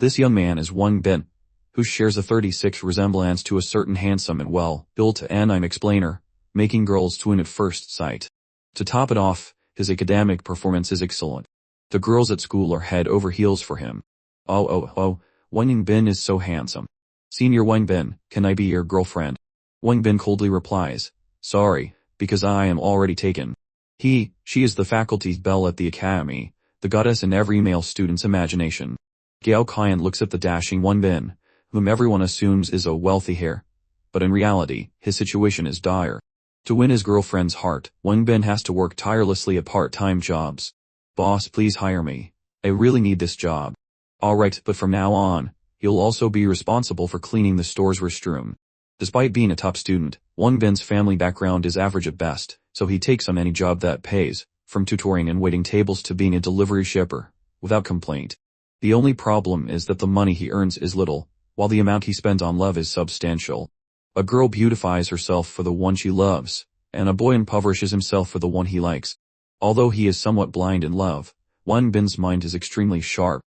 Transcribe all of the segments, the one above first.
This young man is Wang Bin, who shares a 36 resemblance to a certain handsome and well-built anime explainer, making girls swoon at first sight. To top it off, his academic performance is excellent. The girls at school are head over heels for him. Oh, Wang Bin is so handsome. Senior Wang Bin, can I be your girlfriend? Wang Bin coldly replies, sorry, because I am already taken. She is the faculty's belle at the academy, the goddess in every male student's imagination. Gao Qian looks at the dashing Wang Bin, whom everyone assumes is a wealthy heir. But in reality, his situation is dire. To win his girlfriend's heart, Wang Bin has to work tirelessly at part-time jobs. Boss, please hire me. I really need this job. Alright, but from now on, you'll also be responsible for cleaning the store's restroom. Despite being a top student, Wang Bin's family background is average at best, so he takes on any job that pays, from tutoring and waiting tables to being a delivery shipper, without complaint. The only problem is that the money he earns is little, while the amount he spends on love is substantial. A girl beautifies herself for the one she loves, and a boy impoverishes himself for the one he likes. Although he is somewhat blind in love, Wang Bin's mind is extremely sharp.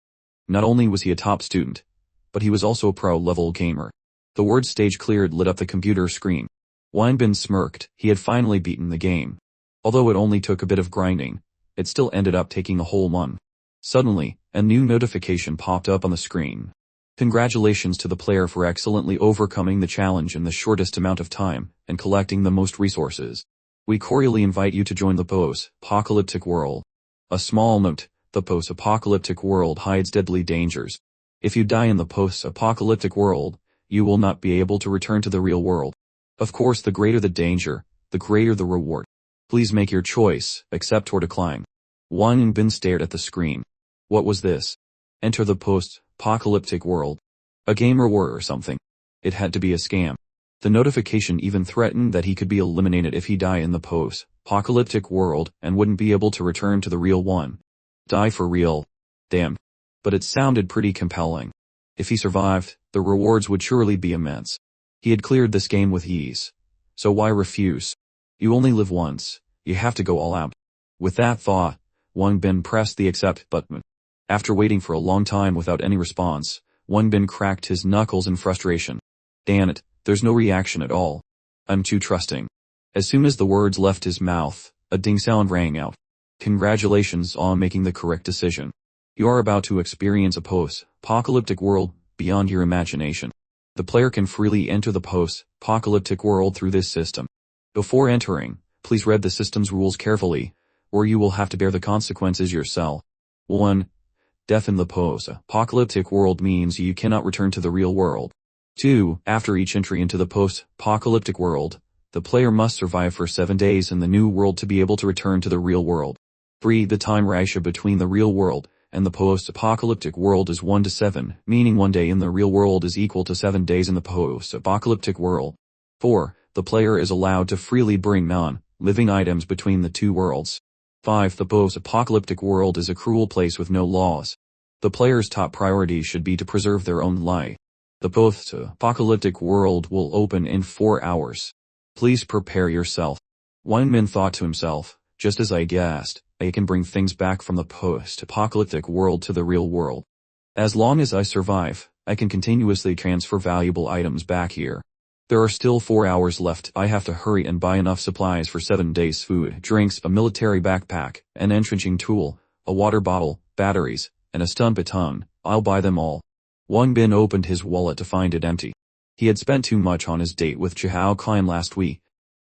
Not only was he a top student, but he was also a pro-level gamer. The word stage cleared lit up the computer screen. Wang Bin smirked. He had finally beaten the game. Although it only took a bit of grinding, it still ended up taking a whole month. Suddenly, a new notification popped up on the screen. Congratulations to the player for excellently overcoming the challenge in the shortest amount of time and collecting the most resources. We cordially invite you to join the Post-Apocalyptic world. A small note, the Post-Apocalyptic world hides deadly dangers. If you die in the Post-Apocalyptic world, you will not be able to return to the real world. Of course, the greater the danger, the greater the reward. Please make your choice, accept or decline. Wang Bin stared at the screen. What was this? Enter the Post-Apocalyptic world. A game reward or something. It had to be a scam. The notification even threatened that he could be eliminated if he died in the Post-Apocalyptic world and wouldn't be able to return to the real one. Die for real. Damn. But it sounded pretty compelling. If he survived, the rewards would surely be immense. He had cleared this game with ease. So why refuse? You only live once. You have to go all out. With that thought, Wang Bin pressed the accept button. After waiting for a long time without any response, Wang Bin cracked his knuckles in frustration. Damn it, there's no reaction at all. I'm too trusting. As soon as the words left his mouth, a ding sound rang out. Congratulations on making the correct decision. You are about to experience a post-apocalyptic world beyond your imagination. The player can freely enter the post-apocalyptic world through this system. Before entering, please read the system's rules carefully, or you will have to bear the consequences yourself. 1. Death in the post-apocalyptic world means you cannot return to the real world. 2. After each entry into the post-apocalyptic world, the player must survive for 7 days in the new world to be able to return to the real world. 3. The time ratio between the real world and the post-apocalyptic world is 1 to 7, meaning 1 day in the real world is equal to 7 days in the post-apocalyptic world. 4. The player is allowed to freely bring non-living items between the two worlds. 5. The post-apocalyptic world is a cruel place with no laws. The player's top priority should be to preserve their own life. The post-apocalyptic world will open in 4 hours. Please prepare yourself. Wang Bin thought to himself, just as I guessed, I can bring things back from the post-apocalyptic world to the real world. As long as I survive, I can continuously transfer valuable items back here. There are still 4 hours left. I have to hurry and buy enough supplies for 7 days: food, drinks, a military backpack, an entrenching tool, a water bottle, batteries, and a stun baton. I'll buy them all. Wang Bin opened his wallet to find it empty. He had spent too much on his date with Zhao Qian last week.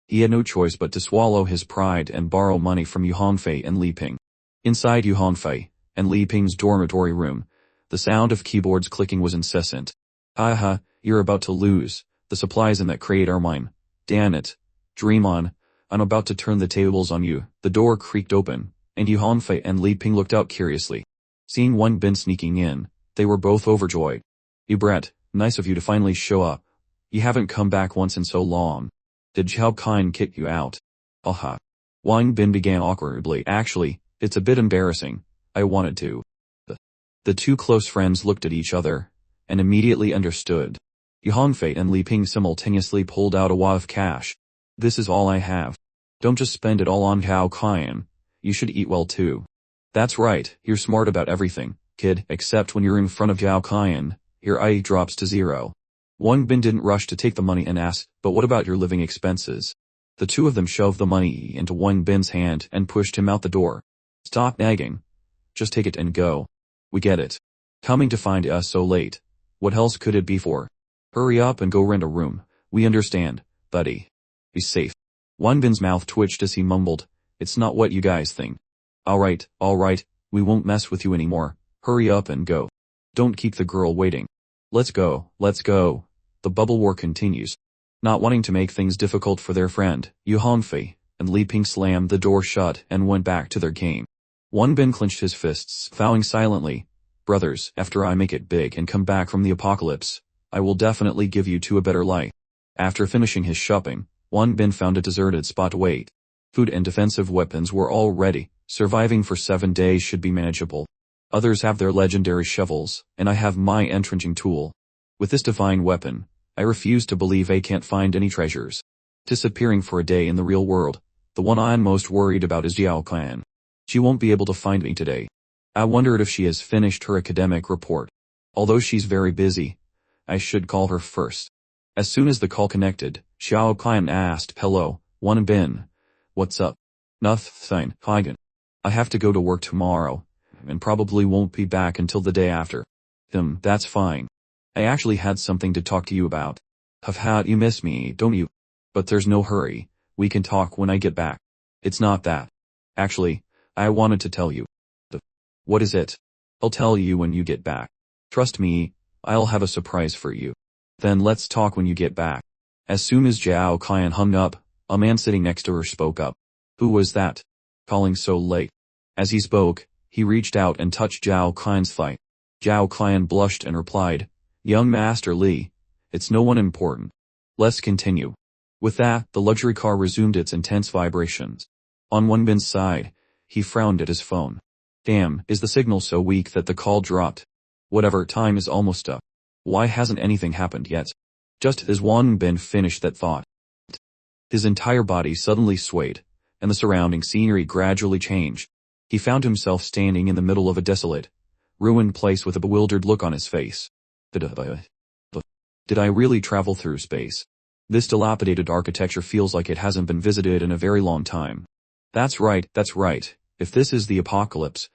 He had no choice but to swallow his pride and borrow money from Yuhanfei and Li Ping. Inside Yuhanfei and Li Ping's dormitory room, the sound of keyboards clicking was incessant. Haha, you're about to lose. The supplies in that crate are mine. Damn it. Dream on. I'm about to turn the tables on you. The door creaked open, and Yuhanfei and Li Ping looked out curiously. Seeing Wang Bin sneaking in, they were both overjoyed. You brat, nice of you to finally show up. You haven't come back once in so long. Did Zhao Qian kick you out? Aha. Wang Bin began awkwardly. Actually, it's a bit embarrassing. I wanted to. The two close friends looked at each other, and immediately understood. Yuhanfei and Li Ping simultaneously pulled out a wad of cash. This is all I have. Don't just spend it all on Zhao Qian. You should eat well too. That's right, you're smart about everything. kid, except when you're in front of Yao Qian, your IE drops to 0. Wang Bin didn't rush to take the money and asked, but what about your living expenses? The two of them shoved the money into Wang Bin's hand and pushed him out the door. Stop nagging. Just take it and go. We get it. Coming to find us so late. What else could it be for? Hurry up and go rent a room. We understand, buddy. He's safe. Wang Bin's mouth twitched as he mumbled, it's not what you guys think. Alright, we won't mess with you anymore. Hurry up and go. Don't keep the girl waiting. Let's go. The bubble war continues. Not wanting to make things difficult for their friend, Yu Hanfei and Li Ping slammed the door shut and went back to their game. Wang Bin clenched his fists, vowing silently, brothers, after I make it big and come back from the apocalypse, I will definitely give you two a better life. After finishing his shopping, Wang Bin found a deserted spot to wait. Food and defensive weapons were all ready. Surviving for 7 days should be manageable. Others have their legendary shovels, and I have my entrenching tool. With this divine weapon, I refuse to believe I can't find any treasures. Disappearing for a day in the real world, the one I'm most worried about is Yao Qian. She won't be able to find me today. I wondered if she has finished her academic report. Although she's very busy, I should call her first. As soon as the call connected, Yao Qian asked, hello, Wang Bin. What's up? Nothing, Hagen. I have to go to work tomorrow, and probably won't be back until the day after. That's fine. I actually had something to talk to you about. You miss me, don't you? But there's no hurry, we can talk when I get back. It's not that. Actually, I wanted to tell you. What is it? I'll tell you when you get back. Trust me, I'll have a surprise for you. Then let's talk when you get back. As soon as Yao Qian hung up, a man sitting next to her spoke up. Who was that? Calling so late. As he spoke, he reached out and touched Yao Qian's thigh. Yao Qian blushed and replied, Young Master Li, it's no one important. Let's continue. With that, the luxury car resumed its intense vibrations. On Wang Bin's side, he frowned at his phone. Damn, is the signal so weak that the call dropped? Whatever, time is almost up. Why hasn't anything happened yet? Just as Wang Bin finished that thought, his entire body suddenly swayed, and the surrounding scenery gradually changed. He found himself standing in the middle of a desolate, ruined place with a bewildered look on his face. Did I really travel through space? This dilapidated architecture feels like it hasn't been visited in a very long time. That's right. If this is the apocalypse,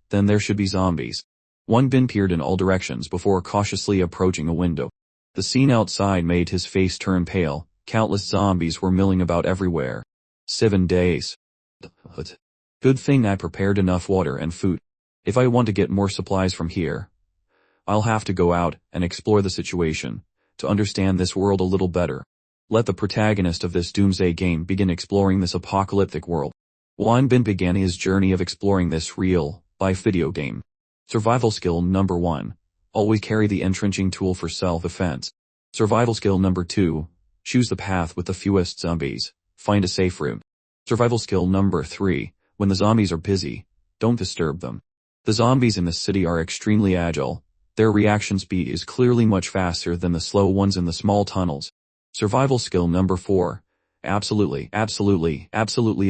then there should be zombies. Wang Bin peered in all directions before cautiously approaching a window. The scene outside made his face turn pale. Countless zombies were milling about everywhere. 7 days. Good thing I prepared enough water and food. If I want to get more supplies from here, I'll have to go out and explore the situation to understand this world a little better. Let the protagonist of this doomsday game begin exploring this apocalyptic world. Wang Bin began his journey of exploring this real-life video game. Survival skill number 1. Always carry the entrenching tool for self-defense. Survival skill number 2. Choose the path with the fewest zombies. Find a safe route. Survival skill number 3. When the zombies are busy, don't disturb them. The zombies in this city are extremely agile. Their reaction speed is clearly much faster than the slow ones in the small tunnels. Survival skill number 4. Absolutely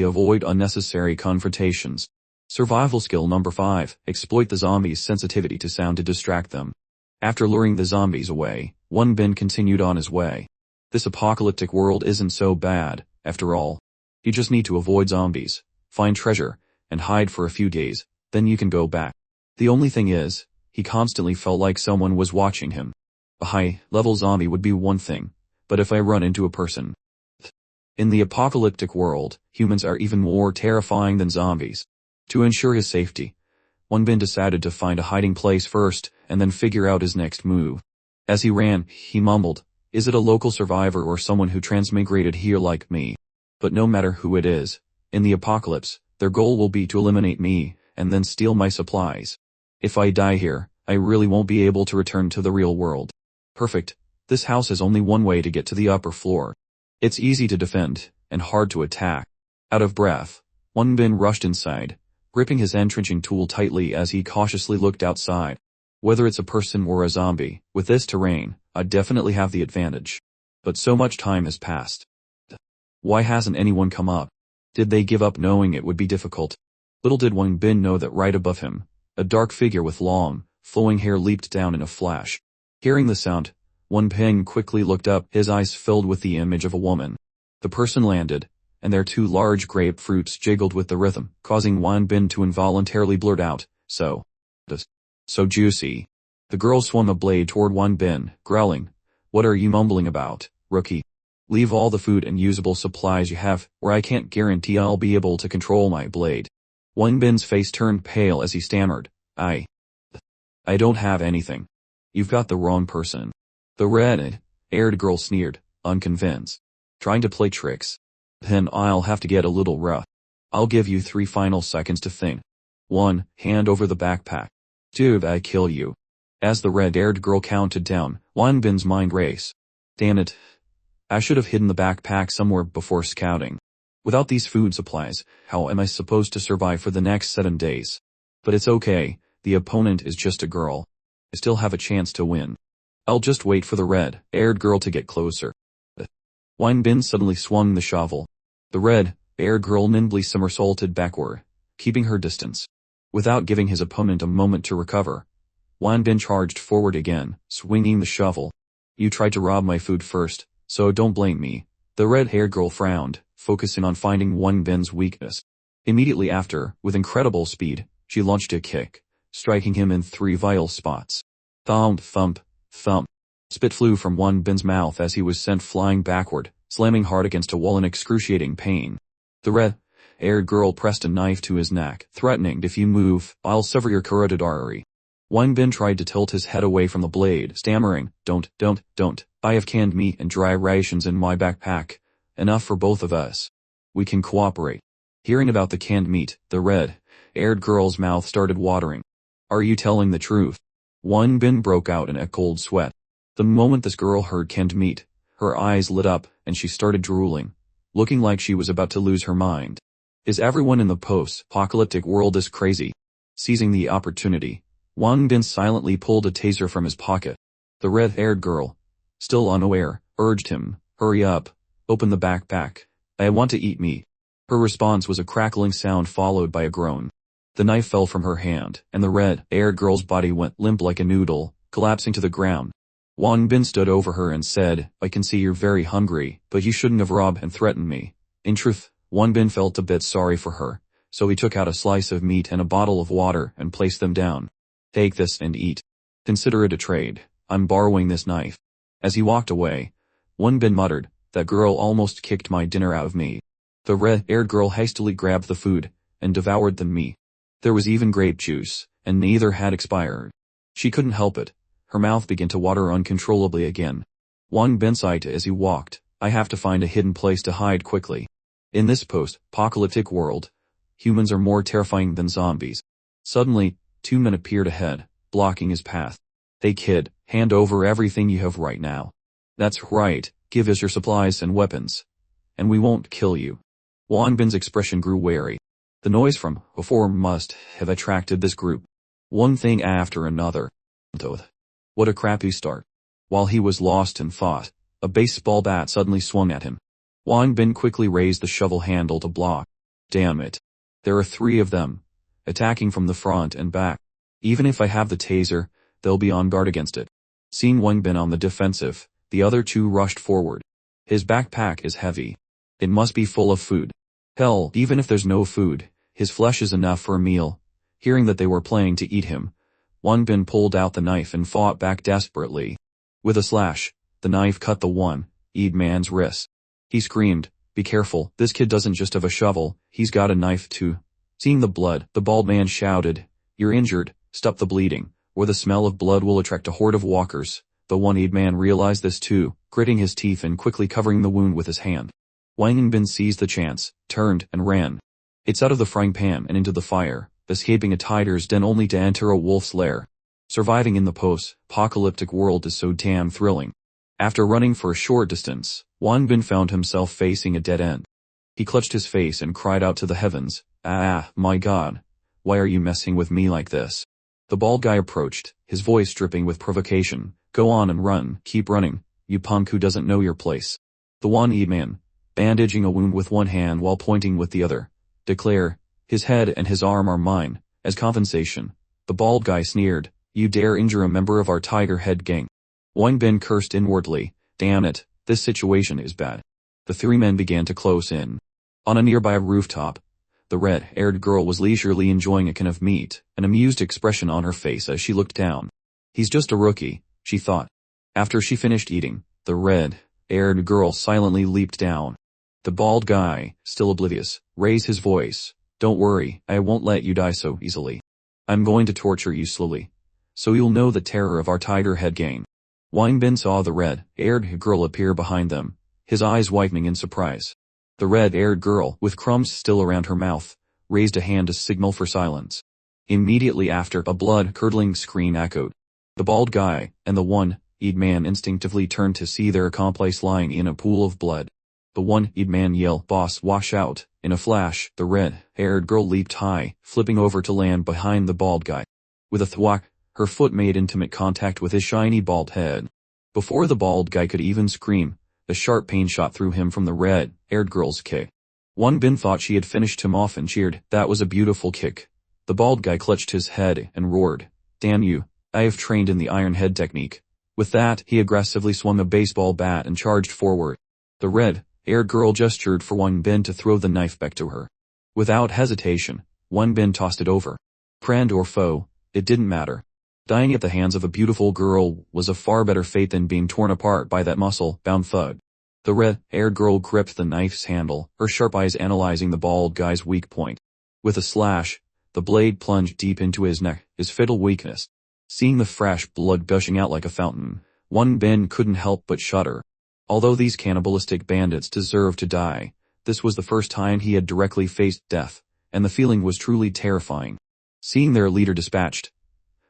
avoid unnecessary confrontations. Survival skill number 5. Exploit the zombies' sensitivity to sound to distract them. After luring the zombies away, Wang Bin continued on his way. This apocalyptic world isn't so bad, after all. You just need to avoid zombies, find treasure, and hide for a few days, then you can go back. The only thing is, he constantly felt like someone was watching him. A high-level zombie would be one thing, but if I run into a person. In the apocalyptic world, humans are even more terrifying than zombies. To ensure his safety, Wang Bin decided to find a hiding place first and then figure out his next move. As he ran, he mumbled, is it a local survivor or someone who transmigrated here like me? But no matter who it is, in the apocalypse, their goal will be to eliminate me and then steal my supplies. If I die here, I really won't be able to return to the real world. Perfect. This house has only one way to get to the upper floor. It's easy to defend and hard to attack. Out of breath, Wang Bin rushed inside, gripping his entrenching tool tightly as he cautiously looked outside. Whether it's a person or a zombie, with this terrain, I definitely have the advantage. But so much time has passed. Why hasn't anyone come up? Did they give up knowing it would be difficult? Little did Wang Bin know that right above him, A dark figure with long, flowing hair leaped down in a flash. Hearing the sound, Wang Bin quickly looked up, his eyes filled with the image of a woman. The person landed, and their two large grapefruits jiggled with the rhythm, causing Wang Bin to involuntarily blurt out, so juicy. The girl swung a blade toward Wang Bin, growling, "What are you mumbling about, rookie? Leave all the food and usable supplies you have, or I can't guarantee I'll be able to control my blade." Wang Bin's face turned pale as he stammered, I don't have anything. You've got the wrong person." The red-haired girl sneered, unconvinced. "Trying to play tricks? Then I'll have to get a little rough. I'll give you 3 final seconds to think. 1. Hand over the backpack. 2. I kill you." As the red-haired girl counted down, Wang Bin's mind raced. Damn it. I should have hidden the backpack somewhere before scouting. Without these food supplies, how am I supposed to survive for the next 7 days? But it's okay, the opponent is just a girl. I still have a chance to win. I'll just wait for the red-haired girl to get closer. Wang Bin suddenly swung the shovel. The red-haired girl nimbly somersaulted backward, keeping her distance. Without giving his opponent a moment to recover, Wang Bin charged forward again, swinging the shovel. "You tried to rob my food first, so don't blame me." The red-haired girl frowned, focusing on finding Wang Bin's weakness. Immediately after, with incredible speed, she launched a kick, striking him in 3 vital spots. Thump, thump, thump. Spit flew from Wang Bin's mouth as he was sent flying backward, slamming hard against a wall in excruciating pain. The red-haired girl pressed a knife to his neck, threatening, "If you move, I'll sever your carotid artery." Wang Bin tried to tilt his head away from the blade, stammering, Don't. I have canned meat and dry rations in my backpack. Enough for both of us. We can cooperate." Hearing about the canned meat, the red-haired girl's mouth started watering. "Are you telling the truth?" Wang Bin broke out in a cold sweat. The moment this girl heard canned meat, her eyes lit up and she started drooling, looking like she was about to lose her mind. Is everyone in the post-apocalyptic world this crazy? Seizing the opportunity, Wang Bin silently pulled a taser from his pocket. The red-haired girl, still unaware, urged him, "Hurry up, open the backpack. I want to eat meat." Her response was a crackling sound followed by a groan. The knife fell from her hand, and the red-haired girl's body went limp like a noodle, collapsing to the ground. Wang Bin stood over her and said, "I can see you're very hungry, but you shouldn't have robbed and threatened me." In truth, Wang Bin felt a bit sorry for her, so he took out a slice of meat and a bottle of water and placed them down. "Take this and eat. Consider it a trade. I'm borrowing this knife." As he walked away, Wang Bin muttered, "That girl almost kicked my dinner out of me." The red-haired girl hastily grabbed the food and devoured the meat. There was even grape juice, and neither had expired. She couldn't help it. Her mouth began to water uncontrollably again. Wang Bin sighed as he walked, "I have to find a hidden place to hide quickly. In this post-apocalyptic world, humans are more terrifying than zombies." Suddenly, 2 men appeared ahead, blocking his path. "Hey kid, hand over everything you have right now." "That's right, give us your supplies and weapons. And we won't kill you." Wang Bin's expression grew wary. The noise from before must have attracted this group. One thing after another. What a crappy start. While he was lost in thought, a baseball bat suddenly swung at him. Wang Bin quickly raised the shovel handle to block. Damn it. There are 3 of them, attacking from the front and back. Even if I have the taser, they'll be on guard against it. Seeing Wang Bin on the defensive, the other 2 rushed forward. His backpack is heavy. It must be full of food. Hell, even if there's no food, his flesh is enough for a meal. Hearing that they were planning to eat him, Wang Bin pulled out the knife and fought back desperately. With a slash, the knife cut the one-eyed man's wrist. He screamed, "Be careful, this kid doesn't just have a shovel, he's got a knife too." Seeing the blood, the bald man shouted, "You're injured, stop the bleeding, or the smell of blood will attract a horde of walkers." The one-eyed man realized this too, gritting his teeth and quickly covering the wound with his hand. Wang Bin seized the chance, turned, and ran. It's out of the frying pan and into the fire, escaping a tiger's den only to enter a wolf's lair. Surviving in the post-apocalyptic world is so damn thrilling. After running for a short distance, Wang Bin found himself facing a dead end. He clutched his face and cried out to the heavens, "Ah, my God, why are you messing with me like this?" The bald guy approached, his voice dripping with provocation. "Go on and run, keep running, you punk who doesn't know your place." The one-eyed man, bandaging a wound with one hand while pointing with the other, declared, "His head and his arm are mine, as compensation. The bald guy sneered, "You dare injure a member of our Tiger Head gang." Wang Bin cursed inwardly, "Damn it, this situation is bad." The three men began to close in. On a nearby rooftop, the red-haired girl was leisurely enjoying a can of meat, an amused expression on her face as she looked down. "He's just a rookie," she thought. After she finished eating, the red-haired girl silently leaped down. The bald guy, still oblivious, raised his voice, "Don't worry, I won't let you die so easily. I'm going to torture you slowly, so you'll know the terror of our Tiger Head gang." Wang Bin saw the red-haired girl appear behind them, his eyes widening in surprise. The red-haired girl, with crumbs still around her mouth, raised a hand to signal for silence. Immediately after, a blood-curdling scream echoed. The bald guy and the one-eyed man instinctively turned to see their accomplice lying in a pool of blood. The one-eyed man yelled, "Boss, wash out." In a flash, the red-haired girl leaped high, flipping over to land behind the bald guy. With a thwack, her foot made intimate contact with his shiny bald head. Before the bald guy could even scream, a sharp pain shot through him from the red-haired girl's kick. Wang Bin thought she had finished him off and cheered, "That was a beautiful kick." The bald guy clutched his head and roared, "Damn you, I have trained in the Iron Head technique." With that, he aggressively swung a baseball bat and charged forward. The red-haired girl gestured for Wang Bin to throw the knife back to her. Without hesitation, Wang Bin tossed it over. Friend or foe, it didn't matter. Dying at the hands of a beautiful girl was a far better fate than being torn apart by that muscle-bound thug. The red-haired girl gripped the knife's handle, her sharp eyes analyzing the bald guy's weak point. With a slash, the blade plunged deep into his neck, his fatal weakness. Seeing the fresh blood gushing out like a fountain, Wang Bin couldn't help but shudder. Although these cannibalistic bandits deserved to die, this was the first time he had directly faced death, and the feeling was truly terrifying. Seeing their leader dispatched,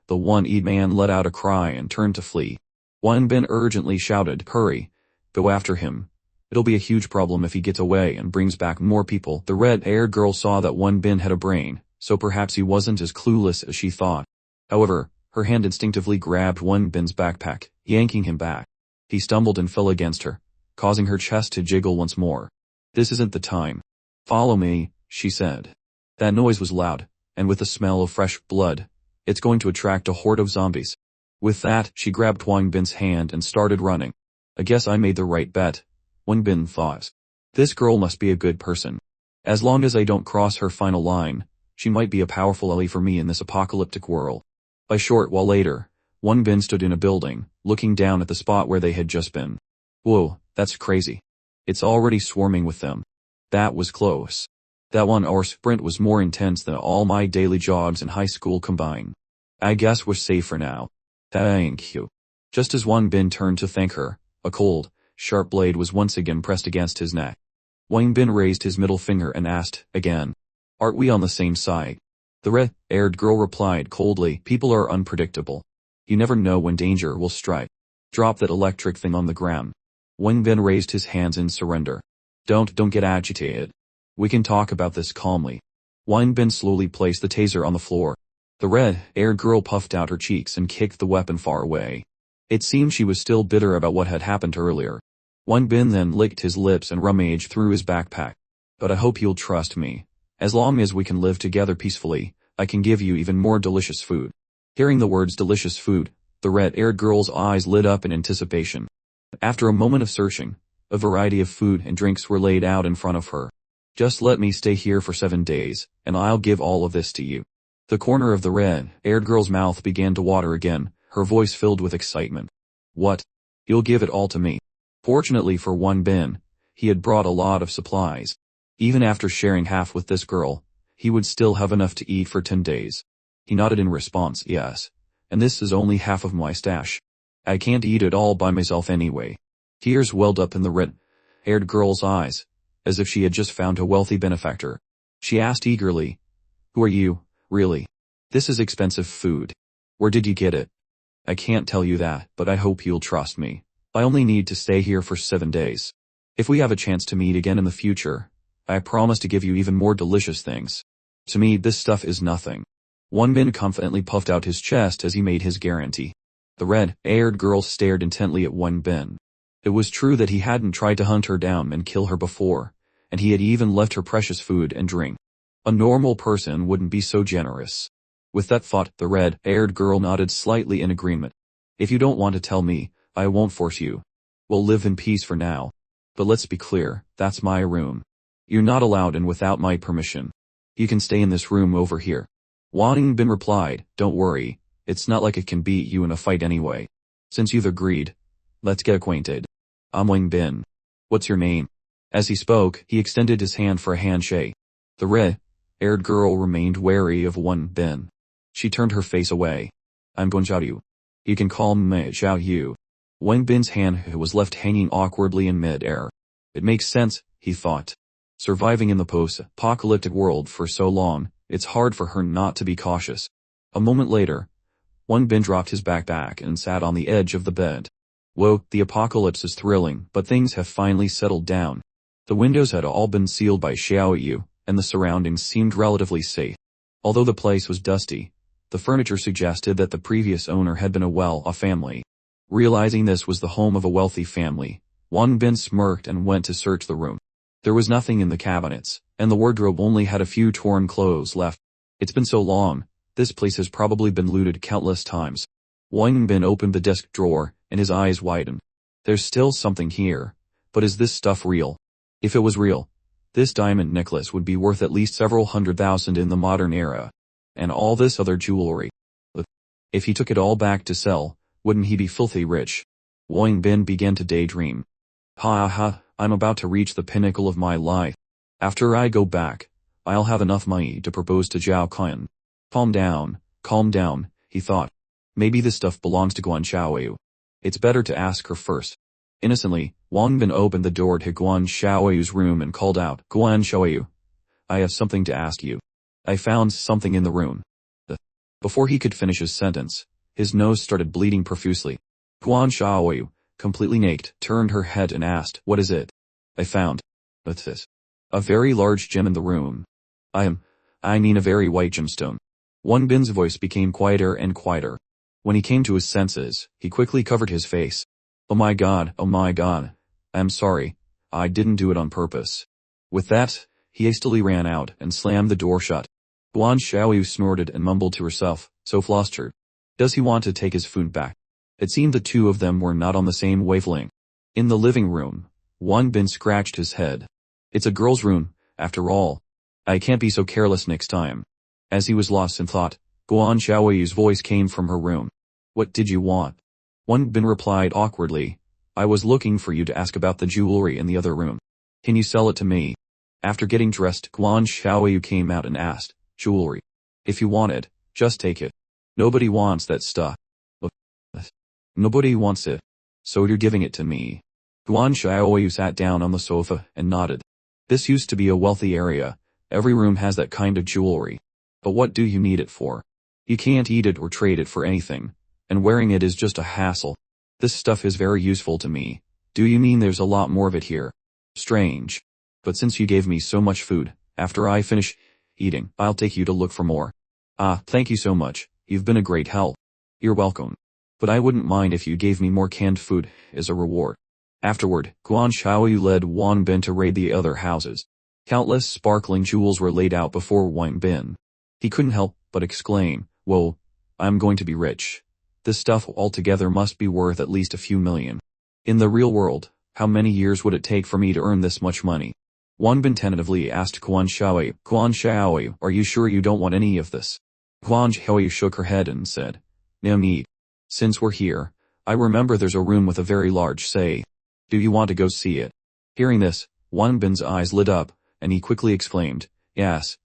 the one-eyed man let out a cry and turned to flee. Wang Bin urgently shouted, "Hurry, go after him. It'll be a huge problem if he gets away and brings back more people." The red-haired girl saw that Wang Bin had a brain, so perhaps he wasn't as clueless as she thought. However, her hand instinctively grabbed Wang Bin's backpack, yanking him back. He stumbled and fell against her, causing her chest to jiggle once more. "This isn't the time. Follow me," she said. That noise was loud, and with the smell of fresh blood, it's going to attract a horde of zombies. With that, she grabbed Wang Bin's hand and started running. "I guess I made the right bet," Wang Bin thought. "This girl must be a good person. As long as I don't cross her final line, she might be a powerful ally for me in this apocalyptic world." A short while later, Wang Bin stood in a building, looking down at the spot where they had just been. "Whoa, that's crazy. It's already swarming with them. That was close. That 1-hour sprint was more intense than all my daily jogs in high school combined. I guess we're safe for now. Thank you." Just as Wang Bin turned to thank her, a cold, sharp blade was once again pressed against his neck. Wang Bin raised his middle finger and asked, again, "Aren't we on the same side?" The red-haired girl replied coldly, "People are unpredictable. You never know when danger will strike. Drop that electric thing on the ground." Wang Bin raised his hands in surrender. Don't get agitated. We can talk about this calmly." Wang Bin slowly placed the taser on the floor. The red-haired girl puffed out her cheeks and kicked the weapon far away. It seemed she was still bitter about what had happened earlier. Wang Bin then licked his lips and rummaged through his backpack. "But I hope you'll trust me. As long as we can live together peacefully, I can give you even more delicious food." Hearing the words delicious food, the red-haired girl's eyes lit up in anticipation. After a moment of searching, a variety of food and drinks were laid out in front of her. "Just let me stay here for 7 days, and I'll give all of this to you." The corner of the red-haired girl's mouth began to water again, her voice filled with excitement. "What? You'll give it all to me?" Fortunately for Wang Bin, he had brought a lot of supplies. Even after sharing half with this girl, he would still have enough to eat for 10 days. He nodded in response, "Yes. And this is only half of my stash. I can't eat it all by myself anyway." Tears welled up in the red-haired girl's eyes, as if she had just found a wealthy benefactor. She asked eagerly, "Who are you, really? This is expensive food. Where did you get it?" "I can't tell you that, but I hope you'll trust me. I only need to stay here for 7 days. If we have a chance to meet again in the future, I promise to give you even more delicious things. To me, this stuff is nothing." Wang Bin confidently puffed out his chest as he made his guarantee. The red-haired girl stared intently at Wang Bin. It was true that he hadn't tried to hunt her down and kill her before, and he had even left her precious food and drink. A normal person wouldn't be so generous. With that thought, the red-haired girl nodded slightly in agreement. If you don't want to tell me, I won't force you. We'll live in peace for now. But let's be clear, that's my room. You're not allowed in without my permission. You can stay in this room over here. Wang Bin replied, don't worry, it's not like it can beat you in a fight anyway. Since you've agreed, let's get acquainted. I'm Wang Bin. What's your name? As he spoke, he extended his hand for a handshake. The red-haired girl remained wary of Wang Bin. She turned her face away. I'm Guan Xiaoyu. You can call me Xiaoyu. Wang Bin's hand was left hanging awkwardly in mid-air. It makes sense, he thought. Surviving in the post-apocalyptic world for so long, it's hard for her not to be cautious. A moment later, Wang Bin dropped his backpack and sat on the edge of the bed. Whoa, the apocalypse is thrilling, but things have finally settled down. The windows had all been sealed by Xiaoyu, and the surroundings seemed relatively safe. Although the place was dusty, the furniture suggested that the previous owner had been a well-off family. Realizing this was the home of a wealthy family, Wang Bin smirked and went to search the room. There was nothing in the cabinets, and the wardrobe only had a few torn clothes left. It's been so long, this place has probably been looted countless times. Wang Bin opened the desk drawer, and his eyes widened. There's still something here, but is this stuff real? If it was real, this diamond necklace would be worth at least several $100,000 in the modern era. And all this other jewelry. If he took it all back to sell, wouldn't he be filthy rich? Wang Bin began to daydream. I'm about to reach the pinnacle of my life. After I go back, I'll have enough money to propose to Zhao Qian. Calm down, he thought. Maybe this stuff belongs to Guan Xiaoyu. It's better to ask her first. Innocently, Wang Bin opened the door to Guan Xiaoyu's room and called out, Guan Xiaoyu, I have something to ask you. I found something in the room. Before he could finish his sentence, his nose started bleeding profusely. Guan Xiaoyu, completely naked, turned her head and asked, what is it? I found. What's this? A very large gem in the room. I mean a very white gemstone. Wang Bin's voice became quieter and quieter. When he came to his senses, he quickly covered his face. Oh my god, I'm sorry. I didn't do it on purpose. With that, he hastily ran out and slammed the door shut. Guan Xiaoyu snorted and mumbled to herself, so flustered. Does he want to take his food back? It seemed the two of them were not on the same wavelength. In the living room, Wang Bin scratched his head. It's a girl's room, after all. I can't be so careless next time. As he was lost in thought, Guan Xiaoyu's voice came from her room. What did you want? Wang Bin replied awkwardly. I was looking for you to ask about the jewelry in the other room. Can you sell it to me? After getting dressed, Guan Xiaoyu came out and asked, jewelry. If you want it, just take it. Nobody wants that stuff. Nobody wants it. So you're giving it to me. Guan Xiaoyu sat down on the sofa and nodded. This used to be a wealthy area. Every room has that kind of jewelry. But what do you need it for? You can't eat it or trade it for anything. And wearing it is just a hassle. This stuff is very useful to me. Do you mean there's a lot more of it here? Strange. But since you gave me so much food, after I finish eating, I'll take you to look for more. Thank you so much. You've been a great help. You're welcome. But I wouldn't mind if you gave me more canned food as a reward. Afterward, Guan Xiaoyu led Wang Bin to raid the other houses. Countless sparkling jewels were laid out before Wang Bin. He couldn't help but exclaim, whoa, I'm going to be rich. This stuff altogether must be worth at least a few million. In the real world, how many years would it take for me to earn this much money? Wang Bin tentatively asked Guan Xiaoyu, are you sure you don't want any of this? Guan Xiaoyu shook her head and said, no need. Since we're here, I remember there's a room with a very large safe. Do you want to go see it? Hearing this, Wang Bin's eyes lit up, and he quickly exclaimed, yes,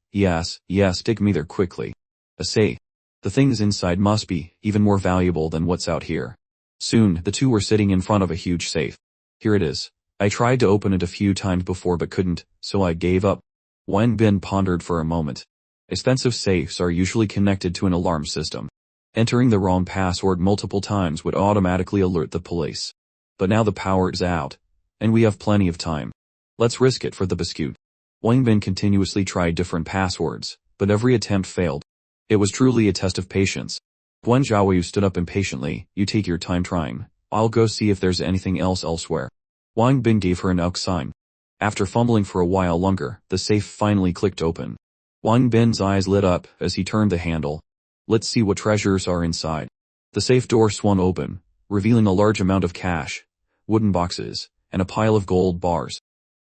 take me there quickly. A safe. The things inside must be even more valuable than what's out here. Soon, the two were sitting in front of a huge safe. Here it is. I tried to open it a few times before but couldn't, so I gave up. Wang Bin pondered for a moment. Expensive safes are usually connected to an alarm system. Entering the wrong password multiple times would automatically alert the police. But now the power is out, and we have plenty of time. Let's risk it for the biscuit. Wang Bin continuously tried different passwords, but every attempt failed. It was truly a test of patience. Guan Xiaoyu stood up impatiently. You take your time trying. I'll go see if there's anything else elsewhere. Wang Bin gave her an OK sign. After fumbling for a while longer, the safe finally clicked open. Wang Bin's eyes lit up as he turned the handle. Let's see what treasures are inside. The safe door swung open, revealing a large amount of cash, wooden boxes, and a pile of gold bars.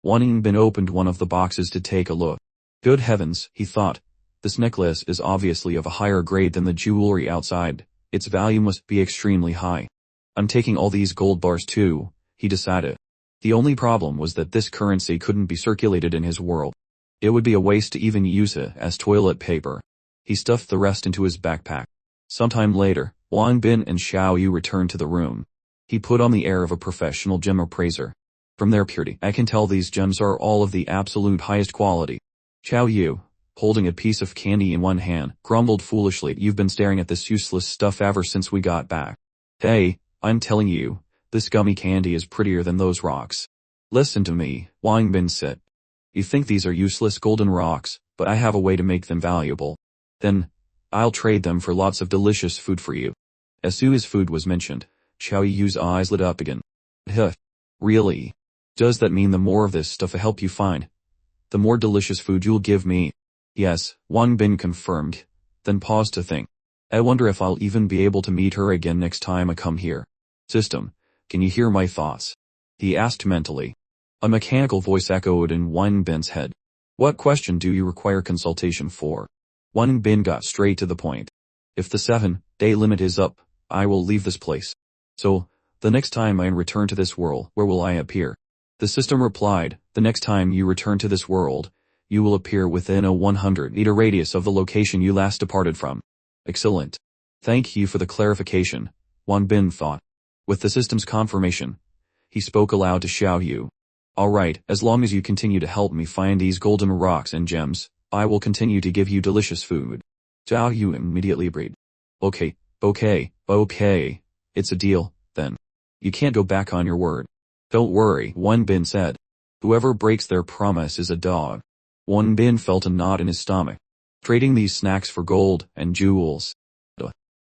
Wang Bin opened one of the boxes to take a look. Good heavens, he thought. This necklace is obviously of a higher grade than the jewelry outside. Its value must be extremely high. I'm taking all these gold bars too, he decided. The only problem was that this currency couldn't be circulated in his world. It would be a waste to even use it as toilet paper. He stuffed the rest into his backpack. Sometime later, Wang Bin and Xiao Yu returned to the room. He put on the air of a professional gem appraiser. From their purity, I can tell these gems are all of the absolute highest quality. Xiao Yu, holding a piece of candy in one hand, grumbled foolishly, you've been staring at this useless stuff ever since we got back. Hey, I'm telling you, this gummy candy is prettier than those rocks. Listen to me, Wang Bin said. You think these are useless golden rocks, but I have a way to make them valuable. Then, I'll trade them for lots of delicious food for you. As soon as food was mentioned, Xiao Yu's eyes lit up again. Huh. Really? Does that mean the more of this stuff I help you find, the more delicious food you'll give me? Yes, Wang Bin confirmed, then paused to think. I wonder if I'll even be able to meet her again next time I come here. System, can you hear my thoughts? He asked mentally. A mechanical voice echoed in Wang Bin's head. What question do you require consultation for? Wang Bin got straight to the point. If the 7-day limit is up, I will leave this place. So, the next time I return to this world, where will I appear? The system replied, the next time you return to this world, you will appear within a 100-meter radius of the location you last departed from. Excellent. Thank you for the clarification, Wang Bin thought. With the system's confirmation, he spoke aloud to Xiao Yu. Alright, as long as you continue to help me find these golden rocks and gems, I will continue to give you delicious food. Xiao Yu immediately agreed. Okay. It's a deal, then. You can't go back on your word. Don't worry, Wang Bin said. Whoever breaks their promise is a dog. Wang Bin felt a knot in his stomach. Trading these snacks for gold and jewels.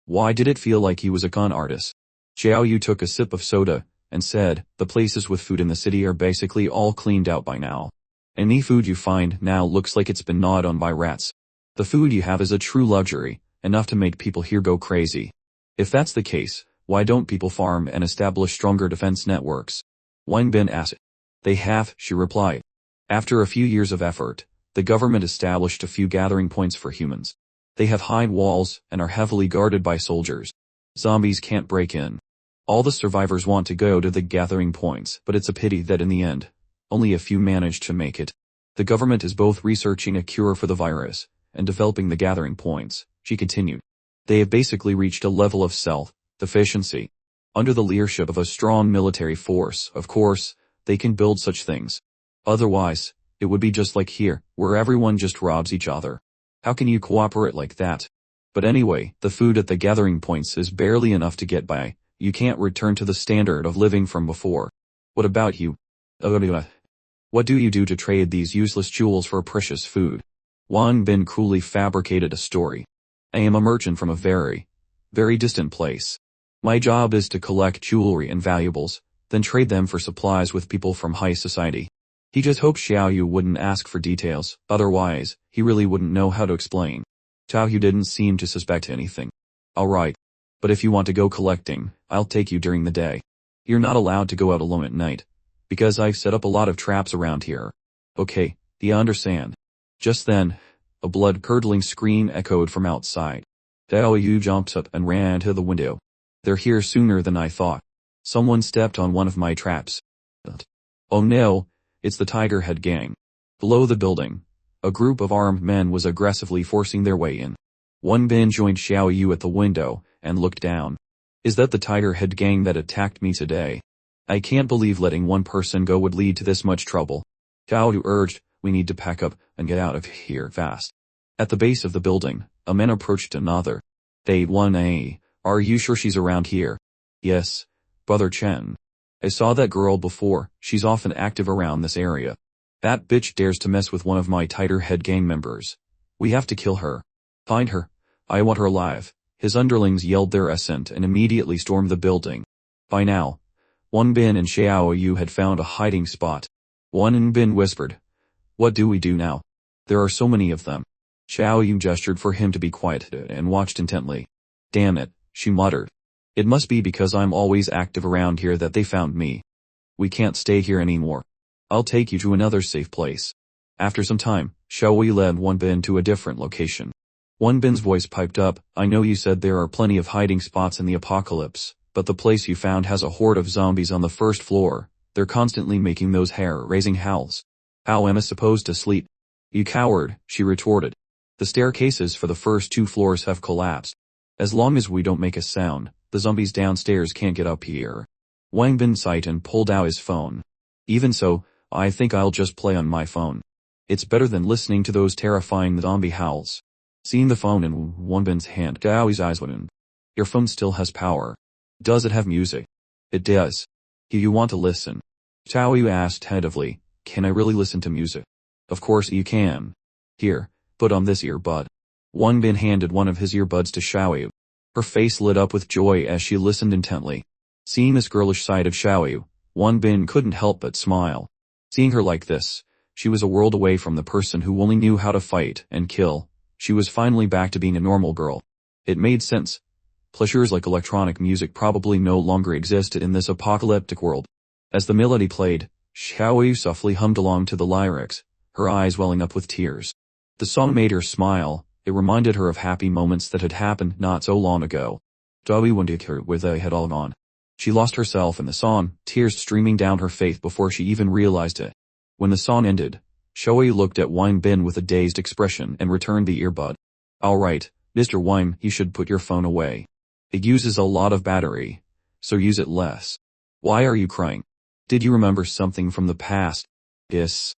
Why did it feel like he was a con artist? Xiao Yu took a sip of soda and said, the places with food in the city are basically all cleaned out by now. Any food you find now looks like it's been gnawed on by rats. The food you have is a true luxury, enough to make people here go crazy. If that's the case, why don't people farm and establish stronger defense networks? Wang Bin asked. They have, she replied. After a few years of effort, the government established a few gathering points for humans. They have high walls and are heavily guarded by soldiers. Zombies can't break in. All the survivors want to go to the gathering points, but it's a pity that in the end, only a few manage to make it. The government is both researching a cure for the virus and developing the gathering points, she continued. They have basically reached a level of self-sufficiency. Under the leadership of a strong military force, of course, they can build such things. Otherwise, it would be just like here, where everyone just robs each other. How can you cooperate like that? But anyway, the food at the gathering points is barely enough to get by. You can't return to the standard of living from before. What about you? What do you do to trade these useless jewels for precious food? Wang Bin coolly fabricated a story. I am a merchant from a very, very distant place. My job is to collect jewelry and valuables, then trade them for supplies with people from high society. He just hoped Xiao Yu wouldn't ask for details, otherwise, he really wouldn't know how to explain. Xiao Yu didn't seem to suspect anything. Alright. But if you want to go collecting, I'll take you during the day. You're not allowed to go out alone at night, because I've set up a lot of traps around here. Okay, do you understand? Just then, a blood-curdling scream echoed from outside. Xiao Yu jumped up and ran to the window. They're here sooner than I thought. Someone stepped on one of my traps. Oh no, it's the Tiger Head gang. Below the building, a group of armed men was aggressively forcing their way in. Wang Bin joined Xiao Yu at the window and looked down. Is that the Tiger Head gang that attacked me today? I can't believe letting one person go would lead to this much trouble. Xiao Yu urged, we need to pack up and get out of here fast. At the base of the building, a man approached another. Day 1A, are you sure she's around here? Yes, Brother Chen. I saw that girl before, she's often active around this area. That bitch dares to mess with one of my Tiger Head gang members. We have to kill her. Find her. I want her alive. His underlings yelled their assent and immediately stormed the building. By now, Wang Bin and Xiao Yu had found a hiding spot. Wang Bin whispered, what do we do now? There are so many of them. Xiao Yu gestured for him to be quiet and watched intently. Damn it, she muttered. It must be because I'm always active around here that they found me. We can't stay here anymore. I'll take you to another safe place. After some time, Xiao Yu led Wenbin to a different location. Wenbin's voice piped up, I know you said there are plenty of hiding spots in the apocalypse, but the place you found has a horde of zombies on the first floor. They're constantly making those hair-raising howls. How am I supposed to sleep? You coward, she retorted. The staircases for the first 2 floors have collapsed. As long as we don't make a sound, the zombies downstairs can't get up here. Wang Bin sighed and pulled out his phone. Even so, I think I'll just play on my phone. It's better than listening to those terrifying zombie howls. Seeing the phone in Wang Bin's hand, Gao's eyes widened. Your phone still has power. Does it have music? It does. You want to listen? Xiao Yu asked tentatively, can I really listen to music? Of course you can. Here, put on this earbud. Wang Bin handed one of his earbuds to Xiao Yu. Her face lit up with joy as she listened intently. Seeing this girlish side of Xiao Yu, Wang Bin couldn't help but smile. Seeing her like this, she was a world away from the person who only knew how to fight and kill. She was finally back to being a normal girl. It made sense. Pleasures like electronic music probably no longer existed in this apocalyptic world. As the melody played, Xiao Yu softly hummed along to the lyrics, her eyes welling up with tears. The song made her smile. It reminded her of happy moments that had happened not so long ago. Xiao wondered where they had all gone. She lost herself in the song, tears streaming down her face before she even realized it. When the song ended, Xiao Yu looked at Wang Bin with a dazed expression and returned the earbud. Alright, Mr. Wang, you should put your phone away. It uses a lot of battery, so use it less. Why are you crying? Did you remember something from the past? Yes.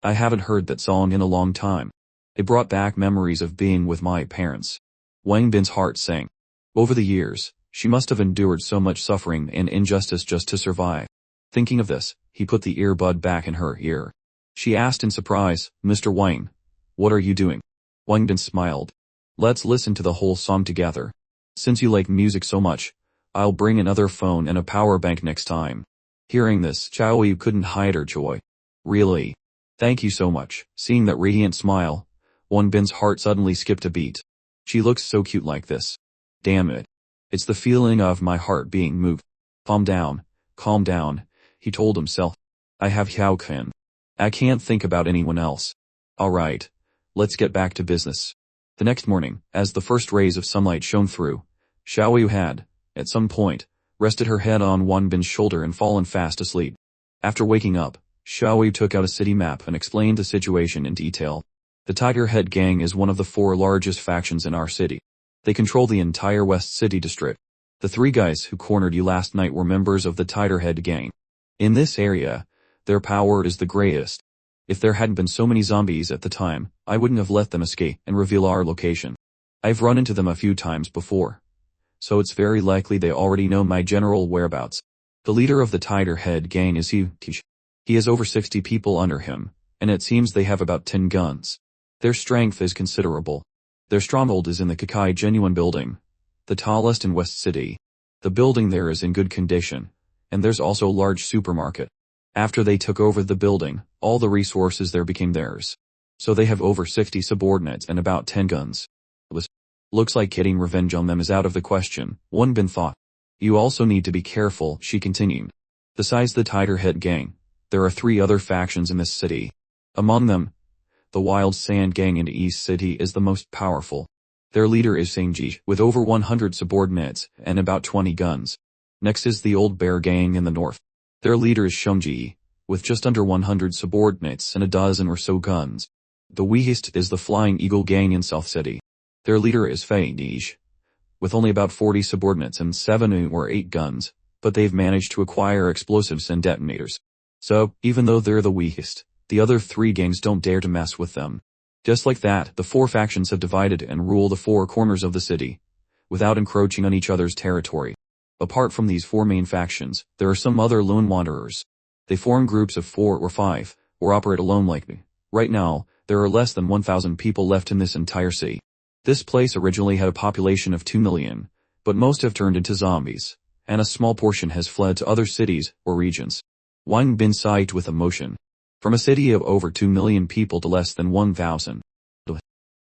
I haven't heard that song in a long time. It brought back memories of being with my parents. Wang Bin's heart sank. Over the years, she must have endured so much suffering and injustice just to survive. Thinking of this, he put the earbud back in her ear. She asked in surprise, Mr. Wang, what are you doing? Wang Bin smiled. Let's listen to the whole song together. Since you like music so much, I'll bring another phone and a power bank next time. Hearing this, Xiao Yu couldn't hide her joy. Really? Thank you so much. Seeing that radiant smile, Wang Bin's heart suddenly skipped a beat. She looks so cute like this. Damn it. It's the feeling of my heart being moved. Calm down, he told himself. I have Xiao Ken. I can't think about anyone else. Alright. Let's get back to business. The next morning, as the first rays of sunlight shone through, Xiao Yu had, at some point, rested her head on Wang Bin's shoulder and fallen fast asleep. After waking up, Xiao Yu took out a city map and explained the situation in detail. The Tiger Head Gang is one of the 4 largest factions in our city. They control the entire West City district. The 3 guys who cornered you last night were members of the Tiger Head Gang. In this area, their power is the greatest. If there hadn't been so many zombies at the time, I wouldn't have let them escape and reveal our location. I've run into them a few times before, so it's very likely they already know my general whereabouts. The leader of the Tiger Head Gang is He has over 60 people under him, and it seems they have about 10 guns. Their strength is considerable. Their stronghold is in the Kakai Genuine Building, the tallest in West City. The building there is in good condition, and there's also a large supermarket. After they took over the building, all the resources there became theirs. So they have over 60 subordinates and about 10 guns. Looks like getting revenge on them is out of the question, Wang Bin thought. You also need to be careful, she continued. Besides the Tiger Head Gang, there are 3 other factions in this city. Among them, the Wild Sand Gang in East City is the most powerful. Their leader is Sangji, with over 100 subordinates and about 20 guns. Next is the Old Bear Gang in the north. Their leader is Shungji, with just under 100 subordinates and a dozen or so guns. The weakest is the Flying Eagle Gang in South City. Their leader is Fei Nish, with only about 40 subordinates and 7 or 8 guns, but they've managed to acquire explosives and detonators. So, even though they're the weakest, the other 3 gangs don't dare to mess with them. Just like that, the 4 factions have divided and rule the 4 corners of the city, without encroaching on each other's territory. Apart from these 4 main factions, there are some other lone wanderers. They form groups of 4 or 5, or operate alone like me. Right now, there are less than 1,000 people left in this entire city. This place originally had a population of 2 million, but most have turned into zombies, and a small portion has fled to other cities or regions. Wang Bin sighed with emotion. From a city of over 2 million people to less than 1,000.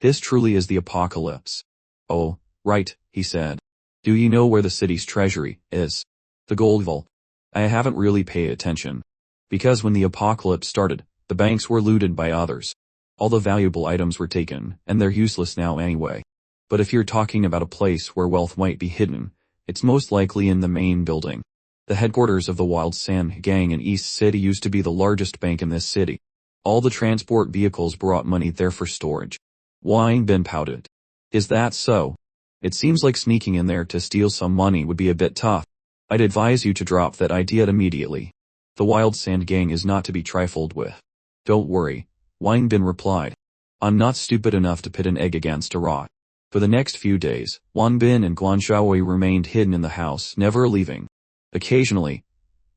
This truly is the apocalypse. Oh, right, he said. Do you know where the city's treasury is? The gold vault. I haven't really paid attention. Because when the apocalypse started, the banks were looted by others. All the valuable items were taken, and they're useless now anyway. But if you're talking about a place where wealth might be hidden, it's most likely in the main building. The headquarters of the Wild Sand Gang in East City used to be the largest bank in this city. All the transport vehicles brought money there for storage. Wang Bin pouted. Is that so? It seems like sneaking in there to steal some money would be a bit tough. I'd advise you to drop that idea immediately. The Wild Sand Gang is not to be trifled with. Don't worry, Wang Bin replied. I'm not stupid enough to pit an egg against a rock. For the next few days, Wang Bin and Guan Xiaowei remained hidden in the house, never leaving. Occasionally,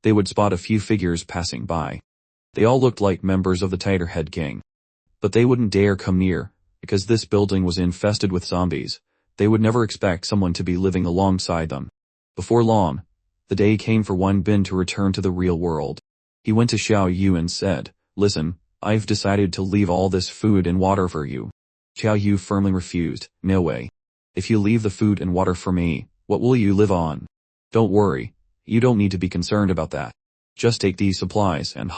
they would spot a few figures passing by. They all looked like members of the Tigerhead Gang. But they wouldn't dare come near, because this building was infested with zombies. They would never expect someone to be living alongside them. Before long, the day came for Wang Bin to return to the real world. He went to Xiao Yu and said, Listen, I've decided to leave all this food and water for you. Xiao Yu firmly refused. No way. If you leave the food and water for me, what will you live on? Don't worry, you don't need to be concerned about that. Just take these supplies and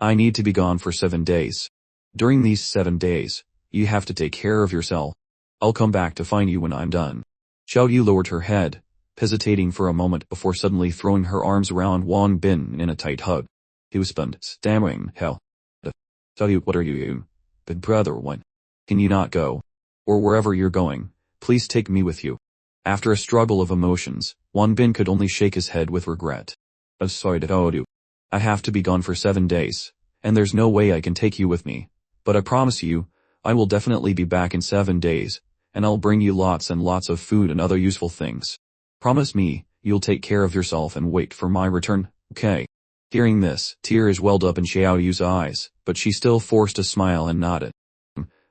I need to be gone for 7 days. During these 7 days, you have to take care of yourself. I'll come back to find you when I'm done. Xiao Yu lowered her head, hesitating for a moment before suddenly throwing her arms around Wang Bin in a tight hug. He was stunned, stammering, Hell. Xiao Yu, what are you? Big brother, what? Can you not go? Or wherever you're going, please take me with you. After a struggle of emotions, Wang Bin could only shake his head with regret. I'm sorry to tell you. I have to be gone for 7 days, and there's no way I can take you with me. But I promise you, I will definitely be back in 7 days, and I'll bring you lots and lots of food and other useful things. Promise me, you'll take care of yourself and wait for my return, okay? Hearing this, tears welled up in Xiao Yu's eyes, but she still forced a smile and nodded.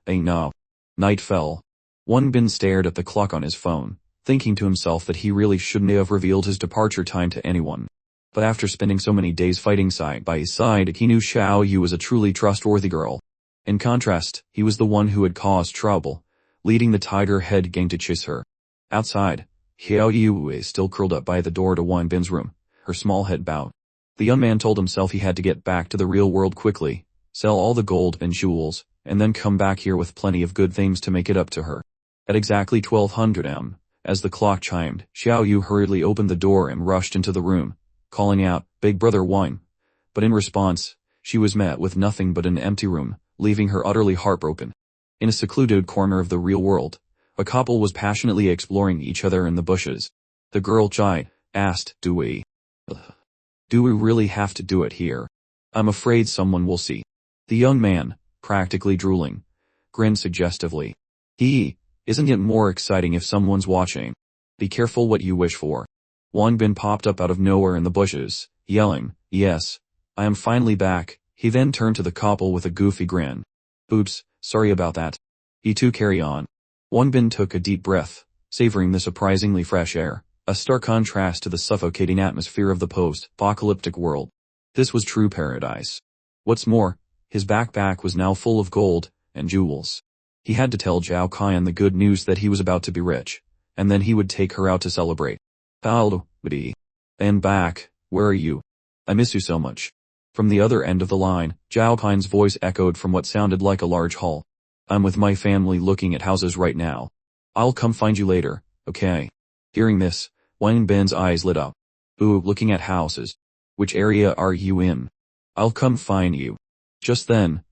Ain't no. Night fell. Wang Bin stared at the clock on his phone, thinking to himself that he really shouldn't have revealed his departure time to anyone. But after spending so many days fighting side by side, he knew Xiao Yu was a truly trustworthy girl. In contrast, he was the one who had caused trouble, leading the Tigerhead Gang to chase her. Outside, Xiao Yu was still curled up by the door to Wang Bin's room, her small head bowed. The young man told himself he had to get back to the real world quickly, sell all the gold and jewels, and then come back here with plenty of good things to make it up to her. At exactly 1200 am, as the clock chimed, Xiao Yu hurriedly opened the door and rushed into the room, calling out, Big brother Wang. But in response, she was met with nothing but an empty room, leaving her utterly heartbroken. In a secluded corner of the real world, a couple was passionately exploring each other in the bushes. The girl Chai asked, Do we really have to do it here? I'm afraid someone will see. The young man, practically drooling, grinned suggestively. Isn't it more exciting if someone's watching? Be careful what you wish for. Wang Bin popped up out of nowhere in the bushes, yelling, Yes, I am finally back. He then turned to the couple with a goofy grin. Oops, sorry about that. You two carry on. Wang Bin took a deep breath, savoring the surprisingly fresh air, a stark contrast to the suffocating atmosphere of the post-apocalyptic world. This was true paradise. What's more, his backpack was now full of gold and jewels. He had to tell Zhao Qian the good news that he was about to be rich, and then he would take her out to celebrate. Paolo, buddy. And back, where are you? I miss you so much. From the other end of the line, Zhao Qian's voice echoed from what sounded like a large hall. I'm with my family looking at houses right now. I'll come find you later, okay? Hearing this, Wang Bin's eyes lit up. Ooh, looking at houses. Which area are you in? I'll come find you. Just then,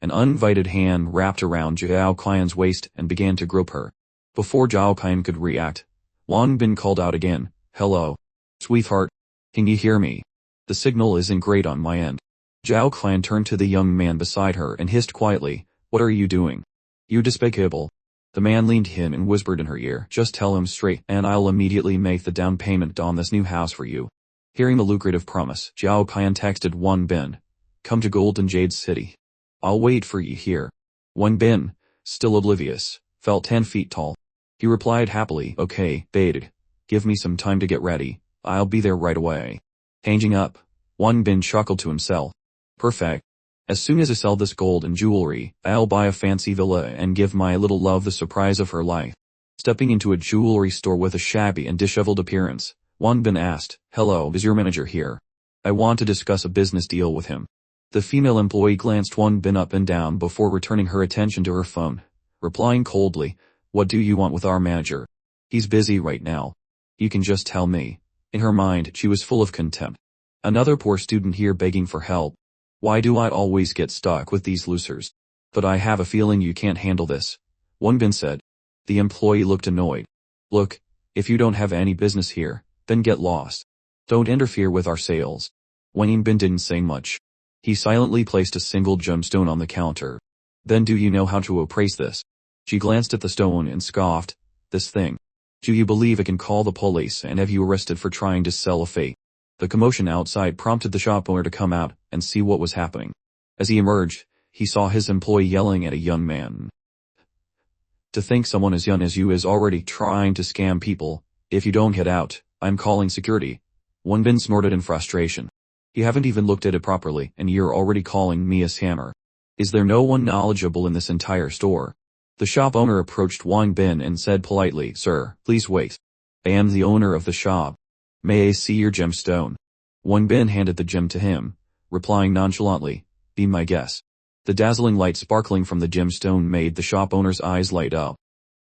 an uninvited hand wrapped around Zhao Qian's waist and began to grope her. Before Zhao Qian could react, Wang Bin called out again, Hello. Sweetheart. Can you hear me? The signal isn't great on my end. Zhao Qian turned to the young man beside her and hissed quietly, What are you doing? You despicable. The man leaned in and whispered in her ear, Just tell him straight and I'll immediately make the down payment on this new house for you. Hearing the lucrative promise, Zhao Qian texted Wang Bin, Come to Golden Jade City. I'll wait for you here. Wang Bin, still oblivious, felt 10 feet tall. He replied happily, Okay, baited. Give me some time to get ready. I'll be there right away. Hanging up, Wang Bin chuckled to himself. Perfect. As soon as I sell this gold and jewelry, I'll buy a fancy villa and give my little love the surprise of her life. Stepping into a jewelry store with a shabby and disheveled appearance, Wang Bin asked, "Hello, is your manager here? I want to discuss a business deal with him." The female employee glanced Wang Bin up and down before returning her attention to her phone, replying coldly, "What do you want with our manager? He's busy right now. You can just tell me." In her mind, she was full of contempt. Another poor student here begging for help. Why do I always get stuck with these losers? But I have a feeling you can't handle this, Wang Bin said. The employee looked annoyed. Look, if you don't have any business here, then get lost. Don't interfere with our sales. Wang Bin didn't say much. He silently placed a single gemstone on the counter. Then do you know how to appraise this? She glanced at the stone and scoffed. This thing. Do you believe it can call the police and have you arrested for trying to sell a fake? The commotion outside prompted the shop owner to come out and see what was happening. As he emerged, he saw his employee yelling at a young man. To think someone as young as you is already trying to scam people. If you don't get out, I'm calling security. Wang Bin snorted in frustration. You haven't even looked at it properly and you're already calling me a scammer. Is there no one knowledgeable in this entire store? The shop owner approached Wang Bin and said politely, "Sir, please wait. I am the owner of the shop. May I see your gemstone?" Wang Bin handed the gem to him, replying nonchalantly, "Be my guest." The dazzling light sparkling from the gemstone made the shop owner's eyes light up.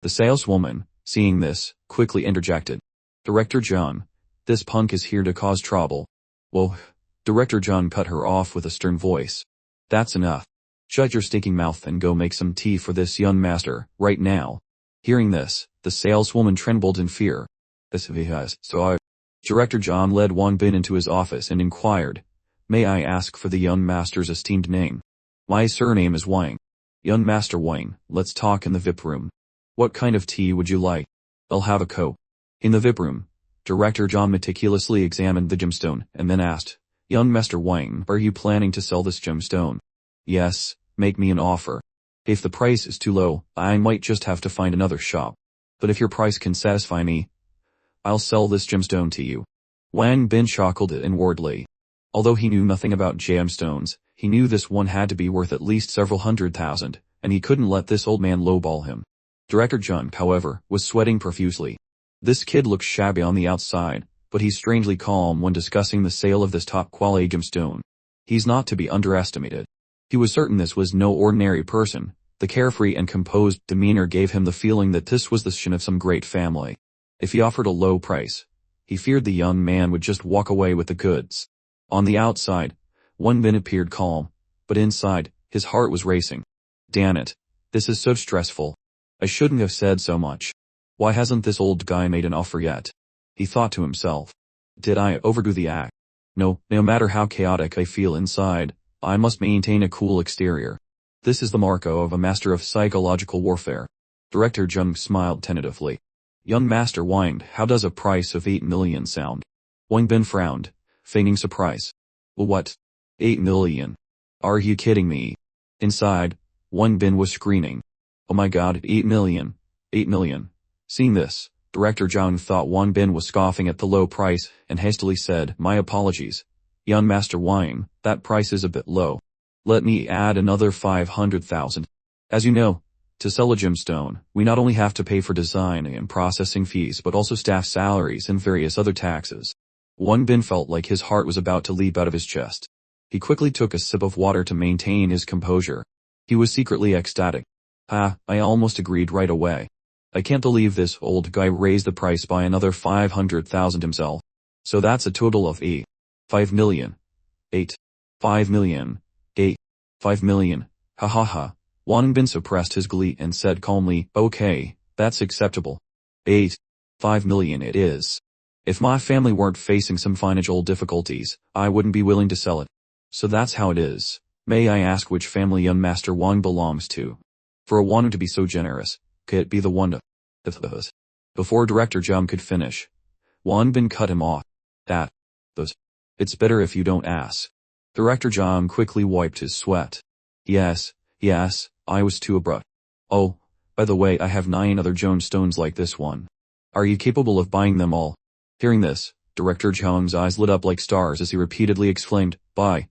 The saleswoman, seeing this, quickly interjected. "Director John, this punk is here to cause trouble." "Whoa." Director John cut her off with a stern voice. "That's enough. Shut your stinking mouth and go make some tea for this young master, right now." Hearing this, the saleswoman trembled in fear. Director John led Wang Bin into his office and inquired, "May I ask for the young master's esteemed name?" "My surname is Wang." "Young Master Wang, let's talk in the VIP room. What kind of tea would you like?" "I'll have a coke." In the VIP room, Director John meticulously examined the gemstone and then asked, "Young Master Wang, are you planning to sell this gemstone?" "Yes, make me an offer. If the price is too low, I might just have to find another shop. But if your price can satisfy me, I'll sell this gemstone to you." Wang Bin chuckled inwardly. Although he knew nothing about gemstones, he knew this one had to be worth at least several $100,000, and he couldn't let this old man lowball him. Director John, however, was sweating profusely. This kid looks shabby on the outside, but he's strangely calm when discussing the sale of this top-quality gemstone. He's not to be underestimated. He was certain this was no ordinary person. The carefree and composed demeanor gave him the feeling that this was the son of some great family. If he offered a low price, he feared the young man would just walk away with the goods. On the outside, Wang Bin appeared calm, but inside, his heart was racing. Damn it. This is so stressful. I shouldn't have said so much. Why hasn't this old guy made an offer yet? He thought to himself. Did I overdo the act? No matter how chaotic I feel inside, I must maintain a cool exterior. This is the mark of a master of psychological warfare. Director Jung smiled tentatively. Young Master Wang, how does a price of 8 million sound? Wang Bin frowned, feigning surprise. Well, what? 8 million? Are you kidding me? Inside, Wang Bin was screaming. Oh my god, 8 million. 8 million. Seeing this, Director Zhang thought Wang Bin was scoffing at the low price and hastily said, "My apologies. Young Master Wang, that price is a bit low. Let me add another 500,000. As you know, to sell a gemstone, we not only have to pay for design and processing fees but also staff salaries and various other taxes." Wang Bin felt like his heart was about to leap out of his chest. He quickly took a sip of water to maintain his composure. He was secretly ecstatic. I almost agreed right away. I can't believe this old guy raised the price by another 500,000 himself. So that's a total of 5 million. 5 million. 5 million. Ha ha ha. Wang Bin suppressed his glee and said calmly, "Okay, that's acceptable. 5 million it is. If my family weren't facing some financial difficulties, I wouldn't be willing to sell it. So that's how it is. May I ask which family young Master Wang belongs to? For a Wang to be so generous, could it be the one of..." Before Director Jum could finish, Wang Bin cut him off. It's better if you don't ask." Director Jum quickly wiped his sweat. Yes, I was too abrupt. "Oh, by the way, I have 9 other gemstones like this one. Are you capable of buying them all?" Hearing this, Director Jung's eyes lit up like stars as he repeatedly exclaimed, Buy.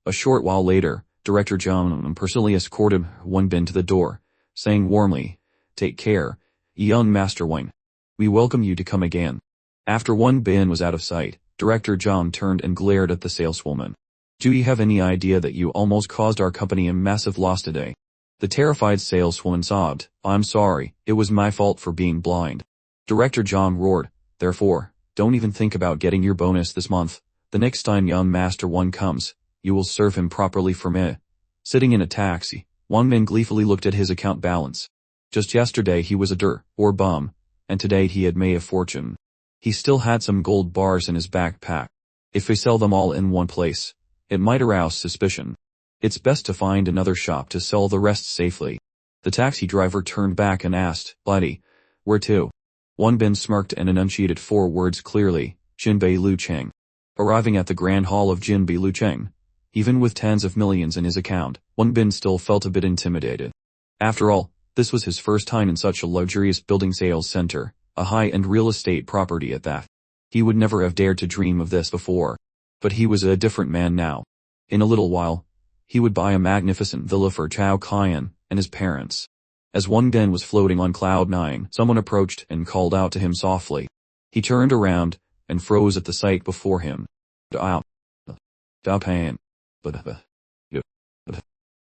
A short while later, Director John personally escorted Wang Bin to the door, saying warmly, "Take care, young Master Wang. We welcome you to come again." After Wang Bin was out of sight, Director John turned and glared at the saleswoman. "Do you have any idea that you almost caused our company a massive loss today?" The terrified saleswoman sobbed, "I'm sorry, it was my fault for being blind." Director John roared, "Therefore, don't even think about getting your bonus this month. The next time young Master Wang comes, you will serve him properly for me." Sitting in a taxi, Wang Bin gleefully looked at his account balance. Just yesterday he was a bum, and today he had made a fortune. He still had some gold bars in his backpack. If we sell them all in one place, it might arouse suspicion. It's best to find another shop to sell the rest safely. The taxi driver turned back and asked, "Buddy, where to?" Wang Bin smirked and enunciated 4 words clearly, "Jinbei Lu Cheng." Arriving at the Grand Hall of Jinbei Lu Cheng, even with tens of millions in his account, Wang Bin still felt a bit intimidated. After all, this was his first time in such a luxurious building sales center, a high-end real estate property at that. He would never have dared to dream of this before. But he was a different man now. In a little while, he would buy a magnificent villa for Chao Qian and his parents. As Wang Bin was floating on cloud 9, someone approached and called out to him softly. He turned around and froze at the sight before him. "Dao Pan."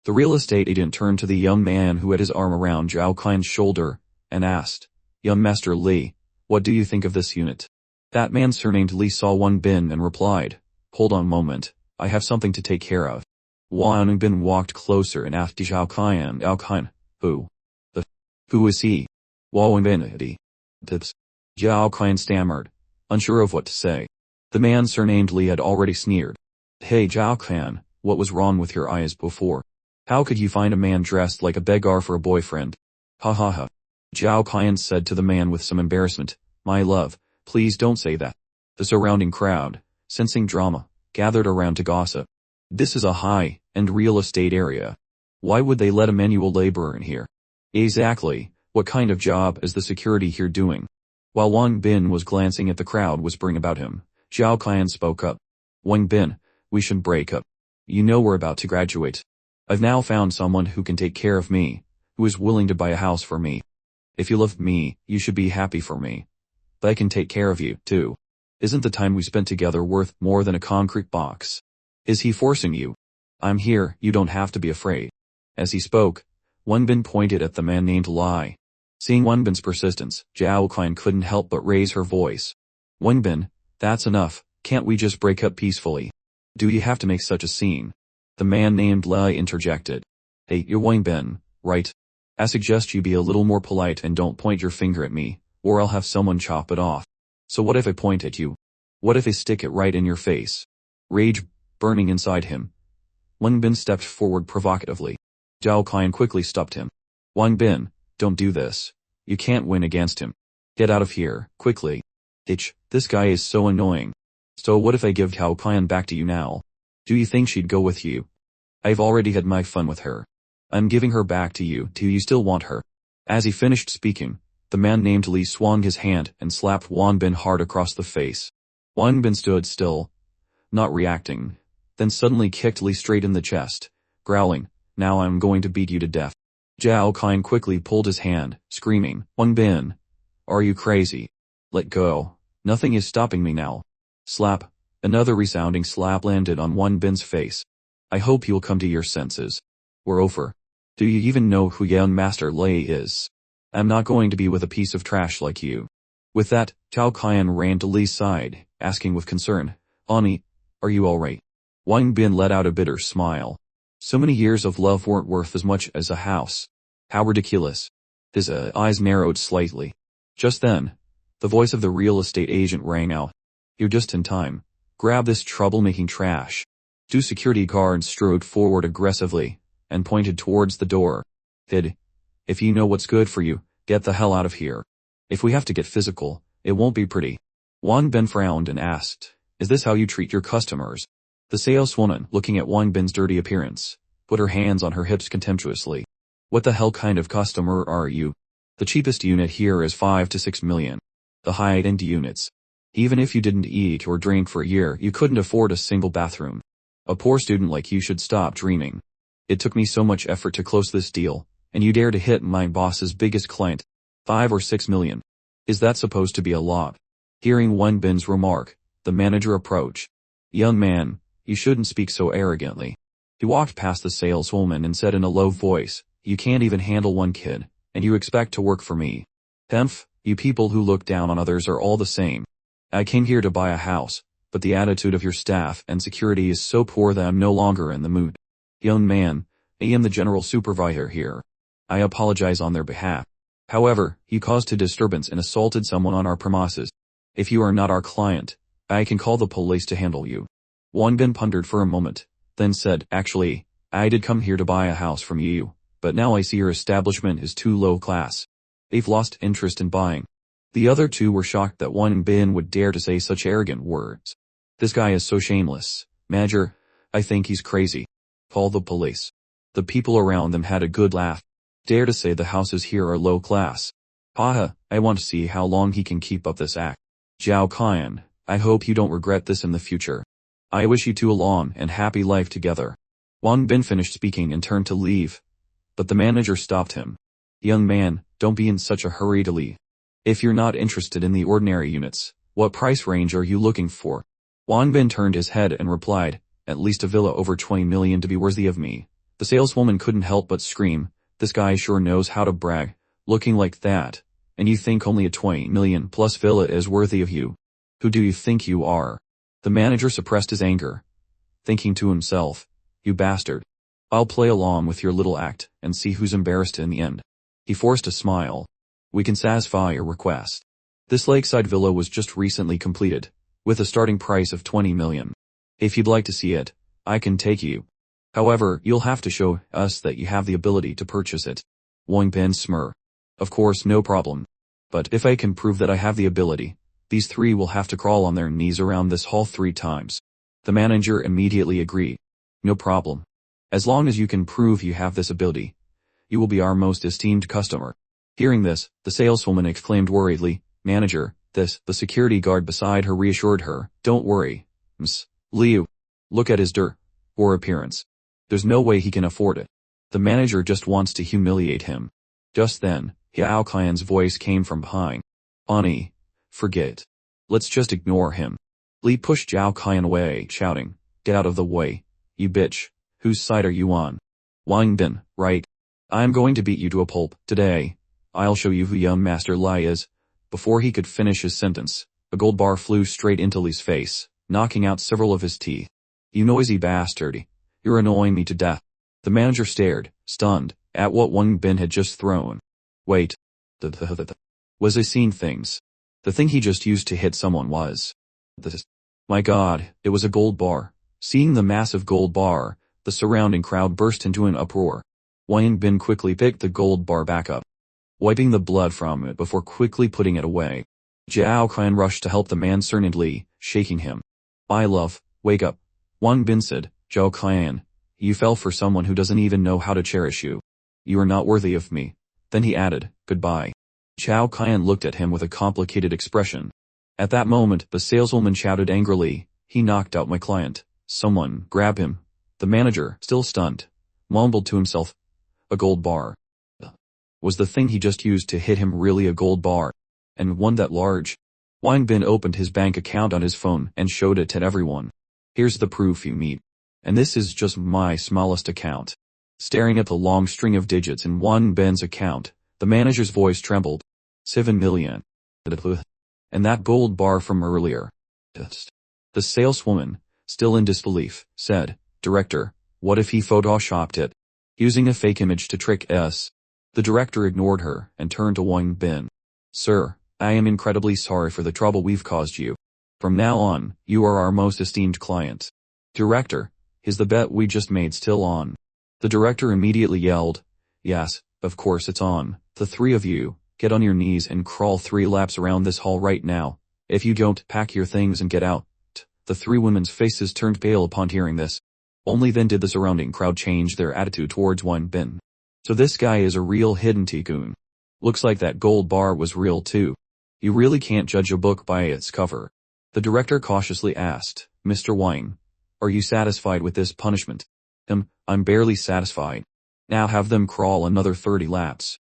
The real estate agent turned to the young man who had his arm around Zhao Qian's shoulder and asked, "Young Master Li, what do you think of this unit?" That man surnamed Li saw Wang Bin and replied, "Hold on a moment, I have something to take care of." Wang Bin walked closer and asked Zhao Qian, "Who? Who is he?" Wang Bin, "Tips." Zhao Qian stammered, unsure of what to say. The man surnamed Li had already sneered. "Hey Zhao Qian, what was wrong with your eyes before? How could you find a man dressed like a beggar for a boyfriend?" "Ha ha ha." Zhao Qian said to the man with some embarrassment, "My love, please don't say that." The surrounding crowd, sensing drama, gathered around to gossip. This is a high-end real estate area. Why would they let a manual laborer in here? Exactly, what kind of job is the security here doing? While Wang Bin was glancing at the crowd whispering about him, Zhao Qian spoke up. "Wang Bin, we should break up. You know we're about to graduate. I've now found someone who can take care of me, who is willing to buy a house for me. If you love me, you should be happy for me. But I can take care of you, too. Isn't the time we spent together worth more than a concrete box? Is he forcing you? I'm here, you don't have to be afraid." As he spoke, Wang Bin pointed at the man named Lai. Seeing Wang Bin's persistence, Zhao Qian couldn't help but raise her voice. "Wang Bin, that's enough, can't we just break up peacefully? Do you have to make such a scene?" The man named Lai interjected. "Hey, you're Wang Bin, right? I suggest you be a little more polite and don't point your finger at me, or I'll have someone chop it off. So what if I point at you? What if I stick it right in your face?" Rage burning inside him, Wang Bin stepped forward provocatively. Zhao Qian quickly stopped him. "Wang Bin, don't do this. You can't win against him. Get out of here, quickly. This guy is so annoying. So what if I give Zhao Qian back to you now? Do you think she'd go with you? I've already had my fun with her. I'm giving her back to you. Do you still want her?" As he finished speaking, the man named Li swung his hand and slapped Wang Bin hard across the face. Wang Bin stood still, not reacting, then suddenly kicked Li straight in the chest, growling, "Now I'm going to beat you to death." Zhao Qian quickly pulled his hand, screaming, "Wang Bin, are you crazy? Let go. Nothing is stopping me now." Slap. Another resounding slap landed on Wang Bin's face. "I hope you'll come to your senses. We're over. Do you even know who young Master Lei is? I'm not going to be with a piece of trash like you." With that, Zhao Qian ran to Li's side, asking with concern, "Ani, are you alright?" Wang Bin let out a bitter smile. So many years of love weren't worth as much as a house. How ridiculous. His eyes narrowed slightly. Just then, the voice of the real estate agent rang out. "You're just in time. Grab this troublemaking trash." Two security guards strode forward aggressively and pointed towards the door. If you know what's good for you, get the hell out of here. If we have to get physical, it won't be pretty." Wang Bin frowned and asked, "Is this how you treat your customers?" The saleswoman, looking at Wang Bin's dirty appearance, put her hands on her hips contemptuously. "What the hell kind of customer are you? The cheapest unit here is 5 to 6 million. The high-end units. Even if you didn't eat or drink for a year, you couldn't afford a single bathroom. A poor student like you should stop dreaming. It took me so much effort to close this deal, and you dare to hit my boss's biggest client. 5 or 6 million. Is that supposed to be a lot? Hearing Wang Bin's remark, the manager approached. Young man, you shouldn't speak so arrogantly. He walked past the saleswoman and said in a low voice, you can't even handle one kid, and you expect to work for me. Hemph, you people who look down on others are all the same. I came here to buy a house, but the attitude of your staff and security is so poor that I'm no longer in the mood. Young man, I am the general supervisor here. I apologize on their behalf. However, you caused a disturbance and assaulted someone on our premises. If you are not our client, I can call the police to handle you. Wang Bin pondered for a moment, then said, actually, I did come here to buy a house from you, but now I see your establishment is too low class. They've lost interest in buying. The other two were shocked that Wang Bin would dare to say such arrogant words. This guy is so shameless. Manager, I think he's crazy. Call the police. The people around them had a good laugh. Dare to say the houses here are low class. Haha, I want to see how long he can keep up this act. Zhao Qian, I hope you don't regret this in the future. I wish you two a long and happy life together. Wang Bin finished speaking and turned to leave. But the manager stopped him. Young man, don't be in such a hurry to leave. If you're not interested in the ordinary units, what price range are you looking for? Wang Bin turned his head and replied, at least a villa over 20 million to be worthy of me. The saleswoman couldn't help but scream, this guy sure knows how to brag, looking like that. And you think only a 20 million plus villa is worthy of you? Who do you think you are? The manager suppressed his anger, thinking to himself, you bastard. I'll play along with your little act and see who's embarrassed in the end. He forced a smile. We can satisfy your request. This lakeside villa was just recently completed, with a starting price of 20 million. If you'd like to see it, I can take you. However, you'll have to show us that you have the ability to purchase it. Wang Bin smirked. Of course, no problem. But if I can prove that I have the ability, these three will have to crawl on their knees around this hall 3 times. The manager immediately agreed. No problem. As long as you can prove you have this ability, you will be our most esteemed customer. Hearing this, the saleswoman exclaimed worriedly, Manager, the security guard beside her reassured her, don't worry. Ms. Liu. Look at his poor appearance. There's no way he can afford it. The manager just wants to humiliate him. Just then, Yao Qian's voice came from behind. Ani, forget. Let's just ignore him. Li pushed Zhao Qian away, shouting, get out of the way, you bitch. Whose side are you on? Wang Bin, right. I'm going to beat you to a pulp, today. I'll show you who young Master Lai is. Before he could finish his sentence, a gold bar flew straight into Li's face, knocking out several of his teeth. You noisy bastard. You're annoying me to death. The manager stared, stunned, at what Wang Bin had just thrown. Wait. Was he seeing things? The thing he just used to hit someone was. My god, it was a gold bar. Seeing the massive gold bar, the surrounding crowd burst into an uproar. Wang Bin quickly picked the gold bar back up, wiping the blood from it before quickly putting it away. Zhao Qian rushed to help the man cernidly, shaking him. My love, wake up. Wang Bin said, Zhao Qian, you fell for someone who doesn't even know how to cherish you. You are not worthy of me. Then he added, goodbye. Zhao Qian looked at him with a complicated expression. At that moment, the saleswoman shouted angrily, he knocked out my client. Someone, grab him. The manager, still stunned, mumbled to himself, a gold bar. Was the thing he just used to hit him really a gold bar? And one that large? Wang Bin opened his bank account on his phone and showed it to everyone. Here's the proof you meet. And this is just my smallest account. Staring at the long string of digits in Wang Bin's account, the manager's voice trembled. 7 million. And that gold bar from earlier. The saleswoman, still in disbelief, said, Director, what if he photoshopped it? Using a fake image to trick us. The director ignored her and turned to Wang Bin. Sir, I am incredibly sorry for the trouble we've caused you. From now on, you are our most esteemed client. Director, is the bet we just made still on? The director immediately yelled, Yes, of course it's on. The 3 of you, get on your knees and crawl 3 laps around this hall right now. If you don't, pack your things and get out. The 3 women's faces turned pale upon hearing this. Only then did the surrounding crowd change their attitude towards Wang Bin. So this guy is a real hidden tycoon. Looks like that gold bar was real too. You really can't judge a book by its cover. The director cautiously asked, Mr. Wang, Are you satisfied with this punishment? I'm barely satisfied. Now have them crawl another 30 laps.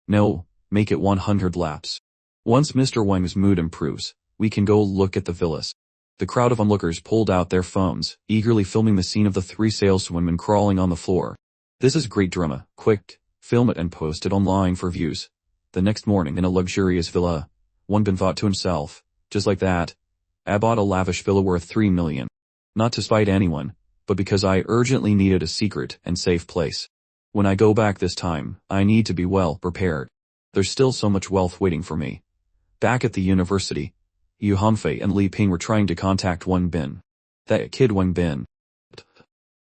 No, make it 100 laps. Once Mr. Wang's mood improves, we can go look at the villas. The crowd of onlookers pulled out their phones, eagerly filming the scene of the 3 saleswomen crawling on the floor. This is great drama. Quick, film it and post it online for views. The next morning in a luxurious villa, Wang Bin thought to himself, just like that, I bought a lavish villa worth 3 million. Not to spite anyone, but because I urgently needed a secret and safe place. When I go back this time, I need to be well prepared. There's still so much wealth waiting for me. Back at the university, Yu Hanfei and Li Ping were trying to contact Wang Bin. That kid Wang Bin.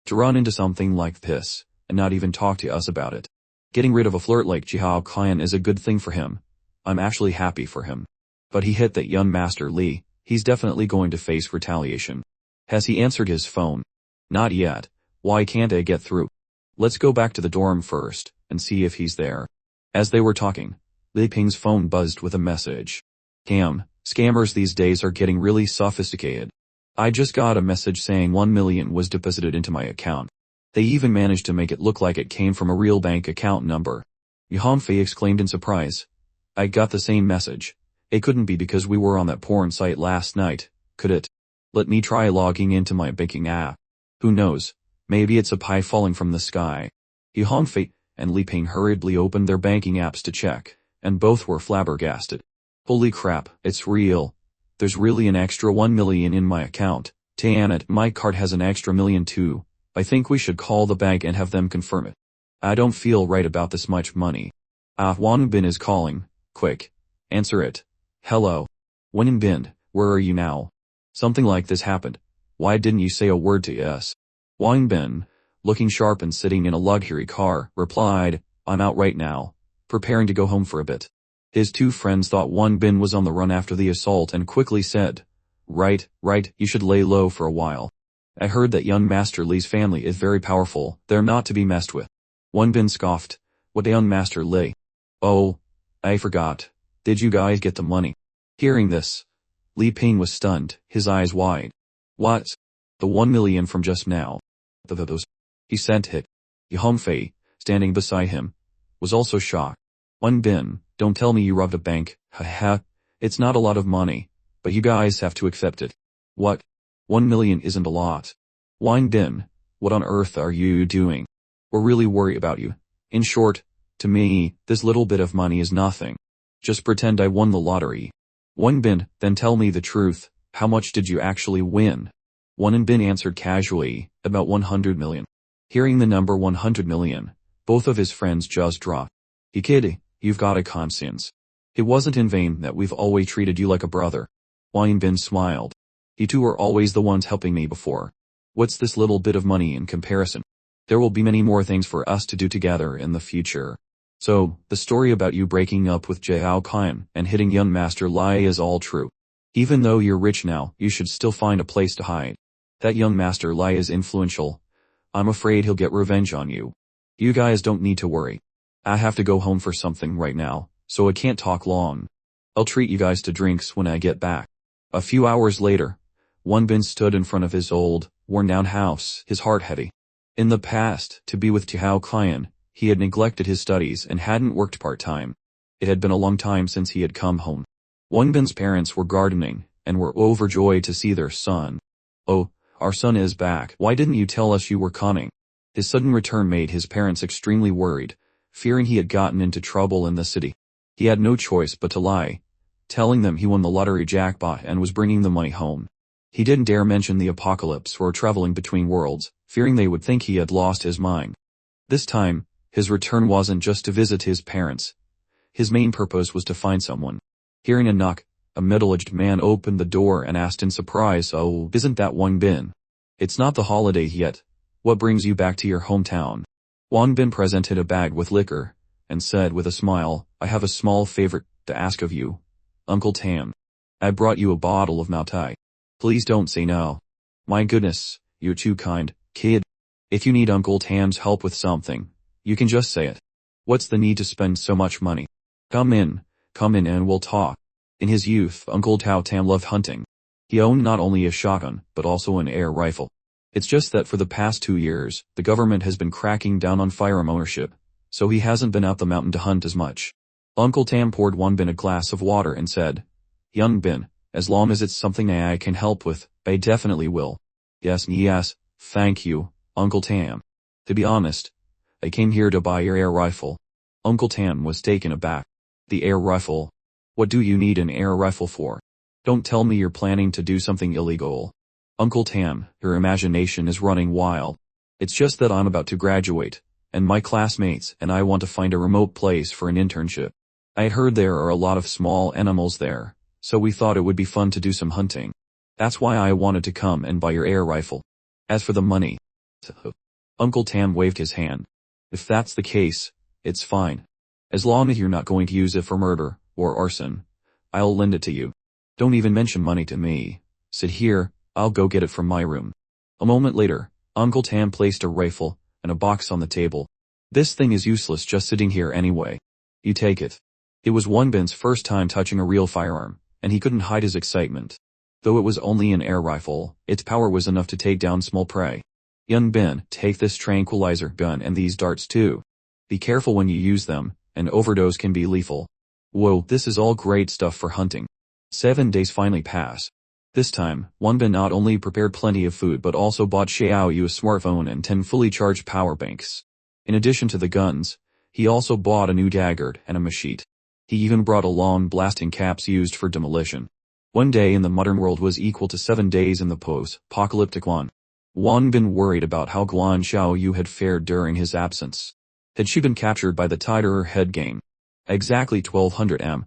To run into something like this, and not even talk to us about it. Getting rid of a flirt like Jiao Qian is a good thing for him. I'm actually happy for him. But he hit that young Master Li, he's definitely going to face retaliation. Has he answered his phone? Not yet. Why can't I get through? Let's go back to the dorm first, and see if he's there. As they were talking, Li Ping's phone buzzed with a message. Scammers these days are getting really sophisticated. I just got a message saying 1 million was deposited into my account. They even managed to make it look like it came from a real bank account number. Yu Hanfei exclaimed in surprise. I got the same message. It couldn't be because we were on that porn site last night, could it? Let me try logging into my banking app. Who knows? Maybe it's a pie falling from the sky. Yu Hanfei and Li Ping hurriedly opened their banking apps to check, and both were flabbergasted. Holy crap, it's real. There's really an extra 1 million in my account. Damn, my card has an extra million too. I think we should call the bank and have them confirm it. I don't feel right about this much money. Wang Bin is calling. Quick. Answer it. Hello. Wang Bin, where are you now? Something like this happened. Why didn't you say a word to us? Wang Bin, looking sharp and sitting in a luxury car, replied, I'm out right now, preparing to go home for a bit. His 2 friends thought Wang Bin was on the run after the assault and quickly said, Right, you should lay low for a while. I heard that young Master Li's family is very powerful, they're not to be messed with. Wang Bin scoffed. What young Master Li? Oh, I forgot. Did you guys get the money? Hearing this, Li Ping was stunned, his eyes wide. What? The 1 million from just now. Those. He sent it. Yu Hanfei, standing beside him, was also shocked. Wang Bin, don't tell me you robbed a bank. Haha. It's not a lot of money, but you guys have to accept it. What? 1 million isn't a lot. Wang Bin, what on earth are you doing? We're really worried about you. In short, to me, this little bit of money is nothing. Just pretend I won the lottery. Wang Bin, then tell me the truth. How much did you actually win? Wang Bin answered casually, about 100 million. Hearing the number 100 million, both of his friends' jaws dropped. You kid, you've got a conscience. It wasn't in vain that we've always treated you like a brother. Wang Bin smiled. You two were always the ones helping me before. What's this little bit of money in comparison? There will be many more things for us to do together in the future. So, the story about you breaking up with Jiao Qian and hitting young Master Li is all true. Even though you're rich now, you should still find a place to hide. That young Master Li is influential. I'm afraid he'll get revenge on you. You guys don't need to worry. I have to go home for something right now, so I can't talk long. I'll treat you guys to drinks when I get back. A few hours later, Wang Bin stood in front of his old, worn-down house, his heart heavy. In the past, to be with Jiao Qian, he had neglected his studies and hadn't worked part-time. It had been a long time since he had come home. Wang Bin's parents were gardening, and were overjoyed to see their son. Oh, our son is back. Why didn't you tell us you were coming? His sudden return made his parents extremely worried, fearing he had gotten into trouble in the city. He had no choice but to lie, telling them he won the lottery jackpot and was bringing the money home. He didn't dare mention the apocalypse or traveling between worlds, fearing they would think he had lost his mind. This time, his return wasn't just to visit his parents. His main purpose was to find someone. Hearing a knock, a middle-aged man opened the door and asked in surprise, Oh, isn't that Wang Bin? It's not the holiday yet. What brings you back to your hometown? Wang Bin presented a bag with liquor, and said with a smile, I have a small favor to ask of you. Uncle Tam. I brought you a bottle of Maotai. Please don't say no. My goodness, you're too kind, kid. If you need Uncle Tam's help with something, you can just say it. What's the need to spend so much money? Come in and we'll talk. In his youth, Uncle Tao Tam loved hunting. He owned not only a shotgun, but also an air rifle. It's just that for the past 2 years, the government has been cracking down on firearm ownership, so he hasn't been out the mountain to hunt as much. Uncle Tam poured Wang Bin a glass of water and said, "Young Bin, as long as it's something I can help with, I definitely will." Yes, thank you, Uncle Tam. To be honest, I came here to buy your air rifle. Uncle Tam was taken aback. The air rifle? What do you need an air rifle for? Don't tell me you're planning to do something illegal. Uncle Tam, your imagination is running wild. It's just that I'm about to graduate, and my classmates and I want to find a remote place for an internship. I heard there are a lot of small animals there, so we thought it would be fun to do some hunting. That's why I wanted to come and buy your air rifle. As for the money, Uncle Tam waved his hand. If that's the case, it's fine. As long as you're not going to use it for murder or arson, I'll lend it to you. Don't even mention money to me. Sit here, I'll go get it from my room. A moment later, Uncle Tam placed a rifle and a box on the table. This thing is useless just sitting here anyway. You take it. It was Wang Bin's first time touching a real firearm, and he couldn't hide his excitement. Though it was only an air rifle, its power was enough to take down small prey. Young Bin, take this tranquilizer gun and these darts too. Be careful when you use them, an overdose can be lethal. Whoa, this is all great stuff for hunting. 7 days finally pass. This time, Wang Bin not only prepared plenty of food but also bought Xiao Yu a smartphone and 10 fully charged power banks. In addition to the guns, he also bought a new dagger and a machete. He even brought along blasting caps used for demolition. 1 day in the modern world was equal to 7 days in the post-apocalyptic one. Wang Bin worried about how Guan Xiaoyu had fared during his absence. Had she been captured by the Tiger head gang? Exactly 1200 m.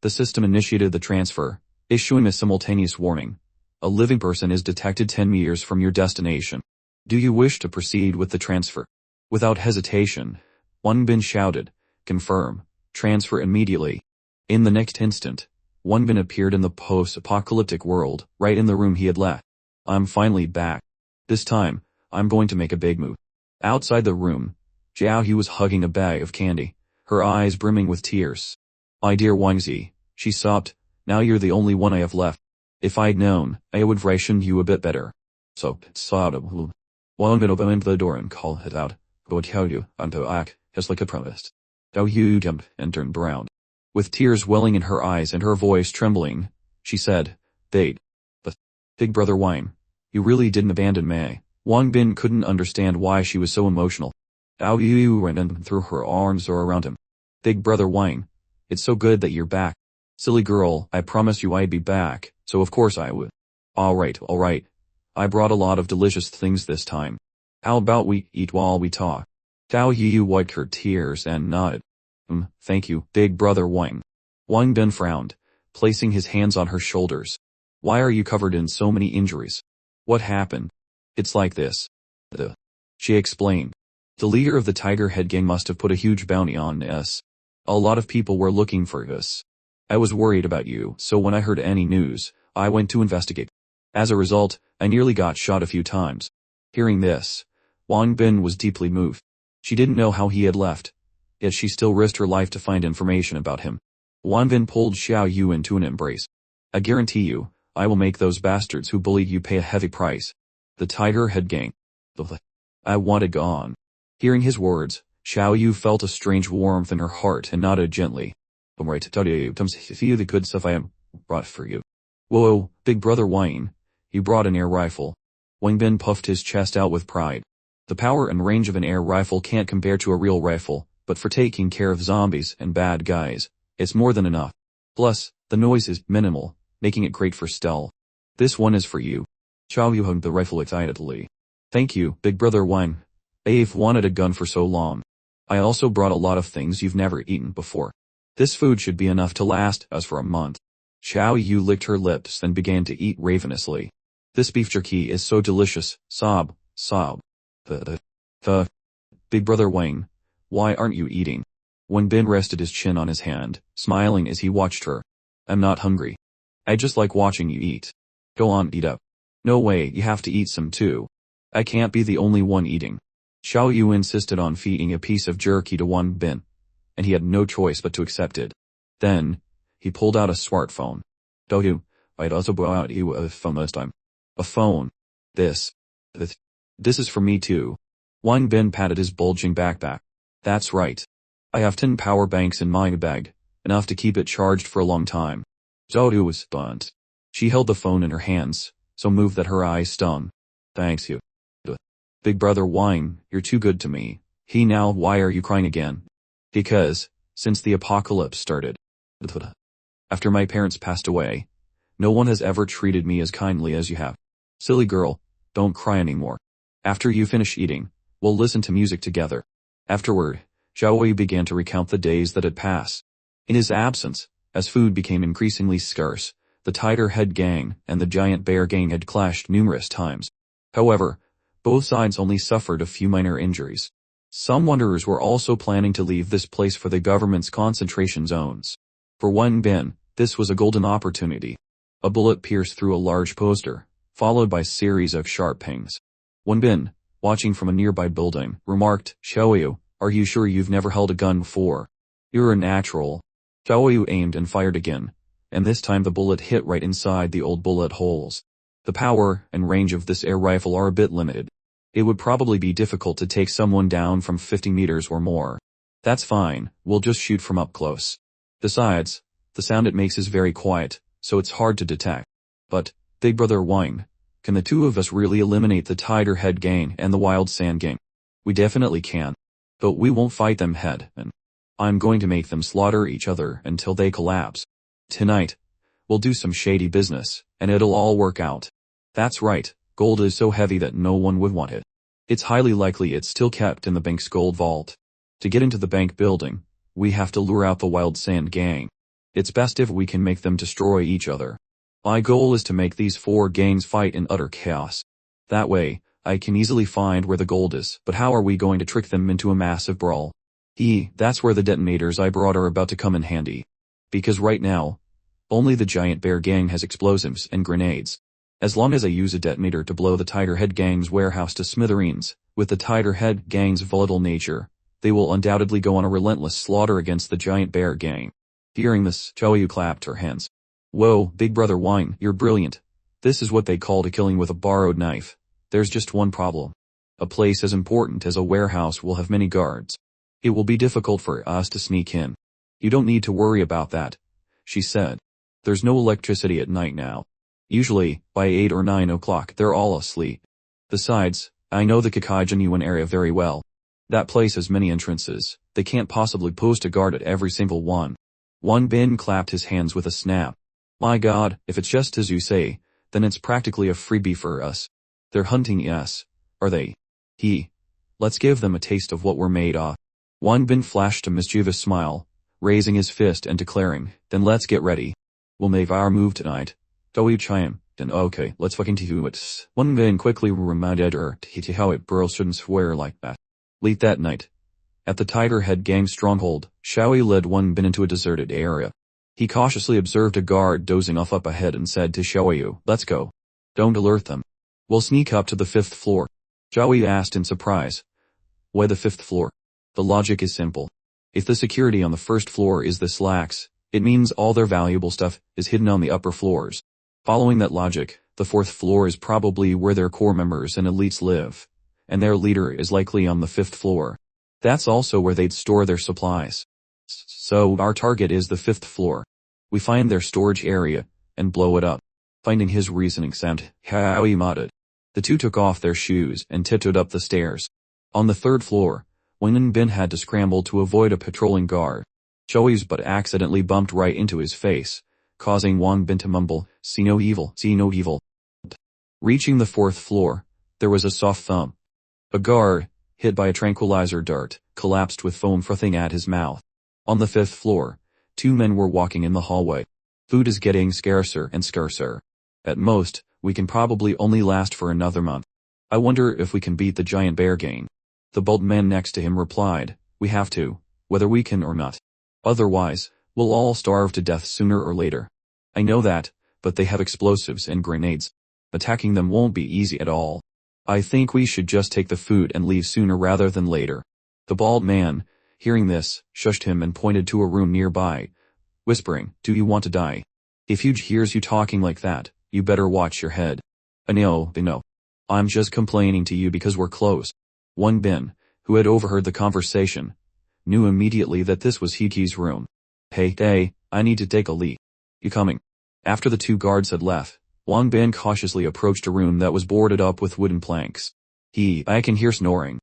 The system initiated the transfer, issuing a simultaneous warning. A living person is detected 10 meters from your destination. Do you wish to proceed with the transfer? Without hesitation, Wang Bin shouted, "Confirm, transfer immediately." In the next instant, Wang Bin appeared in the post-apocalyptic world, right in the room he had left. I'm finally back. This time, I'm going to make a big move. Outside the room, Xiao Yu was hugging a bag of candy, her eyes brimming with tears. "My dear Wangzi," she sobbed, "now you're the only one I have left. If I'd known, I would ration you a bit better." So, Wang Bin opened the door and called it out, "Go tell you, unto act, as like a promised." Xiao Yu jumped and turned brown. With tears welling in her eyes and her voice trembling, she said, But, Big Brother Wang, you really didn't abandon me." Wang Bin couldn't understand why she was so emotional. Xiao Yu went and threw her arms around him. "Big Brother Wang, it's so good that you're back. Silly girl, I promised you I'd be back, so of course I would." Alright. I brought a lot of delicious things this time. How about we eat while we talk?" Xiao Yu wiped her tears and nodded. Thank you, Big Brother Wang." Wang Bin frowned, placing his hands on her shoulders. "Why are you covered in so many injuries? What happened?" "It's like this." She explained. "The leader of the Tiger Head gang must have put a huge bounty on us. A lot of people were looking for us. I was worried about you, so when I heard any news, I went to investigate. As a result, I nearly got shot a few times." Hearing this, Wang Bin was deeply moved. She didn't know how he had left, yet she still risked her life to find information about him. Wang Bin pulled Xiao Yu into an embrace. "I guarantee you, I will make those bastards who bullied you pay a heavy price. The Tiger Head gang. I want it gone." Hearing his words, Xiao Yu felt a strange warmth in her heart and nodded gently. "I'm right to tell you, see the good stuff I have brought for you." "Whoa, Big Brother Wang, you brought an air rifle." Wang Bin puffed his chest out with pride. The power and range of an air rifle can't compare to a real rifle, but for taking care of zombies and bad guys, it's more than enough. Plus, the noise is minimal, making it great for stealth. "This one is for you." Xiao Yu hugged the rifle excitedly. "Thank you, Big Brother Wang. I've wanted a gun for so long. I also brought a lot of things you've never eaten before. This food should be enough to last us for a month." Xiao Yu licked her lips then began to eat ravenously. "This beef jerky is so delicious, sob. Big Brother Wang, why aren't you eating?" Wang Bin rested his chin on his hand, smiling as he watched her. "I'm not hungry. I just like watching you eat. Go on, eat up." "No way, you have to eat some too. I can't be the only one eating." Xiao Yu insisted on feeding a piece of jerky to Wang Bin, and he had no choice but to accept it. Then, he pulled out a smartphone. "Dodu, I'd also blow out you a phone this time. A phone. This is for me too. Wang Bin patted his bulging backpack. That's right. I have 10 power banks in my bag, enough to keep it charged for a long time. Zhou was stunned. She held the phone in her hands, so moved that her eyes stung. Thanks you. Big brother Wang, you're too good to me. Why are you crying again? Because, since the apocalypse started. After my parents passed away, no one has ever treated me as kindly as you have. Silly girl, don't cry anymore. After you finish eating, we'll listen to music together. Afterward, Zhao Wei began to recount the days that had passed. In his absence, as food became increasingly scarce, the Tiger Head Gang and the Giant Bear Gang had clashed numerous times. However, both sides only suffered a few minor injuries. Some wanderers were also planning to leave this place for the government's concentration zones. For Wang Bin, this was a golden opportunity. A bullet pierced through a large poster, followed by a series of sharp pings. Wang Bin, watching from a nearby building, remarked, Xiaoyu, are you sure you've never held a gun before? You're a natural. Xiaoyu aimed and fired again, and this time the bullet hit right inside the old bullet holes. The power and range of this air rifle are a bit limited. It would probably be difficult to take someone down from 50 meters or more. That's fine, we'll just shoot from up close. Besides, the sound it makes is very quiet, so it's hard to detect. But, Big Brother Wang, can the two of us really eliminate the Tiger Head Gang and the Wild Sand Gang? We definitely can. But we won't fight them head-on. I'm going to make them slaughter each other until they collapse. Tonight, we'll do some shady business, and it'll all work out. That's right, gold is so heavy that no one would want it. It's highly likely it's still kept in the bank's gold vault. To get into the bank building, we have to lure out the Wild Sand Gang. It's best if we can make them destroy each other. My goal is to make these 4 gangs fight in utter chaos. That way, I can easily find where the gold is, but how are we going to trick them into a massive brawl? That's where the detonators I brought are about to come in handy. Because right now, only the Giant Bear Gang has explosives and grenades. As long as I use a detonator to blow the Tiger Head Gang's warehouse to smithereens, with the Tiger Head Gang's volatile nature, they will undoubtedly go on a relentless slaughter against the Giant Bear Gang. Hearing this, Xiaoyu clapped her hands. Whoa, Big Brother Wang, you're brilliant. This is what they call a killing with a borrowed knife. There's just one problem. A place as important as a warehouse will have many guards. It will be difficult for us to sneak in. You don't need to worry about that, she said. There's no electricity at night now. Usually, by 8 or 9 o'clock they're all asleep. Besides, I know the Kakaijin area very well. That place has many entrances, they can't possibly post a guard at every single one. Wang Bin clapped his hands with a snap. My god, if it's just as you say, then it's practically a freebie for us. They're hunting us, are they? Let's give them a taste of what we're made of. Wang Bin flashed a mischievous smile, raising his fist and declaring, then let's get ready. We'll make our move tonight. Doi chime, then okay, let's fucking do it. Wang Bin quickly reminded her how it girls shouldn't swear like that. Late that night, at the Tiger Head Gang stronghold, Xiaoyu led Wang Bin into a deserted area. He cautiously observed a guard dozing off up ahead and said to Xiaoyu, let's go. Don't alert them. We'll sneak up to the 5th floor. Xiaoyu asked in surprise. Why the 5th floor? The logic is simple. If the security on the 1st floor is this lax, it means all their valuable stuff is hidden on the upper floors. Following that logic, the 4th floor is probably where their core members and elites live, and their leader is likely on the 5th floor. That's also where they'd store their supplies. So our target is the 5th floor. We find their storage area and blow it up. Finding his reasoning sound, Xiaoyu nodded. The two took off their shoes and tiptoed up the stairs. On the 3rd floor, Wang Bin had to scramble to avoid a patrolling guard. Xiaoyu's butt accidentally bumped right into his face, causing Wang Bin to mumble, see no evil, see no evil. Reaching the 4th floor, there was a soft thump. A guard, hit by a tranquilizer dart, collapsed with foam frothing at his mouth. On the 5th floor, 2 men were walking in the hallway. Food is getting scarcer and scarcer. At most, we can probably only last for another month. I wonder if we can beat the Giant Bear Gang. The bald man next to him replied, we have to, whether we can or not. Otherwise, we'll all starve to death sooner or later. I know that, but they have explosives and grenades. Attacking them won't be easy at all. I think we should just take the food and leave sooner rather than later. The bald man, hearing this, shushed him and pointed to a room nearby, whispering, do you want to die? If Huge hears you talking like that, you better watch your head. No. I'm just complaining to you because we're close. Wang Bin, who had overheard the conversation, knew immediately that this was Hiki's room. Hey, I need to take a leak. You coming? After the two guards had left, Wang Bin cautiously approached a room that was boarded up with wooden planks. I can hear snoring.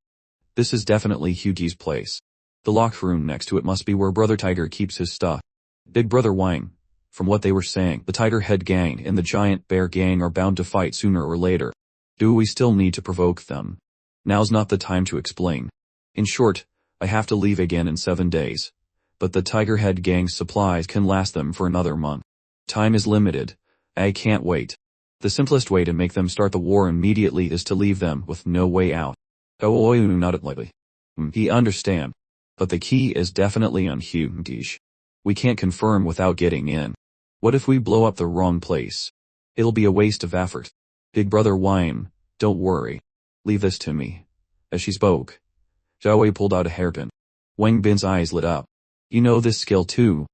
This is definitely Hugi's place. The locked room next to it must be where Brother Tiger keeps his stuff. Big Brother Wang. From what they were saying, the Tiger Head Gang and the Giant Bear Gang are bound to fight sooner or later. Do we still need to provoke them? Now's not the time to explain. In short, I have to leave again in 7 days. But the Tiger Head Gang's supplies can last them for another month. Time is limited. I can't wait. The simplest way to make them start the war immediately is to leave them with no way out. Oh, not likely. He understand. But the key is definitely on Huge. We can't confirm without getting in. What if we blow up the wrong place? It'll be a waste of effort. Big Brother Wang, don't worry. Leave this to me. As she spoke, Zhao Wei pulled out a hairpin. Wang Bin's eyes lit up. You know this skill too.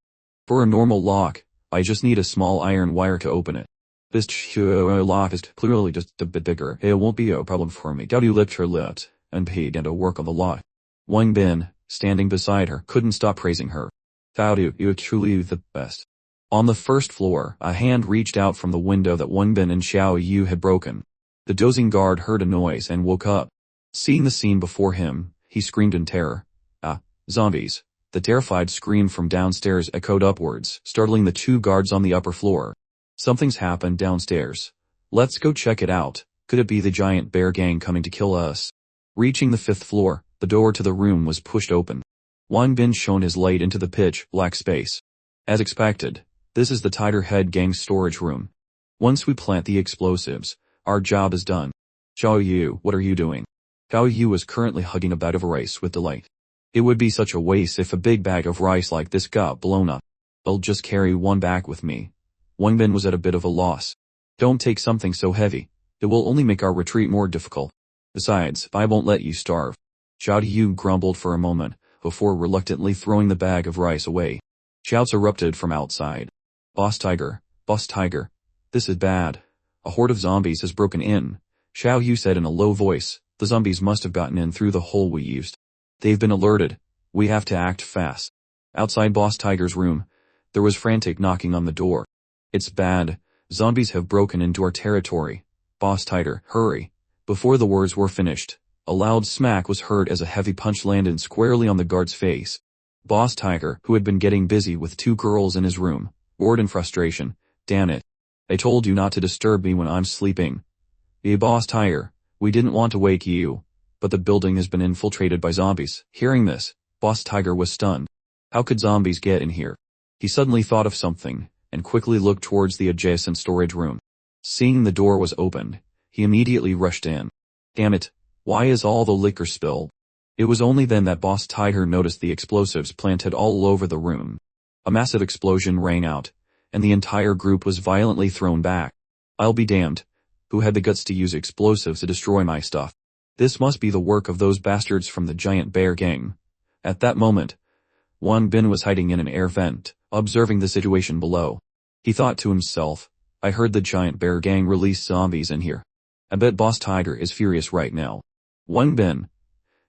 For a normal lock, I just need a small iron wire to open it. This lock is clearly just a bit bigger. It won't be a problem for me. Zhao Yu licked her lips and began to work on the lock. Wang Bin, standing beside her, couldn't stop praising her. Zhao Yu, you're truly the best. On the first floor, a hand reached out from the window that Wang Bin and Xiao Yu had broken. The dozing guard heard a noise and woke up. Seeing the scene before him, he screamed in terror. Zombies. The terrified scream from downstairs echoed upwards, startling the two guards on the upper floor. Something's happened downstairs. Let's go check it out. Could it be the Giant Bear Gang coming to kill us? Reaching the 5th floor, the door to the room was pushed open. Wang Bin shone his light into the pitch-black space. As expected, this is the Tiger Head Gang's storage room. Once we plant the explosives, our job is done. Xiao Yu, what are you doing? Xiao Yu was currently hugging a bag of rice with delight. It would be such a waste if a big bag of rice like this got blown up. I'll just carry one back with me. Wang Bin was at a bit of a loss. Don't take something so heavy. It will only make our retreat more difficult. Besides, I won't let you starve. Xiao Yu grumbled for a moment, before reluctantly throwing the bag of rice away. Shouts erupted from outside. Boss Tiger, this is bad. A horde of zombies has broken in. Xiao Yu said in a low voice. The zombies must have gotten in through the hole we used. They've been alerted. We have to act fast. Outside Boss Tiger's room, there was frantic knocking on the door. It's bad. Zombies have broken into our territory. Boss Tiger, hurry. Before the words were finished, a loud smack was heard as a heavy punch landed squarely on the guard's face. Boss Tiger, who had been getting busy with two girls in his room, roared in frustration. Damn it. I told you not to disturb me when I'm sleeping. Boss Tiger, we didn't want to wake you. But the building has been infiltrated by zombies. Hearing this, Boss Tiger was stunned. How could zombies get in here? He suddenly thought of something, and quickly looked towards the adjacent storage room. Seeing the door was opened, he immediately rushed in. Damn it, why is all the liquor spilled? It was only then that Boss Tiger noticed the explosives planted all over the room. A massive explosion rang out, and the entire group was violently thrown back. I'll be damned. Who had the guts to use explosives to destroy my stuff? This must be the work of those bastards from the Giant Bear Gang. At that moment, Wang Bin was hiding in an air vent, observing the situation below. He thought to himself, I heard the Giant Bear Gang release zombies in here. I bet Boss Tiger is furious right now. Wang Bin,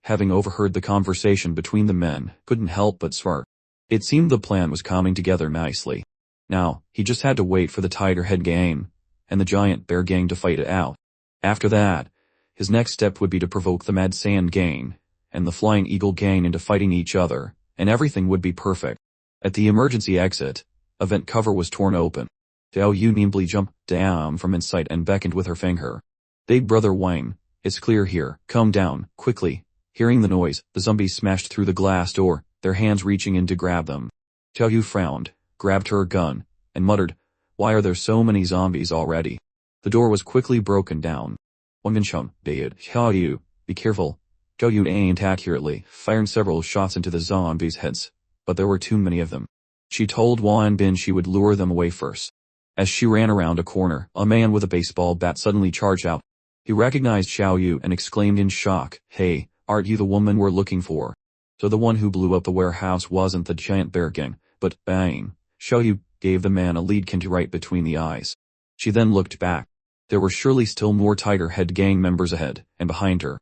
having overheard the conversation between the men, couldn't help but smirk. It seemed the plan was coming together nicely. Now, he just had to wait for the Tiger Head Gang and the Giant Bear Gang to fight it out. After that, his next step would be to provoke the Mad Sand Gang and the Flying Eagle Gang into fighting each other, and everything would be perfect. At the emergency exit, a vent cover was torn open. Xiao Yu nimbly jumped down from inside and beckoned with her finger. Big Brother Wang, it's clear here, come down, quickly. Hearing the noise, the zombies smashed through the glass door, their hands reaching in to grab them. Xiao Yu frowned, grabbed her gun, and muttered, why are there so many zombies already? The door was quickly broken down. Wang Bin bade Xiao Yu, be careful. Xiao Yu aimed accurately, firing several shots into the zombies' heads, but there were too many of them. She told Wang Bin she would lure them away first. As she ran around a corner, a man with a baseball bat suddenly charged out. He recognized Xiao Yu and exclaimed in shock, hey, aren't you the woman we're looking for? So the one who blew up the warehouse wasn't the Giant Bear Gang, but bang. Xiao Yu, gave the man a lead candy right between the eyes. She then looked back. There were surely still more Tiger Head gang members ahead and behind her.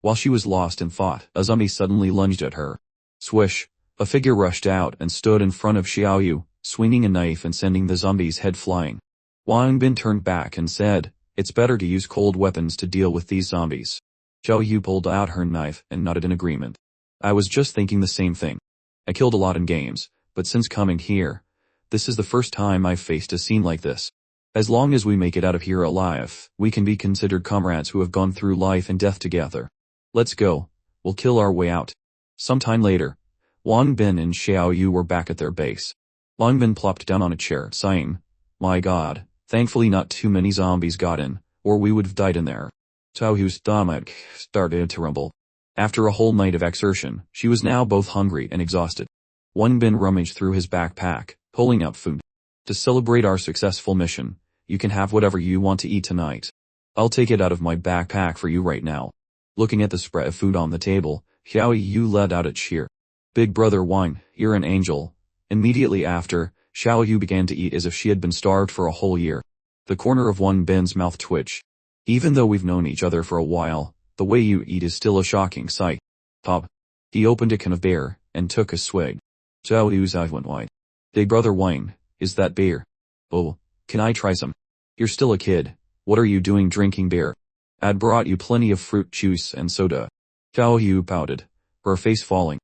While she was lost in thought, a zombie suddenly lunged at her. Swish! A figure rushed out and stood in front of Xiaoyu, swinging a knife and sending the zombie's head flying. Wang Bin turned back and said, "It's better to use cold weapons to deal with these zombies." Xiaoyu pulled out her knife and nodded in agreement. "I was just thinking the same thing. I killed a lot in games, but since coming here, this is the first time I've faced a scene like this. As long as we make it out of here alive, we can be considered comrades who have gone through life and death together. Let's go. We'll kill our way out." Sometime later, Wang Bin and Xiaoyu were back at their base. Wang Bin plopped down on a chair, sighing, "My God, thankfully not too many zombies got in, or we would have died in there." Xiaoyu's stomach started to rumble. After a whole night of exertion, she was now both hungry and exhausted. Wang Bin rummaged through his backpack, pulling out food. "To celebrate our successful mission, you can have whatever you want to eat tonight. I'll take it out of my backpack for you right now." Looking at the spread of food on the table, Xiaoyu let out a cheer. "Big brother Wang, you're an angel." Immediately after, Xiaoyu began to eat as if she had been starved for a whole year. The corner of Wang Bin's mouth twitched. "Even though we've known each other for a while, the way you eat is still a shocking sight." Pop. He opened a can of beer and took a swig. Xiaoyu's eyes went wide. "Big brother Wang, is that beer?" "Oh, can I try some?" "You're still a kid. What are you doing drinking beer? I'd brought you plenty of fruit juice and soda." Xiaoyu pouted, her face falling.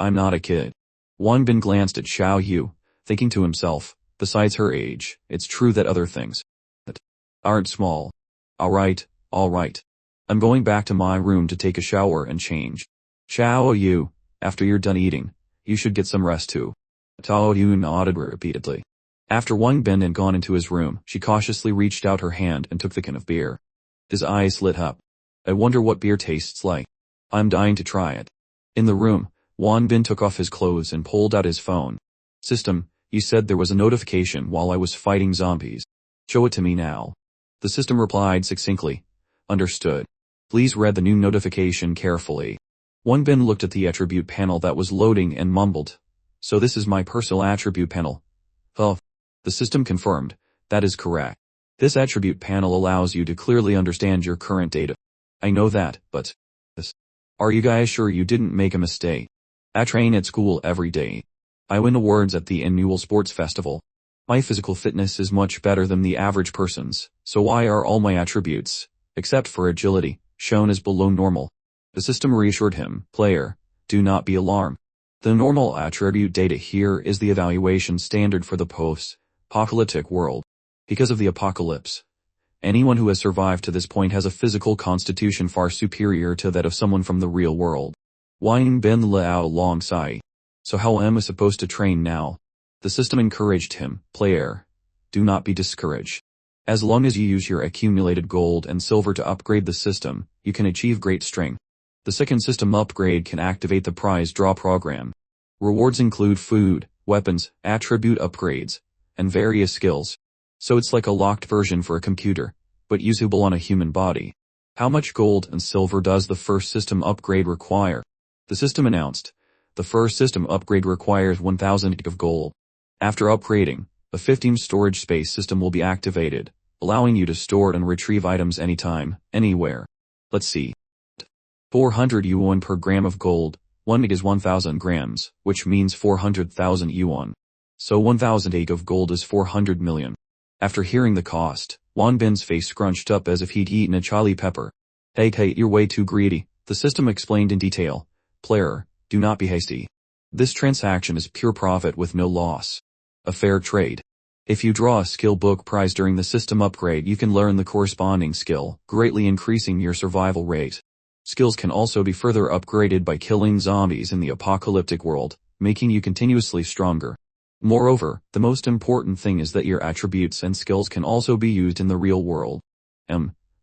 I'm not a kid." Wang Bin glanced at Xiaoyu, thinking to himself, besides her age, it's true that other things that aren't small. All right. I'm going back to my room to take a shower and change. Xiaoyu, after you're done eating, you should get some rest too." Xiaoyu nodded repeatedly. After Wang Bin had gone into his room, she cautiously reached out her hand and took the can of beer. His eyes lit up. "I wonder what beer tastes like. I'm dying to try it." In the room, Wang Bin took off his clothes and pulled out his phone. "System, you said there was a notification while I was fighting zombies. Show it to me now." The system replied succinctly, "Understood. Please read the new notification carefully." Wang Bin looked at the attribute panel that was loading and mumbled, "So this is my personal attribute panel." "Oh." The system confirmed, "That is correct. This attribute panel allows you to clearly understand your current data." "I know that, but are you guys sure you didn't make a mistake? I train at school every day. I win awards at the annual sports festival. My physical fitness is much better than the average person's, so why are all my attributes, except for agility, shown as below normal?" The system reassured him, "Player, do not be alarmed. The normal attribute data here is the evaluation standard for the post-apocalyptic world. Because of the apocalypse, anyone who has survived to this point has a physical constitution far superior to that of someone from the real world." Wang Bin let out a long sigh. "So how am I supposed to train now?" The system encouraged him, "Player, do not be discouraged. As long as you use your accumulated gold and silver to upgrade the system, you can achieve great strength. The second system upgrade can activate the prize draw program. Rewards include food, weapons, attribute upgrades, and various skills. So it's like a locked version for a computer, but usable on a human body." "How much gold and silver does the first system upgrade require?" The system announced, "The first system upgrade requires 1,000 of gold. After upgrading, a 15 storage space system will be activated, allowing you to store and retrieve items anytime, anywhere. Let's see. 400 yuan per gram of gold, 1 is 1,000 grams, which means 400,000 yuan. So 1,008 of gold is 400 million. After hearing the cost, Wang Bin's face scrunched up as if he'd eaten a chili pepper. Hey, you're way too greedy," the system explained in detail. "Player, do not be hasty. This transaction is pure profit with no loss. A fair trade. If you draw a skill book prize during the system upgrade, you can learn the corresponding skill, greatly increasing your survival rate. Skills can also be further upgraded by killing zombies in the apocalyptic world, making you continuously stronger. Moreover, the most important thing is that your attributes and skills can also be used in the real world.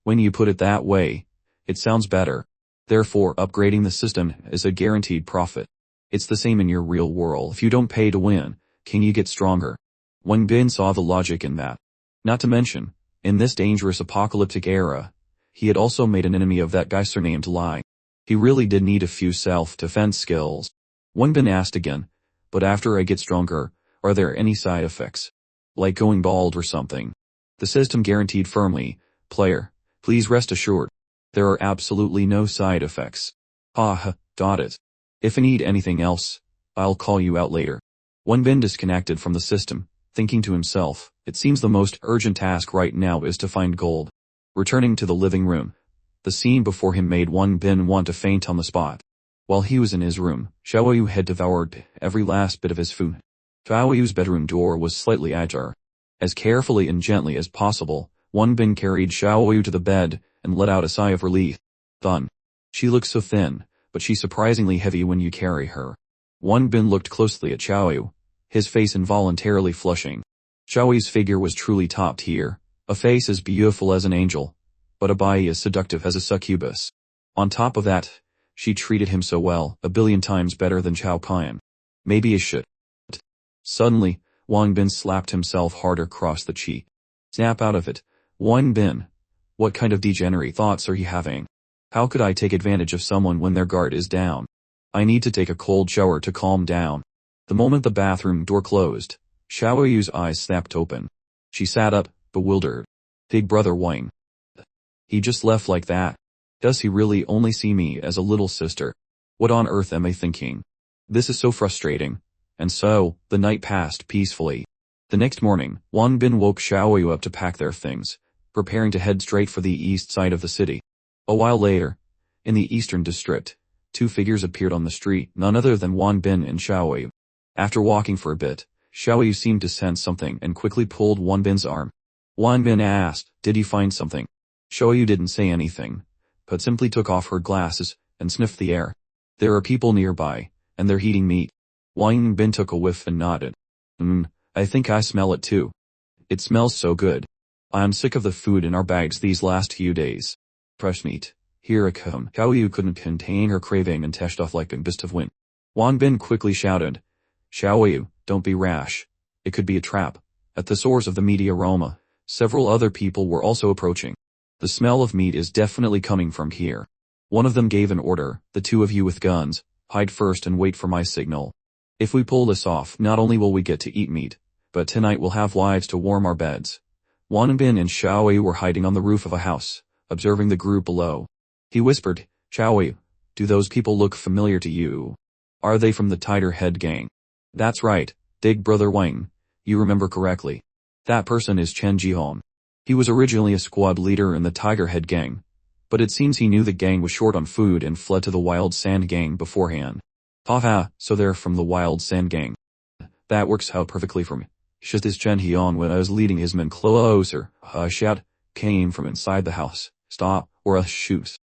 When you put it that way, it sounds better. Therefore, upgrading the system is a guaranteed profit. It's the same in your real world. If you don't pay to win, can you get stronger?" Wang Bin saw the logic in that. Not to mention, in this dangerous apocalyptic era, he had also made an enemy of that guy surnamed Lai. He really did need a few self-defense skills. Wang Bin asked again, "But after I get stronger, Are there any side effects? Like going bald or something? The system guaranteed firmly, player, please rest assured. There are absolutely no side effects. Got it. If I need anything else, I'll call you out later. Wang Bin disconnected from the system, thinking to himself, it seems the most urgent task right now is to find gold. Returning to the living room, the scene before him made Wang Bin want to faint on the spot. While he was in his room, Xiaoyu had devoured every last bit of his food. Xiaoyu's bedroom door was slightly ajar. As carefully and gently as possible, Wang Bin carried Xiaoyu to the bed and let out a sigh of relief. Done. She looks so thin, but she's surprisingly heavy when you carry her. Wang Bin looked closely at Xiaoyu, his face involuntarily flushing. Xiaoyu's figure was truly top tier, a face as beautiful as an angel, but a body as seductive as a succubus. On top of that, she treated him so well, a billion times better than Chao Pian. Maybe I should. Suddenly, Wang Bin slapped himself hard across the cheek. Snap out of it, Wang Bin. What kind of degenerate thoughts are you having? How could I take advantage of someone when their guard is down? I need to take a cold shower to calm down. The moment the bathroom door closed, Xiaoyu's eyes snapped open. She sat up, bewildered. Big brother Wang. He just left like that. Does he really only see me as a little sister? What on earth am I thinking? This is so frustrating. And so, the night passed peacefully. The next morning, Wang Bin woke Xiaoyu up to pack their things, preparing to head straight for the east side of the city. A while later, in the eastern district, two figures appeared on the street, none other than Wang Bin and Xiaoyu. After walking for a bit, Xiaoyu seemed to sense something and quickly pulled Wang Bin's arm. Wang Bin asked, did you find something? Xiaoyu didn't say anything, but simply took off her glasses and sniffed the air. There are people nearby, and they're eating meat. Wang Bin took a whiff and nodded. I think I smell it too. It smells so good. I'm sick of the food in our bags these last few days. Fresh meat. Here I come. Xiaoyu couldn't contain her craving and dashed off like a beast of wind. Wang Bin quickly shouted, Xiaoyu, don't be rash. It could be a trap. At the source of the meaty aroma, several other people were also approaching. The smell of meat is definitely coming from here. One of them gave an order, the two of you with guns, hide first and wait for my signal. If we pull this off, not only will we get to eat meat, but tonight we'll have wives to warm our beds. Wang Bin and Xiaoyu were hiding on the roof of a house, observing the group below. He whispered, Xiaoyu, do those people look familiar to you? Are they from the Tiger Head gang? That's right, Big Brother Wang. You remember correctly. That person is Chen Jihong. He was originally a squad leader in the Tiger Head gang, but it seems he knew the gang was short on food and fled to the Wild Sand gang beforehand. Haha, so they're from the Wild Sand gang. That works out perfectly for me. Just as Chen Hiong when I was leading his men closer, a shout came from inside the house. Stop, or else shoot.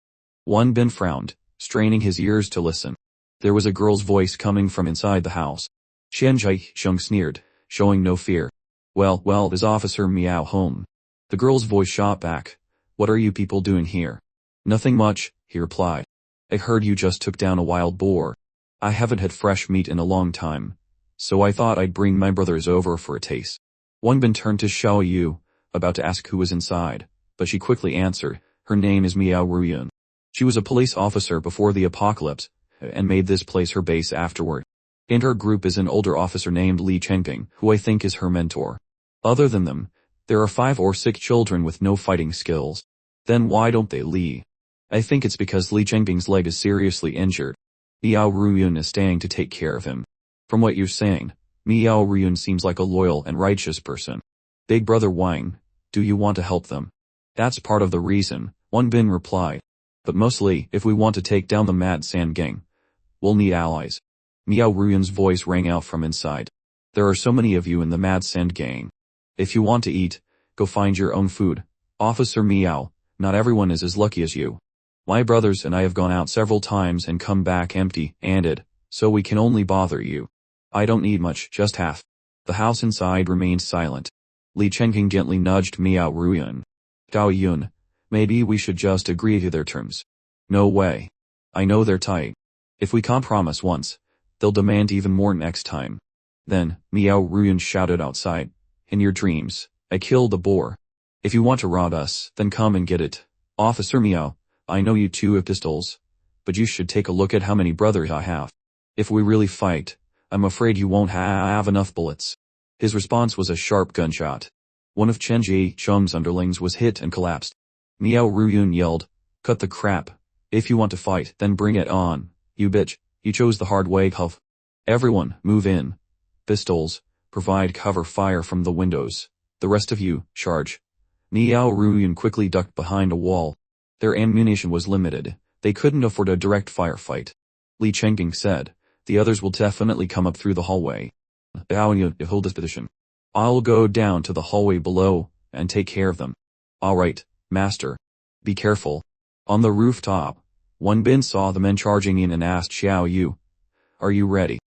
Wang Bin frowned, straining his ears to listen. There was a girl's voice coming from inside the house. Xian Zhang sneered, showing no fear. Well, is Officer Miao home? The girl's voice shot back. What are you people doing here? Nothing much, he replied. I heard you just took down a wild boar. I haven't had fresh meat in a long time, so I thought I'd bring my brothers over for a taste. Wang Bin turned to Xiaoyu, about to ask who was inside, but she quickly answered, her name is Miao Ruyun. She was a police officer before the apocalypse, and made this place her base afterward. In her group is an older officer named Li Chengping, who I think is her mentor. Other than them, there are 5 or 6 children with no fighting skills. Then why don't they leave? I think it's because Li Chengping's leg is seriously injured. Miao Ruyun is staying to take care of him. From what you're saying, Miao Ruyun seems like a loyal and righteous person. Big brother Wang, do you want to help them? That's part of the reason, Wang Bin replied. But mostly, if we want to take down the Mad Sand gang, we'll need allies. Miao Ruyun's voice rang out from inside. There are so many of you in the Mad Sand gang. If you want to eat, go find your own food. Officer Miao, not everyone is as lucky as you. My brothers and I have gone out several times and come back empty-handed, so we can only bother you. I don't need much, just half. The house inside remained silent. Li Chengping gently nudged Miao Ruyun. Gao Yun, maybe we should just agree to their terms. No way. I know they're tight. If we can't promise once, they'll demand even more next time. Then, Miao Ruyun shouted outside. In your dreams, I killed the boar. If you want to rob us, then come and get it. Officer Miao, I know you two have pistols, but you should take a look at how many brothers I have. If we really fight, I'm afraid you won't have enough bullets. His response was a sharp gunshot. One of Chen Ji-chung's underlings was hit and collapsed. Miao Ruyun yelled, "Cut the crap. If you want to fight, then bring it on. You bitch, you chose the hard way, huff. Everyone, move in. Pistols, provide cover fire from the windows. The rest of you, charge." Miao Ruyun quickly ducked behind a wall. Their ammunition was limited. They couldn't afford a direct firefight. Li Chengjing said, "The others will definitely come up through the hallway. Hold this position. I'll go down to the hallway below and take care of them." "All right, master. Be careful." On the rooftop, Wan Bin saw the men charging in and asked Xiao Yu, "Are you ready?"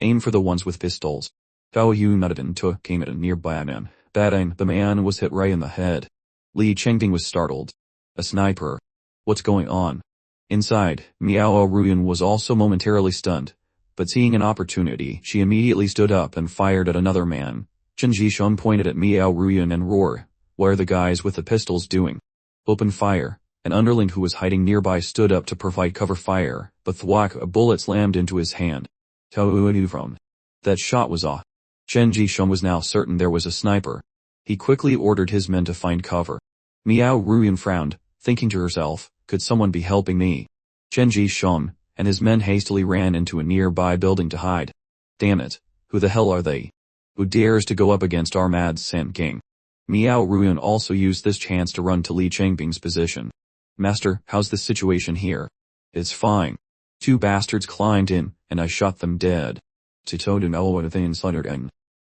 "Aim for the ones with pistols." Xiao Yu nodded and took aim at a nearby man. Bang, the man was hit right in the head. Li Chengjing was startled. "A sniper. What's going on?" Inside, Miao Ruyun was also momentarily stunned, but seeing an opportunity, she immediately stood up and fired at another man. Chen Jishun pointed at Miao Ruyun and roared, "What are the guys with the pistols doing?" "Open fire." An underling who was hiding nearby stood up to provide cover fire, but thwack, a bullet slammed into his hand. That shot was off. Chen Jishun was now certain there was a sniper. He quickly ordered his men to find cover. Miao Ruyun frowned, thinking to herself, "Could someone be helping me?" Chen Jishun and his men hastily ran into a nearby building to hide. "Damn it, who the hell are they? Who dares to go up against our mad Sand Gang?" Miao Ruyun also used this chance to run to Li Chengjing's position. "Master, how's the situation here?" "It's fine. 2 bastards climbed in, and I shot them dead."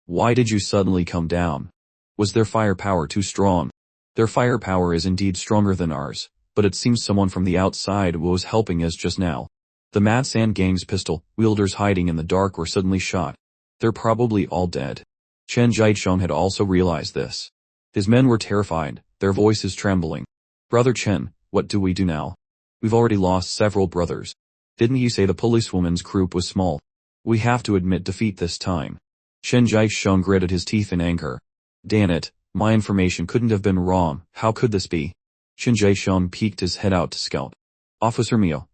"Why did you suddenly come down? Was their firepower too strong?" "Their firepower is indeed stronger than ours, but it seems someone from the outside was helping us just now. The Mad Sand Gang's pistol wielders hiding in the dark were suddenly shot. They're probably all dead." Chen Jichong had also realized this. His men were terrified, their voices trembling. "Brother Chen, what do we do now? We've already lost several brothers. Didn't you say the policewoman's group was small? We have to admit defeat this time." Chen Jichong gritted his teeth in anger. "Damn it, my information couldn't have been wrong, how could this be?" Chen Jichong peeked his head out to scout. "Officer Mio,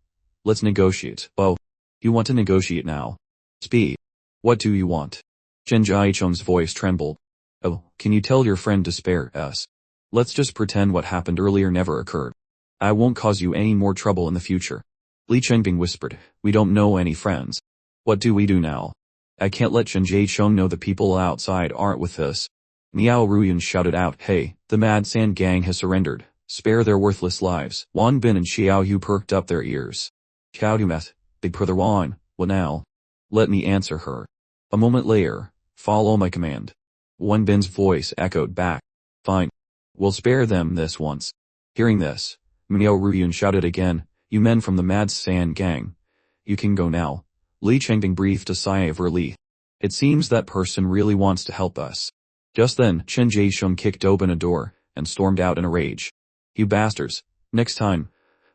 let's negotiate." "Oh, you want to negotiate now? Speak. What do you want?" Chen Jichong's voice trembled. "Oh, can you tell your friend to spare us? Let's just pretend what happened earlier never occurred. I won't cause you any more trouble in the future." Li Chengjing whispered, "We don't know any friends. What do we do now? I can't let Chen Jichong know the people outside aren't with us." Miao Ruyun shouted out, "Hey, the Mad Sand Gang has surrendered. Spare their worthless lives." Wan Bin and Xiao Yu perked up their ears. "Xiao Yu met, Big Brother Wan, what now?" "Let me answer her." A moment later, "Follow my command." Wan Bin's voice echoed back. "Fine. We'll spare them this once." Hearing this, Miao Ruyun shouted again, "You men from the Mad Sand Gang. You can go now." Li Chengjing breathed a sigh of relief. It seems that person really wants to help us. Just then, Chen Jichong kicked open a door and stormed out in a rage. "You bastards, next time,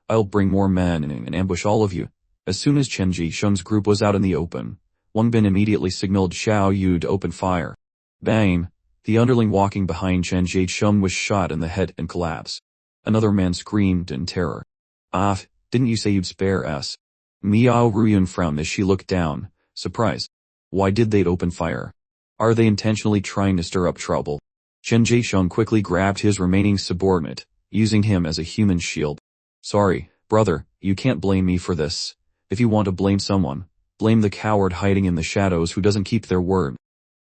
I'll bring more men in and ambush all of you." As soon as Chen Jichong's group was out in the open, Wang Bin immediately signaled Xiao Yu to open fire. Bang! The underling walking behind Chen Jichong was shot in the head and collapsed. Another man screamed in terror. "Ah, didn't you say you'd spare us?" Miao Ruyun frowned as she looked down, surprised. "Why did they open fire? Are they intentionally trying to stir up trouble?" Chen Jichong quickly grabbed his remaining subordinate, using him as a human shield. "Sorry, brother, you can't blame me for this. If you want to blame someone, blame the coward hiding in the shadows who doesn't keep their word."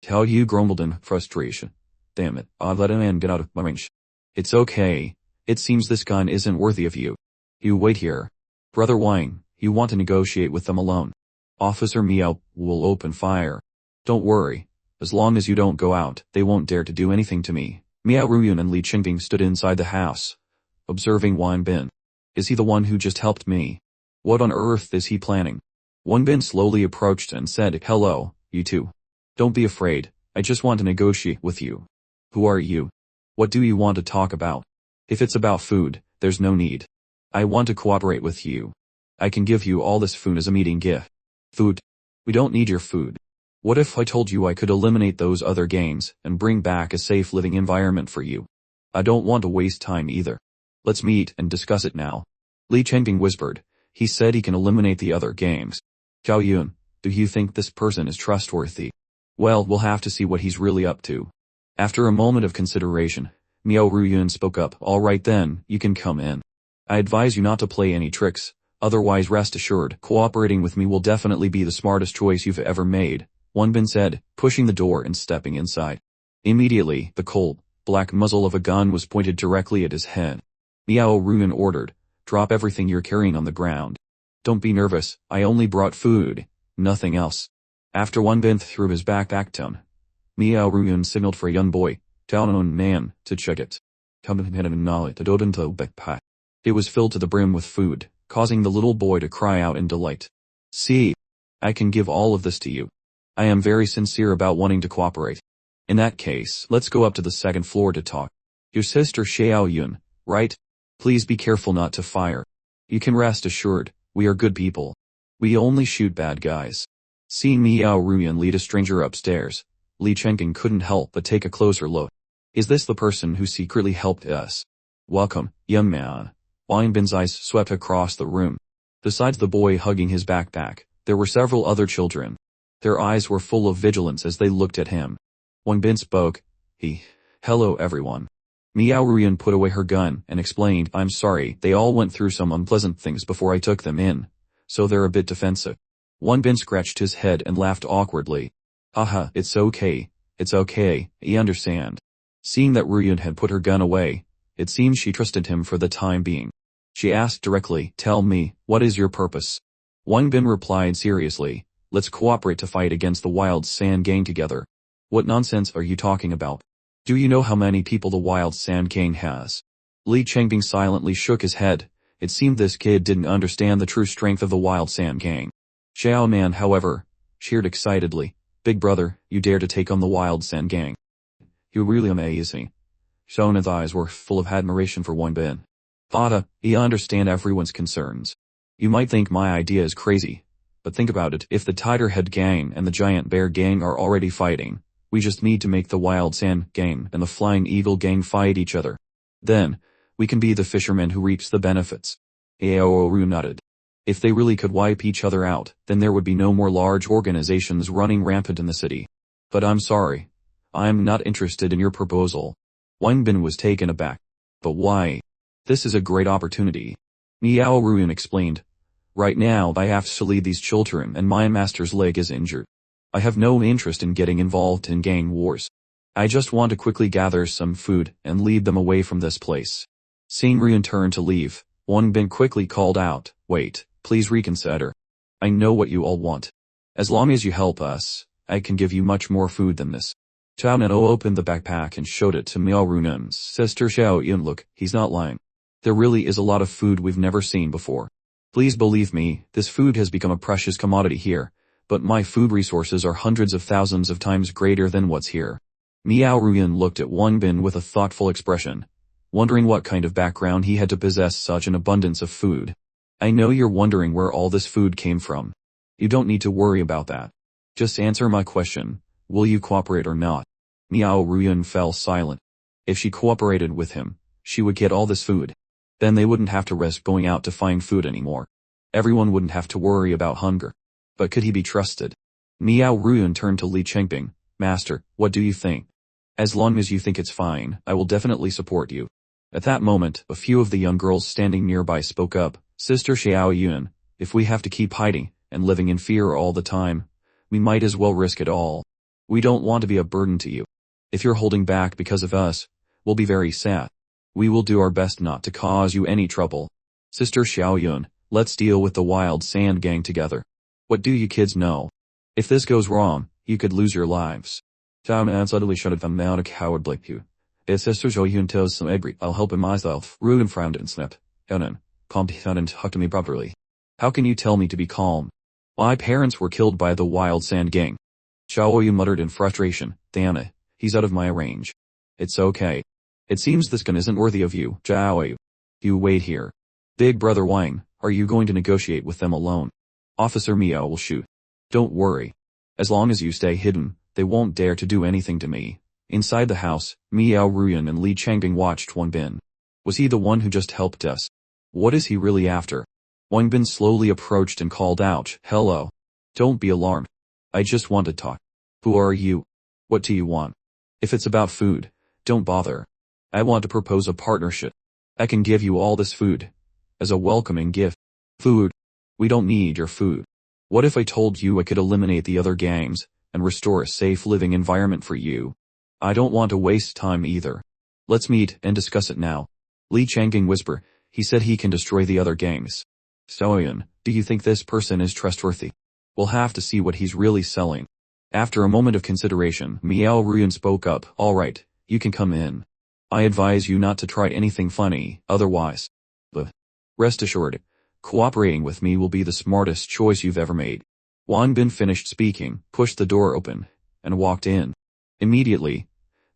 Xiao Yu grumbled in frustration. "Damn it, I'll let a man get out of my range." "It's okay. It seems this gun isn't worthy of you. You wait here. Brother Wang, you want to negotiate with them alone. Officer Miao will open fire. Don't worry. As long as you don't go out, they won't dare to do anything to me." Miao Ruyun and Li Chengjing stood inside the house, observing Wan Bin. "Is he the one who just helped me? What on earth is he planning?" Wan Bin slowly approached and said, "Hello, you two. Don't be afraid, I just want to negotiate with you." "Who are you? What do you want to talk about?" "If it's about food, there's no need. I want to cooperate with you. I can give you all this food as a meeting gift." "Food? We don't need your food. What if I told you I could eliminate those other gangs and bring back a safe living environment for you?" "I don't want to waste time either. Let's meet and discuss it now." Li Chengjing whispered. "He said he can eliminate the other gangs. Xiao Yun, do you think this person is trustworthy?" Well, we'll have to see what he's really up to. After a moment of consideration, Miao Ruyun spoke up. All right then, you can come in. I advise you not to play any tricks, otherwise rest assured, cooperating with me will definitely be the smartest choice you've ever made, Wang Bin said, pushing the door and stepping inside. Immediately, the cold, black muzzle of a gun was pointed directly at his head. Miao Ruyun ordered, drop everything you're carrying on the ground. Don't be nervous, I only brought food, nothing else. After Wang Bin threw his backpack down, Miao Ruyun signaled for a young boy, Taonon man, to check it. It was filled to the brim with food, causing the little boy to cry out in delight. See, I can give all of this to you. I am very sincere about wanting to cooperate. In that case, let's go up to the second floor to talk. Your sister Xiao Yun, right? Please be careful not to fire. You can rest assured, we are good people. We only shoot bad guys. Seeing Miao Ruyun lead a stranger upstairs, Li Chengping couldn't help but take a closer look. Is this the person who secretly helped us? Welcome, young man. Wang Bin's eyes swept across the room. Besides the boy hugging his backpack, there were several other children. Their eyes were full of vigilance as they looked at him. Wang Bin spoke. Hello everyone. Miao Ruyun put away her gun and explained, I'm sorry, they all went through some unpleasant things before I took them in, so they're a bit defensive. Wang Bin scratched his head and laughed awkwardly. Haha, it's okay, I understand. Seeing that Ruyun had put her gun away, it seemed she trusted him for the time being. She asked directly, tell me, what is your purpose? Wang Bin replied seriously, let's cooperate to fight against the Wild Sand Gang together. What nonsense are you talking about? Do you know how many people the Wild Sand Gang has? Li Chengping silently shook his head. It seemed this kid didn't understand the true strength of the Wild Sand Gang. Xiao Man, however, cheered excitedly. Big brother, you dare to take on the Wild Sand Gang. You're really amazing. Shona's eyes were full of admiration for Wang Bin. Fada, I understand everyone's concerns. You might think my idea is crazy, but think about it. If the Tigerhead Gang and the Giant Bear Gang are already fighting, we just need to make the Wild Sand Gang and the Flying Eagle Gang fight each other. Then, we can be the fisherman who reaps the benefits. Aoru nodded. If they really could wipe each other out, then there would be no more large organizations running rampant in the city. But I'm sorry. I'm not interested in your proposal. Wang Bin was taken aback. But why? This is a great opportunity. Miao Ruyun explained. Right now I have to lead these children and my master's leg is injured. I have no interest in getting involved in gang wars. I just want to quickly gather some food and lead them away from this place. Seeing Ruyun turn to leave, Wang Bin quickly called out, wait, please reconsider. I know what you all want. As long as you help us, I can give you much more food than this. Chao Nano opened the backpack and showed it to Miao Ruyun's sister Xiao Yun. Look, he's not lying. There really is a lot of food we've never seen before. Please believe me, this food has become a precious commodity here, but my food resources are hundreds of thousands of times greater than what's here. Miao Ruyun looked at Wang Bin with a thoughtful expression, wondering what kind of background he had to possess such an abundance of food. I know you're wondering where all this food came from. You don't need to worry about that. Just answer my question, will you cooperate or not? Miao Ruyun fell silent. If she cooperated with him, she would get all this food. Then they wouldn't have to risk going out to find food anymore. Everyone wouldn't have to worry about hunger. But could he be trusted? Miao Ruyun turned to Li Chengping. Master, what do you think? As long as you think it's fine, I will definitely support you. At that moment, a few of the young girls standing nearby spoke up. Sister Xiao Yun, if we have to keep hiding and living in fear all the time, we might as well risk it all. We don't want to be a burden to you. If you're holding back because of us, we'll be very sad. We will do our best not to cause you any trouble. Sister Xiao Yun, let's deal with the Wild Sand Gang together. What do you kids know? If this goes wrong, you could lose your lives. Chao Nan suddenly shouted them down a coward like you. If Sister Xiao Yun tells some agree, I'll help him myself. Ruyun frowned and snapped. Yonan, calm down and talk to me properly. How can you tell me to be calm? My parents were killed by the Wild Sand Gang. Xiao Yun muttered in frustration. Damn it, he's out of my range. It's okay. It seems this gun isn't worthy of you, Xiao Yu. You wait here. Big brother Wang, are you going to negotiate with them alone? Officer Miao will shoot. Don't worry. As long as you stay hidden, they won't dare to do anything to me. Inside the house, Miao Ruyun and Li Chengping watched Wang Bin. Was he the one who just helped us? What is he really after? Wang Bin slowly approached and called out, hello. Don't be alarmed. I just want to talk. Who are you? What do you want? If it's about food, don't bother. I want to propose a partnership. I can give you all this food. As a welcoming gift. Food? We don't need your food. What if I told you I could eliminate the other gangs, and restore a safe living environment for you? I don't want to waste time either. Let's meet and discuss it now. Li Changqing whisper, he said he can destroy the other gangs. Xiaoyan, do you think this person is trustworthy? We'll have to see what he's really selling. After a moment of consideration, Miao Ruyan spoke up, alright, you can come in. I advise you not to try anything funny, otherwise. But rest assured, cooperating with me will be the smartest choice you've ever made. Wang Bin finished speaking, pushed the door open, and walked in. Immediately,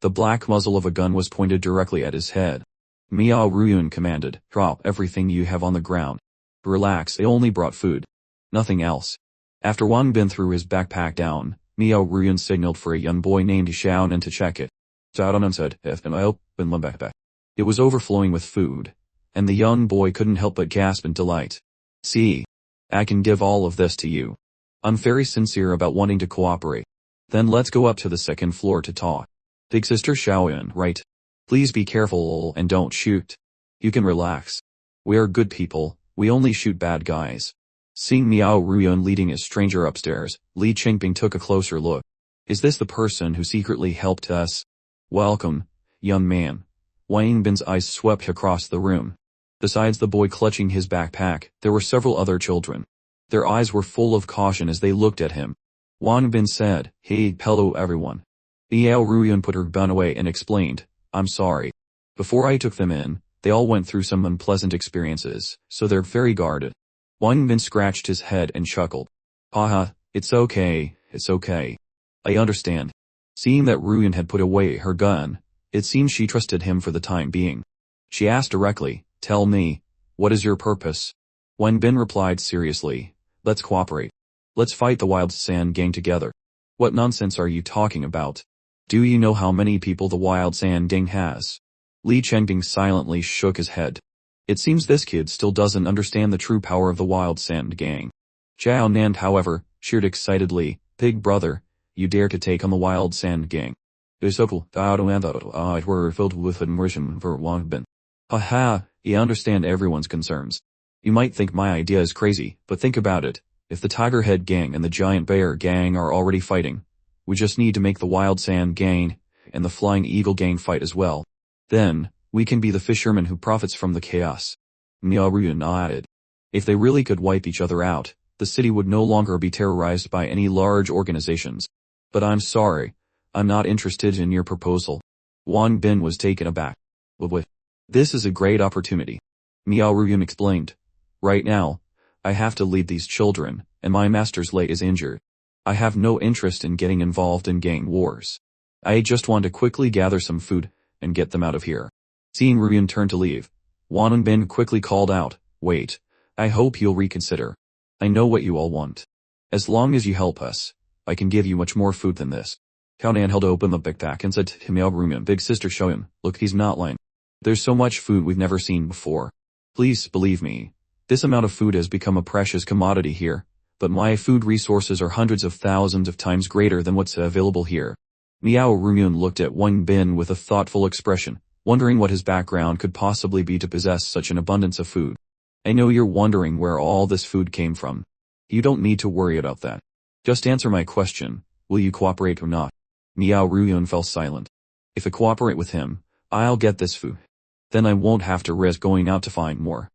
the black muzzle of a gun was pointed directly at his head. Miao Ruyan commanded, drop everything you have on the ground. Relax, I only brought food. Nothing else. After Wang Bin threw his backpack down, Miao Ruyan signaled for a young boy named Xiaonan to check it. Xiaonan said, I open my backpack. It was overflowing with food, and the young boy couldn't help but gasp in delight. See, I can give all of this to you. I'm very sincere about wanting to cooperate. Then let's go up to the second floor to talk. Big sister Xiaoyan, right? Please be careful and don't shoot. You can relax. We are good people, we only shoot bad guys. Seeing Miao Ruyan leading a stranger upstairs, Li Qingping took a closer look. Is this the person who secretly helped us? Welcome, young man. Wang Bin's eyes swept across the room. Besides the boy clutching his backpack, there were several other children. Their eyes were full of caution as they looked at him. Wang Bin said, hey, hello everyone. Miao Ruyan put her gun away and explained, I'm sorry. Before I took them in, they all went through some unpleasant experiences, so they're very guarded. Wang Bin scratched his head and chuckled. Haha, it's okay, it's okay. I understand. Seeing that Ruyan had put away her gun, it seemed she trusted him for the time being. She asked directly, tell me, what is your purpose? Wang Bin replied seriously, let's cooperate. Let's fight the Wild Sand Gang together. What nonsense are you talking about? Do you know how many people the Wild Sand Gang has? Li Chengping silently shook his head. It seems this kid still doesn't understand the true power of the Wild Sand Gang. Zhao Nan, however, cheered excitedly, big brother, you dare to take on the Wild Sand Gang. We're filled with admiration for Wang Bin. Haha, you understand everyone's concerns. You might think my idea is crazy, but think about it. If the Tigerhead Gang and the Giant Bear Gang are already fighting, we just need to make the Wild Sand Gang and the Flying Eagle Gang fight as well. Then, we can be the fisherman who profits from the chaos. Miao Ruyan nodded. If they really could wipe each other out, the city would no longer be terrorized by any large organizations. But I'm sorry, I'm not interested in your proposal. Wang Bin was taken aback. What? This is a great opportunity. Miao Ruyan explained. Right now, I have to lead these children, and my master's Lei is injured. I have no interest in getting involved in gang wars. I just want to quickly gather some food, and get them out of here. Seeing Ruyan turn to leave, Wang Bin quickly called out, wait, I hope you'll reconsider. I know what you all want. As long as you help us, I can give you much more food than this. Cao Nan held open the backpack and said to Miao Ruyan, big sister show him, look, he's not lying. There's so much food we've never seen before. Please believe me. This amount of food has become a precious commodity here, but my food resources are hundreds of thousands of times greater than what's available here. Miao Ruyan looked at Wang Bin with a thoughtful expression, wondering what his background could possibly be to possess such an abundance of food. I know you're wondering where all this food came from. You don't need to worry about that. Just answer my question, will you cooperate or not? Miao Ruyan fell silent. If I cooperate with him, I'll get this food. Then I won't have to risk going out to find more.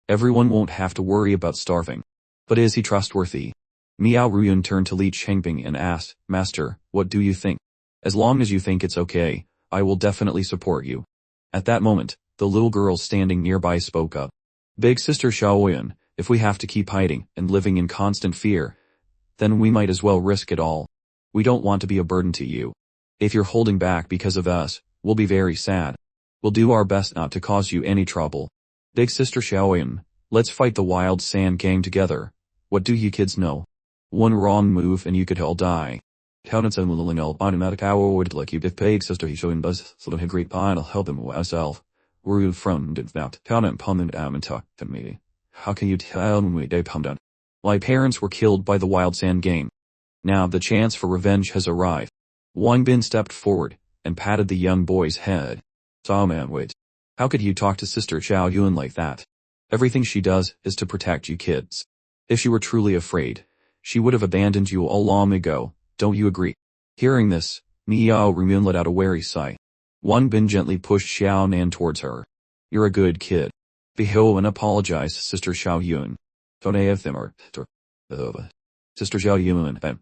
Everyone won't have to worry about starving. But is he trustworthy? Miao Ruyan turned to Li Chengping and asked, Master, what do you think? As long as you think it's okay, I will definitely support you. At that moment, the little girl standing nearby spoke up. Big sister Xiaoyan, if we have to keep hiding and living in constant fear, then we might as well risk it all. We don't want to be a burden to you. If you're holding back because of us, we'll be very sad. We'll do our best not to cause you any trouble. Big sister Xiaoyan, let's fight the Wild Sand Gang together. What do you kids know? One wrong move and you could all die. Automatic hour like you big sister Xiaoyan buzz sort of great I'll help him myself. Were you from that town and pundit and talk to me? How can you tell me they pundit? My parents were killed by the Wild Sand Gang. Now the chance for revenge has arrived. Wang Bin stepped forward and patted the young boy's head. "So man, wait. How could you talk to Sister Xiao Yun like that? Everything she does is to protect you kids. If she were truly afraid, she would have abandoned you all long ago, don't you agree?" Hearing this, Miao Rumun let out a wary sigh. Wang Bin gently pushed Xiao Nan towards her. "You're a good kid. Behave and apologize, Sister Xiao Yun." Sister Xiao Yun,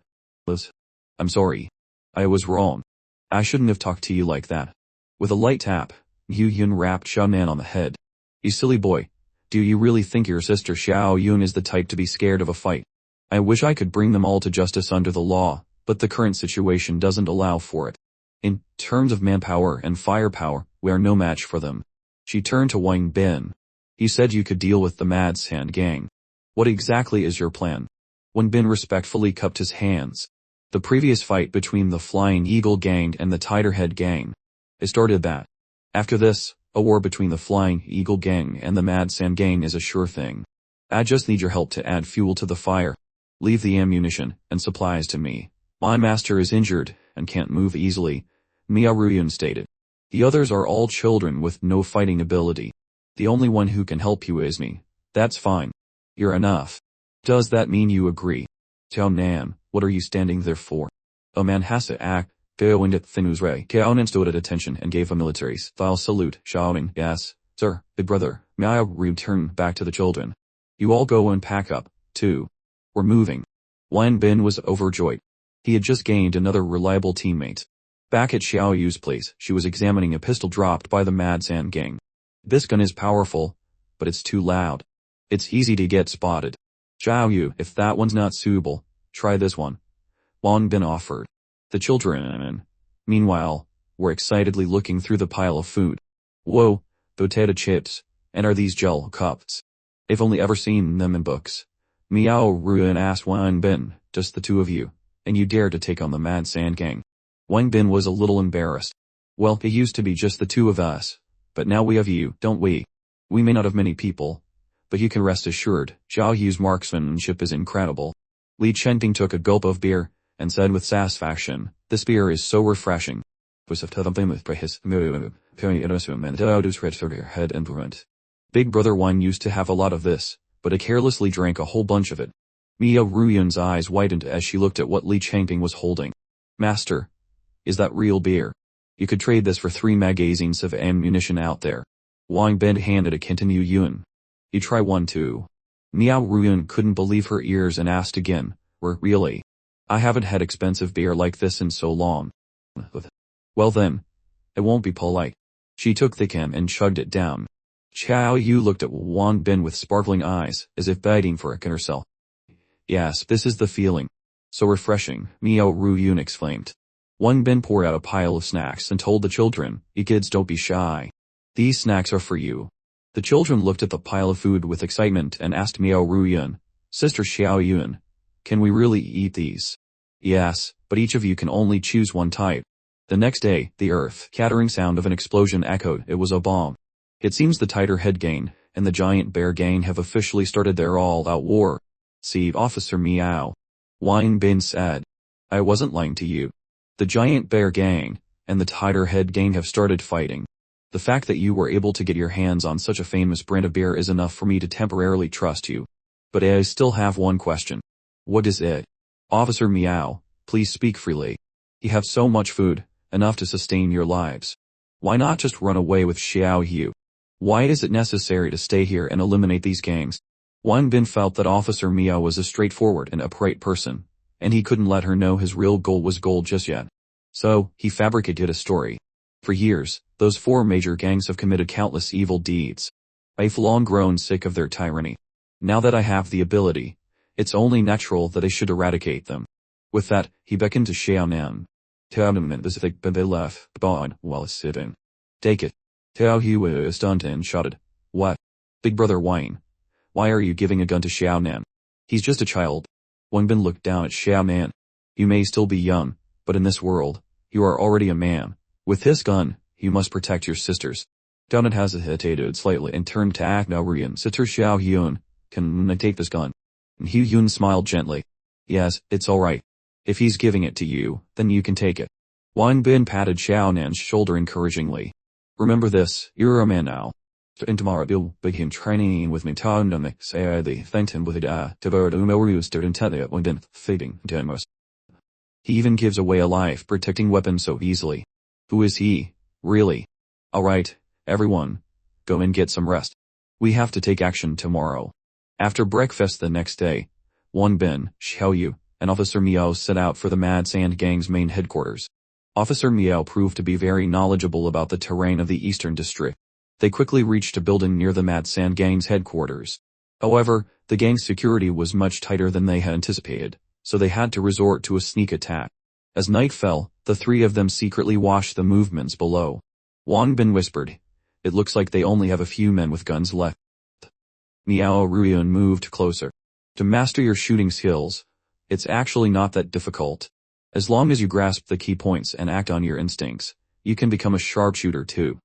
I'm sorry. I was wrong. I shouldn't have talked to you like that. With a light tap, Yu Yun rapped Xiao Nan on the head. "You silly boy. Do you really think your sister Xiao Yun is the type to be scared of a fight? I wish I could bring them all to justice under the law, but the current situation doesn't allow for it. In terms of manpower and firepower, we are no match for them." She turned to Wang Bin. "You said you could deal with the Mad Sand Gang. What exactly is your plan?" Wang Bin respectfully cupped his hands. The previous fight between the Flying Eagle Gang and the Tigerhead Gang. It started that. After this, a war between the Flying Eagle Gang and the Mad Sand Gang is a sure thing. I just need your help to add fuel to the fire. Leave the ammunition and supplies to me. My master is injured and can't move easily, Miao Ruyun stated. The others are all children with no fighting ability. The only one who can help you is me. That's fine. You're enough. Does that mean you agree? Xiao Nan, what are you standing there for? A man has to act. Teo Indit Thinuzre. Xiao Nan stood at attention and gave a military-style salute, shouting, "Yes, sir, big brother." Miao Ruyun turned back to the children. "You all go and pack up, too. We're moving." Wang Bin was overjoyed. He had just gained another reliable teammate. Back at Xiao Yu's place, she was examining a pistol dropped by the Mad Sand Gang. "This gun is powerful, but it's too loud. It's easy to get spotted. Xiao Yu, if that one's not suitable, try this one," Wang Bin offered. The children, meanwhile, were excitedly looking through the pile of food. "Whoa, potato chips, and are these gel cups? I've only ever seen them in books." Miao Ruin asked Wang Bin, "Just the two of you, and you dare to take on the Mad Sand Gang?" Wang Bin was a little embarrassed. "Well, it used to be just the two of us, but now we have you, don't we? We may not have many people, but you can rest assured, Xiao Yu's marksmanship is incredible." Li Chenping took a gulp of beer, and said with satisfaction, "This beer is so refreshing." Big brother Wang used to have a lot of this, but he carelessly drank a whole bunch of it. Miao Ruyun's eyes widened as she looked at what Li Chenping was holding. "Master, is that real beer? You could trade this for 3 magazines of ammunition out there." Wang Bin handed a can to Yu Yun. "You try one too." Miao Ruyun couldn't believe her ears and asked again, "Really? I haven't had expensive beer like this in so long." "Well then, it won't be polite." She took the can and chugged it down. Xiao Yu looked at Wang Bin with sparkling eyes, as if begging for it herself. "Yes, this is the feeling. So refreshing," Miao Ruyun exclaimed. Wang Bin poured out a pile of snacks and told the children, "You kids don't be shy. These snacks are for you." The children looked at the pile of food with excitement and asked Miao Ruyun, "Sister Xiao Yun, can we really eat these?" "Yes, but each of you can only choose one type." The next day, the earth-shattering sound of an explosion echoed. It was a bomb. It seems the Tigerhead Gang and the Giant Bear Gang have officially started their all-out war. "See, Officer Miao," Wang Bin said. "I wasn't lying to you. The Giant Bear Gang and the Tigerhead Gang have started fighting. The fact that you were able to get your hands on such a famous brand of beer is enough for me to temporarily trust you. But I still have one question." "What is it?" "Officer Miao, please speak freely. You have so much food, enough to sustain your lives. Why not just run away with Xiao Yu? Why is it necessary to stay here and eliminate these gangs?" Wang Bin felt that Officer Miao was a straightforward and upright person, and he couldn't let her know his real goal was gold just yet. So, he fabricated a story. For years, those 4 major gangs have committed countless evil deeds. I've long grown sick of their tyranny. Now that I have the ability, it's only natural that I should eradicate them. With that, he beckoned to Xiao Nan. Pacific Bebe left, Bon, while sitting. "Take it." Tao Hu was stunned and shouted, "What? Big brother Wang? Why are you giving a gun to Xiao Nan? He's just a child." Wang Bin looked down at Xiao Nan. "You may still be young, but in this world, you are already a man. With this gun, you must protect your sisters." Downit hesitated slightly and turned to Akna Rian. "Sister Xiao Yun, can I take this gun?" And Hu Yun smiled gently. "Yes, it's alright. If he's giving it to you, then you can take it. Wang Bin patted Xiao Nan's shoulder encouragingly. Remember this, you're a man now. And tomorrow you'll begin training with me to say the thanked him with it to bird umoru student when been feeding demos. He even gives away a life-protecting weapon so easily. Who is he, really? Alright, everyone, go and get some rest. We have to take action tomorrow. After breakfast the next day, Wang Bin, Xiaoyu, and Officer Miao set out for the Mad Sand Gang's main headquarters. Officer Miao proved to be very knowledgeable about the terrain of the Eastern District. They quickly reached a building near the Mad Sand Gang's headquarters. However, the gang's security was much tighter than they had anticipated, so they had to resort to a sneak attack. As night fell, the three of them secretly watched the movements below. Wang Bin whispered, "It looks like they only have a few men with guns left." Miao Ruiyun moved closer. To master your shooting skills, it's actually not that difficult. As long as you grasp the key points and act on your instincts, you can become a sharpshooter too.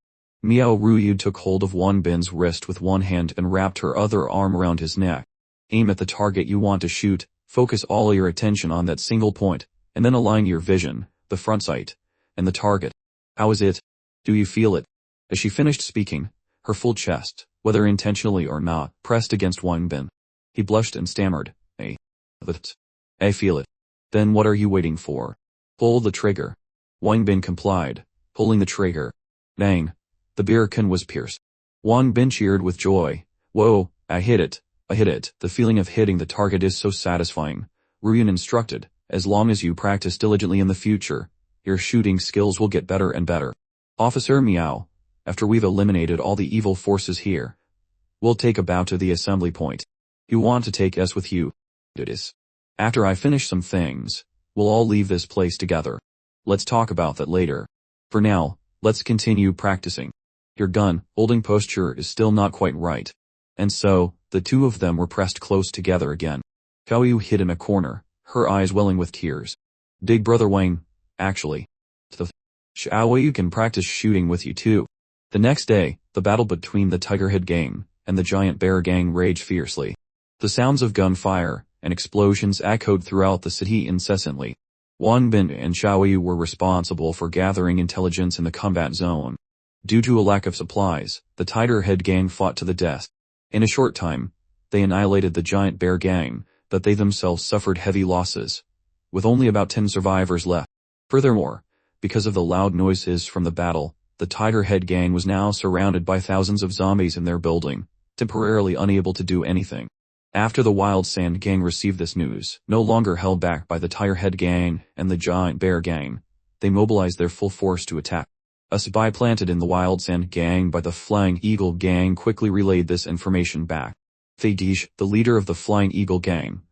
Miao Ruiyun took hold of Wang Bin's wrist with one hand and wrapped her other arm around his neck. Aim at the target you want to shoot, focus all your attention on that single point, and then align your vision, the front sight, and the target. How is it? Do you feel it? As she finished speaking, her full chest, whether intentionally or not, pressed against Wang Bin. He blushed and stammered, I feel it. Then what are you waiting for? Pull the trigger. Wang Bin complied, pulling the trigger. Bang. The beer can was pierced. Wang Bin cheered with joy. Whoa, I hit it. I hit it. The feeling of hitting the target is so satisfying. Ruiyun instructed, as long as you practice diligently in the future, your shooting skills will get better and better. Officer Miao, after we've eliminated all the evil forces here, we'll take a bow to the assembly point. You want to take us with you? It is. After I finish some things, we'll all leave this place together. Let's talk about that later. For now, let's continue practicing. Your gun holding posture is still not quite right. And so, the two of them were pressed close together again. Xiaoyu hid in a corner, her eyes welling with tears. Big brother Wang, actually. Xiaoyu can practice shooting with you too. The next day, the battle between the Tigerhead Gang and the Giant Bear Gang raged fiercely. The sounds of gunfire and explosions echoed throughout the city incessantly. Wang Bin and Xiaoyu were responsible for gathering intelligence in the combat zone. Due to a lack of supplies, the Tigerhead Gang fought to the death. In a short time, they annihilated the Giant Bear Gang, but they themselves suffered heavy losses, with only about 10 survivors left. Furthermore, because of the loud noises from the battle, the Tigerhead Gang was now surrounded by thousands of zombies in their building, temporarily unable to do anything. After the Wild Sand Gang received this news, no longer held back by the Tigerhead Gang and the Giant Bear Gang, they mobilized their full force to attack. A spy planted in the Wild Sand Gang by the Flying Eagle Gang quickly relayed this information back. Fadij, the leader of the Flying Eagle Gang,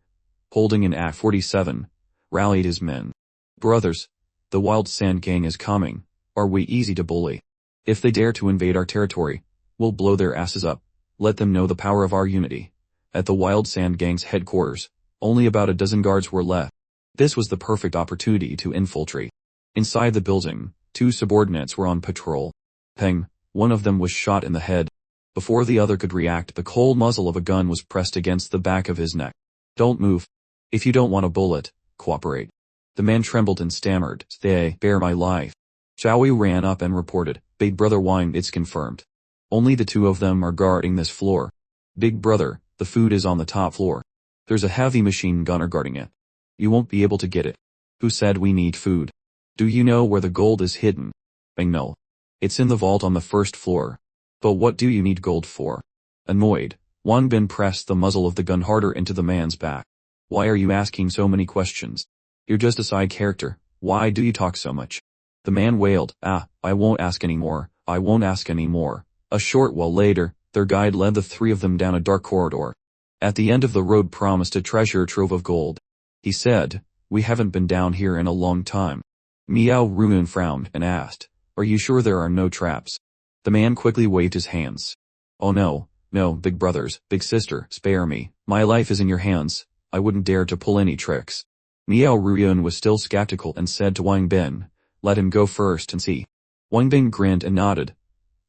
holding an AK-47, rallied his men. Brothers, the Wild Sand Gang is coming. Are we easy to bully? If they dare to invade our territory, we'll blow their asses up. Let them know the power of our unity. At the Wild Sand Gang's headquarters, only about a dozen guards were left. This was the perfect opportunity to infiltrate. Inside the building, 2 subordinates were on patrol. Peng, one of them was shot in the head. Before the other could react, the cold muzzle of a gun was pressed against the back of his neck. Don't move. If you don't want a bullet, cooperate. The man trembled and stammered, Stay, bear my life. Xiaoyu ran up and reported, Big brother Wang, it's confirmed. Only the 2 of them are guarding this floor. Big brother, the food is on the top floor. There's a heavy machine gunner guarding it. You won't be able to get it. Who said we need food? Do you know where the gold is hidden? Bang no. It's in the vault on the 1st floor. But what do you need gold for? Annoyed, Wang Bin pressed the muzzle of the gun harder into the man's back. Why are you asking so many questions? You're just a side character. Why do you talk so much? The man wailed, I won't ask anymore. I won't ask anymore. A short while later, their guide led the 3 of them down a dark corridor. At the end of the road promised a treasure trove of gold. He said, We haven't been down here in a long time. Miao Ruiyun frowned and asked, Are you sure there are no traps? The man quickly waved his hands. Oh no, big brothers, big sister, spare me. My life is in your hands. I wouldn't dare to pull any tricks. Miao Ruiyun was still skeptical and said to Wang Bin, Let him go first and see. Wang Bin grinned and nodded,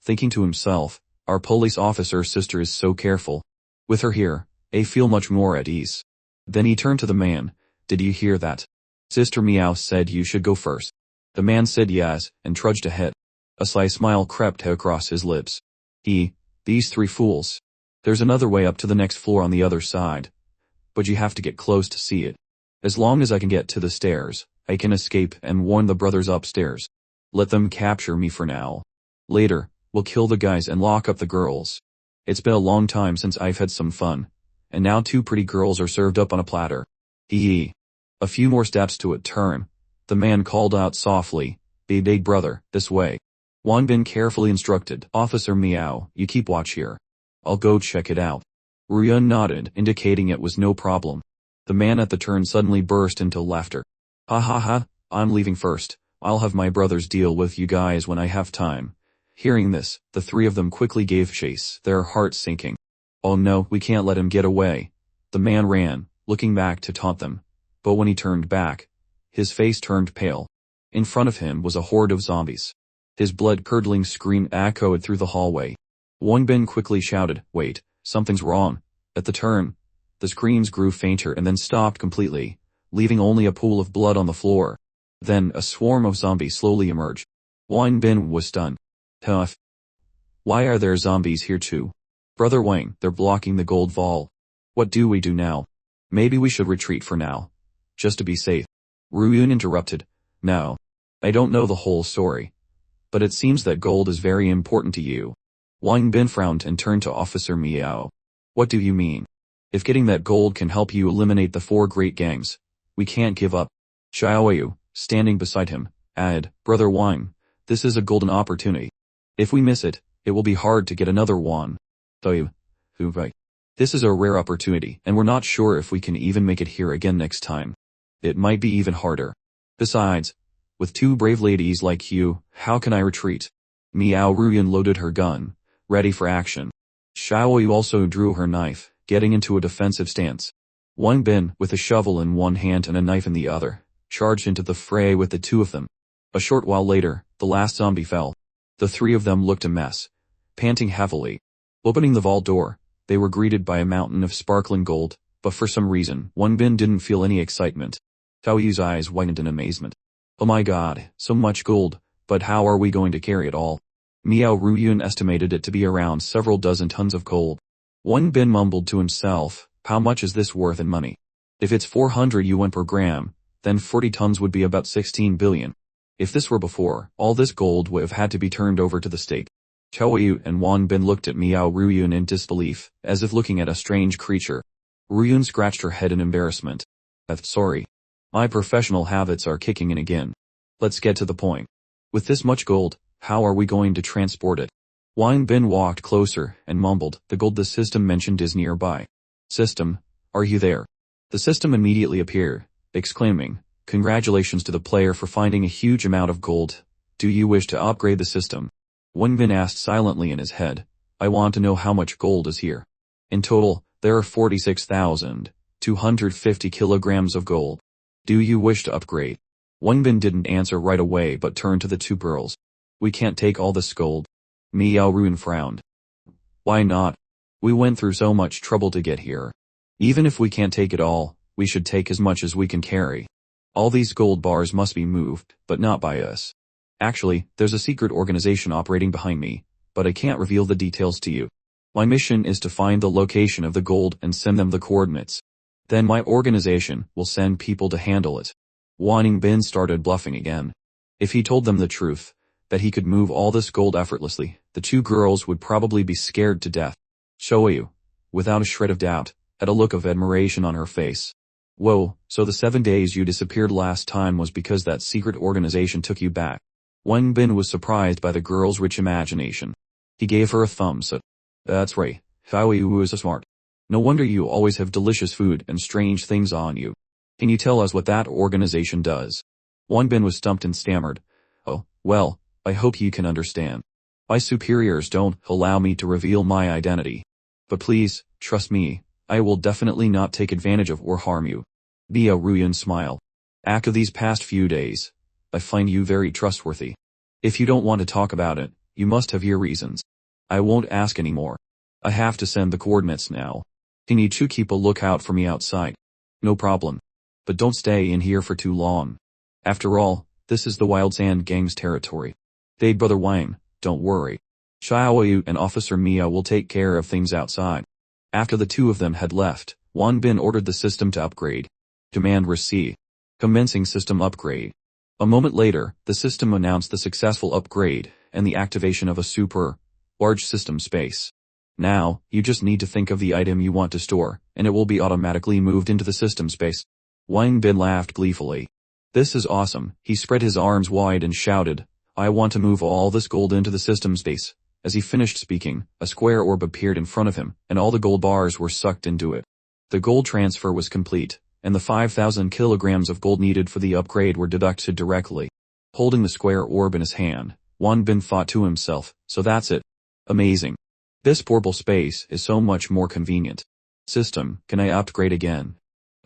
thinking to himself, Our police officer sister is so careful. With her here, I feel much more at ease. Then he turned to the man, Did you hear that? Sister Meow said you should go first. The man said yes, and trudged ahead. A sly smile crept across his lips. These three fools. There's another way up to the next floor on the other side. But you have to get close to see it. As long as I can get to the stairs, I can escape and warn the brothers upstairs. Let them capture me for now. Later, we'll kill the guys and lock up the girls. It's been a long time since I've had some fun. And now two pretty girls are served up on a platter. A few more steps to a turn. The man called out softly, Big brother, this way. Wang Bin carefully instructed, Officer Meow, you keep watch here. I'll go check it out. Ruyun nodded, indicating it was no problem. The man at the turn suddenly burst into laughter. Ha ha ha, I'm leaving first. I'll have my brothers deal with you guys when I have time. Hearing this, the three of them quickly gave chase, their hearts sinking. Oh no, we can't let him get away. The man ran, looking back to taunt them. But when he turned back, his face turned pale. In front of him was a horde of zombies. His blood-curdling scream echoed through the hallway. Wang Bin quickly shouted, wait, something's wrong. At the turn, the screams grew fainter and then stopped completely, leaving only a pool of blood on the floor. Then a swarm of zombies slowly emerged. Wang Bin was stunned. Tough. Why are there zombies here too? Brother Wang, they're blocking the gold vault. What do we do now? Maybe we should retreat for now. Just to be safe. Ruyun interrupted. No. I don't know the whole story. But it seems that gold is very important to you. Wang Bin frowned and turned to Officer Meow. What do you mean? If getting that gold can help you eliminate the four great gangs, we can't give up. Xiaoyu, standing beside him, added, Brother Wang, this is a golden opportunity. If we miss it, it will be hard to get another one. This is a rare opportunity, and we're not sure if we can even make it here again next time. It might be even harder. Besides, with two brave ladies like you, how can I retreat? Meow Ruyun loaded her gun, ready for action. Xiaoyu also drew her knife, getting into a defensive stance. Wang Bin, with a shovel in one hand and a knife in the other, charged into the fray with the two of them. A short while later, the last zombie fell. The three of them looked a mess, panting heavily. Opening the vault door, they were greeted by a mountain of sparkling gold, but for some reason, Wang Bin didn't feel any excitement. Xiaoyu's eyes widened in amazement. Oh my god, so much gold, but how are we going to carry it all? Meow Ruyun estimated it to be around several dozen tons of gold. Wang Bin mumbled to himself, how much is this worth in money? If it's 400 yuan per gram, then 40 tons would be about 16 billion. If this were before, all this gold would have had to be turned over to the state. Xiaoyu and Wang Bin looked at Meow Ruyun in disbelief, as if looking at a strange creature. Ruyun scratched her head in embarrassment. Sorry. My professional habits are kicking in again. Let's get to the point. With this much gold, how are we going to transport it? Wang Bin walked closer and mumbled, the gold the system mentioned is nearby. System, are you there? The system immediately appeared, exclaiming, congratulations to the player for finding a huge amount of gold. Do you wish to upgrade the system? Wang Bin asked silently in his head. I want to know how much gold is here. In total, there are 46,250 kilograms of gold. Do you wish to upgrade? Wang Bin didn't answer right away but turned to the two girls. We can't take all this gold. Meow Ruyun frowned. Why not? We went through so much trouble to get here. Even if we can't take it all, we should take as much as we can carry. All these gold bars must be moved, but not by us. Actually, there's a secret organization operating behind me, but I can't reveal the details to you. My mission is to find the location of the gold and send them the coordinates. Then my organization will send people to handle it. Wang Bin started bluffing again. If he told them the truth, that he could move all this gold effortlessly, the two girls would probably be scared to death. Xiaoyu, without a shred of doubt, had a look of admiration on her face. Whoa, so the 7 days you disappeared last time was because that secret organization took you back. Wang Bin was surprised by the girl's rich imagination. He gave her a thumbs up. That's right, Xiaoyu is smart. No wonder you always have delicious food and strange things on you. Can you tell us what that organization does? Wang Bin was stumped and stammered. Oh, well, I hope you can understand. My superiors don't allow me to reveal my identity. But please, trust me, I will definitely not take advantage of or harm you. Meow Ruyun smiled. After these past few days, I find you very trustworthy. If you don't want to talk about it, you must have your reasons. I won't ask anymore. I have to send the coordinates now. Can you two keep a lookout for me outside? No problem. But don't stay in here for too long. After all, this is the Wild Sand Gang's territory. Big Brother Wang, don't worry. Xiaoyu and Officer Mia will take care of things outside. After the two of them had left, Wang Bin ordered the system to upgrade. Command receive. Commencing system upgrade. A moment later, the system announced the successful upgrade and the activation of a super large system space. Now, you just need to think of the item you want to store, and it will be automatically moved into the system space. Wang Bin laughed gleefully. This is awesome. He spread his arms wide and shouted, I want to move all this gold into the system space. As he finished speaking, a square orb appeared in front of him, and all the gold bars were sucked into it. The gold transfer was complete, and the 5,000 kilograms of gold needed for the upgrade were deducted directly. Holding the square orb in his hand, Wang Bin thought to himself, so that's it. Amazing. This portable space is so much more convenient. System, can I upgrade again?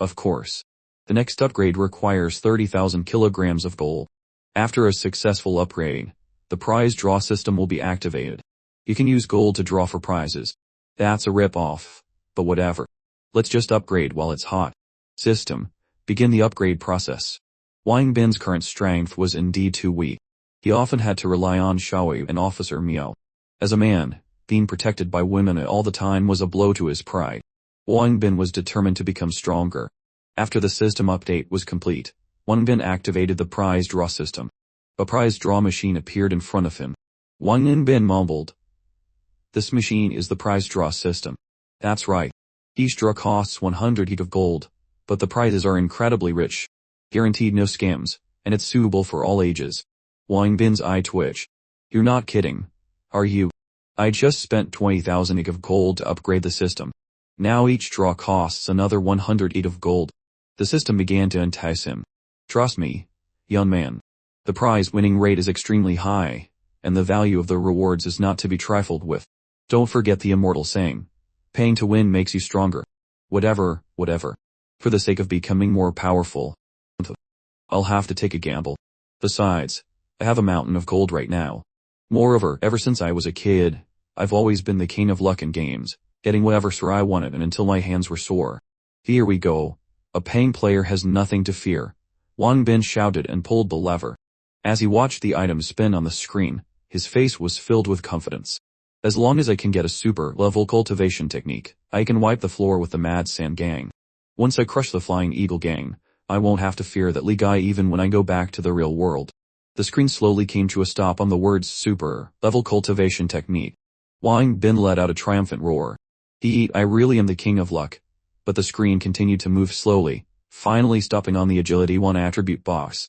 Of course. The next upgrade requires 30,000 kilograms of gold. After a successful upgrade, the prize draw system will be activated. You can use gold to draw for prizes. That's a rip-off, but whatever. Let's just upgrade while it's hot. System, begin the upgrade process. Wang Bin's current strength was indeed too weak. He often had to rely on Xiaoyu and Officer Miao. As a man, being protected by women all the time was a blow to his pride. Wang Bin was determined to become stronger. After the system update was complete, Wang Bin activated the prize draw system. A prize draw machine appeared in front of him. Wang Bin mumbled. This machine is the prize draw system. That's right. Each draw costs 100 heat of gold, but the prizes are incredibly rich. Guaranteed no scams, and it's suitable for all ages. Wang Bin's eye twitched. You're not kidding, are you? I just spent 20,000 EG of gold to upgrade the system. Now each draw costs another 100 EG of gold. The system began to entice him. Trust me, young man. The prize winning rate is extremely high, and the value of the rewards is not to be trifled with. Don't forget the immortal saying. Paying to win makes you stronger. Whatever. For the sake of becoming more powerful. I'll have to take a gamble. Besides, I have a mountain of gold right now. Moreover, ever since I was a kid, I've always been the king of luck in games, getting whatever score I wanted and until my hands were sore. Here we go. A paying player has nothing to fear. Wang Bin shouted and pulled the lever. As he watched the item spin on the screen, his face was filled with confidence. As long as I can get a super-level cultivation technique, I can wipe the floor with the Mad Sand Gang. Once I crush the Flying Eagle Gang, I won't have to fear that Guy even when I go back to the real world. The screen slowly came to a stop on the words super-level cultivation technique. Wang Bin let out a triumphant roar. I really am the king of luck. But the screen continued to move slowly, finally stopping on the Agility 1 attribute box.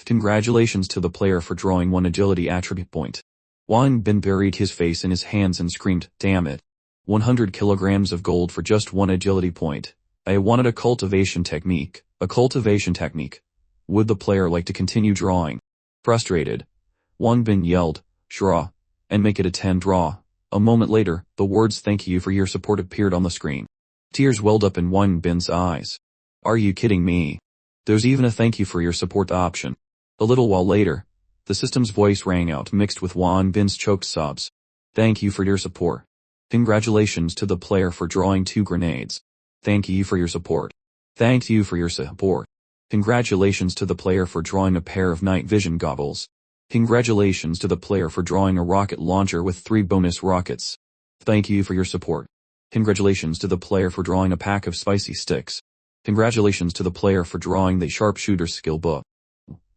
Congratulations to the player for drawing 1 agility attribute point. Wang Bin buried his face in his hands and screamed, damn it. 100 kilograms of gold for just 1 agility point. I wanted a cultivation technique. A cultivation technique. Would the player like to continue drawing? Frustrated, Wang Bin yelled, draw, and make it a 10 draw. A moment later, the words thank you for your support appeared on the screen. Tears welled up in Wang Bin's eyes. Are you kidding me? There's even a thank you for your support option. A little while later, the system's voice rang out mixed with Wang Bin's choked sobs. Thank you for your support. Congratulations to the player for drawing 2 grenades. Thank you for your support. Thank you for your support. Congratulations to the player for drawing a pair of night vision goggles. Congratulations to the player for drawing a rocket launcher with 3 bonus rockets. Thank you for your support. Congratulations to the player for drawing a pack of spicy sticks. Congratulations to the player for drawing the sharpshooter skill book.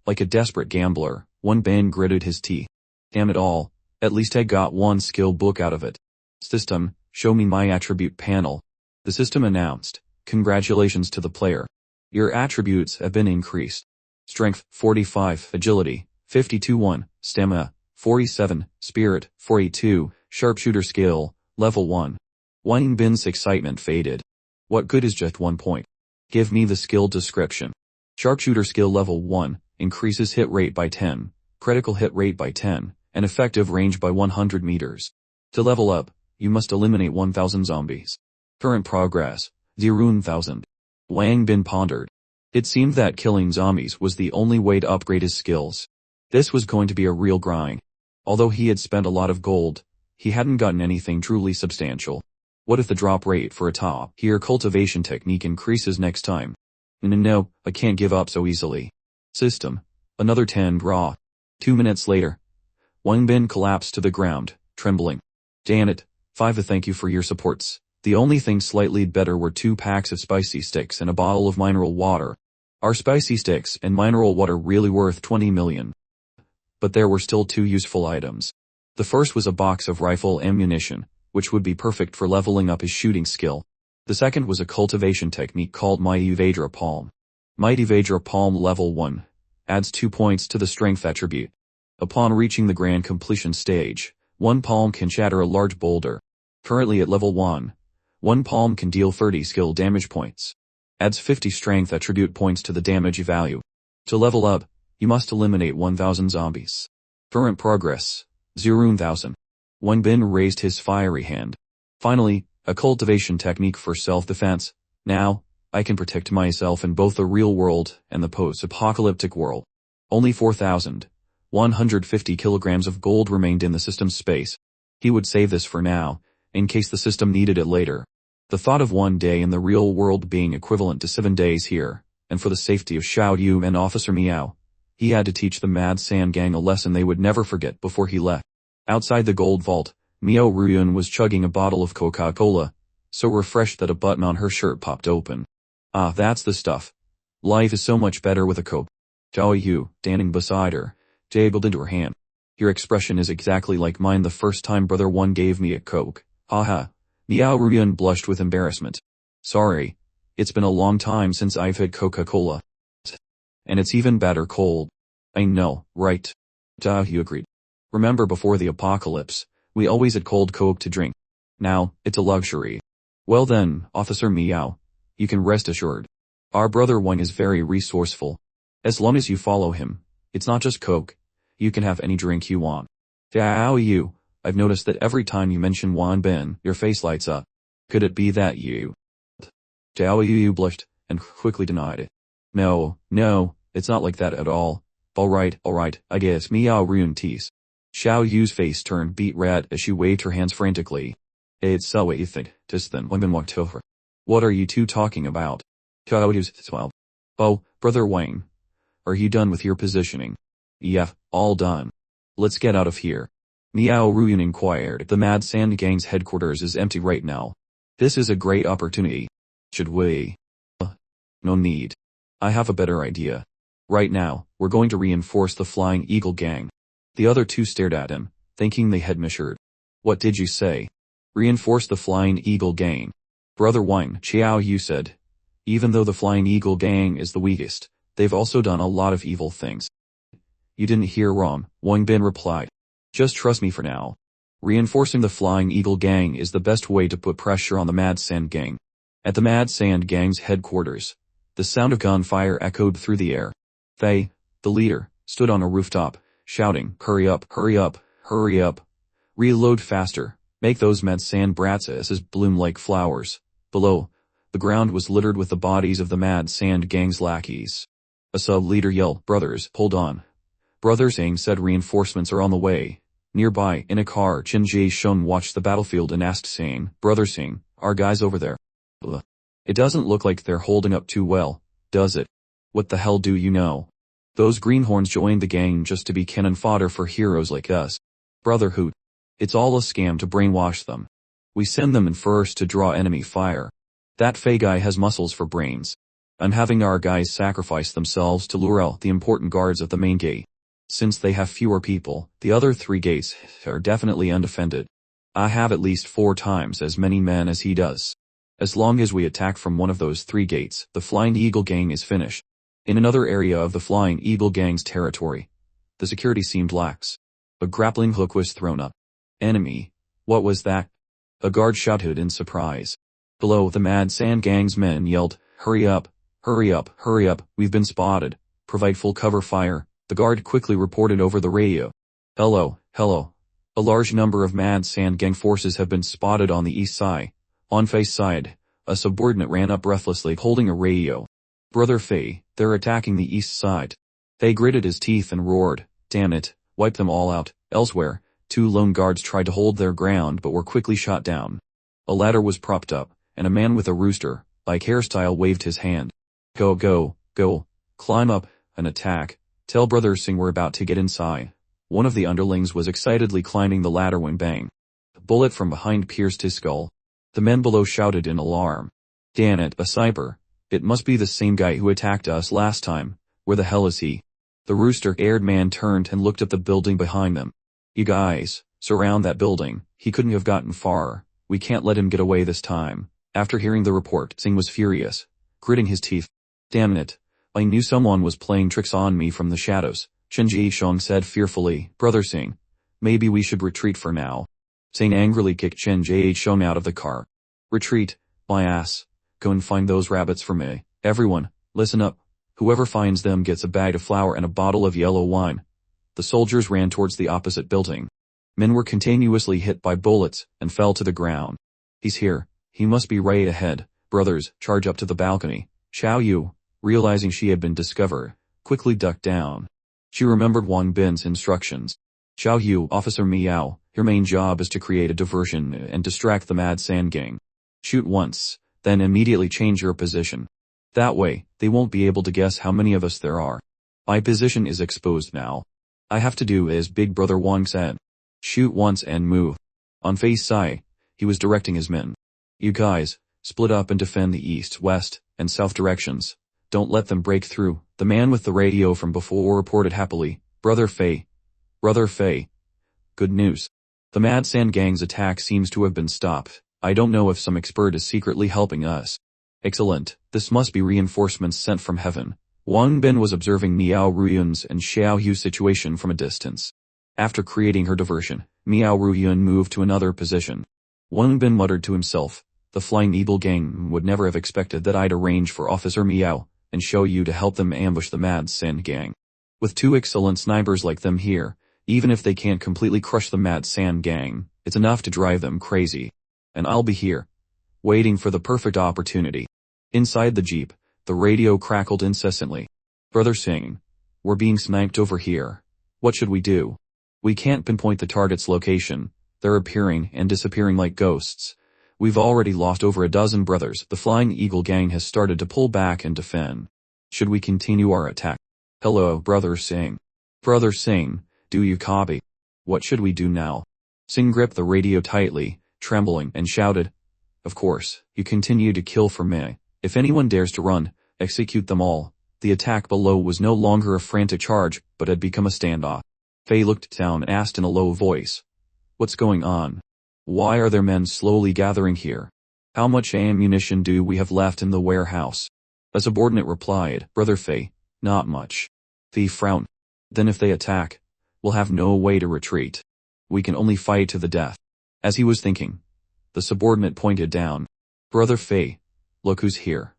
Like a desperate gambler, Wang Bin gritted his teeth. Damn it all, at least I got 1 skill book out of it. System, show me my attribute panel. The system announced, congratulations to the player. Your attributes have been increased. Strength, 45, Agility, 52-1, Stamina, 47, Spirit, 42, Sharpshooter skill, level 1. Wang Bin's excitement faded. What good is just 1 point? Give me the skill description. Sharpshooter skill level 1, increases hit rate by 10, critical hit rate by 10, and effective range by 100 meters. To level up, you must eliminate 1,000 zombies. Current progress, 0,000. Wang Bin pondered. It seemed that killing zombies was the only way to upgrade his skills. This was going to be a real grind. Although he had spent a lot of gold, he hadn't gotten anything truly substantial. What if the drop rate for a top-tier cultivation technique increases next time? No, I can't give up so easily. System. Another 10 raw. 2 minutes later. Wang Bin collapsed to the ground, trembling. Damn it. 5. Thank you for your supports. The only thing slightly better were 2 packs of spicy sticks and a bottle of mineral water. Are spicy sticks and mineral water really worth 20 million? But there were still 2 useful items. The first was a box of rifle ammunition, which would be perfect for leveling up his shooting skill. The second was a cultivation technique called Mighty Vajra Palm. Mighty Vajra Palm level 1. Adds 2 points to the strength attribute. Upon reaching the grand completion stage, 1 palm can shatter a large boulder. Currently at level 1. 1 palm can deal 30 skill damage points. Adds 50 strength attribute points to the damage value. To level up, you must eliminate 1,000 zombies. Current progress, 0,000. Wang Bin raised his fiery hand. Finally, a cultivation technique for self-defense. Now, I can protect myself in both the real world and the post-apocalyptic world. Only 4,150 kilograms of gold remained in the system's space. He would save this for now, in case the system needed it later. The thought of 1 day in the real world being equivalent to 7 days here, and for the safety of Xiao Yu and Officer Miao, he had to teach the Mad Sand Gang a lesson they would never forget before he left. Outside the gold vault, Miao Ruyun was chugging a bottle of Coca-Cola, so refreshed that a button on her shirt popped open. Ah, that's the stuff. Life is so much better with a Coke. Xiao Yu, standing beside her, jiggled into her hand. Your expression is exactly like mine the first time Brother One gave me a Coke. Haha. Miao Ruyun blushed with embarrassment. Sorry. It's been a long time since I've had Coca-Cola. And it's even better cold. I know, right? Xiao Yu agreed. Remember before the apocalypse, we always had cold Coke to drink. Now, it's a luxury. Well then, Officer Miao, you can rest assured. Our brother Wang is very resourceful. As long as you follow him, it's not just Coke. You can have any drink you want. Xiao Yu, I've noticed that every time you mention Wang Bin, your face lights up. Could it be that you? Xiao Yu blushed, and quickly denied it. No, it's not like that at all. Alright, I guess Miao Ruyun teased. Xiao Yu's face turned beet red as she waved her hands frantically. It's so what you think, just then Wang Bin walked over. What are you two talking about? Xiao Yu smiled. Oh, Brother Wang. Are you done with your positioning? Yeah, all done. Let's get out of here. Miao Ruyun inquired. The Mad Sand Gang's headquarters is empty right now. This is a great opportunity. Should we? No need. I have a better idea. Right now, we're going to reinforce the Flying Eagle Gang. The other two stared at him, thinking they had misheard. What did you say? Reinforce the Flying Eagle Gang. Brother Wang, Xiao Yu said. Even though the Flying Eagle Gang is the weakest, they've also done a lot of evil things. You didn't hear wrong, Wang Bin replied. Just trust me for now. Reinforcing the Flying Eagle Gang is the best way to put pressure on the Mad Sand Gang. At the Mad Sand Gang's headquarters, the sound of gunfire echoed through the air. They, the leader, stood on a rooftop, shouting, hurry up, hurry up, hurry up. Reload faster, make those Mad Sand brats asses bloom like flowers. Below, the ground was littered with the bodies of the Mad Sand Gang's lackeys. A sub-leader yelled, brothers, hold on. Brother Singh said reinforcements are on the way. Nearby, in a car, Chin Jae Shun watched the battlefield and asked Singh, Brother Singh, are guys over there? It doesn't look like they're holding up too well, does it? What the hell do you know? Those greenhorns joined the gang just to be cannon fodder for heroes like us. Brother Hoot. It's all a scam to brainwash them. We send them in first to draw enemy fire. That Fei guy has muscles for brains. I'm having our guys sacrifice themselves to lure out the important guards at the main gate. Since they have fewer people, the other 3 gates are definitely undefended. I have at least 4 times as many men as he does. As long as we attack from one of those 3 gates, the Flying Eagle Gang is finished. In another area of the Flying Eagle Gang's territory, the security seemed lax. A grappling hook was thrown up. Enemy. What was that? A guard shouted in surprise. Below, the Mad Sand Gang's men yelled, hurry up, hurry up, hurry up, we've been spotted. Provide full cover fire. The guard quickly reported over the radio. Hello. A large number of Mad Sand Gang forces have been spotted on the east side. On Fei's side, a subordinate ran up breathlessly holding a radio. Brother Fei, they're attacking the east side. Fei gritted his teeth and roared, damn it, wipe them all out. Elsewhere, 2 lone guards tried to hold their ground but were quickly shot down. A ladder was propped up, and a man with a rooster-like hairstyle waved his hand. Go, go, go. Climb up and attack. Tell Brother Singh we're about to get inside. One of the underlings was excitedly climbing the ladder when bang. A bullet from behind pierced his skull. The men below shouted in alarm. Damn it, a sniper. It must be the same guy who attacked us last time. Where the hell is he? The rooster-haired man turned and looked at the building behind them. You guys, surround that building. He couldn't have gotten far. We can't let him get away this time. After hearing the report, Singh was furious, gritting his teeth. Damn it. I knew someone was playing tricks on me from the shadows. Chen Ji-shong said fearfully. Brother Singh, maybe we should retreat for now. Singh angrily kicked Chen Ji-shong out of the car. Retreat, my ass. Go and find those rabbits for me. Everyone, listen up. Whoever finds them gets a bag of flour and a bottle of yellow wine. The soldiers ran towards the opposite building. Men were continuously hit by bullets and fell to the ground. He's here. He must be right ahead. Brothers, charge up to the balcony. Xiao Yu, realizing she had been discovered, quickly ducked down. She remembered Wang Bin's instructions. Xiao Yu, Officer Miao, your main job is to create a diversion and distract the Mad Sand Gang. Shoot once, then immediately change your position. That way, they won't be able to guess how many of us there are. My position is exposed now. I have to do as Big Brother Wang said. Shoot once and move. On Fei's side, he was directing his men. You guys, split up and defend the east, west, and south directions. Don't let them break through. The man with the radio from before reported happily. Brother Fei. Good news. The Mad Sand Gang's attack seems to have been stopped. I don't know if some expert is secretly helping us. Excellent. This must be reinforcements sent from heaven. Wang Bin was observing Miao Ruyun's and Xiao Yu's situation from a distance. After creating her diversion, Miao Ruyun moved to another position. Wang Bin muttered to himself, the Flying Eagle Gang would never have expected that I'd arrange for Officer Miao and Xiao Yu to help them ambush the Mad Sand Gang. With two excellent snipers like them here, even if they can't completely crush the Mad Sand Gang, it's enough to drive them crazy. And I'll be here, waiting for the perfect opportunity. Inside the jeep, the radio crackled incessantly. Brother Singh, we're being sniped over here. What should we do? We can't pinpoint the target's location. They're appearing and disappearing like ghosts. We've already lost over a dozen brothers. The Flying Eagle Gang has started to pull back and defend. Should we continue our attack? Hello, Brother Singh. Brother Singh, do you copy? What should we do now? Singh gripped the radio tightly, trembling, and shouted. Of course, you continue to kill for me. If anyone dares to run, execute them all. The attack below was no longer a frantic charge, but had become a standoff. Fei looked down and asked in a low voice. What's going on? Why are there men slowly gathering here? How much ammunition do we have left in the warehouse? A subordinate replied, Brother Fei, not much. Fei frowned. Then if they attack, we'll have no way to retreat. We can only fight to the death. As he was thinking, the subordinate pointed down. Brother Fei, look who's here.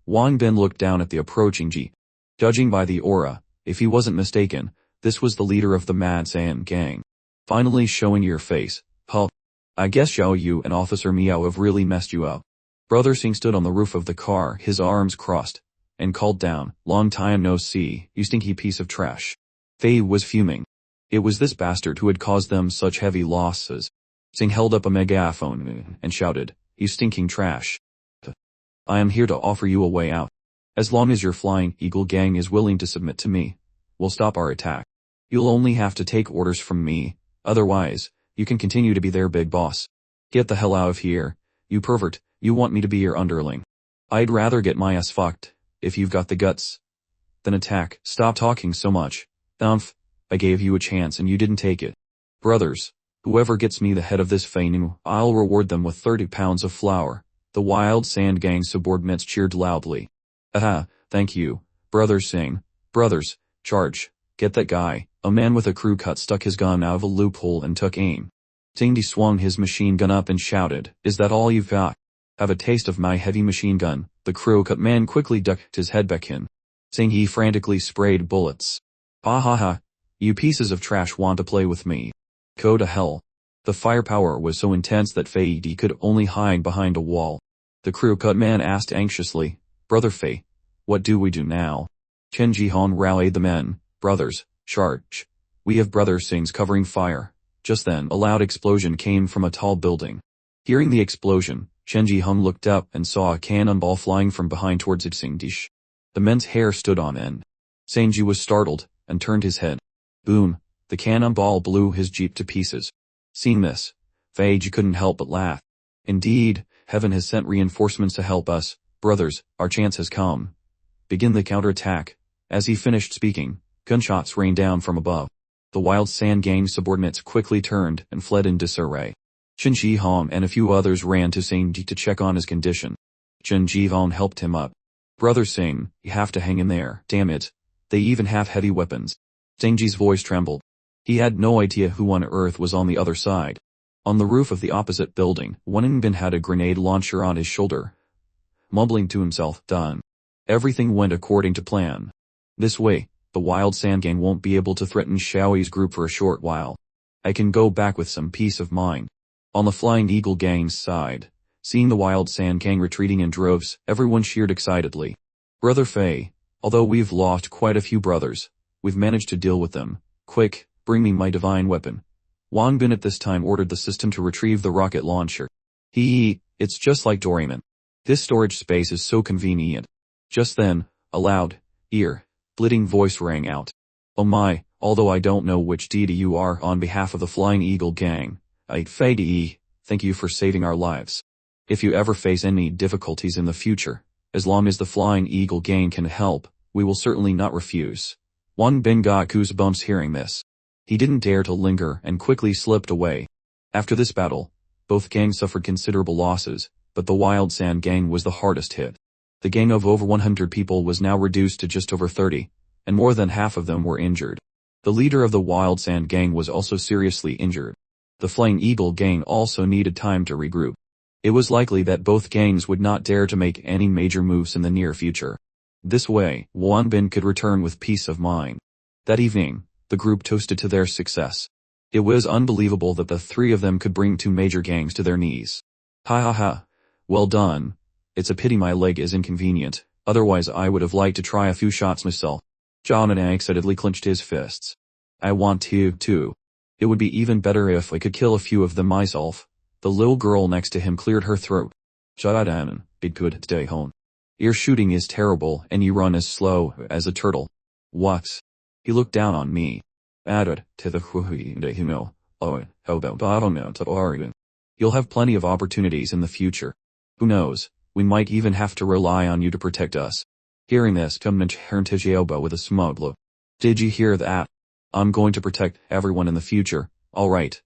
Wang Bin looked down at the approaching jeep. Judging by the aura, if he wasn't mistaken, this was the leader of the Mad Sand Gang. Finally showing your face, huh? I guess Xiao Yu and Officer Miao have really messed you up. Brother Singh stood on the roof of the car, his arms crossed, and called down, long time no see, you stinky piece of trash. Fei was fuming. It was this bastard who had caused them such heavy losses. Singh held up a megaphone and shouted, you stinking trash. I am here to offer you a way out. As long as your Flying Eagle Gang is willing to submit to me, we'll stop our attack. You'll only have to take orders from me, otherwise, you can continue to be their big boss. Get the hell out of here, you pervert, you want me to be your underling. I'd rather get my ass fucked, if you've got the guts. Then attack, stop talking so much. Thumph, I gave you a chance and you didn't take it. Brothers, whoever gets me the head of this feigning, I'll reward them with 30 pounds of flour. The Wild Sand Gang subordinates cheered loudly. Aha, thank you, Brother Singh. Brothers, charge, get that guy. A man with a crew cut stuck his gun out of a loophole and took aim. Singh swung his machine gun up and shouted, is that all you've got? Have a taste of my heavy machine gun. The crew cut man quickly ducked his head back in. Singh frantically sprayed bullets. Ha ha ha, you pieces of trash want to play with me. Go to hell. The firepower was so intense that Fei could only hide behind a wall. The crew cut man asked anxiously, Brother Fei, what do we do now? Chen Jihan rallied the men, brothers, charge. We have Brother Singh's covering fire. Just then a loud explosion came from a tall building. Hearing the explosion, Chen Jihan looked up and saw a cannonball flying from behind towards Inciting. The men's hair stood on end. Sanji was startled, and turned his head. Boom! The cannonball blew his jeep to pieces. Seeing this, Feiji couldn't help but laugh. Indeed, heaven has sent reinforcements to help us. Brothers, our chance has come. Begin the counterattack. As he finished speaking, gunshots rained down from above. The Wild Sand Gang subordinates quickly turned and fled in disarray. Shin Ji-hong and a few others ran to Sanji to check on his condition. Shin Ji-hong helped him up. Brother Sing, you have to hang in there, damn it. They even have heavy weapons. Sanji's voice trembled. He had no idea who on earth was on the other side. On the roof of the opposite building, Wang Bin had a grenade launcher on his shoulder. Mumbling to himself, done. Everything went according to plan. This way, the Wild Sand Gang won't be able to threaten Xiaoyi's group for a short while. I can go back with some peace of mind. On the Flying Eagle Gang's side, seeing the Wild Sand Gang retreating in droves, everyone cheered excitedly. Brother Fei, although we've lost quite a few brothers, we've managed to deal with them. Quick, bring me my divine weapon. Wang Bin at this time ordered the system to retrieve the rocket launcher. It's just like Doraemon. This storage space is so convenient. Just then, a loud, ear-splitting voice rang out. Oh my, although I don't know which deity you are, on behalf of the Flying Eagle Gang, Feidi, thank you for saving our lives. If you ever face any difficulties in the future, as long as the Flying Eagle Gang can help, we will certainly not refuse. Wang Bin got goosebumps hearing this. He didn't dare to linger and quickly slipped away. After this battle, both gangs suffered considerable losses, but the Wild Sand Gang was the hardest hit. The gang of over 100 people was now reduced to just over 30, and more than half of them were injured. The leader of the Wild Sand Gang was also seriously injured. The Flying Eagle Gang also needed time to regroup. It was likely that both gangs would not dare to make any major moves in the near future. This way, Wang Bin could return with peace of mind. That evening, the group toasted to their success. It was unbelievable that the three of them could bring two major gangs to their knees. Ha ha ha. Well done. It's a pity my leg is inconvenient, otherwise I would have liked to try a few shots myself. Jonathan excitedly clenched his fists. I want to, too. It would be even better if I could kill a few of them myself. The little girl next to him cleared her throat. Jonathan, it could stay home. Your shooting is terrible and you run as slow as a turtle. What? He looked down on me. Added to the how about bottom to Oregon? You'll have plenty of opportunities in the future. Who knows, we might even have to rely on you to protect us. Hearing this, Tumnich turned to Xiaobo with a smug look. Did you hear that? I'm going to protect everyone in the future. All right.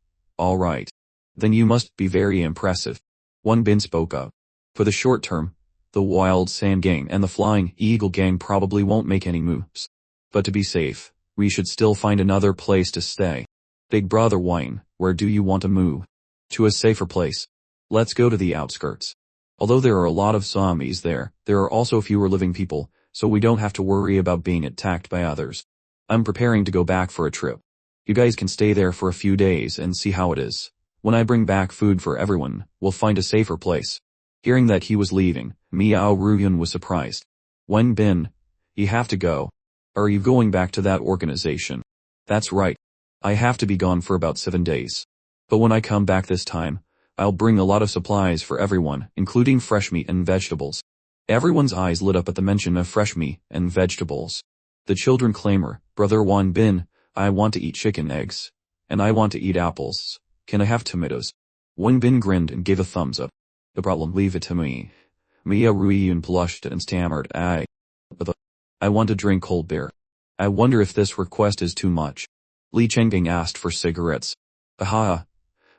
Then you must be very impressive. Wang Bin spoke up. For the short term, the Wild Sand Gang and the Flying Eagle Gang probably won't make any moves. But to be safe, we should still find another place to stay. Big brother Wang, where do you want to move? To a safer place. Let's go to the outskirts. Although there are a lot of zombies there are also fewer living people, so we don't have to worry about being attacked by others. I'm preparing to go back for a trip. You guys can stay there for a few days and see how it is. When I bring back food for everyone, we'll find a safer place. Hearing that he was leaving, Miao Ruyun was surprised. Wang Bin, you have to go. Are you going back to that organization? That's right. I have to be gone for about 7 days. But when I come back this time, I'll bring a lot of supplies for everyone, including fresh meat and vegetables. Everyone's eyes lit up at the mention of fresh meat and vegetables. The children clamor, Brother Wang Bin, I want to eat chicken eggs. And I want to eat apples. Can I have tomatoes? Wang Bin grinned and gave a thumbs up. No problem, leave it to me. Mia Ruiyun blushed and stammered, I want to drink cold beer. I wonder if this request is too much. Li Chengbing asked for cigarettes. Aha.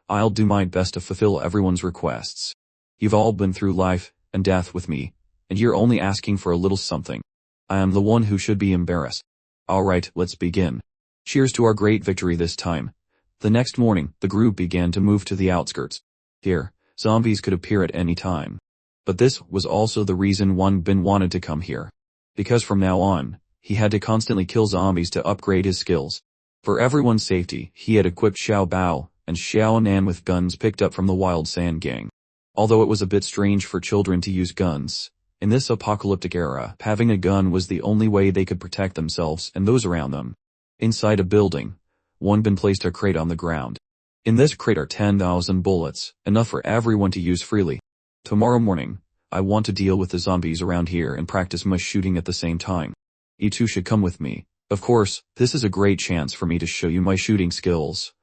I'll do my best to fulfill everyone's requests. You've all been through life and death with me, and you're only asking for a little something. I am the one who should be embarrassed. Alright, let's begin. Cheers to our great victory this time. The next morning, the group began to move to the outskirts. Here, zombies could appear at any time. But this was also the reason Wang Bin wanted to come here. Because from now on, he had to constantly kill zombies to upgrade his skills. For everyone's safety, he had equipped Xiao Bao and Xiao Nan with guns picked up from the Wild Sand Gang. Although it was a bit strange for children to use guns, in this apocalyptic era, having a gun was the only way they could protect themselves and those around them. Inside a building, Wang Bin placed a crate on the ground. In this crate are 10,000 bullets, enough for everyone to use freely. Tomorrow morning, I want to deal with the zombies around here and practice my shooting at the same time. You two should come with me. Of course, this is a great chance for me to show you my shooting skills.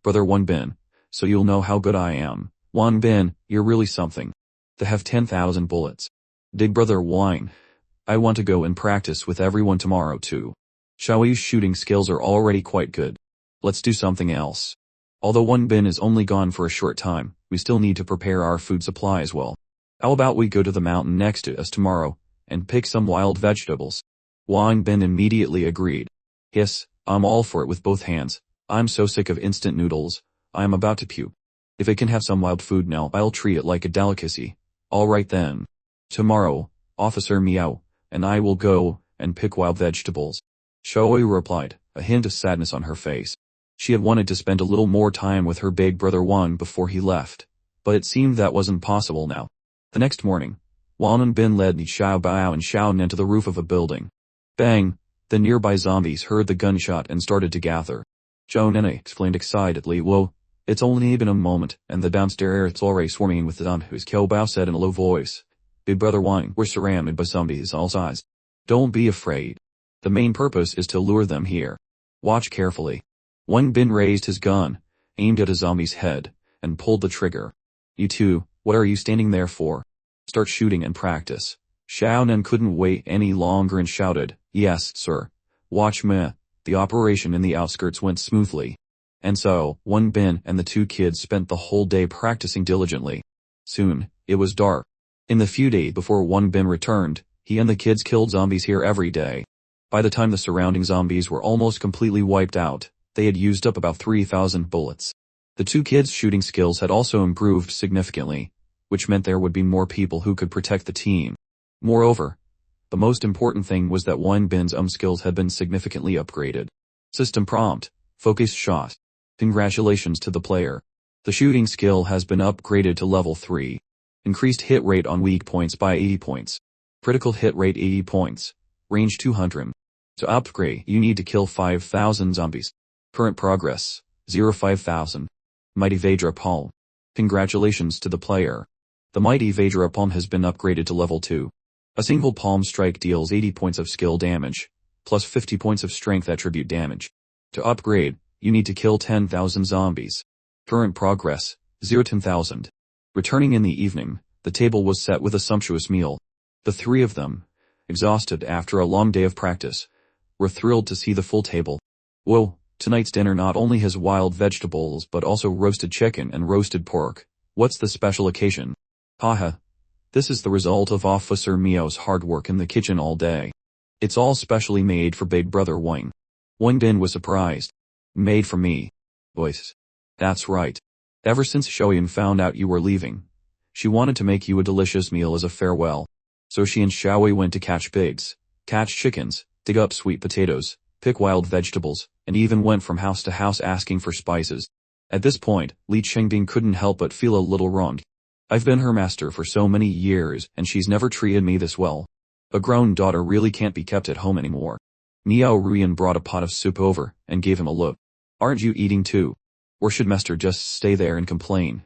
Brother Wang Bin, so you'll know how good I am. Wang Bin, you're really something. To have 10,000 bullets. Big brother Wang, I want to go and practice with everyone tomorrow too. Xiaoyu's shooting skills are already quite good. Let's do something else. Although Wang Bin is only gone for a short time, we still need to prepare our food supply as well. How about we go to the mountain next to us tomorrow, and pick some wild vegetables? Wang Bin immediately agreed. Yes, I'm all for it with both hands. I'm so sick of instant noodles, I'm about to puke. If I can have some wild food now, I'll treat it like a delicacy. Alright then. Tomorrow, Officer Miao and I will go and pick wild vegetables. Xiaoyu replied, a hint of sadness on her face. She had wanted to spend a little more time with her big brother Wang before he left, but it seemed that wasn't possible now. The next morning, Wang Bin led Xiao Bao and Xiao Nen to the roof of a building. Bang! The nearby zombies heard the gunshot and started to gather. Zhou Nen explained excitedly, whoa, it's only been a moment, and the downstairs it's already swarming with the zombies. Xiao Bao said in a low voice. Big brother Wang, we're surrounded by zombies all sides. Don't be afraid. The main purpose is to lure them here. Watch carefully. Wang Bin raised his gun, aimed at a zombie's head, and pulled the trigger. You two, what are you standing there for? Start shooting and practice. Xiao Nen couldn't wait any longer and shouted, yes, sir. Watch me. The operation in the outskirts went smoothly. And so, Wang Bin and the two kids spent the whole day practicing diligently. Soon, it was dark. In the few days before Wang Bin returned, he and the kids killed zombies here every day. By the time the surrounding zombies were almost completely wiped out, they had used up about 3,000 bullets. The two kids' shooting skills had also improved significantly, which meant there would be more people who could protect the team. Moreover, the most important thing was that Wang Bin's skills had been significantly upgraded. System prompt, focused shot. Congratulations to the player. The shooting skill has been upgraded to level 3. Increased hit rate on weak points by 80 points. Critical hit rate 80 points. Range 200. To upgrade, you need to kill 5,000 zombies. Current progress, 05,000. Mighty Vajra Palm. Congratulations to the player. The Mighty Vajra Palm has been upgraded to level 2. A single palm strike deals 80 points of skill damage, plus 50 points of strength attribute damage. To upgrade, you need to kill 10,000 zombies. Current progress, 10,000. Returning in the evening, the table was set with a sumptuous meal. The three of them, exhausted after a long day of practice, were thrilled to see the full table. Whoa, tonight's dinner not only has wild vegetables but also roasted chicken and roasted pork. What's the special occasion? Haha. This is the result of Officer Miao's hard work in the kitchen all day. It's all specially made for big brother Wang. Wang Bin was surprised. Made for me. Boys. That's right. Ever since Xiaoyan found out you were leaving, she wanted to make you a delicious meal as a farewell. So she and Xiaoyu went to catch pigs, catch chickens, dig up sweet potatoes, pick wild vegetables, and even went from house to house asking for spices. At this point, Li Chengbing couldn't help but feel a little wronged. I've been her master for so many years and she's never treated me this well. A grown daughter really can't be kept at home anymore. Miao Ruyan brought a pot of soup over and gave him a look. Aren't you eating too? Or should master just stay there and complain?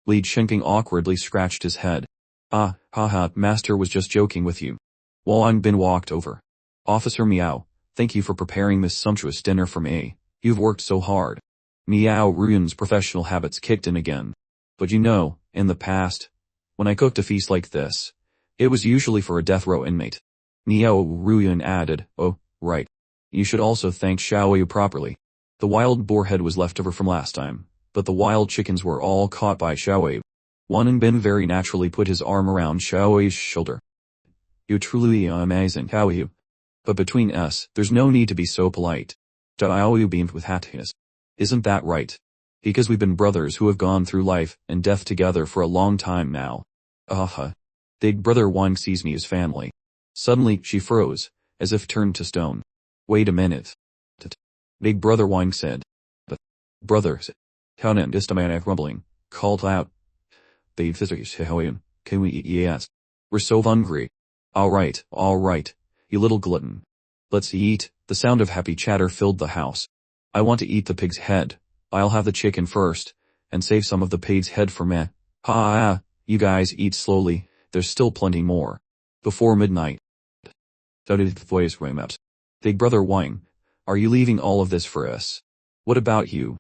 Li Chengbing awkwardly scratched his head. Ah, haha, master was just joking with you. Wang Bin walked over. Officer Miao, thank you for preparing this sumptuous dinner for me. You've worked so hard. Miao Ruyan's professional habits kicked in again. But you know, in the past, when I cooked a feast like this, it was usually for a death row inmate. Miao Ruyan added, oh, right. You should also thank Xiaoyu properly. The wild boar head was left over from last time, but the wild chickens were all caught by Xiaoyu. Wang Bin very naturally put his arm around Xiaoyu's shoulder. You truly are amazing, Xiaoyu. But between us, there's no need to be so polite. Xiaoyu beamed with happiness. Isn't that right? Because we've been brothers who have gone through life and death together for a long time now. Aha. Big brother Wang sees me as family. Suddenly, she froze, as if turned to stone. Wait a minute. Big brother Wang said. But, brother, Hanan Istamanak rumbling, called out. Babe Xiaoyan, can we eat? Yes. We're so hungry. All right, you little glutton. Let's eat. The sound of happy chatter filled the house. I want to eat the pig's head. I'll have the chicken first, and save some of the pig's head for me. Ha! You guys eat slowly. There's still plenty more. Before midnight. Shouted the voice rang out. Big brother Wang, are you leaving all of this for us? What about you?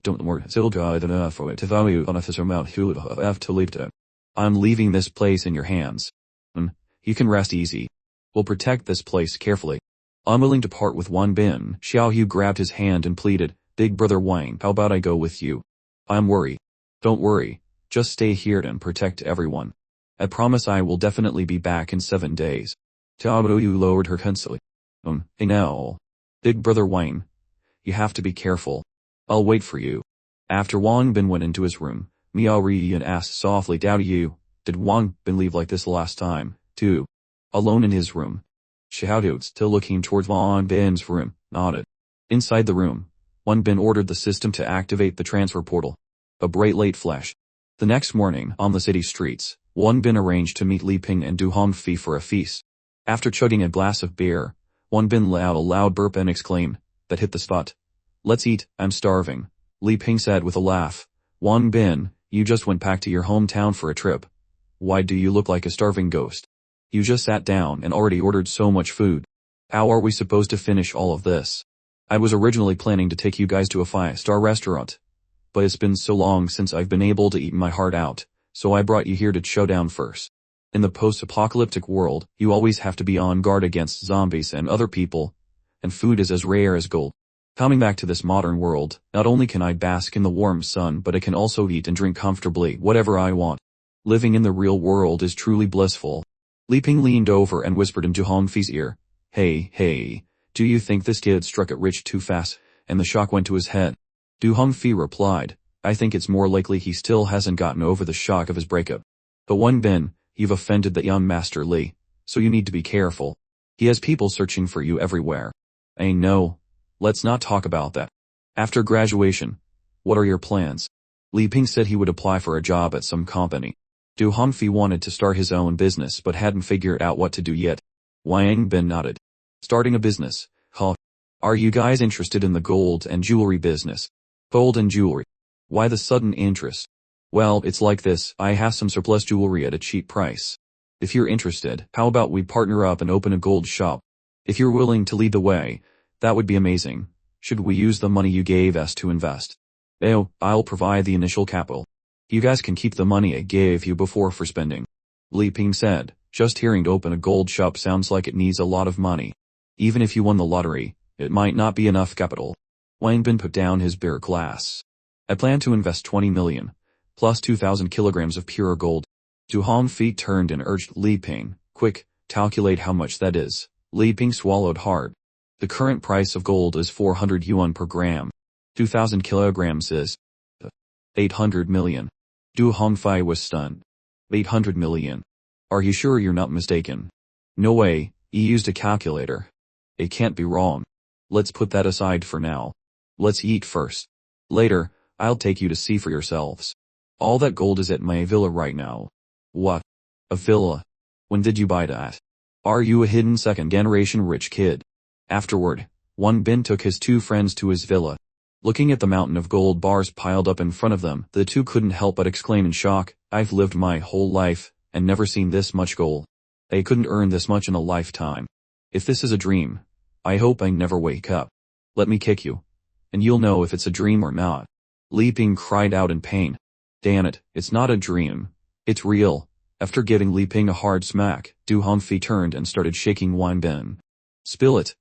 Don't worry, still good enough for it to value on officer Mount who have to leave it. I'm leaving this place in your hands. You can rest easy. We'll protect this place carefully. Unwilling to part with Wan Bin, Xiaoyu grabbed his hand and pleaded, Big brother Wang, how about I go with you? I'm worried. Don't worry, just stay here and protect everyone. I promise I will definitely be back in 7 days. Xiaoyu lowered her pencil. Hey now. Big brother Wang, you have to be careful. I'll wait for you. After Wang Bin went into his room, Miao Rian asked softly, did Wang Bin leave like this last time, too? Alone in his room. Xiaoyu, still looking towards Wang Bin's room, nodded. Inside the room, Wang Bin ordered the system to activate the transfer portal. A bright light flash. The next morning, on the city streets, Wang Bin arranged to meet Li Ping and Du Hongfei for a feast. After chugging a glass of beer, Wang Bin let out a loud burp and exclaimed, that hit the spot. Let's eat, I'm starving. Li Ping said with a laugh. Wang Bin, you just went back to your hometown for a trip. Why do you look like a starving ghost? You just sat down and already ordered so much food. How are we supposed to finish all of this? I was originally planning to take you guys to a 5-star restaurant. But it's been so long since I've been able to eat my heart out, so I brought you here to chow down first. In the post-apocalyptic world, you always have to be on guard against zombies and other people, and food is as rare as gold. Coming back to this modern world, not only can I bask in the warm sun but I can also eat and drink comfortably whatever I want. Living in the real world is truly blissful. Li Ping leaned over and whispered into Hongfei's ear, Hey, do you think this kid struck it rich too fast, and the shock went to his head? Du Hongfei replied, I think it's more likely he still hasn't gotten over the shock of his breakup. But Wang Bin, you've offended the young Master Li, so you need to be careful. He has people searching for you everywhere. No, let's not talk about that. After graduation, what are your plans? Li Ping said he would apply for a job at some company. Du Hongfei wanted to start his own business but hadn't figured out what to do yet. Wang Bin nodded. Starting a business, huh? Are you guys interested in the gold and jewelry business? Gold and jewelry. Why the sudden interest? Well, it's like this, I have some surplus jewelry at a cheap price. If you're interested, how about we partner up and open a gold shop? If you're willing to lead the way, that would be amazing. Should we use the money you gave us to invest? I'll provide the initial capital. You guys can keep the money I gave you before for spending. Li Ping said, just hearing to open a gold shop sounds like it needs a lot of money. Even if you won the lottery, it might not be enough capital. Wang Bin put down his beer glass. I plan to invest 20 million, plus 2,000 kilograms of pure gold. Du Hongfei turned and urged Li Ping, quick, calculate how much that is. Li Ping swallowed hard. The current price of gold is 400 yuan per gram. 2,000 kilograms is 800 million. Du Hongfei was stunned. 800 million. Are you sure you're not mistaken? No way, he used a calculator. It can't be wrong. Let's put that aside for now. Let's eat first. Later, I'll take you to see for yourselves. All that gold is at my villa right now. What? A villa? When did you buy that? Are you a hidden second-generation rich kid? Afterward, Wang Bin took his two friends to his villa. Looking at the mountain of gold bars piled up in front of them, the two couldn't help but exclaim in shock, I've lived my whole life, and never seen this much gold. I couldn't earn this much in a lifetime. If this is a dream, I hope I never wake up. Let me kick you. And you'll know if it's a dream or not. Li Ping cried out in pain. Damn it, it's not a dream. It's real. After giving Li Ping a hard smack, Du Hongfei turned and started shaking Wang Bin. Spill it.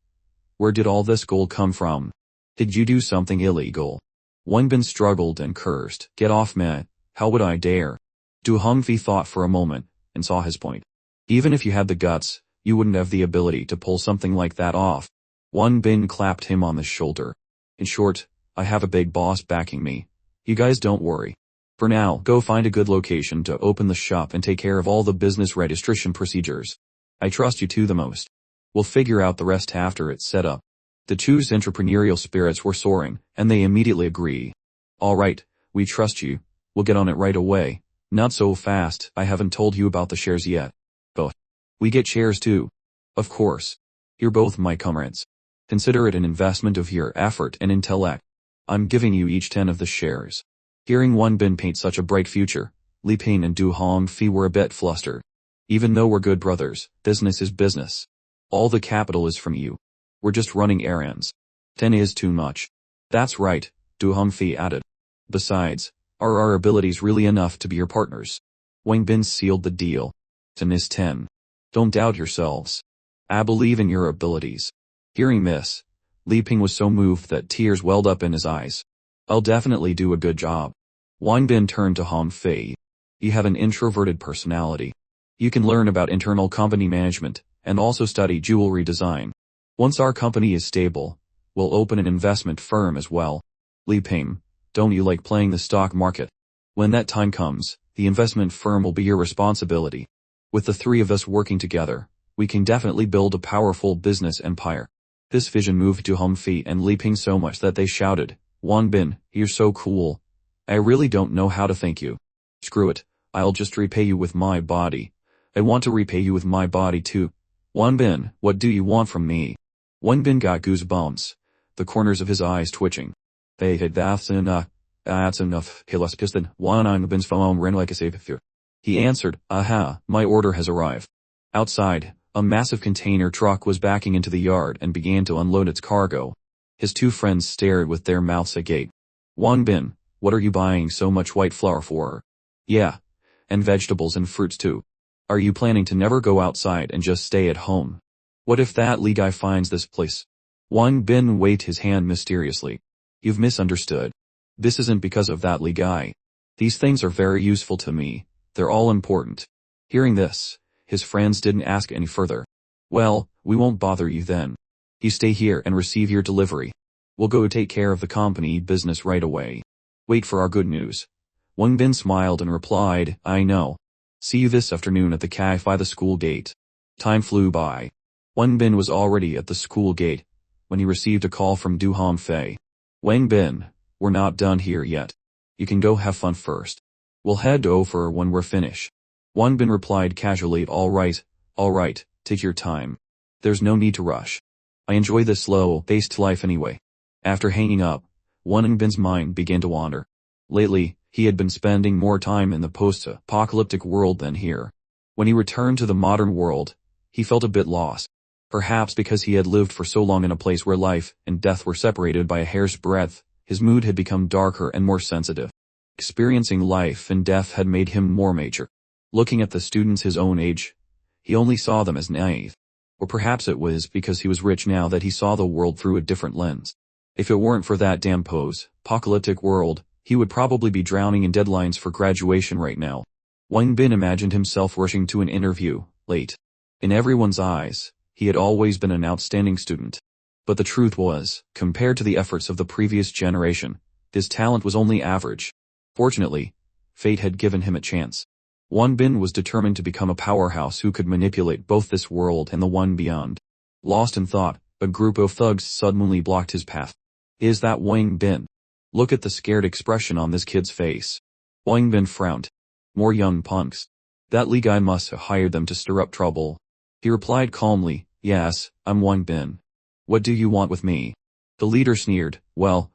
Where did all this gold come from? Did you do something illegal? Wang Bin struggled and cursed. Get off me. How would I dare? Du Hongfei thought for a moment, and saw his point. Even if you had the guts, you wouldn't have the ability to pull something like that off. Wang Bin clapped him on the shoulder. In short, I have a big boss backing me. You guys don't worry. For now, go find a good location to open the shop and take care of all the business registration procedures. I trust you two the most. We'll figure out the rest after it's set up. The two's entrepreneurial spirits were soaring, and they immediately agree. All right, we trust you. We'll get on it right away. Not so fast, I haven't told you about the shares yet. But we get shares too. Of course. You're both my comrades. Consider it an investment of your effort and intellect. I'm giving you each 10 of the shares. Hearing Wang Bin paint such a bright future, Li Ping and Du Hongfei were a bit flustered. Even though we're good brothers, business is business. All the capital is from you. We're just running errands. 10 is too much. That's right, Du Hongfei added. Besides, are our abilities really enough to be your partners? Wang Bin sealed the deal. 10 is 10. Don't doubt yourselves. I believe in your abilities. Hearing this, Li Ping was so moved that tears welled up in his eyes. I'll definitely do a good job. Wang Bin turned to Hong Fei. You have an introverted personality. You can learn about internal company management, and also study jewelry design. Once our company is stable, we'll open an investment firm as well. Li Ping, don't you like playing the stock market? When that time comes, the investment firm will be your responsibility. With the three of us working together, we can definitely build a powerful business empire. This vision moved to Hong Fei and Li Ping so much that they shouted, Wang Bin, you're so cool. I really don't know how to thank you. Screw it, I'll just repay you with my body. I want to repay you with my body too. Wang Bin, what do you want from me? Wang Bin got goosebumps, the corners of his eyes twitching. That's enough, Hilaspiston, Wang Bin's phone ran like a savior. He answered, aha, my order has arrived. Outside, a massive container truck was backing into the yard and began to unload its cargo. His two friends stared with their mouths agape. Wang Bin, what are you buying so much white flour for? Yeah. And vegetables and fruits too. Are you planning to never go outside and just stay at home? What if that Li guy finds this place? Wang Bin waved his hand mysteriously. You've misunderstood. This isn't because of that Li guy. These things are very useful to me. They're all important. Hearing this, his friends didn't ask any further. Well, we won't bother you then. You stay here and receive your delivery. We'll go take care of the company business right away. Wait for our good news. Wang Bin smiled and replied, I know. See you this afternoon at the cafe by the school gate. Time flew by. Wang Bin was already at the school gate when he received a call from Du Hongfei. Wang Bin, we're not done here yet. You can go have fun first. We'll head over when we're finished. Wang Bin replied casually, all right, take your time. There's no need to rush. I enjoy this slow-paced life anyway. After hanging up, Wang Bin's mind began to wander. Lately, he had been spending more time in the post-apocalyptic world than here. When he returned to the modern world, he felt a bit lost. Perhaps because he had lived for so long in a place where life and death were separated by a hair's breadth, his mood had become darker and more sensitive. Experiencing life and death had made him more mature. Looking at the students his own age, he only saw them as naive. Or perhaps it was because he was rich now that he saw the world through a different lens. If it weren't for that damn post-apocalyptic world, he would probably be drowning in deadlines for graduation right now. Wang Bin imagined himself rushing to an interview, late. In everyone's eyes, he had always been an outstanding student. But the truth was, compared to the efforts of the previous generation, his talent was only average. Fortunately, fate had given him a chance. Wang Bin was determined to become a powerhouse who could manipulate both this world and the one beyond. Lost in thought, a group of thugs suddenly blocked his path. Is that Wang Bin? Look at the scared expression on this kid's face. Wang Bin frowned. More young punks. That Li guy must have hired them to stir up trouble. He replied calmly, yes, I'm Wang Bin. What do you want with me? The leader sneered, well,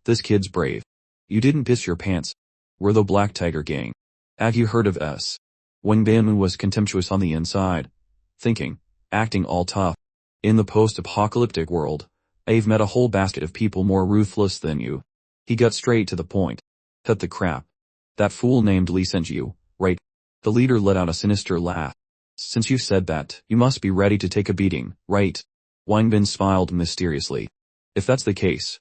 this kid's brave. You didn't piss your pants. We're the Black Tiger Gang. Have you heard of us? Wang Bin was contemptuous on the inside. Thinking, acting all tough. In the post-apocalyptic world, I've met a whole basket of people more ruthless than you. He got straight to the point. Cut the crap. That fool named Li sent you, right? The leader let out a sinister laugh. Since you've said that, you must be ready to take a beating, right? Wang Bin smiled mysteriously. If that's the case,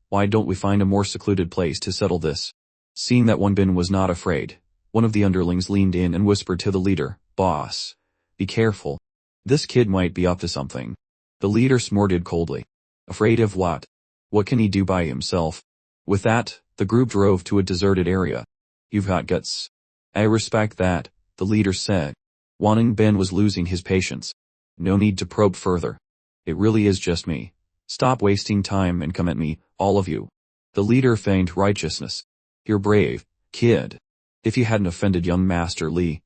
why don't we find a more secluded place to settle this? Seeing that Wang Bin was not afraid, one of the underlings leaned in and whispered to the leader, boss, be careful. This kid might be up to something. The leader snorted coldly. Afraid of what? What can he do by himself? With that, the group drove to a deserted area. You've got guts. I respect that, the leader said. Wang Bin was losing his patience. No need to probe further. It really is just me. Stop wasting time and come at me, all of you. The leader feigned righteousness. You're brave, kid. If you hadn't offended young Master Li,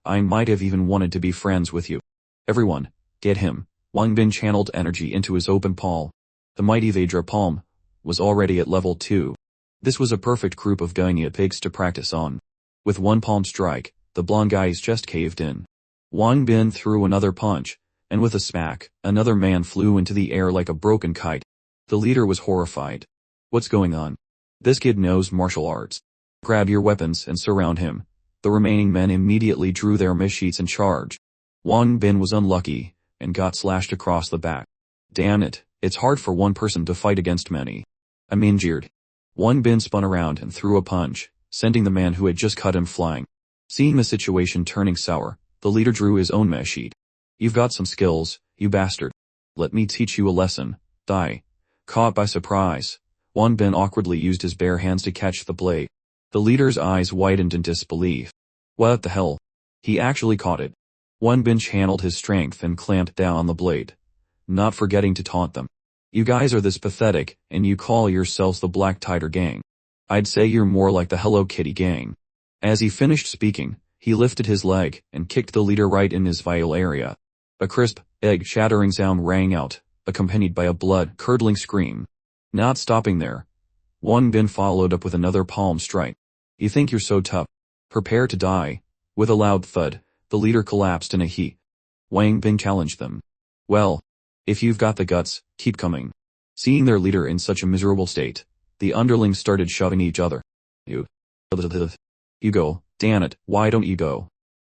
I might have even wanted to be friends with you. Everyone, get him. Wang Bin channeled energy into his open palm. The mighty Vajra palm was already at level 2. This was a perfect group of guinea pigs to practice on. With one palm strike, the blonde guy's chest caved in. Wang Bin threw another punch, and with a smack, another man flew into the air like a broken kite. The leader was horrified. What's going on? This kid knows martial arts. Grab your weapons and surround him. The remaining men immediately drew their machetes and charged. Wang Bin was unlucky, and got slashed across the back. Damn it, it's hard for one person to fight against many. I'm injured. Wang Bin spun around and threw a punch, sending the man who had just cut him flying. Seeing the situation turning sour, the leader drew his own machete. You've got some skills, you bastard. Let me teach you a lesson. Die. Caught by surprise, Wang Bin awkwardly used his bare hands to catch the blade. The leader's eyes widened in disbelief. What the hell? He actually caught it. Wang Bin channeled his strength and clamped down on the blade, not forgetting to taunt them. You guys are this pathetic, and you call yourselves the Black Tiger Gang. I'd say you're more like the Hello Kitty Gang. As he finished speaking, he lifted his leg and kicked the leader right in his vital area. A crisp, egg-shattering sound rang out, accompanied by a blood-curdling scream. Not stopping there, Wang Bin followed up with another palm strike. You think you're so tough? Prepare to die. With a loud thud, the leader collapsed in a heap. Wang Bin challenged them. Well, if you've got the guts, keep coming. Seeing their leader in such a miserable state, the underlings started shoving each other. You go, damn it, why don't you go?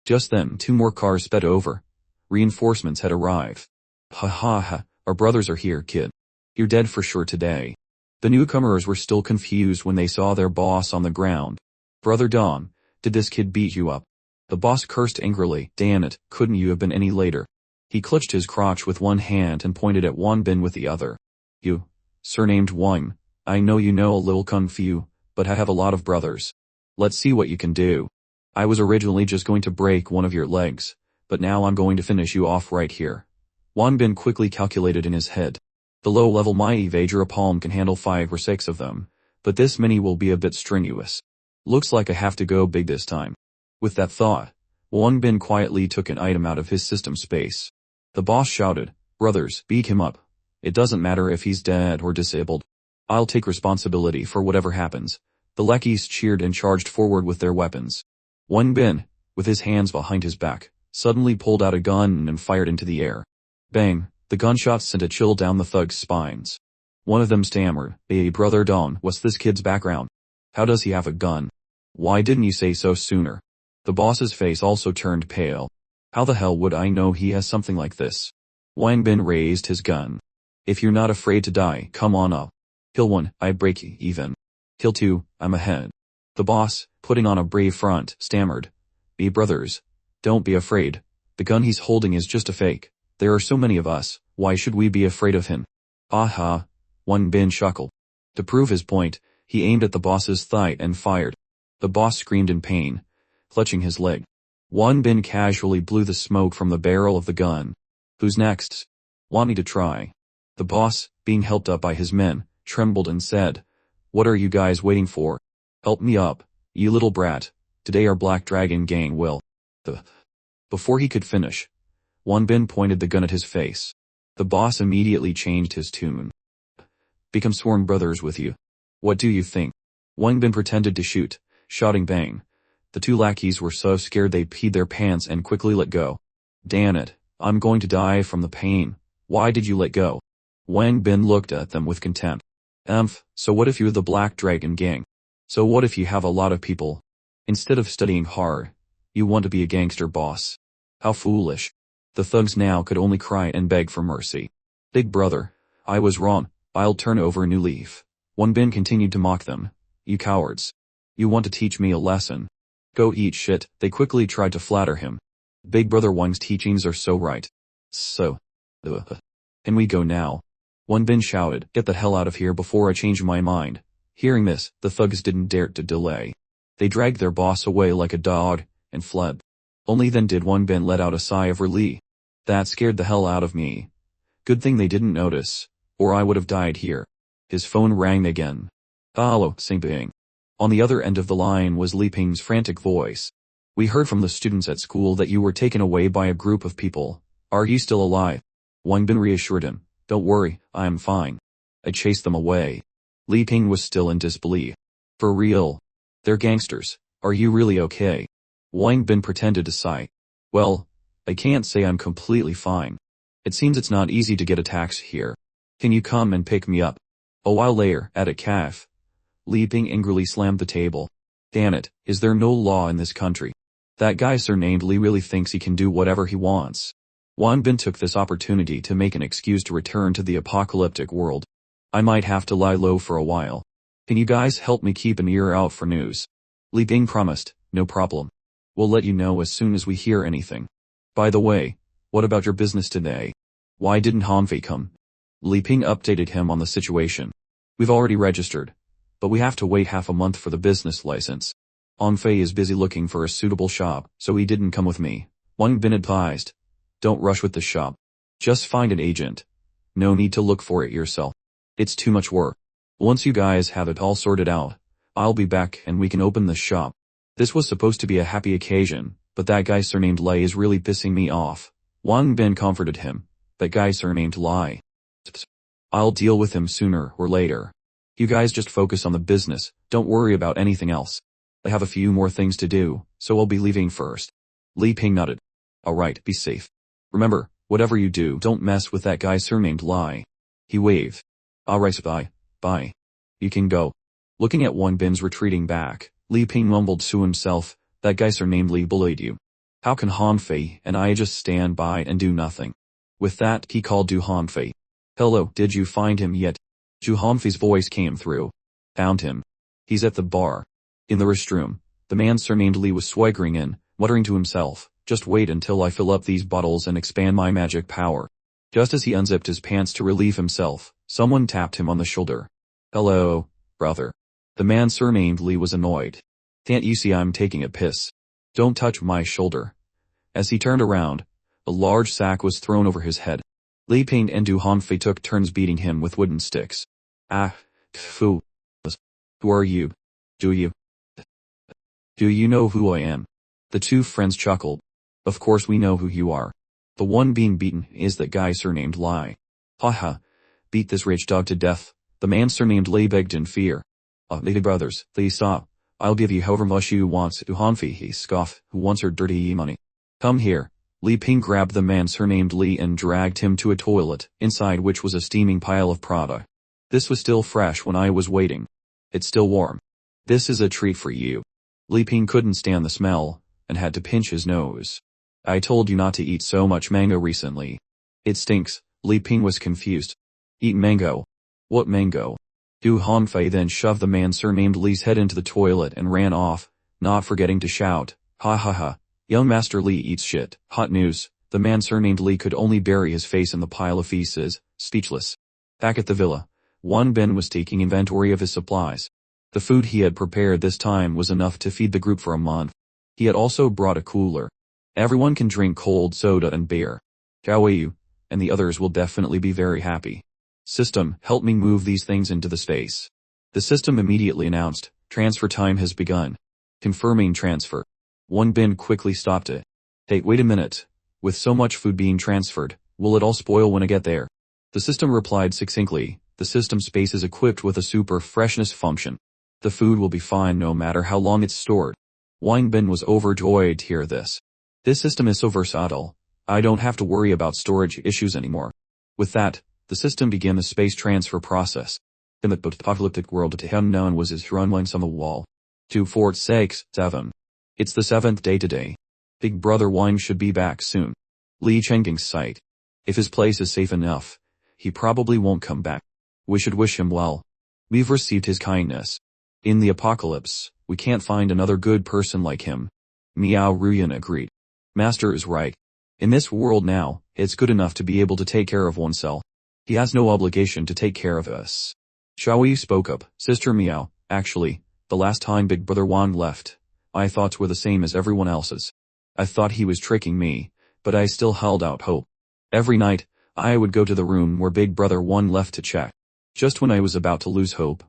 Just then 2 more cars sped over. Reinforcements had arrived. Ha ha ha, our brothers are here, kid. You're dead for sure today. The newcomers were still confused when they saw their boss on the ground. Brother Don, did this kid beat you up? The boss cursed angrily. Damn it, couldn't you have been any later? He clutched his crotch with one hand and pointed at Wang Bin with the other. You, surnamed Wang, I know you know a little kung fu, but I have a lot of brothers. Let's see what you can do. I was originally just going to break one of your legs, but now I'm going to finish you off right here. Wang Bin quickly calculated in his head. The low-level Mai Vajra palm can handle 5 or 6 of them, but this many will be a bit strenuous. Looks like I have to go big this time. With that thought, Wang Bin quietly took an item out of his system space. The boss shouted, brothers, beat him up. It doesn't matter if he's dead or disabled. I'll take responsibility for whatever happens. The lackeys cheered and charged forward with their weapons. Wang Bin, with his hands behind his back, suddenly pulled out a gun and fired into the air. Bang, the gunshots sent a chill down the thugs' spines. One of them stammered, Hey brother Don, what's this kid's background? How does he have a gun? Why didn't you say so sooner? The boss's face also turned pale. How the hell would I know he has something like this? Wang Bin raised his gun. If you're not afraid to die, come on up. Kill 1, I break even. Kill 2, I'm ahead. The boss, putting on a brave front, stammered. Be brothers. Don't be afraid. The gun he's holding is just a fake. There are so many of us, why should we be afraid of him? Aha. Wang Bin chuckled. To prove his point, he aimed at the boss's thigh and fired. The boss screamed in pain, clutching his leg. Wang Bin casually blew the smoke from the barrel of the gun. Who's next? Want me to try? The boss, being helped up by his men, trembled and said, What are you guys waiting for? Help me up, you little brat. Today our Black Dragon gang will. Before he could finish, Wang Bin pointed the gun at his face. The boss immediately changed his tune. Become sworn brothers with you. What do you think? Wang Bin pretended to shoot, shouting bang. The 2 lackeys were so scared they peed their pants and quickly let go. Damn it, I'm going to die from the pain. Why did you let go? Wang Bin looked at them with contempt. So what if you're the Black Dragon Gang? So what if you have a lot of people? Instead of studying hard, you want to be a gangster boss. How foolish. The thugs now could only cry and beg for mercy. Big brother, I was wrong, I'll turn over a new leaf. Wang Bin continued to mock them. You cowards. You want to teach me a lesson? Go eat shit. They quickly tried to flatter him. Big brother Wang's teachings are so right. So. Can we go now? Wang Bin shouted, Get the hell out of here before I change my mind. Hearing this, the thugs didn't dare to delay. They dragged their boss away like a dog, and fled. Only then did Wang Bin let out a sigh of relief. That scared the hell out of me. Good thing they didn't notice, or I would have died here. His phone rang again. Hello, Sing Bing. On the other end of the line was Li Ping's frantic voice. We heard from the students at school that you were taken away by a group of people. Are you still alive? Wang Bin reassured him. Don't worry, I am fine. I chased them away. Li Ping was still in disbelief. For real? They're gangsters. Are you really okay? Wang Bin pretended to sigh. Well, I can't say I'm completely fine. It seems it's not easy to get a taxi here. Can you come and pick me up? A while later, at a cafe, Li Ping angrily slammed the table. Damn it, is there no law in this country? That guy surnamed Li really thinks he can do whatever he wants. Wang Bin took this opportunity to make an excuse to return to the apocalyptic world. I might have to lie low for a while. Can you guys help me keep an ear out for news? Li Ping promised, no problem. We'll let you know as soon as we hear anything. By the way, what about your business today? Why didn't Hanfei come? Li Ping updated him on the situation. We've already registered, but we have to wait half a month for the business license. Hanfei is busy looking for a suitable shop, so he didn't come with me. Wang Bin advised. Don't rush with the shop. Just find an agent. No need to look for it yourself. It's too much work. Once you guys have it all sorted out, I'll be back and we can open the shop. This was supposed to be a happy occasion, but that guy surnamed Lai is really pissing me off. Wang Bin comforted him. That guy surnamed Lai. I'll deal with him sooner or later. You guys just focus on the business, don't worry about anything else. I have a few more things to do, so I'll be leaving first. Li Ping nodded. Alright, be safe. Remember, whatever you do, don't mess with that guy surnamed Lai. He waved. Alright, bye. You can go. Looking at Wang Bin's retreating back, Li Ping mumbled to himself, that guy surnamed Li bullied you. How can Hanfei and I just stand by and do nothing? With that, he called to Hanfei. Hello, did you find him yet? Zhu Hanfei's voice came through. Found him. He's at the bar. In the restroom, the man surnamed Li was swaggering in, muttering to himself, just wait until I fill up these bottles and expand my magic power. Just as he unzipped his pants to relieve himself, someone tapped him on the shoulder. Hello, brother. The man surnamed Li was annoyed. Can't you see I'm taking a piss? Don't touch my shoulder. As he turned around, a large sack was thrown over his head. Li Ping and Du Hanfei took turns beating him with wooden sticks. Ah, phew. Who are you? Do you know who I am? The two friends chuckled. Of course we know who you are. The one being beaten is that guy surnamed Lai. Haha, beat this rich dog to death. The man surnamed Lai begged in fear. Lady brothers, please stop. I'll give you however much you want. Du Hanfei he scoffed, who wants her dirty money? Come here. Li Ping grabbed the man surnamed Li and dragged him to a toilet, inside which was a steaming pile of product. This was still fresh when I was waiting. It's still warm. This is a treat for you. Li Ping couldn't stand the smell, and had to pinch his nose. I told you not to eat so much mango recently. It stinks. Li Ping was confused. Eat mango. What mango? Du Hanfei then shoved the man surnamed Li's head into the toilet and ran off, not forgetting to shout, ha ha ha. Young Master Li eats shit. Hot news. The man surnamed Li could only bury his face in the pile of feces, speechless. Back at the villa, Wang Bin was taking inventory of his supplies. The food he had prepared this time was enough to feed the group for a month. He had also brought a cooler. Everyone can drink cold soda and beer. Xiaoyu and the others will definitely be very happy. System, help me move these things into the space. The system immediately announced, transfer time has begun. Confirming transfer. Wang Bin quickly stopped it. Hey, wait a minute. With so much food being transferred, will it all spoil when I get there? The system replied succinctly, the system space is equipped with a super freshness function. The food will be fine no matter how long it's stored. Wang Bin was overjoyed to hear this. This system is so versatile, I don't have to worry about storage issues anymore. With that, the system began the space transfer process. In the post-apocalyptic world to him known was his runlines on the wall. 246-7. It's the 7th day today. Big brother Wang should be back soon. Li Chengding's sight. If his place is safe enough, he probably won't come back. We should wish him well. We've received his kindness. In the apocalypse, we can't find another good person like him. Miao Ruyan agreed. Master is right. In this world now, it's good enough to be able to take care of oneself. He has no obligation to take care of us. Xiaoyu spoke up, Sister Miao, actually, the last time Big Brother Wang left, I thoughts were the same as everyone else's. I thought he was tricking me, but I still held out hope. Every night, I would go to the room where Big Brother Wang left to check. Just when I was about to lose hope,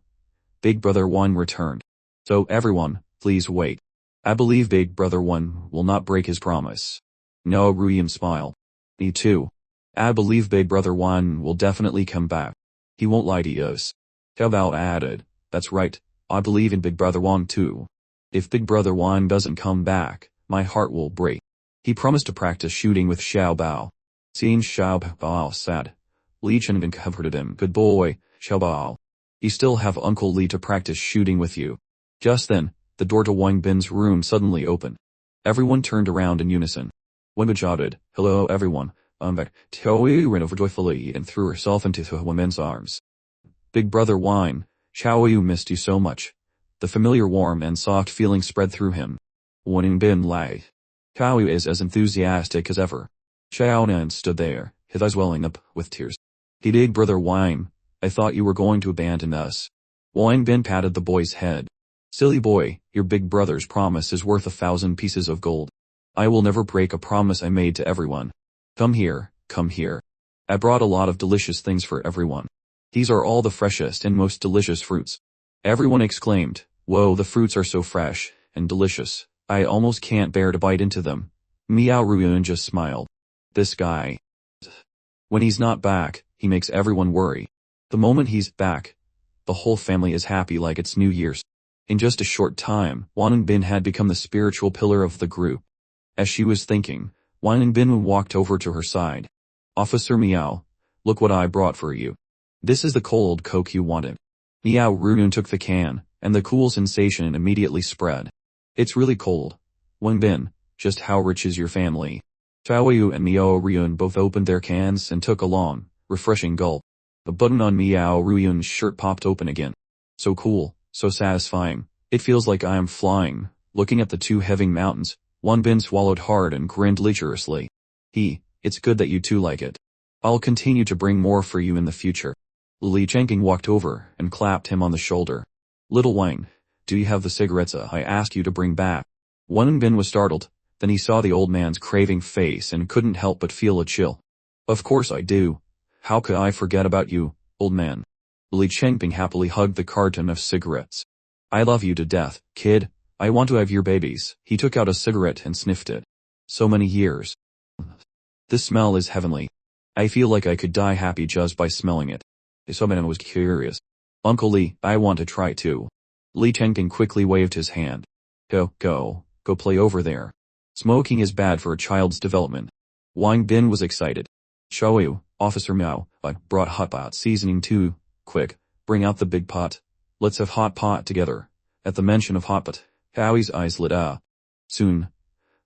Big Brother Wang returned. So everyone, please wait. I believe Big Brother Wang will not break his promise. No, Ruyan smiled. Me too. I believe Big Brother Wang will definitely come back. He won't lie to us. Cao Bao added, that's right, I believe in Big Brother Wang too. If Big Brother Wang doesn't come back, my heart will break. He promised to practice shooting with Xiao Bao. Seeing Xiao Bao sad, Li Chenbin comforted him. Good boy, Xiao Bao. You still have Uncle Li to practice shooting with you. Just then, the door to Wang Bin's room suddenly opened. Everyone turned around in unison. Wang shouted, "Hello everyone, I'm back." Xiao ran over joyfully and threw herself into Wang Bin's arms. Big brother Wang, Xiao Yu missed you so much. The familiar warm and soft feeling spread through him. Wang Bin laughed. Xiao Yu is as enthusiastic as ever. Xiao Nan stood there, his eyes welling up with tears. Big brother Wang, I thought you were going to abandon us. Wang Bin patted the boy's head. Silly boy, your big brother's promise is worth 1,000 pieces of gold. I will never break a promise I made to everyone. Come here, come here. I brought a lot of delicious things for everyone. These are all the freshest and most delicious fruits. Everyone exclaimed, whoa, the fruits are so fresh and delicious, I almost can't bear to bite into them. Miao Ruiyun just smiled. This guy. When he's not back, he makes everyone worry. The moment he's back, the whole family is happy like it's New Year's. In just a short time, Wang Bin had become the spiritual pillar of the group. As she was thinking, Wang Bin walked over to her side. Officer Miao, look what I brought for you. This is the cold Coke you wanted. Miao Ruiyun took the can, and the cool sensation immediately spread. It's really cold. Wang Bin, just how rich is your family? Xiao Yu and Miao Ruiyun both opened their cans and took a long, refreshing gulp. The button on Miao Ruiyun's shirt popped open again. So cool, so satisfying. It feels like I am flying. Looking at the two heaving mountains, Wang Bin swallowed hard and grinned lecherously. It's good that you two like it. I'll continue to bring more for you in the future. Li Chengqing walked over and clapped him on the shoulder. Little Wang, do you have the cigarettes I asked you to bring back? Wang Bin was startled. Then he saw the old man's craving face and couldn't help but feel a chill. Of course I do. How could I forget about you, old man? Li Chengping happily hugged the carton of cigarettes. I love you to death, kid. I want to have your babies. He took out a cigarette and sniffed it. So many years. This smell is heavenly. I feel like I could die happy just by smelling it. Someone was curious. Uncle Li, I want to try too. Li Chengping quickly waved his hand. Go play over there. Smoking is bad for a child's development. Wang Bin was excited. Show you, Officer Miao, I brought hot pot seasoning too. Quick, bring out the big pot. Let's have hot pot together. At the mention of hot pot, Howie's eyes lit up. Soon,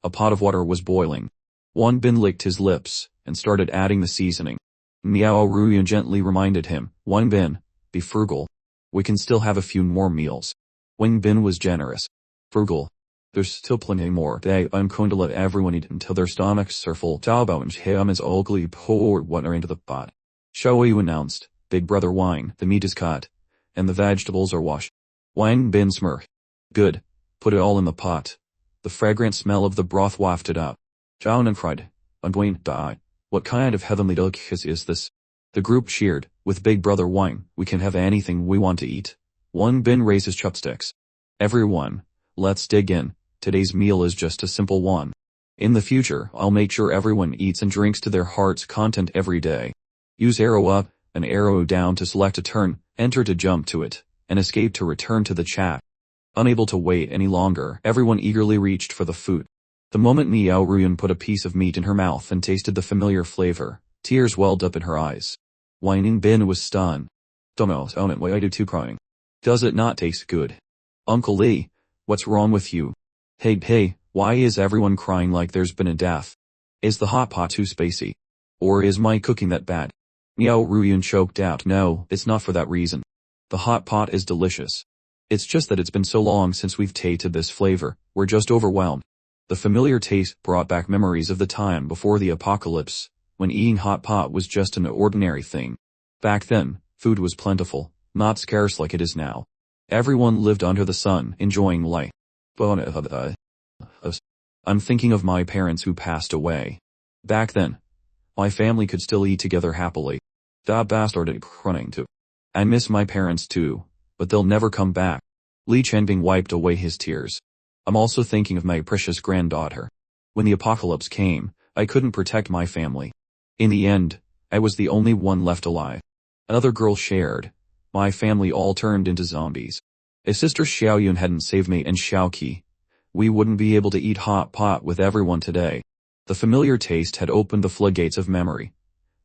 a pot of water was boiling. Wang Bin licked his lips and started adding the seasoning. Miao Ruiyun gently reminded him, Wang Bin, be frugal. We can still have a few more meals. Wang Bin was generous. Frugal. There's still plenty more. I'm going to let everyone eat until their stomachs are full. Taobao and Ham is ugly pour water into the pot. Xiao Yu announced, Big brother Wang, the meat is cut, and the vegetables are washed. Wang Bin smirked. Good. Put it all in the pot. The fragrant smell of the broth wafted up. Zhao Nan cried, Unduane, die. What kind of heavenly delicacy is this? The group cheered, with Big brother Wang, we can have anything we want to eat. Wang Bin raised his chopsticks. Everyone, let's dig in. Today's meal is just a simple one. In the future, I'll make sure everyone eats and drinks to their heart's content every day. Use arrow up, and arrow down to select a turn, enter to jump to it, and escape to return to the chat. Unable to wait any longer, everyone eagerly reached for the food. The moment Miao Ruiyun put a piece of meat in her mouth and tasted the familiar flavor, tears welled up in her eyes. Wang Bin was stunned. Don't why I do too crying. Does it not taste good? Uncle Li, what's wrong with you? Hey, why is everyone crying like there's been a death? Is the hot pot too spacey? Or is my cooking that bad? Miao Ruiyun choked out. No, it's not for that reason. The hot pot is delicious. It's just that it's been so long since we've tasted this flavor, we're just overwhelmed. The familiar taste brought back memories of the time before the apocalypse, when eating hot pot was just an ordinary thing. Back then, food was plentiful, not scarce like it is now. Everyone lived under the sun, enjoying life. I'm thinking of my parents who passed away. Back then, my family could still eat together happily. That bastard running too. I miss my parents too, but they'll never come back. Li Chenbing wiped away his tears. I'm also thinking of my precious granddaughter. When the apocalypse came, I couldn't protect my family. In the end, I was the only one left alive. Another girl shared. My family all turned into zombies. If Sister Xiaoyun hadn't saved me and Xiaoqi, we wouldn't be able to eat hot pot with everyone today. The familiar taste had opened the floodgates of memory,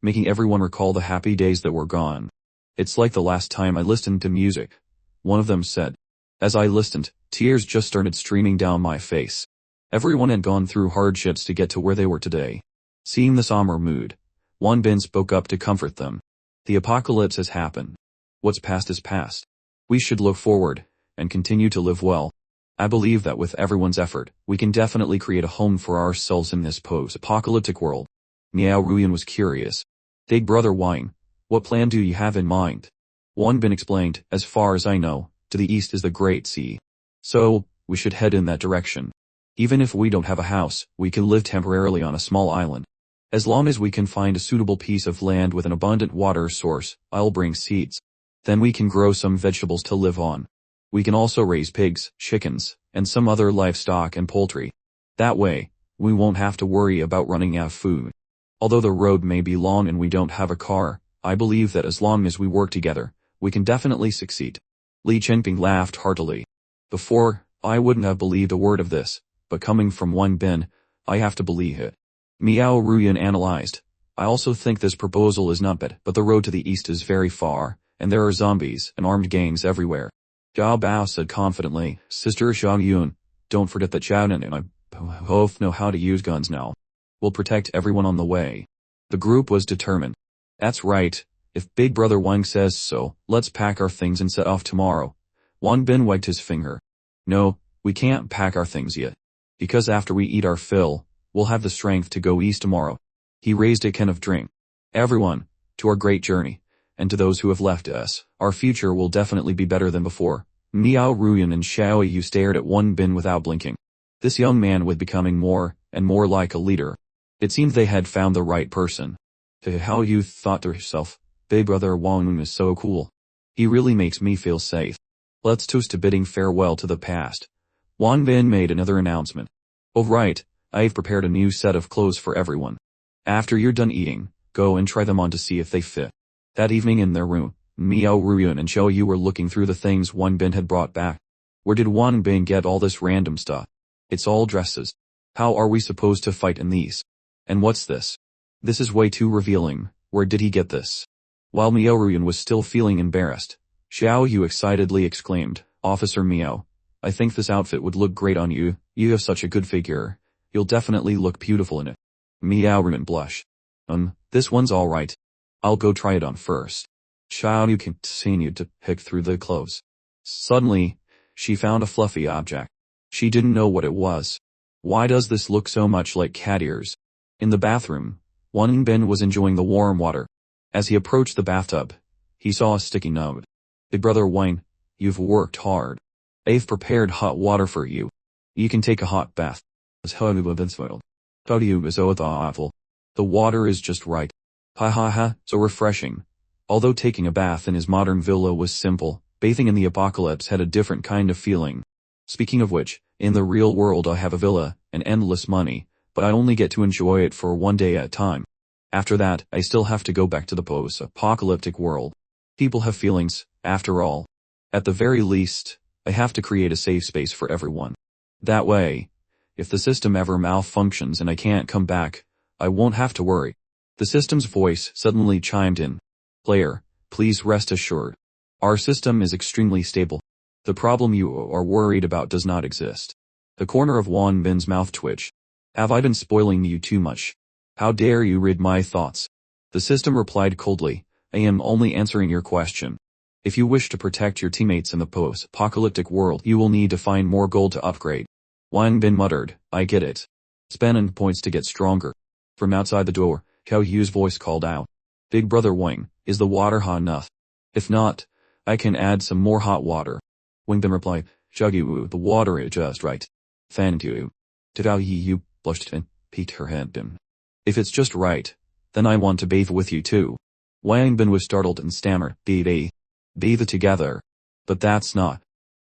making everyone recall the happy days that were gone. It's like the last time I listened to music, one of them said. As I listened, tears just started streaming down my face. Everyone had gone through hardships to get to where they were today. Seeing the somber mood, Wang Bin spoke up to comfort them. The apocalypse has happened. What's past is past. We should look forward, and continue to live well. I believe that with everyone's effort, we can definitely create a home for ourselves in this post-apocalyptic world. Miao Ruyan was curious. Big brother Wang, what plan do you have in mind? Wang Bin explained, as far as I know, to the east is the Great Sea. So, we should head in that direction. Even if we don't have a house, we can live temporarily on a small island. As long as we can find a suitable piece of land with an abundant water source, I'll bring seeds. Then we can grow some vegetables to live on. We can also raise pigs, chickens, and some other livestock and poultry. That way, we won't have to worry about running out of food. Although the road may be long and we don't have a car, I believe that as long as we work together, we can definitely succeed. Li Chenping laughed heartily. Before, I wouldn't have believed a word of this, but coming from Wang Bin, I have to believe it. Miao Ruyan analyzed. I also think this proposal is not bad, but the road to the east is very far, and there are zombies and armed gangs everywhere. Zhao Bao said confidently, Sister Xiao Yun, don't forget that Xiaonan and I both know how to use guns now. We'll protect everyone on the way. The group was determined. That's right, if Big Brother Wang says so, let's pack our things and set off tomorrow. Wang Bin wagged his finger. No, we can't pack our things yet. Because after we eat our fill, we'll have the strength to go east tomorrow. He raised a can of drink. Everyone, to our great journey, and to those who have left us, our future will definitely be better than before. Miao Ruyan and Xiao Yu stared at Wang Bin without blinking. This young man was becoming more and more like a leader. It seemed they had found the right person. Xiao Yu thought to herself, Big Brother Wang is so cool. He really makes me feel safe. Let's toast to bidding farewell to the past. Wang Bin made another announcement. Oh right, I've prepared a new set of clothes for everyone. After you're done eating, go and try them on to see if they fit. That evening in their room, Miao Ruyan and Xiao Yu were looking through the things Wang Bin had brought back. Where did Wang Bin get all this random stuff? It's all dresses. How are we supposed to fight in these? And what's this? This is way too revealing. Where did he get this? While Miao Ruyan was still feeling embarrassed, Xiao Yu excitedly exclaimed, Officer Miao, I think this outfit would look great on you. You have such a good figure. You'll definitely look beautiful in it. Miao Ruyan blushed. This one's alright. I'll go try it on first. Xiao Yu continued to pick through the clothes. Suddenly, she found a fluffy object. She didn't know what it was. Why does this look so much like cat ears? In the bathroom, Wang Bin was enjoying the warm water. As he approached the bathtub, he saw a sticky note. Big Brother Wang, you've worked hard. I've prepared hot water for you. You can take a hot bath. The water is just right. Ha ha ha, so refreshing. Although taking a bath in his modern villa was simple, bathing in the apocalypse had a different kind of feeling. Speaking of which, in the real world I have a villa, and endless money, but I only get to enjoy it for one day at a time. After that, I still have to go back to the post-apocalyptic world. People have feelings, after all. At the very least, I have to create a safe space for everyone. That way, if the system ever malfunctions and I can't come back, I won't have to worry. The system's voice suddenly chimed in. Player, please rest assured. Our system is extremely stable. The problem you are worried about does not exist. The corner of Wang Bin's mouth twitched. Have I been spoiling you too much? How dare you read my thoughts? The system replied coldly, I am only answering your question. If you wish to protect your teammates in the post-apocalyptic world, you will need to find more gold to upgrade. Wang Bin muttered, I get it. Spend points to get stronger. From outside the door, Xiao Yu's voice called out. Big Brother Wang, is the water hot enough? If not, I can add some more hot water. Wang Bin replied, Xiao Yu, the water is just right. Thank you. Xiao Yu blushed and peeked her head in. If it's just right, then I want to bathe with you too. Wang Bin was startled and stammered, bathe together. But that's not.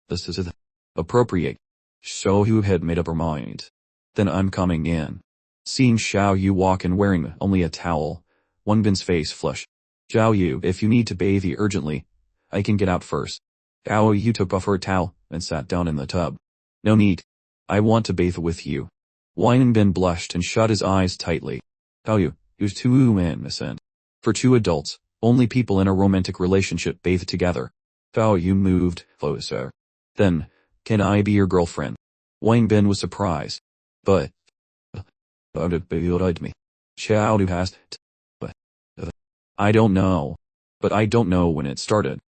This is appropriate. Xiao Yu had made up her mind. Then I'm coming in. Seeing Xiao Yu walk in wearing only a towel, Wang Bin's face flushed. Xiao Yu, if you need to bathe urgently, I can get out first. Xiao Yu took off her towel and sat down in the tub. No need. I want to bathe with you. Wang Bin blushed and shut his eyes tightly. How you? He was too innocent. For two adults, only people in a romantic relationship bathe together. How you moved closer. Then, can I be your girlfriend? Wang Bin was surprised. But me. Chow Du hast. I don't know. But I don't know when it started.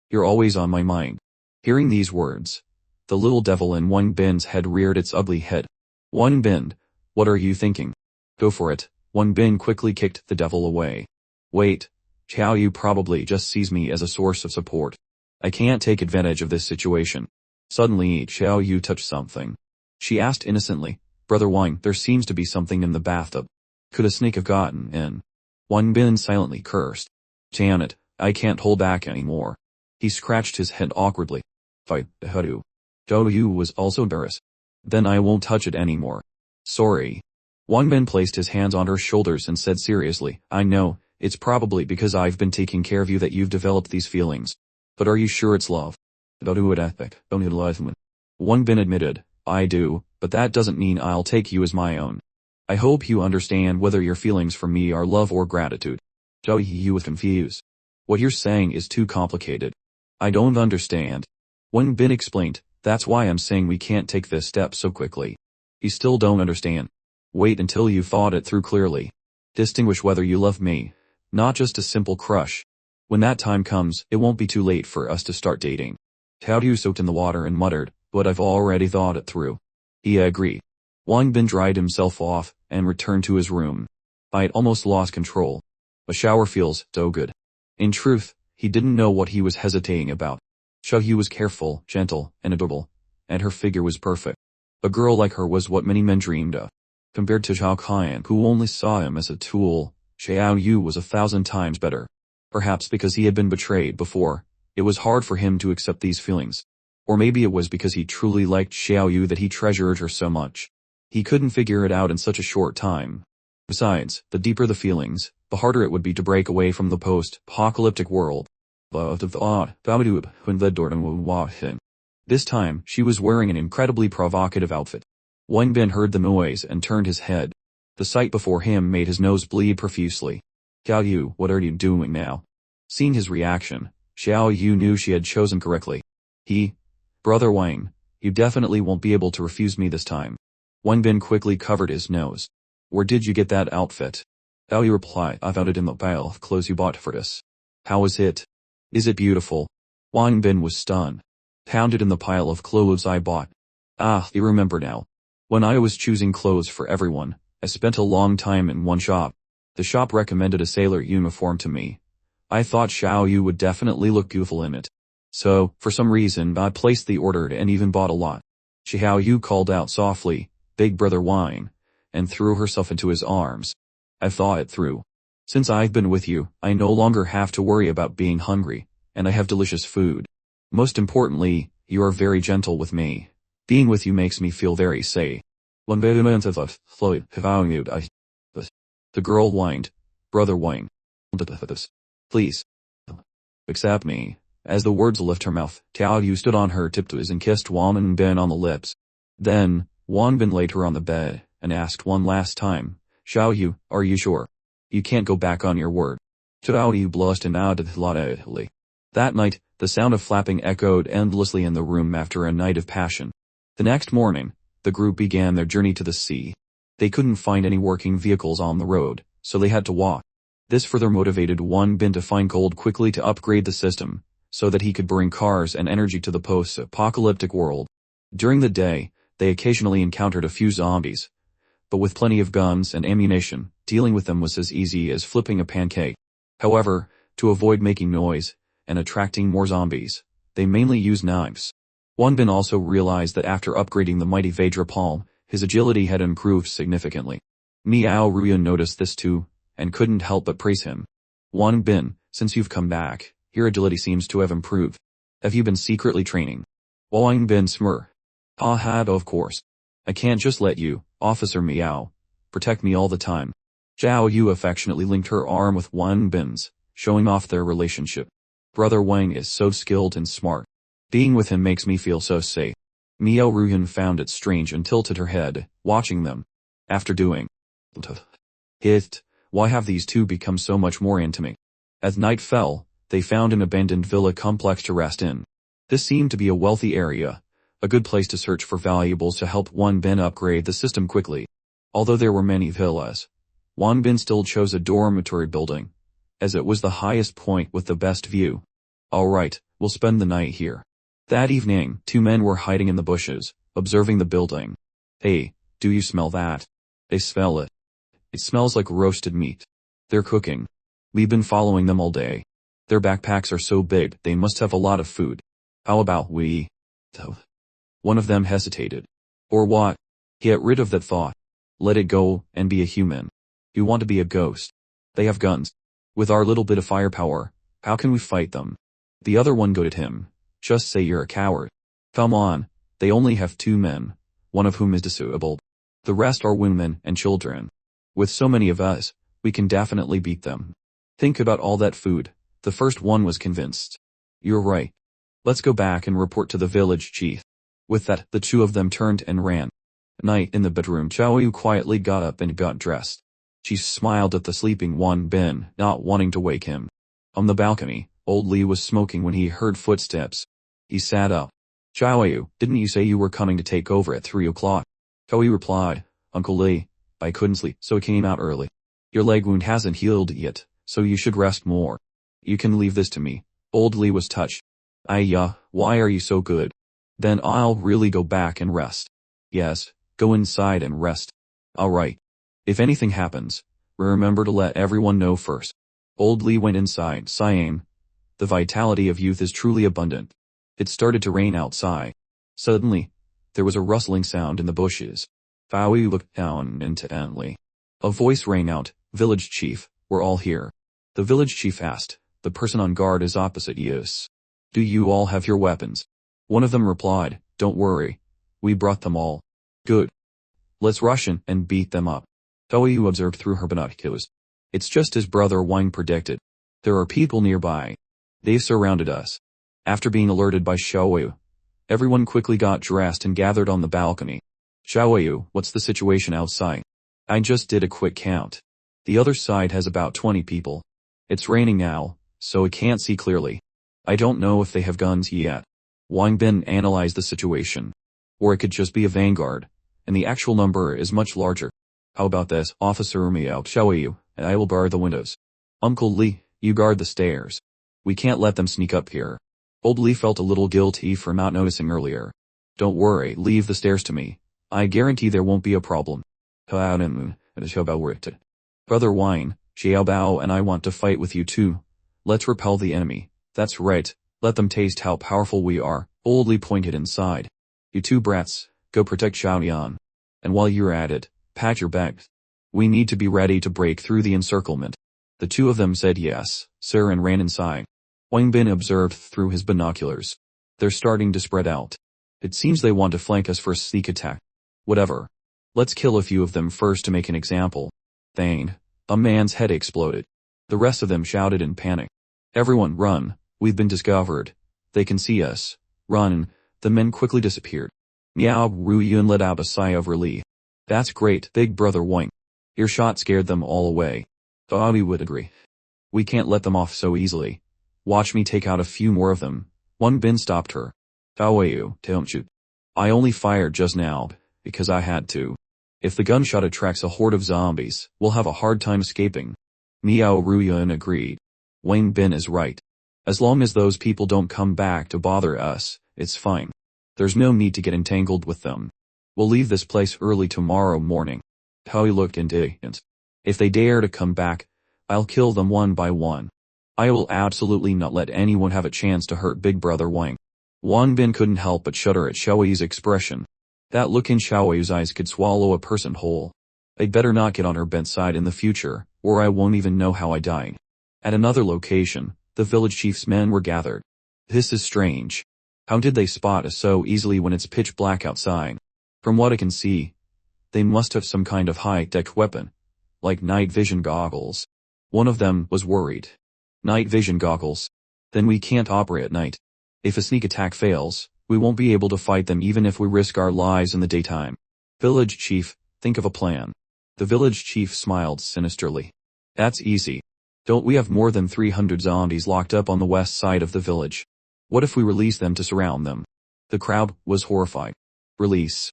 You're always on my mind. Hearing these words, the little devil in Wang Bin's head reared its ugly head. Wang Bin, what are you thinking? Go for it. Wang Bin quickly kicked the devil away. Wait, Chow Yu probably just sees me as a source of support. I can't take advantage of this situation. Suddenly Chow Yu touched something. She asked innocently, Brother Wang, there seems to be something in the bathtub. Could a snake have gotten in? Wang Bin silently cursed. Damn it, I can't hold back anymore. He scratched his head awkwardly. Fight, Hudu. Zhou Yu was also embarrassed. Then I won't touch it anymore. Sorry. Wang Bin placed his hands on her shoulders and said seriously, I know, it's probably because I've been taking care of you that you've developed these feelings. But are you sure it's love? Wang Bin admitted, I do, but that doesn't mean I'll take you as my own. I hope you understand whether your feelings for me are love or gratitude. Zhou Yu was confused. What you're saying is too complicated. I don't understand. Wang Bin explained, that's why I'm saying we can't take this step so quickly. You still don't understand. Wait until you've thought it through clearly. Distinguish whether you love me, not just a simple crush. When that time comes, it won't be too late for us to start dating. Tao Yu soaked in the water and muttered, but I've already thought it through. He agreed. Wang Bin dried himself off and returned to his room. I'd almost lost control. A shower feels so good. In truth, he didn't know what he was hesitating about. Xiaoyu was careful, gentle, and adorable, and her figure was perfect. A girl like her was what many men dreamed of. Compared to Zhao Qian, who only saw him as a tool, Xiao Yu was 1,000 times better. Perhaps because he had been betrayed before, it was hard for him to accept these feelings. Or maybe it was because he truly liked Xiao Yu that he treasured her so much. He couldn't figure it out in such a short time. Besides, the deeper the feelings, the harder it would be to break away from the post-apocalyptic world. This time, she was wearing an incredibly provocative outfit. Wang Bin heard the noise and turned his head. The sight before him made his nose bleed profusely. Xiao Yu, what are you doing now? Seeing his reaction, Xiao Yu knew she had chosen correctly. Brother Wang, you definitely won't be able to refuse me this time. Wang Bin quickly covered his nose. Where did you get that outfit? Xiao Yu replied, I found it in the pile of clothes you bought for us. How is it? Is it beautiful? Wang Bin was stunned. Found it in the pile of clothes I bought. Ah, you remember now. When I was choosing clothes for everyone, I spent a long time in one shop. The shop recommended a sailor uniform to me. I thought Xiao Yu would definitely look beautiful in it. So, for some reason, I placed the order and even bought a lot. Xiao Yu called out softly, Big Brother Wang, and threw herself into his arms. I thought it through. Since I've been with you, I no longer have to worry about being hungry, and I have delicious food. Most importantly, you are very gentle with me. Being with you makes me feel very safe. The girl whined, Brother Wang. Please. Accept me. As the words left her mouth, Tao Yu stood on her tiptoes and kissed Wang Bin on the lips. Then, Wang Bin laid her on the bed, and asked one last time, Xiao Yu, are you sure? You can't go back on your word. Tao Yu blushed and nodded loudly. That night, the sound of flapping echoed endlessly in the room after a night of passion. The next morning, the group began their journey to the sea. They couldn't find any working vehicles on the road, so they had to walk. This further motivated Wang Bin to find gold quickly to upgrade the system, so that he could bring cars and energy to the post-apocalyptic world. During the day, they occasionally encountered a few zombies. But with plenty of guns and ammunition, dealing with them was as easy as flipping a pancake. However, to avoid making noise and attracting more zombies, they mainly used knives. Wang Bin also realized that after upgrading the mighty Vajra palm, his agility had improved significantly. Miao Ruyan noticed this too, and couldn't help but praise him. Wang Bin, since you've come back, your agility seems to have improved. Have you been secretly training? Wang Bin smirked. Of course. I can't just let you, Officer Miao, protect me all the time. Zhao Yu affectionately linked her arm with Wang Bin's, showing off their relationship. Brother Wang is so skilled and smart. Being with him makes me feel so safe. Miao Ruyan found it strange and tilted her head, watching them. After doing it, why have these two become so much more intimate? As night fell, they found an abandoned villa complex to rest in. This seemed to be a wealthy area, a good place to search for valuables to help Wang Bin upgrade the system quickly. Although there were many villas, Wang Bin still chose a dormitory building, as it was the highest point with the best view. Alright, we'll spend the night here. That evening, two men were hiding in the bushes, observing the building. Hey, do you smell that? They smell it. It smells like roasted meat. They're cooking. We've been following them all day. Their backpacks are so big, they must have a lot of food. How about we? One of them hesitated. Or what? Get rid of that thought. Let it go, and be a human. You want to be a ghost. They have guns. With our little bit of firepower, how can we fight them? The other one goaded him. Just say you're a coward. Come on, they only have 2 men, one of whom is disabled. The rest are women and children. With so many of us, we can definitely beat them. Think about all that food. The first one was convinced. You're right. Let's go back and report to the village chief. With that, the 2 of them turned and ran. Night in the bedroom, Xiao Yu quietly got up and got dressed. She smiled at the sleeping Wang Bin, not wanting to wake him. On the balcony, old Li was smoking when he heard footsteps. He sat up. Xiao Yu, didn't you say you were coming to take over at 3 o'clock? Xiao Yu replied, Uncle Li, I couldn't sleep, so I came out early. Your leg wound hasn't healed yet, so you should rest more. You can leave this to me. Old Li was touched. Why are you so good? Then I'll really go back and rest. Yes, go inside and rest. Alright. If anything happens, remember to let everyone know first. Old Li went inside, sighing. The vitality of youth is truly abundant. It started to rain outside. Suddenly, there was a rustling sound in the bushes. Faoi looked down intently. A voice rang out, Village Chief, we're all here. The village chief asked, the person on guard is opposite us. Do you all have your weapons? One of them replied, don't worry. We brought them all. Good. Let's rush in and beat them up. Faoi observed through her binoculars. It's just as Brother Wang predicted. There are people nearby. They've surrounded us. After being alerted by Xiaoyu, everyone quickly got dressed and gathered on the balcony. Xiaoyu, what's the situation outside? I just did a quick count. The other side has about 20 people. It's raining now, so I can't see clearly. I don't know if they have guns yet. Wang Bin analyzed the situation. Or it could just be a vanguard, and the actual number is much larger. How about this, Officer Miao Xiaoyu, and I will bar the windows. Uncle Li, you guard the stairs. We can't let them sneak up here. Old Li felt a little guilty for not noticing earlier. Don't worry, leave the stairs to me. I guarantee there won't be a problem. Brother Wang, Xiaobao and I want to fight with you too. Let's repel the enemy. That's right, let them taste how powerful we are. Old Li pointed inside. You 2 brats, go protect Xiaoyan. And while you're at it, pack your bags. We need to be ready to break through the encirclement. The 2 of them said yes, sir, and ran inside. Wang Bin observed through his binoculars. They're starting to spread out. It seems they want to flank us for a sneak attack. Whatever. Let's kill a few of them first to make an example. Thane. A man's head exploded. The rest of them shouted in panic. Everyone run, we've been discovered. They can see us. Run. The men quickly disappeared. Miao Ruyun let out a sigh of relief. That's great, Big Brother Wang. Your shot scared them all away. Faoi would agree. We can't let them off so easily. Watch me take out a few more of them. Wang Bin stopped her. Faoi, don't shoot. I only fired just now, because I had to. If the gunshot attracts a horde of zombies, we'll have a hard time escaping. Miao Ruyun agreed. Wang Bin is right. As long as those people don't come back to bother us, it's fine. There's no need to get entangled with them. We'll leave this place early tomorrow morning. Faoi looked indignant. If they dare to come back, I'll kill them one by one. I will absolutely not let anyone have a chance to hurt Big Brother Wang. Wang Bin couldn't help but shudder at Xiaoyu's expression. That look in Xiaoyu's eyes could swallow a person whole. I'd better not get on her bedside in the future, or I won't even know how I died. At another location, the village chief's men were gathered. This is strange. How did they spot us so easily when it's pitch black outside? From what I can see, they must have some kind of high-tech weapon, like night vision goggles. One of them was worried. Night vision goggles. Then we can't operate at night. If a sneak attack fails, We won't be able to fight them even if we risk our lives in the daytime. Village chief, think of a plan. The village chief smiled sinisterly. That's easy. Don't we have more than 300 zombies locked up on the west side of the village? What if we release them to surround them? The crowd was horrified. Release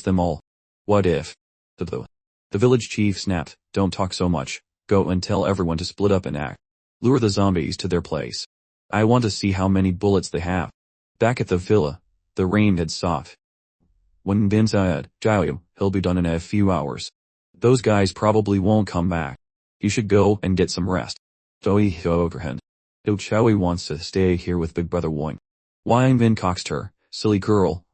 them all. What if? The village chief snapped, don't talk so much. Go and tell everyone to split up and act. Lure the zombies to their place. I want to see how many bullets they have. Back at the villa, the rain had stopped. When Bin said, Jiao, he'll be done in a few hours. Those guys probably won't come back. You should go and get some rest. Doi Hyogrand. Do Chowie wants to stay here with Big Brother Wang. Wang Bin coaxed her, silly girl.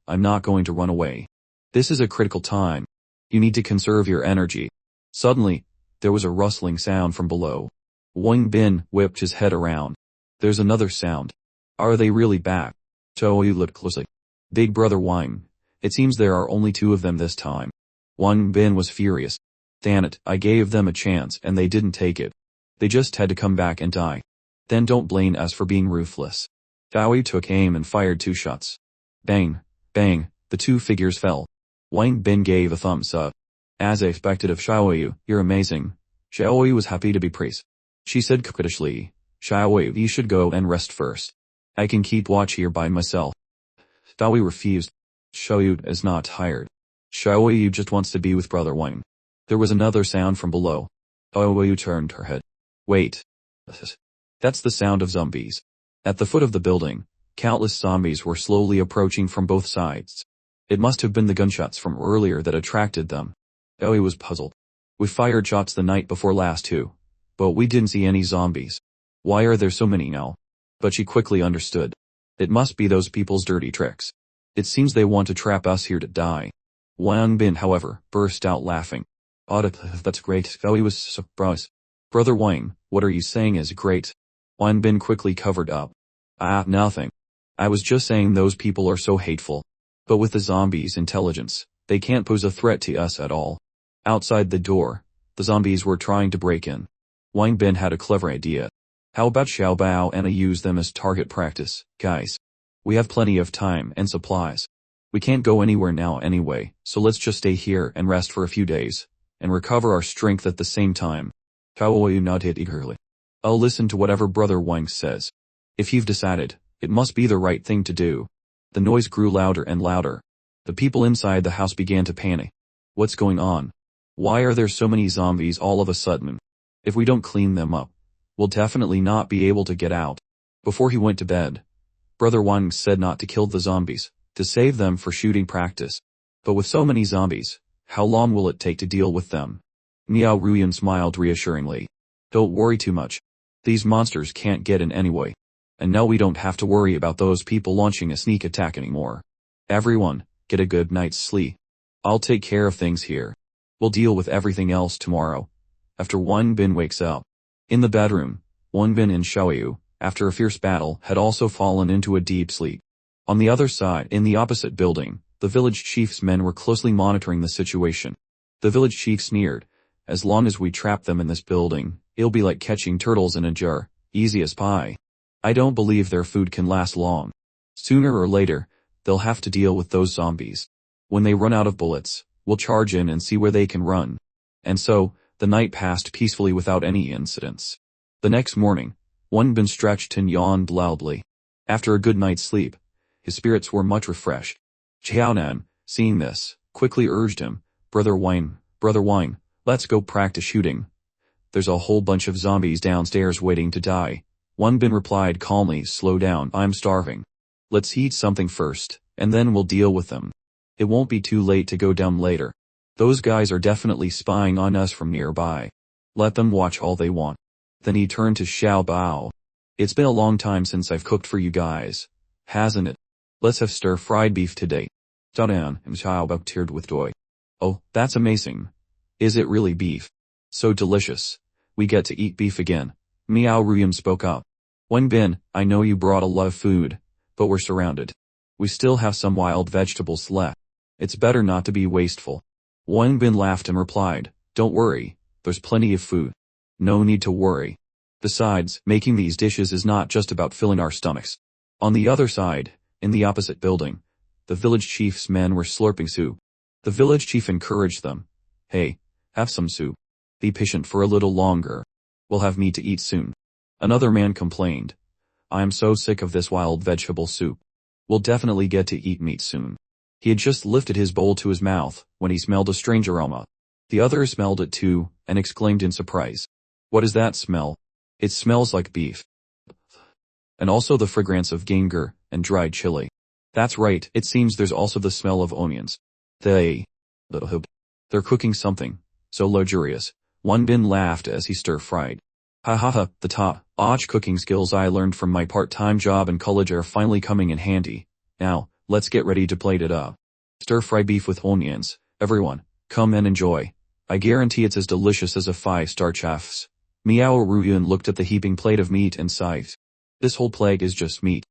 I'm not going to run away. This is a critical time. You need to conserve your energy. Suddenly, there was a rustling sound from below. Wang Bin whipped his head around. There's another sound. Are they really back? Chowie looked closely. Big Brother Wang. It seems there are only 2 of them this time. Wang Bin was furious. Damn it, I gave them a chance and they didn't take it. They just had to come back and die. Then don't blame us for being ruthless. Chowie took aim and fired 2 shots. Bang, bang, the 2 figures fell. Wang Bin gave a thumbs up. As I expected of Xiaoyu, you're amazing. Xiaoyu was happy to be praised. She said coquettishly, Xiaoyu, you should go and rest first. I can keep watch here by myself. Xiaoyu refused. Xiaoyu is not tired. Xiaoyu just wants to be with Brother Wang. There was another sound from below. Xiaoyu turned her head. Wait. That's the sound of zombies. At the foot of the building, countless zombies were slowly approaching from both sides. It must have been the gunshots from earlier that attracted them. Xiaoyu was puzzled. We fired shots the night before last too, but we didn't see any zombies. Why are there so many now? But she quickly understood. It must be those people's dirty tricks. It seems they want to trap us here to die. Wang Bin, however, burst out laughing. That's great. Xiaoyu was surprised. Brother Wang, what are you saying is great? Wang Bin quickly covered up. Nothing. I was just saying those people are so hateful. But with the zombies' intelligence, they can't pose a threat to us at all. Outside the door, the zombies were trying to break in. Wang Bin had a clever idea. How about Xiao Bao and I use them as target practice, guys? We have plenty of time and supplies. We can't go anywhere now anyway, so let's just stay here and rest for a few days, and recover our strength at the same time. Xiaoyu nodded eagerly. I'll listen to whatever Brother Wang says. If you've decided, it must be the right thing to do. The noise grew louder and louder. The people inside the house began to panic. What's going on? Why are there so many zombies all of a sudden? If we don't clean them up, we'll definitely not be able to get out. Before he went to bed, Brother Wang said not to kill the zombies, to save them for shooting practice. But with so many zombies, how long will it take to deal with them? Miao Ruyan smiled reassuringly. Don't worry too much. These monsters can't get in anyway. And now we don't have to worry about those people launching a sneak attack anymore. Everyone, get a good night's sleep. I'll take care of things here. We'll deal with everything else tomorrow. After Wang Bin wakes up. In the bedroom, Wang Bin and Xiaoyu, after a fierce battle, had also fallen into a deep sleep. On the other side, in the opposite building, the village chief's men were closely monitoring the situation. The village chief sneered. As long as we trap them in this building, it'll be like catching turtles in a jar, easy as pie. I don't believe their food can last long. Sooner or later, they'll have to deal with those zombies. When they run out of bullets, we'll charge in and see where they can run. And so, the night passed peacefully without any incidents. The next morning, Wang Bin stretched and yawned loudly. After a good night's sleep, his spirits were much refreshed. Xiaonan, seeing this, quickly urged him, Brother Wang, let's go practice shooting. There's a whole bunch of zombies downstairs waiting to die. Wang Bin replied calmly, slow down, I'm starving. Let's eat something first, and then we'll deal with them. It won't be too late to go down later. Those guys are definitely spying on us from nearby. Let them watch all they want. Then he turned to Xiao Bao. It's been a long time since I've cooked for you guys, hasn't it? Let's have stir-fried beef today. Zhaodan and Xiao Bao teared with joy. Oh, that's amazing. Is it really beef? So delicious. We get to eat beef again. Miao Ruyan spoke up. Wang Bin, I know you brought a lot of food, but we're surrounded. We still have some wild vegetables left. It's better not to be wasteful. Wang Bin laughed and replied, don't worry, there's plenty of food. No need to worry. Besides, making these dishes is not just about filling our stomachs. On the other side, in the opposite building, the village chief's men were slurping soup. The village chief encouraged them. Hey, have some soup. Be patient for a little longer. We'll have meat to eat soon. Another man complained. I am so sick of this wild vegetable soup. We'll definitely get to eat meat soon. He had just lifted his bowl to his mouth when he smelled a strange aroma. The other smelled it too and exclaimed in surprise. What is that smell? It smells like beef. And also the fragrance of ganger and dried chili. That's right, it seems there's also the smell of onions. They're cooking something so luxurious. Wang Bin laughed as he stir-fried. Ha ha ha, the top-notch cooking skills I learned from my part-time job in college are finally coming in handy. Now, let's get ready to plate it up. Stir-fry beef with onions. Everyone, come and enjoy. I guarantee it's as delicious as a 5-star chef's. Miao Ruyun looked at the heaping plate of meat and sighed. This whole plague is just meat.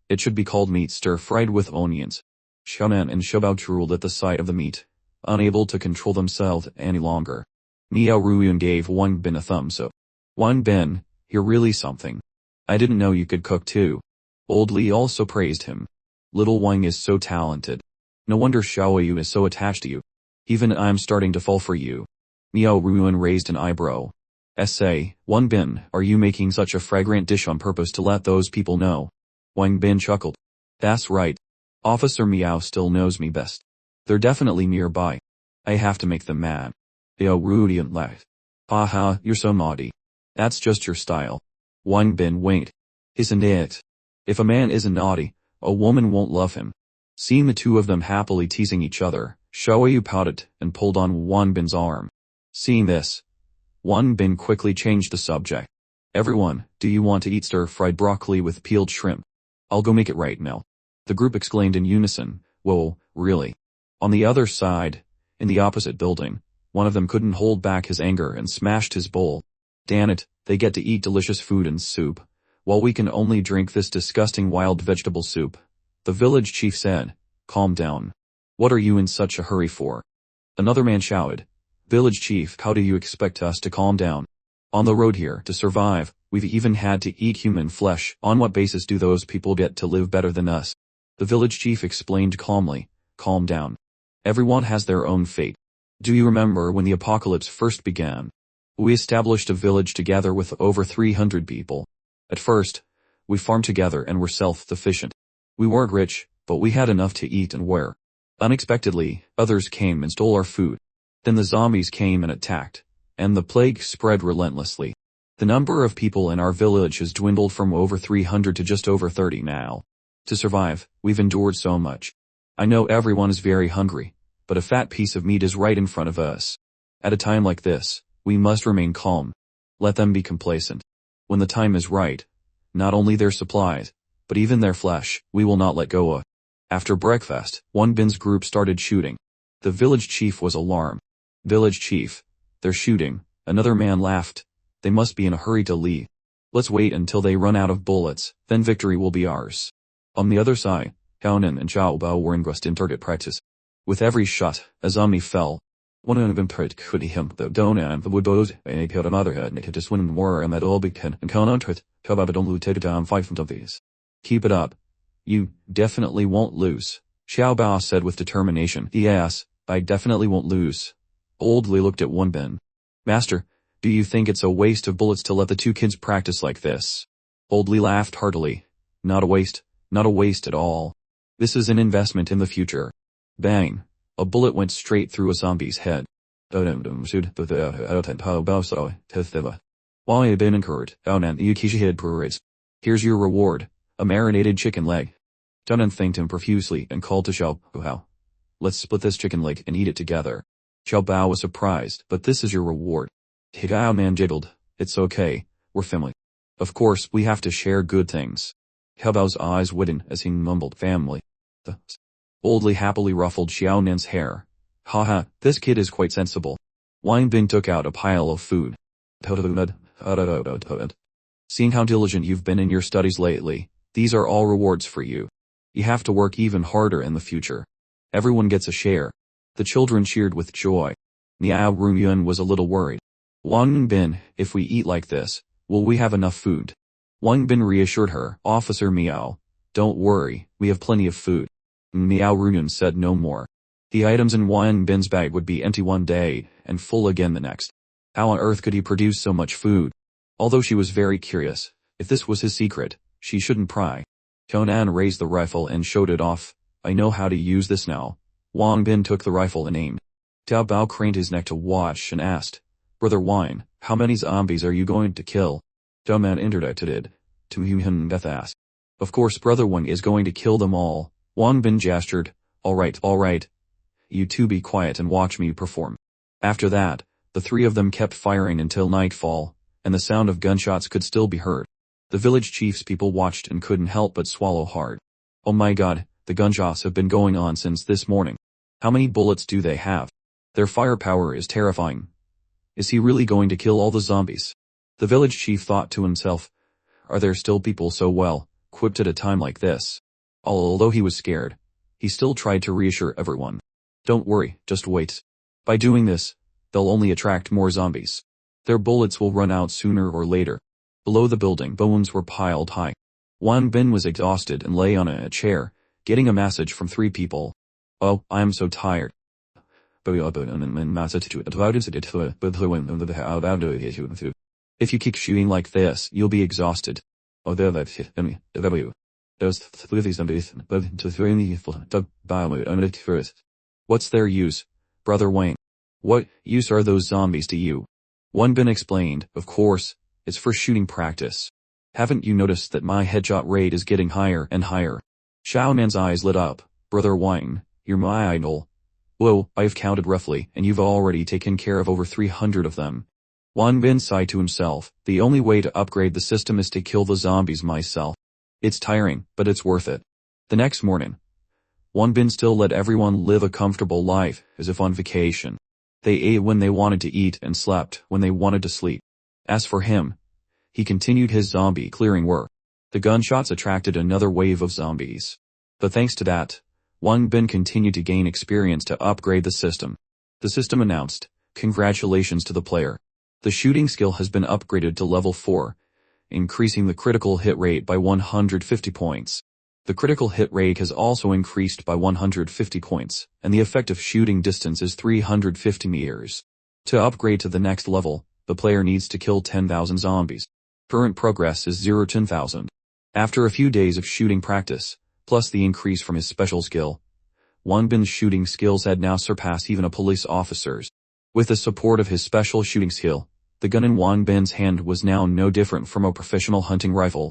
It should be called meat stir-fried with onions. Xiaonan and Xiaobao drooled at the sight of the meat, unable to control themselves any longer. Miao Ruyun gave Wang Bin a thumbs up. Wang Bin, you're really something. I didn't know you could cook too. Old Li also praised him. Little Wang is so talented. No wonder Xiaoyu is so attached to you. Even I'm starting to fall for you. Miao Ruyun raised an eyebrow. Essay, Wang Bin, are you making such a fragrant dish on purpose to let those people know? Wang Bin chuckled. That's right. Officer Miao still knows me best. They're definitely nearby. I have to make them mad. Miao Ruyun laughed. Haha, you're so naughty. That's just your style. Wang Bin winked. Isn't it? If a man isn't naughty, a woman won't love him. Seeing the two of them happily teasing each other, Xiaoyu pouted and pulled on Wang Bin's arm. Seeing this, Wang Bin quickly changed the subject. Everyone, do you want to eat stir-fried broccoli with peeled shrimp? I'll go make it right now. The group exclaimed in unison. Whoa, really? On the other side, in the opposite building, one of them couldn't hold back his anger and smashed his bowl. Damn it, they get to eat delicious food and soup, while we can only drink this disgusting wild vegetable soup. The village chief said, calm down. What are you in such a hurry for? Another man shouted, Village chief, how do you expect us to calm down? On the road here, to survive, we've even had to eat human flesh. On what basis do those people get to live better than us? The village chief explained calmly, calm down. Everyone has their own fate. Do you remember when the apocalypse first began? We established a village together with over 300 people. At first, we farmed together and were self-sufficient. We weren't rich, but we had enough to eat and wear. Unexpectedly, others came and stole our food. Then the zombies came and attacked, and the plague spread relentlessly. The number of people in our village has dwindled from over 300 to just over 30 now. To survive, we've endured so much. I know everyone is very hungry, but a fat piece of meat is right in front of us. At a time like this, we must remain calm. Let them be complacent. When the time is right, not only their supplies, but even their flesh, we will not let go of. After breakfast, Wang Bin's group started shooting. The village chief was alarmed. Village chief, they're shooting. Another man laughed. They must be in a hurry to leave. Let's wait until they run out of bullets, then victory will be ours. On the other side, Haonan and Zhao Bao were engrossed in target practice. With every shot, a zombie fell. One of them could him the dona and the woodbows, and a pure mother had to swim more and that all began and count on it. How about don't take down 5 of these? Keep it up. You definitely won't lose, Xiao Bao said with determination. Yes, I definitely won't lose. Old Li looked at Wang Bin. Master, do you think it's a waste of bullets to let the two kids practice like this? Old Li laughed heartily. Not a waste at all. This is an investment in the future. Bang. A bullet went straight through a zombie's head. Why have been incurred? Here's your reward, a marinated chicken leg. Dunan thanked him profusely and called to Xiao Bao. Let's split this chicken leg and eat it together. Xiao Bao was surprised, but this is your reward. Higao man jiggled. It's okay, we're family. Of course, we have to share good things. Xiao Bao's eyes widened as he mumbled family. Old Li happily ruffled Xiao Nan's hair. Haha, this kid is quite sensible. Wang Bin took out a pile of food. Seeing how diligent you've been in your studies lately, these are all rewards for you. You have to work even harder in the future. Everyone gets a share. The children cheered with joy. Miao Ruyun was a little worried. Wang Bin, if we eat like this, will we have enough food? Wang Bin reassured her. Officer Miao, Don't worry, we have plenty of food. Miao Runyun said no more. The items in Wang Bin's bag would be empty one day, and full again the next. How on earth could he produce so much food? Although she was very curious, if this was his secret, she shouldn't pry. Conan raised the rifle and showed it off. I know how to use this now. Wang Bin took the rifle and aimed. Tao Bao craned his neck to watch and asked, Brother Wang, how many zombies are you going to kill? Tao Man interjected. To him Beth asked. Of course Brother Wang is going to kill them all. Wang Bin gestured. All right. You two be quiet and watch me perform. After that, the three of them kept firing until nightfall, and the sound of gunshots could still be heard. The village chief's people watched and couldn't help but swallow hard. Oh my god, the gunshots have been going on since this morning. How many bullets do they have? Their firepower is terrifying. Is he really going to kill all the zombies? The village chief thought to himself, are there still people so well equipped at a time like this? Although he was scared, he still tried to reassure everyone. Don't worry, just wait. By doing this, they'll only attract more zombies. Their bullets will run out sooner or later. Below the building, bones were piled high. Wang Bin was exhausted and lay on a chair, getting a message from 3 people. Oh, I am so tired. If you keep shooting like this, you'll be exhausted. What's their use, Brother Wang? What use are those zombies to you? Wang Bin explained, of course, it's for shooting practice. Haven't you noticed that my headshot rate is getting higher and higher? Xiao Man's eyes lit up. Brother Wang, you're my idol. Whoa, I've counted roughly, and you've already taken care of over 300 of them. Wang Bin sighed to himself. The only way to upgrade the system is to kill the zombies myself. It's tiring, but it's worth it. The next morning, Wang Bin still let everyone live a comfortable life, as if on vacation. They ate when they wanted to eat and slept when they wanted to sleep. As for him, he continued his zombie clearing work. The gunshots attracted another wave of zombies. But thanks to that, Wang Bin continued to gain experience to upgrade the system. The system announced, congratulations to the player. The shooting skill has been upgraded to level 4, increasing the critical hit rate by 150 points. The critical hit rate has also increased by 150 points, and the effective shooting distance is 350 meters. To upgrade to the next level, the player needs to kill 10,000 zombies. Current progress is 10,000. After a few days of shooting practice, plus the increase from his special skill, Wang Bin's shooting skills had now surpassed even a police officer's. With the support of his special shooting skill, the gun in Wang Bin's hand was now no different from a professional hunting rifle.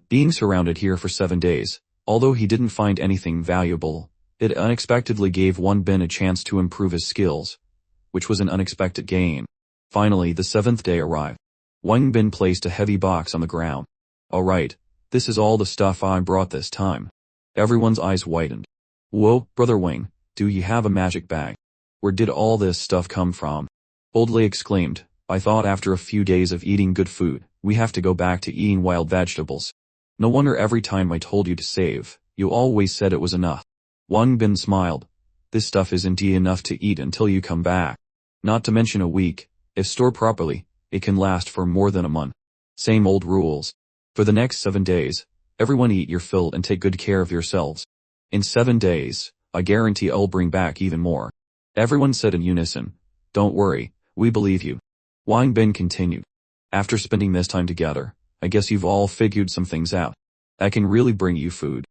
Being surrounded here for 7 days, although he didn't find anything valuable, it unexpectedly gave Wang Bin a chance to improve his skills, which was an unexpected gain. Finally, the 7th day arrived. Wang Bin placed a heavy box on the ground. Alright, this is all the stuff I brought this time. Everyone's eyes widened. Whoa, Brother Wang, do you have a magic bag? Where did all this stuff come from? Boldly exclaimed, I thought after a few days of eating good food, we have to go back to eating wild vegetables. No wonder every time I told you to save, you always said it was enough. Wang Bin smiled. This stuff is indeed enough to eat until you come back. Not to mention a week. If stored properly, it can last for more than a month. Same old rules. For the next 7 days, everyone eat your fill and take good care of yourselves. In 7 days, I guarantee I'll bring back even more. Everyone said in unison, don't worry, we believe you. Wang Bin continued. After spending this time together, I guess you've all figured some things out. I can really bring you food.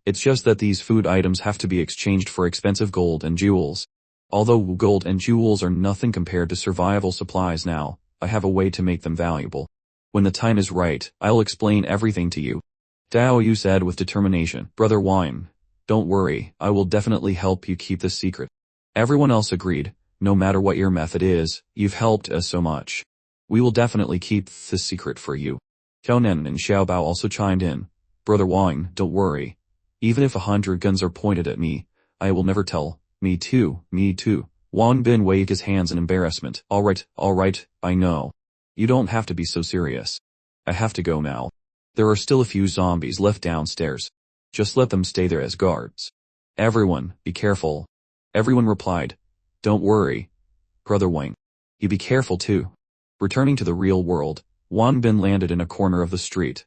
It's just that these food items have to be exchanged for expensive gold and jewels. Although gold and jewels are nothing compared to survival supplies now, I have a way to make them valuable. When the time is right, I'll explain everything to you. Dao Yu said with determination, Brother Wang, don't worry, I will definitely help you keep this secret. Everyone else agreed, no matter what your method is, you've helped us so much. We will definitely keep this secret for you. Xiaonan and Xiaobao also chimed in, Brother Wang, don't worry. Even if 100 guns are pointed at me, I will never tell. Me too. Wang Bin waved his hands in embarrassment. Alright, I know. You don't have to be so serious. I have to go now. There are still a few zombies left downstairs. Just let them stay there as guards. Everyone, be careful. Everyone replied, don't worry. Brother Wang. You be careful too. Returning to the real world, Wang Bin landed in a corner of the street,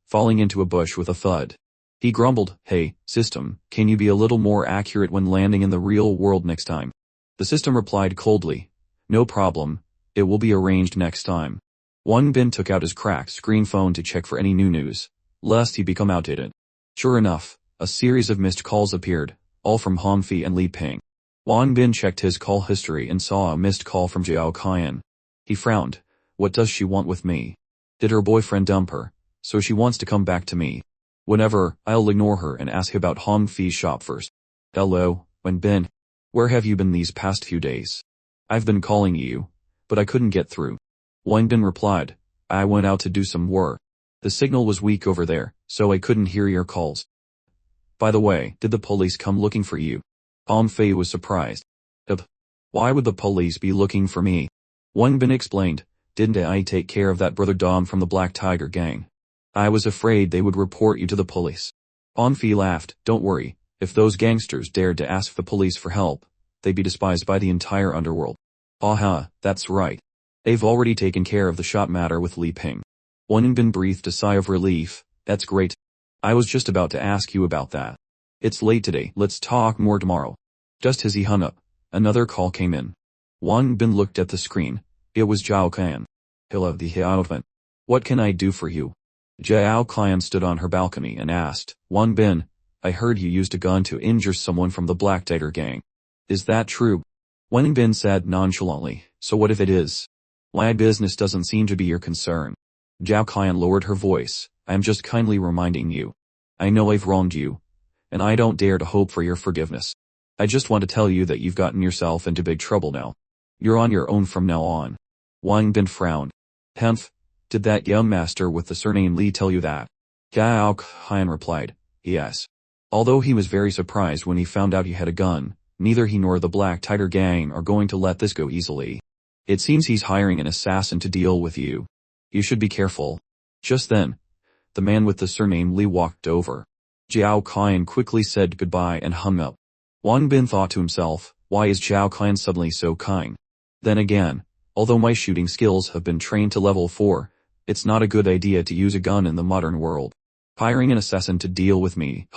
falling into a bush with a thud. He grumbled, "Hey, system, can you be a little more accurate when landing in the real world next time?" The system replied coldly, "No problem, it will be arranged next time." Wang Bin took out his cracked screen phone to check for any new news, lest he become outdated. Sure enough, a series of missed calls appeared, all from Hongfi and Li Ping. Wang Bin checked his call history and saw a missed call from Zhao Qian. He frowned. What does she want with me? Did her boyfriend dump her, so she wants to come back to me? Whenever, I'll ignore her and ask about Hongfi's shop first. Hello, Wang Bin. Where have you been these past few days? I've been calling you, but I couldn't get through. Wang Bin replied, I went out to do some work. The signal was weak over there, so I couldn't hear your calls. By the way, did the police come looking for you? Hongfi was surprised. Why would the police be looking for me? Wang Bin explained, didn't I take care of that brother Dom from the Black Tiger gang? I was afraid they would report you to the police. Hongfi laughed, don't worry, if those gangsters dared to ask the police for help, they'd be despised by the entire underworld. Aha, that's right. They've already taken care of the shot matter with Li Ping. Wang Bin breathed a sigh of relief, that's great. I was just about to ask you about that. It's late today, let's talk more tomorrow. Just as he hung up, another call came in. Wang Bin looked at the screen. It was Zhao Qian. Hello, the Hiaovan. What can I do for you? Zhao Qian stood on her balcony and asked, Wang Bin, I heard you used a gun to injure someone from the Black Tiger gang. Is that true? Wang Bin said nonchalantly, so what if it is? My business doesn't seem to be your concern. Zhao Qian lowered her voice, I'm just kindly reminding you. I know I've wronged you, and I don't dare to hope for your forgiveness. I just want to tell you that you've gotten yourself into big trouble now. You're on your own from now on. Wang Bin frowned. Hemph, did that young master with the surname Li tell you that? Zhao Qian replied, yes. Although he was very surprised when he found out he had a gun, neither he nor the Black Tiger gang are going to let this go easily. It seems he's hiring an assassin to deal with you. You should be careful. Just then, the man with the surname Li walked over. Zhao Qian quickly said goodbye and hung up. Wang Bin thought to himself, why is Zhao Qian suddenly so kind? Then again, although my shooting skills have been trained to level 4, it's not a good idea to use a gun in the modern world. Hiring an assassin to deal with me,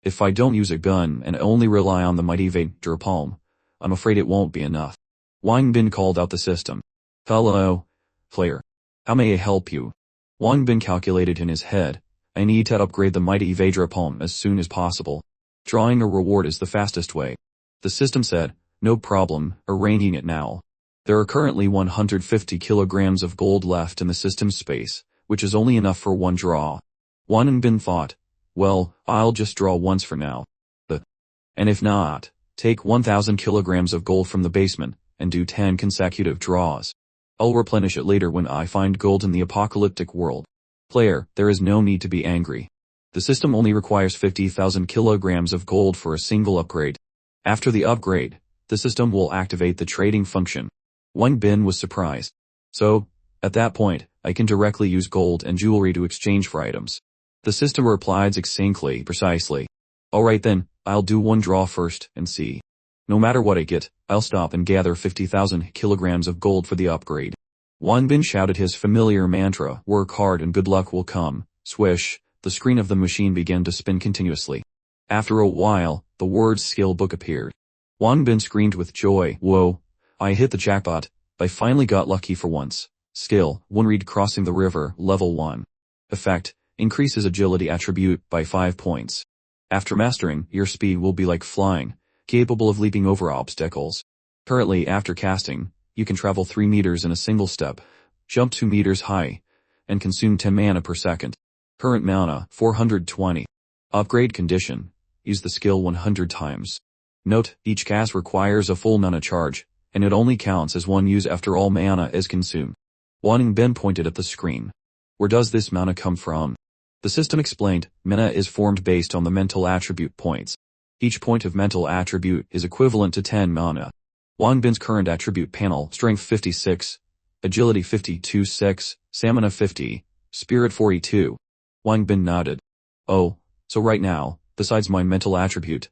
If I don't use a gun and only rely on the mighty Vajra palm, I'm afraid it won't be enough. Wang Bin called out the system. Hello, player. How may I help you? Wang Bin calculated in his head, I need to upgrade the mighty Vajra palm as soon as possible. Drawing a reward is the fastest way. The system said, no problem, arranging it now. There are currently 150 kilograms of gold left in the system's space, which is only enough for one draw. Wang Bin thought, well, I'll just draw once for now. And if not, take 1,000 kilograms of gold from the basement, and do 10 consecutive draws. I'll replenish it later when I find gold in the apocalyptic world. Player, there is no need to be angry. The system only requires 50,000 kilograms of gold for a single upgrade. After the upgrade, the system will activate the trading function. Wang Bin was surprised. So, at that point, I can directly use gold and jewelry to exchange for items. The system replied succinctly, precisely. Alright then, I'll do one draw first, and see. No matter what I get, I'll stop and gather 50,000 kilograms of gold for the upgrade. Wang Bin shouted his familiar mantra, work hard and good luck will come. Swish, the screen of the machine began to spin continuously. After a while, the word skill book appeared. Wang Bin screamed with joy, whoa, I hit the jackpot, I finally got lucky for once. Skill, 1 read crossing the river, level 1. Effect, increases agility attribute by 5 points. After mastering, your speed will be like flying, capable of leaping over obstacles. Currently, after casting, you can travel 3 meters in a single step, jump 2 meters high, and consume 10 mana per second. Current mana, 420. Upgrade condition, use the skill 100 times. Note, each cast requires a full mana charge, and it only counts as one use after all mana is consumed. Wang Bin pointed at the screen. Where does this mana come from? The system explained, mana is formed based on the mental attribute points. Each point of mental attribute is equivalent to 10 mana. Wang Bin's current attribute panel, strength 56, agility 52-6, stamina 50, spirit 42. Wang Bin nodded. Oh, so right now, besides my mental attribute,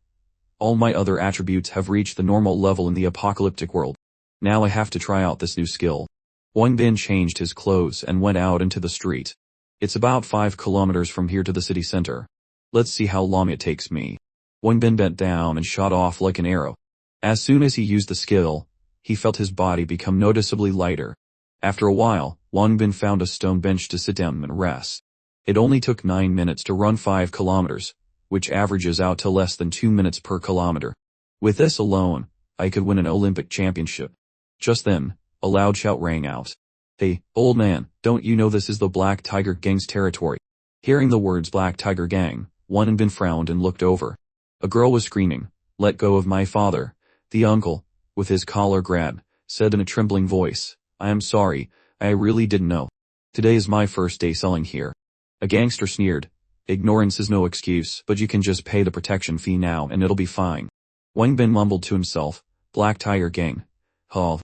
all my other attributes have reached the normal level in the apocalyptic world. Now I have to try out this new skill. Wang Bin changed his clothes and went out into the street. It's about 5 kilometers from here to the city center. Let's see how long it takes me. Wang Bin bent down and shot off like an arrow. As soon as he used the skill, he felt his body become noticeably lighter. After a while, Wang Bin found a stone bench to sit down and rest. It only took 9 minutes to run 5 kilometers, which averages out to less than 2 minutes per kilometer. With this alone, I could win an Olympic championship. Just then, a loud shout rang out. Hey, old man, don't you know this is the Black Tiger Gang's territory? Hearing the words Black Tiger Gang, Wang Bin frowned and looked over. A girl was screaming, "Let go of my father." The uncle, with his collar grabbed, said in a trembling voice, "I am sorry, I really didn't know. Today is my first day selling here." A gangster sneered, "Ignorance is no excuse, but you can just pay the protection fee now and it'll be fine." Wang Bin mumbled to himself, "Black Tiger Gang. Huh.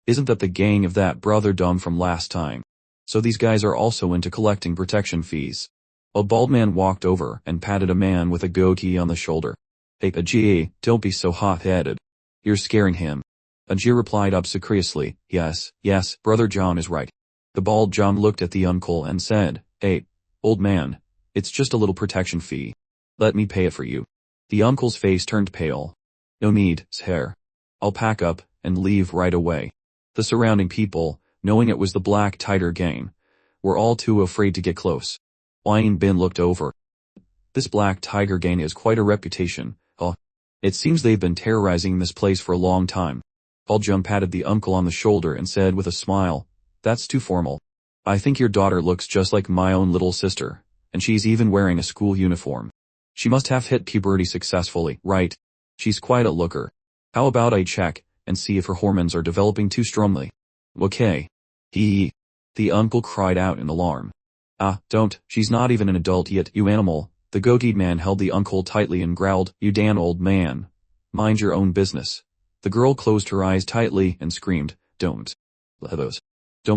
Isn't that the gang of that brother dumb from last time? So these guys are also into collecting protection fees." A bald man walked over and patted a man with a goatee on the shoulder. "Hey, Ajay, don't be so hot-headed. You're scaring him." Ajay replied obsequiously, yes, Brother John is right." The bald John looked at the uncle and said, "Hey, old man, it's just a little protection fee. Let me pay it for you." The uncle's face turned pale. "No need, sir. I'll pack up and leave right away." The surrounding people, knowing it was the Black Tiger Gang, were all too afraid to get close. Wang Bin looked over. This Black Tiger Gang has quite a reputation. It seems they've been terrorizing this place for a long time. Jun patted the uncle on the shoulder and said with a smile, "That's too formal. I think your daughter looks just like my own little sister, and she's even wearing a school uniform. She must have hit puberty successfully, right? She's quite a looker. How about I check and see if her hormones are developing too strongly?" "Okay." The uncle cried out in alarm. Don't, she's not even an adult yet, you animal." The goateed man held the uncle tightly and growled, "You damn old man. Mind your own business." The girl closed her eyes tightly and screamed, "Don't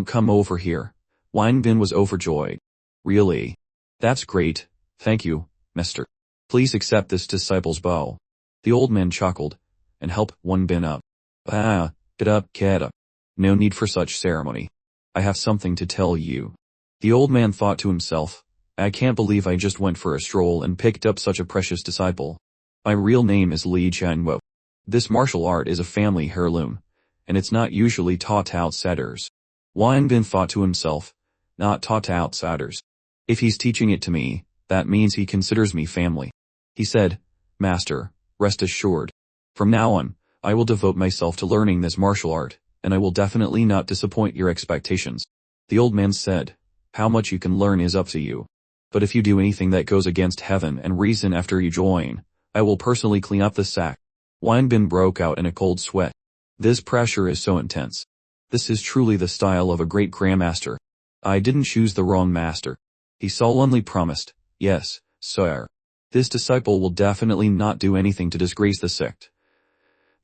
come over here." Wang Bin was overjoyed. "Really? That's great. Thank you, mister. Please accept this disciple's bow." The old man chuckled and helped Wang Bin up. Get up, get up. No need for such ceremony. I have something to tell you." The old man thought to himself, "I can't believe I just went for a stroll and picked up such a precious disciple. My real name is Li Chanwo. This martial art is a family heirloom, and it's not usually taught to outsiders." Wang Bin thought to himself, "Not taught to outsiders. If he's teaching it to me, that means he considers me family." He said, "Master, rest assured. From now on, I will devote myself to learning this martial art, and I will definitely not disappoint your expectations." The old man said, "How much you can learn is up to you. But if you do anything that goes against heaven and reason after you join, I will personally clean up the sack." Wang Bin broke out in a cold sweat. This pressure is so intense. This is truly the style of a great grandmaster. I didn't choose the wrong master. He solemnly promised, "Yes, sir. This disciple will definitely not do anything to disgrace the sect.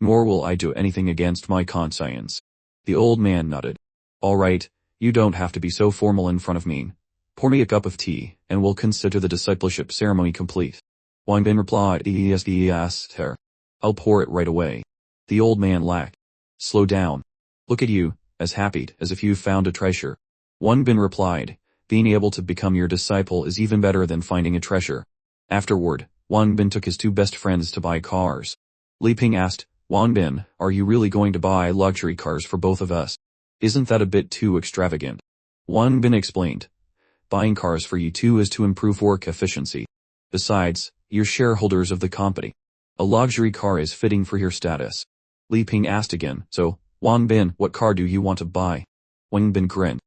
Nor will I do anything against my conscience." The old man nodded. "All right, you don't have to be so formal in front of me. Pour me a cup of tea, and we'll consider the discipleship ceremony complete." Wang Bin replied, yes, sir. "I'll pour it right away." The old man laughed. "Slow down. Look at you, as happy as if you found a treasure." Wang Bin replied, "Being able to become your disciple is even better than finding a treasure." Afterward, Wang Bin took his 2 best friends to buy cars. Li Ping asked, "Wang Bin, are you really going to buy luxury cars for both of us? Isn't that a bit too extravagant?" Wang Bin explained, "Buying cars for you two is to improve work efficiency. Besides, you're shareholders of the company. A luxury car is fitting for your status." Li Ping asked again, "So, Wang Bin, what car do you want to buy?" Wang Bin grinned.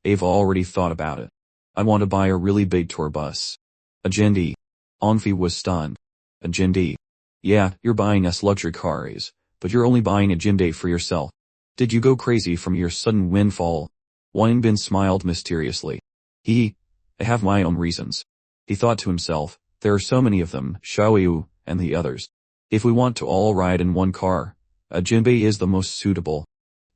I've already thought about it. I want to buy a really big tour bus." "Ajendi." Onfi was stunned. "Ajendi? Yeah, you're buying us luxury cars, but you're only buying a Ajendi for yourself. Did you go crazy from your sudden windfall?" Wang Bin smiled mysteriously. I have my own reasons." He thought to himself, "There are so many of them, Xiaoyu and the others. If we want to all ride in one car, a Jinbei is the most suitable.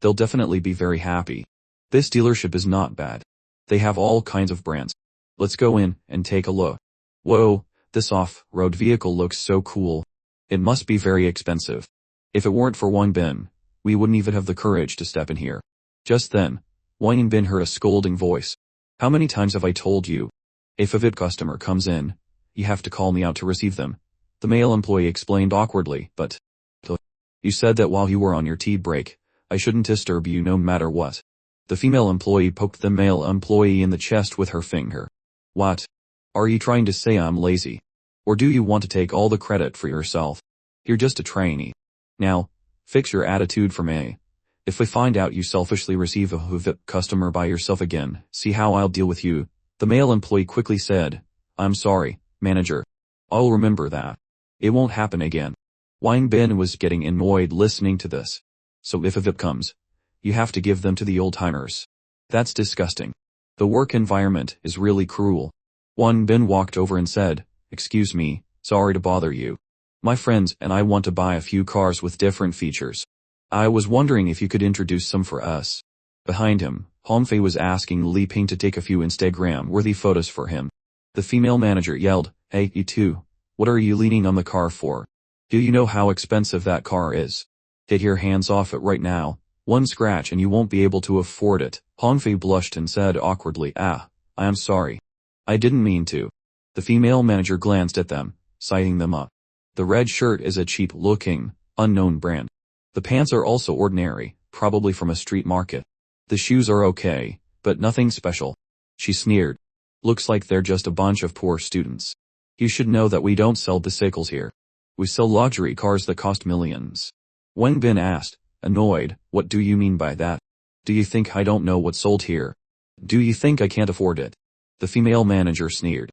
They'll definitely be very happy. This dealership is not bad. They have all kinds of brands. Let's go in and take a look. Whoa, this off-road vehicle looks so cool. It must be very expensive. If it weren't for Wang Bin, we wouldn't even have the courage to step in here." Just then, Wang Bin heard a scolding voice. "How many times have I told you? If a VIP customer comes in, You have to call me out to receive them. The male employee explained awkwardly, but you said that while you were on your tea break, I shouldn't disturb you no matter what. The female employee poked the male employee in the chest with her finger. What? Are you trying to say I'm lazy? Or do you want to take all the credit for yourself? You're just a trainee. Now, fix your attitude for me. If I find out you selfishly receive a VIP customer by yourself again, see how I'll deal with you. The male employee quickly said, I'm sorry, manager. I'll remember that. It won't happen again. Wang Bin was getting annoyed listening to this. So if a VIP comes, you have to give them to the old-timers. That's disgusting. The work environment is really cruel. Wang Bin walked over and said, Excuse me, sorry to bother you. My friends and I want to buy a few cars with different features. I was wondering if you could introduce some for us. Behind him, Hongfei was asking Li Ping to take a few Instagram-worthy photos for him. The female manager yelled, Hey, you two, what are you leaning on the car for? Do you know how expensive that car is? Take your hands off it right now. One scratch and you won't be able to afford it. Hongfei blushed and said awkwardly, I am sorry. I didn't mean to. The female manager glanced at them, sizing them up. The red shirt is a cheap-looking, unknown brand. The pants are also ordinary, probably from a street market. The shoes are okay, but nothing special. She sneered. Looks like they're just a bunch of poor students. You should know that we don't sell bicycles here. We sell luxury cars that cost millions. Wang Bin asked, annoyed, what do you mean by that? Do you think I don't know what's sold here? Do you think I can't afford it? The female manager sneered.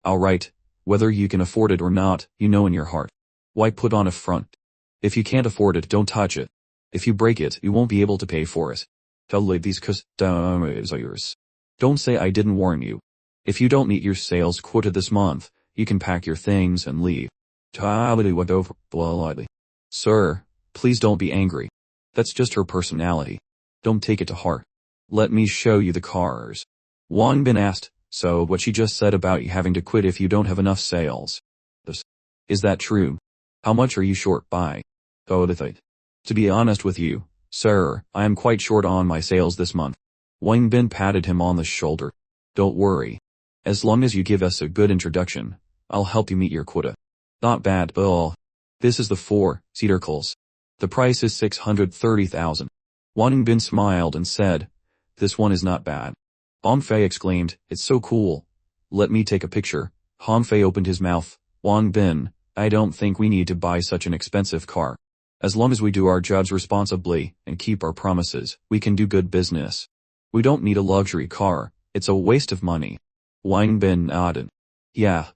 Alright, whether you can afford it or not, you know in your heart. Why put on a front? If you can't afford it, don't touch it. If you break it, you won't be able to pay for it. Tell these customers are yours. Don't say I didn't warn you. If you don't meet your sales quota this month, you can pack your things and leave. Sir, please don't be angry. That's just her personality. Don't take it to heart. Let me show you the cars. Wang Bin asked, so what she just said about you having to quit if you don't have enough sales. Is that true? How much are you short by? To be honest with you, sir, I am quite short on my sales this month. Wang Bin patted him on the shoulder. Don't worry. As long as you give us a good introduction, I'll help you meet your quota. Not bad, but all. This is the 4-seater Coles. The price is 630,000. Wang Bin smiled and said, This one is not bad. Hongfei exclaimed, It's so cool. Let me take a picture. Hongfei opened his mouth. Wang Bin, I don't think we need to buy such an expensive car. As long as we do our jobs responsibly and keep our promises, we can do good business. We don't need a luxury car. It's a waste of money. Wang Bin nodded. Yeah,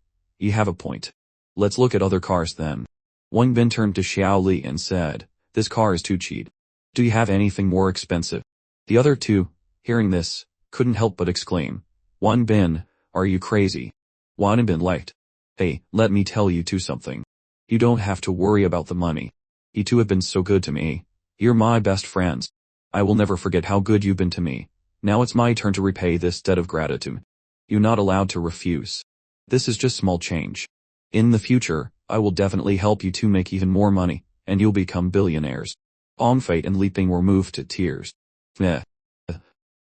you have a point. Let's look at other cars then. Wang Bin turned to Xiao Li and said, This car is too cheap. Do you have anything more expensive? The other two, hearing this, couldn't help but exclaim, Wang Bin, are you crazy? Wang Bin liked. Hey, let me tell you two something. You don't have to worry about the money. You two have been so good to me. You're my best friends. I will never forget how good you've been to me. Now it's my turn to repay this debt of gratitude. You're not allowed to refuse. This is just small change. In the future, I will definitely help you two make even more money, and you'll become billionaires. Hongfei and Li Ping were moved to tears.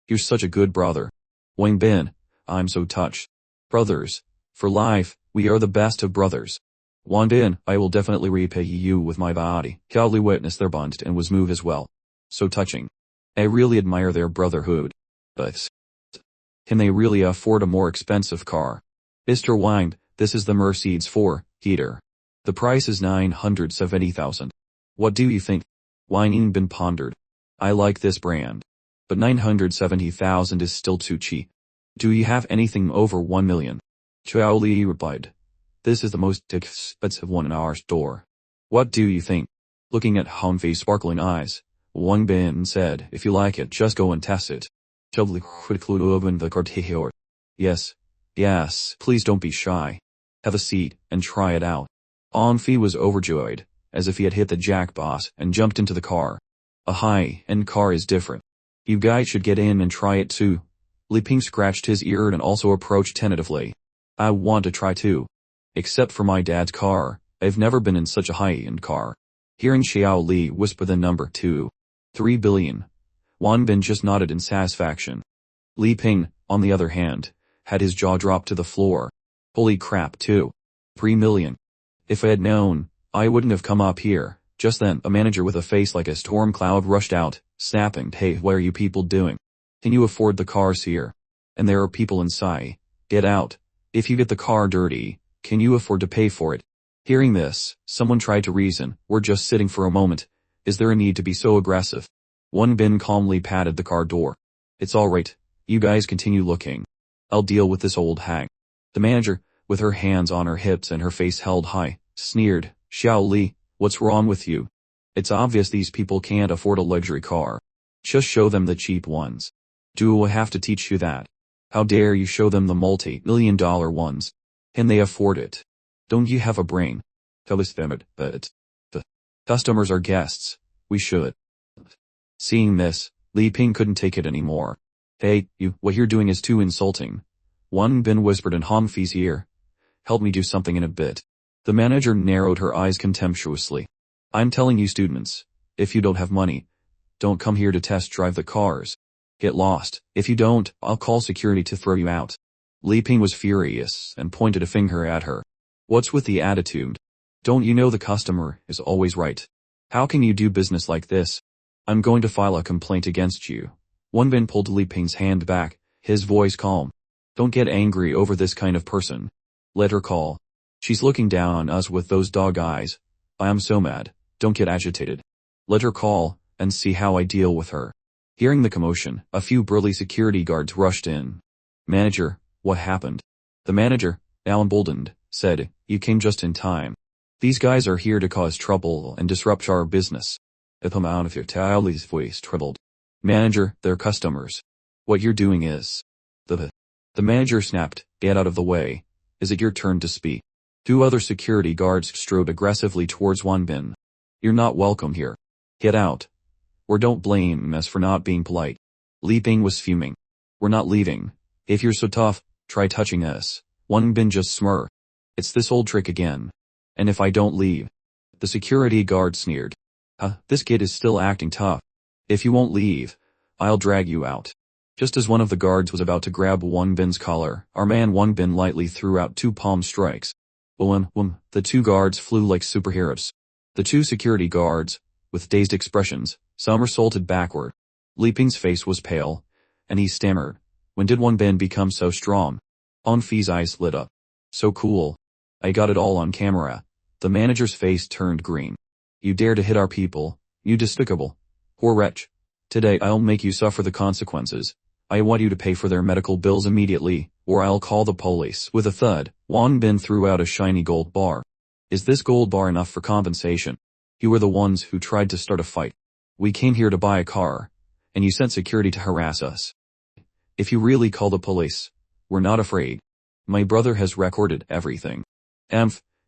You're such a good brother. Wang Bin, I'm so touched. Brothers, for life, we are the best of brothers. Wang Bin, I will definitely repay you with my body. Xiao Li witnessed their bond and was moved as well. So touching. I really admire their brotherhood. But can they really afford a more expensive car? Mr. Wang, this is the Mercedes 4-seater. The price is 970,000. What do you think? Wang Bin pondered. I like this brand. But 970,000 is still too cheap. Do you have anything over 1 million? Xiao Li replied. This is the most expensive one in our store. What do you think? Looking at Hongfei's sparkling eyes, Wang Bin said, If you like it, just go and test it. Xiao Li quickly opened the car. Yes, please don't be shy. Have a seat and try it out. Hongfei was overjoyed, as if he had hit the jackpot, and jumped into the car. A high-end car is different. You guys should get in and try it too. Li Ping scratched his ear and also approached tentatively. I want to try too. Except for my dad's car, I've never been in such a high-end car. Hearing Xiao Li whisper the number 2.3 billion, Wang Bin just nodded in satisfaction. Li Ping, on the other hand, had his jaw drop to the floor. Holy crap, 3 million. If I had known, I wouldn't have come up here. Just then, a manager with a face like a storm cloud rushed out, snapping, "Hey, what are you people doing? Can you afford the cars here? And there are people inside. Get out. If you get the car dirty, can you afford to pay for it?" Hearing this, someone tried to reason, "We're just sitting for a moment. Is there a need to be so aggressive?" Wang Bin calmly patted the car door. "It's alright. You guys continue looking. I'll deal with this old hag." The manager, with her hands on her hips and her face held high, sneered, "Xiao Li, what's wrong with you? It's obvious these people can't afford a luxury car. Just show them the cheap ones. Do I have to teach you that? How dare you show them the multi-million-dollar ones? Can they afford it? Don't you have a brain? Tell us them it, but the customers are guests. We should." Seeing this, Li Ping couldn't take it anymore. "Hey, you, what you're doing is too insulting." Wang Bin whispered in Han Fi's ear. "Help me do something in a bit." The manager narrowed her eyes contemptuously. "I'm telling you students, if you don't have money, don't come here to test drive the cars. Get lost. If you don't, I'll call security to throw you out." Li Ping was furious and pointed a finger at her. "What's with the attitude? Don't you know the customer is always right? How can you do business like this? I'm going to file a complaint against you." Wang Bin pulled Li Ping's hand back, his voice calm. "Don't get angry over this kind of person. Let her call. She's looking down on us with those dog eyes. I am so mad. Don't get agitated. Let her call, and see how I deal with her." Hearing the commotion, a few burly security guards rushed in. "Manager, what happened?" The manager, now emboldened, said, "You came just in time. These guys are here to cause trouble and disrupt our business." The amount of Li's voice trembled. "Manager, they're customers. What you're doing is..." The manager snapped, "Get out of the way. Is it your turn to speak?" Two other security guards strode aggressively towards Wang Bin. "You're not welcome here. Get out. Or don't blame us for not being polite." Li Ping was fuming. "We're not leaving. If you're so tough, try touching us." Wang Bin just smirked. "It's this old trick again. And if I don't leave?" The security guard sneered. This kid is still acting tough. If you won't leave, I'll drag you out." Just as one of the guards was about to grab Wang Bin's collar, our man Wang Bin lightly threw out 2 palm strikes. Boom, boom, the 2 guards flew like superheroes. The 2 security guards, with dazed expressions, somersaulted backward. Li Ping's face was pale, and he stammered, "When did Wang Bin become so strong?" Han Fi's eyes lit up. "So cool. I got it all on camera." The manager's face turned green. "You dare to hit our people, you despicable, poor wretch. Today I'll make you suffer the consequences. I want you to pay for their medical bills immediately, or I'll call the police." With a thud, Wang Bin threw out a shiny gold bar. "Is this gold bar enough for compensation? You were the ones who tried to start a fight. We came here to buy a car, and you sent security to harass us. If you really call the police, we're not afraid. My brother has recorded everything."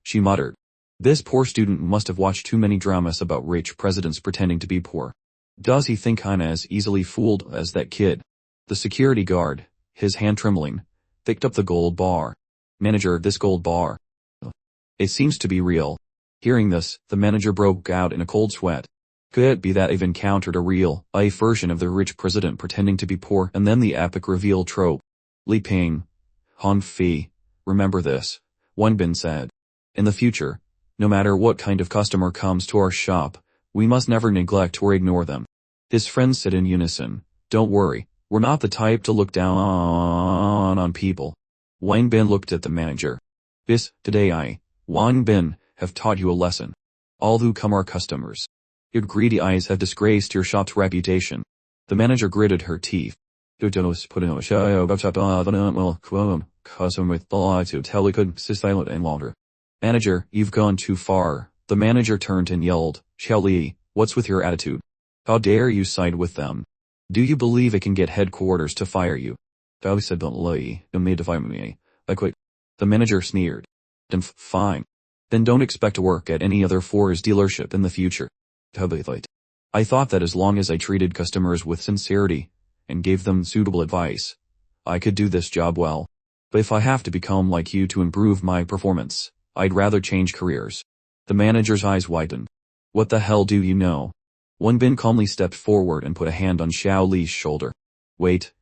She muttered. This poor student must have watched too many dramas about rich presidents pretending to be poor. Does he think I'm as easily fooled as that kid? The security guard, his hand trembling, picked up the gold bar. "Manager, this gold bar. It seems to be real." Hearing this, the manager broke out in a cold sweat. Could it be that I've encountered a real, life version of the rich president pretending to be poor, and then the epic reveal trope? Li Ping, Han Fi, remember this, Wang Bin said. In the future, no matter what kind of customer comes to our shop, we must never neglect or ignore them. His friends said in unison, "Don't worry, we're not the type to look down on people." Wang Bin looked at the manager. Today I, Wang Bin, have taught you a lesson. All who come are customers. Your greedy eyes have disgraced your shop's reputation." The manager gritted her teeth. "Manager, you've gone too far." The manager turned and yelled, "Xiao Li, what's with your attitude? How dare you side with them? Do you believe it can get headquarters to fire you?" "I said don't lie, don't need to fire me. I quit." The manager sneered. "Then fine. Then don't expect to work at any other Ford's dealership in the future." I thought that as long as I treated customers with sincerity, and gave them suitable advice, I could do this job well. But if I have to become like you to improve my performance, I'd rather change careers. The manager's eyes widened. "What the hell do you know?" Wang Bin calmly stepped forward and put a hand on Xiao Li's shoulder. "Wait,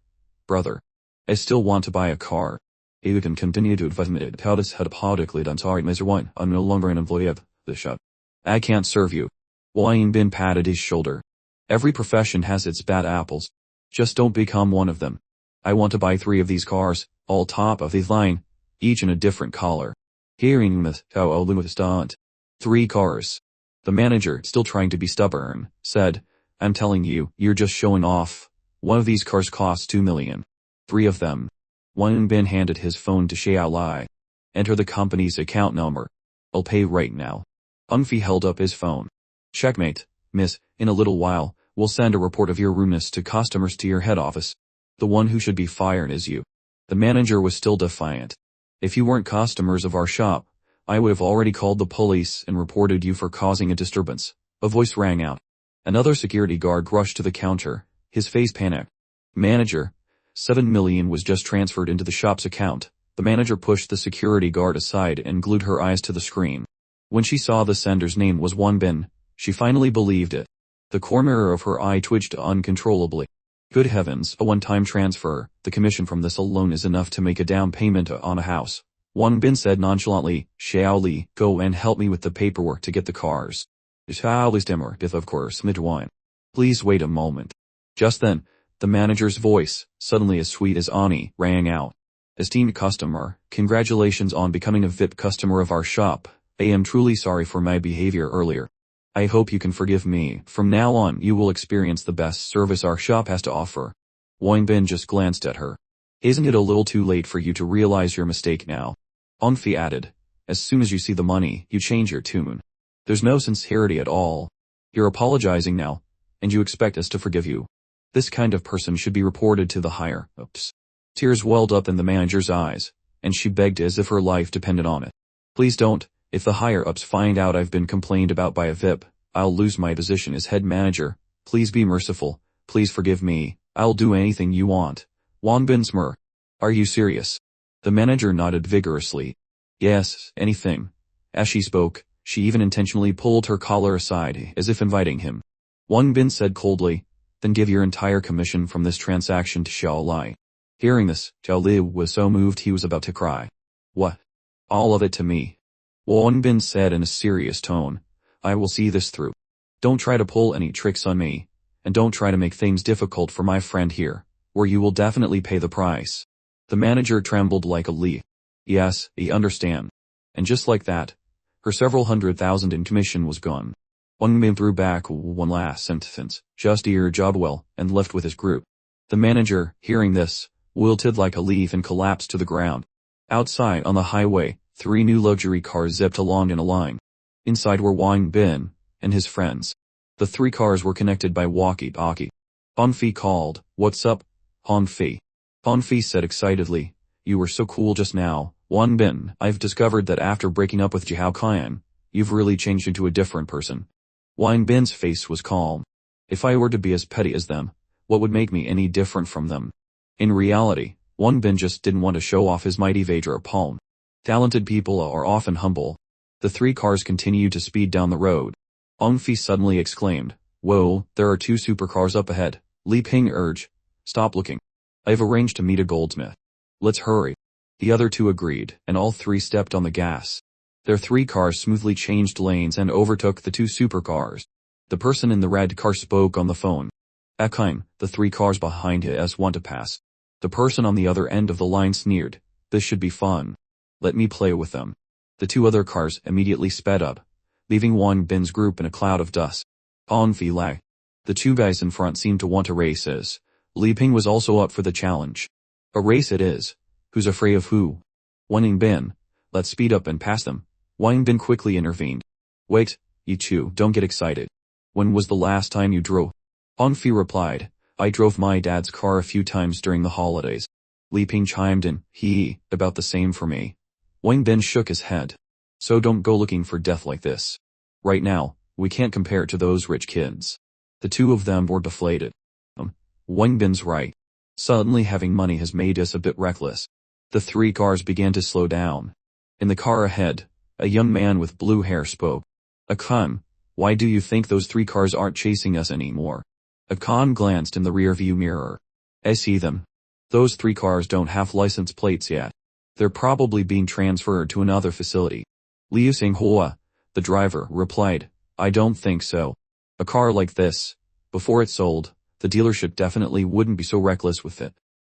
brother. I still want to buy a car. You can continue to advise me how this had apodically done. Sorry, Mr. Wang, I'm no longer an employee of the shop. I can't serve you. Wang Bin patted his shoulder. Every profession has its bad apples. Just don't become one of them. I want to buy 3 of these cars, all top of the line, each in a different color. Hearing this, how old was stunned. 3 cars. The manager, still trying to be stubborn, said, I'm telling you, you're just showing off. One of these cars costs 2 million. 3 of them. Wang Bin handed his phone to Xiao Lai. Enter the company's account number. I'll pay right now. Ungfi held up his phone. Checkmate, miss, in a little while, we'll send a report of your rudeness to customers to your head office. The one who should be fired is you. The manager was still defiant. If you weren't customers of our shop, I would have already called the police and reported you for causing a disturbance. A voice rang out. Another security guard rushed to the counter, his face panicked. Manager, 7 million was just transferred into the shop's account. The manager pushed the security guard aside and glued her eyes to the screen. When she saw the sender's name was Wang Bin, she finally believed it. The corner of her eye twitched uncontrollably. Good heavens, a one-time transfer. The commission from this alone is enough to make a down payment on a house. Wang Bin said nonchalantly, Xiao Li, go and help me with the paperwork to get the cars. Xiao Li stammered, of course, mid-whine. Please wait a moment. Just then, the manager's voice, suddenly as sweet as Ani, rang out. Esteemed customer, congratulations on becoming a VIP customer of our shop. I am truly sorry for my behavior earlier. I hope you can forgive me. From now on, you will experience the best service our shop has to offer. Wang Bin just glanced at her. Isn't it a little too late for you to realize your mistake now? Onfi added. As soon as you see the money, you change your tune. There's no sincerity at all. You're apologizing now, and you expect us to forgive you. This kind of person should be reported to the higher ups. Tears welled up in the manager's eyes, and she begged as if her life depended on it. Please don't. If the higher-ups find out I've been complained about by a VIP, I'll lose my position as head manager. Please be merciful. Please forgive me. I'll do anything you want. Wang Bin smirked. Are you serious? The manager nodded vigorously. Yes, anything. As she spoke, she even intentionally pulled her collar aside as if inviting him. Wang Bin said coldly, then give your entire commission from this transaction to Xiao Lai. Hearing this, Xiao Li was so moved he was about to cry. What? All of it to me? Wang Bin said in a serious tone, I will see this through. Don't try to pull any tricks on me, and don't try to make things difficult for my friend here, or you will definitely pay the price. The manager trembled like a leaf. Yes, I understand. And just like that, her several 100,000 in commission was gone. Wang Bin threw back one last sentence, just do your job well, and left with his group. The manager, hearing this, wilted like a leaf and collapsed to the ground. Outside on the highway, 3 new luxury cars zipped along in a line. Inside were Wang Bin and his friends. The 3 cars were connected by walkie-talkie. Hanfi called, What's up, Hanfi? Hanfi said excitedly, You were so cool just now, Wang Bin. I've discovered that after breaking up with Jiao Qian, you've really changed into a different person. Wang Bin's face was calm. If I were to be as petty as them, what would make me any different from them? In reality, Wang Bin just didn't want to show off his mighty Vajra palm. Talented people are often humble. The 3 cars continued to speed down the road. Ongfi suddenly exclaimed, Whoa, there are 2 supercars up ahead. Li Ping urged, Stop looking. I've arranged to meet a goldsmith. Let's hurry. The other 2 agreed, and all 3 stepped on the gas. Their 3 cars smoothly changed lanes and overtook the 2 supercars. The person in the red car spoke on the phone. Ekheim, the 3 cars behind us want to pass. The person on the other end of the line sneered, This should be fun. Let me play with them. The 2 other cars immediately sped up, leaving Wang Bin's group in a cloud of dust. Onfi Lai. The 2 guys in front seemed to want a race as Li Ping was also up for the challenge. A race it is. Who's afraid of who? Wang Bin. Let's speed up and pass them. Wang Bin quickly intervened. Wait, you 2, don't get excited. When was the last time you drove? Onfi replied, I drove my dad's car a few times during the holidays. Li Ping chimed in, about the same for me. Wang Bin shook his head. So don't go looking for death like this. Right now, we can't compare to those rich kids. The 2 of them were deflated. Wang Bin's right. Suddenly having money has made us a bit reckless. The 3 cars began to slow down. In the car ahead, a young man with blue hair spoke. Akhan, why do you think those 3 cars aren't chasing us anymore? Akhan glanced in the rearview mirror. I see them. Those 3 cars don't have license plates yet. They're probably being transferred to another facility. Liu Xinghua, the driver, replied, I don't think so. A car like this, before it's sold, the dealership definitely wouldn't be so reckless with it.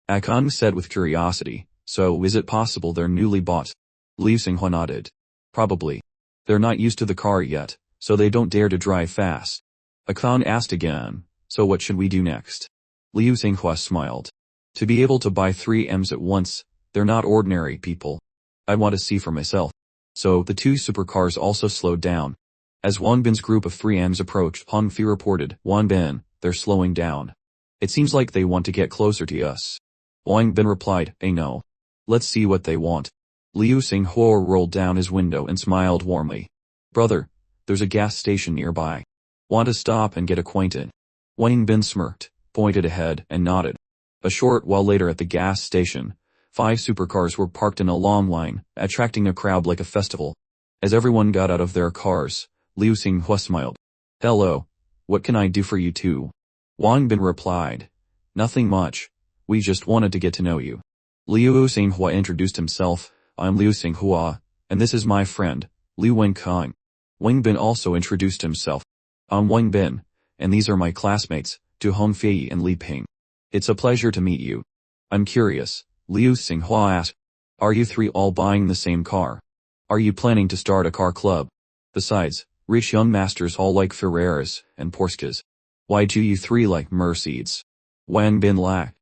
Akang said with curiosity, so is it possible they're newly bought? Liu Xinghua nodded. Probably. They're not used to the car yet, so they don't dare to drive fast. Akang asked again, so what should we do next? Liu Xinghua smiled. To be able to buy 3 Ms at once, they're not ordinary people. I want to see for myself. So the 2 supercars also slowed down. As Wang Bin's group of 3 Ms approached, Han Fi reported, Wang Bin, they're slowing down. It seems like they want to get closer to us. Wang Bin replied, no. Let's see what they want. Liu Xinghua rolled down his window and smiled warmly. Brother, there's a gas station nearby. Want to stop and get acquainted? Wang Bin smirked, pointed ahead, and nodded. A short while later at the gas station, 5 supercars were parked in a long line, attracting a crowd like a festival. As everyone got out of their cars, Liu Xinghua smiled. Hello. What can I do for you two? Wang Bin replied. Nothing much. We just wanted to get to know you. Liu Xinghua introduced himself. I'm Liu Xinghua, and this is my friend, Liu Wenkang. Wang Bin also introduced himself. I'm Wang Bin, and these are my classmates, Du Hongfei and Li Ping. It's a pleasure to meet you. I'm curious, Liu Xinghua asked. Are you 3 all buying the same car? Are you planning to start a car club? Besides, rich young masters all like Ferraris and Porsches. Why do you 3 like Mercedes? Wang Bin laughed.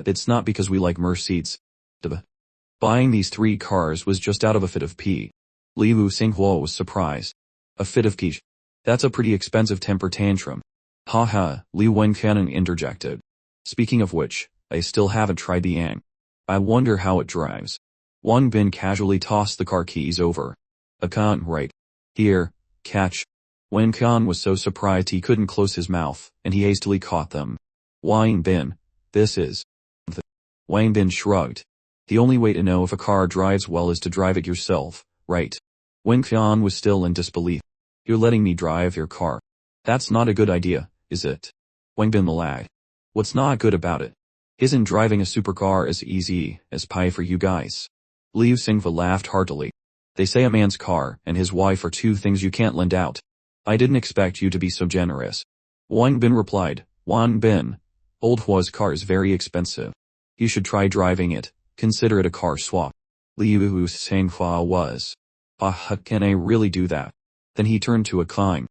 It's not because we like Mercedes. Buying these 3 cars was just out of a fit of pique. Liu Xinghua was surprised. A fit of pique? That's a pretty expensive temper tantrum. Liu Wenkang interjected. Speaking of which, I still haven't tried the Yang. I wonder how it drives. Wang Bin casually tossed the car keys over. Akang, right. Here, catch. Wenkang was so surprised he couldn't close his mouth, and he hastily caught them. Wang Bin, this is. Wang Bin shrugged. The only way to know if a car drives well is to drive it yourself, right? Wenkang was still in disbelief. You're letting me drive your car. That's not a good idea, is it? Wang Bin laughed. What's not good about it? Isn't driving a supercar as easy as pie for you guys? Liu Xinghua laughed heartily. They say a man's car and his wife are 2 things you can't lend out. I didn't expect you to be so generous. Wang Bin replied, Wang Bin, old Hua's car is very expensive. You should try driving it, consider it a car swap. Liu Xinghua was. Can I really do that? Then he turned to Akang.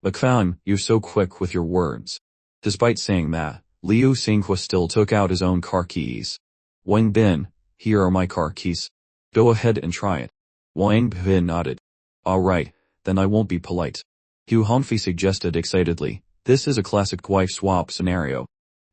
Akang, you're so quick with your words. Despite saying that, Liu Xinghua still took out his own car keys. Wang Bin, here are my car keys. Go ahead and try it. Wang Bin nodded. Alright, then I won't be polite. Hu Hongfei suggested excitedly, this is a classic wife swap scenario.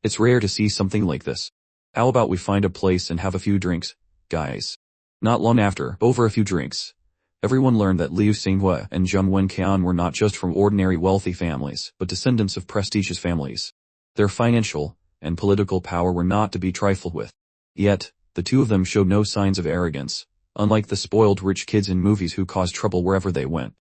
It's rare to see something like this. How about we find a place and have a few drinks, guys? Not long after, over a few drinks, everyone learned that Liu Xinghua and Zhang Wenkang were not just from ordinary wealthy families, but descendants of prestigious families. Their financial and political power were not to be trifled with. Yet, the 2 of them showed no signs of arrogance, unlike the spoiled rich kids in movies who caused trouble wherever they went.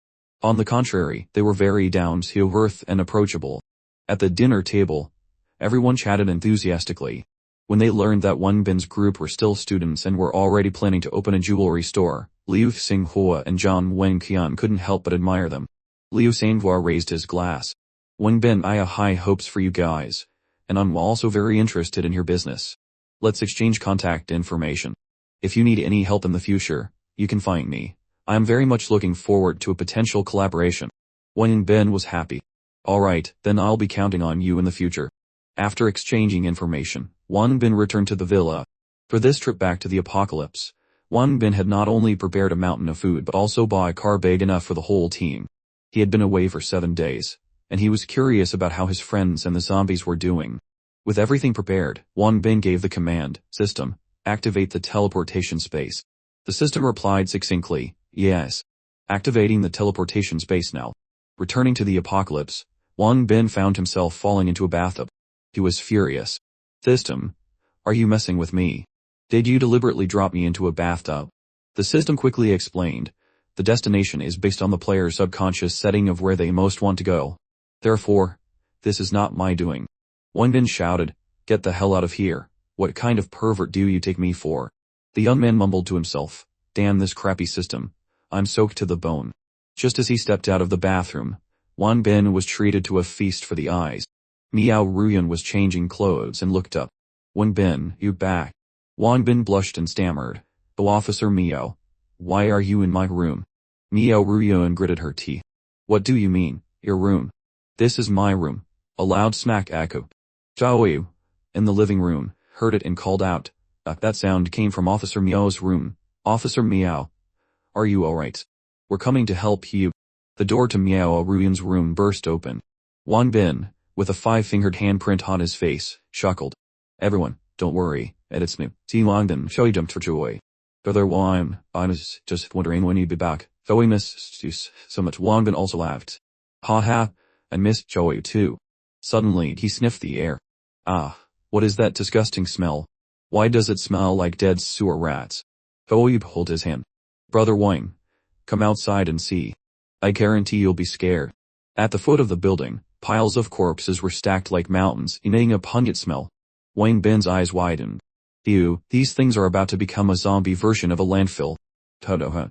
On the contrary, they were very down to earth and approachable. At the dinner table, everyone chatted enthusiastically. When they learned that Wang Bin's group were still students and were already planning to open a jewelry store, Liu Xinghua and Zhang Wenkang couldn't help but admire them. Liu Xinghua raised his glass. Wang Bin, I have high hopes for you guys, and I'm also very interested in your business. Let's exchange contact information. If you need any help in the future, you can find me. I am very much looking forward to a potential collaboration. Wang Bin was happy. Alright, then I'll be counting on you in the future. After exchanging information, Wang Bin returned to the villa. For this trip back to the apocalypse, Wang Bin had not only prepared a mountain of food but also bought a car big enough for the whole team. He had been away for 7 days, and he was curious about how his friends and the zombies were doing. With everything prepared, Wang Bin gave the command, System, activate the teleportation space. The system replied succinctly, yes. Activating the teleportation space now. Returning to the apocalypse, Wang Bin found himself falling into a bathtub. He was furious. System, are you messing with me? Did you deliberately drop me into a bathtub? The system quickly explained. The destination is based on the player's subconscious setting of where they most want to go. Therefore, this is not my doing. Wang Bin shouted, get the hell out of here. What kind of pervert do you take me for? The young man mumbled to himself, "Damn this crappy system. I'm soaked to the bone." Just as he stepped out of the bathroom, Wang Bin was treated to a feast for the eyes. Miao Ruyan was changing clothes and looked up. "Wang Bin, you back?" Wang Bin blushed and stammered, "Oh, Officer Miao. Why are you in my room?" Miao Ruyan gritted her teeth. "What do you mean, your room? This is my room." A loud smack echoed. Zhao Yu, in the living room, heard it and called out. That sound came from Officer Miao's room. "Officer Miao, are you alright? We're coming to help you." The door to Miao Ruyan's room burst open. Wang Bin, with a 5-fingered handprint on his face, chuckled. "Everyone, don't worry, it's me. See Wang Bin, show you jumped for joy. Brother Wang, I was just wondering when you'd be back. So we miss you so much." Wang Bin also laughed. "Ha ha, I miss Joey too." Suddenly he sniffed the air. "Ah, what is that disgusting smell? Why does it smell like dead sewer rats?" Joey pulled his hand. "Brother Wang, come outside and see. I guarantee you'll be scared." At the foot of the building, piles of corpses were stacked like mountains, emitting a pungent smell. Wang Bin's eyes widened. "Phew, these things are about to become a zombie version of a landfill." "Huh?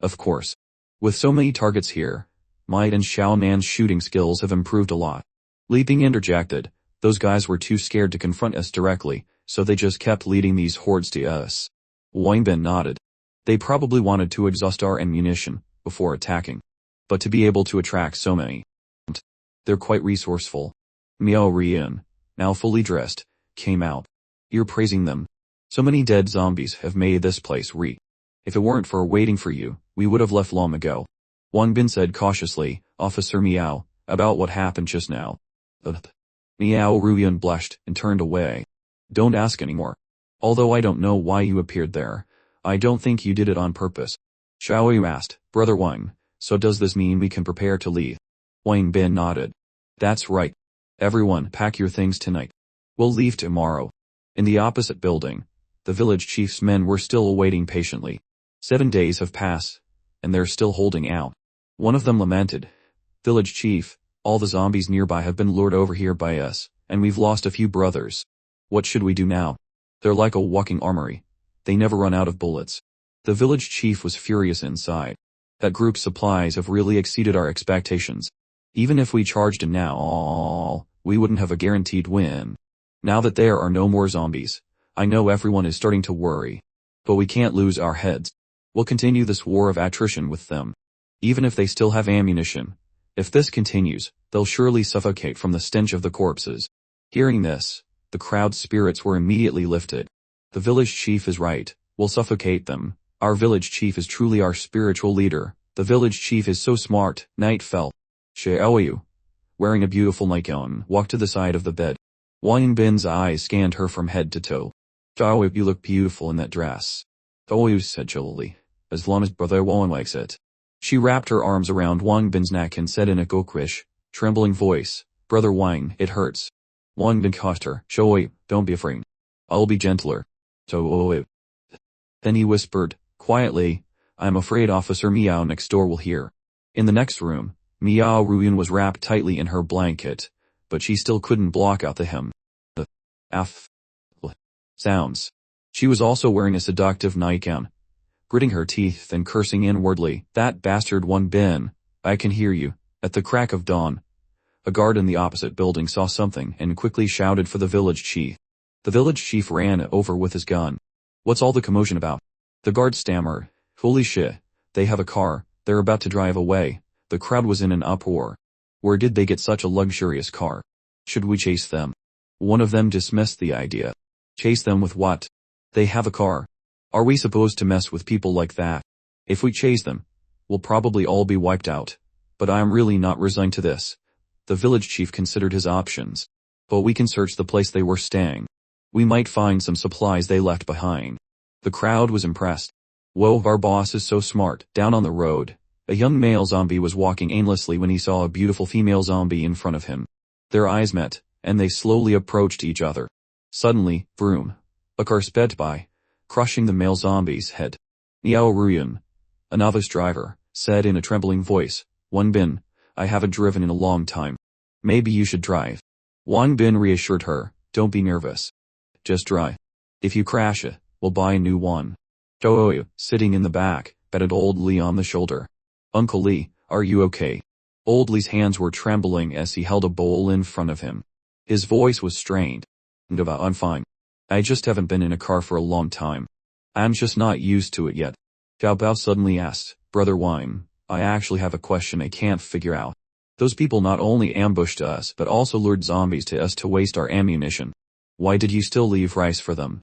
Of course. With so many targets here, Might and Xiao Man's shooting skills have improved a lot." Leaping interjected, "Those guys were too scared to confront us directly, so they just kept leading these hordes to us." Wang Bin nodded. "They probably wanted to exhaust our ammunition before attacking. But to be able to attract so many, they're quite resourceful." Miao Rian, now fully dressed, came out. "You're praising them. So many dead zombies have made this place reek. If it weren't for waiting for you, we would have left long ago." Wang Bin said cautiously, "Officer Miao, about what happened just now." Miao Ruyan blushed and turned away. "Don't ask anymore. Although I don't know why you appeared there, I don't think you did it on purpose." Xiao Yu asked, "Brother Wang, so does this mean we can prepare to leave?" Wang Bin nodded. "That's right. Everyone pack your things tonight. We'll leave tomorrow." In the opposite building, the village chief's men were still waiting patiently. 7 days have passed, and they're still holding out. One of them lamented, "Village chief, all the zombies nearby have been lured over here by us, and we've lost a few brothers. What should we do now? They're like a walking armory. They never run out of bullets." The village chief was furious inside. That group's supplies have really exceeded our expectations. Even if we charged in now, we wouldn't have a guaranteed win. Now that there are no more zombies, I know everyone is starting to worry. But we can't lose our heads. We'll continue this war of attrition with them. Even if they still have ammunition. If this continues, they'll surely suffocate from the stench of the corpses. Hearing this, the crowd's spirits were immediately lifted. The village chief is right. We'll suffocate them. Our village chief is truly our spiritual leader. The village chief is so smart. Night fell. Xiaoyu, wearing a beautiful nightgown, walked to the side of the bed. Wang Bin's eyes scanned her from head to toe. "Xiaoyu, you look beautiful in that dress." Xiaoyu said chillily, "As long as Brother Wang likes it." She wrapped her arms around Wang Bin's neck and said in a goquish, trembling voice, "Brother Wang, it hurts." Wang Bin cautioned her, "Xiaoyu, don't be afraid. I'll be gentler." Xiaoyu. Then he whispered, quietly, "I'm afraid Officer Miao next door will hear." In the next room, Miao Ruyan was wrapped tightly in her blanket, but she still couldn't block out the hem. The af sounds. She was also wearing a seductive nightgown. Gritting her teeth and cursing inwardly, "That bastard Wang Bin, I can hear you." At the crack of dawn, a guard in the opposite building saw something and quickly shouted for the village chief. The village chief ran over with his gun. "What's all the commotion about?" The guard stammered, "Holy shit, they have a car, they're about to drive away." The crowd was in an uproar. Where did they get such a luxurious car? Should we chase them? One of them dismissed the idea. Chase them with what? They have a car. Are we supposed to mess with people like that? If we chase them, we'll probably all be wiped out. But I'm really not resigned to this. The village chief considered his options. But we can search the place they were staying. We might find some supplies they left behind. The crowd was impressed. Whoa, our boss is so smart. Down on the road, a young male zombie was walking aimlessly when he saw a beautiful female zombie in front of him. Their eyes met, and they slowly approached each other. Suddenly, vroom, a car sped by, crushing the male zombie's head. Miao Ruyan, a novice driver, said in a trembling voice, "Wang Bin, I haven't driven in a long time. Maybe you should drive." Wang Bin reassured her, "Don't be nervous. Just drive. If you crash, we'll buy a new one. Zhou, sitting in the back, patted old Lee on the shoulder. Uncle Lee, are you okay? Old Lee's hands were trembling as he held a bowl in front of him. His voice was strained. I'm fine. I just haven't been in a car for a long time. I'm just not used to it yet. Xiao Bao suddenly asked, Brother Wang, I actually have a question I can't figure out. Those people not only ambushed us but also lured zombies to us to waste our ammunition. Why did you still leave rice for them?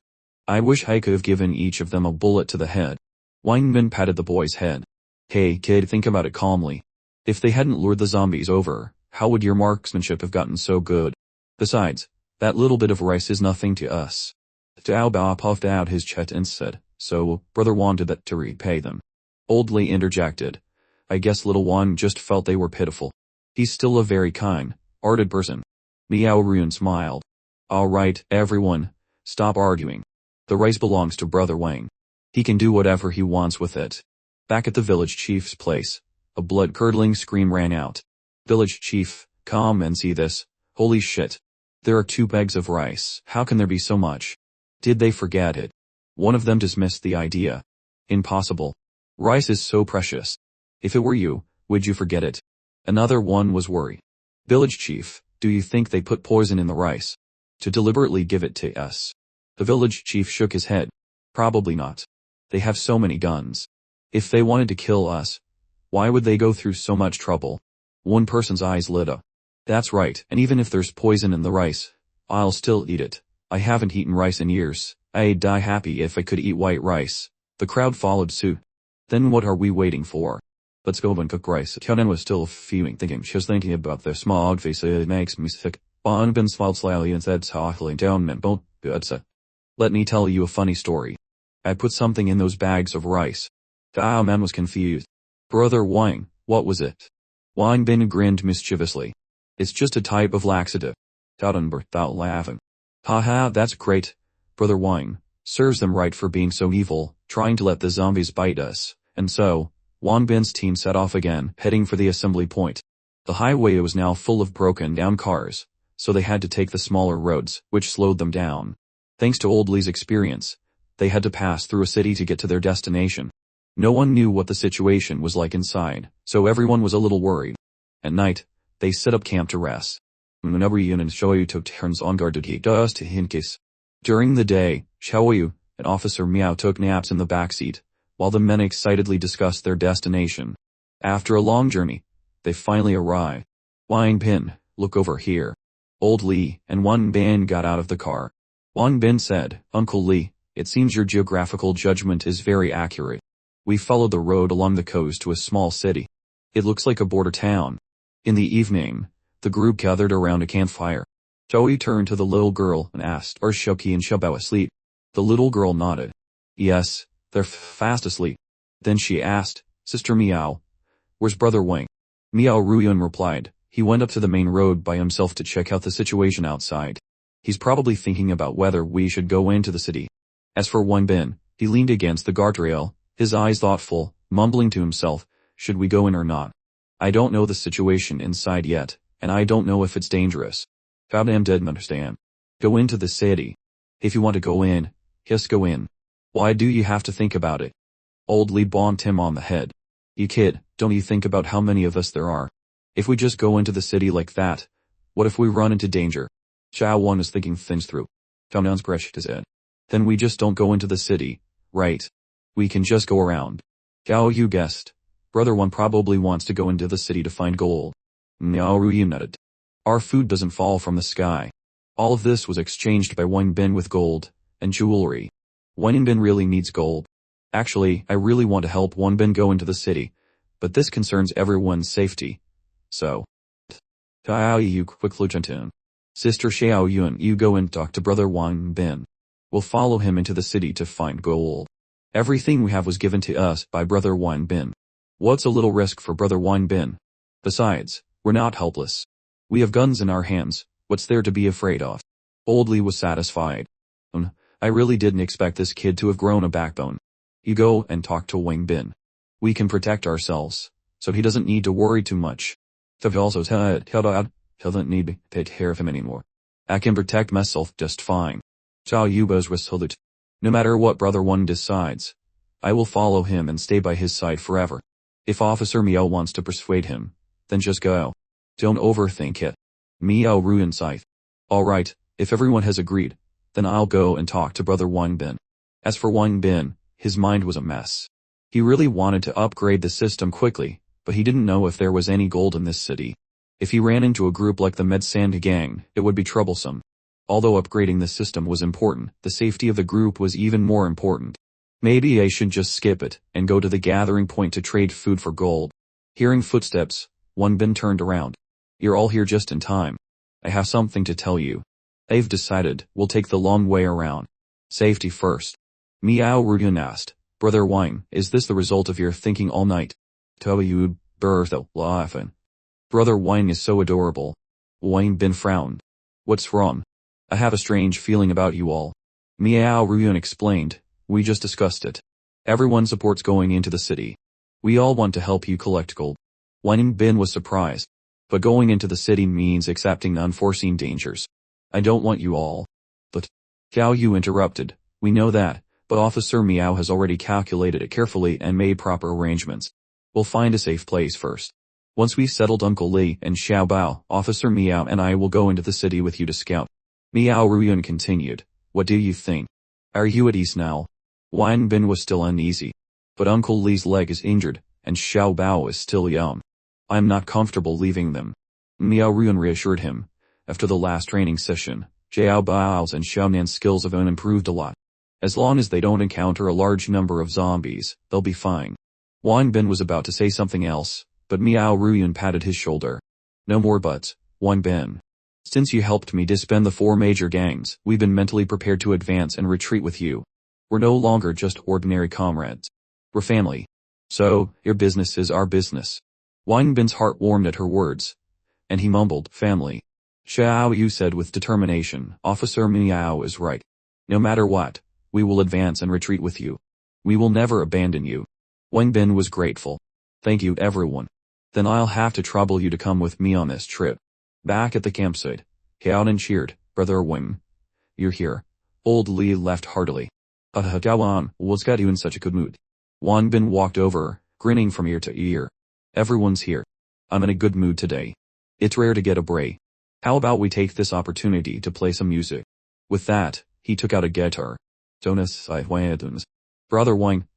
I wish I could have given each of them a bullet to the head. Wang Bin patted the boy's head. Hey kid, think about it calmly. If they hadn't lured the zombies over, how would your marksmanship have gotten so good? Besides, that little bit of rice is nothing to us. Xiao Bao puffed out his chest and said, so, Brother wanted that to repay them. Old Lee interjected. I guess little Wang just felt they were pitiful. He's still a very kind-hearted person. Miao Run smiled. Alright, everyone, stop arguing. The rice belongs to Brother Wang. He can do whatever he wants with it. Back at the village chief's place, a blood-curdling scream rang out. Village chief, come and see this. Holy shit. There are 2 bags of rice. How can there be so much? Did they forget it? One of them dismissed the idea. Impossible. Rice is so precious. If it were you, would you forget it? Another one was worried. Village chief, do you think they put poison in the rice? To deliberately give it to us? The village chief shook his head. Probably not. They have so many guns. If they wanted to kill us, why would they go through so much trouble? One person's eyes lit up. That's right, and even if there's poison in the rice, I'll still eat it. I haven't eaten rice in years. I'd die happy if I could eat white rice. The crowd followed suit. Then what are we waiting for? Let's go and cook rice. Tianan was still fuming, thinking. She was thinking about their smog face. It makes me sick. Bon Bin smiled slyly and said softly down men both good. Let me tell you a funny story. I put something in those bags of rice. Xiao Man was confused. Brother Wang, what was it? Wang Bin grinned mischievously. It's just a type of laxative. Tianan burst out laughing. Haha, that's great. Brother Wang, serves them right for being so evil, trying to let the zombies bite us. And so, Wang Bin's team set off again, heading for the assembly point. The highway was now full of broken down cars, so they had to take the smaller roads, which slowed them down. Thanks to Old Lee's experience, they had to pass through a city to get to their destination. No one knew what the situation was like inside, so everyone was a little worried. At night, they set up camp to rest. Nunabrian and Xiaoyu took turns on guard to keep us in case. During the day, Xiaoyu and Officer Miao took naps in the backseat, while the men excitedly discussed their destination. After a long journey, they finally arrived. Wang Bin, look over here. Old Lee and Wang Bin got out of the car. Wang Bin said, Uncle Lee, it seems your geographical judgment is very accurate. We followed the road along the coast to a small city. It looks like a border town. In the evening, the group gathered around a campfire. Xiaoyu turned to the little girl and asked, are Shoki and Xiaobao asleep? The little girl nodded. Yes, they're fast asleep. Then she asked, Sister Miao, where's Brother Wang? Miao Ruyun replied, he went up to the main road by himself to check out the situation outside. He's probably thinking about whether we should go into the city. As for Wang Bin, he leaned against the guardrail, his eyes thoughtful, mumbling to himself, should we go in or not? I don't know the situation inside yet, and I don't know if it's dangerous. Faudam didn't understand. Go into the city. If you want to go in, just go in. Why do you have to think about it? Old Lee bonked him on the head. You kid, don't you think about how many of us there are? If we just go into the city like that, what if we run into danger? Xiao Wan is thinking things through. Xiao scratched his head. Then we just don't go into the city, right? We can just go around. Xiao you guessed. Brother One probably wants to go into the city to find gold. Miao Ruyi nodded. Our food doesn't fall from the sky. All of this was exchanged by Wang Bin with gold and jewelry. Wang Bin really needs gold. Actually, I really want to help Wang Bin go into the city, but this concerns everyone's safety. So. Xiao Yu quickly jumped in. Sister Xiao Yun, you go and talk to Brother Wang Bin. We'll follow him into the city to find gold. Everything we have was given to us by Brother Wang Bin. What's a little risk for Brother Wang Bin? Besides, we're not helpless. We have guns in our hands, what's there to be afraid of? Old Lee was satisfied. I really didn't expect this kid to have grown a backbone. You go and talk to Wang Bin. We can protect ourselves, so he doesn't need to worry too much. So he also said, he doesn't need to take care of him anymore. I can protect myself just fine. Xiao Yubo's resolute. No matter what Brother Wang decides, I will follow him and stay by his side forever. If Officer Miao wants to persuade him, then just go. Don't overthink it. Miao Ruin Scythe. Alright, if everyone has agreed, then I'll go and talk to Brother Wang Bin. As for Wang Bin, his mind was a mess. He really wanted to upgrade the system quickly, but he didn't know if there was any gold in this city. If he ran into a group like the Medsand gang, it would be troublesome. Although upgrading the system was important, the safety of the group was even more important. Maybe I should just skip it, and go to the gathering point to trade food for gold. Hearing footsteps, Wang Bin turned around. You're all here just in time. I have something to tell you. I've decided, we'll take the long way around. Safety first. Miao Ruyan asked, Brother Wang, is this the result of your thinking all night? Toyud, Bertha, laughing. Brother Wang is so adorable. Wang Bin frowned. What's wrong? I have a strange feeling about you all. Miao Ruyan explained, we just discussed it. Everyone supports going into the city. We all want to help you collect gold. Wang Bin was surprised. But going into the city means accepting unforeseen dangers. I don't want you all. But, Xiao Yu interrupted, we know that, but Officer Miao has already calculated it carefully and made proper arrangements. We'll find a safe place first. Once we've settled Uncle Li and Xiao Bao, Officer Miao and I will go into the city with you to scout. Miao Ruyan continued, what do you think? Are you at ease now? Wang Bin was still uneasy. But Uncle Li's leg is injured, and Xiao Bao is still young. I'm not comfortable leaving them. Miao Ruyan reassured him. After the last training session, Xiao Bao's and Xiaonan's skills have improved a lot. As long as they don't encounter a large number of zombies, they'll be fine. Wang Bin was about to say something else, but Miao Ruyan patted his shoulder. No more buts, Wang Bin. Since you helped me disband the 4 major gangs, we've been mentally prepared to advance and retreat with you. We're no longer just ordinary comrades. We're family. So, your business is our business. Wang Bin's heart warmed at her words. And he mumbled, family. Xiao Yu said with determination, Officer Miao is right. No matter what, we will advance and retreat with you. We will never abandon you. Wang Bin was grateful. Thank you everyone. Then I'll have to trouble you to come with me on this trip. Back at the campsite, Xiaonan cheered, Brother Wang. You're here. Old Li laughed heartily. Gawan, what's got you in such a good mood? Wang Bin walked over, grinning from ear to ear. Everyone's here. I'm in a good mood today. It's rare to get a break. How about we take this opportunity to play some music? With that, he took out a guitar. Brother Wang,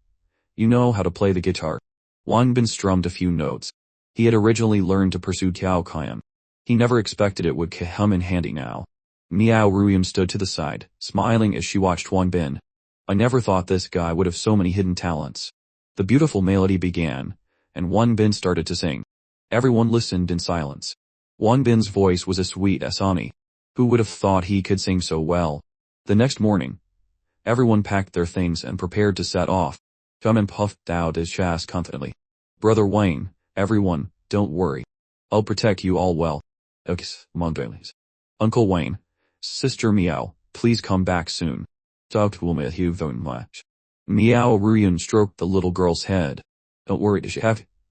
you know how to play the guitar. Wang Bin strummed a few notes. He had originally learned to pursue Cao Kian. He never expected it would come in handy now. Miao Ruyan stood to the side, smiling as she watched Wang Bin. I never thought this guy would have so many hidden talents. The beautiful melody began, and Wang Bin started to sing. Everyone listened in silence. Wang Bin's voice was as sweet as honey. Who would have thought he could sing so well? The next morning, everyone packed their things and prepared to set off. Chaman puffed out his chest confidently. Brother Wang, everyone, don't worry. I'll protect you all well. Uncle Wang, Sister Miao, please come back soon. Miao Ruyan stroked the little girl's head. Don't worry,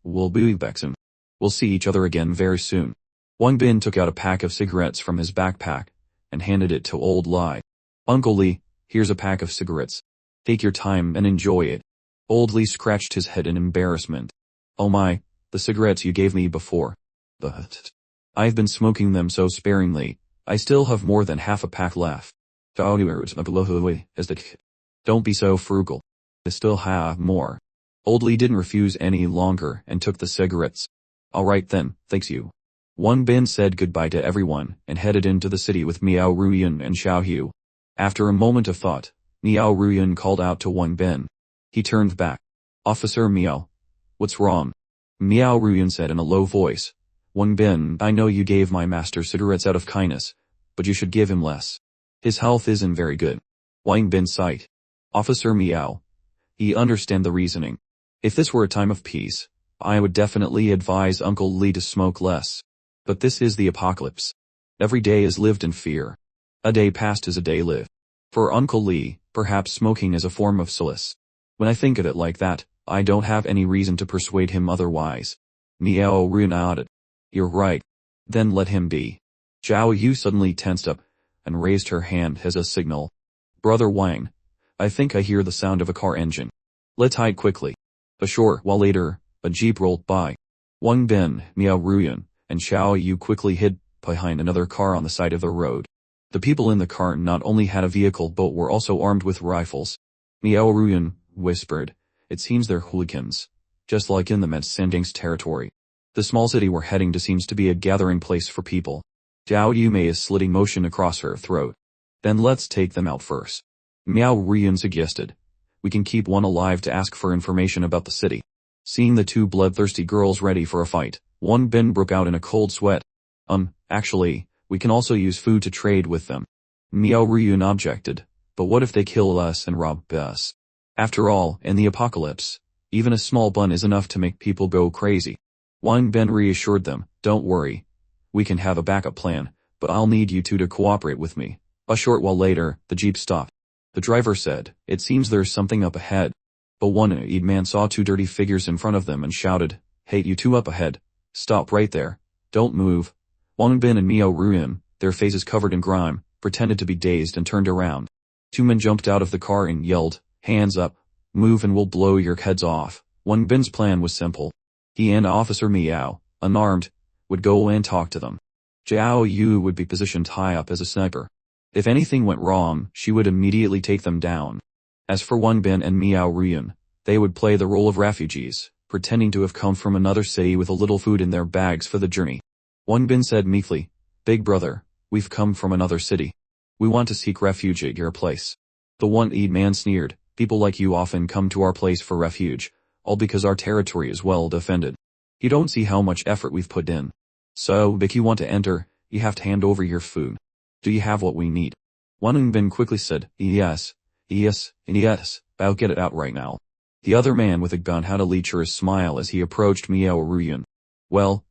we'll be back soon. We'll see each other again very soon. Wang Bin took out a pack of cigarettes from his backpack and handed it to Old Li. Uncle Li, here's a pack of cigarettes. Take your time and enjoy it. Old Li scratched his head in embarrassment. Oh my, the cigarettes you gave me before. But I've been smoking them so sparingly, I still have more than half a pack left. Don't be so frugal. I still have more. Old Li didn't refuse any longer and took the cigarettes. Alright then, thanks you. Wang Bin said goodbye to everyone and headed into the city with Miao Ruyan and Xiao Hu. After a moment of thought, Miao Ruyan called out to Wang Bin. He turned back. Officer Miao. What's wrong? Miao Ruyan said in a low voice. Wang Bin, I know you gave my master cigarettes out of kindness, but you should give him less. His health isn't very good. Wang Bin sighed. Officer Miao. He understand the reasoning. If this were a time of peace, I would definitely advise Uncle Li to smoke less. But this is the apocalypse. Every day is lived in fear. A day passed is a day lived. For Uncle Li, perhaps smoking is a form of solace. When I think of it like that, I don't have any reason to persuade him otherwise. Miao Ruyan nodded. You're right. Then let him be. Xiao Yu suddenly tensed up and raised her hand as a signal. Brother Wang, I think I hear the sound of a car engine. Let's hide quickly. A short while later, a jeep rolled by. Wang Bin, Miao Ruyan, and Xiao Yu quickly hid behind another car on the side of the road. The people in the car not only had a vehicle but were also armed with rifles. Miao Ruyan whispered, "It seems they're hooligans. Just like in the Metsending's territory. The small city we're heading to seems to be a gathering place for people." Xiao Yu made a slitting motion across her throat. "Then let's take them out first." Miao Ruyan suggested. "We can keep one alive to ask for information about the city." Seeing the two bloodthirsty girls ready for a fight, Wang Bin broke out in a cold sweat. Actually, we can also use food to trade with them." Miao Ruyan objected. "But what if they kill us and rob us? After all, in the apocalypse, even a small bun is enough to make people go crazy." Wang Bin reassured them, "Don't worry. We can have a backup plan, but I'll need you two to cooperate with me." A short while later, the jeep stopped. The driver said, "It seems there's something up ahead." But one-eyed man saw two dirty figures in front of them and shouted, "Hey, you two up ahead. Stop right there. Don't move." Wang Bin and Miao Ruyan, their faces covered in grime, pretended to be dazed and turned around. Two men jumped out of the car and yelled, "Hands up. Move and we'll blow your heads off." Wang Bin's plan was simple. He and Officer Miao, unarmed, would go and talk to them. Xiao Yu would be positioned high up as a sniper. If anything went wrong, she would immediately take them down. As for Wang Bin and Miao Ruyan, they would play the role of refugees, pretending to have come from another city with a little food in their bags for the journey. Wang Bin said meekly, "Big brother, we've come from another city. We want to seek refuge at your place." The one-eyed man sneered, "People like you often come to our place for refuge, all because our territory is well defended. You don't see how much effort we've put in. So, if you want to enter, you have to hand over your food. Do you have what we need?" Wang Bin quickly said, yes, and yes, I'll get it out right now." The other man with a gun had a lecherous smile as he approached Miao Ruyan. Well,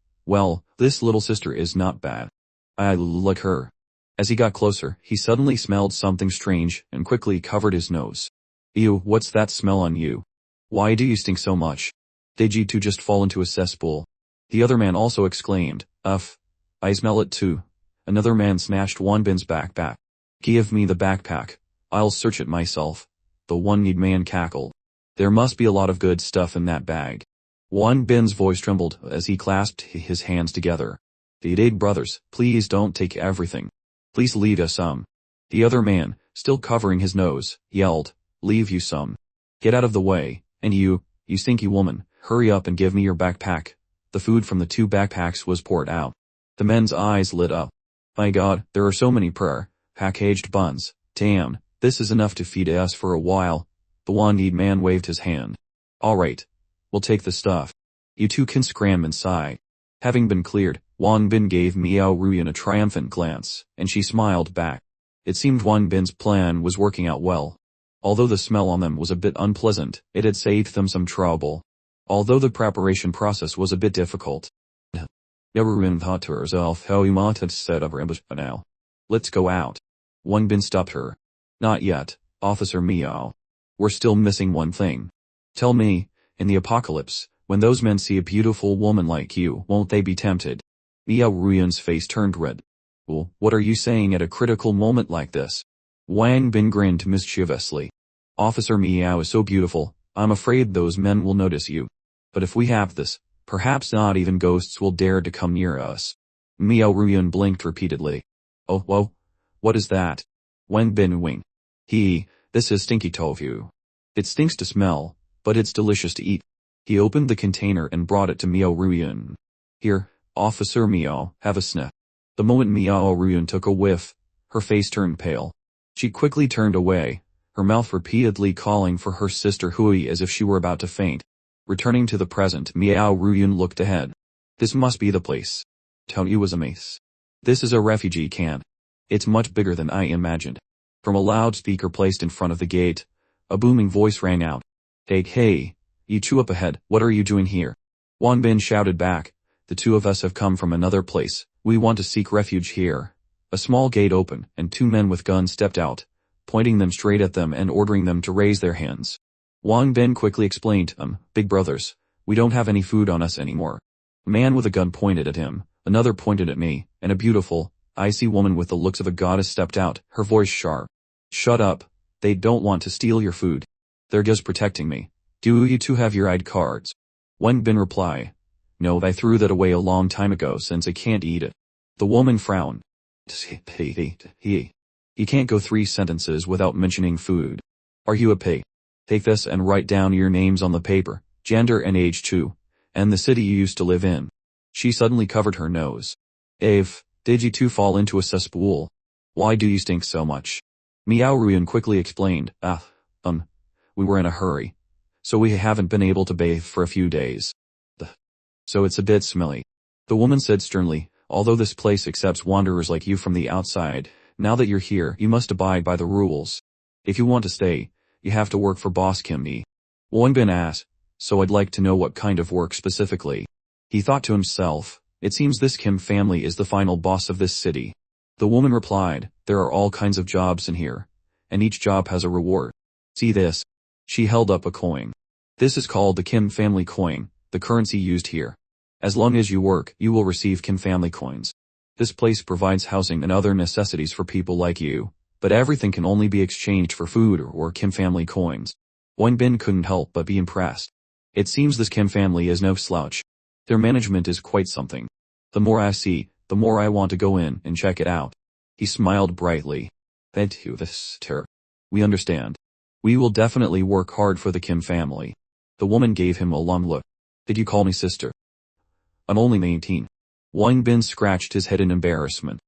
this little sister is not bad. I like her." As he got closer, he suddenly smelled something strange and quickly covered his nose. "Ew, what's that smell on you? Why do you stink so much? Did you two just fall into a cesspool?" The other man also exclaimed, I smell it too." Another man snatched Wang Bin's backpack. "Give me the backpack. I'll search it myself." The one-eyed man cackled. "There must be a lot of good stuff in that bag." Wang Bin's voice trembled as he clasped his hands together. "The eight brothers, please don't take everything. Please leave us some." The other man, still covering his nose, yelled, "Leave you some. Get out of the way, and you stinky woman, hurry up and give me your backpack." The food from the two backpacks was poured out. The men's eyes lit up. "My God, there are so many packaged buns. Damn, this is enough to feed us for a while." The one-eyed man waved his hand. "All right. We'll take the stuff. You two can scram inside." Having been cleared, Wang Bin gave Miao Ruyan a triumphant glance, and she smiled back. It seemed Wang Bin's plan was working out well. Although the smell on them was a bit unpleasant, it had saved them some trouble. Although the preparation process was a bit difficult. Ruyan thought to herself how he might have set up her ambush by now. "Let's go out." Wang Bin stopped her. "Not yet, Officer Miao. We're still missing one thing. Tell me, in the apocalypse, when those men see a beautiful woman like you, won't they be tempted?" Miao Ruyan's face turned red. "Well, what are you saying at a critical moment like this?" Wang Bin grinned mischievously. "Officer Miao is so beautiful, I'm afraid those men will notice you. But if we have this, perhaps not even ghosts will dare to come near us." Miao blinked repeatedly. "Oh, whoa, what is that?" Wang Bin winked. This is stinky tofu. It stinks to smell, but it's delicious to eat." He opened the container and brought it to Miao Ruyan. "Here, Officer Miao, have a sniff." The moment Miao Ruyan took a whiff, her face turned pale. She quickly turned away, her mouth repeatedly calling for her sister Hui as if she were about to faint. Returning to the present, Miao Ruyan looked ahead. "This must be the place. Don't you was a mace. This is a refugee camp. It's much bigger than I imagined." From a loudspeaker placed in front of the gate, a booming voice rang out. Hey, you two up ahead, what are you doing here?" Wang Bin shouted back, "The two of us have come from another place. We want to seek refuge here." A small gate opened, and two men with guns stepped out, pointing them straight at them and ordering them to raise their hands. Wang Bin quickly explained, "Big brothers, we don't have any food on us anymore." A man with a gun pointed at him, another pointed at me, and a beautiful, icy woman with the looks of a goddess stepped out, her voice sharp. "Shut up. They don't want to steal your food. They're just protecting me. Do you two have your ID cards? Wang Bin reply. No, I threw that away a long time ago since I can't eat it. The woman frowned. He can't go 3 sentences without mentioning food. Are you a pig? Take this and write down your names on the paper, gender and age too, and the city you used to live in. She suddenly covered her nose. Ave, did you two fall into a cesspool? Why do you stink so much? Miao Ruyan quickly explained. We were in a hurry. So we haven't been able to bathe for a few days. So it's a bit smelly. The woman said sternly, although this place accepts wanderers like you from the outside, now that you're here, you must abide by the rules. If you want to stay, you have to work for Boss Kim Ni. Wang Bin asked, so I'd like to know what kind of work specifically. He thought to himself, it seems this Kim family is the final boss of this city. The woman replied, there are all kinds of jobs in here, and each job has a reward. See this? She held up a coin. This is called the Kim family coin, the currency used here. As long as you work, you will receive Kim family coins. This place provides housing and other necessities for people like you, but everything can only be exchanged for food or Kim family coins. Wang Bin couldn't help but be impressed. It seems this Kim family is no slouch. Their management is quite something. The more I see, the more I want to go in and check it out. He smiled brightly. Thank you, sister. We understand. We will definitely work hard for the Kim family. The woman gave him a long look. Did you call me sister? I'm only 19. Wang Bin scratched his head in embarrassment.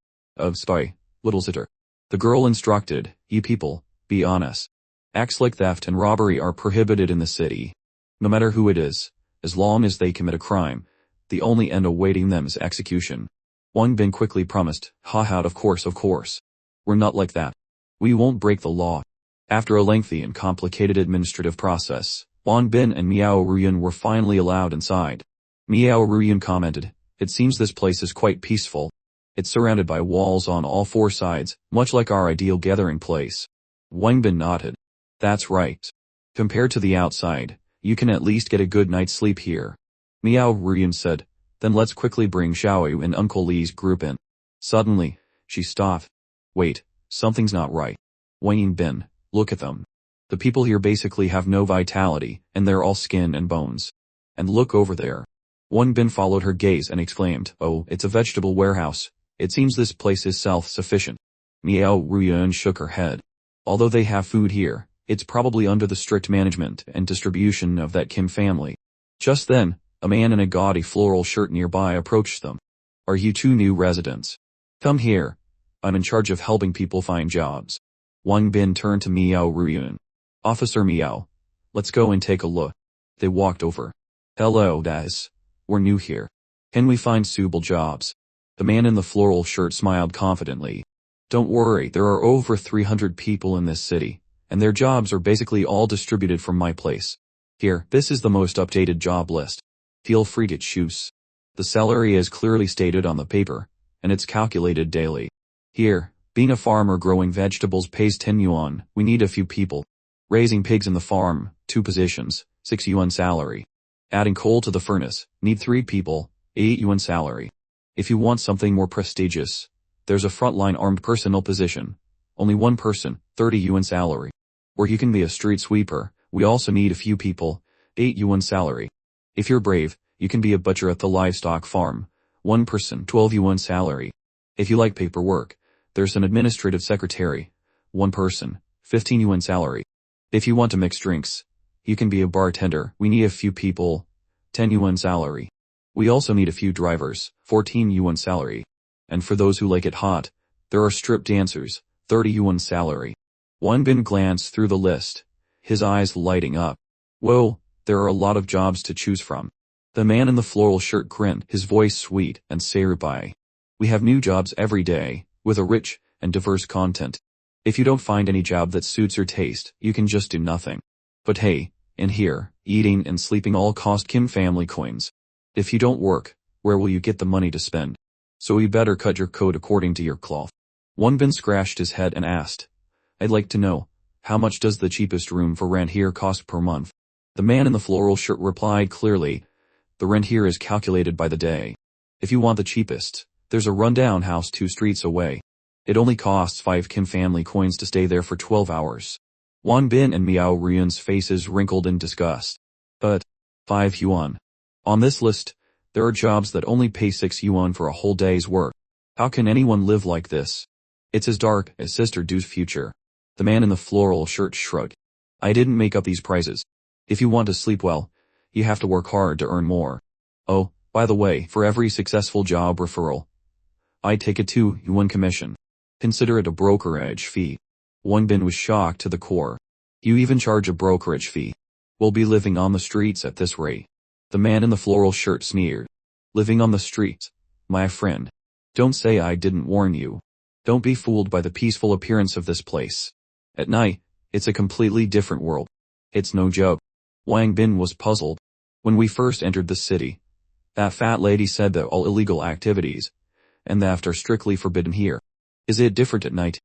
Sorry, little sister. The girl instructed, you people, be honest. Acts like theft and robbery are prohibited in the city. No matter who it is, as long as they commit a crime, the only end awaiting them is execution. Wang Bin quickly promised, of course. We're not like that. We won't break the law. After a lengthy and complicated administrative process, Wang Bin and Miao Ruyan were finally allowed inside. Miao Ruyan commented, it seems this place is quite peaceful. It's surrounded by walls on all 4 sides, much like our ideal gathering place. Wang Bin nodded. That's right. Compared to the outside, you can at least get a good night's sleep here. Miao Ruyan said, then let's quickly bring Xiaoyu and Uncle Li's group in. Suddenly, she stopped. Wait, something's not right. Wang Bin, look at them. The people here basically have no vitality, and they're all skin and bones. And look over there. Wang Bin followed her gaze and exclaimed, oh, it's a vegetable warehouse. It seems this place is self-sufficient. Miao Ruyan shook her head. Although they have food here, it's probably under the strict management and distribution of that Kim family. Just then, a man in a gaudy floral shirt nearby approached them. Are you 2 new residents? Come here. I'm in charge of helping people find jobs. Wang Bin turned to Miao Ruyan. Officer Miao. Let's go and take a look. They walked over. Hello, guys. We're new here. Can we find suitable jobs? The man in the floral shirt smiled confidently. Don't worry, there are over 300 people in this city, and their jobs are basically all distributed from my place. Here, this is the most updated job list. Feel free to choose. The salary is clearly stated on the paper, and it's calculated daily. Here, being a farmer growing vegetables pays 10 yuan, we need a few people. Raising pigs in the farm, 2 positions, 6 yuan salary. Adding coal to the furnace, need 3 people, 8 yuan salary. If you want something more prestigious, there's a frontline armed personnel position. Only 1 person, 30 yuan salary. Or you can be a street sweeper, we also need a few people, 8 yuan salary. If you're brave, you can be a butcher at the livestock farm, 1 person, 12 yuan salary. If you like paperwork, there's an administrative secretary, 1 person, 15 yuan salary. If you want to mix drinks, you can be a bartender, we need a few people, 10 yuan salary. We also need a few drivers, 14 yuan salary. And for those who like it hot, there are strip dancers, 30 yuan salary. Wang Bin glanced through the list, his eyes lighting up. Whoa, there are a lot of jobs to choose from. The man in the floral shirt grinned, his voice sweet and sarubai. We have new jobs every day, with a rich and diverse content. If you don't find any job that suits your taste, you can just do nothing. But hey, in here, eating and sleeping all cost Kim family coins. If you don't work, where will you get the money to spend? So you better cut your coat according to your cloth. Wang Bin scratched his head and asked, I'd like to know, how much does the cheapest room for rent here cost per month? The man in the floral shirt replied clearly, the rent here is calculated by the day. If you want the cheapest, there's a rundown house 2 streets away. It only costs 5 Kim family coins to stay there for 12 hours. Wang Bin and Miao Ruyan's faces wrinkled in disgust. But 5 yuan. On this list, there are jobs that only pay 6 yuan for a whole day's work. How can anyone live like this? It's as dark as Sister Du's future. The man in the floral shirt shrugged. I didn't make up these prices. If you want to sleep well, you have to work hard to earn more. Oh, by the way, for every successful job referral, I take a 2 yuan commission. Consider it a brokerage fee. Wang Bin was shocked to the core. You even charge a brokerage fee? We'll be living on the streets at this rate. The man in the floral shirt sneered. Living on the streets? My friend. Don't say I didn't warn you. Don't be fooled by the peaceful appearance of this place. At night, it's a completely different world. It's no joke. Wang Bin was puzzled. When we first entered the city, that fat lady said that all illegal activities and theft are strictly forbidden here. Is it different at night?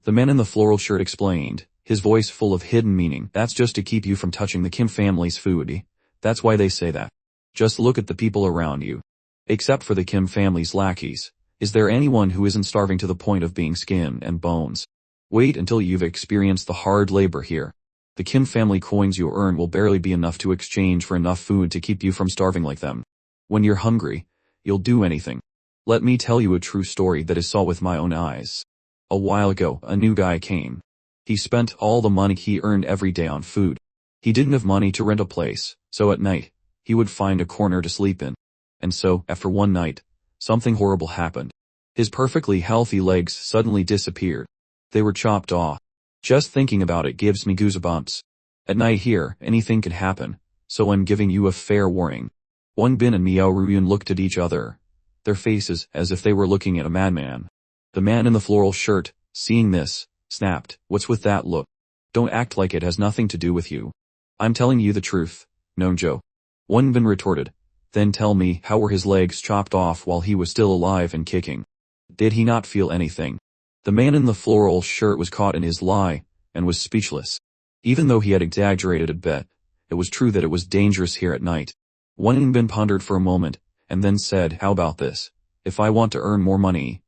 The man in the floral shirt explained, his voice full of hidden meaning. That's just to keep you from touching the Kim family's food. That's why they say that. Just look at the people around you. Except for the Kim family's lackeys, is there anyone who isn't starving to the point of being skin and bones? Wait until you've experienced the hard labor here. The Kim family coins you earn will barely be enough to exchange for enough food to keep you from starving like them. When you're hungry, you'll do anything. Let me tell you a true story that I saw with my own eyes. A while ago, a new guy came. He spent all the money he earned every day on food. He didn't have money to rent a place, so at night, he would find a corner to sleep in. And so, after one night, something horrible happened. His perfectly healthy legs suddenly disappeared. They were chopped off. Just thinking about it gives me goosebumps. At night here, anything could happen, so I'm giving you a fair warning. Wang Bin and Miao Ruyan looked at each other, their faces as if they were looking at a madman. The man in the floral shirt, seeing this, snapped, What's with that look? Don't act like it has nothing to do with you. I'm telling you the truth, Nonjo. Wang Bin retorted. Then tell me, how were his legs chopped off while he was still alive and kicking? Did he not feel anything? The man in the floral shirt was caught in his lie, and was speechless. Even though he had exaggerated a bit, it was true that it was dangerous here at night. Wang Bin pondered for a moment, and then said, How about this? If I want to earn more money,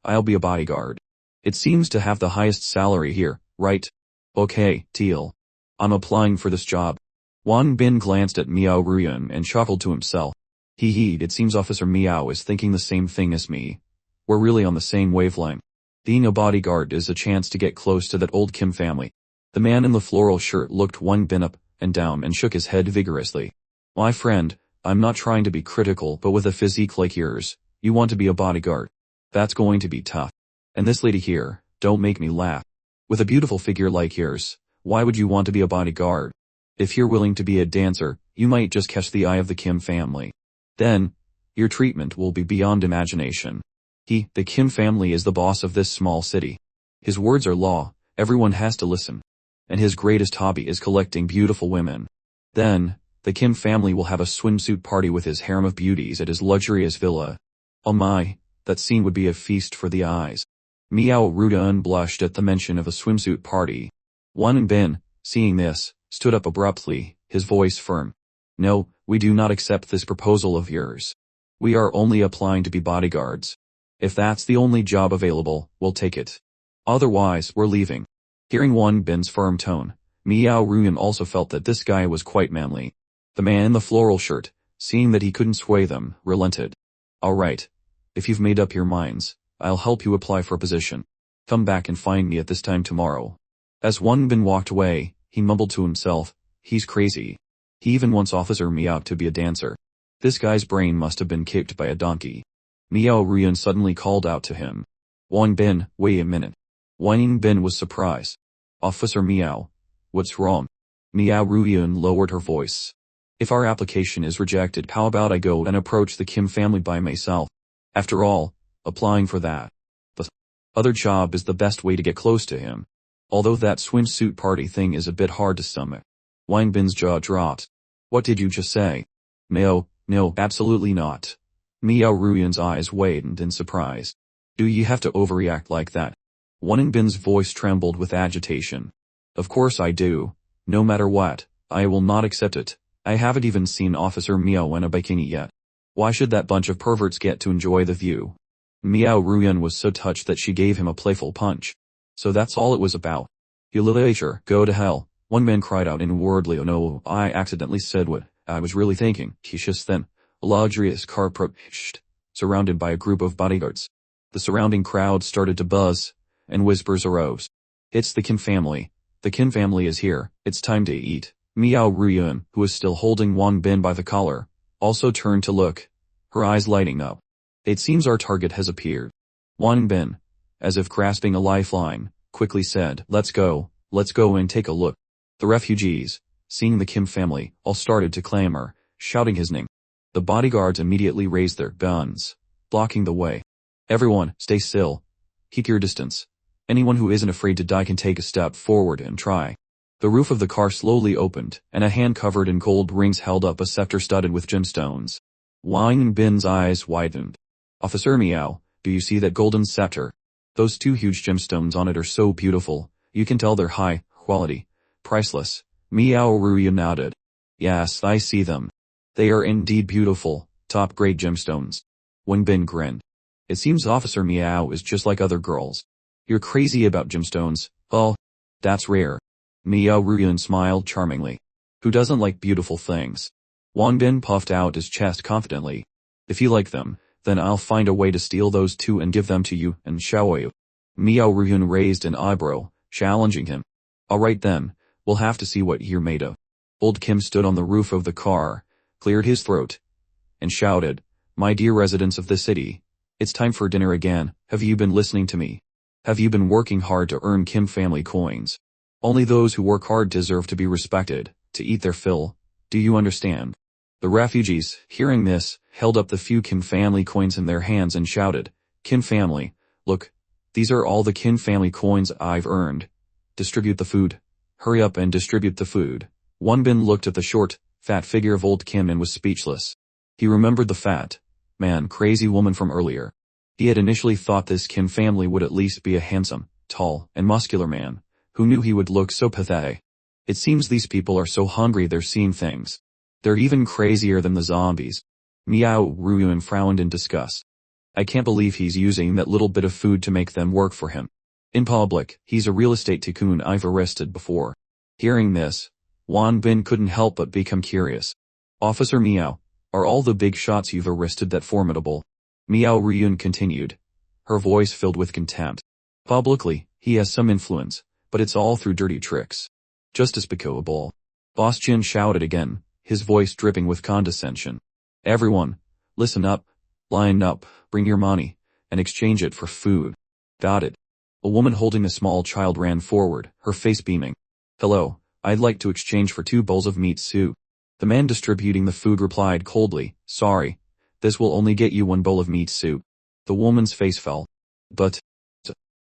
I'll be a bodyguard. It seems to have the highest salary here, right? Okay, Teal. I'm applying for this job. Wang Bin glanced at Miao Ruyan and chuckled to himself. It seems Officer Miao is thinking the same thing as me. We're really on the same wavelength. Being a bodyguard is a chance to get close to that old Kim family. The man in the floral shirt looked Wang Bin up and down and shook his head vigorously. My friend, I'm not trying to be critical, but with a physique like yours, you want to be a bodyguard. That's going to be tough. And this lady here, don't make me laugh. With a beautiful figure like yours, why would you want to be a bodyguard? If you're willing to be a dancer, you might just catch the eye of the Kim family. Then, your treatment will be beyond imagination. The Kim family is the boss of this small city. His words are law, everyone has to listen. And his greatest hobby is collecting beautiful women. Then, the Kim family will have a swimsuit party with his harem of beauties at his luxurious villa. Oh my, that scene would be a feast for the eyes. Miao Ruyan blushed at the mention of a swimsuit party. Wang Bin, seeing this, stood up abruptly, his voice firm. No, we do not accept this proposal of yours. We are only applying to be bodyguards. If that's the only job available, we'll take it. Otherwise, we're leaving. Hearing Wang Bin's firm tone, Miao Ruyan also felt that this guy was quite manly. The man in the floral shirt, seeing that he couldn't sway them, relented. All right. If you've made up your minds, I'll help you apply for a position. Come back and find me at this time tomorrow. As Wang Bin walked away, he mumbled to himself, he's crazy. He even wants Officer Miao to be a dancer. This guy's brain must have been kicked by a donkey. Miao Ruyan suddenly called out to him. Wang Bin, wait a minute. Wang Bin was surprised. Officer Miao. What's wrong? Miao Ruyan lowered her voice. If our application is rejected, how about I go and approach the Kim family by myself? After all, applying for that the other job is the best way to get close to him. Although that swimsuit party thing is a bit hard to stomach. Wang Bin's jaw dropped. What did you just say? No, absolutely not. Miao Ruyan's eyes widened in surprise. Do you have to overreact like that? Wang Bin's voice trembled with agitation. Of course I do. No matter what, I will not accept it. I haven't even seen Officer Miao in a bikini yet. Why should that bunch of perverts get to enjoy the view? Miao Ruyan was so touched that she gave him a playful punch. So that's all it was about. Literature, go to hell. One man cried out inwardly, oh no, I accidentally said what I was really thinking. Just then, a luxurious car approached, surrounded by a group of bodyguards. The surrounding crowd started to buzz, and whispers arose. It's the Kim family. The Kim family is here. It's time to eat. Miao Ruyun, who was still holding Wang Bin by the collar, also turned to look, her eyes lighting up. It seems our target has appeared. Wang Bin, as if grasping a lifeline, quickly said, let's go and take a look. The refugees, seeing the Kim family, all started to clamor, shouting his name. The bodyguards immediately raised their guns, blocking the way. Everyone, stay still. Keep your distance. Anyone who isn't afraid to die can take a step forward and try. The roof of the car slowly opened, and a hand covered in gold rings held up a scepter studded with gemstones. Wang Bin's eyes widened. Officer Miao, do you see that golden scepter? Those two huge gemstones on it are so beautiful, you can tell they're high quality, priceless. Miao Ruyun nodded. Yes, I see them. They are indeed beautiful, top-grade gemstones. Wang Bin grinned. It seems Officer Miao is just like other girls. You're crazy about gemstones. Oh, that's rare. Miao Ruyun smiled charmingly. Who doesn't like beautiful things? Wang Bin puffed out his chest confidently. If you like them, then I'll find a way to steal those two and give them to you and show you. Miao Ruyun raised an eyebrow, challenging him. Alright then, we'll have to see what you're made of. Old Kim stood on the roof of the car, cleared his throat, and shouted, my dear residents of the city, it's time for dinner again. Have you been listening to me? Have you been working hard to earn Kim family coins? Only those who work hard deserve to be respected, to eat their fill. Do you understand? The refugees, hearing this, held up the few Kim family coins in their hands and shouted, Kim family, look, these are all the Kim family coins I've earned. Distribute the food. Hurry up and distribute the food. Wang Bin looked at the short, fat figure of old Kim and was speechless. He remembered the fat, man, crazy woman from earlier. He had initially thought this Kim family would at least be a handsome, tall, and muscular man. Who knew he would look so pathetic? It seems these people are so hungry they're seeing things. They're even crazier than the zombies. Miao Ruyun frowned in disgust. I can't believe he's using that little bit of food to make them work for him. In public, he's a real estate tycoon I've arrested before. Hearing this, Wang Bin couldn't help but become curious. Officer Miao, are all the big shots you've arrested that formidable? Miao Ruyun continued, her voice filled with contempt. Publicly, he has some influence, but it's all through dirty tricks. Just despicable. Boss Jin shouted again, his voice dripping with condescension. Everyone, listen up, line up, bring your money, and exchange it for food. Got it. A woman holding a small child ran forward, her face beaming. Hello, I'd like to exchange for 2 bowls of meat soup. The man distributing the food replied coldly, sorry, this will only get you 1 bowl of meat soup. The woman's face fell. But,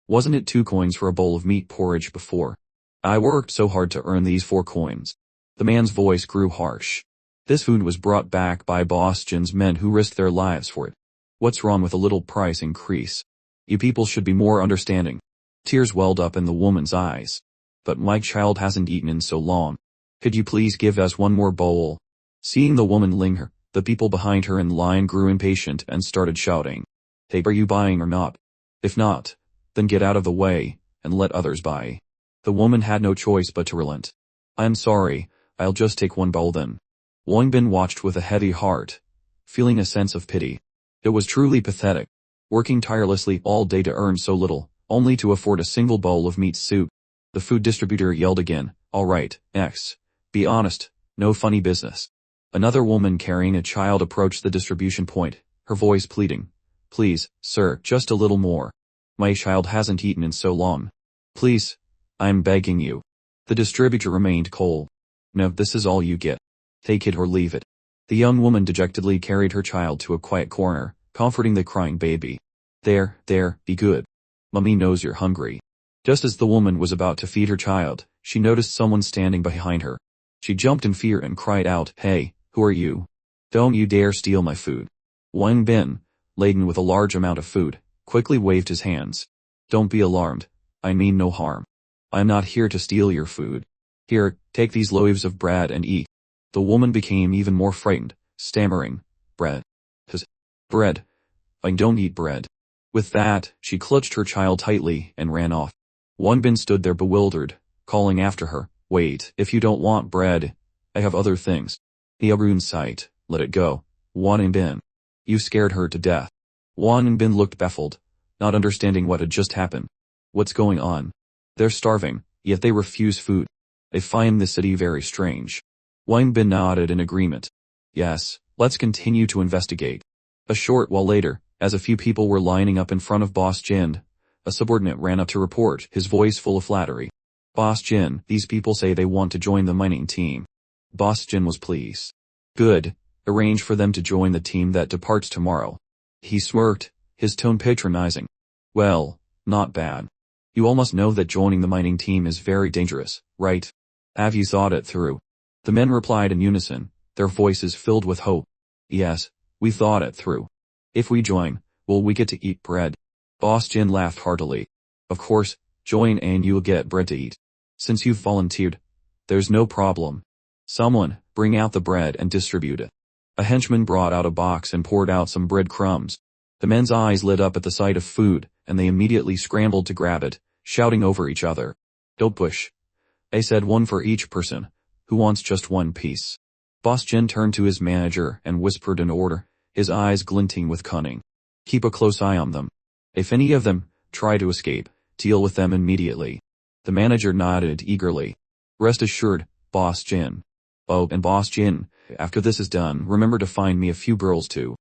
wasn't it 2 coins for a bowl of meat porridge before? I worked so hard to earn these 4 coins. The man's voice grew harsh. This food was brought back by Boss Jin's men who risked their lives for it. What's wrong with a little price increase? You people should be more understanding. Tears welled up in the woman's eyes. But my child hasn't eaten in so long. Could you please give us 1 more bowl? Seeing the woman linger, the people behind her in line grew impatient and started shouting. Hey, are you buying or not? If not, then get out of the way, and let others buy. The woman had no choice but to relent. I'm sorry, I'll just take 1 bowl then. Wang Bin watched with a heavy heart, feeling a sense of pity. It was truly pathetic. Working tirelessly all day to earn so little, only to afford a single bowl of meat soup. The food distributor yelled again, all right, X. Be honest, no funny business. Another woman carrying a child approached the distribution point, her voice pleading. Please, sir, just a little more. My child hasn't eaten in so long. Please, I'm begging you. The distributor remained cold. No, this is all you get. Take it or leave it. The young woman dejectedly carried her child to a quiet corner, comforting the crying baby. There, be good. Mummy knows you're hungry. Just as the woman was about to feed her child, she noticed someone standing behind her. She jumped in fear and cried out, Hey, who are you? Don't you dare steal my food. Wang Bin, laden with a large amount of food, quickly waved his hands. Don't be alarmed. I mean no harm. I'm not here to steal your food. Here, take these loaves of bread and eat. The woman became even more frightened, stammering, Bread. Bread. I don't eat bread. With that, she clutched her child tightly and ran off. Wang Bin stood there bewildered, calling after her, "Wait, if you don't want bread, I have other things." Incite, let it go. Wang Bin. You scared her to death. Wang Bin looked baffled, not understanding what had just happened. What's going on? They're starving, yet they refuse food. I find this city very strange. Wang Bin nodded in agreement. Yes, let's continue to investigate. A short while later, as a few people were lining up in front of Boss Jin, a subordinate ran up to report, his voice full of flattery. Boss Jin, these people say they want to join the mining team. Boss Jin was pleased. Good, arrange for them to join the team that departs tomorrow. He smirked, his tone patronizing. Well, not bad. You all must know that joining the mining team is very dangerous, right? Have you thought it through? The men replied in unison, their voices filled with hope. Yes, we thought it through. If we join, will we get to eat bread? Boss Jin laughed heartily. Of course, join and you'll get bread to eat. Since you've volunteered, there's no problem. Someone, bring out the bread and distribute it. A henchman brought out a box and poured out some bread crumbs. The men's eyes lit up at the sight of food, and they immediately scrambled to grab it, shouting over each other. Don't push. I said one for each person. Who wants just one piece? Boss Jin turned to his manager and whispered an order, his eyes glinting with cunning. Keep a close eye on them. If any of them try to escape, deal with them immediately. The manager nodded eagerly. Rest assured, Boss Jin. Oh, and Boss Jin, after this is done, remember to find me a few girls to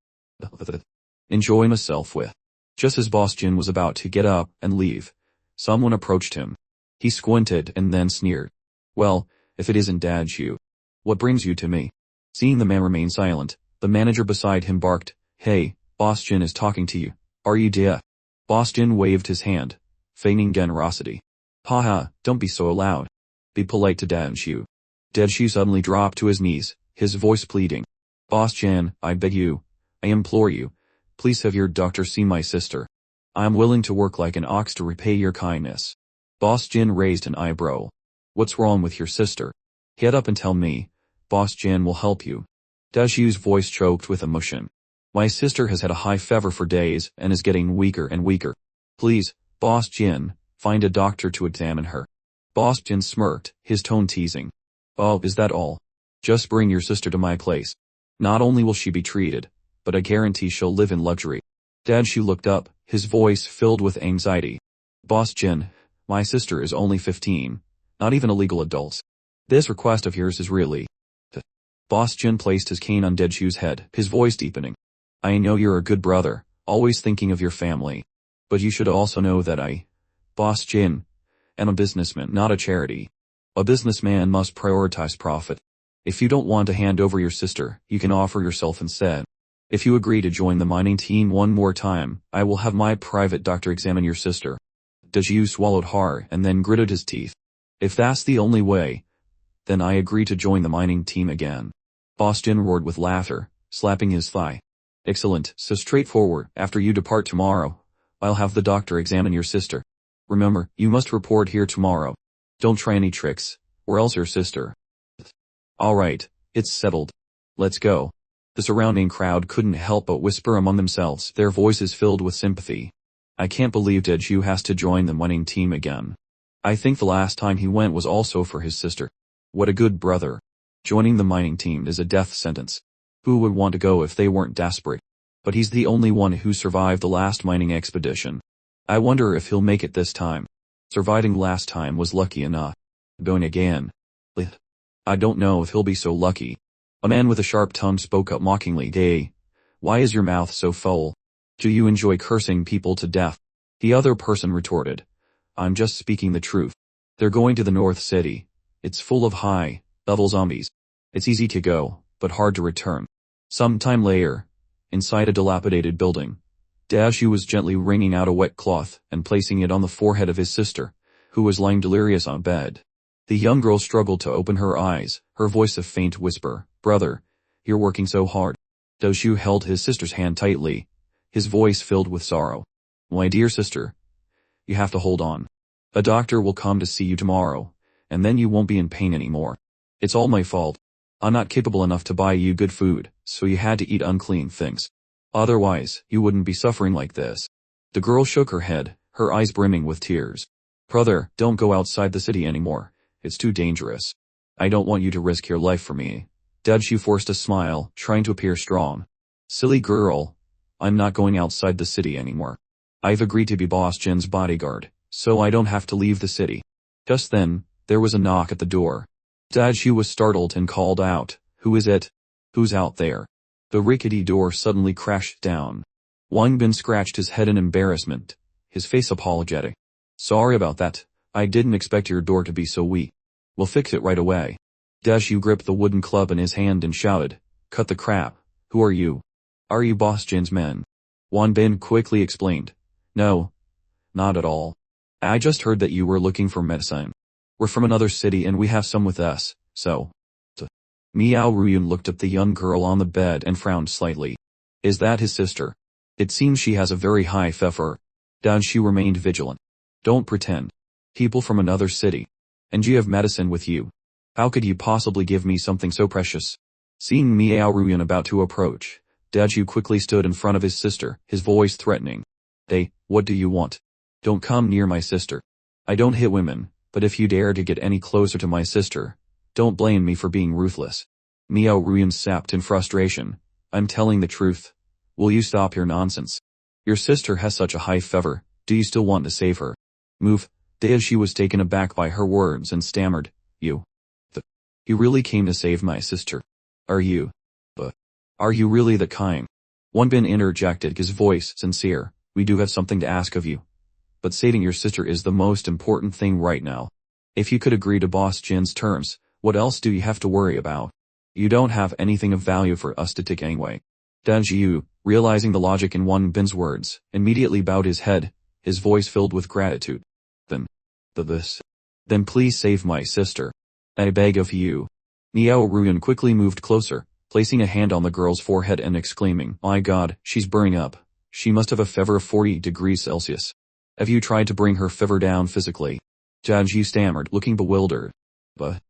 enjoy myself with. Just as Boss Jin was about to get up and leave, someone approached him. He squinted and then sneered. Well, if it isn't Dad Shu. What brings you to me? Seeing the man remain silent, the manager beside him barked, Hey, Boss Jin is talking to you. Are you deaf? Boss Jin waved his hand, feigning generosity. Haha, don't be so loud. Be polite to Dad Shu. Dad Shu suddenly dropped to his knees, his voice pleading. Boss Jin, I beg you, I implore you, please have your doctor see my sister. I am willing to work like an ox to repay your kindness. Boss Jin raised an eyebrow. What's wrong with your sister? Get up and tell me. Boss Jin will help you. Dad Shu's voice choked with emotion. My sister has had a high fever for days and is getting weaker and weaker. Please, Boss Jin, find a doctor to examine her. Boss Jin smirked, his tone teasing. Oh, is that all? Just bring your sister to my place. Not only will she be treated, but I guarantee she'll live in luxury. Dad Shu looked up, his voice filled with anxiety. Boss Jin, my sister is only 15, not even a legal adult. This request of yours is really... Boss Jin placed his cane on Dad Shu's head, his voice deepening. I know you're a good brother, always thinking of your family. But you should also know that I, Boss Jin, am a businessman, not a charity. A businessman must prioritize profit. If you don't want to hand over your sister, you can offer yourself instead. If you agree to join the mining team one more time, I will have my private doctor examine your sister. Dad Shu swallowed hard and then gritted his teeth. If that's the only way, then I agree to join the mining team again. Boss Jin roared with laughter, slapping his thigh. Excellent, so straightforward, after you depart tomorrow, I'll have the doctor examine your sister. Remember, you must report here tomorrow. Don't try any tricks, or else your sister. Alright, it's settled. Let's go. The surrounding crowd couldn't help but whisper among themselves, their voices filled with sympathy. I can't believe Dad Shu has to join the mining team again. I think the last time he went was also for his sister. What a good brother. Joining the mining team is a death sentence. Who would want to go if they weren't desperate? But he's the only one who survived the last mining expedition. I wonder if he'll make it this time. Surviving last time was lucky enough. Going again. I don't know if he'll be so lucky. A man with a sharp tongue spoke up mockingly. Hey, why is your mouth so full? Do you enjoy cursing people to death? The other person retorted. I'm just speaking the truth. They're going to the North City. It's full of high-level zombies. It's easy to go, but hard to return. Some time later, inside a dilapidated building, Dad Shu was gently wringing out a wet cloth and placing it on the forehead of his sister, who was lying delirious on bed. The young girl struggled to open her eyes, her voice a faint whisper. Brother, you're working so hard. Dad Shu held his sister's hand tightly, his voice filled with sorrow. My dear sister, you have to hold on. A doctor will come to see you tomorrow, and then you won't be in pain anymore. It's all my fault. I'm not capable enough to buy you good food, so you had to eat unclean things. Otherwise, you wouldn't be suffering like this. The girl shook her head, her eyes brimming with tears. Brother, don't go outside the city anymore. It's too dangerous. I don't want you to risk your life for me. Daishu forced a smile, trying to appear strong. Silly girl. I'm not going outside the city anymore. I've agreed to be Boss Jin's bodyguard, so I don't have to leave the city. Just then, there was a knock at the door. Daishu was startled and called out, "Who is it? Who's out there?" The rickety door suddenly crashed down. Wang Bin scratched his head in embarrassment, his face apologetic. "Sorry about that. I didn't expect your door to be so weak. We'll fix it right away." Daishu gripped the wooden club in his hand and shouted, "Cut the crap. Who are you? Are you Boss Jin's men?" Wang Bin quickly explained, "No, not at all. I just heard that you were looking for medicine. We're from another city and we have some with us, so." Miao Ruyun looked at the young girl on the bed and frowned slightly. "Is that his sister? It seems she has a very high fever." Daishu remained vigilant. "Don't pretend. People from another city. And you have medicine with you. How could you possibly give me something so precious?" Seeing Miao Ruyun about to approach, Daishu quickly stood in front of his sister, his voice threatening. "Hey, what do you want? Don't come near my sister. I don't hit women, but if you dare to get any closer to my sister, don't blame me for being ruthless." Miao Ruyun sapped in frustration. "I'm telling the truth. Will you stop your nonsense? Your sister has such a high fever, do you still want to save her? Move." Daishu was taken aback by her words and stammered, You really came to save my sister? Are you really that kind?" Won Bin interjected, his voice sincere. "We do have something to ask of you. But saving your sister is the most important thing right now. If you could agree to Boss Jin's terms, what else do you have to worry about? You don't have anything of value for us to take anyway." Daishu, realizing the logic in Won Bin's words, immediately bowed his head, his voice filled with gratitude. Then please save my sister. I beg of you." Miao Ruyun quickly moved closer, placing a hand on the girl's forehead and exclaiming, "My God, she's burning up. She must have a fever of 40 degrees Celsius. Have you tried to bring her fever down physically?" Daishu stammered, looking bewildered. "But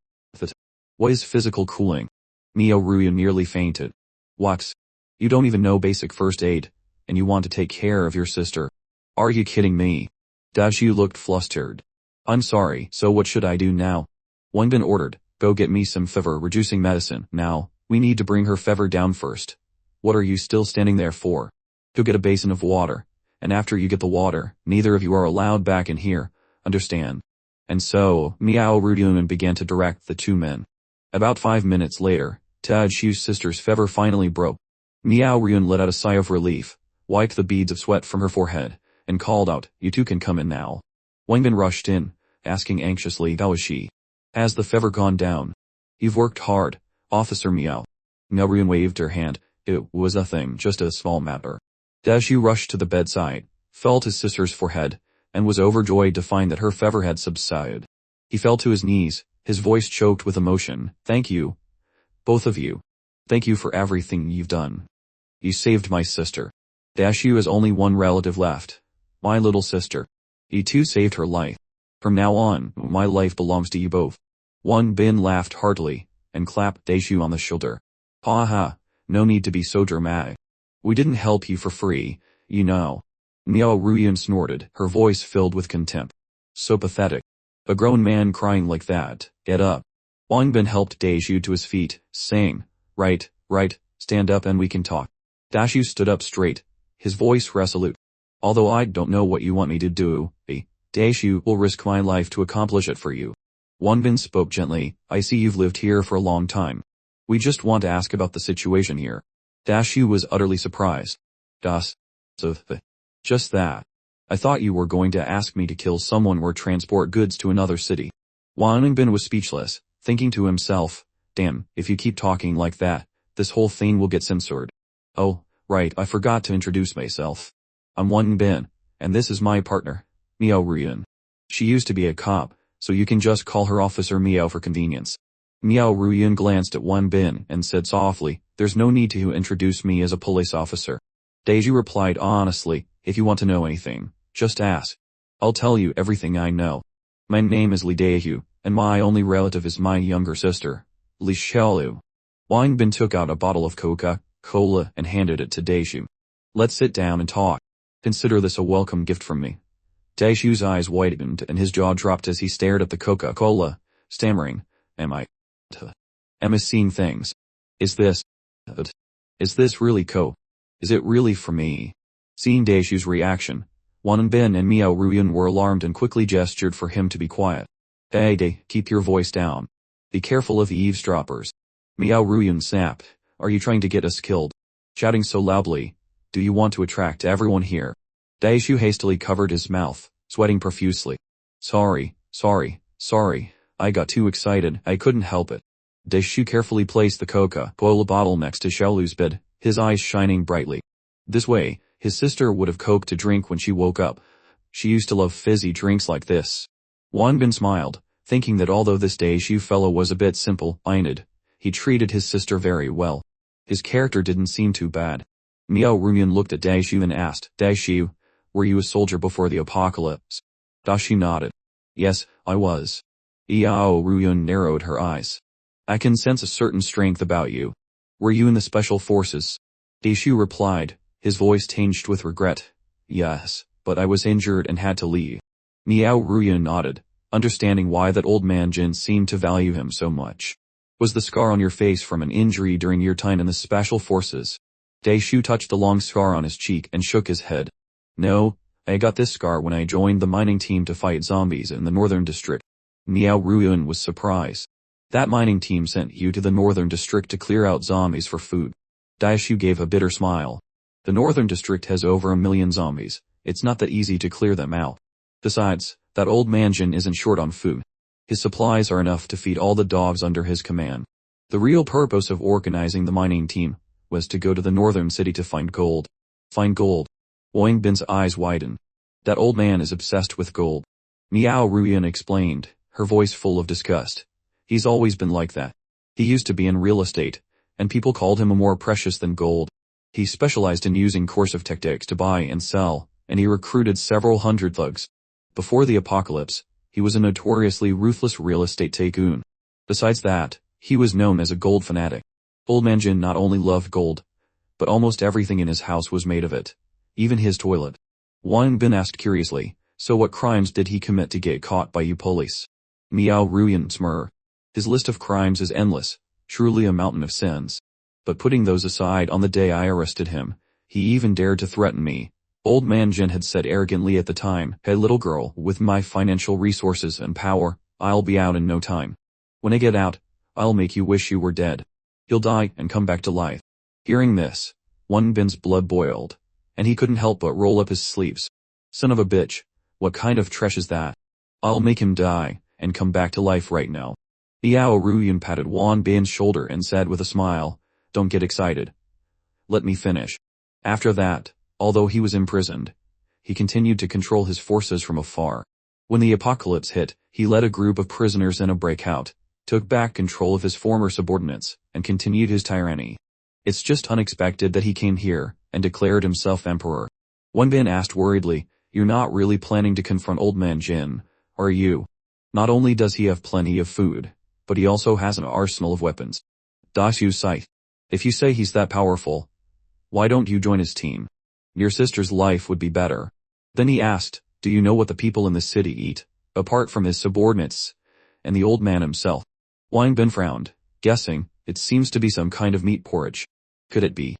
what is physical cooling?" Miao Ruyun nearly fainted. "What? You don't even know basic first aid, and you want to take care of your sister? Are you kidding me?" Daishu looked flustered. "I'm sorry, so what should I do now?" Wang Bin ordered, "Go get me some fever-reducing medicine, now. We need to bring her fever down first. What are you still standing there for? Go get a basin of water, and after you get the water, neither of you are allowed back in here, understand?" And so, Miao Ruyun began to direct the two men. About 5 minutes later, Daishu's sister's fever finally broke. Miao Ruyun let out a sigh of relief, wiped the beads of sweat from her forehead, and called out, "You two can come in now." Wang Bin rushed in, asking anxiously, "How is she? Has the fever gone down?" "You've worked hard, Officer Miao." Miao Ruyun waved her hand. "It was nothing, just a small matter." Daishu rushed to the bedside, felt his sister's forehead, and was overjoyed to find that her fever had subsided. He fell to his knees, his voice choked with emotion. "Thank you. Both of you. Thank you for everything you've done. You saved my sister. Daishu has only one relative left. My little sister. You too saved her life. From now on, my life belongs to you both." Wang Bin laughed heartily, and clapped Daishu on the shoulder. "Ha ha, no need to be so dramatic. We didn't help you for free, you know." Miao Ruyun snorted, her voice filled with contempt. "So pathetic. A grown man crying like that. Get up." Wang Bin helped Daishu to his feet, saying, Right, stand up and we can talk." Daishu stood up straight, his voice resolute. "Although I don't know what you want me to do, Daishu will risk my life to accomplish it for you." Wang Bin spoke gently, "I see you've lived here for a long time. We just want to ask about the situation here." Daishu was utterly surprised. Just that. I thought you were going to ask me to kill someone or transport goods to another city." Wang Bin was speechless, thinking to himself, "Damn, if you keep talking like that, this whole thing will get censored." "Oh, right, I forgot to introduce myself. I'm Wang Bin, and this is my partner, Miao Ruyun. She used to be a cop, so you can just call her Officer Miao for convenience." Miao Ruyun glanced at Wang Bin and said softly, "There's no need to introduce me as a police officer." Daishu replied honestly, "If you want to know anything, just ask. I'll tell you everything I know. My name is Li Daehu, and my only relative is my younger sister, Li Xiaolu." Wang Bin took out a bottle of Coca-Cola and handed it to Daishu. "Let's sit down and talk. Consider this a welcome gift from me." Daishu's eyes widened and his jaw dropped as he stared at the Coca-Cola, stammering, Am I seeing things? Is this really Is it really for me? Seeing Daishu's reaction, Wan Bin and Miao Ruyun were alarmed and quickly gestured for him to be quiet. Hey, keep your voice down. Be careful of the eavesdroppers. Miao Ruyun snapped, Are you trying to get us killed? Shouting so loudly, Do you want to attract everyone here? Daishu hastily covered his mouth, sweating profusely. Sorry, I got too excited, I couldn't help it. Daishu carefully placed the Coca-Cola bottle next to Xiaolu's bed, his eyes shining brightly. This way, his sister would have Coke to drink when she woke up. She used to love fizzy drinks like this. Wan Bin smiled, thinking that although this Daishu fellow was a bit simple-minded, he treated his sister very well. His character didn't seem too bad. Miao Ruyun looked at Daishu and asked, Daishu, were you a soldier before the apocalypse? Daishu nodded. Yes, I was. Miao Ruyun narrowed her eyes. I can sense a certain strength about you. Were you in the special forces? Daishu replied, his voice tinged with regret. Yes, but I was injured and had to leave. Miao Ruyun nodded, understanding why that old man Jin seemed to value him so much. Was the scar on your face from an injury during your time in the special forces? Daishu touched the long scar on his cheek and shook his head. No, I got this scar when I joined the mining team to fight zombies in the northern district. Miao Ruyun was surprised. That mining team sent you to the northern district to clear out zombies for food. Daishu gave a bitter smile. The northern district has over 1 million zombies. It's not that easy to clear them out. Besides, that old man Jin isn't short on food. His supplies are enough to feed all the dogs under his command. The real purpose of organizing the mining team was to go to the northern city to find gold. Find gold. Wang Bin's eyes widened. That old man is obsessed with gold. Miao Ruyun explained, her voice full of disgust. He's always been like that. He used to be in real estate, and people called him more precious than gold. He specialized in using coercive tactics to buy and sell, and he recruited several hundred thugs. Before the apocalypse, he was a notoriously ruthless real estate tycoon. Besides that, he was known as a gold fanatic. Old Man Jin not only loved gold, but almost everything in his house was made of it. Even his toilet. Wang Bin asked curiously, so what crimes did he commit to get caught by you police? Miao Ruyun smirked. His list of crimes is endless, truly a mountain of sins. But putting those aside, on the day I arrested him, he even dared to threaten me. Old Man Jin had said arrogantly at the time, Hey little girl, with my financial resources and power, I'll be out in no time. When I get out, I'll make you wish you were dead. You'll die and come back to life. Hearing this, Wang Bin's blood boiled, and he couldn't help but roll up his sleeves. Son of a bitch, what kind of trash is that? I'll make him die, and come back to life right now. Miao Ruyun patted Wang Bin's shoulder and said with a smile, Don't get excited. Let me finish. After that, although he was imprisoned, he continued to control his forces from afar. When the apocalypse hit, he led a group of prisoners in a breakout, took back control of his former subordinates, and continued his tyranny. It's just unexpected that he came here, and declared himself emperor. Wang Bin asked worriedly, You're not really planning to confront Old Man Jin, are you? Not only does he have plenty of food, but he also has an arsenal of weapons. Daishu sighed. If you say he's that powerful, why don't you join his team? Your sister's life would be better. Then he asked, Do you know what the people in the city eat, apart from his subordinates, and the old man himself? Wang Bin frowned, guessing, it seems to be some kind of meat porridge. Could it be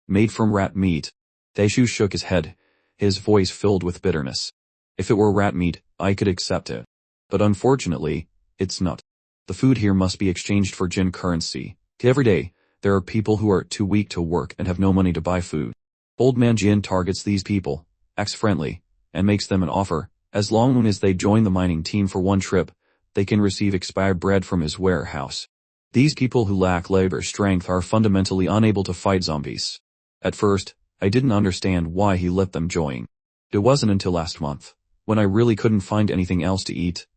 made from rat meat? Daishu shook his head, his voice filled with bitterness. If it were rat meat, I could accept it. But unfortunately, it's not. The food here must be exchanged for Jin currency. Every day, there are people who are too weak to work and have no money to buy food. Old Man Jin targets these people, acts friendly, and makes them an offer. As long as they join the mining team for one trip, they can receive expired bread from his warehouse. These people who lack labor strength are fundamentally unable to fight zombies. At first, I didn't understand why he let them join. It wasn't until last month, when I really couldn't find anything else to eat,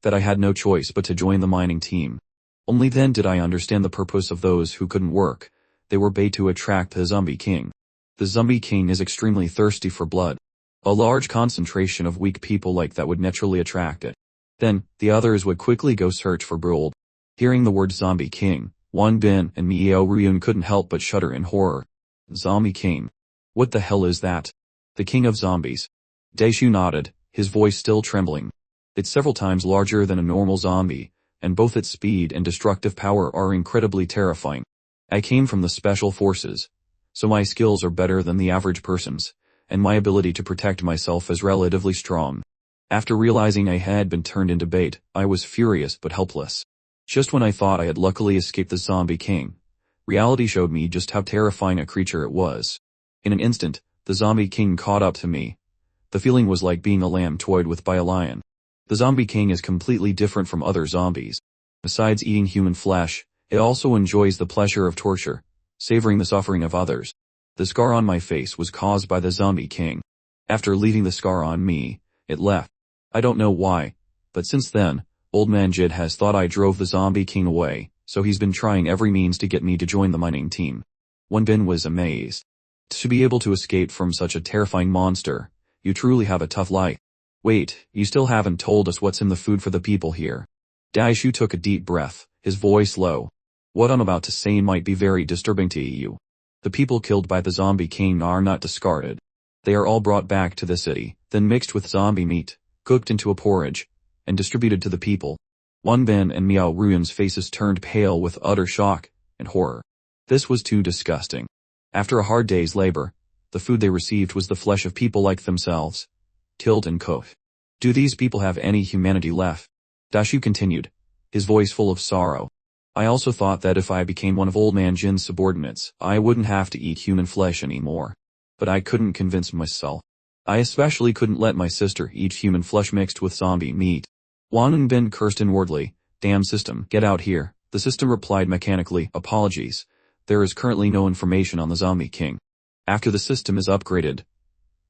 that I had no choice but to join the mining team. Only then did I understand the purpose of those who couldn't work. They were bait to attract the zombie king. The zombie king is extremely thirsty for blood. A large concentration of weak people like that would naturally attract it. Then, the others would quickly go search for gold. Hearing the word zombie king, Wang Bin and Miao Ruyun couldn't help but shudder in horror. Zombie king. What the hell is that? The king of zombies. Daishu nodded, his voice still trembling. It's several times larger than a normal zombie, and both its speed and destructive power are incredibly terrifying. I came from the special forces, so my skills are better than the average person's, and my ability to protect myself is relatively strong. After realizing I had been turned into bait, I was furious but helpless. Just when I thought I had luckily escaped the zombie king, reality showed me just how terrifying a creature it was. In an instant, the zombie king caught up to me. The feeling was like being a lamb toyed with by a lion. The zombie king is completely different from other zombies. Besides eating human flesh, it also enjoys the pleasure of torture, savoring the suffering of others. The scar on my face was caused by the zombie king. After leaving the scar on me, it left. I don't know why, but since then, Old Man Jid has thought I drove the zombie king away, so he's been trying every means to get me to join the mining team. Wang Bin was amazed. To be able to escape from such a terrifying monster, you truly have a tough life. Wait, you still haven't told us what's in the food for the people here. Daishu took a deep breath, his voice low. What I'm about to say might be very disturbing to you. The people killed by the zombie king are not discarded. They are all brought back to the city, then mixed with zombie meat, cooked into a porridge, and distributed to the people. Wang Bin and Miao Ruyan's faces turned pale with utter shock and horror. This was too disgusting. After a hard day's labor, the food they received was the flesh of people like themselves, killed and cooked. Do these people have any humanity left? Daishu continued, his voice full of sorrow. I also thought that if I became one of Old Man Jin's subordinates, I wouldn't have to eat human flesh anymore. But I couldn't convince myself. I especially couldn't let my sister eat human flesh mixed with zombie meat. Wang Bin cursed inwardly. Damn system, get out here. The system replied mechanically, apologies. There is currently no information on the zombie king. After the system is upgraded,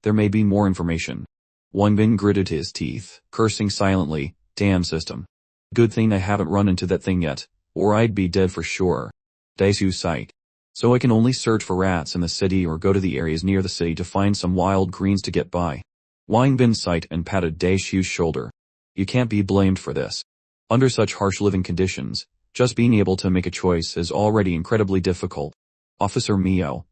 there may be more information. Wang Bin gritted his teeth, cursing silently, damn system. Good thing I haven't run into that thing yet, or I'd be dead for sure. Daishu sighed. So I can only search for rats in the city or go to the areas near the city to find some wild greens to get by. Wang Bin sighed and patted Daishu's shoulder. You can't be blamed for this. Under such harsh living conditions, just being able to make a choice is already incredibly difficult. Officer Miao,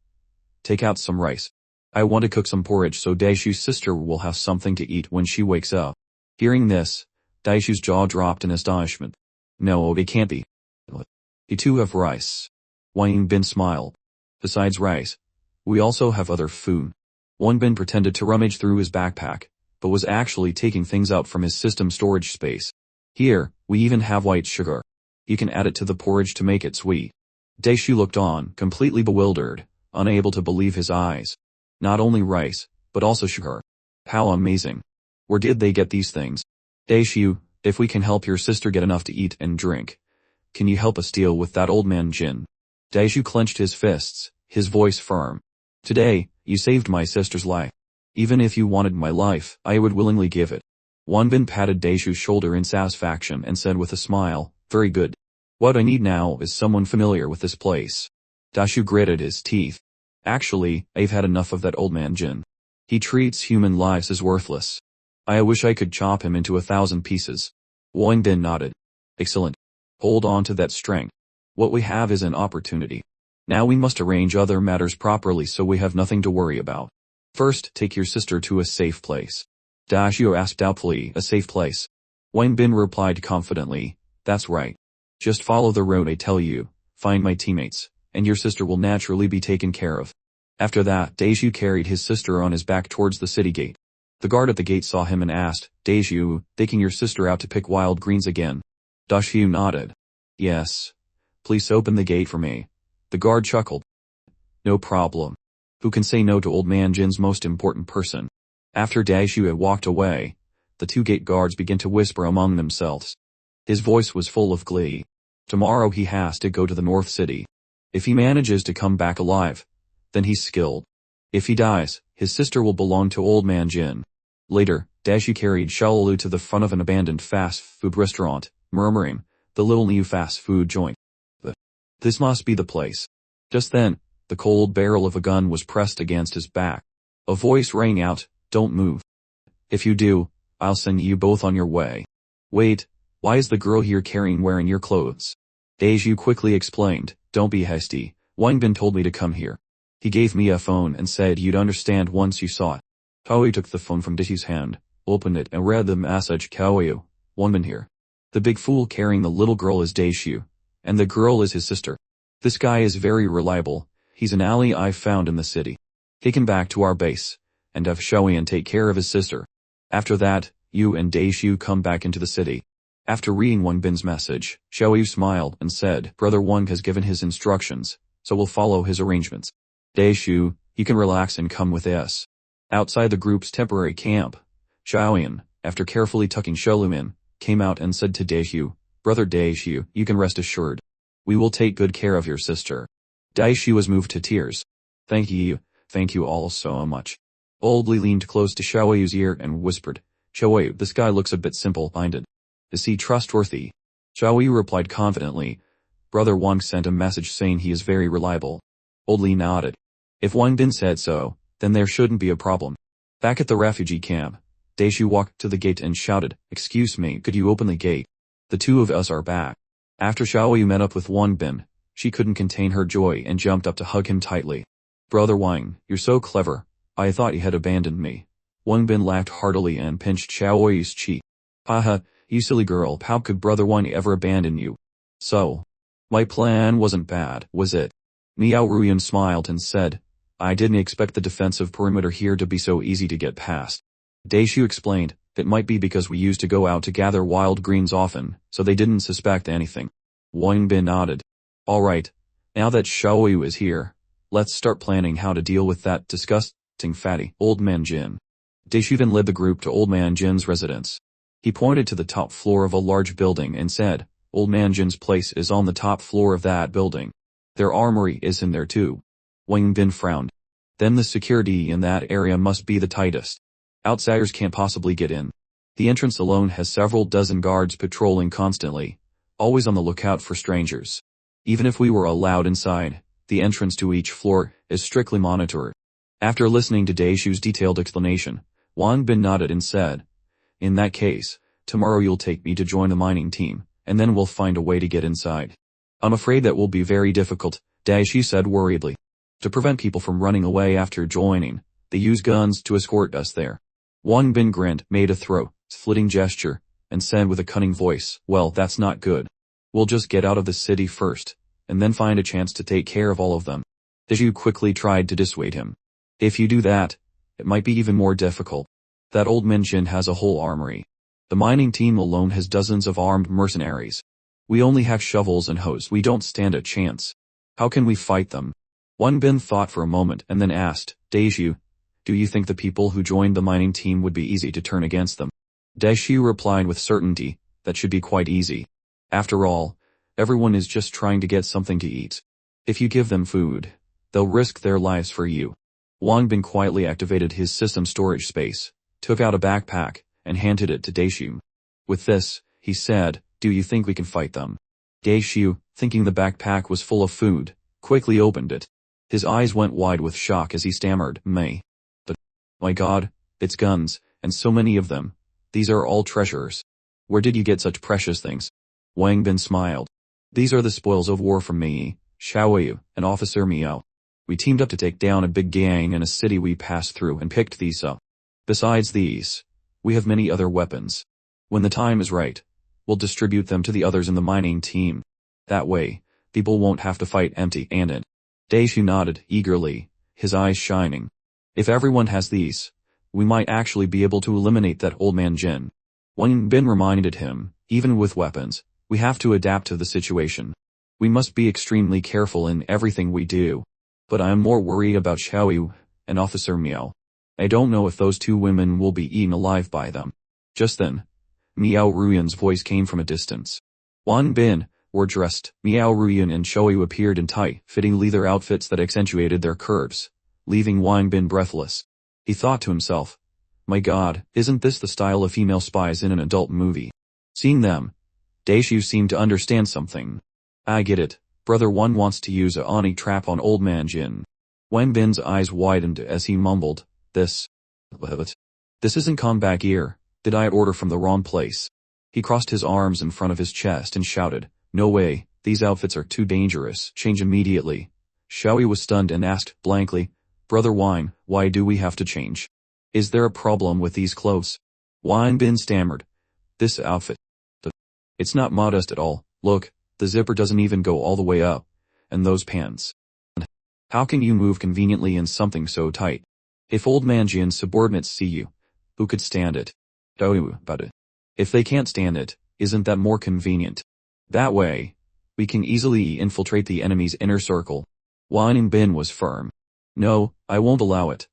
take out some rice. I want to cook some porridge so Daishu's sister will have something to eat when she wakes up. Hearing this, Daishu's jaw dropped in astonishment. No, it can't be. You too have rice. Wang Bin smiled. Besides rice, we also have other food. Wang Bin pretended to rummage through his backpack, but was actually taking things out from his system storage space. Here, we even have white sugar. You can add it to the porridge to make it sweet. Daishu looked on, completely bewildered, unable to believe his eyes. Not only rice, but also sugar. How amazing. Where did they get these things? Daishu, if we can help your sister get enough to eat and drink, can you help us deal with that old man Jin? Daishu clenched his fists, his voice firm. Today, you saved my sister's life. Even if you wanted my life, I would willingly give it. Wang Bin patted Daishu's shoulder in satisfaction and said with a smile, very good. What I need now is someone familiar with this place. Daishu gritted his teeth. Actually, I've had enough of that old man Jin. He treats human lives as worthless. I wish I could chop him into 1,000 pieces. Wang Bin nodded. Excellent. Hold on to that strength. What we have is an opportunity. Now we must arrange other matters properly so we have nothing to worry about. First, take your sister to a safe place. Daishu asked doubtfully, a safe place. Wang Bin replied confidently, that's right. Just follow the road I tell you, find my teammates, and your sister will naturally be taken care of. After that, Daishu carried his sister on his back towards the city gate. The guard at the gate saw him and asked, Daishu, taking your sister out to pick wild greens again? Daishu nodded. Yes. Please open the gate for me. The guard chuckled. No problem. Who can say no to old man Jin's most important person? After Daishu had walked away, the two gate guards began to whisper among themselves. His voice was full of glee. Tomorrow he has to go to the North City. If he manages to come back alive, then he's skilled. If he dies, his sister will belong to old man Jin. Later, Daishu carried Xiaolu to the front of an abandoned fast food restaurant, murmuring, the little new fast food joint. This must be the place. Just then, the cold barrel of a gun was pressed against his back. A voice rang out, don't move. If you do, I'll send you both on your way. Wait, why is the girl here wearing your clothes? Daishu quickly explained, don't be hasty, Wang Bin told me to come here. He gave me a phone and said you'd understand once you saw it. Toei took the phone from Daishu's hand, opened it and read the message. Kaoyu, Wongbin here. The big fool carrying the little girl is Daishu, and the girl is his sister. This guy is very reliable. He's an ally I found in the city. Take him back to our base, and have Shoei take care of his sister. After that, you and Daishu come back into the city. After reading Wongbin's message, Shoei smiled and said, Brother Wang has given his instructions, so we'll follow his arrangements. Daishu, you can relax and come with us. Outside the group's temporary camp, Xiaoyan, after carefully tucking Sholu in, came out and said to Daishu, Brother Daishu, you can rest assured. We will take good care of your sister. Daishu was moved to tears. Thank you all so much. Old Li leaned close to Xiaoyu's ear and whispered, Xiaoyu, this guy looks a bit simple-minded. Is he trustworthy? Xiaoyu replied confidently, Brother Wang sent a message saying he is very reliable. Old Li nodded. If Wangbin said so, then there shouldn't be a problem. Back at the refugee camp, Daishu walked to the gate and shouted, Excuse me, could you open the gate? The two of us are back. After Xiaoyu met up with Wangbin, she couldn't contain her joy and jumped up to hug him tightly. Brother Wang, you're so clever. I thought you had abandoned me. Wangbin laughed heartily and pinched Xiaoyu's cheek. Haha, you silly girl, how could Brother Wang ever abandon you? So, my plan wasn't bad, was it? Miao Ruyan smiled and said, I didn't expect the defensive perimeter here to be so easy to get past. Daishu explained, it might be because we used to go out to gather wild greens often, so they didn't suspect anything. Wangbin nodded. Alright, now that Xiaoyu is here, let's start planning how to deal with that disgusting fatty old man Jin. Daishu then led the group to old man Jin's residence. He pointed to the top floor of a large building and said, Old man Jin's place is on the top floor of that building. Their armory is in there too. Wangbin frowned. Then the security in that area must be the tightest. Outsiders can't possibly get in. The entrance alone has several dozen guards patrolling constantly, always on the lookout for strangers. Even if we were allowed inside, the entrance to each floor is strictly monitored. After listening to Daishu's detailed explanation, Wangbin nodded and said, In that case, tomorrow you'll take me to join the mining team, and then we'll find a way to get inside. I'm afraid that will be very difficult, Daishu said worriedly. To prevent people from running away after joining, they use guns to escort us there. Wangbin grinned, made a throat-splitting gesture, and said with a cunning voice, Well, that's not good. We'll just get out of the city first, and then find a chance to take care of all of them. Daishu quickly tried to dissuade him. If you do that, it might be even more difficult. That old Minchin has a whole armory. The mining team alone has dozens of armed mercenaries. We only have shovels and hoes. We don't stand a chance. How can we fight them? Wangbin thought for a moment and then asked, Daishu, do you think the people who joined the mining team would be easy to turn against them? Daishu replied with certainty, that should be quite easy. After all, everyone is just trying to get something to eat. If you give them food, they'll risk their lives for you. Wangbin quietly activated his system storage space, took out a backpack, and handed it to Daishu. With this, he said, Do you think we can fight them? Daishu, thinking the backpack was full of food, quickly opened it. His eyes went wide with shock as he stammered, But, my God, it's guns, and so many of them. These are all treasures. Where did you get such precious things? Wangbin smiled. These are the spoils of war from me, Xiaoyu, and Officer Miao. We teamed up to take down a big gang in a city we passed through and picked these up. Besides these, we have many other weapons. When the time is right, we'll distribute them to the others in the mining team. That way, people won't have to fight empty-handed. Daishu nodded eagerly, his eyes shining. If everyone has these, we might actually be able to eliminate that old man Jin. Wangbin reminded him, even with weapons, we have to adapt to the situation. We must be extremely careful in everything we do. But I am more worried about Xiaoyu and Officer Miao. I don't know if those two women will be eaten alive by them. Just then, Miao Ruyan's voice came from a distance. Wangbin, were dressed. Miao Ruyan and Xiaoyu appeared in tight-fitting leather outfits that accentuated their curves, leaving Wangbin breathless. He thought to himself, My God, isn't this the style of female spies in an adult movie? Seeing them, Daishu seemed to understand something. I get it. Brother One wants to use a Oni trap on old man Jin. Wangbin's eyes widened as he mumbled, This isn't combat gear. Did I order from the wrong place? He crossed his arms in front of his chest and shouted, No way, these outfits are too dangerous, change immediately. Xiaoyu was stunned and asked, blankly, Brother Wang, why do we have to change? Is there a problem with these clothes? Wang Bin stammered. This outfit. It's not modest at all. Look, the zipper doesn't even go all the way up. And those pants. How can you move conveniently in something so tight? If old man Jin's subordinates see you, who could stand it? Oh, but if they can't stand it, isn't that more convenient? That way, we can easily infiltrate the enemy's inner circle. Wang Bin was firm. No, I won't allow it.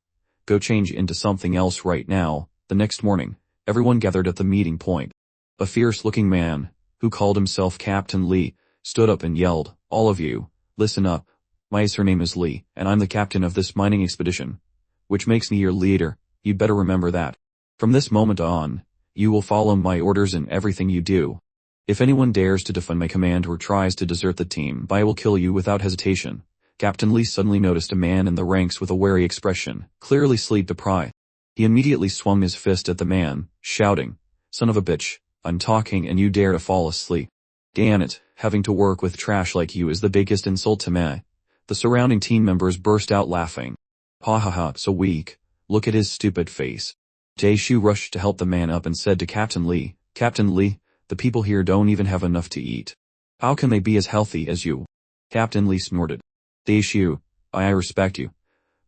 Go change into something else right now. The next morning, everyone gathered at the meeting point. A fierce-looking man, who called himself Captain Lee, stood up and yelled, all of you, listen up. My surname is Lee, and I'm the captain of this mining expedition. Which makes me your leader, you'd better remember that. From this moment on, you will follow my orders in everything you do. If anyone dares to defy my command or tries to desert the team, I will kill you without hesitation. Captain Lee suddenly noticed a man in the ranks with a wary expression, clearly sleep-deprived. He immediately swung his fist at the man, shouting, son of a bitch, I'm talking and you dare to fall asleep. Damn it, having to work with trash like you is the biggest insult to me. The surrounding team members burst out laughing. Ha ha ha, so weak. Look at his stupid face. Daishu rushed to help the man up and said to Captain Lee, the people here don't even have enough to eat. How can they be as healthy as you? Captain Lee snorted. Daishu, I respect you.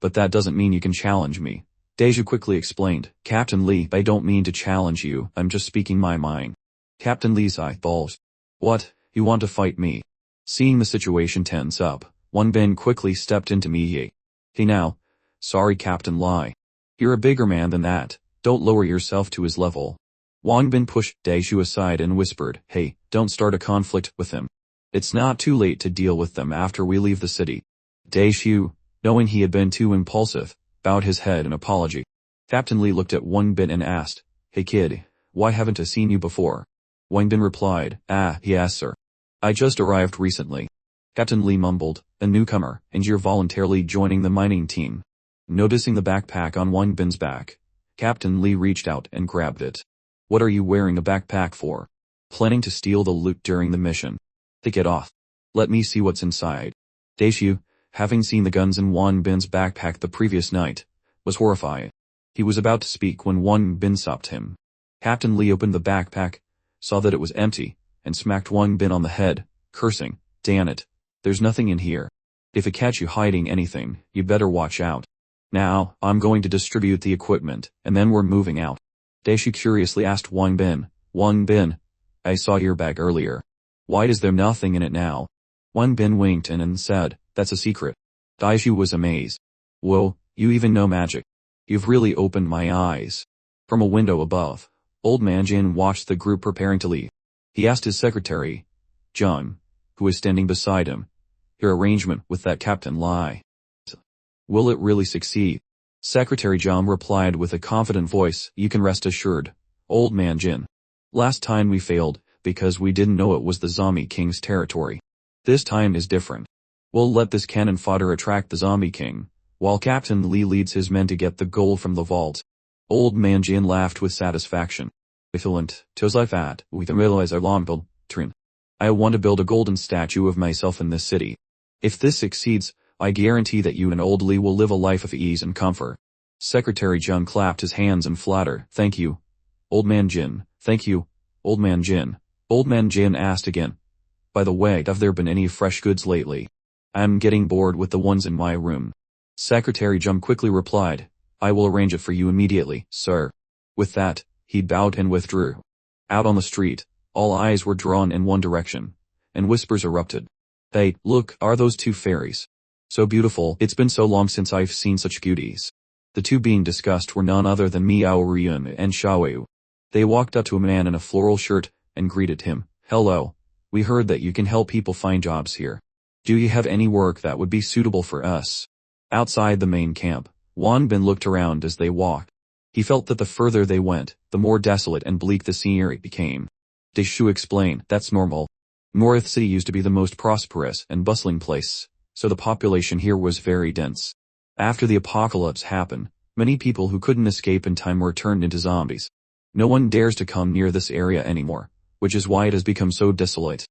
But that doesn't mean you can challenge me. Daishu quickly explained, Captain Lee, I don't mean to challenge you, I'm just speaking my mind. Captain Lee's eyeballs. What, you want to fight me? Seeing the situation tense up, Wang Bin quickly stepped into me. Hey now. Sorry Captain Lee. You're a bigger man than that, don't lower yourself to his level. Wang Bin pushed Daishu aside and whispered, hey, don't start a conflict with him. It's not too late to deal with them after we leave the city. Daishu, knowing he had been too impulsive, bowed his head in apology. Captain Lee looked at Wang Bin and asked, hey kid, why haven't I seen you before? Wang Bin replied, yes sir. I just arrived recently. Captain Lee mumbled, a newcomer, and you're voluntarily joining the mining team. Noticing the backpack on Wang Bin's back, Captain Lee reached out and grabbed it. What are you wearing a backpack for? Planning to steal the loot during the mission. Take it off. Let me see what's inside. Daishu, having seen the guns in Wang Bin's backpack the previous night, was horrified. He was about to speak when Wang Bin stopped him. Captain Lee opened the backpack, saw that it was empty, and smacked Wang Bin on the head, cursing, damn it, there's nothing in here. If I catch you hiding anything, you better watch out. Now, I'm going to distribute the equipment, and then we're moving out. Daishu curiously asked Wang Bin, I saw your bag earlier. Why is there nothing in it now? Wang Bin winked and said, that's a secret. Daishu was amazed. Whoa, you even know magic. You've really opened my eyes. From a window above, old man Jin watched the group preparing to leave. He asked his secretary, John, who was standing beside him, your arrangement with that Captain Lee. Will it really succeed? Secretary John replied with a confident voice, you can rest assured, old man Jin. Last time we failed, because we didn't know it was the Zombie King's territory. This time is different. We'll let this cannon fodder attract the Zombie King, while Captain Lee leads his men to get the gold from the vault. Old man Jin laughed with satisfaction. Excellent, I want to build a golden statue of myself in this city. If this succeeds, I guarantee that you and old Lee will live a life of ease and comfort. Secretary John clapped his hands in flatter. Thank you, old man Jin. Thank you, old man Jin. Old man Jin asked again. By the way, have there been any fresh goods lately? I'm getting bored with the ones in my room. Secretary John quickly replied, I will arrange it for you immediately, sir. With that, he bowed and withdrew. Out on the street, all eyes were drawn in one direction, and whispers erupted. Hey, look, are those two fairies? So beautiful, it's been so long since I've seen such beauties. The two being discussed were none other than Miao Ryun and Xiaoyu. They walked up to a man in a floral shirt and greeted him. Hello, we heard that you can help people find jobs here. Do you have any work that would be suitable for us? Outside the main camp, Wang Bin looked around as they walked. He felt that the further they went, the more desolate and bleak the scenery became. Daishu explained, that's normal. North City used to be the most prosperous and bustling place, so the population here was very dense. After the apocalypse happened, many people who couldn't escape in time were turned into zombies. No one dares to come near this area anymore, which is why it has become so desolate.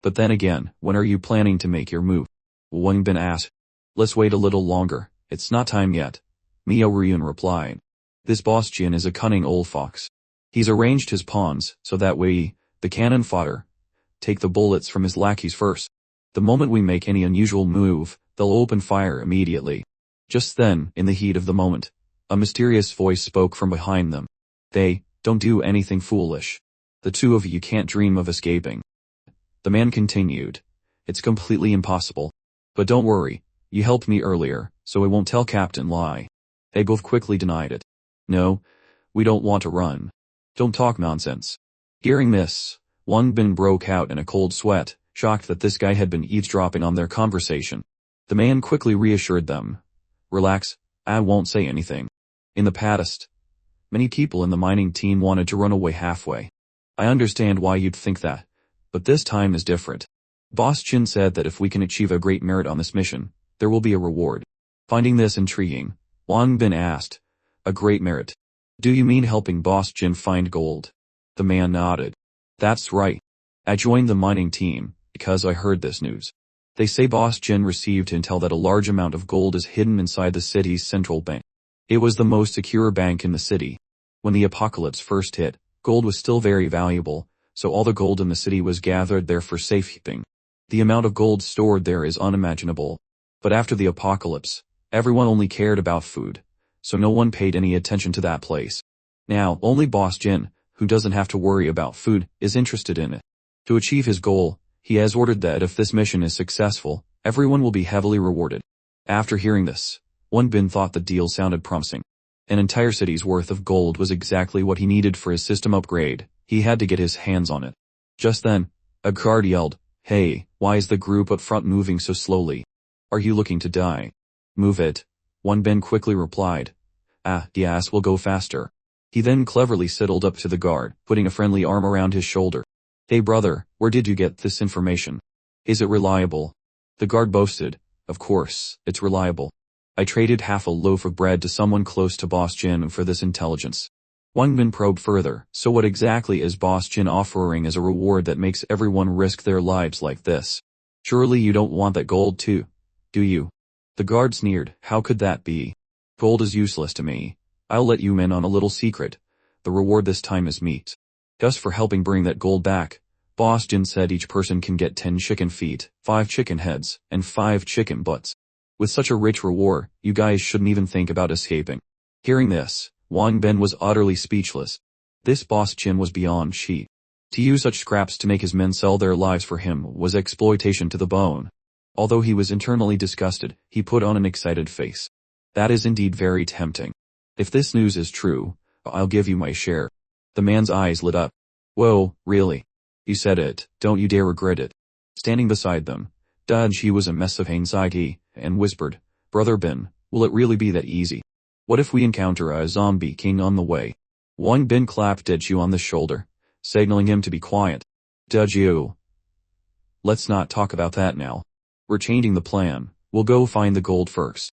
But then again, when are you planning to make your move? Wang Bin asked. Let's wait a little longer, it's not time yet. Miao Ryun replied. This boss Jin is a cunning old fox. He's arranged his pawns so that we, the cannon fodder, take the bullets from his lackeys first. The moment we make any unusual move, they'll open fire immediately. Just then, in the heat of the moment, a mysterious voice spoke from behind them. Don't do anything foolish. The two of you can't dream of escaping. The man continued. It's completely impossible. But don't worry, you helped me earlier, so I won't tell Captain Lie. They both quickly denied it. No, we don't want to run. Don't talk nonsense. Hearing this, Wang Bin broke out in a cold sweat, shocked that this guy had been eavesdropping on their conversation. The man quickly reassured them. Relax, I won't say anything. In the past, many people in the mining team wanted to run away halfway. I understand why you'd think that, but this time is different. Boss Jin said that if we can achieve a great merit on this mission, there will be a reward. Finding this intriguing, Wang Bin asked, a great merit? Do you mean helping Boss Jin find gold? The man nodded. That's right. I joined the mining team, because I heard this news. They say Boss Jin received intel that a large amount of gold is hidden inside the city's central bank. It was the most secure bank in the city. When the apocalypse first hit, gold was still very valuable, so all the gold in the city was gathered there for safekeeping. The amount of gold stored there is unimaginable. But after the apocalypse, everyone only cared about food, so no one paid any attention to that place. Now, only Boss Jin, who doesn't have to worry about food, is interested in it. To achieve his goal, he has ordered that if this mission is successful, everyone will be heavily rewarded. After hearing this, Wang Bin thought the deal sounded promising. An entire city's worth of gold was exactly what he needed for his system upgrade. He had to get his hands on it. Just then, a guard yelled, Hey, why is the group up front moving so slowly? Are you looking to die? Move it. Wang Bin quickly replied. Yes, we'll go faster. He then cleverly sidled up to the guard, putting a friendly arm around his shoulder. Hey brother, where did you get this information? Is it reliable? The guard boasted. Of course, it's reliable. I traded half a loaf of bread to someone close to Boss Jin for this intelligence. Wang Bin probed further. So what exactly is Boss Jin offering as a reward that makes everyone risk their lives like this? Surely you don't want that gold too, do you? The guard sneered. How could that be? Gold is useless to me. I'll let you in on a little secret. The reward this time is meat. Just for helping bring that gold back, Boss Jin said each person can get 10 chicken feet, 5 chicken heads, and 5 chicken butts. With such a rich reward, you guys shouldn't even think about escaping. Hearing this, Wang Bin was utterly speechless. This Boss Jin was beyond cheat. To use such scraps to make his men sell their lives for him was exploitation to the bone. Although he was internally disgusted, he put on an excited face. That is indeed very tempting. If this news is true, I'll give you my share. The man's eyes lit up. Whoa, really? You said it, don't you dare regret it. Standing beside them, Dudge was a mess of anxiety, and whispered, Brother Bin, will it really be that easy? What if we encounter a zombie king on the way? Wang Bin clapped Dudge on the shoulder, signaling him to be quiet. Dudge, let's not talk about that now. We're changing the plan, we'll go find the gold first.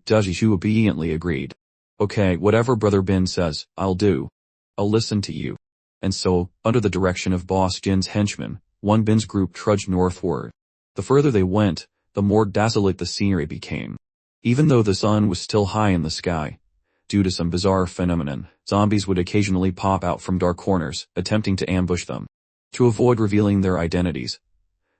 Dudge obediently agreed. Okay, whatever Brother Bin says, I'll do. I'll listen to you. And so, under the direction of Boss Jin's henchmen, Wang Bin's group trudged northward. The further they went, the more desolate the scenery became. Even though the sun was still high in the sky, due to some bizarre phenomenon, zombies would occasionally pop out from dark corners, attempting to ambush them. To avoid revealing their identities,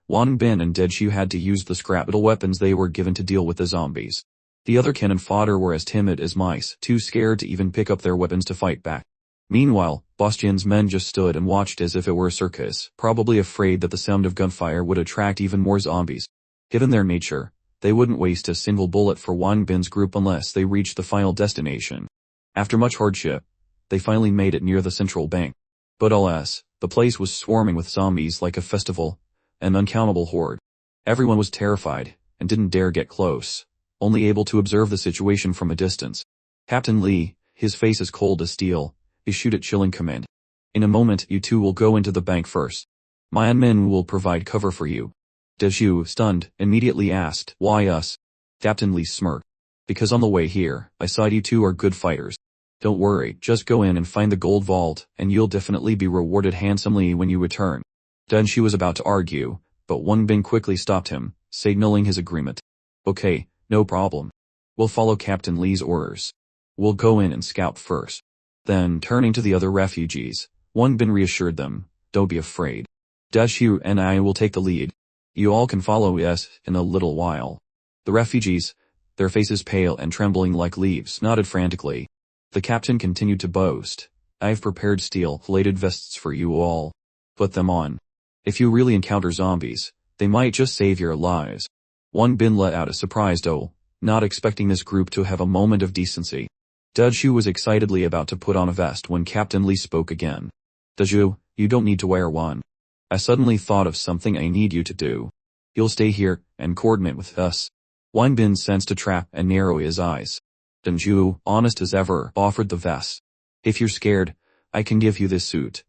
Wang Bin and Dedshu had to use the scrap metal weapons they were given to deal with the zombies. The other cannon fodder were as timid as mice, too scared to even pick up their weapons to fight back. Meanwhile, Boss Jin's men just stood and watched as if it were a circus, probably afraid that the sound of gunfire would attract even more zombies. Given their nature, they wouldn't waste a single bullet for Wang Bin's group unless they reached the final destination. After much hardship, they finally made it near the central bank. But alas, the place was swarming with zombies like a festival, an uncountable horde. Everyone was terrified, and didn't dare get close, only able to observe the situation from a distance. Captain Lee, his face as cold as steel, issued a chilling command. In a moment you two will go into the bank first. My men will provide cover for you. Deju, stunned, immediately asked, Why us? Captain Lee smirked. Because on the way here, I saw you two are good fighters. Don't worry, just go in and find the gold vault, and you'll definitely be rewarded handsomely when you return. Deju was about to argue, but Wang Bin quickly stopped him, signaling his agreement. Okay, no problem. We'll follow Captain Lee's orders. We'll go in and scout first. Then, turning to the other refugees, Wang Bin reassured them, "Don't be afraid. Dashu and I will take the lead. You all can follow us in a little while." The refugees, their faces pale and trembling like leaves, nodded frantically. The captain continued to boast, "I've prepared steel-plated vests for you all. Put them on. If you really encounter zombies, they might just save your lives." Wang Bin let out a surprised "oh," not expecting this group to have a moment of decency. Dashu was excitedly about to put on a vest when Captain Lee spoke again. "Dashu, you don't need to wear one. I suddenly thought of something I need you to do. You'll stay here and coordinate with us." Wang Bin sensed a trap and narrowed his eyes. Dashu, honest as ever, offered the vest. "If you're scared, I can give you this suit.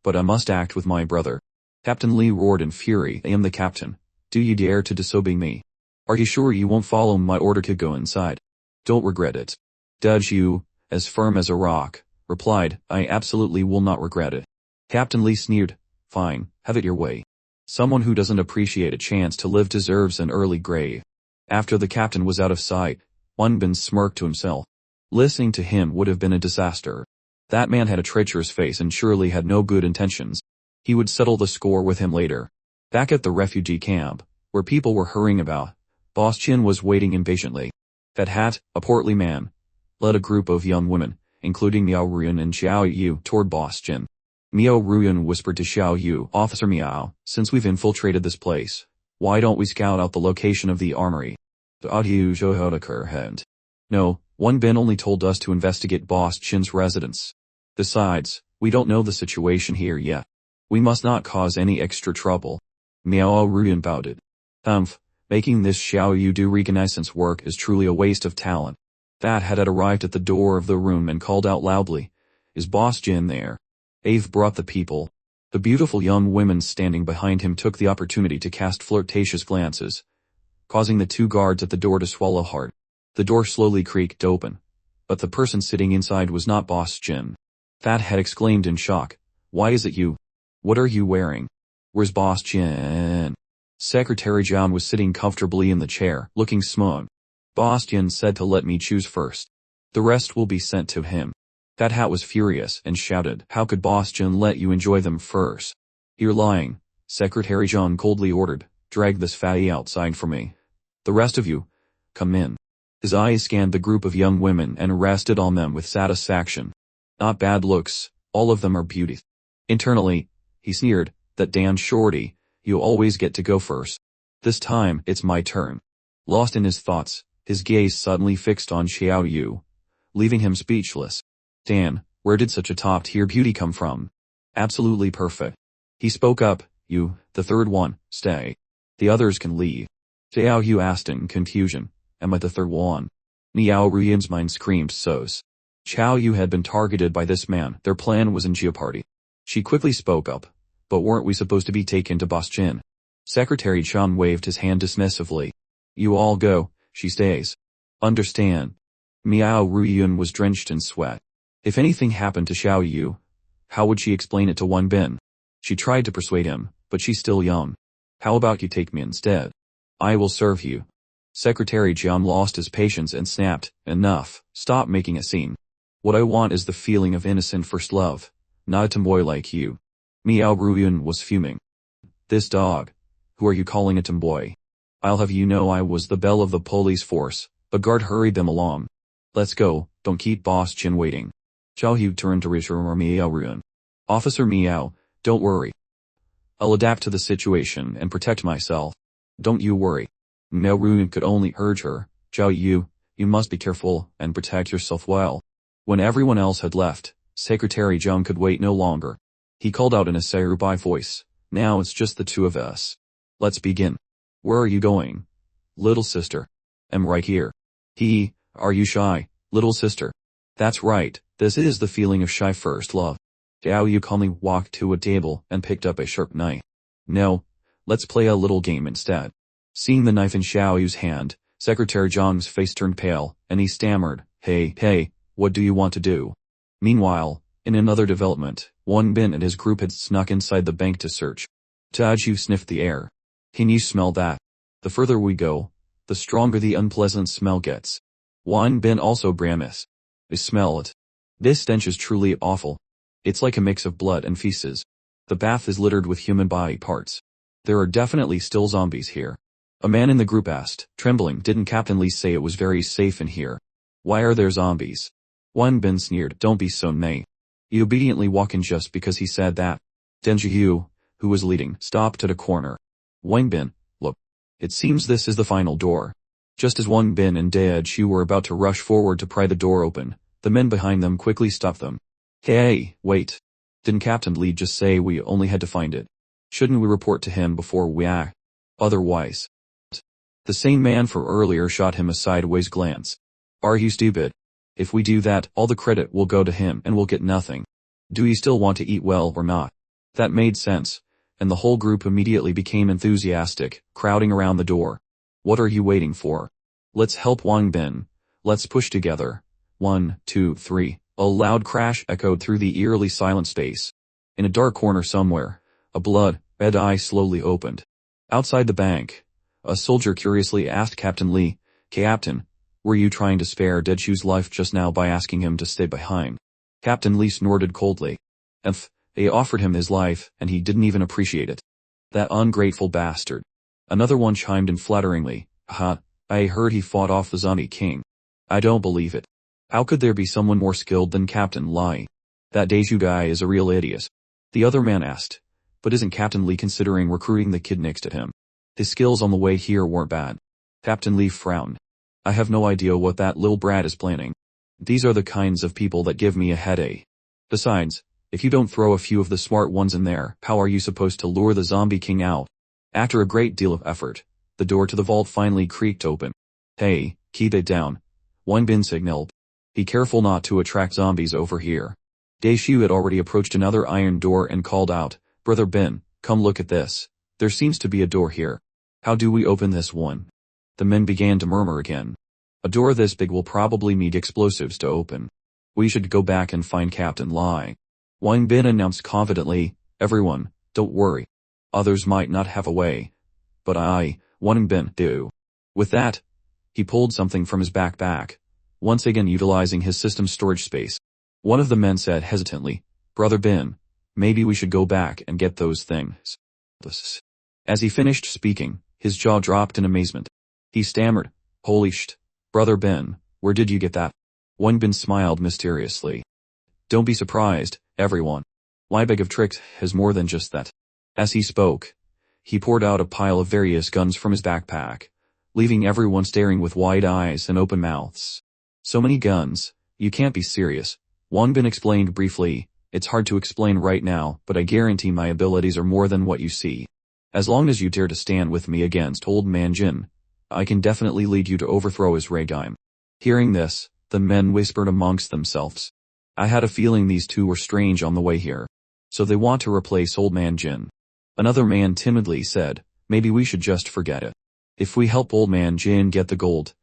But I must act with my brother." Captain Lee roared in fury, "I am the captain. Do you dare to disobey me? Are you sure you won't follow my order to go inside? Don't regret it." Dashu, as firm as a rock, replied, "I absolutely will not regret it." Captain Lee sneered, "Fine, have it your way. Someone who doesn't appreciate a chance to live deserves an early grave." After the captain was out of sight, Wang Bin smirked to himself. Listening to him would have been a disaster. That man had a treacherous face and surely had no good intentions. He would settle the score with him later. Back at the refugee camp, where people were hurrying about, Boss Chin was waiting impatiently. Fat Hat, a portly man, led a group of young women, including Miao Ruyan and Xiao Yu, toward Boss Chin. Miao Ruyan whispered to Xiao Yu, "Officer Miao, since we've infiltrated this place, why don't we scout out the location of the armory?" "No, Wang Bin only told us to investigate Boss Chin's residence. Besides, we don't know the situation here yet. We must not cause any extra trouble." Miao Ruyan bowed. Making this Xiao Yu do reconnaissance work is truly a waste of talent." Fat had arrived at the door of the room and called out loudly, "Is Boss Chin there?" Ave brought the people. The beautiful young women standing behind him took the opportunity to cast flirtatious glances, causing the two guards at the door to swallow hard. The door slowly creaked open, but the person sitting inside was not Boss Chin. Fat had exclaimed in shock, "Why is it you? What are you wearing? Where's Boss Chin?" Secretary John was sitting comfortably in the chair, looking smug. "Boss Chin said to let me choose first. The rest will be sent to him." Fat Hat was furious and shouted, "How could Boss Chin let you enjoy them first?" "You're lying," Secretary John coldly ordered. "Drag this fatty outside for me. The rest of you, come in." His eyes scanned the group of young women and rested on them with satisfaction. Not bad looks, all of them are beauties. Internally, he sneered, "That damn shorty, you always get to go first. This time, it's my turn." Lost in his thoughts, his gaze suddenly fixed on Xiao Yu, leaving him speechless. "Dan, where did such a top-tier beauty come from? Absolutely perfect." He spoke up, "You, the third one, stay. The others can leave." Xiao Yu asked in confusion, "Am I the third one?" Miao Ruyan's mind screamed so's. Xiao Yu had been targeted by this man, their plan was in jeopardy. She quickly spoke up, "But weren't we supposed to be taken to Boss Chin?" Secretary Chan waved his hand dismissively. "You all go, she stays. Understand?" Miao Ruyan was drenched in sweat. If anything happened to Xiao Yu, how would she explain it to Wang Bin? She tried to persuade him, but she's still young. "How about you take me instead? I will serve you." Secretary Jiang lost his patience and snapped, "Enough, stop making a scene. What I want is the feeling of innocent first love, not a tomboy like you." Miao Ruyan was fuming. "This dog. Who are you calling a tomboy? I'll have you know I was the belle of the police force." A guard hurried them along. "Let's go, don't keep Boss Chin waiting." Xiao Yu turned to reassure Miao Ruyan. "Officer Miao, don't worry. I'll adapt to the situation and protect myself. Don't you worry." Miao Ruyan could only urge her, "Xiao Yu, you must be careful and protect yourself well." When everyone else had left, Secretary Zhang could wait no longer. He called out in a samurai voice, "Now it's just the two of us. Let's begin." "Where are you going?" "Little sister." "I'm right here." Are you shy, little sister?" "That's right, this is the feeling of shy first love." Xiao Yu calmly walked to a table and picked up a sharp knife. "No, let's play a little game instead." Seeing the knife in Xiao Yu's hand, Secretary Zhang's face turned pale, and he stammered, Hey, what do you want to do?" Meanwhile, in another development, Wang Bin and his group had snuck inside the bank to search. Taju sniffed the air. "Can you smell that? The further we go, the stronger the unpleasant smell gets." Wang Bin also grimaced. "I smell it." This stench is truly awful. It's like a mix of blood and feces. The bath is littered with human body parts. There are definitely still zombies here. A man in the group asked, trembling, didn't Captain Lee say it was very safe in here? Why are there zombies? Wang Bin sneered, don't be so nay. He obediently walked in just because he said that. Denji, who was leading, stopped at a corner. Wang Bin, look. It seems this is the final door. Just as Wang Bin and Deji were about to rush forward to pry the door open, the men behind them quickly stopped them. Hey, wait. Didn't Captain Lee just say we only had to find it? Shouldn't we report to him before we act? Otherwise. The same man for earlier shot him a sideways glance. Are you stupid? If we do that, all the credit will go to him and we'll get nothing. Do you still want to eat well or not? That made sense, and the whole group immediately became enthusiastic, crowding around the door. What are you waiting for? Let's help Wang Bin. Let's push together. 1, 2, 3. A loud crash echoed through the eerily silent space. In a dark corner somewhere, a blood-red eye slowly opened. Outside the bank, a soldier curiously asked Captain Lee, Captain, were you trying to spare Dechu's life just now by asking him to stay behind? Captain Lee snorted coldly. They offered him his life, and he didn't even appreciate it. That ungrateful bastard. Another one chimed in flatteringly, I heard he fought off the zombie king. I don't believe it. How could there be someone more skilled than Captain Lee? That Deju guy is a real idiot. The other man asked, but isn't Captain Lee considering recruiting the kid next to him? His skills on the way here weren't bad. Captain Lee frowned. I have no idea what that little brat is planning. These are the kinds of people that give me a headache. Besides, if you don't throw a few of the smart ones in there, how are you supposed to lure the zombie king out? After a great deal of effort, the door to the vault finally creaked open. Hey, keep it down. Wang Bin signaled. Be careful not to attract zombies over here. Deishu had already approached another iron door and called out, Brother Bin, come look at this. There seems to be a door here. How do we open this one? The men began to murmur again. A door this big will probably need explosives to open. We should go back and find Captain Lee. Wang Bin announced confidently, everyone, don't worry. Others might not have a way. But Wang Bin, do. With that, he pulled something from his backpack, once again utilizing his system's storage space. One of the men said hesitantly, Brother Bin, maybe we should go back and get those things. As he finished speaking, his jaw dropped in amazement. He stammered, holy shit, Brother Bin, where did you get that? Wang Bin smiled mysteriously. Don't be surprised, everyone. My bag of tricks has more than just that. As he spoke, he poured out a pile of various guns from his backpack, leaving everyone staring with wide eyes and open mouths. So many guns, you can't be serious. Wang Bin explained briefly, it's hard to explain right now, but I guarantee my abilities are more than what you see. As long as you dare to stand with me against Old Man Jin, I can definitely lead you to overthrow his regime. Hearing this, the men whispered amongst themselves. I had a feeling these two were strange on the way here. So they want to replace Old Man Jin. Another man timidly said, maybe we should just forget it. If we help Old Man Jin get the gold,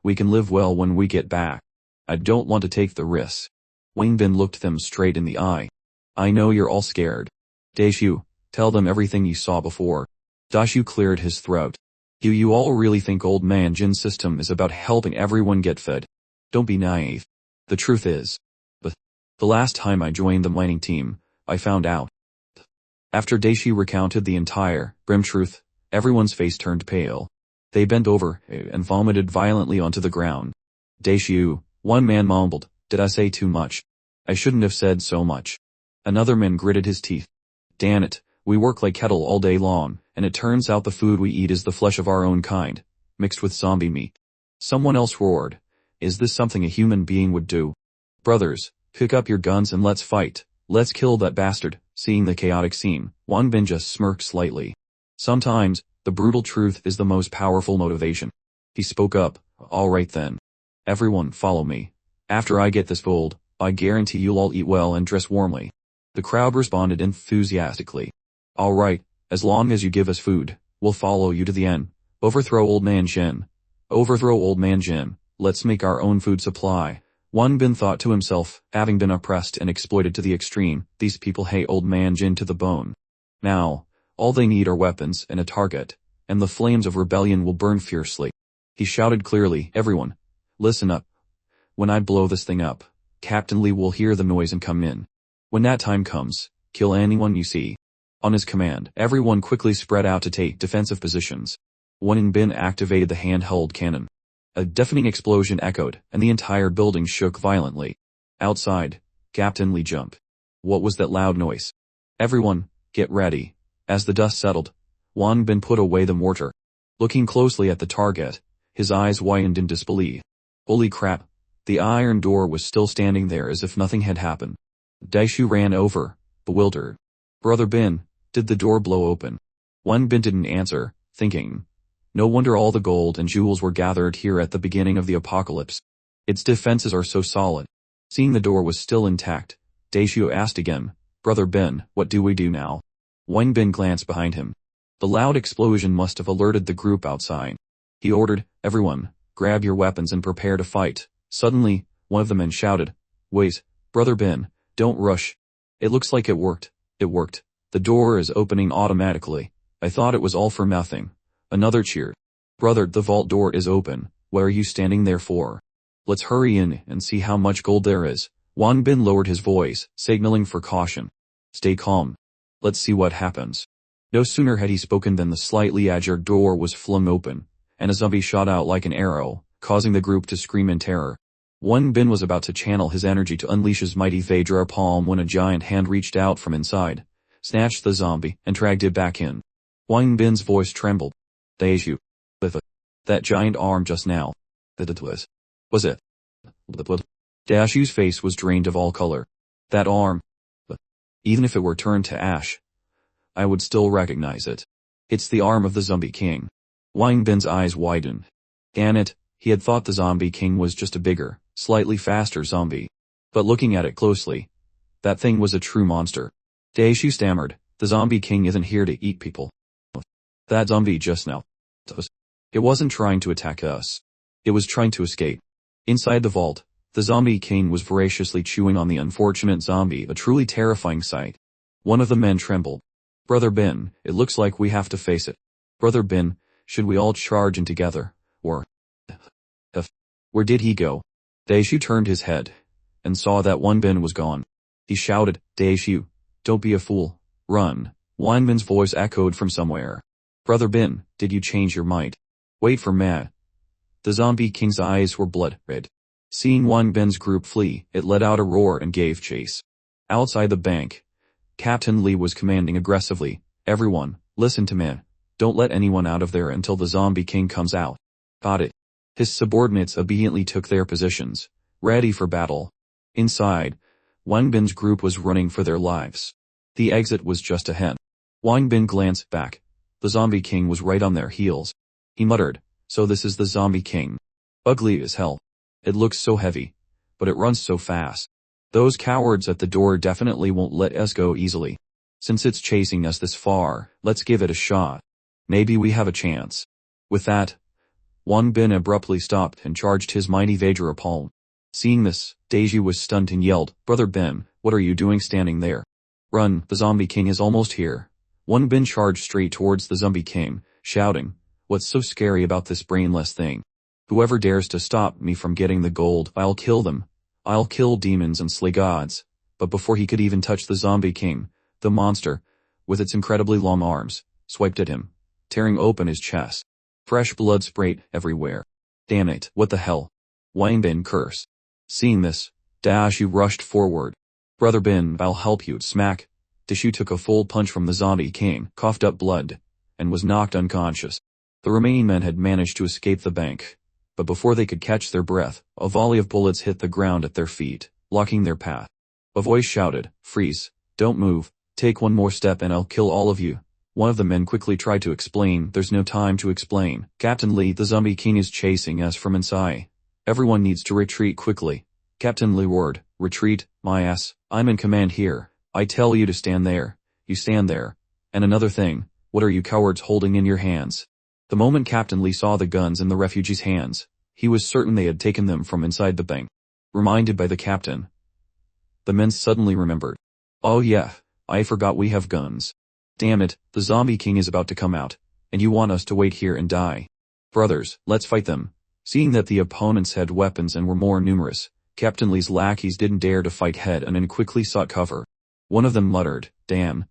we can live well when we get back. I don't want to take the risk. Wang Bin looked them straight in the eye. I know you're all scared. Daishu, tell them everything you saw before. Daishu cleared his throat. You all really think Old Man Jin's system is about helping everyone get fed? Don't be naive. The truth is, the last time I joined the mining team, I found out. After Daishu recounted the entire, grim truth, everyone's face turned pale. They bent over and vomited violently onto the ground. Daishu, one man mumbled, did I say too much? I shouldn't have said so much. Another man gritted his teeth. Damn it, we work like cattle all day long, and it turns out the food we eat is the flesh of our own kind, mixed with zombie meat. Someone else roared, is this something a human being would do? Brothers, pick up your guns and let's fight. Let's kill that bastard. Seeing the chaotic scene, Wang Bin just smirked slightly. Sometimes, the brutal truth is the most powerful motivation. He spoke up, all right then. Everyone follow me. After I get this gold, I guarantee you'll all eat well and dress warmly. The crowd responded enthusiastically. All right, as long as you give us food, we'll follow you to the end. Overthrow Old Man Jin. Overthrow Old Man Jin. Let's make our own food supply. Wang Bin thought to himself, having been oppressed and exploited to the extreme, these people hate Old Man Jin to the bone. Now, all they need are weapons and a target, and the flames of rebellion will burn fiercely. He shouted clearly, everyone, listen up. When I blow this thing up, Captain Lee will hear the noise and come in. When that time comes, kill anyone you see. On his command, everyone quickly spread out to take defensive positions. Wang Bin activated the handheld cannon. A deafening explosion echoed, and the entire building shook violently. Outside, Captain Lee jumped. What was that loud noise? Everyone, get ready. As the dust settled, Wang Bin put away the mortar. Looking closely at the target, his eyes widened in disbelief. Holy crap, the iron door was still standing there as if nothing had happened. Daishu ran over, bewildered. Brother Bin, did the door blow open? Wang Bin didn't answer, thinking. No wonder all the gold and jewels were gathered here at the beginning of the apocalypse. Its defenses are so solid. Seeing the door was still intact, Daishu asked again, Brother Bin, what do we do now? Wang Bin glanced behind him. The loud explosion must have alerted the group outside. He ordered, everyone, grab your weapons and prepare to fight. Suddenly, one of the men shouted, wait, Brother Bin, don't rush. It looks like it worked. It worked. The door is opening automatically. I thought it was all for nothing. Another cheered. Brother, the vault door is open. What are you standing there for? Let's hurry in and see how much gold there is. Wang Bin lowered his voice, signaling for caution. Stay calm. Let's see what happens. No sooner had he spoken than the slightly ajar door was flung open, and a zombie shot out like an arrow, causing the group to scream in terror. Wang Bin was about to channel his energy to unleash his mighty Vajra palm when a giant hand reached out from inside, snatched the zombie, and dragged it back in. Wang Bin's voice trembled. Daishu. That giant arm just now. Was it? Daishu's face was drained of all color. That arm. Even if it were turned to ash, I would still recognize it. It's the arm of the Zombie King. Wang Bin's eyes widened. Damn it, he had thought the Zombie King was just a bigger, slightly faster zombie. But looking at it closely, that thing was a true monster. Daishu stammered, the Zombie King isn't here to eat people. That zombie just now. It wasn't trying to attack us. It was trying to escape. Inside the vault, the Zombie King was voraciously chewing on the unfortunate zombie, a truly terrifying sight. One of the men trembled. Brother Bin, it looks like we have to face it. Brother Bin, should we all charge in together, or... Where did he go? Daishu turned his head, and saw that Wang Bin was gone. He shouted, Daishu, don't be a fool, run. Wang Bin's voice echoed from somewhere. Brother Bin, did you change your mind? Wait for me. The Zombie King's eyes were blood red. Seeing Wang Bin's group flee, it let out a roar and gave chase. Outside the bank, Captain Lee was commanding aggressively, everyone, listen to me. Don't let anyone out of there until the Zombie King comes out. Got it. His subordinates obediently took their positions, ready for battle. Inside, Wang Bin's group was running for their lives. The exit was just ahead. Wang Bin glanced back. The Zombie King was right on their heels. He muttered, so this is the Zombie King. Ugly as hell. It looks so heavy, but it runs so fast. Those cowards at the door definitely won't let us go easily. Since it's chasing us this far, let's give it a shot. Maybe we have a chance. With that, Wang Bin abruptly stopped and charged his mighty Vajra palm. Seeing this, Daishu was stunned and yelled, Brother Bin, what are you doing standing there? Run, the Zombie King is almost here. Wang Bin charged straight towards the Zombie King, shouting, what's so scary about this brainless thing? Whoever dares to stop me from getting the gold, I'll kill them. I'll kill demons and slay gods. But before he could even touch the Zombie King, the monster, with its incredibly long arms, swiped at him, tearing open his chest. Fresh blood sprayed everywhere. Damn it, what the hell? Wang Bin cursed. Seeing this, Daishu rushed forward. Brother Bin, I'll help you, smack. Daishu took a full punch from the Zombie King, coughed up blood, and was knocked unconscious. The remaining men had managed to escape the bank. But before they could catch their breath, a volley of bullets hit the ground at their feet, blocking their path. A voice shouted, freeze, don't move, take one more step and I'll kill all of you. One of the men quickly tried to explain, there's no time to explain. Captain Lee, the Zombie King is chasing us from inside. Everyone needs to retreat quickly. Captain Lee roared, retreat, my ass, I'm in command here. I tell you to stand there. You stand there. And another thing, what are you cowards holding in your hands? The moment Captain Lee saw the guns in the refugees' hands, he was certain they had taken them from inside the bank. Reminded by the captain, the men suddenly remembered. Oh yeah, I forgot we have guns. Damn it, the Zombie King is about to come out, and you want us to wait here and die. Brothers, let's fight them. Seeing that the opponents had weapons and were more numerous, Captain Li's lackeys didn't dare to fight head on and quickly sought cover. One of them muttered, "Damn.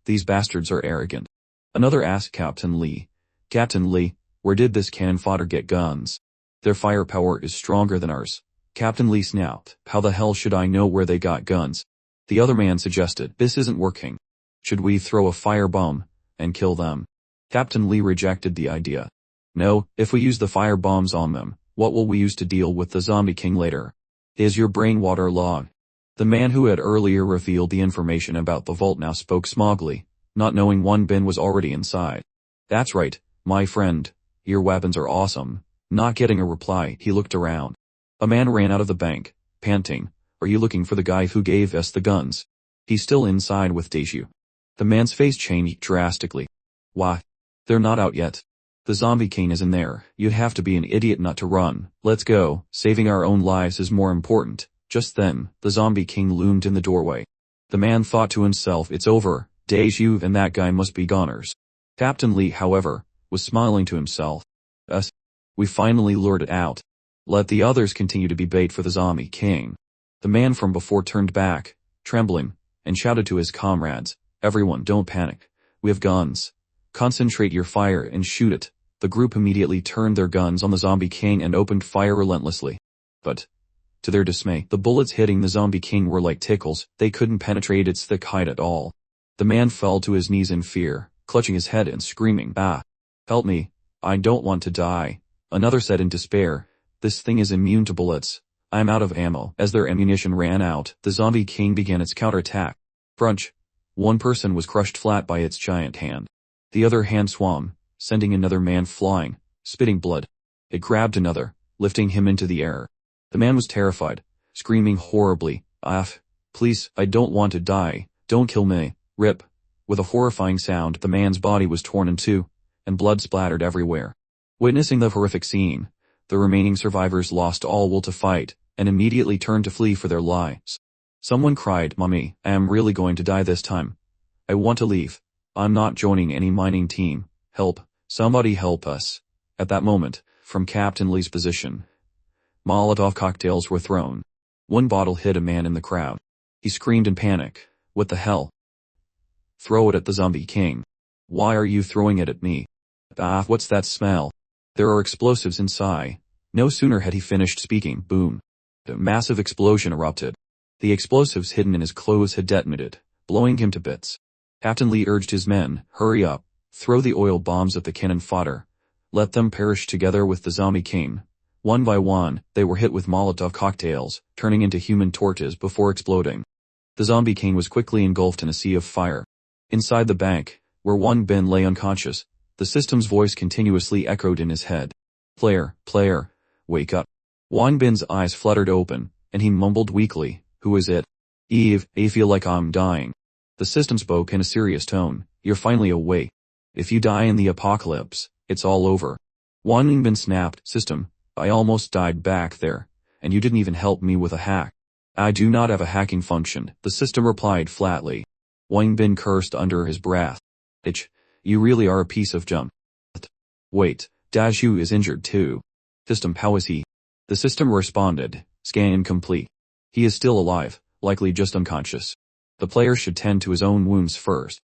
These bastards are arrogant." Another asked Captain Li, "Captain Li, where did this cannon fodder get guns? Their firepower is stronger than ours." Captain Li snapped, "How the hell should I know where they got guns?" The other man suggested, "This isn't working. Should we throw a firebomb and kill them?" Captain Li rejected the idea. "No, if we use the firebombs on them, what will we use to deal with the zombie king later? Is your brain waterlogged?" The man who had earlier revealed the information about the vault now spoke smugly, not knowing Wang Bin was already inside. "That's right, my friend. Your weapons are awesome." Not getting a reply, he looked around. A man ran out of the bank, panting, "Are you looking for the guy who gave us the guns? He's still inside with Deju." The man's face changed drastically. "Why? They're not out yet. The zombie king is in there. You'd have to be an idiot not to run. Let's go. Saving our own lives is more important." Just then, the zombie king loomed in the doorway. The man thought to himself, "It's over. Deju and that guy must be goners." Captain Li, however, was smiling to himself. "Us. We finally lured it out. Let the others continue to be bait for the zombie king." The man from before turned back, trembling, and shouted to his comrades, "Everyone, don't panic. We have guns. Concentrate your fire and shoot it." The group immediately turned their guns on the zombie king and opened fire relentlessly. But, to their dismay, the bullets hitting the zombie king were like tickles. They couldn't penetrate its thick hide at all. The man fell to his knees in fear, clutching his head and screaming, "Ah! Help me. I don't want to die." Another said in despair, "This thing is immune to bullets. I'm out of ammo." As their ammunition ran out, the zombie king began its counterattack. Crunch! One person was crushed flat by its giant hand. The other hand swung, sending another man flying, spitting blood. It grabbed another, lifting him into the air. The man was terrified, screaming horribly, "Ah! Please, I don't want to die. Don't kill me." Rip! With a horrifying sound, the man's body was torn in two, and blood splattered everywhere. Witnessing the horrific scene, the remaining survivors lost all will to fight, and immediately turned to flee for their lives. Someone cried, "Mommy, I am really going to die this time. I want to leave. I'm not joining any mining team. Help, somebody help us." At that moment, from Captain Li's position, Molotov cocktails were thrown. One bottle hit a man in the crowd. He screamed in panic, "What the hell?" "Throw it at the zombie king." "Why are you throwing it at me?" "Ah, what's that smell? There are explosives inside." No sooner had he finished speaking, boom. A massive explosion erupted. The explosives hidden in his clothes had detonated, blowing him to bits. Captain Li urged his men, "Hurry up. Throw the oil bombs at the cannon fodder. Let them perish together with the zombie king." One by one, they were hit with Molotov cocktails, turning into human torches before exploding. The zombie king was quickly engulfed in a sea of fire. Inside the bank, where Wang Bin lay unconscious, the system's voice continuously echoed in his head. Player, wake up." Wang Bin's eyes fluttered open, and he mumbled weakly, "Who is it?" "Eve, I feel like I'm dying." The system spoke in a serious tone, "You're finally awake. If you die in the apocalypse, it's all over." Wang Bin snapped, "System, I almost died back there, and you didn't even help me with a hack." "I do not have a hacking function," the system replied flatly. Wang Bin cursed under his breath. "Itch, you really are a piece of junk." "Wait, Daju is injured too." "System, how is he?" The system responded, "Scan incomplete. He is still alive, likely just unconscious. The player should tend to his own wounds first.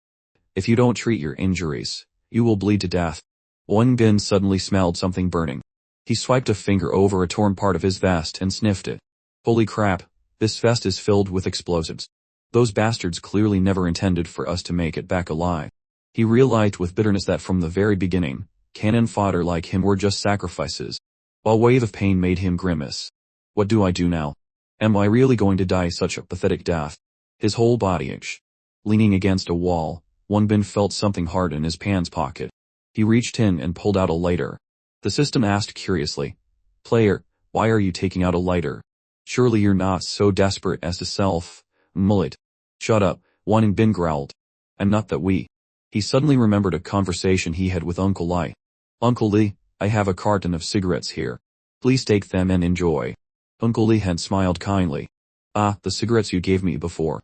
If you don't treat your injuries, you will bleed to death." Wang Bin suddenly smelled something burning. He swiped a finger over a torn part of his vest and sniffed it. "Holy crap, this vest is filled with explosives. Those bastards clearly never intended for us to make it back alive." He realized with bitterness that from the very beginning, cannon fodder like him were just sacrifices. A wave of pain made him grimace. "What do I do now? Am I really going to die such a pathetic death?" His whole body itched. Leaning against a wall, Wang Bin felt something hard in his pants pocket. He reached in and pulled out a lighter. The system asked curiously, "Player, why are you taking out a lighter? Surely you're not so desperate as to self-mutilate." "Shut up," Wang Bin growled. "I'm not that we." He suddenly remembered a conversation he had with Uncle Li. "Uncle Li, I have a carton of cigarettes here. Please take them and enjoy." Uncle Li had smiled kindly. "Ah, the cigarettes you gave me before.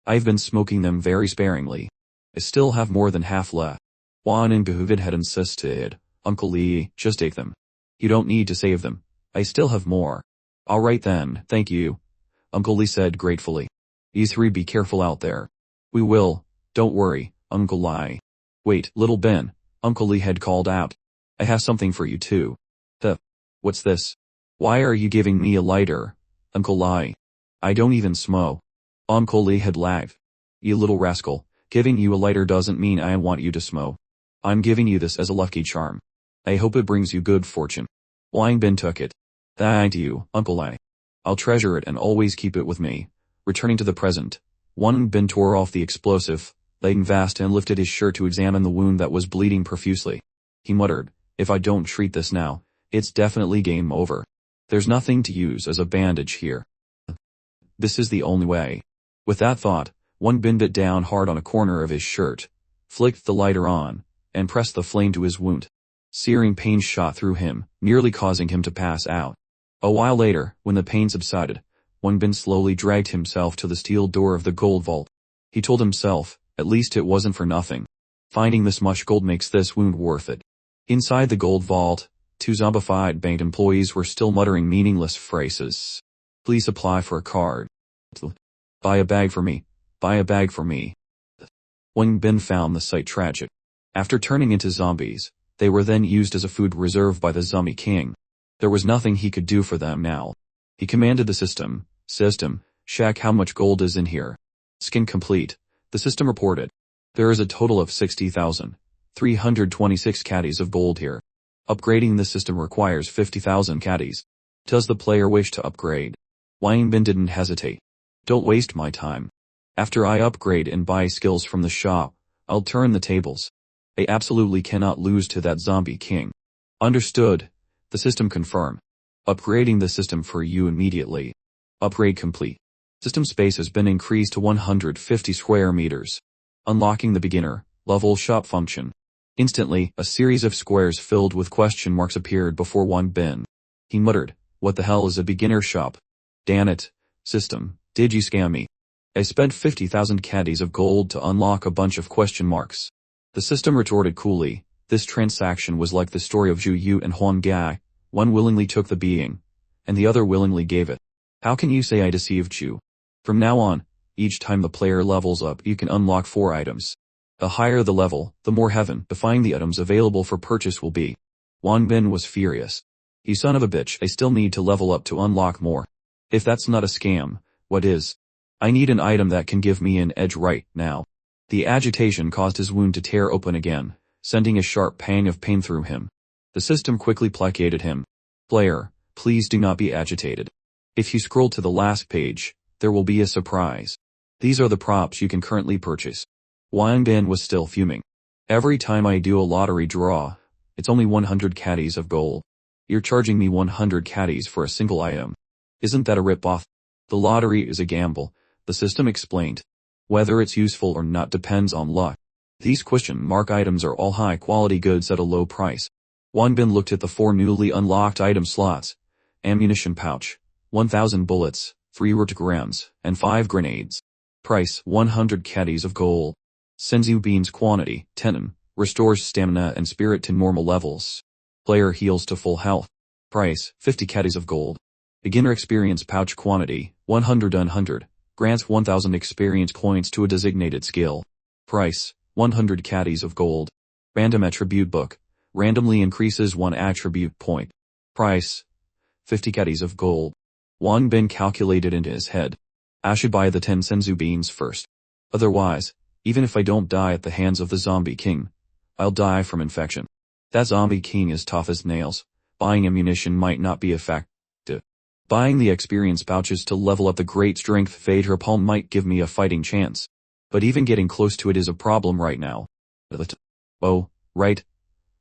I've been smoking them very sparingly. I still have more than half left." Wang Bin had insisted, "Uncle Li, just take them. You don't need to save them. I still have more." Alright then, thank you, Uncle Lee said gratefully. You three be careful out there. We will, don't worry, Uncle Lee. Wait, little Ben, Uncle Lee had called out. I have something for you too. What's this? Why are you giving me a lighter, Uncle Lee? I don't even smoke. Uncle Lee had laughed. You little rascal, giving you a lighter doesn't mean I want you to smoke. I'm giving you this as a lucky charm. I hope it brings you good fortune. Wang Bin took it. Thank you, Uncle Lee. I'll treasure it and always keep it with me. Returning to the present, Wang Bin tore off the explosive, laden vest and lifted his shirt to examine the wound that was bleeding profusely. He muttered, if I don't treat this now, it's definitely game over. There's nothing to use as a bandage here. This is the only way. With that thought, Wang Bin bit down hard on a corner of his shirt, flicked the lighter on, and pressed the flame to his wound. Searing pain shot through him, nearly causing him to pass out. A while later, when the pain subsided, Wang Bin slowly dragged himself to the steel door of the gold vault. He told himself, at least it wasn't for nothing. Finding this much gold makes this wound worth it. Inside the gold vault, two zombified bank employees were still muttering meaningless phrases. Please apply for a card. Buy a bag for me. Buy a bag for me. Wang Bin found the sight tragic. After turning into zombies, they were then used as a food reserve by the zombie king. There was nothing he could do for them now. He commanded the system, check how much gold is in here. Scan complete. The system reported. There is a total of 60,326 caddies of gold here. Upgrading the system requires 50,000 caddies. Does the player wish to upgrade? Wang Bin didn't hesitate. Don't waste my time. After I upgrade and buy skills from the shop, I'll turn the tables. I absolutely cannot lose to that zombie king. Understood. The system confirmed. Upgrading the system for you immediately. Upgrade complete. System space has been increased to 150 square meters. Unlocking the beginner level shop function. Instantly, a series of squares filled with question marks appeared before Wang Bin. He muttered, what the hell is a beginner shop? Damn it, system, did you scam me? I spent 50,000 caddies of gold to unlock a bunch of question marks. The system retorted coolly, this transaction was like the story of Zhu Yu and Huang Gai. One willingly took the being, and the other willingly gave it. How can you say I deceived you? From now on, each time the player levels up you can unlock 4 items. The higher the level, the more heaven-defying the items available for purchase will be. Wang Bin was furious. You son of a bitch, I still need to level up to unlock more. If that's not a scam, what is? I need an item that can give me an edge right now. The agitation caused his wound to tear open again, sending a sharp pang of pain through him. The system quickly placated him. Player, please do not be agitated. If you scroll to the last page, there will be a surprise. These are the props you can currently purchase. Wang Bin was still fuming. Every time I do a lottery draw, it's only 100 caddies of gold. You're charging me 100 caddies for a single item. Isn't that a rip-off? The lottery is a gamble, the system explained. Whether it's useful or not depends on luck. These question mark items are all high-quality goods at a low price. Wang Bin looked at the 4 newly unlocked item slots. Ammunition pouch, 1,000 bullets, 3 rotograms, and 5 grenades. Price, 100 caddies of gold. Senzu beans quantity, 10. Restores stamina and spirit to normal levels. Player heals to full health. Price, 50 caddies of gold. Beginner experience pouch quantity, 100. Grants 1,000 experience points to a designated skill. Price, 100 caddies of gold. Random attribute book. Randomly increases 1 attribute point. Price, 50 caddies of gold. Wang Bin calculated into his head. I should buy the 10 senzu beans first. Otherwise, even if I don't die at the hands of the zombie king, I'll die from infection. That zombie king is tough as nails. Buying ammunition might not be effective. Buying the experience pouches to level up the great strength Phaedra Palm might give me a fighting chance. But even getting close to it is a problem right now. Oh, right.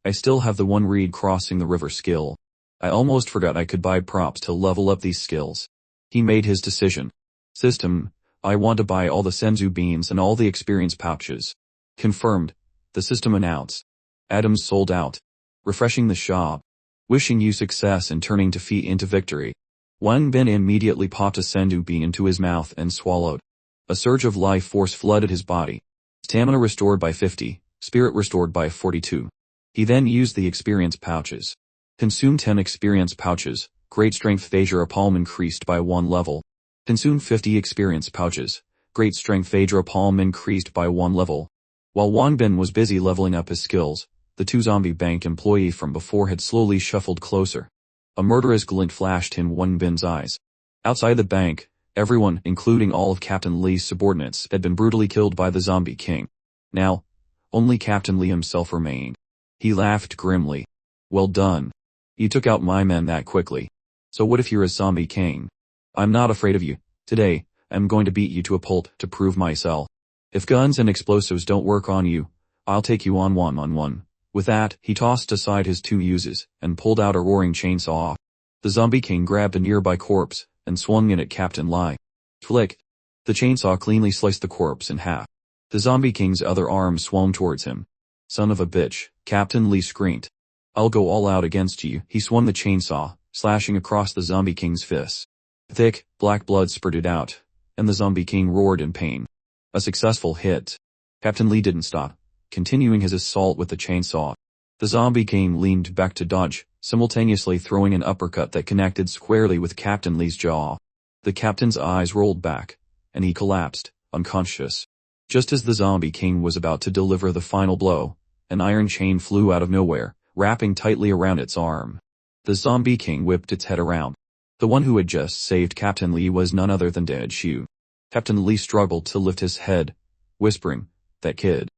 I still have the 1 reed crossing the river skill. I almost forgot I could buy props to level up these skills. He made his decision. System, I want to buy all the senzu beans and all the experience pouches. Confirmed. The system announced. Items sold out. Refreshing the shop. Wishing you success in turning defeat into victory. Wang Bin immediately popped a senzu bean into his mouth and swallowed. A surge of life force flooded his body. Stamina restored by 50, spirit restored by 42. He then used the experience pouches. Consume 10 experience pouches, Great strength Phaedra palm increased by 1 level. Consume 50 experience pouches. Great strength Phaedra palm increased by 1 level. While Wang Bin was busy leveling up his skills, the 2 zombie bank employee from before had slowly shuffled closer. A murderous glint flashed in Wang Bin's eyes. Outside the bank, everyone, including all of Captain Li's subordinates, had been brutally killed by the zombie king. Now, only Captain Li himself remained. He laughed grimly. Well done. You took out my men that quickly. So what if you're a zombie king? I'm not afraid of you. Today, I'm going to beat you to a pulp to prove myself. If guns and explosives don't work on you, I'll take you on one-on-one. With that, he tossed aside his 2 uses and pulled out a roaring chainsaw. The zombie king grabbed a nearby corpse and swung it at Captain Li. Flick. The chainsaw cleanly sliced the corpse in half. The zombie king's other arm swung towards him. Son of a bitch, Captain Li screamed. I'll go all out against you. He swung the chainsaw, slashing across the zombie king's fists. Thick, black blood spurted out, and the zombie king roared in pain. A successful hit. Captain Li didn't stop, continuing his assault with the chainsaw. The zombie king leaned back to dodge, simultaneously throwing an uppercut that connected squarely with Captain Li's jaw. The captain's eyes rolled back, and he collapsed, unconscious. Just as the zombie king was about to deliver the final blow, an iron chain flew out of nowhere, wrapping tightly around its arm. The zombie king whipped its head around. The one who had just saved Captain Li was none other than Dead Shu. Captain Li struggled to lift his head, whispering, "That kid.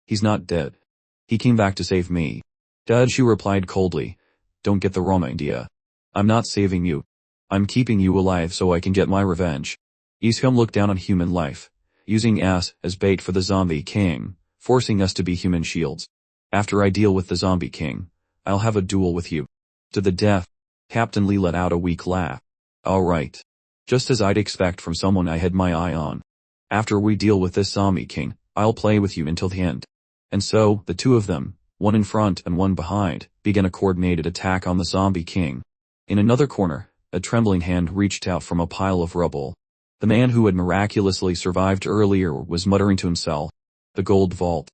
He's not dead. He came back to save me." Dead Shu replied coldly, "Don't get the wrong idea. I'm not saving you. I'm keeping you alive so I can get my revenge." Isham looked down on human life, using us as bait for the zombie king, forcing us to be human shields. After I deal with the zombie king, I'll have a duel with you. To the death. Captain Li let out a weak laugh. All right. Just as I'd expect from someone I had my eye on. After we deal with this zombie king, I'll play with you until the end. And so, the 2 of them, one in front and one behind, began a coordinated attack on the zombie king. In another corner, a trembling hand reached out from a pile of rubble. The man who had miraculously survived earlier was muttering to himself. The gold vault.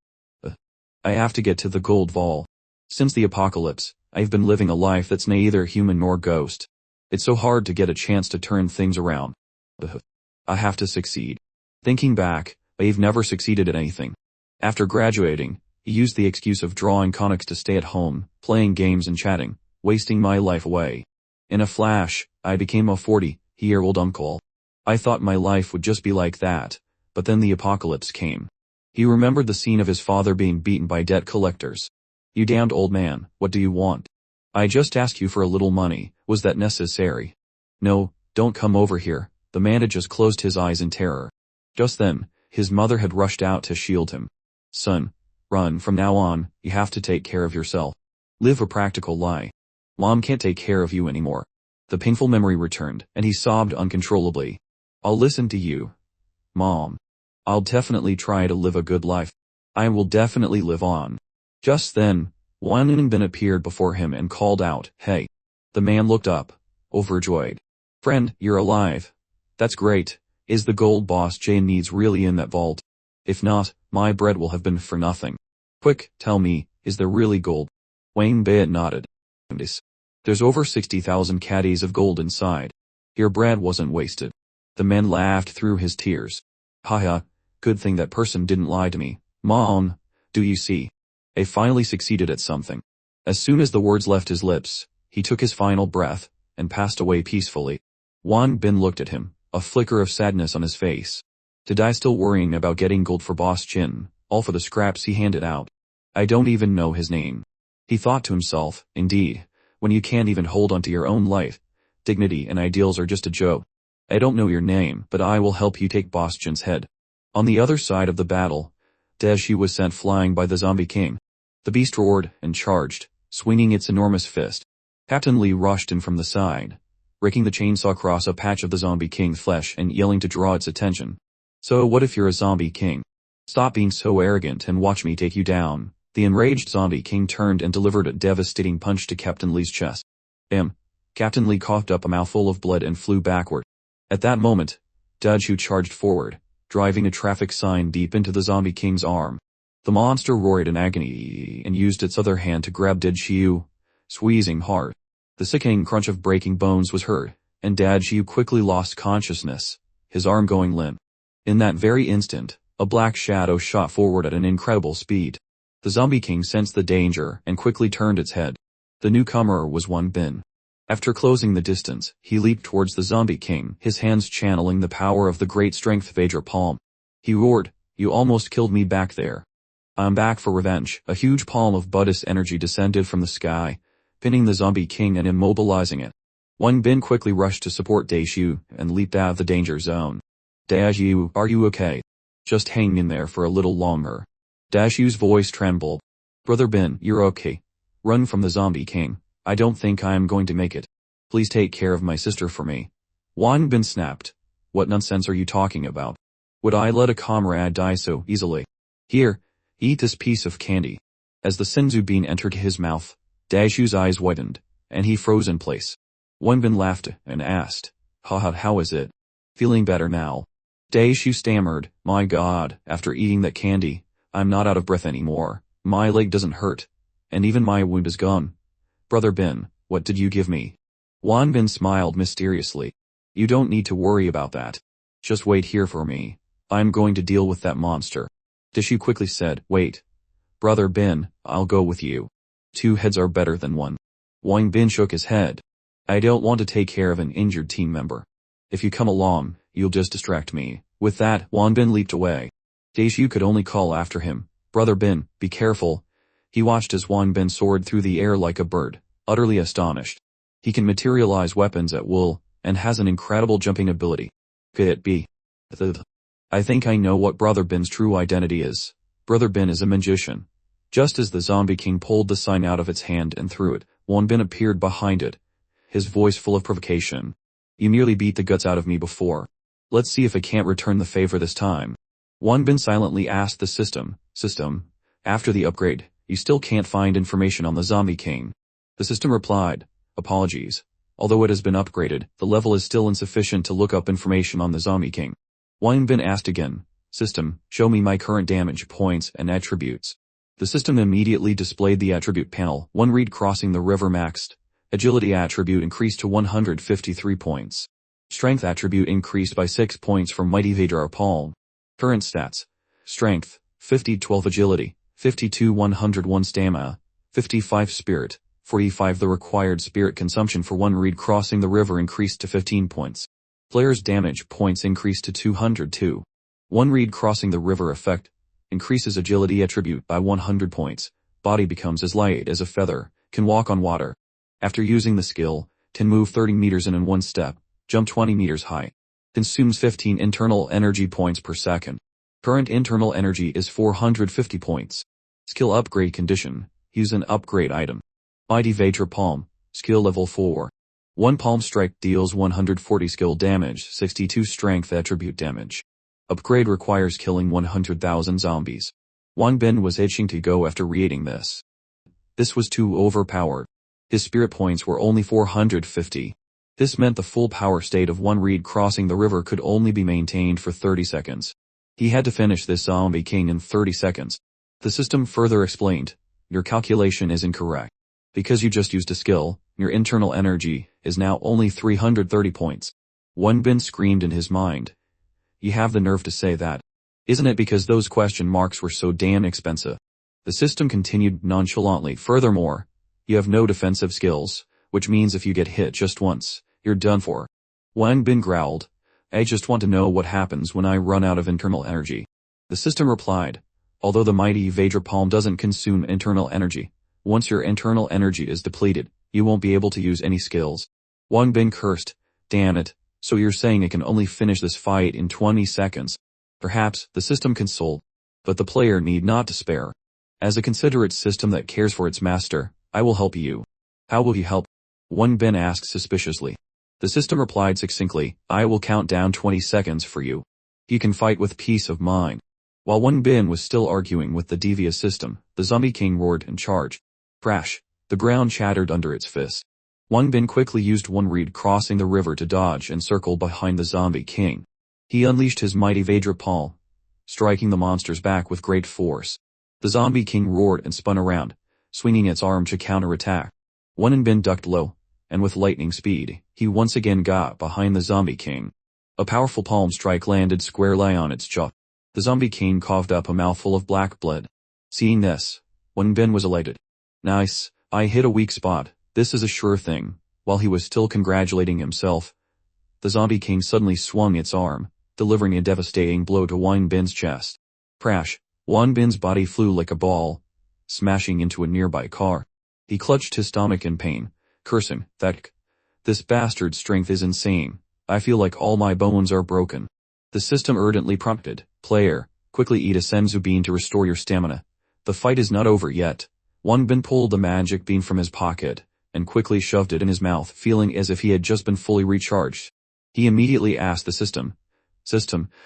I have to get to the gold vault. Since the apocalypse, I've been living a life that's neither human nor ghost. It's so hard to get a chance to turn things around. I have to succeed. Thinking back, I've never succeeded at anything. After graduating, he used the excuse of drawing comics to stay at home, playing games and chatting, wasting my life away. In a flash, I became a 40-year-old uncle. I thought my life would just be like that, but then the apocalypse came. He remembered the scene of his father being beaten by debt collectors. You damned old man, what do you want? I just asked you for a little money, was that necessary? No, don't come over here. The man had just closed his eyes in terror. Just then, his mother had rushed out to shield him. Son, run from now on, you have to take care of yourself. Live a practical lie. Mom can't take care of you anymore. The painful memory returned, and he sobbed uncontrollably. I'll listen to you, Mom. I'll definitely try to live a good life. I will definitely live on. Just then, Wang Bin appeared before him and called out, "Hey." The man looked up, overjoyed. "Friend, you're alive. That's great. Is the gold boss Jane needs really in that vault? If not, my bread will have been for nothing. Quick, tell me, is there really gold?" Wang Bin nodded. There's over 60,000 caddies of gold inside. Your bread wasn't wasted. The man laughed through his tears. Haha, good thing that person didn't lie to me. Mom, do you see? I finally succeeded at something. As soon as the words left his lips, he took his final breath, and passed away peacefully. Wang Bin looked at him, a flicker of sadness on his face. To die still worrying about getting gold for Boss Jin, all for the scraps he handed out. I don't even know his name. He thought to himself, indeed, when you can't even hold onto your own life, dignity and ideals are just a joke. I don't know your name, but I will help you take Boss Jin's head. On the other side of the battle, Deshi was sent flying by the zombie king. The beast roared and charged, swinging its enormous fist. Captain Li rushed in from the side, raking the chainsaw across a patch of the zombie king's flesh and yelling to draw its attention. So what if you're a zombie king? Stop being so arrogant and watch me take you down. The enraged zombie king turned and delivered a devastating punch to Captain Li's chest. Bam! Captain Li coughed up a mouthful of blood and flew backward. At that moment, Dachu charged forward, driving a traffic sign deep into the zombie king's arm. The monster roared in agony and used its other hand to grab Dachu, squeezing hard. The sickening crunch of breaking bones was heard, and Dajiu quickly lost consciousness, his arm going limp. In that very instant, a black shadow shot forward at an incredible speed. The Zombie King sensed the danger and quickly turned its head. The newcomer was Wang Bin. After closing the distance, he leaped towards the Zombie King, his hands channeling the power of the great strength Vajra palm. He roared, "You almost killed me back there. I'm back for revenge." A huge palm of Buddhist energy descended from the sky, pinning the Zombie King and immobilizing it. Wang Bin quickly rushed to support Daishu and leaped out of the danger zone. "Daishu, are you okay? Just hang in there for a little longer." Daishu's voice trembled. "Brother Bin, you're okay. Run from the Zombie King. I don't think I am going to make it. Please take care of my sister for me." Wang Bin snapped. "What nonsense are you talking about? Would I let a comrade die so easily? Here, eat this piece of candy." As the senzu bean entered his mouth, Daishu's eyes widened, and he froze in place. Wang Bin laughed and asked, "Haha, how is it? Feeling better now?" Daishu stammered, "My god, after eating that candy, I'm not out of breath anymore. My leg doesn't hurt, and even my wound is gone." "Brother Bin, what did you give me?" Wang Bin smiled mysteriously. "You don't need to worry about that. Just wait here for me. I'm going to deal with that monster." Daishu quickly said, "Wait. Brother Bin, I'll go with you. 2 heads are better than 1. Wang Bin shook his head. "I don't want to take care of an injured team member. If you come along, you'll just distract me." With that, Wang Bin leaped away. Daishu could only call after him, "Brother Bin, be careful." He watched as Wang Bin soared through the air like a bird, utterly astonished. He can materialize weapons at will, and has an incredible jumping ability. Could it be? I think I know what Brother Bin's true identity is. Brother Bin is a magician. Just as the Zombie King pulled the sign out of its hand and threw it, Wang Bin appeared behind it, his voice full of provocation. "You nearly beat the guts out of me before. Let's see if I can't return the favor this time." Wang Bin silently asked the system, "After the upgrade, you still can't find information on the Zombie King?" The system replied, "Apologies. Although it has been upgraded, the level is still insufficient to look up information on the Zombie King." Wang Bin asked again, "System, show me my current damage points and attributes." The system immediately displayed the attribute panel. 1 reed crossing the river maxed. Agility attribute increased to 153 points. Strength attribute increased by 6 points from Mighty Vajra palm. Current stats. Strength, 50 12 agility, 52 101 stamina, 55 spirit, 45 The required spirit consumption for 1 reed crossing the river increased to 15 points. Player's damage points increased to 202. 1 reed crossing the river effect increases agility attribute by 100 points. Body becomes as light as a feather, can walk on water. After using the skill, can move 30 meters in 1 step, jump 20 meters high. Consumes 15 internal energy points per second. Current internal energy is 450 points. Skill upgrade condition. Use an upgrade item. Mighty Vajra palm. Skill level 4. 1 palm strike deals 140 skill damage, 62 strength attribute damage. Upgrade requires killing 100,000 zombies. Wang Bin was itching to go after reading this. This was too overpowered. His spirit points were only 450. This meant the full power state of 1 reed crossing the river could only be maintained for 30 seconds. He had to finish this Zombie King in 30 seconds. The system further explained, "Your calculation is incorrect. Because you just used a skill, your internal energy is now only 330 points." Wang Bin screamed in his mind. "You have the nerve to say that. Isn't it because those question marks were so damn expensive?" The system continued nonchalantly, "Furthermore, you have no defensive skills, which means if you get hit just once, you're done for." Wang Bin growled, "I just want to know what happens when I run out of internal energy." The system replied, "Although the Mighty Vajra palm doesn't consume internal energy, once your internal energy is depleted, you won't be able to use any skills." Wang Bin cursed, "Damn it, so you're saying I can only finish this fight in 20 seconds. Perhaps, the system consoled. But the player need not despair. As a considerate system that cares for its master, I will help you." "How will you help?" Wang Bin asked suspiciously. The system replied succinctly, "I will count down 20 seconds for you. You can fight with peace of mind." While Wang Bin was still arguing with the devious system, the Zombie King roared and charged. Crash! The ground shattered under its fist. Wang Bin quickly used 1 reed crossing the river to dodge and circle behind the Zombie King. He unleashed his Mighty Vajra palm, striking the monster's back with great force. The Zombie King roared and spun around, swinging its arm to counterattack. Wang Bin ducked low, and with lightning speed, he once again got behind the zombie king. A powerful palm strike landed squarely on its jaw. The zombie king coughed up a mouthful of black blood. Seeing this, Wang Bin was elated. Nice, I hit a weak spot, this is a sure thing. While he was still congratulating himself, the zombie king suddenly swung its arm, delivering a devastating blow to Wang Bin's chest. Crash! Wang Bin's body flew like a ball, smashing into a nearby car. He clutched his stomach in pain, cursing, this bastard's strength is insane. I feel like all my bones are broken. The system urgently prompted, player, quickly eat a senzu bean to restore your stamina. The fight is not over yet. Wang Bin pulled the magic bean from his pocket, and quickly shoved it in his mouth, feeling as if he had just been fully recharged. He immediately asked the system,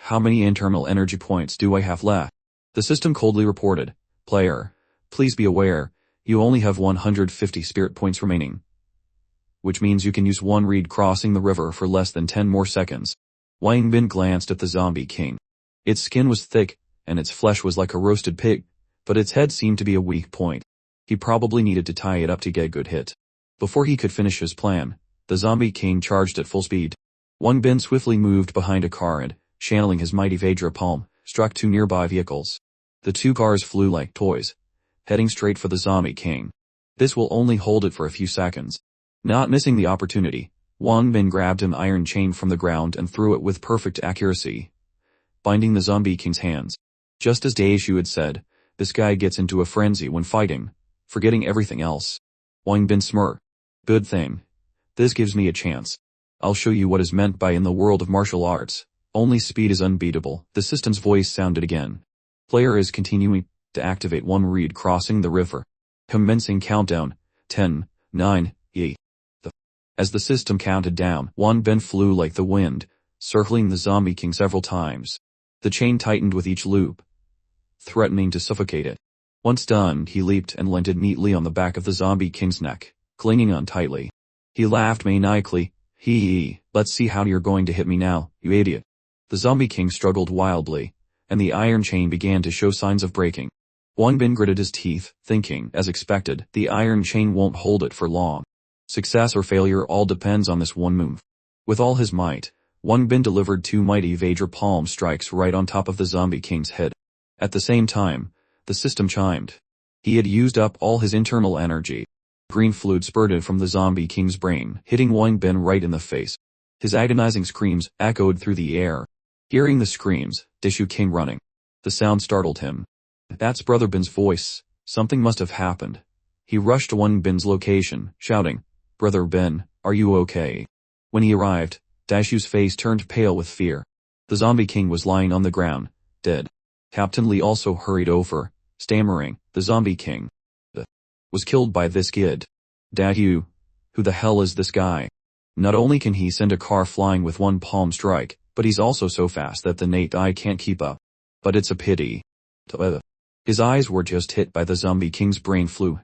how many internal energy points do I have left? The system coldly reported, player, please be aware, you only have 150 spirit points remaining. Which means you can use one reed crossing the river for less than 10 more seconds. Wang Bin glanced at the zombie king. Its skin was thick, and its flesh was like a roasted pig, but its head seemed to be a weak point. He probably needed to tie it up to get a good hit. Before he could finish his plan, the zombie king charged at full speed. Wang Bin swiftly moved behind a car and, channeling his mighty Vajra palm, struck two nearby vehicles. The two cars flew like toys, heading straight for the zombie king. This will only hold it for a few seconds. Not missing the opportunity, Wang Bin grabbed an iron chain from the ground and threw it with perfect accuracy, binding the zombie king's hands. Just as Daishu had said, this guy gets into a frenzy when fighting, forgetting everything else. Wang Bin smirked. Good thing. This gives me a chance. I'll show you what is meant by in the world of martial arts. Only speed is unbeatable. The system's voice sounded again. Player is continuing to activate one reed crossing the river. Commencing countdown. 10, 9, 8. As the system counted down, Wang Bin flew like the wind, circling the zombie king several times. The chain tightened with each loop, threatening to suffocate it. Once done, he leaped and landed neatly on the back of the zombie king's neck, clinging on tightly. He laughed maniacally. Hee, let's see how you're going to hit me now, you idiot. The zombie king struggled wildly, and the iron chain began to show signs of breaking. Wang Bin gritted his teeth, thinking, as expected, the iron chain won't hold it for long. Success or failure all depends on this one move. With all his might, Wang Bin delivered two mighty Vajra palm strikes right on top of the zombie king's head. At the same time, the system chimed. He had used up all his internal energy. Green fluid spurted from the zombie king's brain, hitting Wang Bin right in the face. His agonizing screams echoed through the air. Hearing the screams, Daishu came running. The sound startled him. That's Brother Bin's voice. Something must have happened. He rushed to Wang Bin's location, shouting, Brother Bin, are you okay? When he arrived, Daishu's face turned pale with fear. The zombie king was lying on the ground, dead. Captain Lee also hurried over, stammering, the zombie king was killed by this kid. Daishu, who the hell is this guy? Not only can he send a car flying with one palm strike, but he's also so fast that the naked eye can't keep up. But it's a pity. His eyes were just hit by the zombie king's brain flu.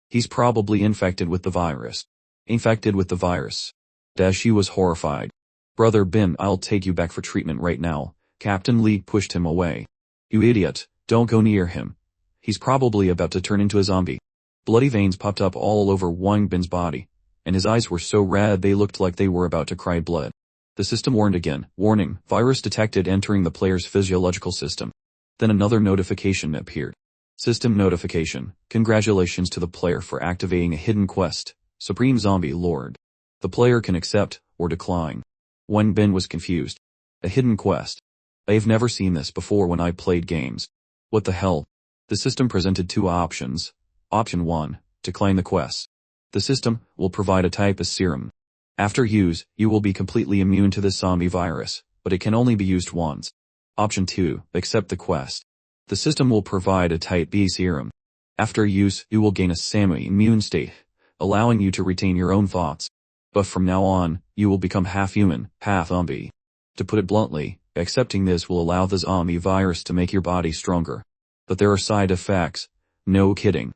He's probably infected with the virus. Daishu was horrified. Brother Bin, I'll take you back for treatment right now. Captain Lee pushed him away. You idiot, don't go near him. He's probably about to turn into a zombie. Bloody veins popped up all over Wang Bin's body, and his eyes were so red they looked like they were about to cry blood. The system warned again, warning, virus detected entering the player's physiological system. Then another notification appeared. System notification, congratulations to the player for activating a hidden quest, Supreme Zombie Lord. The player can accept, or decline. Wang Bin was confused. A hidden quest. I've never seen this before when I played games. What the hell? The system presented two options. Option 1, decline the quest. The system will provide a type as serum. After use, you will be completely immune to the zombie virus, but it can only be used once. Option 2, accept the quest. The system will provide a type B serum. After use, you will gain a semi-immune state, allowing you to retain your own thoughts. But from now on, you will become half human, half zombie. To put it bluntly, accepting this will allow the zombie virus to make your body stronger. But there are side effects. No kidding.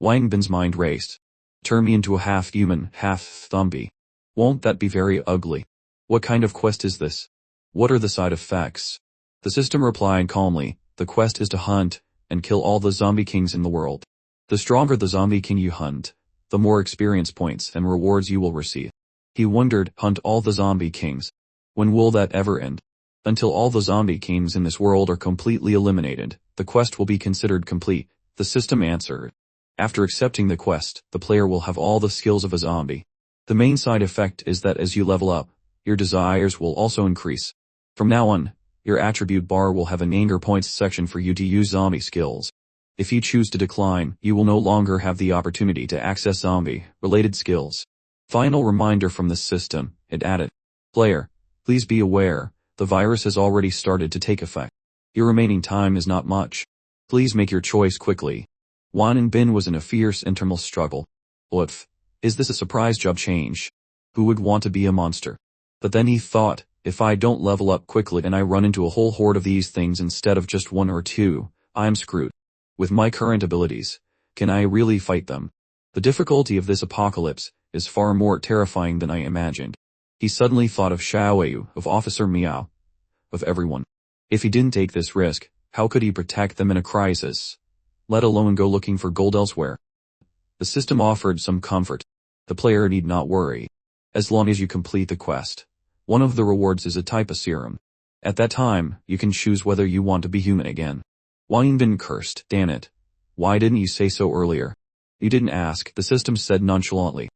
Wang Bin's mind raced. Turn me into a half-human, half-zombie. Won't that be very ugly? What kind of quest is this? What are the side effects? The system replied calmly, the quest is to hunt and kill all the zombie kings in the world. The stronger the zombie king you hunt, the more experience points and rewards you will receive. He wondered, hunt all the zombie kings. When will that ever end? Until all the zombie kings in this world are completely eliminated, the quest will be considered complete, the system answered. After accepting the quest, the player will have all the skills of a zombie. The main side effect is that as you level up, your desires will also increase. From now on, your attribute bar will have an anger points section for you to use zombie skills. If you choose to decline, you will no longer have the opportunity to access zombie-related skills. Final reminder from the system, it added. Player, please be aware, the virus has already started to take effect. Your remaining time is not much. Please make your choice quickly. Wan Bin was in a fierce internal struggle. What? Is this a surprise job change? Who would want to be a monster? But then he thought, if I don't level up quickly and I run into a whole horde of these things instead of just one or two, I'm screwed. With my current abilities, can I really fight them? The difficulty of this apocalypse is far more terrifying than I imagined. He suddenly thought of Xiaoyu, of Officer Miao, of everyone. If he didn't take this risk, how could he protect them in a crisis? Let alone go looking for gold elsewhere. The system offered some comfort. The player need not worry. As long as you complete the quest. One of the rewards is a type of serum. At that time, you can choose whether you want to be human again. Wang Bin cursed, damn it. Why didn't you say so earlier? You didn't ask, the system said nonchalantly.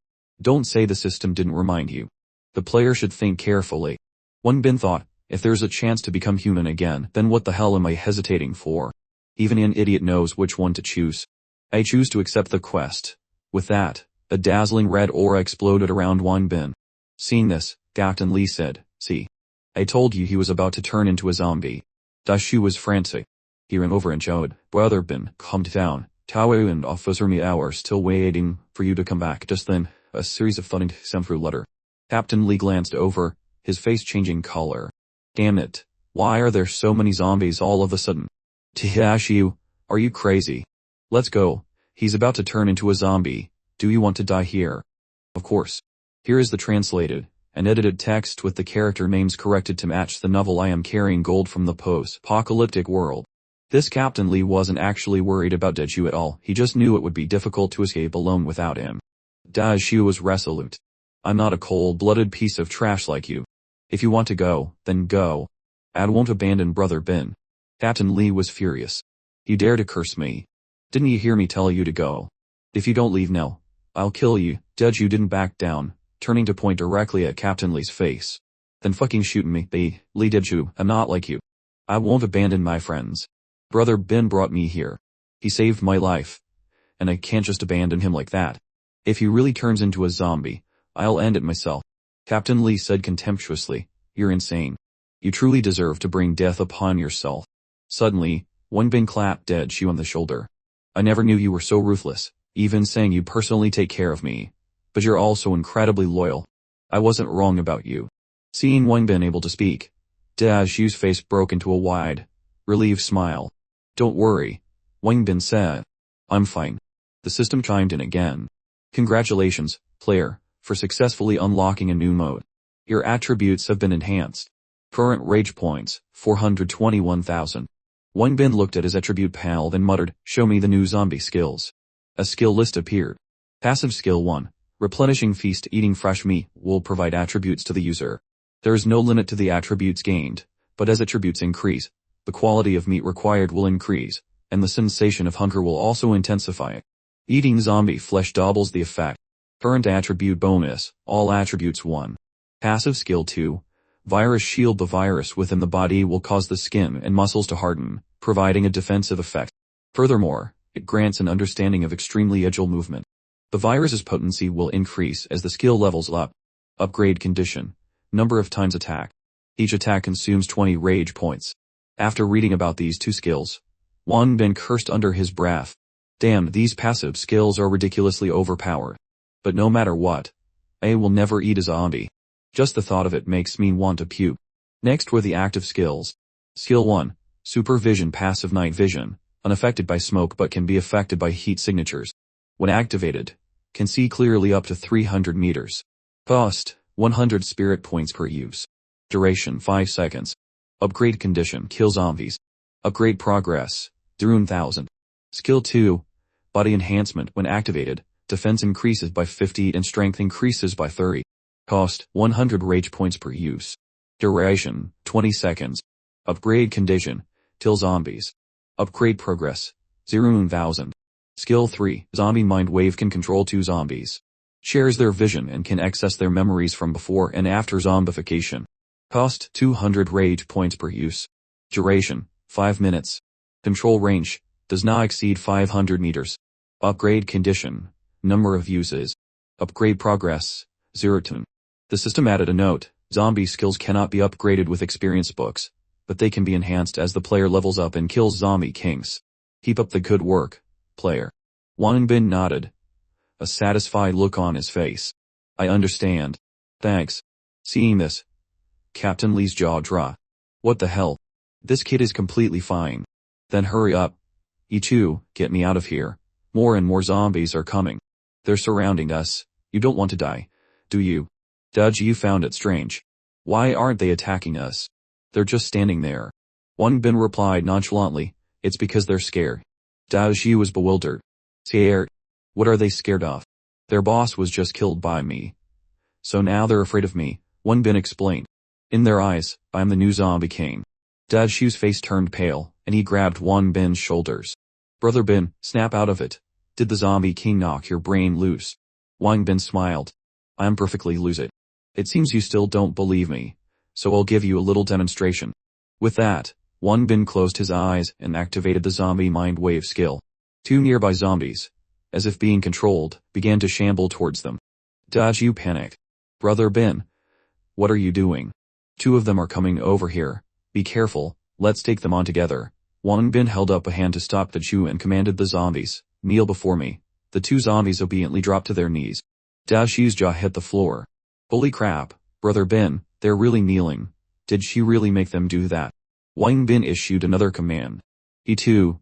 Don't say the system didn't remind you. The player should think carefully. Wang Bin thought, if there's a chance to become human again, then what the hell am I hesitating for? Even an idiot knows which one to choose. I choose to accept the quest. With that, a dazzling red aura exploded around Wang Bin. Seeing this, Captain Lee said, see. I told you he was about to turn into a zombie. Dashu was frantic. He ran over and shouted, Brother Bin, calm down. Tao and Officer Miao are still waiting for you to come back. Just then, a series of thudding sounds through letter. Captain Lee glanced over, his face changing color. Damn it. Why are there so many zombies all of a sudden? Dashu, are you crazy? Let's go. He's about to turn into a zombie. Do you want to die here? Of course. Here is the translated and edited text with the character names corrected to match the novel. I am carrying gold from the post-apocalyptic world. This Captain Lee wasn't actually worried about Dashu at all, he just knew it would be difficult to escape alone without him. Dashu was resolute. I'm not a cold-blooded piece of trash like you. If you want to go, then go. I won't abandon Brother Bin. Captain Lee was furious. You dare to curse me. Didn't you hear me tell you to go? If you don't leave now, I'll kill you. Dashu didn't back down, turning to point directly at Captain Lee's face. Then fucking shoot me, Lee Dashu, I'm not like you. I won't abandon my friends. Brother Bin brought me here. He saved my life. And I can't just abandon him like that. If he really turns into a zombie, I'll end it myself. Captain Lee said contemptuously, you're insane. You truly deserve to bring death upon yourself. Suddenly, Wang Bin clapped Dashu on the shoulder. I never knew you were so ruthless, even saying you personally take care of me. But you're also incredibly loyal. I wasn't wrong about you. Seeing Wang Bin able to speak, Dashu's face broke into a wide, relieved smile. Don't worry, Wang Bin said. I'm fine. The system chimed in again. Congratulations, player, for successfully unlocking a new mode. Your attributes have been enhanced. Current rage points, 421,000. Wang Bin looked at his attribute panel then muttered, show me the new zombie skills. A skill list appeared. Passive skill 1. Replenishing feast eating fresh meat will provide attributes to the user. There is no limit to the attributes gained, but as attributes increase, the quality of meat required will increase, and the sensation of hunger will also intensify. Eating zombie flesh doubles the effect. Current attribute bonus, all attributes 1. Passive skill 2. Virus shield. The virus within the body will cause the skin and muscles to harden, providing a defensive effect. Furthermore, it grants an understanding of extremely agile movement. The virus's potency will increase as the skill levels up. Upgrade condition. Number of times attack. Each attack consumes 20 rage points. After reading about these two skills, Wang Bin cursed under his breath. Damn, these passive skills are ridiculously overpowered. But no matter what, I will never eat a zombie. Just the thought of it makes me want to puke. Next were the active skills. Skill 1. Supervision. Passive night vision, unaffected by smoke but can be affected by heat signatures. When activated, can see clearly up to 300 meters. Cost, 100 spirit points per use. Duration 5 seconds. Upgrade condition. Kill zombies. Upgrade progress, Drune 1000. Skill 2. Body enhancement. When activated, Defense increases by 50 and strength increases by 30. Cost, 100 rage points per use. Duration, 20 seconds. Upgrade condition, kill zombies. Upgrade progress, 0,000. Skill 3, Zombie Mind Wave can control 2 zombies. Shares their vision and can access their memories from before and after zombification. Cost, 200 rage points per use. Duration, 5 minutes. Control range, does not exceed 500 meters. Upgrade condition, number of uses. Upgrade progress, 0 to. The system added a note, zombie skills cannot be upgraded with experience books, but they can be enhanced as the player levels up and kills zombie kings. Keep up the good work, player. Wang Bin nodded, a satisfied look on his face. I understand. Thanks. Seeing this, Captain Lee's jaw dropped. What the hell? This kid is completely fine. Then hurry up. Ichu, get me out of here. More and more zombies are coming. They're surrounding us. You don't want to die, do you? Dudge, you found it strange. Why aren't they attacking us? They're just standing there. Wang Bin replied nonchalantly, it's because they're scared. Dao Xi was bewildered. Scared? What are they scared of? Their boss was just killed by me. So now they're afraid of me, Wang Bin explained. In their eyes, I'm the new zombie king. Dao Xi's face turned pale, and he grabbed Wang Bin's shoulders. Brother Bin, snap out of it. Did the zombie king knock your brain loose? Wang Bin smiled. I'm perfectly lucid. It seems you still don't believe me, so I'll give you a little demonstration. With that, Wang Bin closed his eyes and activated the zombie mind wave skill. 2 nearby zombies, as if being controlled, began to shamble towards them. Daju panicked. Brother Bin, what are you doing? 2 of them are coming over here. Be careful, let's take them on together. Wang Bin held up a hand to stop the Chu and commanded the zombies, kneel before me. The 2 zombies obediently dropped to their knees. Dao Xi's jaw hit the floor. Holy crap, Brother Bin, they're really kneeling. Did she really make them do that? Wang Bin issued another command. E2.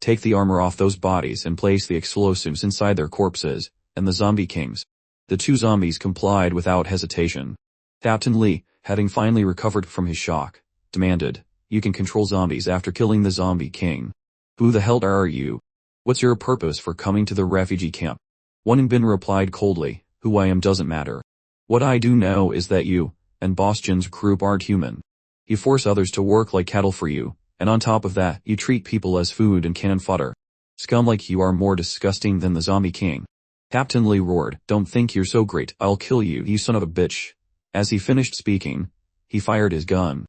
Take the armor off those bodies and place the explosives inside their corpses, and the zombie kings. The 2 zombies complied without hesitation. Captain Lee, having finally recovered from his shock, demanded, you can control zombies after killing the zombie king. Who the hell are you? What's your purpose for coming to the refugee camp? Wang Bin replied coldly, who I am doesn't matter. What I do know is that you, and Boston's group aren't human. You force others to work like cattle for you, and on top of that, you treat people as food and cannon fodder. Scum like you are more disgusting than the zombie king. Captain Lee roared, don't think you're so great, I'll kill you, you son of a bitch. As he finished speaking, he fired his gun.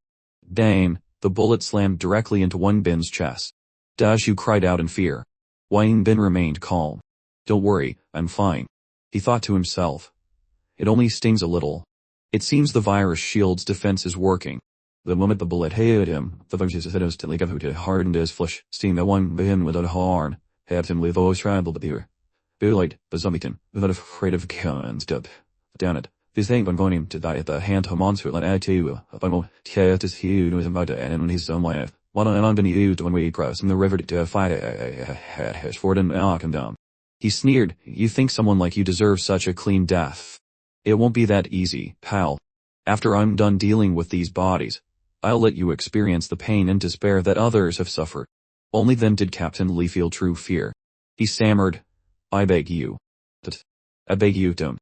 Dang, the bullet slammed directly into Wang Bin's chest. Dashu cried out in fear. Wang Bin remained calm. Don't worry, I'm fine. He thought to himself. It only stings a little. It seems the virus shield's defense is working. The moment the bullet hit him, the virus instantly hardened his flesh, seeing that Wang Bin without harm, Captain Lee those trembled with ear. Light, the zombieton, without afraid of guns, down it. This ain't going to die at the hand of monster like I tell you, but it is he who is about to end his own life. What I'm going to use when we cross in the river to fight his ford and knock him down. He sneered, you think someone like you deserves such a clean death. It won't be that easy, pal. After I'm done dealing with these bodies, I'll let you experience the pain and despair that others have suffered. Only then did Captain Lee feel true fear. He stammered, I beg you. I beg you don't.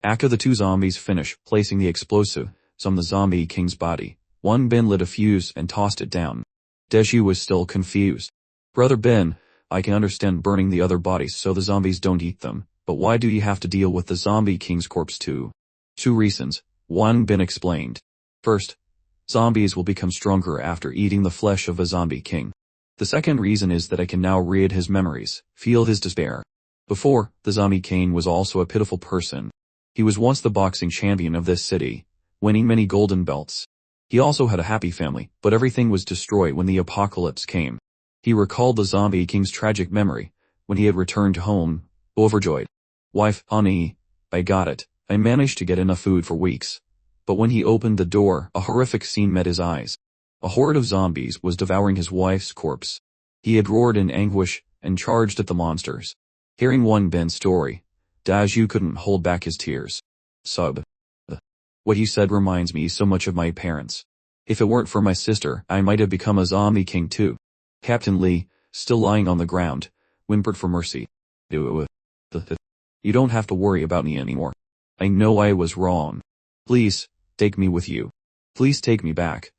After the 2 zombies finished placing the explosive on the zombie king's body, Wang Bin lit a fuse and tossed it down. Deshu was still confused. Brother Bin, I can understand burning the other bodies so the zombies don't eat them, but why do you have to deal with the zombie king's corpse too? 2 reasons, Wang Bin explained. First, zombies will become stronger after eating the flesh of a zombie king. The second reason is that I can now read his memories, feel his despair. Before, the zombie king was also a pitiful person. He was once the boxing champion of this city, winning many golden belts. He also had a happy family, but everything was destroyed when the apocalypse came. He recalled the zombie king's tragic memory, when he had returned home, overjoyed. Wife, honey, I got it. I managed to get enough food for weeks. But when he opened the door, a horrific scene met his eyes. A horde of zombies was devouring his wife's corpse. He had roared in anguish and charged at the monsters. Hearing Wang Bin's story, Daju couldn't hold back his tears. What you said reminds me so much of my parents. If it weren't for my sister, I might have become a zombie king too. Captain Lee, still lying on the ground, whimpered for mercy. You don't have to worry about me anymore. I know I was wrong. Please, take me with you. Please take me back.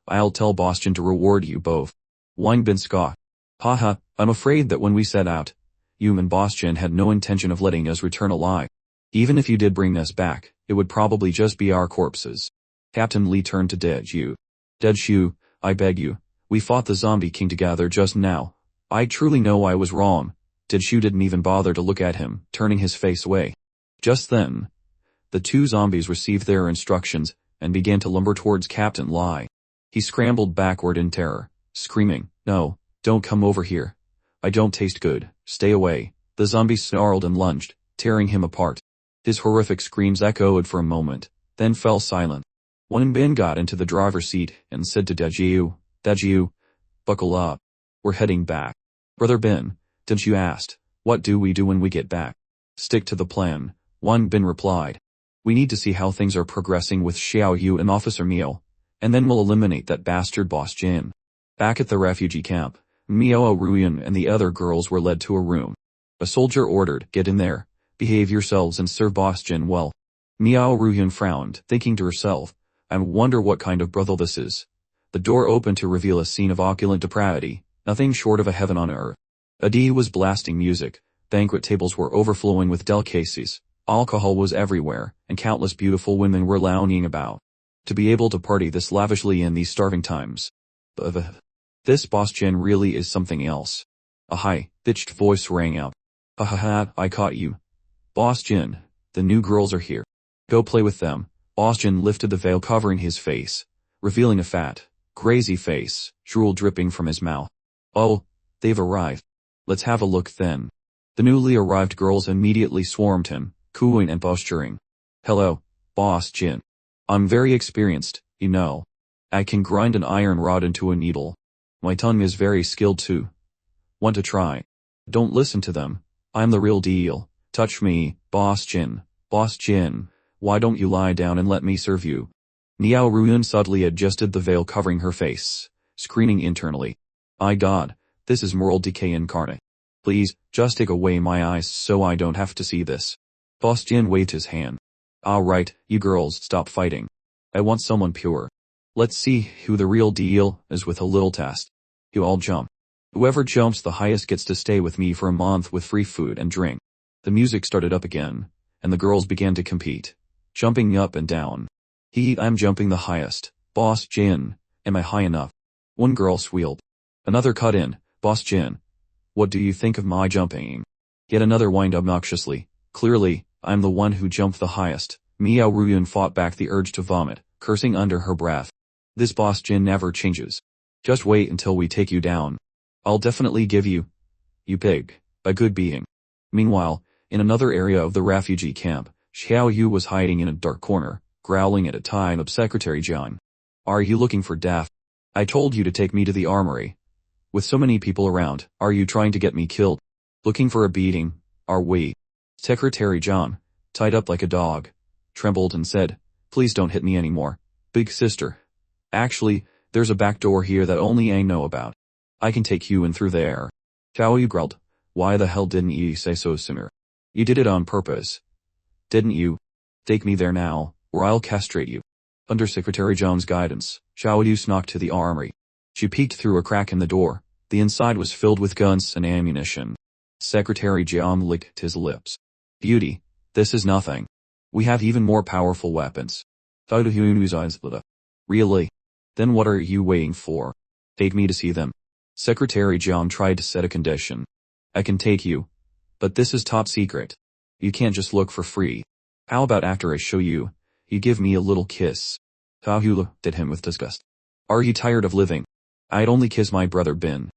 I'll tell Boston to reward you both. Wang bin ska. Haha, I'm afraid that when we set out, you and Boston had no intention of letting us return alive. Even if you did bring us back, it would probably just be our corpses. Captain Lee turned to Deju. Deju, I beg you. We fought the zombie king together just now. I truly know I was wrong. Deju didn't even bother to look at him, turning his face away. Just then, the two zombies received their instructions and began to lumber towards Captain Lee. He scrambled backward in terror, screaming, "No, don't come over here. I don't taste good, stay away." The zombies snarled and lunged, tearing him apart. His horrific screams echoed for a moment, then fell silent. Wang Bin got into the driver's seat and said to Deju, buckle up. We're heading back. Brother Bin, Deju asked, what do we do when we get back? Stick to the plan, Wang Bin replied. We need to see how things are progressing with Xiao Yu and Officer Miao, and then we'll eliminate that bastard Boss Jin. Back at the refugee camp, Miao Ruyan and the other girls were led to a room. A soldier ordered, get in there, behave yourselves and serve Boss Jin well. Miao Ruyan frowned, thinking to herself, I wonder what kind of brothel this is. The door opened to reveal a scene of opulent depravity, nothing short of a heaven on earth. A D was blasting music, banquet tables were overflowing with delicacies, alcohol was everywhere, and countless beautiful women were lounging about. To be able to party this lavishly in these starving times. This Boss Jin really is something else. A high-pitched voice rang out. Ha ha ha, I caught you. Boss Jin, the new girls are here. Go play with them. Boss Jin lifted the veil covering his face, revealing a fat, crazy face, drool dripping from his mouth. Oh, they've arrived. Let's have a look then. The newly arrived girls immediately swarmed him, cooing and posturing. Hello, Boss Jin. I'm very experienced, you know. I can grind an iron rod into a needle. My tongue is very skilled too. Want to try? Don't listen to them. I'm the real deal. Touch me, Boss Jin. Boss Jin, why don't you lie down and let me serve you? Miao Ruyan subtly adjusted the veil covering her face, screaming internally. My God, this is moral decay incarnate. Please, just take away my eyes so I don't have to see this. Boss Jin waved his hand. Alright, you girls stop fighting. I want someone pure. Let's see who the real deal is with a little test. You all jump. Whoever jumps the highest gets to stay with me for a month with free food and drink. The music started up again, and the girls began to compete, jumping up and down. I'm jumping the highest. Boss Jin, am I high enough? One girl squealed. Another cut in, Boss Jin. What do you think of my jumping? Yet another whined obnoxiously. Clearly, I'm the one who jumped the highest. Miao Ruyan fought back the urge to vomit, cursing under her breath. This Boss Jin never changes. Just wait until we take you down. I'll definitely give you, you pig, a good beating. Meanwhile, in another area of the refugee camp, Xiao Yu was hiding in a dark corner, growling at a time of Secretary John. Are you looking for death? I told you to take me to the armory. With so many people around, are you trying to get me killed? Looking for a beating, are we? Secretary John, tied up like a dog, trembled and said, please don't hit me anymore, big sister. Actually, there's a back door here that only I know about. I can take you in through there. Xiao Yu growled, why the hell didn't you say so sooner? You did it on purpose. Didn't you? Take me there now, or I'll castrate you. Under Secretary John's guidance, Xiao Yu snuck to the armory. She peeked through a crack in the door. The inside was filled with guns and ammunition. Secretary John licked his lips. Beauty, this is nothing. We have even more powerful weapons. Really? Then what are you waiting for? Take me to see them. Secretary John tried to set a condition. I can take you. But this is top secret. You can't just look for free. How about after I show you, you give me a little kiss? Xiao Yu looked at him with disgust. Are you tired of living? I'd only kiss my brother Bin.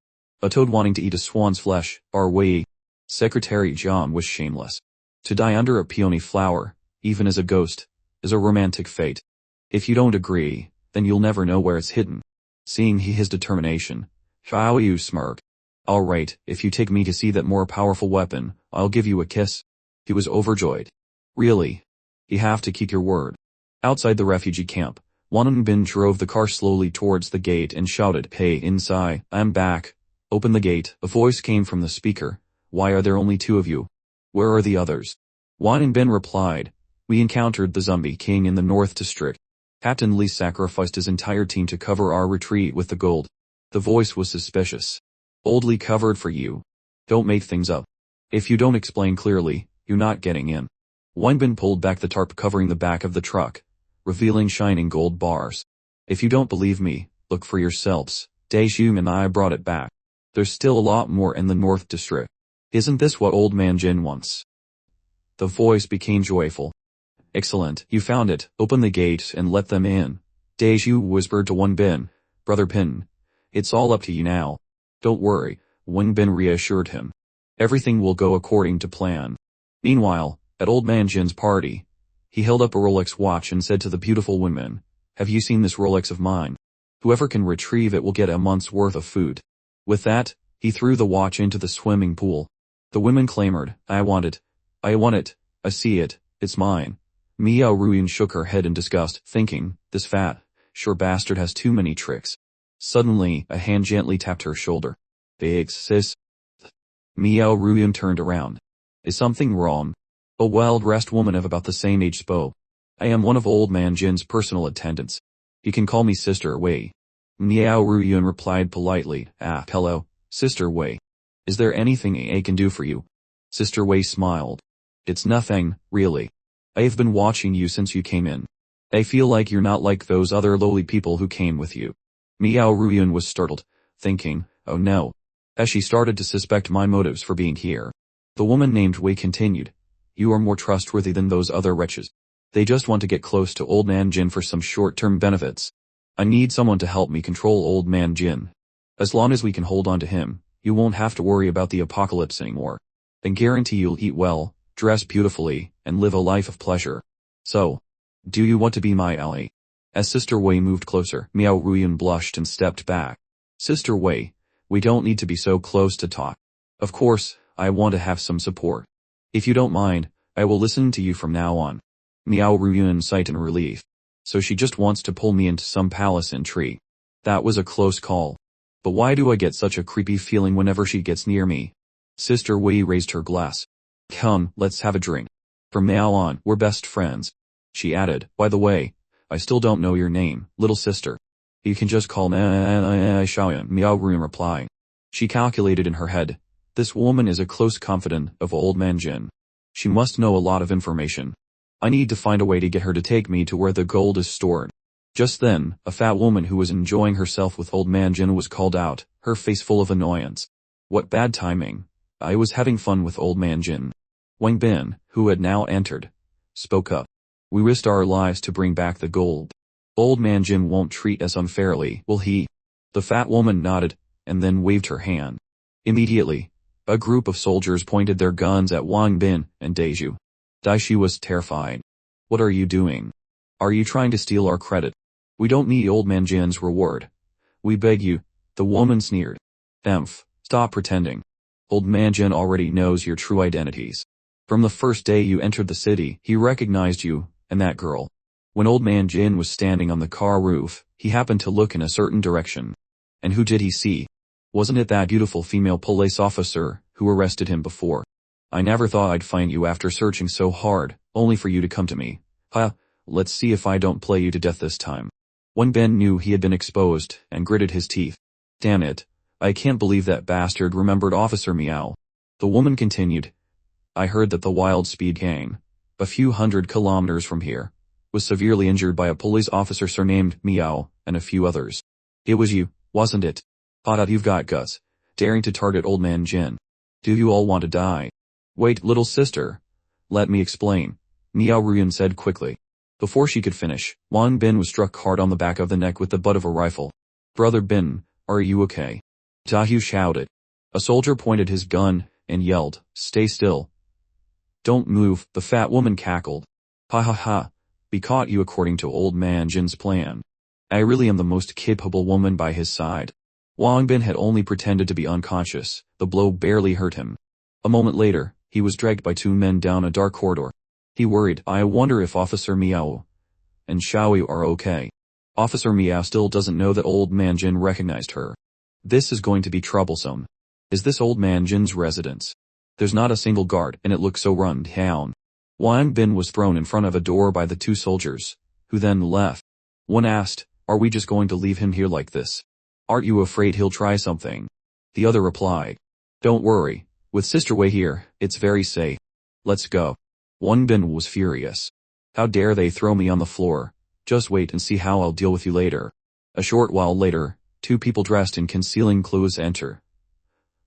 A toad wanting to eat a swan's flesh, are we? Secretary John was shameless. To die under a peony flower, even as a ghost, is a romantic fate. If you don't agree, then you'll never know where it's hidden. Seeing his determination, Xiao Yu smirked. Alright, if you take me to see that more powerful weapon, I'll give you a kiss. He was overjoyed. Really? You have to keep your word. Outside the refugee camp, Wang Bin drove the car slowly towards the gate and shouted, Hey inside, I'm back. Open the gate. A voice came from the speaker. Why are there only two of you? Where are the others? Wang Bin replied, we encountered the zombie king in the North District. Captain Lee sacrificed his entire team to cover our retreat with the gold. The voice was suspicious. Old Lee covered for you. Don't make things up. If you don't explain clearly, you're not getting in. Wang Bin pulled back the tarp covering the back of the truck, revealing shining gold bars. If you don't believe me, look for yourselves. Daejeon and I brought it back. There's still a lot more in the North District. Isn't this what Old Man Jin wants? The voice became joyful. Excellent, you found it. Open the gate and let them in. Daejeon whispered to Wang Bin, Brother Bin. It's all up to you now. Don't worry, Wang Bin reassured him. Everything will go according to plan. Meanwhile, at Old Man Jin's party, he held up a Rolex watch and said to the beautiful women, have you seen this Rolex of mine? Whoever can retrieve it will get a month's worth of food. With that, he threw the watch into the swimming pool. The women clamored, I want it. I want it. I see it. It's mine. Miao Ruyan shook her head in disgust, thinking, this fat, sure bastard has too many tricks. Suddenly, a hand gently tapped her shoulder. Big sis. Miao Ruyan turned around. Is something wrong? A well-dressed woman of about the same age spoke. I am one of Old Man Jin's personal attendants. You can call me Sister Wei. Miao Ruyan replied politely, hello, Sister Wei. Is there anything I can do for you? Sister Wei smiled. It's nothing, really. I have been watching you since you came in. I feel like you're not like those other lowly people who came with you. Miao Ruyan was startled, thinking, oh no. As she started to suspect my motives for being here. The woman named Wei continued. You are more trustworthy than those other wretches. They just want to get close to Old Man Jin for some short-term benefits. I need someone to help me control Old Man Jin. As long as we can hold on to him, you won't have to worry about the apocalypse anymore. And guarantee you'll eat well, dress beautifully, and live a life of pleasure. So, do you want to be my ally? As Sister Wei moved closer, Miao Ruyan blushed and stepped back. Sister Wei, we don't need to be so close to talk. Of course, I want to have some support. If you don't mind, I will listen to you from now on. Miao Ruyan sighed in relief. So she just wants to pull me into some palace intrigue. That was a close call. But why do I get such a creepy feeling whenever she gets near me? Sister Wei raised her glass. Come, let's have a drink. From now on, we're best friends. She added, by the way, I still don't know your name, little sister. You can just call me Shaoyan, Miao Ruyan replied. She calculated in her head. This woman is a close confidant of Old Man Jin. She must know a lot of information. I need to find a way to get her to take me to where the gold is stored. Just then, a fat woman who was enjoying herself with Old Man Jin was called out, her face full of annoyance. What bad timing. I was having fun with Old Man Jin. Wang Bin, who had now entered, spoke up. We risked our lives to bring back the gold. Old Man Jin won't treat us unfairly, will he? The fat woman nodded, and then waved her hand. Immediately, a group of soldiers pointed their guns at Wang Bin and Daejeon. Daeshi was terrified. What are you doing? Are you trying to steal our credit? We don't need Old Man Jin's reward. We beg you, the woman sneered. Stop pretending. Old Man Jin already knows your true identities. From the first day you entered the city, he recognized you, and that girl. When Old Man Jin was standing on the car roof, he happened to look in a certain direction. And who did he see? Wasn't it that beautiful female police officer who arrested him before? I never thought I'd find you after searching so hard, only for you to come to me. Let's see if I don't play you to death this time. Wang Bin knew he had been exposed, and gritted his teeth. Damn it. I can't believe that bastard remembered Officer Miao. The woman continued. I heard that the Wild Speed gang, a few hundred kilometers from here, was severely injured by a police officer surnamed Miao, and a few others. It was you, wasn't it? You've got guts, daring to target Old Man Jin. Do you all want to die? Wait, little sister. Let me explain, Miao Ruyan said quickly. Before she could finish, Wang Bin was struck hard on the back of the neck with the butt of a rifle. Brother Bin, are you okay? Dahu shouted. A soldier pointed his gun, and yelled, stay still. Don't move, the fat woman cackled. Ha ha ha. We caught you according to Old Man Jin's plan. I really am the most capable woman by his side. Wang Bin had only pretended to be unconscious, the blow barely hurt him. A moment later, he was dragged by two men down a dark corridor. He worried, I wonder if Officer Miao and Xiaoyu are okay. Officer Miao still doesn't know that Old Man Jin recognized her. This is going to be troublesome. Is this Old Man Jin's residence? There's not a single guard, and it looks so run down. Wang Bin was thrown in front of a door by the two soldiers, who then left. One asked, "Are we just going to leave him here like this? Aren't you afraid he'll try something?" The other replied, "Don't worry, with Sister Wei here, it's very safe. Let's go." Wang Bin was furious. "How dare they throw me on the floor? Just wait and see how I'll deal with you later." A short while later, two people dressed in concealing clothes enter,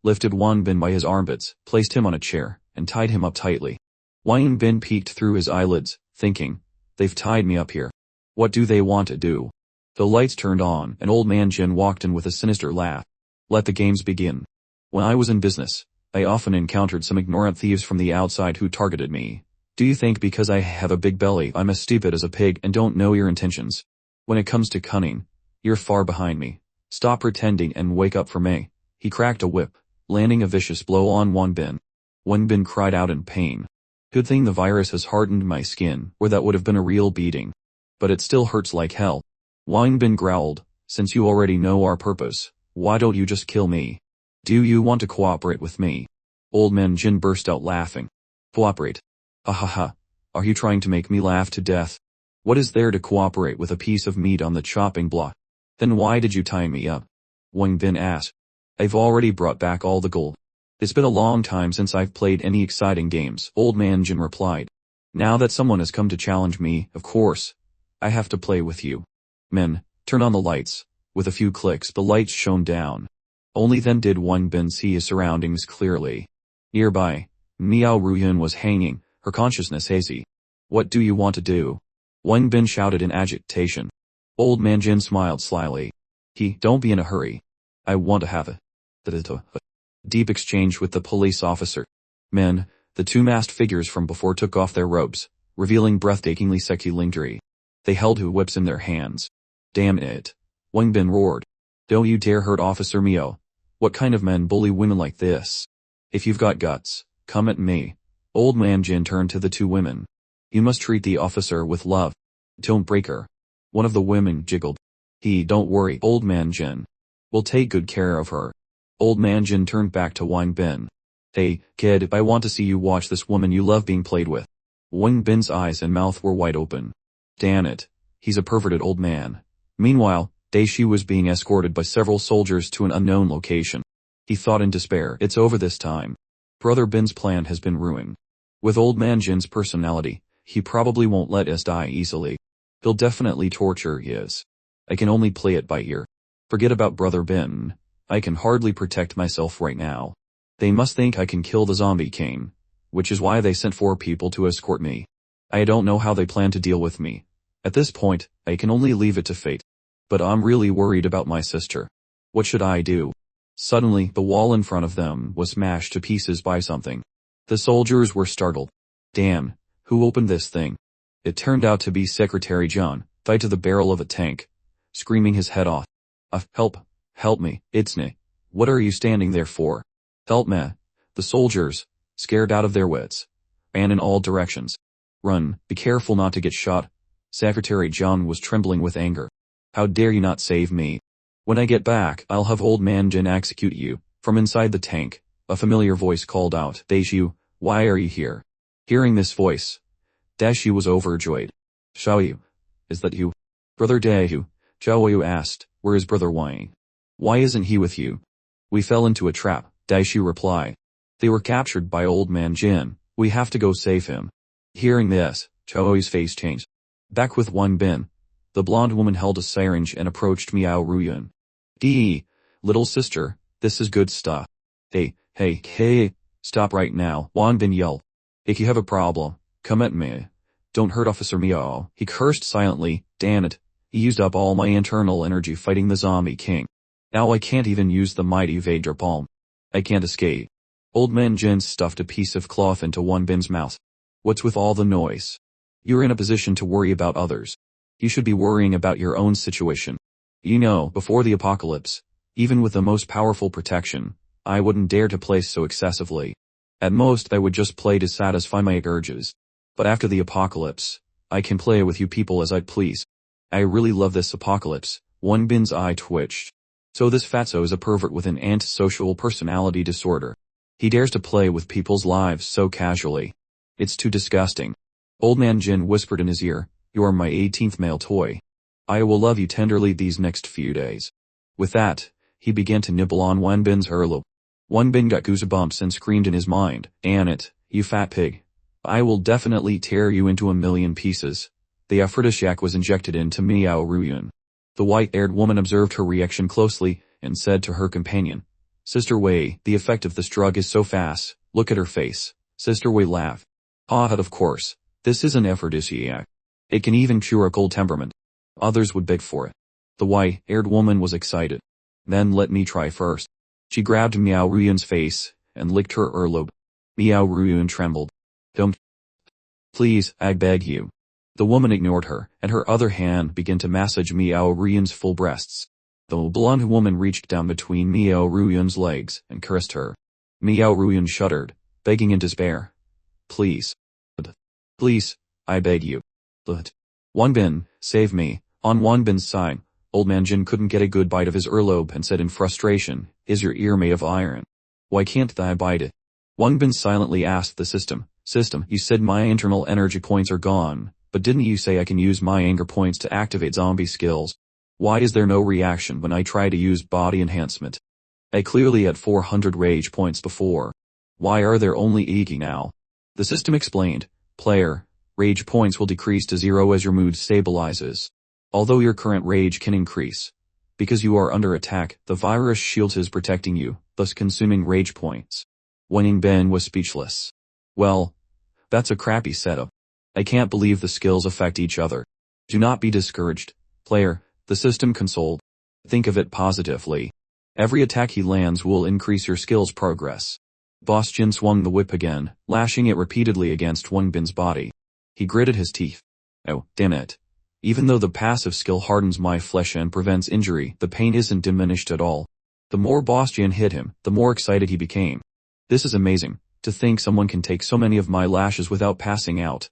lifted Wang Bin by his armpits, placed him on a chair, and tied him up tightly. Wang Bin peeked through his eyelids, thinking, "They've tied me up here. What do they want to do?" The lights turned on, and old man Jin walked in with a sinister laugh. "Let the games begin. When I was in business, I often encountered some ignorant thieves from the outside who targeted me. Do you think because I have a big belly I'm as stupid as a pig and don't know your intentions? When it comes to cunning, you're far behind me. Stop pretending and wake up for me." He cracked a whip, landing a vicious blow on Wang Bin. Wang Bin cried out in pain. "Good thing the virus has hardened my skin, or that would have been a real beating. But it still hurts like hell." Wang Bin growled, "Since you already know our purpose, why don't you just kill me? Do you want to cooperate with me?" Old man Jin burst out laughing. "Cooperate? Ha ha ha. Are you trying to make me laugh to death? What is there to cooperate with a piece of meat on the chopping block? Then why did you tie me up?" Wang Bin asked. "I've already brought back all the gold. It's been a long time since I've played any exciting games," Old man Jin replied. "Now that someone has come to challenge me, of course, I have to play with you. Men, turn on the lights." With a few clicks the lights shone down. Only then did Wang Bin see his surroundings clearly. Nearby, Miao Ruyan was hanging, her consciousness hazy. "What do you want to do?" Wang Bin shouted in agitation. Old man Jin smiled slyly. Don't be in a hurry. I want to have a deep exchange with the police officer." Men, the two masked figures from before took off their robes, revealing breathtakingly sexy lingerie. They held whips in their hands. "Damn it!" Wang Bin roared. "Don't you dare hurt Officer Miao. What kind of men bully women like this? If you've got guts, come at me." Old man Jin turned to the two women. "You must treat the officer with love. Don't break her." One of the women giggled. "Don't worry, Old man Jin. We'll take good care of her." Old man Jin turned back to Wang Bin. "Hey, kid, I want to see you watch this woman you love being played with." Wang Bin's eyes and mouth were wide open. Damn it, he's a perverted old man. Meanwhile, Daisy was being escorted by several soldiers to an unknown location. He thought in despair, "It's over this time. Brother Bin's plan has been ruined. With Old man Jin's personality, he probably won't let us die easily. He'll definitely torture us. I can only play it by ear. Forget about Brother Bin. I can hardly protect myself right now. They must think I can kill the zombie king, which is why they sent 4 people to escort me. I don't know how they plan to deal with me. At this point, I can only leave it to fate. But I'm really worried about my sister. What should I do?" Suddenly, the wall in front of them was smashed to pieces by something. The soldiers were startled. "Damn, who opened this thing?" It turned out to be Secretary John, tied to the barrel of a tank, screaming his head off. Help me, it's me. What are you standing there for? Help me." The soldiers, scared out of their wits, ran in all directions. "Run, be careful not to get shot." Secretary John was trembling with anger. "How dare you not save me? When I get back, I'll have Old man Jin execute you." From inside the tank, a familiar voice called out, "Daishu, why are you here?" Hearing this voice, Daishu was overjoyed. "Xiaoyu, is that you?" "Brother Daishu," Xiaoyu asked, "where is Brother Wang? Why isn't he with you?" "We fell into a trap," Daishu replied. "They were captured by Old man Jin. We have to go save him." Hearing this, Xiaoyu's face changed. Back with Wang Bin, the blonde woman held a syringe and approached Miao Ruyan. Little sister, this is good stuff." Hey, stop right now," Wang Bin yelled. "If you have a problem, come at me. Don't hurt Officer Miao." He cursed silently. "Damn it, he used up all my internal energy fighting the zombie king. Now I can't even use the mighty Vajra palm. I can't escape." Old man Jin stuffed a piece of cloth into Wang Bin's mouth. "What's with all the noise? You're in a position to worry about others. You should be worrying about your own situation. You know, before the apocalypse, even with the most powerful protection, I wouldn't dare to play so excessively. At most I would just play to satisfy my urges. But after the apocalypse, I can play with you people as I please. I really love this apocalypse." Wang Bin's eye twitched. So this fatso is a pervert with an antisocial personality disorder. He dares to play with people's lives so casually. It's too disgusting. Old man Jin whispered in his ear, "You are my 18th male toy. I will love you tenderly these next few days." With that, he began to nibble on Wenbin's earlobe. Wenbin got goosebumps and screamed in his mind, "An it, you fat pig. I will definitely tear you into a million pieces." The aphrodisiac was injected into Miao Ruyun. The white-haired woman observed her reaction closely and said to her companion, "Sister Wei, the effect of this drug is so fast, look at her face." Sister Wei laughed. Of course, this is an aphrodisiac. It can even cure a cold temperament. Others would beg for it. The white-haired woman was excited. "Then let me try first." She grabbed Miao Ruyun's face and licked her earlobe. Miao Ruyun trembled. "Don't. Please, I beg you." The woman ignored her, and her other hand began to massage Miao Ruyun's full breasts. The blonde woman reached down between Miao Ruyun's legs and caressed her. Miao Ruyun shuddered, begging in despair. "Please. Please, I beg you. Wenbin, save me." On Wenbin's side, old man Jin couldn't get a good bite of his earlobe and said in frustration, "Is your ear made of iron? Why can't I bite it?" Wenbin silently asked the system, you said my internal energy points are gone, but didn't you say I can use my anger points to activate zombie skills? Why is there no reaction when I try to use body enhancement? I clearly had 400 rage points before. Why are there only 80 now?" The system explained, "Player, rage points will decrease to 0 as your mood stabilizes. Although your current rage can increase. Because you are under attack, the virus shield is protecting you, thus consuming rage points." Wenbin was speechless. "Well, that's a crappy setup. I can't believe the skills affect each other. Do not be discouraged, player," the system consoled. "Think of it positively. Every attack he lands will increase your skills progress." Boss Jin swung the whip again, lashing it repeatedly against Wenbin's body. He gritted his teeth. "Oh, damn it. Even though the passive skill hardens my flesh and prevents injury, the pain isn't diminished at all." The more Boss Jin hit him, the more excited he became. "This is amazing, to think someone can take so many of my lashes without passing out.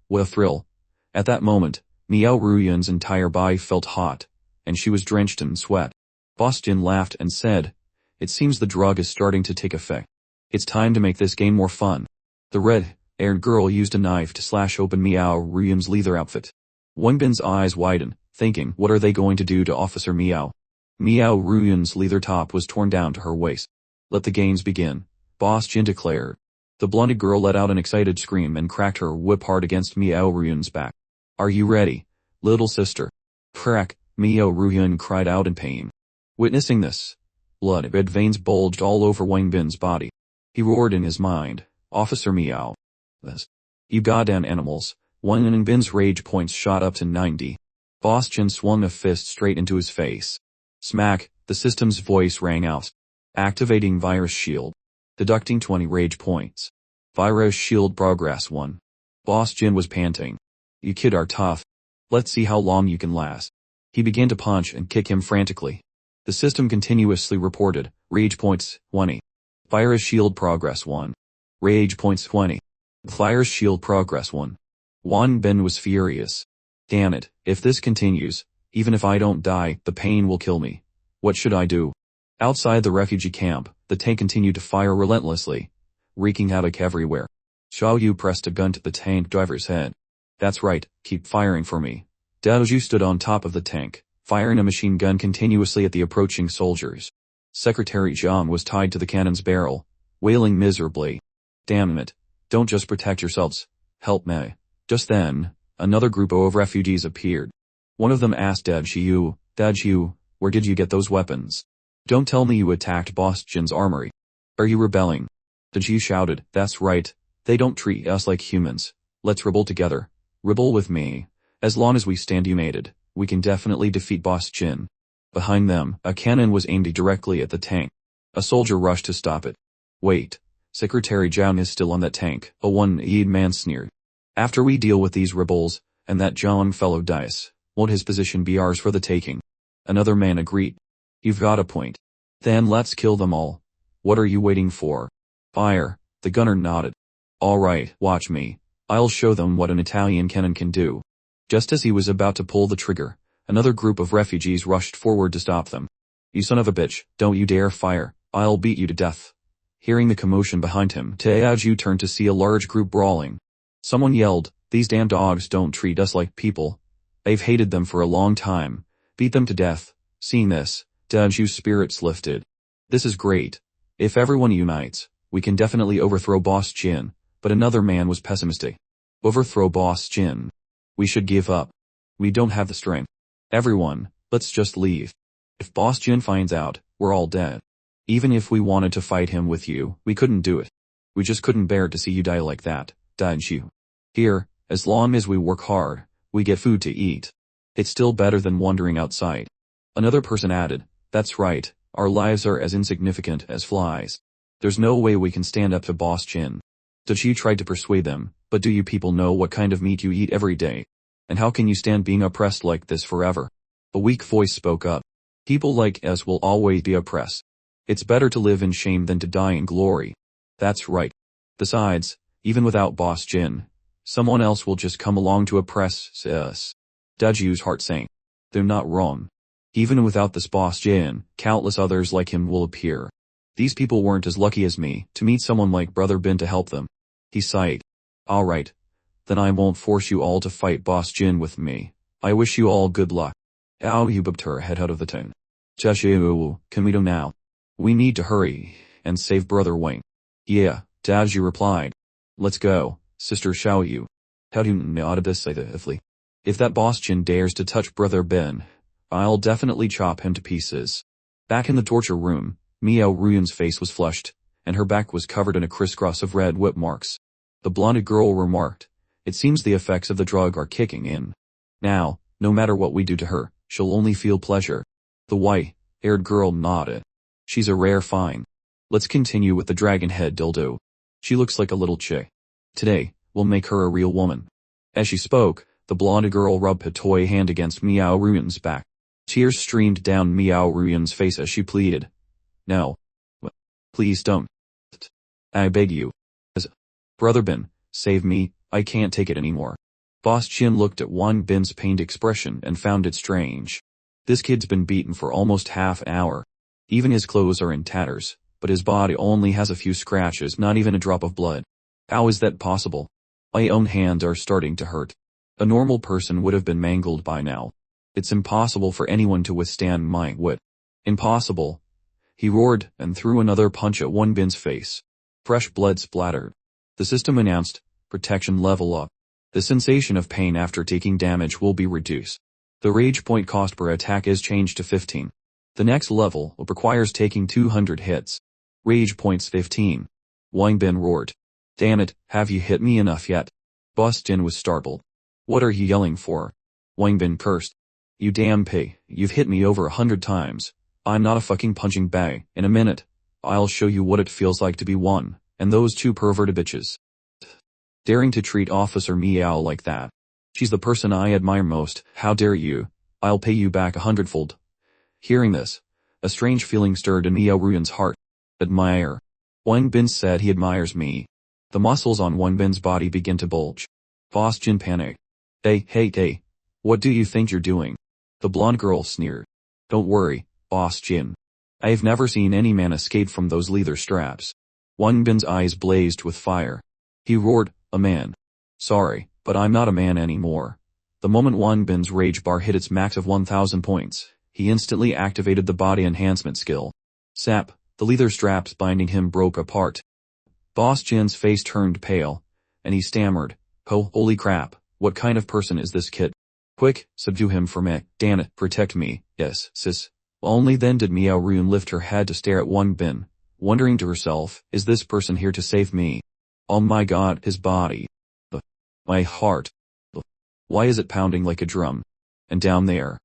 What a thrill." At that moment, Miao Ruyun's entire body felt hot, and she was drenched in sweat. Boss Jin laughed and said, "It seems the drug is starting to take effect. It's time to make this game more fun." The red-haired girl used a knife to slash open Miao Ruyun's leather outfit. Wenbin's eyes widened, thinking, what are they going to do to Officer Miao? Miao Ruyun's leather top was torn down to her waist. "Let the games begin," Boss Jin declared. The blonded girl let out an excited scream and cracked her whip hard against Miao Ruyun's back. "Are you ready, little sister?" "Crack," Miao Ruyun cried out in pain. Witnessing this, blood-red veins bulged all over Wenbin's body. He roared in his mind, "Officer Miao. You goddamn animals." Wenbin's rage points shot up to 90. Boss Jin swung a fist straight into his face. Smack, the system's voice rang out. "Activating virus shield. Deducting 20 rage points. Virus shield progress 1. Boss Jin was panting. "You kid are tough. Let's see how long you can last." He began to punch and kick him frantically. The system continuously reported, rage points 20. Virus shield progress 1. Rage points 20. Virus shield progress 1. Wenbin was furious. "Damn it, if this continues, even if I don't die, the pain will kill me. What should I do?" Outside the refugee camp, the tank continued to fire relentlessly, wreaking havoc everywhere. Xiao Yu pressed a gun to the tank driver's head. "That's right, keep firing for me." Dao Zhu stood on top of the tank, firing a machine gun continuously at the approaching soldiers. Secretary Zhang was tied to the cannon's barrel, wailing miserably. "Damn it, don't just protect yourselves, help me." Just then, another group of refugees appeared. One of them asked Dad Xiu, "Where did you get those weapons? Don't tell me you attacked Boss Jin's armory. Are you rebelling?" Dad Xiu shouted, "That's right, they don't treat us like humans. Let's rebel together. Rebel with me. As long as we stand united, we can definitely defeat Boss Jin." Behind them, a cannon was aimed directly at the tank. A soldier rushed to stop it. "Wait, Secretary Zhang is still on that tank," a one-eyed man sneered. "After we deal with these rebels, and that Zhang fellow dies, won't his position be ours for the taking?" Another man agreed. "You've got a point. Then let's kill them all. What are you waiting for? Fire," the gunner nodded. "All right, watch me. I'll show them what an Italian cannon can do." Just as he was about to pull the trigger, another group of refugees rushed forward to stop them. "You son of a bitch, don't you dare fire, I'll beat you to death." Hearing the commotion behind him, Taeju turned to see a large group brawling. Someone yelled, "These damn dogs don't treat us like people. I've hated them for a long time. Beat them to death." Seeing this, Taeju's spirits lifted. This is great. If everyone unites, we can definitely overthrow Boss Jin. But another man was pessimistic. Overthrow Boss Jin. We should give up. We don't have the strength. Everyone, let's just leave. If Boss Jin finds out, we're all dead. Even if we wanted to fight him with you, we couldn't do it. We just couldn't bear to see you die like that, Daiju. Here, as long as we work hard, we get food to eat. It's still better than wandering outside. Another person added, "That's right, our lives are as insignificant as flies. There's no way we can stand up to Boss Jin." Daiju tried to persuade them, "But do you people know what kind of meat you eat every day? And how can you stand being oppressed like this forever?" A weak voice spoke up. "People like us will always be oppressed. It's better to live in shame than to die in glory." That's right. Besides, even without Boss Jin, someone else will just come along to oppress us. Daju's heart sank. They're not wrong. Even without this Boss Jin, countless others like him will appear. These people weren't as lucky as me to meet someone like Brother Bin to help them. He sighed. "Alright. Then I won't force you all to fight Boss Jin with me. I wish you all good luck." Aoyu bobbed her head out of the tent. "Daiju, can we go now? We need to hurry and save Brother Wang." "Yeah," Daiju replied. "Let's go, Sister Xiaoyu." Taoyu nodded decisively. "If that Boss Jin dares to touch Brother Ben, I'll definitely chop him to pieces." Back in the torture room, Miao Ruyan's face was flushed, and her back was covered in a crisscross of red whip marks. The blonde girl remarked, "It seems the effects of the drug are kicking in. Now, no matter what we do to her, she'll only feel pleasure." The white-haired girl nodded. "She's a rare find. Let's continue with the dragon head dildo. She looks like a little chick. Today, we'll make her a real woman." As she spoke, the blonde girl rubbed a toy hand against Miao Ruyan's back. Tears streamed down Miao Ruyan's face as she pleaded. "No. Please don't. I beg you. Brother Bin, save me, I can't take it anymore." Boss Jin looked at Wang Bin's pained expression and found it strange. This kid's been beaten for almost half an hour. Even his clothes are in tatters, but his body only has a few scratches, not even a drop of blood. How is that possible? My own hands are starting to hurt. A normal person would have been mangled by now. It's impossible for anyone to withstand my wit. Impossible. He roared and threw another punch at Wang Bin's face. Fresh blood splattered. The system announced, "Protection level up. The sensation of pain after taking damage will be reduced. The rage point cost per attack is changed to 15. The next level requires taking 200 hits. Rage points 15. Wang Bin roared. "Damn it, have you hit me enough yet?" Boss Jin was startled. "What are you yelling for?" Wang Bin cursed. "You damn pig, you've hit me over 100 times. I'm not a fucking punching bag. In a minute, I'll show you what it feels like to be one, and those two perverted bitches. Daring to treat Officer Miao like that. She's the person I admire most. How dare you? I'll pay you back 100-fold. Hearing this, a strange feeling stirred in Miao Ruyan's heart. Admire. Wang Bin said he admires me. The muscles on Wang Bin's body begin to bulge. Boss Jin panicked. Hey, what do you think you're doing?" The blonde girl sneered. "Don't worry, Boss Jin. I've never seen any man escape from those leather straps." Wang Bin's eyes blazed with fire. He roared, "A man? Sorry, but I'm not a man anymore." The moment Wang Bin's rage bar hit its max of 1,000 points, he instantly activated the body enhancement skill. Sap, the leather straps binding him broke apart. Boss Jin's face turned pale, and he stammered, "Oh, holy crap, what kind of person is this kid? Quick, subdue him for me, damn it, protect me, yes, sis." Only then did Miao Ruyan lift her head to stare at Wang Bin, wondering to herself, is this person here to save me? Oh my god, his body. My heart. Why is it pounding like a drum? And down there.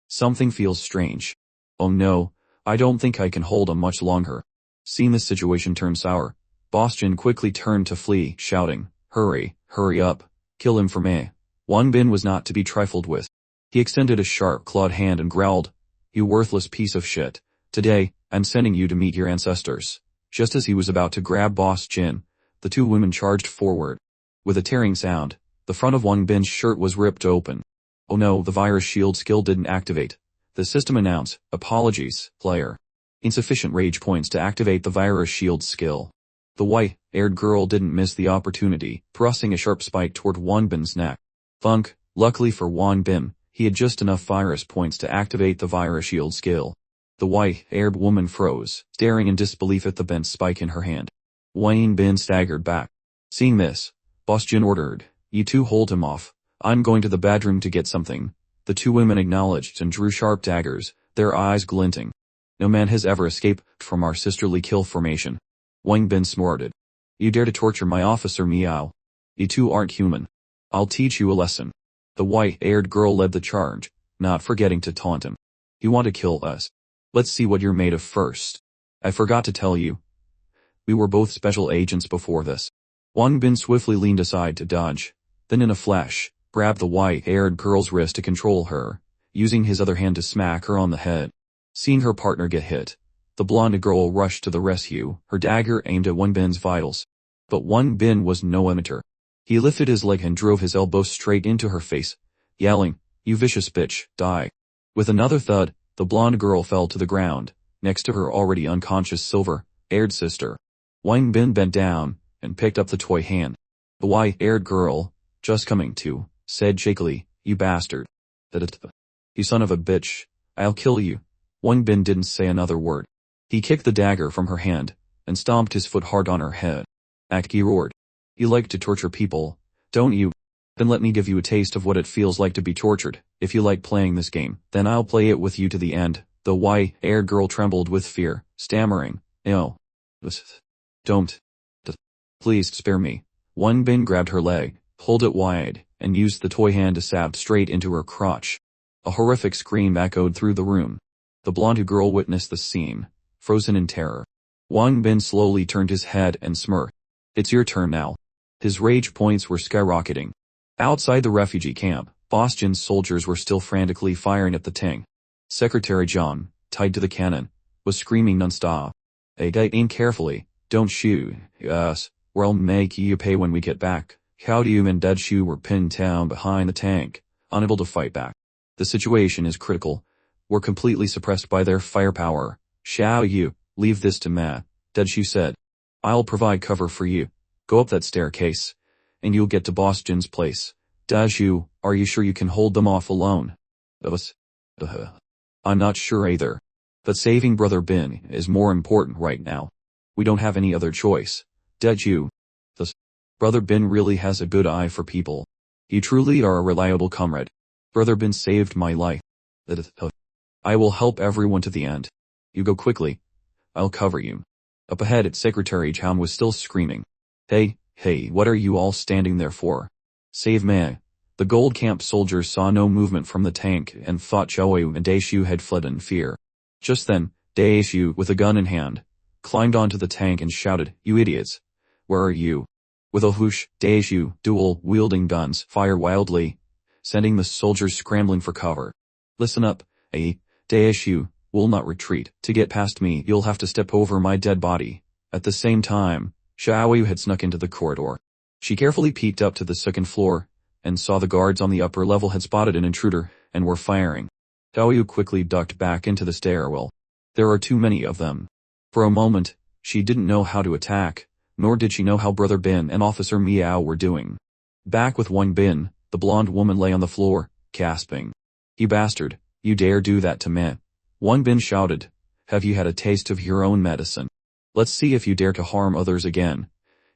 Something feels strange. Oh no, I don't think I can hold him much longer. Seeing this situation turn sour, Boss Jin quickly turned to flee, shouting, hurry up, kill him for me." Wang Bin was not to be trifled with. He extended a sharp clawed hand and growled, "You worthless piece of shit. Today, I'm sending you to meet your ancestors." Just as he was about to grab Boss Jin, the two women charged forward. With a tearing sound, the front of Wang Bin's shirt was ripped open. Oh no, the virus shield skill didn't activate. The system announced, "Apologies, player. Insufficient rage points to activate the virus shield skill. The white-haired girl didn't miss the opportunity, thrusting a sharp spike toward Wang Bin's neck. Thunk. Luckily for Wang Bin, he had just enough virus points to activate the virus shield skill. The white-haired woman froze, staring in disbelief at the bent spike in her hand. Wang Bin staggered back. Seeing this, Boss Jin ordered, "You two hold him off. I'm going to the bedroom to get something." The two women acknowledged and drew sharp daggers, their eyes glinting. "No man has ever escaped from our sisterly kill formation." Wang Bin snorted. "You dare to torture my officer Miao? You two aren't human. I'll teach you a lesson." The white-haired girl led the charge, not forgetting to taunt him. "You want to kill us? Let's see what you're made of first. I forgot to tell you. We were both special agents before this." Wang Bin swiftly leaned aside to dodge, then in a flash, grabbed the white-haired girl's wrist to control her, using his other hand to smack her on the head. Seeing her partner get hit, the blonde girl rushed to the rescue, her dagger aimed at Wang Bin's vitals. But Wang Bin was no amateur. He lifted his leg and drove his elbow straight into her face, yelling, "You vicious bitch, die." With another thud, the blonde girl fell to the ground, next to her already unconscious silver-haired sister. Wang Bin bent down and picked up the toy hand. The white-haired girl, just coming to, said shakily, "You bastard. You son of a bitch, I'll kill you." Wang Bin didn't say another word. He kicked the dagger from her hand and stomped his foot hard on her head. Aki roared. "You like to torture people, don't you? Then let me give you a taste of what it feels like to be tortured. If you like playing this game, then I'll play it with you to the end." The white-haired girl trembled with fear, stammering, "No. Don't. Please spare me." Wang Bin grabbed her leg, pulled it wide, and used the toy hand to stab straight into her crotch. A horrific scream echoed through the room. The blonde girl witnessed the scene, frozen in terror. Wang Bin slowly turned his head and smirked. "It's your turn now." His rage points were skyrocketing. Outside the refugee camp, Boss Jin's soldiers were still frantically firing at the tank. Secretary John, tied to the cannon, was screaming nonstop. "Aim carefully, don't shoot us, or I'll make you pay when we get back." How do you and Dead Shoe were pinned down behind the tank, unable to fight back. "The situation is critical. We're completely suppressed by their firepower. Xiao Yu, leave this to Matt," Dead Shoe said. "I'll provide cover for you. Go up that staircase, and you'll get to Boss Jin's place." "Dead Shoe, are you sure you can hold them off alone?" "I'm not sure either. But saving Brother Bin is more important right now. We don't have any other choice." "Dead Shoe, Brother Bin really has a good eye for people. You truly are a reliable comrade. Brother Bin saved my life. I will help everyone to the end. You go quickly. I'll cover you." Up ahead, Secretary Cham was still screaming. Hey, what are you all standing there for? Save me." The Gold Camp soldiers saw no movement from the tank and thought Choyu and Daishu had fled in fear. Just then, Daishu, with a gun in hand, climbed onto the tank and shouted, "You idiots! Where are you?" With a whoosh, Daishu, dual-wielding guns, fired wildly, sending the soldiers scrambling for cover. "Listen up, Daishu, will not retreat. To get past me, you'll have to step over my dead body." At the same time, Xiaoyu had snuck into the corridor. She carefully peeked up to the second floor, and saw the guards on the upper level had spotted an intruder, and were firing. Xiaoyu quickly ducked back into the stairwell. There are too many of them. For a moment, she didn't know how to attack, nor did she know how Brother Bin and Officer Miao were doing. Back with Wang Bin, the blonde woman lay on the floor, gasping. "You bastard, you dare do that to me?" Wang Bin shouted. "Have you had a taste of your own medicine? Let's see if you dare to harm others again."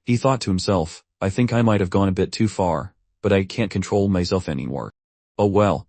He thought to himself, "I think I might have gone a bit too far, but I can't control myself anymore. Oh well.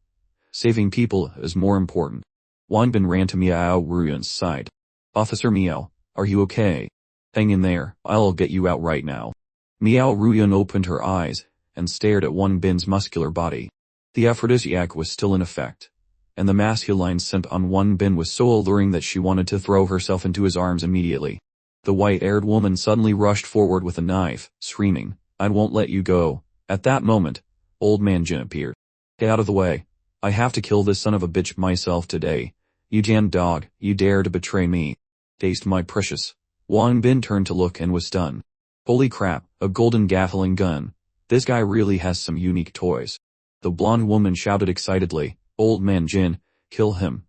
Saving people is more important." Wang Bin ran to Miao Ruyan's side. "Officer Miao, are you okay? Hang in there, I'll get you out right now." Miao Ruyan opened her eyes and stared at Wang Bin's muscular body. The aphrodisiac was still in effect, and the masculine scent on Wang Bin was so alluring that she wanted to throw herself into his arms immediately. The white-haired woman suddenly rushed forward with a knife, screaming, "I won't let you go." At that moment, Old Man Jin appeared. "Get out of the way. I have to kill this son of a bitch myself today. You damn dog, you dare to betray me. Taste my precious." Wang Bin turned to look and was stunned. Holy crap, a golden Gatling gun. This guy really has some unique toys. The blonde woman shouted excitedly, "Old Man Jin, kill him."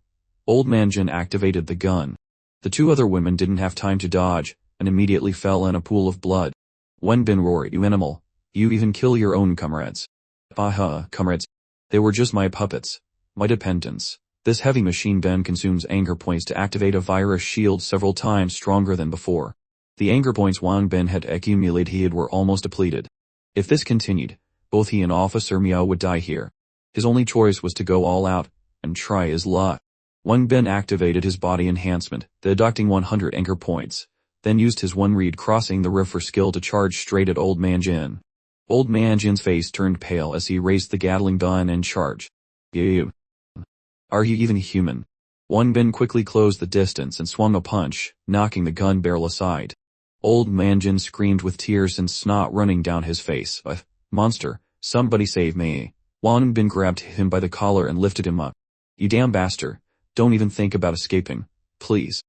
Old Man Jin activated the gun. The two other women didn't have time to dodge, and immediately fell in a pool of blood. Wenbin roared, "You animal! You even kill your own comrades." "Aha, comrades. They were just my puppets. My dependents." This heavy machine gun consumes anger points to activate a virus shield several times stronger than before. The anger points Wang Bin had accumulated were almost depleted. If this continued, both he and Officer Miao would die here. His only choice was to go all out and try his luck. Wang Bin activated his body enhancement, deducting 100 anger points, then used his one read crossing the river skill to charge straight at Old Man Jin. Old Man Jin's face turned pale as he raised the Gatling gun and charged. "You. Are you even human?" Wang Bin quickly closed the distance and swung a punch, knocking the gun barrel aside. Old Man Jin screamed with tears and snot running down his face. "Monster, somebody save me." Wang Bin grabbed him by the collar and lifted him up. "You damn bastard. Don't even think about escaping. Please.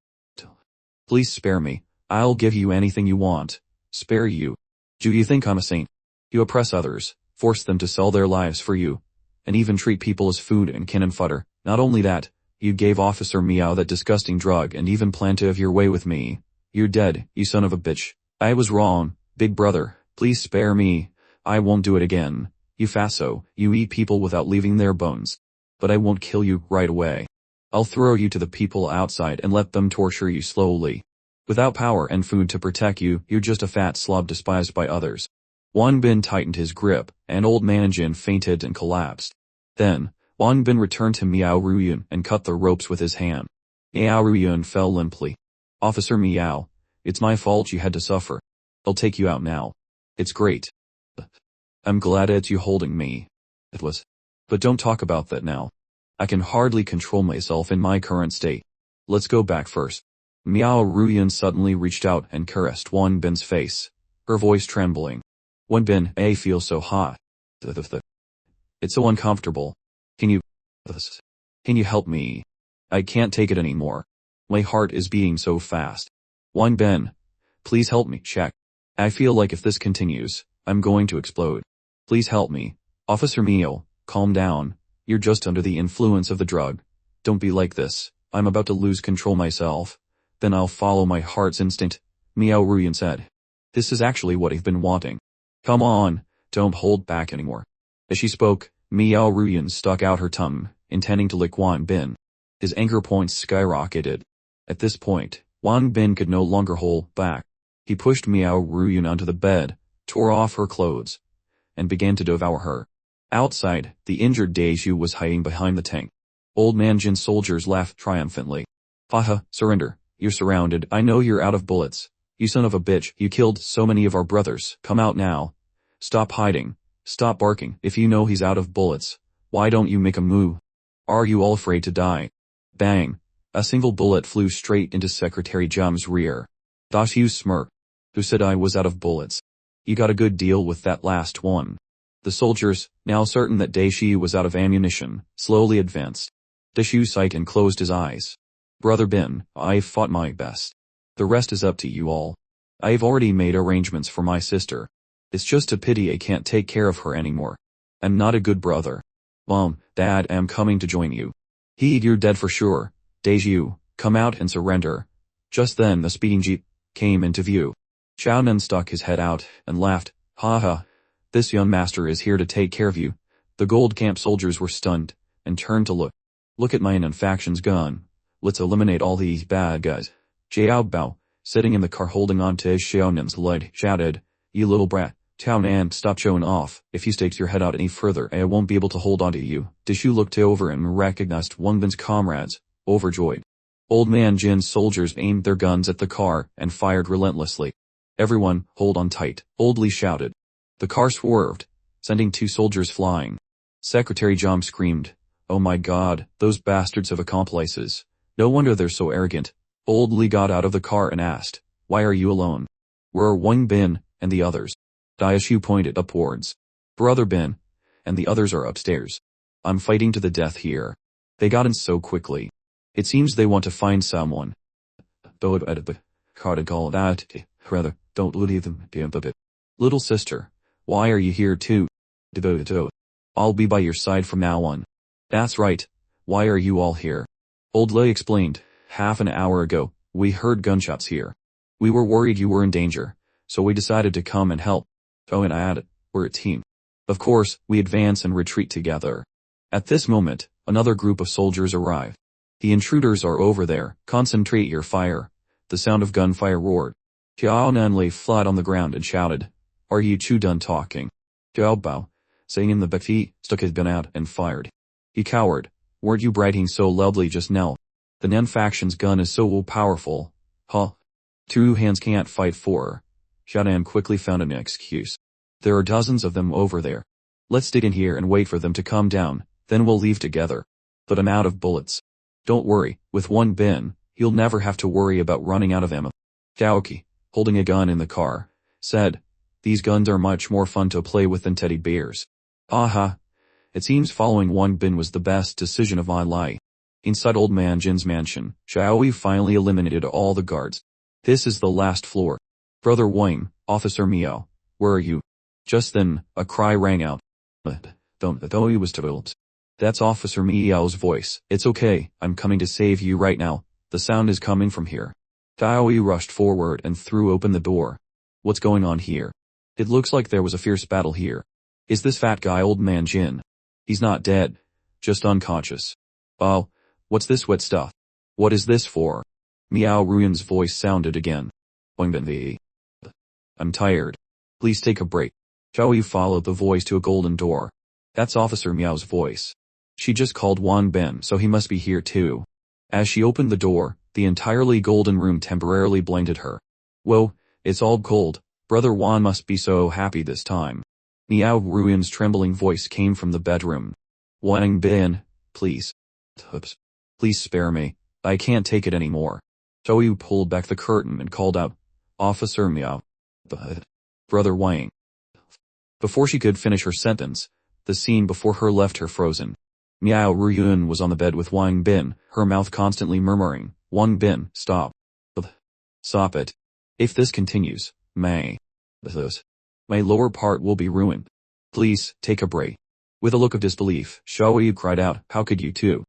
Please spare me. I'll give you anything you want." "Spare you? Do you think I'm a saint? You oppress others, force them to sell their lives for you, and even treat people as food and cannon fodder. Not only that, you gave Officer Miao that disgusting drug and even planned to have your way with me. You're dead, you son of a bitch. I was wrong. Big brother, please spare me. I won't do it again. You faso, you eat people without leaving their bones. But I won't kill you right away. I'll throw you to the people outside and let them torture you slowly. Without power and food to protect you, you're just a fat slob despised by others." Wang Bin tightened his grip, and Old Man Jin fainted and collapsed. Then, Wang Bin returned to Miao Ruyun and cut the ropes with his hand. Miao Ruyun fell limply. "Officer Miao, it's my fault you had to suffer. I'll take you out now. It's great. I'm glad it's you holding me." "It was. But don't talk about that now. I can hardly control myself in my current state. Let's go back first." Miao Ruyun suddenly reached out and caressed Wang Bin's face, her voice trembling. "Wang Bin, I feel so hot. It's so uncomfortable. Can you help me? I can't take it anymore. My heart is beating so fast. Wang Bin, please help me, check. I feel like if this continues, I'm going to explode. Please help me." "Officer Miao, calm down. You're just under the influence of the drug. Don't be like this. I'm about to lose control myself. Then I'll follow my heart's instinct," Miao Ruyun said. "This is actually what I've been wanting. Come on, don't hold back anymore." As she spoke, Miao Ruyun stuck out her tongue, intending to lick Wang Bin. His anger points skyrocketed. At this point, Wang Bin could no longer hold back. He pushed Miao Ruyun onto the bed, tore off her clothes, and began to devour her. Outside, the injured Daishu was hiding behind the tank. Old Man Jin's soldiers laughed triumphantly. "Haha, surrender. You're surrounded. I know you're out of bullets. You son of a bitch, you killed so many of our brothers. Come out now. Stop hiding. Stop barking. If you know he's out of bullets, why don't you make a move? Are you all afraid to die?" Bang! A single bullet flew straight into Secretary Jum's rear. Daishu smirked. "Who said I was out of bullets? You got a good deal with that last one." The soldiers, now certain that Daishu was out of ammunition, slowly advanced. Daishu sighed and closed his eyes. "Brother Bin, I've fought my best. The rest is up to you all. I've already made arrangements for my sister. It's just a pity I can't take care of her anymore. I'm not a good brother. Mom, Dad, I'm coming to join you." "You're dead for sure. Daishu, come out and surrender." Just then the speeding jeep came into view. Xiaonan stuck his head out and laughed. "Ha ha. This young master is here to take care of you." The Gold Camp soldiers were stunned and turned to look. "Look at my faction's gun. Let's eliminate all these bad guys." Jiao Bao, sitting in the car holding on to Xiaonan's leg, shouted, "You little brat, Xiaonan, stop showing off. If you stick your head out any further, I won't be able to hold on to you." Daishu looked over and recognized Wang Bin's comrades, overjoyed. Old Man Jin's soldiers aimed their guns at the car and fired relentlessly. "Everyone, hold on tight," Old Li shouted. The car swerved, sending 2 soldiers flying. Secretary Jom screamed, "Oh my god, those bastards have accomplices. No wonder they're so arrogant." Old Li got out of the car and asked, "Why are you alone? Where are Wang Bin and the others?" Daishu pointed upwards. "Brother Bin and the others are upstairs. I'm fighting to the death here. They got in so quickly. It seems they want to find someone. Don't leave them. Little sister, why are you here too? I'll be by your side from now on." "That's right. Why are you all here?" Old Lei explained. "Half an hour ago, We heard gunshots here. We were worried you were in danger, so we decided to come and help. Oh, and I added, we're a team. Of course, we advance and retreat together. At this moment, another group of soldiers arrive. The intruders are over there. Concentrate your fire. The sound of gunfire roared. Xiao Nan lay flat on the ground and shouted, Are you two done talking? Xiao Bao, saying in the backseat, stuck his gun out and fired. He cowered. Weren't you bragging so loudly just now? The Nan faction's gun is so powerful. Huh? Two hands can't fight four. Xiaonan quickly found an excuse. There are dozens of them over there. Let's dig in here and wait for them to come down, then we'll leave together. But I'm out of bullets. Don't worry, with one bin, you'll never have to worry about running out of ammo. Gaoki, holding a gun in the car, said, These guns are much more fun to play with than teddy bears. Aha. It seems following one bin was the best decision of my life. Inside Old Man Jin's mansion, Xiaoyu finally eliminated all the guards. This is the last floor. Brother Wang, Officer Miao, where are you? Just then, a cry rang out. Don't he was told. That's Officer Miao's voice. It's okay, I'm coming to save you right now. The sound is coming from here. Xiaoyu rushed forward and threw open the door. What's going on here? It looks like there was a fierce battle here. Is this fat guy Old Man Jin? He's not dead. Just unconscious. Oh, what's this wet stuff? What is this for? Miao Ruyan's voice sounded again. I'm tired. Please take a break. Xiaoyu followed the voice to a golden door. That's Officer Miao's voice. She just called Wang Ben, so he must be here too. As she opened the door, the entirely golden room temporarily blinded her. Whoa, it's all cold. Brother Wang must be so happy this time. Miao Ruyan's trembling voice came from the bedroom. Wang Ben, please. Please spare me. I can't take it anymore. Xiaoyu pulled back the curtain and called out, Officer Miao. Brother Wang. Before she could finish her sentence, the scene before her left her frozen. Miao Ruyan was on the bed with Wang Bin, her mouth constantly murmuring, Wang Bin, stop. Stop it. If this continues, my lower part will be ruined. Please, take a break. With a look of disbelief, Xiaoyu cried out, how could you two?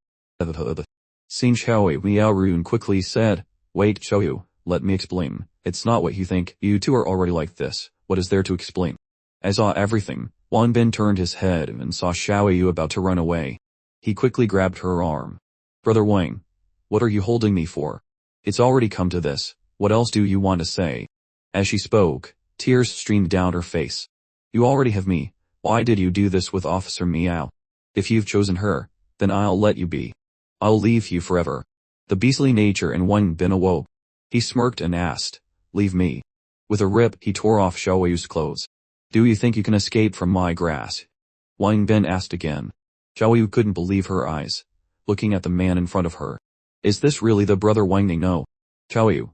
Seeing Xiaoyu, Miao Ruyan quickly said, wait Xiaoyu, let me explain. It's not what you think, you two are already like this, what is there to explain? I saw everything. Wang Bin turned his head and saw Xiaoyu about to run away. He quickly grabbed her arm. Brother Wang, what are you holding me for? It's already come to this, what else do you want to say? As she spoke, tears streamed down her face. You already have me, why did you do this with Officer Miao? If you've chosen her, then I'll let you be. I'll leave you forever. The beastly nature in Wang Bin awoke. He smirked and asked, leave me. With a rip, he tore off Xiaoyu's clothes. Do you think you can escape from my grasp? Wang Bin asked again. Xiaoyu couldn't believe her eyes, looking at the man in front of her. Is this really the brother Wang they know? Xiaoyu.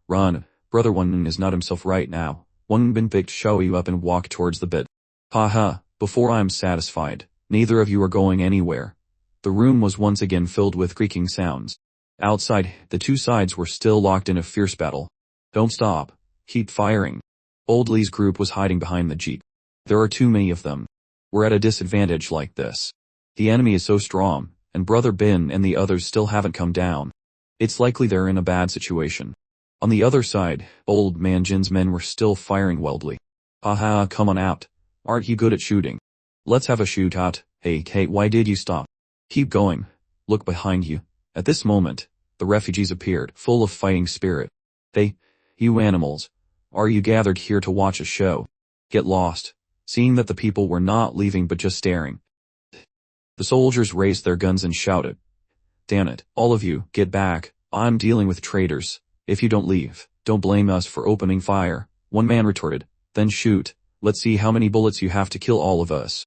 Run, brother Wang is not himself right now. Wang Bin picked Xiaoyu up and walked towards the bed. Ha, before I'm satisfied, neither of you are going anywhere. The room was once again filled with creaking sounds. Outside, the two sides were still locked in a fierce battle. Don't stop. Keep firing. Old Lee's group was hiding behind the jeep. There are too many of them. We're at a disadvantage like this. The enemy is so strong, and Brother Bin and the others still haven't come down. It's likely they're in a bad situation. On the other side, Old Man Jin's men were still firing wildly. Haha, come on out. Aren't you good at shooting? Let's have a shootout. Hey, Kate, why did you stop? Keep going. Look behind you. At this moment, the refugees appeared, full of fighting spirit. Hey, you animals. Are you gathered here to watch a show? Get lost. Seeing that the people were not leaving but just staring. The soldiers raised their guns and shouted. Damn it, all of you, get back. I'm dealing with traitors. If you don't leave, don't blame us for opening fire. One man retorted. Then shoot. Let's see how many bullets you have to kill all of us.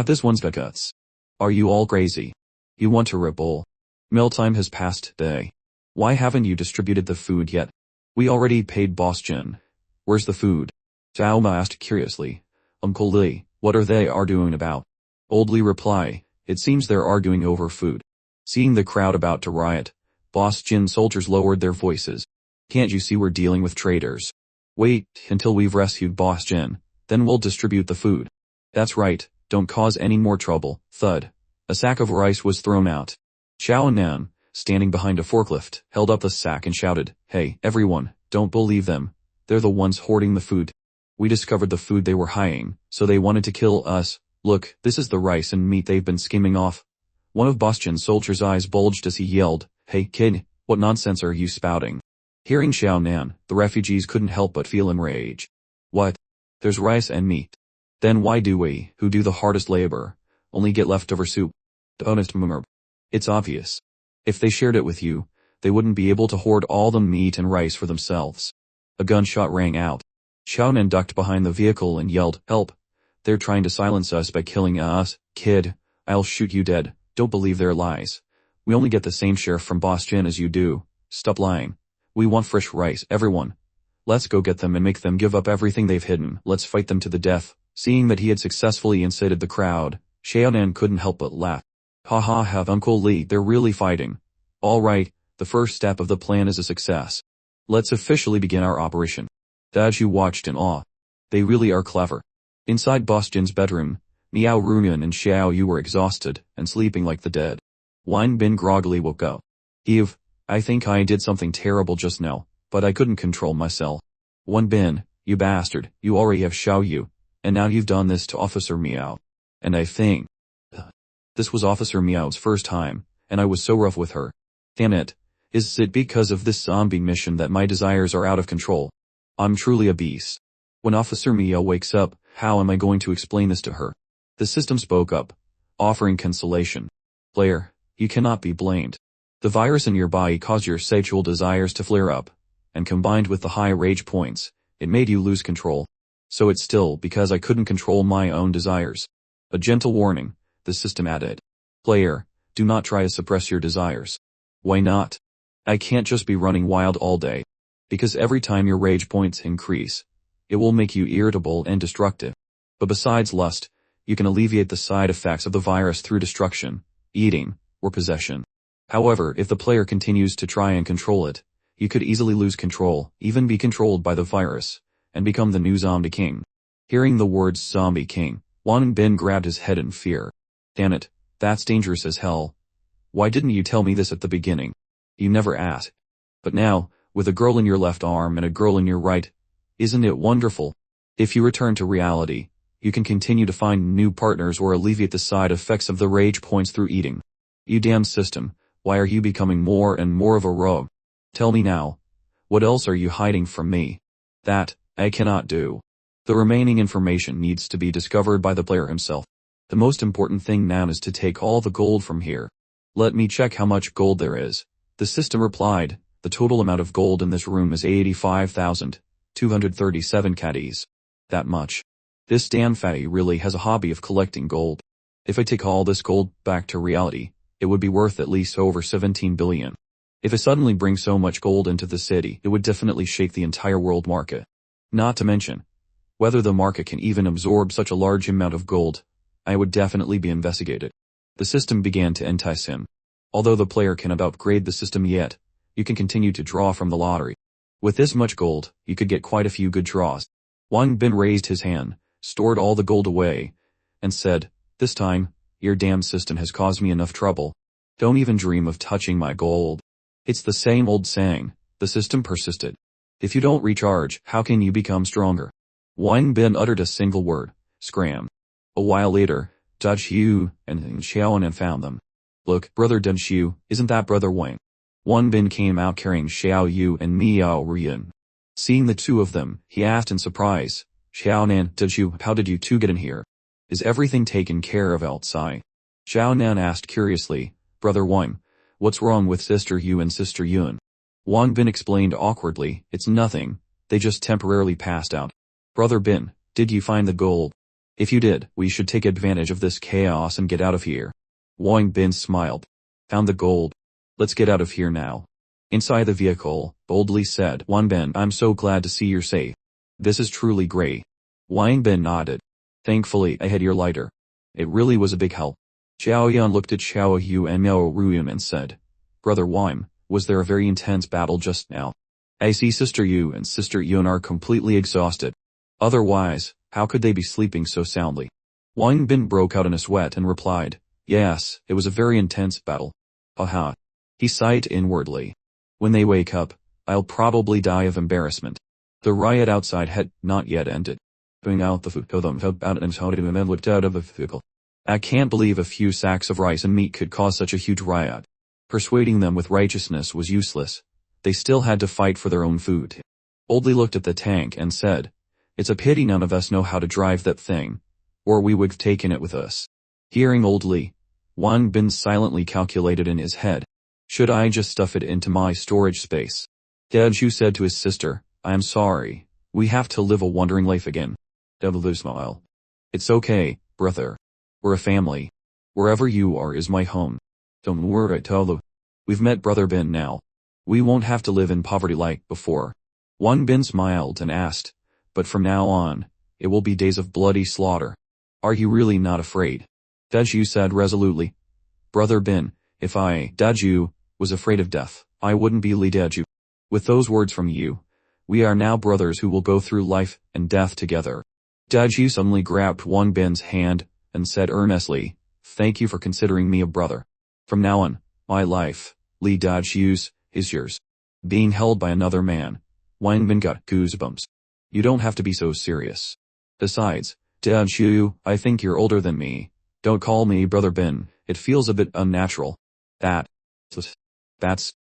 This one's got guts. Are you all crazy? You want to rebel? Mealtime has passed today. Why haven't you distributed the food yet? We already paid Boss Jin. Where's the food? Zhao Ma asked curiously. Uncle Li, what are they arguing about? Old Li replied, it seems they're arguing over food. Seeing the crowd about to riot, Boss Jin's soldiers lowered their voices. Can't you see we're dealing with traitors? Wait until we've rescued Boss Jin, then we'll distribute the food. That's right, don't cause any more trouble. Thud. A sack of rice was thrown out. Xiao Nan, standing behind a forklift, held up the sack and shouted, "Hey, everyone, don't believe them. They're the ones hoarding the food. We discovered the food they were hiding, so they wanted to kill us. Look, this is the rice and meat they've been skimming off." One of Bastian's soldiers' eyes bulged as he yelled, "Hey, kid, what nonsense are you spouting?" Hearing Xiao Nan, the refugees couldn't help but feel enraged. "What? There's rice and meat. Then why do we, who do the hardest labor, only get leftover soup?" Honest murmur. "It's obvious. If they shared it with you, they wouldn't be able to hoard all the meat and rice for themselves." A gunshot rang out. Xiao Nan ducked behind the vehicle and yelled, "Help! They're trying to silence us by killing us. Kid, I'll shoot you dead. Don't believe their lies. We only get the same share from Bastian as you do. Stop lying. We want fresh rice, everyone. Let's go get them and make them give up everything they've hidden. Let's fight them to the death." Seeing that he had successfully incited the crowd, Xiao Nan couldn't help but laugh. "Ha ha ha, Uncle Li, they're really fighting. All right, the first step of the plan is a success. Let's officially begin our operation." Daju watched in awe. They really are clever. Inside Bastian's bedroom, Miao Ruyan and Xiao Yu were exhausted and sleeping like the dead. Wang Bin groggily woke up. "Eve, I think I did something terrible just now, but I couldn't control myself." "Wang Bin, you bastard, you already have Xiao Yu, and now you've done this to Officer Miao. And I think this was Officer Miao's first time, and I was so rough with her. Damn it. Is it because of this zombie mission that my desires are out of control? I'm truly a beast. When Officer Miao wakes up, how am I going to explain this to her?" The system spoke up, offering consolation. "Player, you cannot be blamed. The virus in your body caused your sexual desires to flare up, and combined with the high rage points, it made you lose control. So it's still because I couldn't control my own desires. A gentle warning," the system added. "Player, do not try to suppress your desires." "Why not? I can't just be running wild all day. Because every time your rage points increase, it will make you irritable and destructive. But besides lust, you can alleviate the side effects of the virus through destruction, eating, or possession. However, if the player continues to try and control it, you could easily lose control, even be controlled by the virus, and become the new zombie king." Hearing the words zombie king, Wang Bin grabbed his head in fear. "Damn it, that's dangerous as hell. Why didn't you tell me this at the beginning? You never asked. But now, with a girl in your left arm and a girl in your right, isn't it wonderful? If you return to reality, you can continue to find new partners or alleviate the side effects of the rage points through eating. You damn system, why are you becoming more and more of a rogue? Tell me now. What else are you hiding from me?" "That, I cannot do. The remaining information needs to be discovered by the player himself. The most important thing now is to take all the gold from here." "Let me check how much gold there is," the system replied. "The total amount of gold in this room is 85,237 caddies. That much. This damn fatty really has a hobby of collecting gold. If I take all this gold back to reality, it would be worth at least over 17 billion. If I suddenly bring so much gold into the city, it would definitely shake the entire world market. Not to mention, whether the market can even absorb such a large amount of gold, I would definitely be investigated." The system began to entice him. Although the player cannot upgrade the system yet, you can continue to draw from the lottery. With this much gold, you could get quite a few good draws. Wang Bin raised his hand, stored all the gold away, and said, "This time, your damn system has caused me enough trouble. Don't even dream of touching my gold." "It's the same old saying," the system persisted. "If you don't recharge, how can you become stronger?" Wang Bin uttered a single word, "Scram." A while later, Dajiu and Xiaonan found them. "Look, brother Dajiu, isn't that brother Wang?" Wang Bin came out carrying Xiao Yu and Miao Ruyan. Seeing the two of them, he asked in surprise, "Xiaonan, Dajiu, how did you two get in here? Is everything taken care of outside?" Xiaonan asked curiously, "Brother Wang, what's wrong with Sister Yu and Sister Yun?" Wang Bin explained awkwardly, "It's nothing, they just temporarily passed out." "Brother Bin, did you find the gold? If you did, we should take advantage of this chaos and get out of here." Wang Bin smiled. "Found the gold. Let's get out of here now." Inside the vehicle, boldly said Wang Bin, "I'm so glad to see you're safe. This is truly great." Wang Bin nodded. "Thankfully, I had your lighter. It really was a big help." Xiao Yan looked at Xiao Yu and Miao Ruyan and said, "Brother Wang, was there a very intense battle just now? I see Sister Yu and Sister Yun are completely exhausted. Otherwise, how could they be sleeping so soundly?" Wang Bin broke out in a sweat and replied, "Yes, it was a very intense battle. Haha. He sighed inwardly. When they wake up, I'll probably die of embarrassment. The riot outside had not yet ended. Bring out the food to them out and shouted and then looked out of the vehicle. I can't believe a few sacks of rice and meat could cause such a huge riot. Persuading them with righteousness was useless. They still had to fight for their own food. Oldly looked at the tank and said, "It's a pity none of us know how to drive that thing, or we would've taken it with us." Hearing Oldly, Wang Bin silently calculated in his head. Should I just stuff it into my storage space? Daju said to his sister, "I am sorry. We have to live a wandering life again." Devil smile. "It's okay, brother. We're a family. Wherever you are is my home. Don't worry, Tolu. We've met Brother Bin now. We won't have to live in poverty like before." Wang Bin smiled and asked, "But from now on, it will be days of bloody slaughter. Are you really not afraid?" Daju said resolutely, "Brother Bin, if I, Daju, was afraid of death, I wouldn't be Li Daju. With those words from you, we are now brothers who will go through life and death together." Daju suddenly grabbed Wang Bin's hand and said earnestly, "Thank you for considering me a brother. From now on, my life, Li Daju's, is yours." Being held by another man, Wang Bin got goosebumps. "You don't have to be so serious. Besides, Daju, I think you're older than me. Don't call me Brother Bin, it feels a bit unnatural." That's...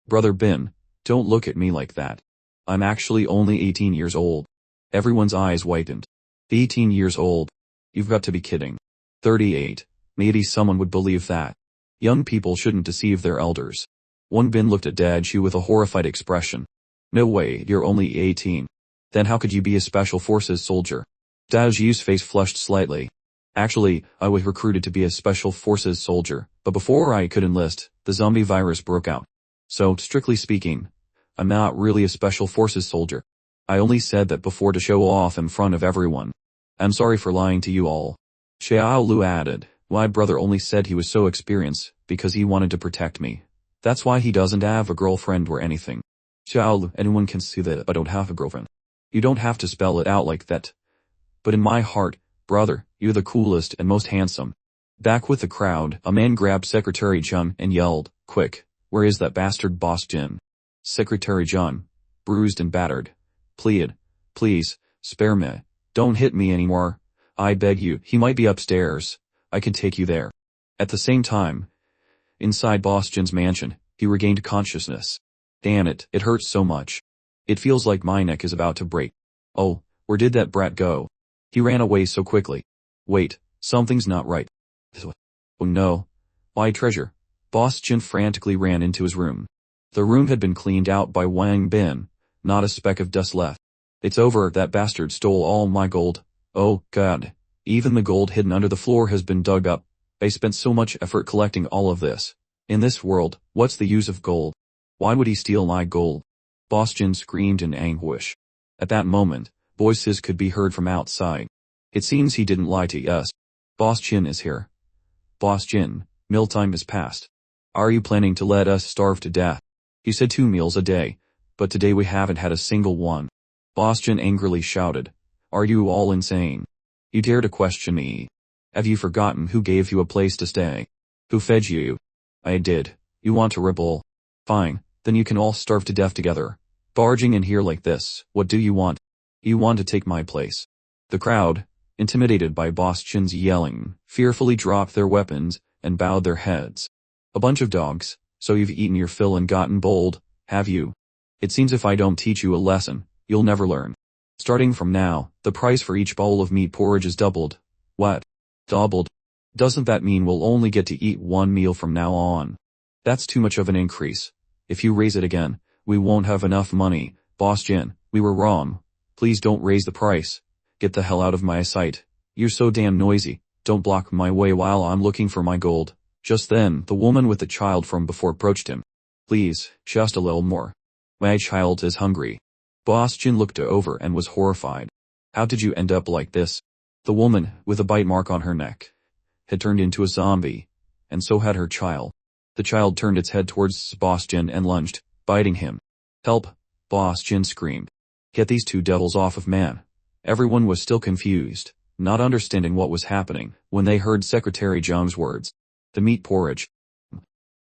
Brother Bin, don't look at me like that. I'm actually only 18 years old." Everyone's eyes whitened. 18 years old? You've got to be kidding. 38. Maybe someone would believe that. Young people shouldn't deceive their elders. Wang Bin looked at Daju with a horrified expression. "No way, you're only 18. Then how could you be a special forces soldier?" Daju's face flushed slightly. "Actually, I was recruited to be a special forces soldier, but before I could enlist, the zombie virus broke out. So, strictly speaking, I'm not really a special forces soldier. I only said that before to show off in front of everyone. I'm sorry for lying to you all." Xiao Lu added, "My brother only said he was so experienced because he wanted to protect me. That's why he doesn't have a girlfriend or anything." Xiao Lu, anyone can see that I don't have a girlfriend. You don't have to spell it out like that. But in my heart, brother, you're the coolest and most handsome. Back with the crowd, a man grabbed Secretary Jun and yelled, "Quick, where is that bastard Boss Jin?" Secretary Jun, bruised and battered, pleaded, "Please, spare me. Don't hit me anymore. I beg you, he might be upstairs. I can take you there." At the same time, inside Boss Jin's mansion, he regained consciousness. "Damn it, it hurts so much. It feels like my neck is about to break. Oh, where did that brat go? He ran away so quickly. Wait, something's not right. Oh no. My treasure." Boss Jin frantically ran into his room. The room had been cleaned out by Wang Bin, not a speck of dust left. "It's over, that bastard stole all my gold. Oh God. Even the gold hidden under the floor has been dug up. I spent so much effort collecting all of this. In this world, what's the use of gold? Why would he steal my gold?" Boss Jin screamed in anguish. At that moment, voices could be heard from outside. "It seems he didn't lie to us. Boss Jin is here. Boss Jin, mealtime is past. Are you planning to let us starve to death? You said 2 meals a day, but today we haven't had a single one." Boss Jin angrily shouted, "Are you all insane? You dare to question me? Have you forgotten who gave you a place to stay? Who fed you?" "I did. You want to rebel? Fine, then you can all starve to death together. Barging in here like this, what do you want? You want to take my place." The crowd, intimidated by Boss Jin's yelling, fearfully dropped their weapons and bowed their heads. "A bunch of dogs, so you've eaten your fill and gotten bold, have you? It seems if I don't teach you a lesson, you'll never learn. Starting from now, the price for each bowl of meat porridge is doubled." "What? Doubled? Doesn't that mean we'll only get to eat 1 meal from now on? That's too much of an increase. If you raise it again, we won't have enough money." "Boss Jin, we were wrong. Please don't raise the price. Get the hell out of my sight. You're so damn noisy. Don't block my way while I'm looking for my gold." Just then, the woman with the child from before approached him. "Please, just a little more. My child is hungry." Boss Jin looked over and was horrified. "How did you end up like this?" The woman, with a bite mark on her neck, had turned into a zombie, and so had her child. The child turned its head towards Boss Jin and lunged, biting him. "Help!" Boss Jin screamed. "Get these 2 devils off of man." Everyone was still confused, not understanding what was happening, when they heard Secretary Zhang's words. "The meat porridge.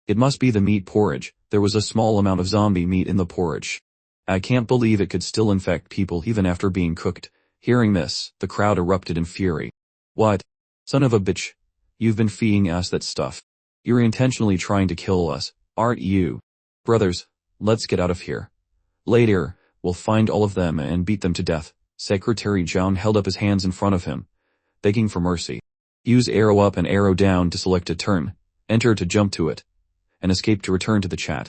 It must be the meat porridge. There was a small amount of zombie meat in the porridge. I can't believe it could still infect people even after being cooked. Hearing this, the crowd erupted in fury. What? Son of a bitch. You've been feeding us that stuff. You're intentionally trying to kill us, aren't you? Brothers, let's get out of here. Later, we'll find all of them and beat them to death. Secretary Zhang held up his hands in front of him, begging for mercy. Use arrow up and arrow down to select a turn, enter to jump to it, and escape to return to the chat.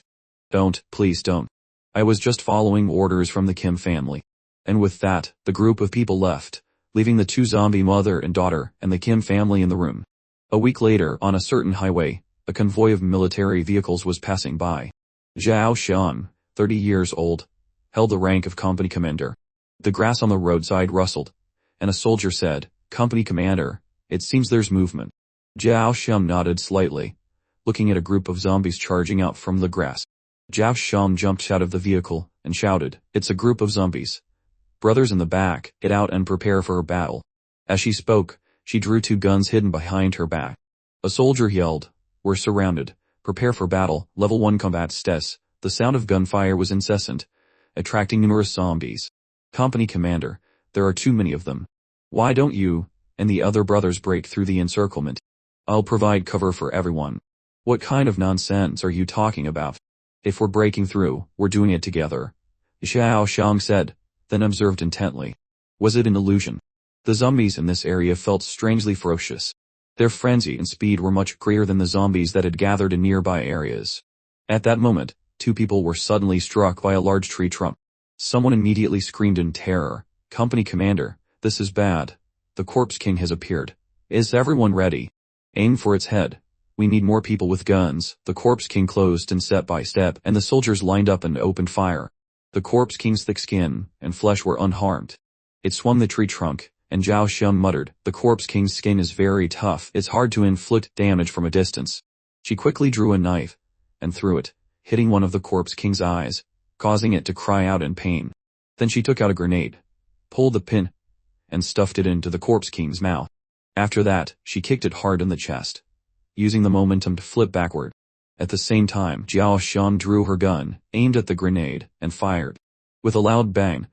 Don't, please don't. I was just following orders from the Kim family. And with that, the group of people left, leaving the two zombie mother and daughter and the Kim family in the room. A week later, on a certain highway, a convoy of military vehicles was passing by. Zhao Xian, 30 years old, held the rank of company commander. The grass on the roadside rustled, and a soldier said, "Company commander, it seems there's movement." Zhao Xian nodded slightly, looking at a group of zombies charging out from the grass. Zhao Xian jumped out of the vehicle and shouted, "It's a group of zombies. Brothers in the back, get out and prepare for a battle." As she spoke, she drew two guns hidden behind her back. A soldier yelled, "We're surrounded. Prepare for battle. Level 1 combat stats." The sound of gunfire was incessant, attracting numerous zombies. "Company commander, there are too many of them. Why don't you and the other brothers break through the encirclement? I'll provide cover for everyone." "What kind of nonsense are you talking about? If we're breaking through, we're doing it together," Xiao Xiang said, then observed intently. Was it an illusion? The zombies in this area felt strangely ferocious. Their frenzy and speed were much greater than the zombies that had gathered in nearby areas. At that moment, two people were suddenly struck by a large tree trunk. Someone immediately screamed in terror, "Company commander, this is bad. The Corpse King has appeared. Is everyone ready? Aim for its head. We need more people with guns." The Corpse King closed in step by step, and the soldiers lined up and opened fire. The Corpse King's thick skin and flesh were unharmed. It swung the tree trunk, and Zhao Xian muttered, "The Corpse King's skin is very tough. It's hard to inflict damage from a distance." She quickly drew a knife and threw it, hitting one of the Corpse King's eyes, causing it to cry out in pain. Then she took out a grenade, pulled the pin, and stuffed it into the Corpse King's mouth. After that, she kicked it hard in the chest, using the momentum to flip backward. At the same time, Zhao Xian drew her gun, aimed at the grenade, and fired. With a loud bang,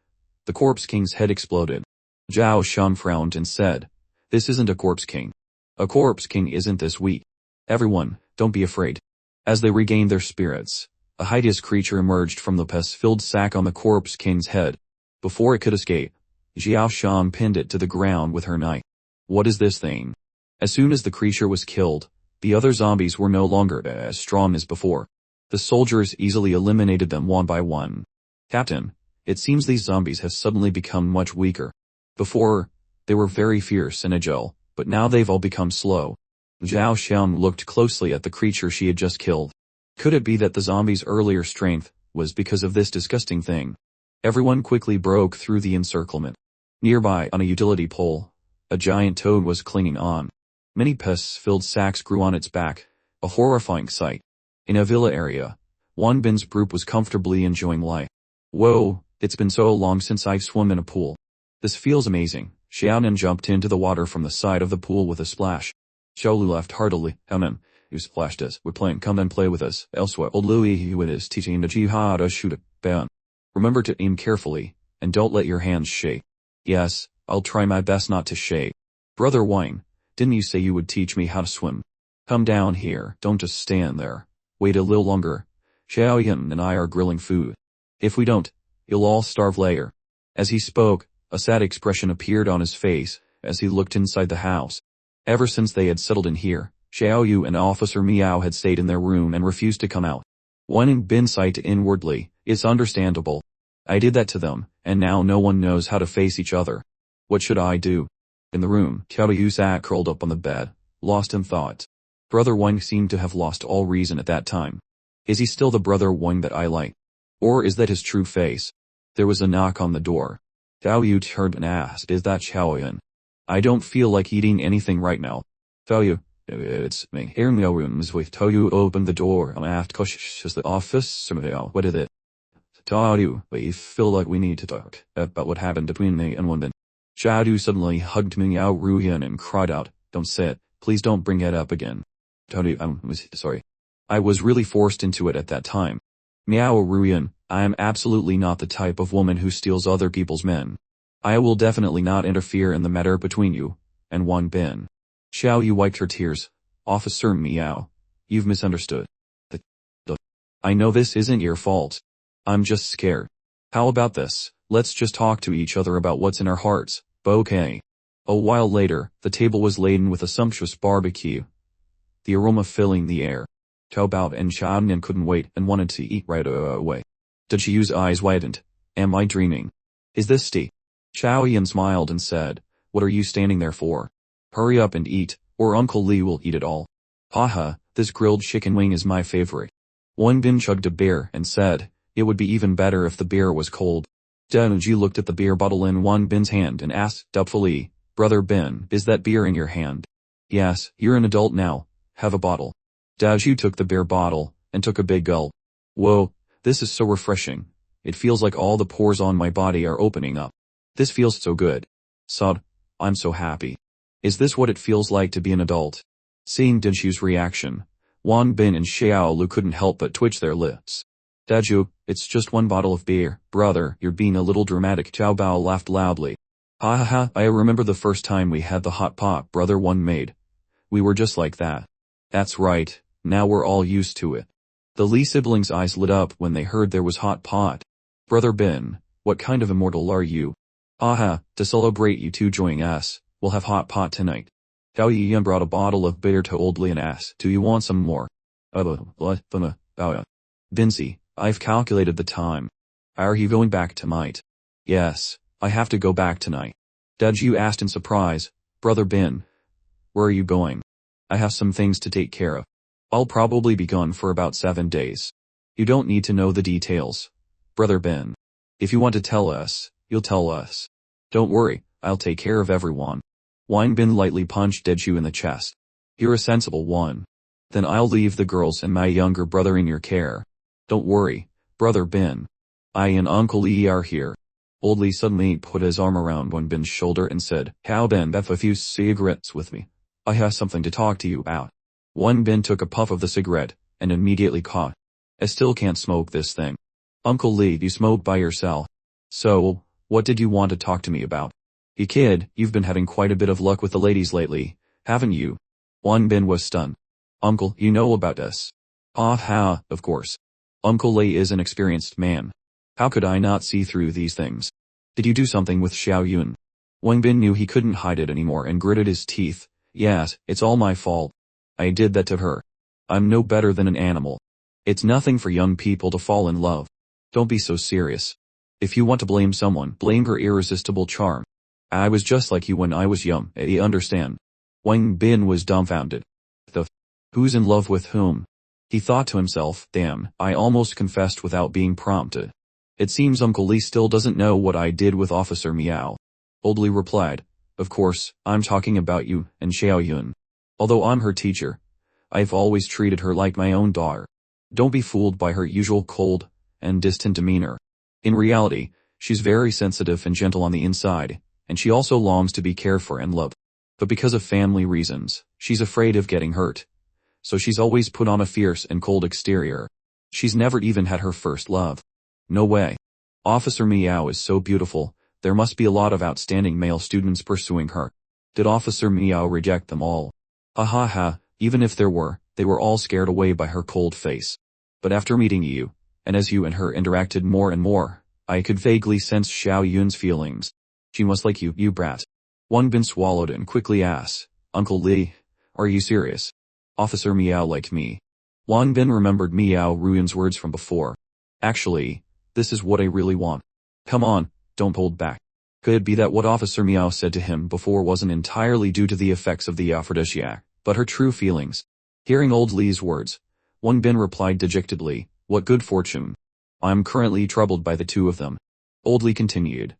the Corpse King's head exploded. Zhao Xian frowned and said, "This isn't a Corpse King. A Corpse King isn't this weak. Everyone, don't be afraid." As they regained their spirits, a hideous creature emerged from the pus-filled sack on the Corpse King's head. Before it could escape, Zhao Xian pinned it to the ground with her knife. "What is this thing?" As soon as the creature was killed, the other zombies were no longer as strong as before. The soldiers easily eliminated them one by one. "Captain, it seems these zombies have suddenly become much weaker. Before, they were very fierce and agile, but now they've all become slow." Zhao Xian looked closely at the creature she had just killed. Could it be that the zombie's earlier strength was because of this disgusting thing? Everyone quickly broke through the encirclement. Nearby, on a utility pole, a giant toad was clinging on. Many pus-filled sacks grew on its back, a horrifying sight. In a villa area, Wan Bin's group was comfortably enjoying life. "Whoa, it's been so long since I've swum in a pool. This feels amazing." Xiaonan jumped into the water from the side of the pool with a splash. Xiaolu laughed heartily. "Hanan, you splashed us. We're playing. Come and play with us." Elsewhere, old Louis Hewitt is teaching the jihad to shoot a ban. "Remember to aim carefully, and don't let your hands shake." "Yes, I'll try my best not to shake." "Brother Wang, didn't you say you would teach me how to swim? Come down here, don't just stand there. Wait a little longer. Xiaoyan and I are grilling food. If we don't, you'll all starve later." As he spoke, a sad expression appeared on his face as he looked inside the house. Ever since they had settled in here, Xiaoyu and Officer Miao had stayed in their room and refused to come out. Wan Bin sighed inwardly, "It's understandable. I did that to them, and now no one knows how to face each other. What should I do?" In the room, Xiaoyu sat curled up on the bed, lost in thought. Brother Wang seemed to have lost all reason at that time. Is he still the Brother Wang that I like? Or is that his true face? There was a knock on the door. Xiaoyu turned and asked, "Is that Xiaoyan? I don't feel like eating anything right now." "Xiaoyu, it's me." Here in the rooms with Xiaoyu opened the door and asked cautiously, "The office? What is it?" "Xiaoyu, we feel like we need to talk about what happened between me and Wan Bin." Xiaoyu suddenly hugged Miao Ruyan and cried out, "Don't say it. Please don't bring it up again." "Xiaoyu, I'm sorry." I was really forced into it at that time. Miao Ruyan, I am absolutely not the type of woman who steals other people's men. I will definitely not interfere in the matter between you and Wang Bin. Xiao Yu wiped her tears. Officer Miao, you've misunderstood. I know this isn't your fault. I'm just scared. How about this? Let's just talk to each other about what's in our hearts, okay? A while later, the table was laden with a sumptuous barbecue, the aroma filling the air. Cao Bao and Xiaonan couldn't wait and wanted to eat right away. Did she use eyes widened? Am I dreaming? Is this tea? Xiao Yan smiled and said, what are you standing there for? Hurry up and eat, or Uncle Lee will eat it all. Haha, this grilled chicken wing is my favorite. Wang Bin chugged a beer and said, it would be even better if the beer was cold. Dao Ji looked at the beer bottle in Wang Bin's hand and asked doubtfully, Brother Bin, is that beer in your hand? Yes, you're an adult now. Have a bottle. Dao Ji took the beer bottle and took a big gulp. Whoa, this is so refreshing. It feels like all the pores on my body are opening up. This feels so good. Sod, I'm so happy. Is this what it feels like to be an adult? Seeing Daju's reaction, Wang Bin and Xiao Lu couldn't help but twitch their lips. Daju, it's just one bottle of beer. Brother, you're being a little dramatic. Cao Bao laughed loudly. Ha ha ha, I remember the first time we had the hot pot Brother One made. We were just like that. That's right, now we're all used to it. The Lee siblings' eyes lit up when they heard there was hot pot. Brother Bin, what kind of immortal are you? Aha, to celebrate you two joining us, we'll have hot pot tonight. Gao Yiyan brought a bottle of bitter to Old Lee and asked, do you want some more? Binzi, I've calculated the time. Are you going back tonight? Yes, I have to go back tonight. Daju asked in surprise, Brother Bin, where are you going? I have some things to take care of. I'll probably be gone for about 7 days. You don't need to know the details. Brother Bin. If you want to tell us, you'll tell us. Don't worry, I'll take care of everyone. Wang Bin lightly punched Daju in the chest. You're a sensible one. Then I'll leave the girls and my younger brother in your care. Don't worry, Brother Bin. I and Uncle Lee are here. Old Lee suddenly put his arm around Wang Bin's shoulder and said, how Ben have a few cigarettes with me. I have something to talk to you about. Wang Bin took a puff of the cigarette, and immediately caught. I still can't smoke this thing. Uncle Lee, you smoke by yourself. So, what did you want to talk to me about? You kid, you've been having quite a bit of luck with the ladies lately, haven't you? Wang Bin was stunned. Uncle, you know about this. Ha, of course. Uncle Lee is an experienced man. How could I not see through these things? Did you do something with Xiao Yun? Wang Bin knew he couldn't hide it anymore and gritted his teeth. Yes, it's all my fault. I did that to her. I'm no better than an animal. It's nothing for young people to fall in love. Don't be so serious. If you want to blame someone, blame her irresistible charm. I was just like you when I was young, you understand? Wang Bin was dumbfounded. Who's in love with whom? He thought to himself, damn, I almost confessed without being prompted. It seems Uncle Lee still doesn't know what I did with Officer Miao. Old Lee replied, of course, I'm talking about you and Xiao Yun. Although I'm her teacher, I've always treated her like my own daughter. Don't be fooled by her usual cold and distant demeanor. In reality, she's very sensitive and gentle on the inside, and she also longs to be cared for and loved. But because of family reasons, she's afraid of getting hurt. So she's always put on a fierce and cold exterior. She's never even had her first love. No way. Officer Miao is so beautiful, there must be a lot of outstanding male students pursuing her. Did Officer Miao reject them all? Ha, even if there were, they were all scared away by her cold face. But after meeting you, and as you and her interacted more and more, I could vaguely sense Xiao Yun's feelings. She must like you, you brat. Wang Bin swallowed and quickly asked, Uncle Lee, are you serious? Officer Miao like me. Wang Bin remembered Miao Ruyan's words from before. Actually, this is what I really want. Come on, don't hold back. Could it be that what Officer Miao said to him before wasn't entirely due to the effects of the aphrodisiac, but her true feelings? Hearing Old Lee's words, Wang Bin replied dejectedly, what good fortune. I'm currently troubled by the two of them. Old Lee continued.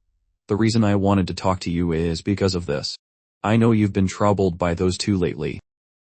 The reason I wanted to talk to you is because of this. I know you've been troubled by those two lately.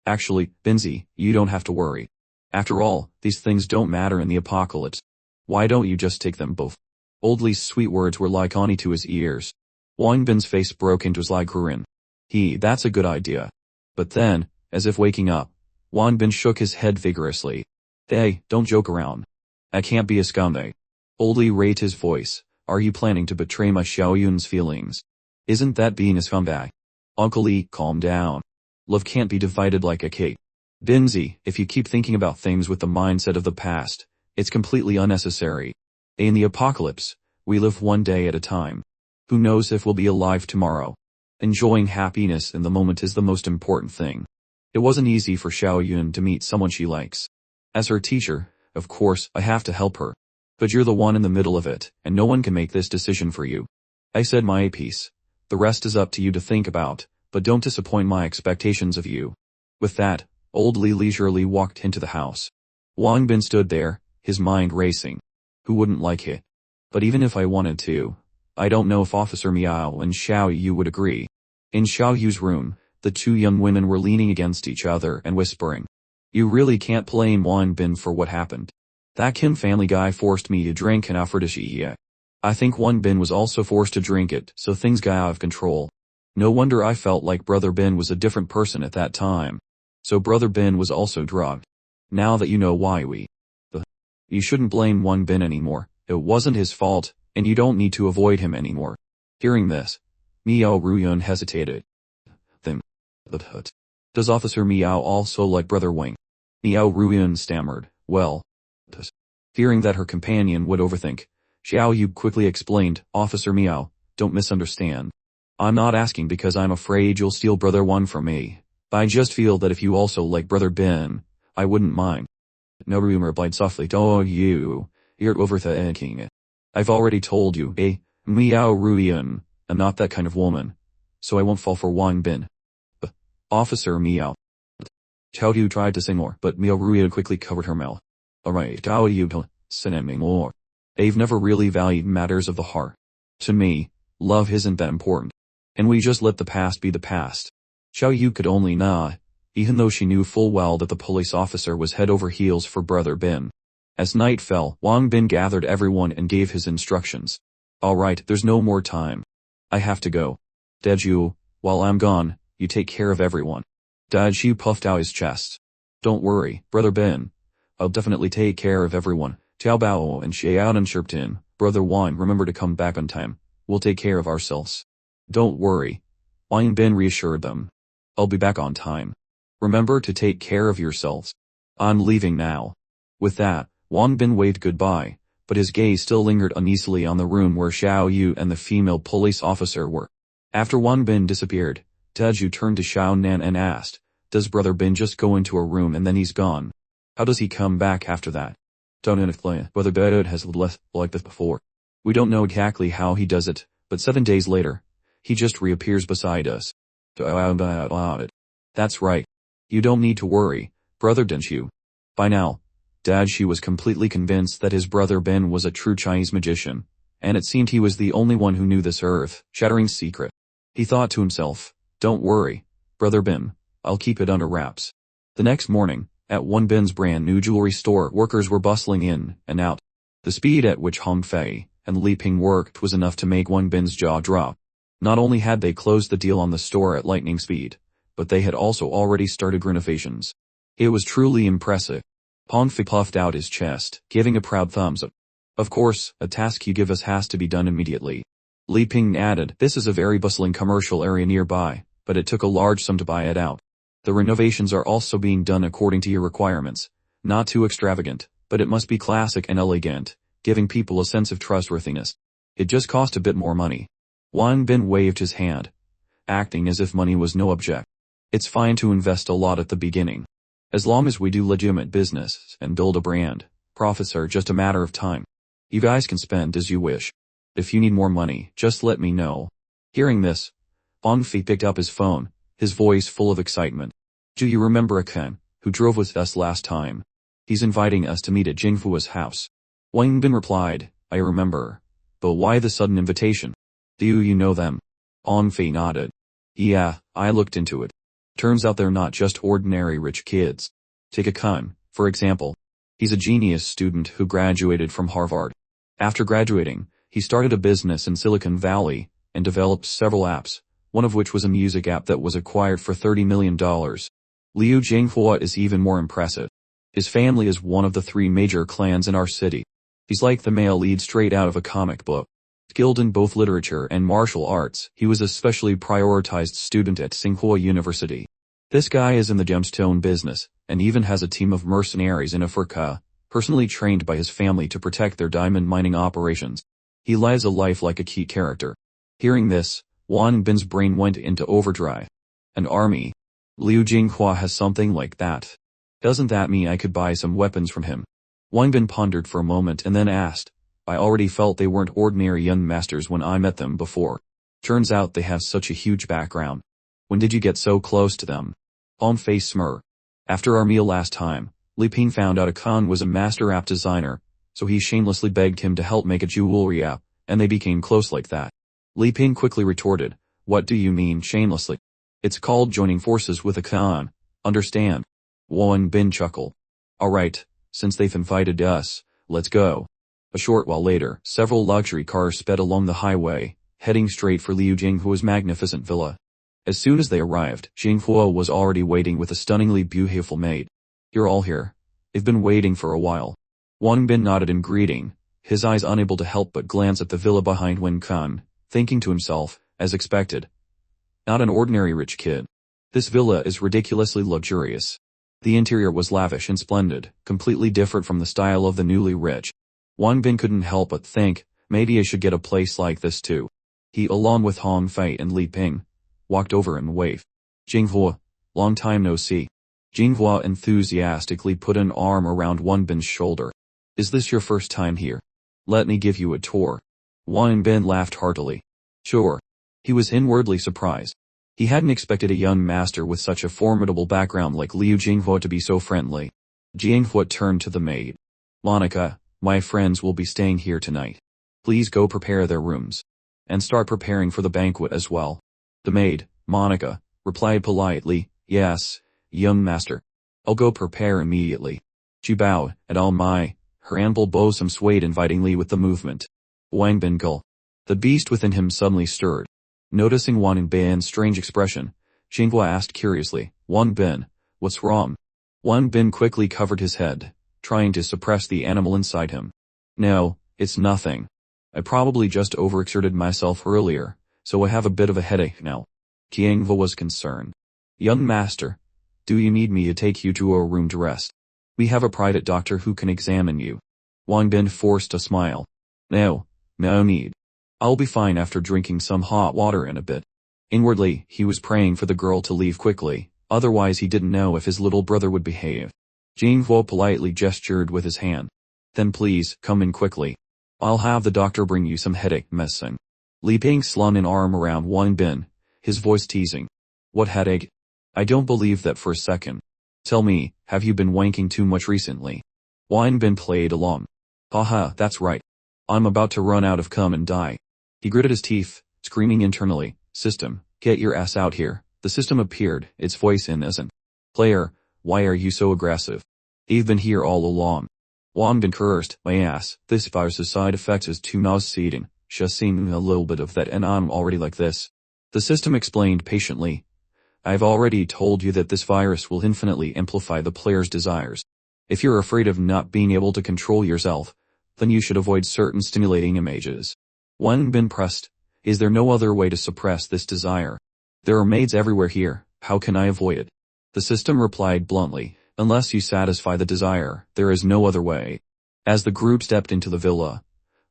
Actually, Binzi, you don't have to worry. After all, these things don't matter in the apocalypse. Why don't you just take them both? Old Lee's sweet words were like honey to his ears. Wang Bin's face broke into a sly grin. That's a good idea. But then, as if waking up, Wang Bin shook his head vigorously. Hey, don't joke around. I can't be a scumbag. Oldly raised his voice. Are you planning to betray my Xiaoyun's feelings? Isn't that being a scumbag? Uncle Lee, calm down. Love can't be divided like a cake. Binzi, if you keep thinking about things with the mindset of the past, it's completely unnecessary. In the apocalypse, we live one day at a time. Who knows if we'll be alive tomorrow? Enjoying happiness in the moment is the most important thing. It wasn't easy for Xiaoyun to meet someone she likes. As her teacher, of course, I have to help her. But you're the one in the middle of it, and no one can make this decision for you. I said my piece. The rest is up to you to think about, but don't disappoint my expectations of you. With that, Old Lee leisurely walked into the house. Wang Bin stood there, his mind racing. Who wouldn't like it? But even if I wanted to, I don't know if Officer Miao and Xiao Yu would agree. In Xiao Yu's room, the two young women were leaning against each other and whispering. You really can't blame Wang Bin for what happened. That Kim family guy forced me to drink an aphrodisiac. I think Wang Bin was also forced to drink it, so things got out of control. No wonder I felt like Brother Bin was a different person at that time. So Brother Bin was also drugged. Now that you know why you shouldn't blame Wang Bin anymore. It wasn't his fault, and you don't need to avoid him anymore. Hearing this, Miao Ruyun hesitated. Then, does Officer Miao also like Brother Wang? Miao Ruyun stammered, well. Fearing that her companion would overthink, Xiao Yu quickly explained, Officer Miao, don't misunderstand. I'm not asking because I'm afraid you'll steal Brother Wang from me. I just feel that if you also like Brother Bin, I wouldn't mind. No rumor replied softly, oh you're overthinking it. I've already told you, Miao Ruyun, I'm not that kind of woman. So I won't fall for Wang Bin. Officer Miao. Xiao Yu tried to say more, but Miao Ruyun quickly covered her mouth. Alright, Xiao Yu don't say anymore. I've never really valued matters of the heart. To me, love isn't that important. And we just let the past be the past. Xiao Yu could only nod, even though she knew full well that the police officer was head over heels for Brother Bin. As night fell, Wang Bin gathered everyone and gave his instructions. Alright, there's no more time. I have to go. Deju, while I'm gone, you take care of everyone. Deju puffed out his chest. Don't worry, Brother Bin. I'll definitely take care of everyone. Tiao Bao and Xiaonan chirped in. Brother Wang, remember to come back on time. We'll take care of ourselves. Don't worry. Wang Bin reassured them. I'll be back on time. Remember to take care of yourselves. I'm leaving now. With that, Wang Bin waved goodbye, but his gaze still lingered uneasily on the room where Xiao Yu and the female police officer were. After Wang Bin disappeared, Deju turned to Xiao Nan and asked, does Brother Bin just go into a room and then he's gone? How does he come back after that? Don't explain. Brother Bin has left like this before. We don't know exactly how he does it, but 7 days later, he just reappears beside us. That's right. You don't need to worry, Brother Denshu. By now, Daji was completely convinced that his Brother Ben was a true Chinese magician, and it seemed he was the only one who knew this earth-shattering secret. He thought to himself, don't worry, Brother Ben, I'll keep it under wraps. The next morning, at Wang Bin's brand new jewelry store, workers were bustling in and out. The speed at which Hong Fei and Li Ping worked was enough to make Wang Bin's jaw drop. Not only had they closed the deal on the store at lightning speed, but they had also already started renovations. It was truly impressive. Hong Fei puffed out his chest, giving a proud thumbs up. Of course, a task you give us has to be done immediately. Li Ping added, this is a very bustling commercial area nearby, but it took a large sum to buy it out. The renovations are also being done according to your requirements. Not too extravagant, but it must be classic and elegant, giving people a sense of trustworthiness. It just cost a bit more money. Wang Bin waved his hand, acting as if money was no object. It's fine to invest a lot at the beginning. As long as we do legitimate business and build a brand, profits are just a matter of time. You guys can spend as you wish. If you need more money, just let me know. Hearing this, Hong Fei picked up his phone, his voice full of excitement. Do you remember Aken, who drove with us last time? He's inviting us to meet at Jingfua's house. Wang Bin replied, I remember. But why the sudden invitation? Do you know them? Hong Fei nodded. Yeah, I looked into it. Turns out they're not just ordinary rich kids. Take Aken, for example. He's a genius student who graduated from Harvard. After graduating, he started a business in Silicon Valley and developed several apps, one of which was a music app that was acquired for $30 million. Liu Jinghua is even more impressive. His family is one of the 3 major clans in our city. He's like the male lead straight out of a comic book. Skilled in both literature and martial arts, he was a specially prioritized student at Tsinghua University. This guy is in the gemstone business, and even has a team of mercenaries in Africa, personally trained by his family to protect their diamond mining operations. He lives a life like a key character. Hearing this, Wang Bin's brain went into overdrive. An army. Liu Jinghua has something like that. Doesn't that mean I could buy some weapons from him? Wang Bin pondered for a moment and then asked, I already felt they weren't ordinary young masters when I met them before. Turns out they have such a huge background. When did you get so close to them? Palm face smir. After our meal last time, Li Ping found out Khan was a master app designer, so he shamelessly begged him to help make a jewelry app, and they became close like that. Li Ping quickly retorted, what do you mean shamelessly? It's called joining forces with a Khan, understand? Wang Bin chuckled. Alright, since they've invited us, let's go. A short while later, several luxury cars sped along the highway, heading straight for Liu Jinghua's magnificent villa. As soon as they arrived, Jinghua was already waiting with a stunningly beautiful maid. You're all here. They've been waiting for a while. Wang Bin nodded in greeting, his eyes unable to help but glance at the villa behind Wen Kun, thinking to himself, as expected. Not an ordinary rich kid. This villa is ridiculously luxurious. The interior was lavish and splendid, completely different from the style of the newly rich. Wang Bin couldn't help but think, maybe I should get a place like this too. He, along with Hong Fei and Li Ping, walked over and waved. Jinghua, long time no see. Jinghua enthusiastically put an arm around Wang Bin's shoulder. Is this your first time here? Let me give you a tour. Wang Bin laughed heartily. Sure. He was inwardly surprised. He hadn't expected a young master with such a formidable background like Liu Jinghua to be so friendly. Jinghua turned to the maid. Monica, my friends will be staying here tonight. Please go prepare their rooms. And start preparing for the banquet as well. The maid, Monica, replied politely, yes, young master. I'll go prepare immediately. She bowed, and her ample bosom swayed invitingly with the movement. Wang Bin gulped. The beast within him suddenly stirred. Noticing Wang Bin's strange expression, Jinghua asked curiously, Wang Bin, what's wrong? Wang Bin quickly covered his head, trying to suppress the animal inside him. No, it's nothing. I probably just overexerted myself earlier, so I have a bit of a headache now. Jinghua was concerned. Young master, do you need me to take you to a room to rest? We have a private doctor who can examine you. Wang Bin forced a smile. No need. I'll be fine after drinking some hot water in a bit. Inwardly, he was praying for the girl to leave quickly, otherwise he didn't know if his little brother would behave. Jinghua politely gestured with his hand. Then please, come in quickly. I'll have the doctor bring you some headache medicine. Li Ping slung an arm around Wang Bin, his voice teasing. What headache? I don't believe that for a second. Tell me, have you been wanking too much recently? Wang Bin played along. Haha, that's right. I'm about to run out of cum and die. He gritted his teeth, screaming internally, System, get your ass out here. The system appeared, its voice innocent. Player, why are you so aggressive? You've been here all along. Wang Bin cursed, my ass, this virus's side effects is too nauseating, just seeing a little bit of that and I'm already like this. The system explained patiently. I've already told you that this virus will infinitely amplify the player's desires. If you're afraid of not being able to control yourself, then you should avoid certain stimulating images. Wang Bin pressed, is there no other way to suppress this desire? There are maids everywhere here, how can I avoid it? The system replied bluntly, unless you satisfy the desire, there is no other way. As the group stepped into the villa,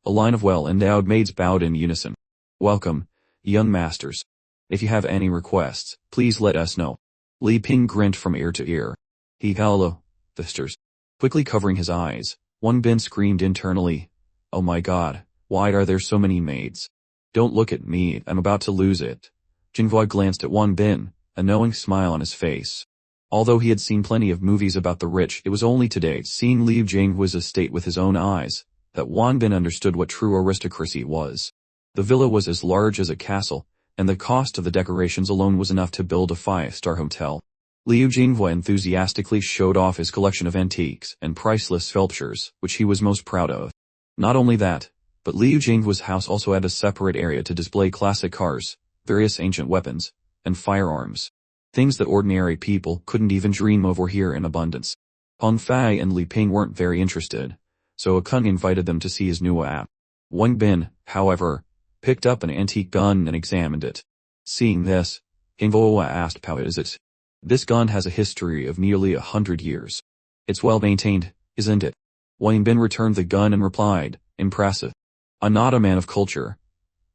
a line of well-endowed maids bowed in unison. Welcome, young masters. If you have any requests, please let us know. Li Ping grinned from ear to ear. Hello, sisters. Quickly covering his eyes, Wang Bin screamed internally. Oh my god, why are there so many maids? Don't look at me, I'm about to lose it. Jinghua glanced at Wang Bin, a knowing smile on his face. Although he had seen plenty of movies about the rich, it was only today, seeing Liu Jinghua's estate with his own eyes, that Wang Bin understood what true aristocracy was. The villa was as large as a castle, and the cost of the decorations alone was enough to build a 5-star hotel. Liu Jinghua enthusiastically showed off his collection of antiques and priceless sculptures, which he was most proud of. Not only that, but Liu Jinghua's house also had a separate area to display classic cars, various ancient weapons, and firearms. Things that ordinary people couldn't even dream of were here in abundance. Han Fei and Li Ping weren't very interested, so Akun invited them to see his new app. Wang Bin, however, picked up an antique gun and examined it. Seeing this, Infiltrating asked, how is it? This gun has a history of nearly 100 years. It's well maintained, isn't it? Wang Bin returned the gun and replied, impressive. I'm not a man of culture,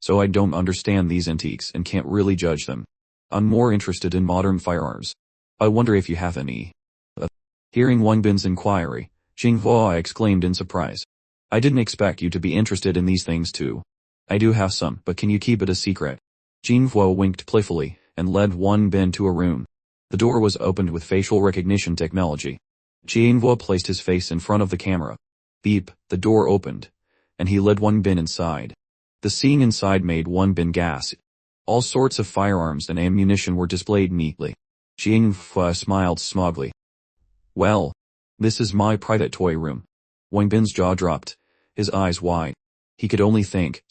so I don't understand these antiques and can't really judge them. I'm more interested in modern firearms. I wonder if you have any. Hearing Wang Bin's inquiry, Jinghua exclaimed in surprise. I didn't expect you to be interested in these things too. I do have some, but can you keep it a secret? Jinghua winked playfully and led Wang Bin to a room. The door was opened with facial recognition technology. Jinghua placed his face in front of the camera. Beep, the door opened, and he led Wang Bin inside. The scene inside made Wang Bin gasp. All sorts of firearms and ammunition were displayed neatly. Jinghua smiled smugly. Well, this is my private toy room. Wang Bin's jaw dropped, his eyes wide. He could only think,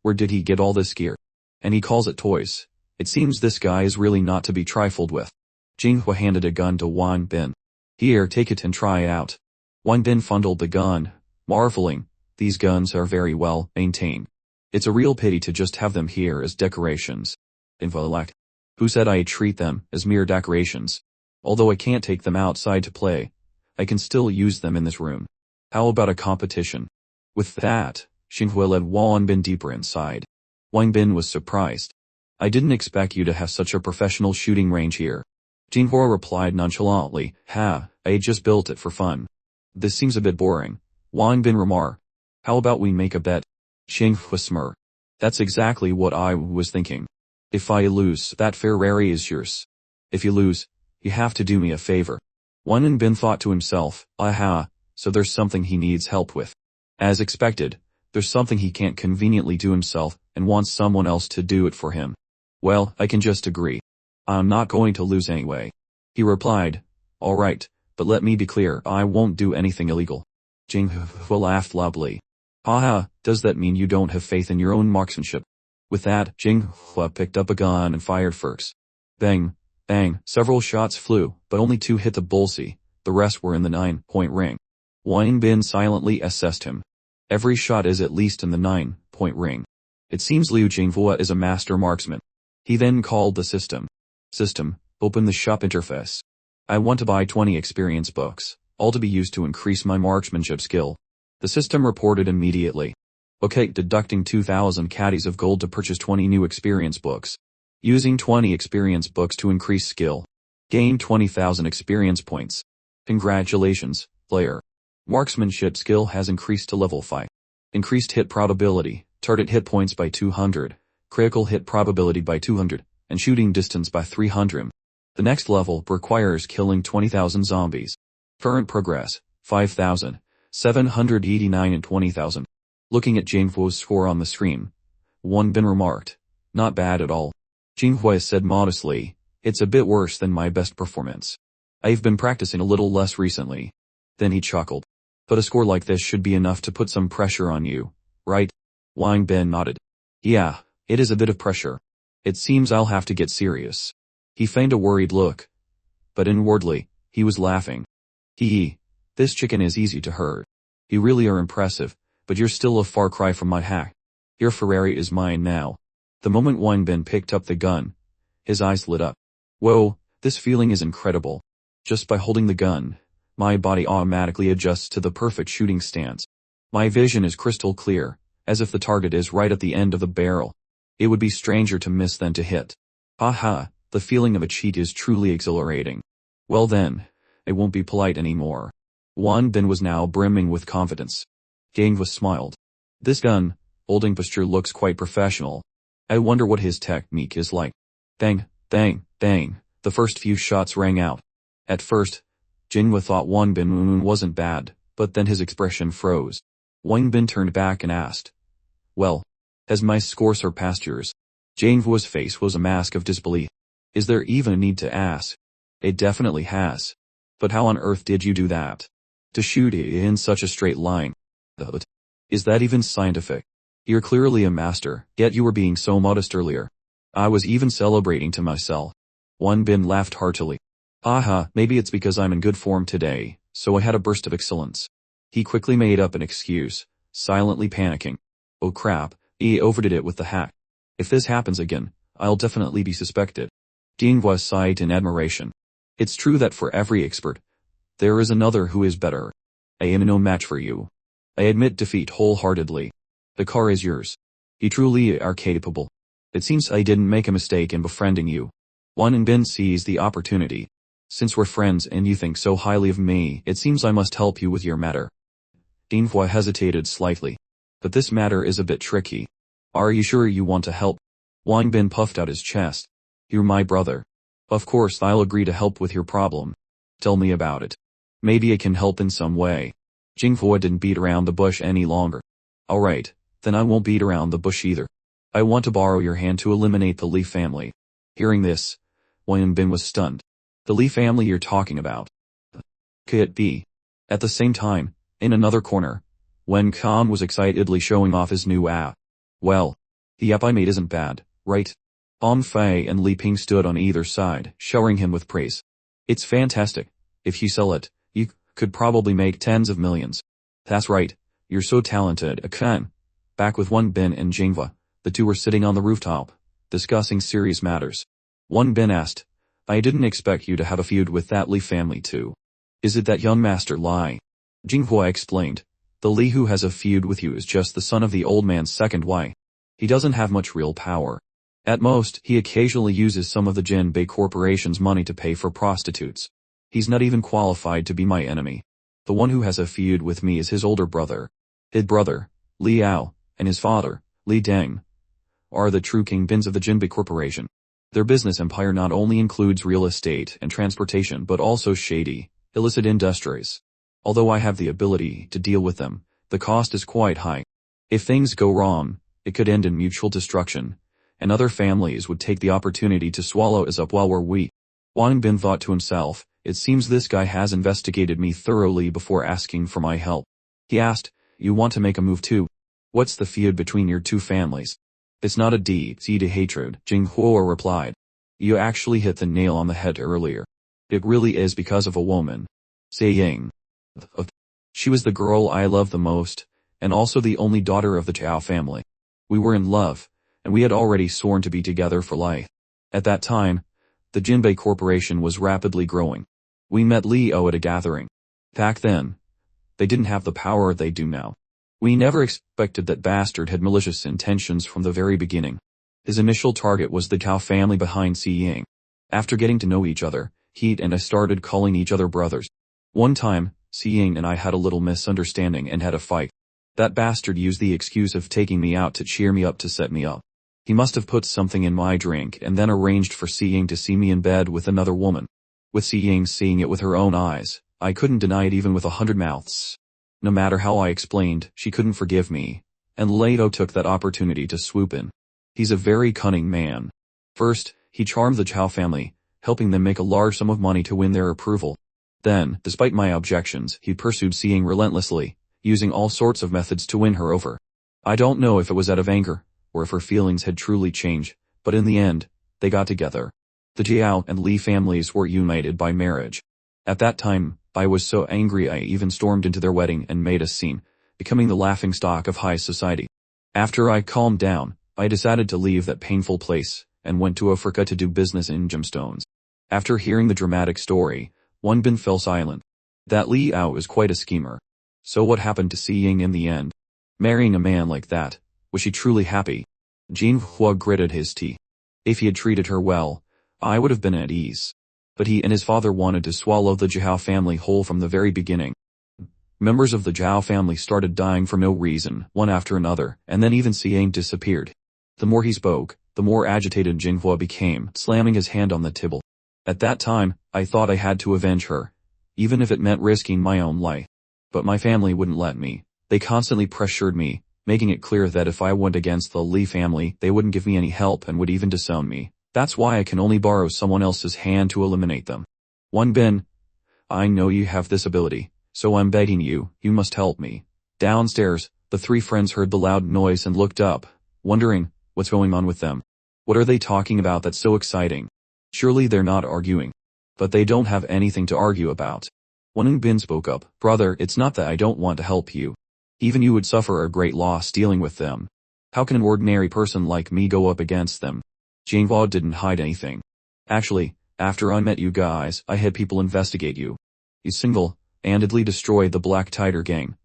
where did he get all this gear? And he calls it toys. It seems this guy is really not to be trifled with. Jinghua handed a gun to Wang Bin. Here, take it and try it out. Wang Bin fondled the gun, marveling, these guns are very well maintained. It's a real pity to just have them here as decorations. Infiltrating. Who said I treat them as mere decorations? Although I can't take them outside to play, I can still use them in this room. How about a competition? With that, Jinghua led Wang Bin deeper inside. Wang Bin was surprised. I didn't expect you to have such a professional shooting range here. Jinghua replied nonchalantly, I just built it for fun. This seems a bit boring. Wang Bin remarked. How about we make a bet? Jinghua smirked. That's exactly what I was thinking. If I lose, that Ferrari is yours. If you lose, you have to do me a favor. Wang Bin thought to himself, aha, so there's something he needs help with. As expected, there's something he can't conveniently do himself and wants someone else to do it for him. Well, I can just agree. I'm not going to lose anyway. He replied, all right, but let me be clear, I won't do anything illegal. Jinghua laughed loudly. Haha, does that mean you don't have faith in your own marksmanship? With that, Jinghua picked up a gun and fired first. Bang, bang, several shots flew, but only 2 hit the bullseye, the rest were in the 9-point ring. Wang Bin silently assessed him. Every shot is at least in the 9-point ring. It seems Liu Jinghua is a master marksman. He then called the system. System, open the shop interface. I want to buy 20 experience books, all to be used to increase my marksmanship skill. The system reported immediately. Okay, deducting 2,000 caddies of gold to purchase 20 new experience books. Using 20 experience books to increase skill. Gain 20,000 experience points. Congratulations, player. Marksmanship skill has increased to level 5. Increased hit probability, target hit points by 200, critical hit probability by 200, and shooting distance by 300. The next level requires killing 20,000 zombies. Current progress, 5,789 and 20,000. Looking at Jinghua's score on the screen, Wang Bin remarked, not bad at all. Jinghua said modestly, it's a bit worse than my best performance. I've been practicing a little less recently. Then he chuckled. But a score like this should be enough to put some pressure on you, right? Wang Bin nodded. Yeah, it is a bit of pressure. It seems I'll have to get serious. He feigned a worried look. But inwardly, he was laughing. This chicken is easy to hurt. You really are impressive, but you're still a far cry from my hack. Your Ferrari is mine now. The moment Wang Bin picked up the gun, his eyes lit up. Whoa, this feeling is incredible. Just by holding the gun, my body automatically adjusts to the perfect shooting stance. My vision is crystal clear, as if the target is right at the end of the barrel. It would be stranger to miss than to hit. Haha, the feeling of a cheat is truly exhilarating. Well then, I won't be polite anymore. Wang Bin was now brimming with confidence. Jinghua smiled. This gun, holding posture looks quite professional. I wonder what his technique is like. Bang, bang, bang, the first few shots rang out. At first, Jinghua thought Wang Bin wasn't bad, but then his expression froze. Wang Bin turned back and asked, well, has my score surpassed yours? Jinghua's face was a mask of disbelief. Is there even a need to ask? It definitely has. But how on earth did you do that? To shoot in such a straight line. Is that even scientific? You're clearly a master, yet you were being so modest earlier. I was even celebrating to myself. Wang Bin laughed heartily. Aha, maybe it's because I'm in good form today, so I had a burst of excellence. He quickly made up an excuse, silently panicking. Oh crap, he overdid it with the hack. If this happens again, I'll definitely be suspected. Jinhua sighed in admiration. It's true that for every expert, there is another who is better. I am no match for you. I admit defeat wholeheartedly. The car is yours. You truly are capable. It seems I didn't make a mistake in befriending you. Wang Bin seized the opportunity. Since we're friends and you think so highly of me, it seems I must help you with your matter. Jinhua hesitated slightly. But this matter is a bit tricky. Are you sure you want to help? Wang Bin puffed out his chest. You're my brother. Of course I'll agree to help with your problem. Tell me about it. Maybe I can help in some way. Jinhua didn't beat around the bush any longer. Alright, then I won't beat around the bush either. I want to borrow your hand to eliminate the Li family. Hearing this, Wang Bin was stunned. The Li family you're talking about. Could it be? At the same time, in another corner, Wen Kan was excitedly showing off his new app. Well, the app I made isn't bad, right? Fei and Li Ping stood on either side, showering him with praise. It's fantastic. If you sell it, you could probably make tens of millions. That's right, you're so talented, Akan. Back with Wang Bin and Jinhua, the two were sitting on the rooftop, discussing serious matters. Wang Bin asked, I didn't expect you to have a feud with that Li family too. Is it that young master Lai? Jinhua explained, the Li who has a feud with you is just the son of the old man's second wife. He doesn't have much real power. At most, he occasionally uses some of the Jinbei Corporation's money to pay for prostitutes. He's not even qualified to be my enemy. The one who has a feud with me is his older brother. His brother, Li Yao, and his father, Li Deng, are the true kingpins of the Jinbei Corporation. Their business empire not only includes real estate and transportation but also shady, illicit industries. Although I have the ability to deal with them, the cost is quite high. If things go wrong, it could end in mutual destruction, and other families would take the opportunity to swallow us up while we're weak. Wang Bin thought to himself, it seems this guy has investigated me thoroughly before asking for my help. He asked, you want to make a move too? What's the feud between your two families? It's not a deep-seated hatred, Jinhua replied. You actually hit the nail on the head earlier. It really is because of a woman. Saying. She was the girl I loved the most, and also the only daughter of the Zhao family. We were in love, and we had already sworn to be together for life. At that time, the Jinbei Corporation was rapidly growing. We met Leo at a gathering. Back then, they didn't have the power they do now. We never expected that bastard had malicious intentions from the very beginning. His initial target was the Zhao family behind Xiying. After getting to know each other, he and I started calling each other brothers. One time, Xiying and I had a little misunderstanding and had a fight. That bastard used the excuse of taking me out to cheer me up to set me up. He must have put something in my drink and then arranged for Xiying to see me in bed with another woman. With Xiying seeing it with her own eyes, I couldn't deny it even with 100 mouths. No matter how I explained, she couldn't forgive me, and Leto took that opportunity to swoop in. He's a very cunning man. First, he charmed the Zhao family, helping them make a large sum of money to win their approval. Then, despite my objections, he pursued Xiying relentlessly, using all sorts of methods to win her over. I don't know if it was out of anger, or if her feelings had truly changed, but in the end, they got together. The Jiao and Li families were united by marriage. At that time, I was so angry I even stormed into their wedding and made a scene, becoming the laughingstock of high society. After I calmed down, I decided to leave that painful place, and went to Africa to do business in gemstones. After hearing the dramatic story, Wang Bin fell silent. That Li Yao is quite a schemer. So what happened to Xiying in the end? Marrying a man like that, was she truly happy? Jinhua gritted his teeth. If he had treated her well, I would have been at ease. But he and his father wanted to swallow the Zhao family whole from the very beginning. Members of the Zhao family started dying for no reason, one after another, and then even Xiying disappeared. The more he spoke, the more agitated Jinhua became, slamming his hand on the table. At that time, I thought I had to avenge her, even if it meant risking my own life. But my family wouldn't let me. They constantly pressured me, making it clear that if I went against the Li family, they wouldn't give me any help and would even disown me. That's why I can only borrow someone else's hand to eliminate them. Wang Bin, I know you have this ability, so I'm begging you, you must help me. Downstairs, the three friends heard the loud noise and looked up, wondering, what's going on with them? What are they talking about that's so exciting? Surely they're not arguing. But they don't have anything to argue about. Wang Bin spoke up, "Brother, it's not that I don't want to help you. Even you would suffer a great loss dealing with them. How can an ordinary person like me go up against them?" Jinghua didn't hide anything. "Actually, after I met you guys, I had people investigate you. You single-handedly destroyed the Black Tiger gang.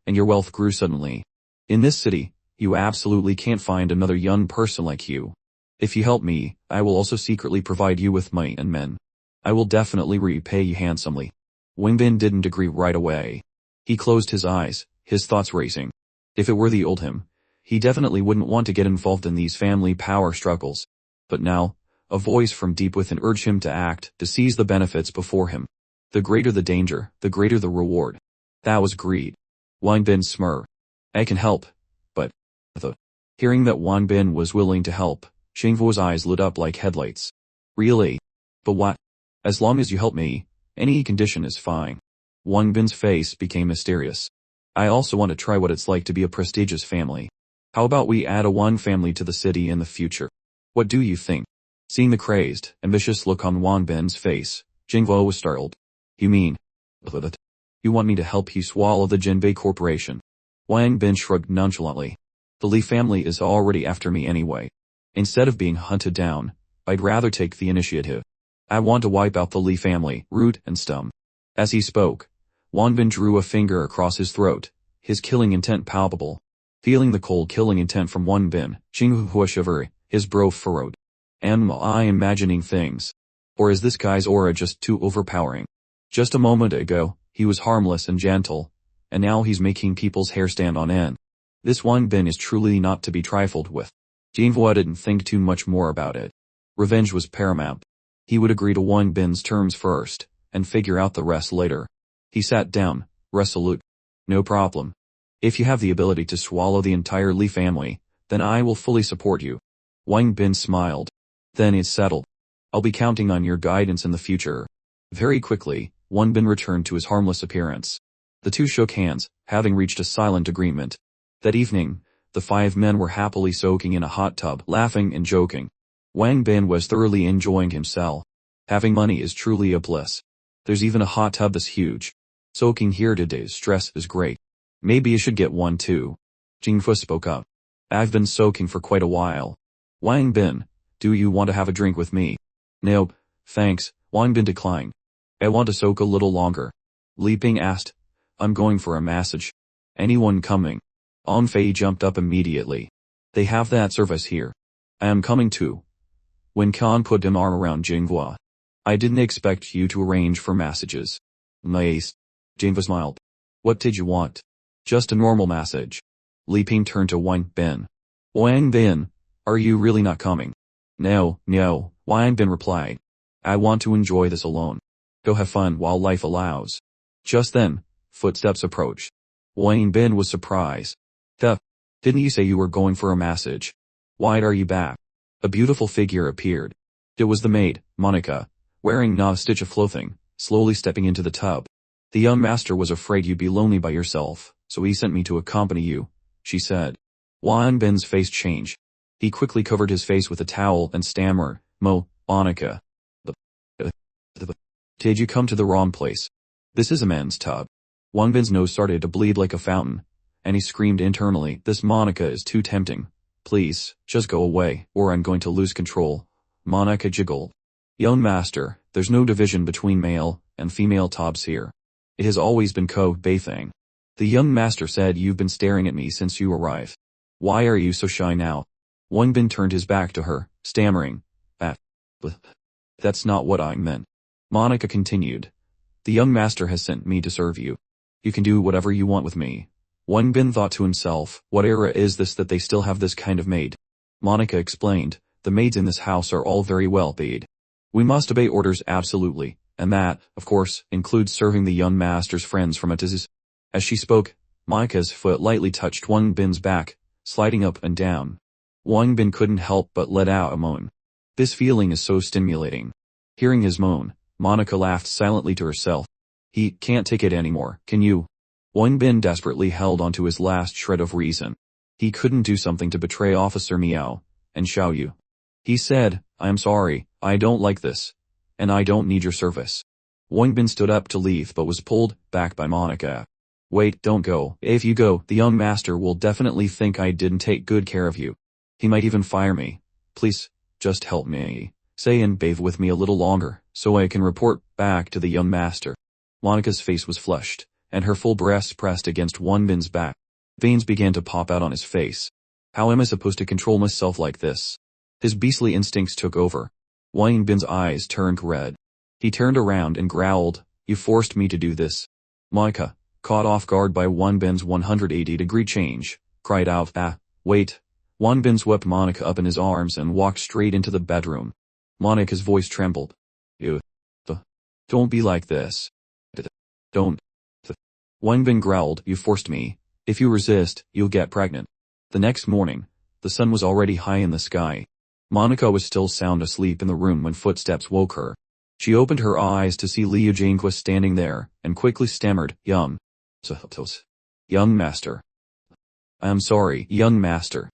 And your wealth grew suddenly. In this city, you absolutely can't find another young person like you. If you help me, I will also secretly provide you with money and men. I will definitely repay you handsomely." Wang Bin didn't agree right away. He closed his eyes, his thoughts racing. If it were the old him, he definitely wouldn't want to get involved in these family power struggles. But now, a voice from deep within urged him to act, to seize the benefits before him. The greater the danger, the greater the reward. That was greed. Wang Bin smirked. "I can help, but..." Hearing that Wang Bin was willing to help, Xingfu's eyes lit up like headlights. "Really? But what? As long as you help me, any condition is fine." Wang Bin's face became mysterious. "I also want to try what it's like to be a prestigious family. How about we add a Wang family to the city in the future? What do you think?" Seeing the crazed, ambitious look on Wang Bin's face, Jingwo was startled. "You mean... you want me to help you swallow the Jinbei Corporation?" Wang Bin shrugged nonchalantly. "The Li family is already after me anyway. Instead of being hunted down, I'd rather take the initiative. I want to wipe out the Li family, root and stem." As he spoke, Wang Bin drew a finger across his throat, his killing intent palpable. Feeling the cold killing intent from Wang Bin, Xinghua shivered, his brow furrowed. Am I imagining things? Or is this guy's aura just too overpowering? Just a moment ago, he was harmless and gentle, and now he's making people's hair stand on end. This Wang Bin is truly not to be trifled with. Jinhua didn't think too much more about it. Revenge was paramount. He would agree to Wang Bin's terms first, and figure out the rest later. He sat down, resolute. "No problem. If you have the ability to swallow the entire Li family, then I will fully support you." Wang Bin smiled. "Then it's settled. I'll be counting on your guidance in the future." Very quickly, Wang Bin returned to his harmless appearance. The two shook hands, having reached a silent agreement. That evening, the 5 men were happily soaking in a hot tub, laughing and joking. Wang Bin was thoroughly enjoying himself. Having money is truly a bliss. There's even a hot tub this huge. Soaking here to de-stress is great. Maybe you should get one too. Jingfu spoke up. "I've been soaking for quite a while." "Wang Bin, do you want to have a drink with me?" "Nope, thanks," Wang Bin declined. "I want to soak a little longer." Li Ping asked. "I'm going for a massage. Anyone coming?" An Fei jumped up immediately. "They have that service here." "I am coming too." When Khan put an arm around Jinghua. "I didn't expect you to arrange for massages." "Nice." Jinghua smiled. "What did you want?" "Just a normal massage." Li Ping turned to Wang Bin. "Wang Bin, are you really not coming?" No, Wang Bin replied. "I want to enjoy this alone. Go have fun while life allows." Just then, footsteps approached. Wang Bin was surprised. Didn't you say you were going for a massage? Why are you back?" A beautiful figure appeared. It was the maid, Monica, wearing a stitch of clothing, slowly stepping into the tub. "The young master was afraid you'd be lonely by yourself, so he sent me to accompany you," she said. Wang Bin's face changed. He quickly covered his face with a towel and stammered, "Monica. Did you come to the wrong place? This is a men's tub." Wang Bin's nose started to bleed like a fountain, and he screamed internally, "This Monica is too tempting. Please, just go away, or I'm going to lose control." Monica jiggled. "Young master, there's no division between male and female tubs here. It has always been co-bathing. The young master said you've been staring at me since you arrived. Why are you so shy now?" Wang Bin turned his back to her, stammering, "That's not what I meant." Monica continued. "The young master has sent me to serve you. You can do whatever you want with me." Wang Bin thought to himself, what era is this that they still have this kind of maid? Monica explained, "The maids in this house are all very well paid. We must obey orders absolutely, and that, of course, includes serving the young master's friends from Atiz's." As she spoke, Monica's foot lightly touched Wang Bin's back, sliding up and down. Wang Bin couldn't help but let out a moan. This feeling is so stimulating. Hearing his moan, Monica laughed silently to herself. "He can't take it anymore, can you?" Wang Bin desperately held onto his last shred of reason. He couldn't do something to betray Officer Miao and Xiao Yu. He said, "I am sorry, I don't like this. And I don't need your service." Wang Bin stood up to leave but was pulled back by Monica. Wait, don't go. If you go, the young master will definitely think I didn't take good care of you. He might even fire me. Please, just help me. Stay and bathe with me a little longer, so I can report back to the young master. Monica's face was flushed, and her full breast pressed against Wang Bin's back. Veins began to pop out on his face. How am I supposed to control myself like this? His beastly instincts took over. Wang Bin's eyes turned red. He turned around and growled, "You forced me to do this." Monica, caught off guard by Wang Bin's 180-degree change, cried out, "Ah, wait." Wang Bin swept Monica up in his arms and walked straight into the bedroom. Monica's voice trembled. "You, don't be like this. Don't." Wang Bin growled, "You forced me. If you resist, you'll get pregnant." The next morning, the sun was already high in the sky. Monica was still sound asleep in the room when footsteps woke her. She opened her eyes to see Liu Jianqua standing there, and quickly stammered, Young master. I'm sorry, young master.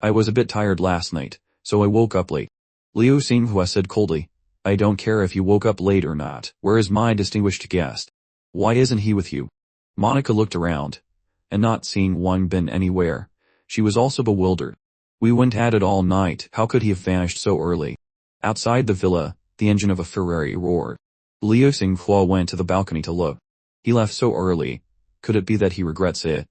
I was a bit tired last night, so I woke up late." Liu Xinghua said coldly, "I don't care if you woke up late or not. Where is my distinguished guest? Why isn't he with you?" Monica looked around, and not seeing Wang Bin anywhere, she was also bewildered. "We went at it all night. How could he have vanished so early?" Outside the villa, the engine of a Ferrari roared. Liu Xinghua went to the balcony to look. He left so early. Could it be that he regrets it?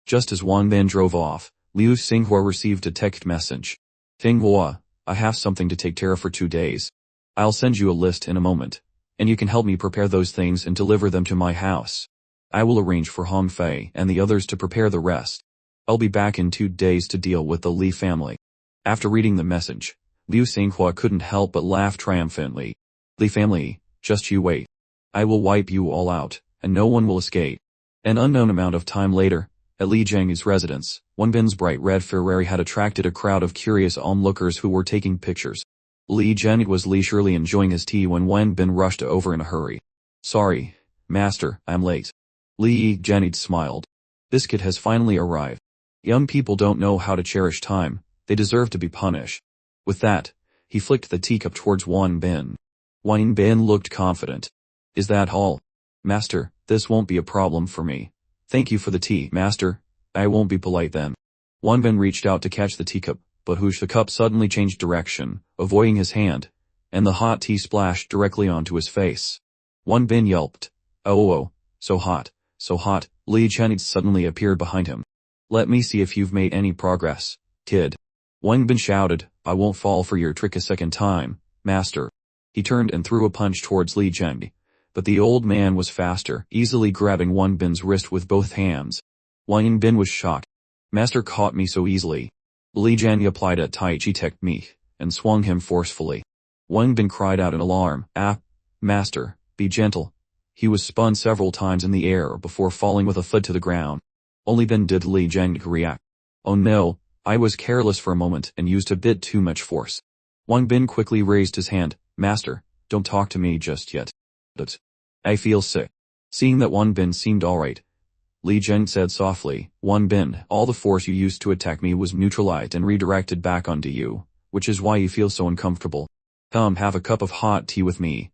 Just as Wang Bin drove off, Liu Xinghua received a text message. "Xinghua, I have something to take care of for 2 days. I'll send you a list in a moment, and you can help me prepare those things and deliver them to my house. I will arrange for Hong Fei and the others to prepare the rest. I'll be back in 2 days to deal with the Li family." After reading the message, Liu Xinghua couldn't help but laugh triumphantly. "Li family, just you wait. I will wipe you all out, and no one will escape." An unknown amount of time later, at Li Jiang's residence, Wang Bin's bright red Ferrari had attracted a crowd of curious onlookers who were taking pictures. Li Jiang was leisurely enjoying his tea when Wang Bin rushed over in a hurry. "Sorry, master, I'm late." Li Jiang smiled. This kid has finally arrived. Young people don't know how to cherish time. They deserve to be punished. With that, he flicked the teacup towards Wang Bin. Wang Bin looked confident. "Is that all? Master, this won't be a problem for me. Thank you for the tea, master. I won't be polite then." Wang Bin reached out to catch the teacup, but the cup suddenly changed direction, avoiding his hand, and the hot tea splashed directly onto his face. Wang Bin yelped. "Oh, so hot, so hot." Li Jiang suddenly appeared behind him. "Let me see if you've made any progress, kid." Wang Bin shouted, "I won't fall for your trick a second time, master." He turned and threw a punch towards Li Jiang, but the old man was faster, easily grabbing Wang Bin's wrist with both hands. Wang Bin was shocked. "Master caught me so easily." Li Jiang applied a Tai Chi technique, and swung him forcefully. Wang Bin cried out in alarm, "Ah, master, be gentle." He was spun several times in the air before falling with a thud to the ground. Only then did Li Jiang react. "Oh no, I was careless for a moment and used a bit too much force." Wang Bin quickly raised his hand. "Master, don't talk to me just yet. But I feel sick." Seeing that Wang Bin seemed alright, Li Jiang said softly, "Wang Bin, all the force you used to attack me was neutralized and redirected back onto you, which is why you feel so uncomfortable. Come have a cup of hot tea with me,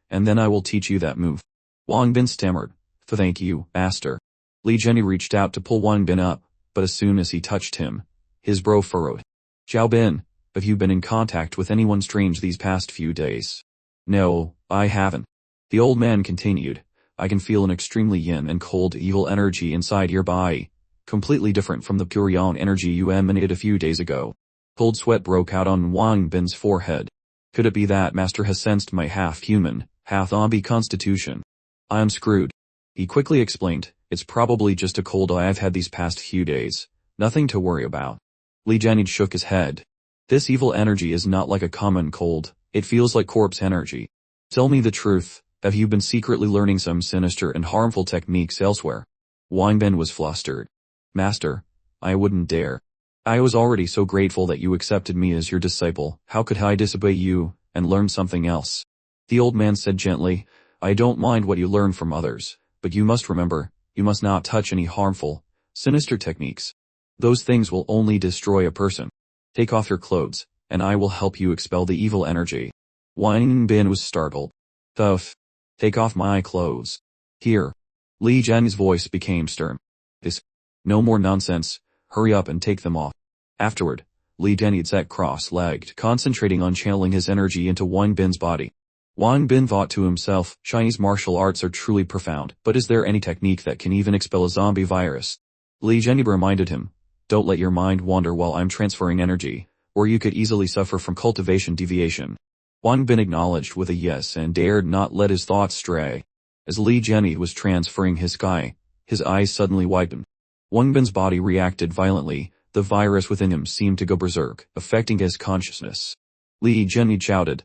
and then I will teach you that move." Wang Bin stammered, "Thank you, master." Li Jiang reached out to pull Wang Bin up, but as soon as he touched him, his brow furrowed. "Xiao Bin, have you been in contact with anyone strange these past few days?" "No, I haven't." The old man continued, "I can feel an extremely yin and cold evil energy inside your body, completely different from the pure yang energy you emanated a few days ago." Cold sweat broke out on Wang Bin's forehead. "Could it be that master has sensed my half-human, half-zombie constitution? I'm screwed." He quickly explained, "It's probably just a cold I've had these past few days. Nothing to worry about." Li Jiang shook his head. "This evil energy is not like a common cold. It feels like corpse energy. Tell me the truth. Have you been secretly learning some sinister and harmful techniques elsewhere?" Wang Bin was flustered. "Master, I wouldn't dare. I was already so grateful that you accepted me as your disciple. How could I disobey you and learn something else?" The old man said gently, "I don't mind what you learn from others, but you must remember, you must not touch any harmful, sinister techniques. Those things will only destroy a person. Take off your clothes, and I will help you expel the evil energy." Wang Bin was startled. "Tough. Take off my clothes. Here. Li Zhen's voice became stern. This. No more nonsense, hurry up and take them off. Afterward, Li Zhen sat cross-legged, concentrating on channeling his energy into Wang Bin's body. Wang Bin thought to himself, Chinese martial arts are truly profound, but is there any technique that can even expel a zombie virus? Li Zhen reminded him, don't let your mind wander while I'm transferring energy, or you could easily suffer from cultivation deviation. Wang Bin acknowledged with a yes and dared not let his thoughts stray. As Li Zhen was transferring his sky, his eyes suddenly widened. Wang Bin's body reacted violently, the virus within him seemed to go berserk, affecting his consciousness. Li Zhen shouted,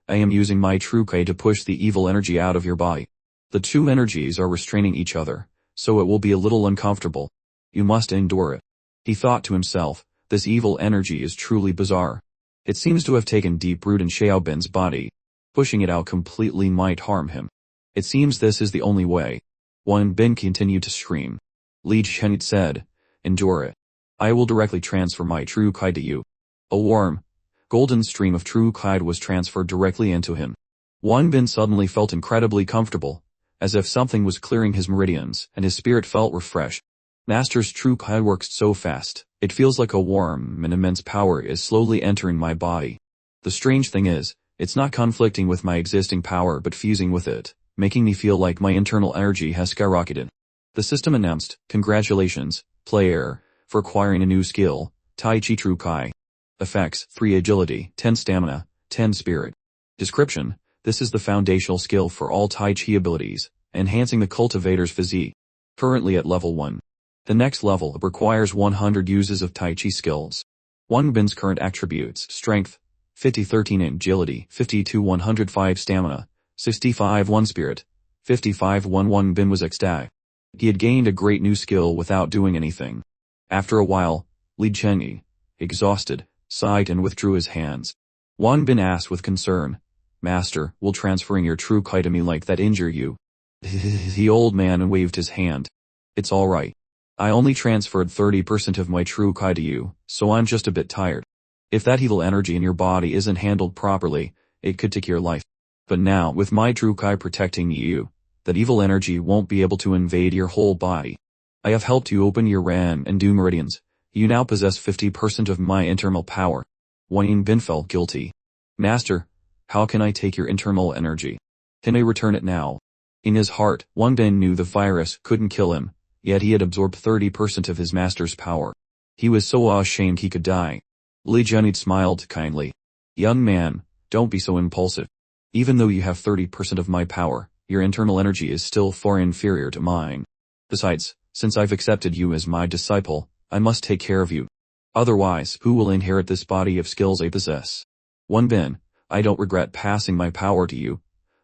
I am using my true Kai to push the evil energy out of your body. The two energies are restraining each other, so it will be a little uncomfortable. You must endure it. He thought to himself, this evil energy is truly bizarre. It seems to have taken deep root in Xiaobin's body. Pushing it out completely might harm him. It seems this is the only way. Wang Bin continued to scream. Li Zhen said, endure it. I will directly transfer my true Kai to you. A warm, golden stream of true Kai was transferred directly into him. Wang Bin suddenly felt incredibly comfortable, as if something was clearing his meridians, and his spirit felt refreshed. Master's true Kai works so fast, it feels like a warm and immense power is slowly entering my body. The strange thing is, it's not conflicting with my existing power but fusing with it, making me feel like my internal energy has skyrocketed. The system announced, congratulations, player, for acquiring a new skill, Tai Chi True Kai. Effects, 3 agility, 10 stamina, 10 spirit. Description, this is the foundational skill for all Tai Chi abilities, enhancing the cultivator's physique. Currently at level 1. The next level requires 100 uses of Tai Chi skills. Wang Bin's current attributes, strength, 50-13 agility, 50-105 stamina, 65-1 spirit, 55-1 Wang Bin was ecstatic. He had gained a great new skill without doing anything. After a while, Li Zhen, exhausted, sighed and withdrew his hands. Wang Bin asked with concern, Master, will transferring your true Kai to me like that injure you? The old man waved his hand. It's alright. I only transferred 30% of my true Kai to you, so I'm just a bit tired. If that evil energy in your body isn't handled properly, it could take your life. But now, with my true Kai protecting you, that evil energy won't be able to invade your whole body. I have helped you open your Ran and Du meridians. You now possess 50% of my internal power. Wang Bin felt guilty. Master, how can I take your internal energy? Can I return it now? In his heart, Wang Bin knew the virus couldn't kill him, yet he had absorbed 30% of his master's power. He was so ashamed he could die. Li Zhen smiled kindly. Young man, don't be so impulsive. Even though you have 30% of my power, your internal energy is still far inferior to mine. Besides, since I've accepted you as my disciple, I must take care of you. Otherwise, who will inherit this body of skills I possess? Wang Bin, I don't regret passing my power to you.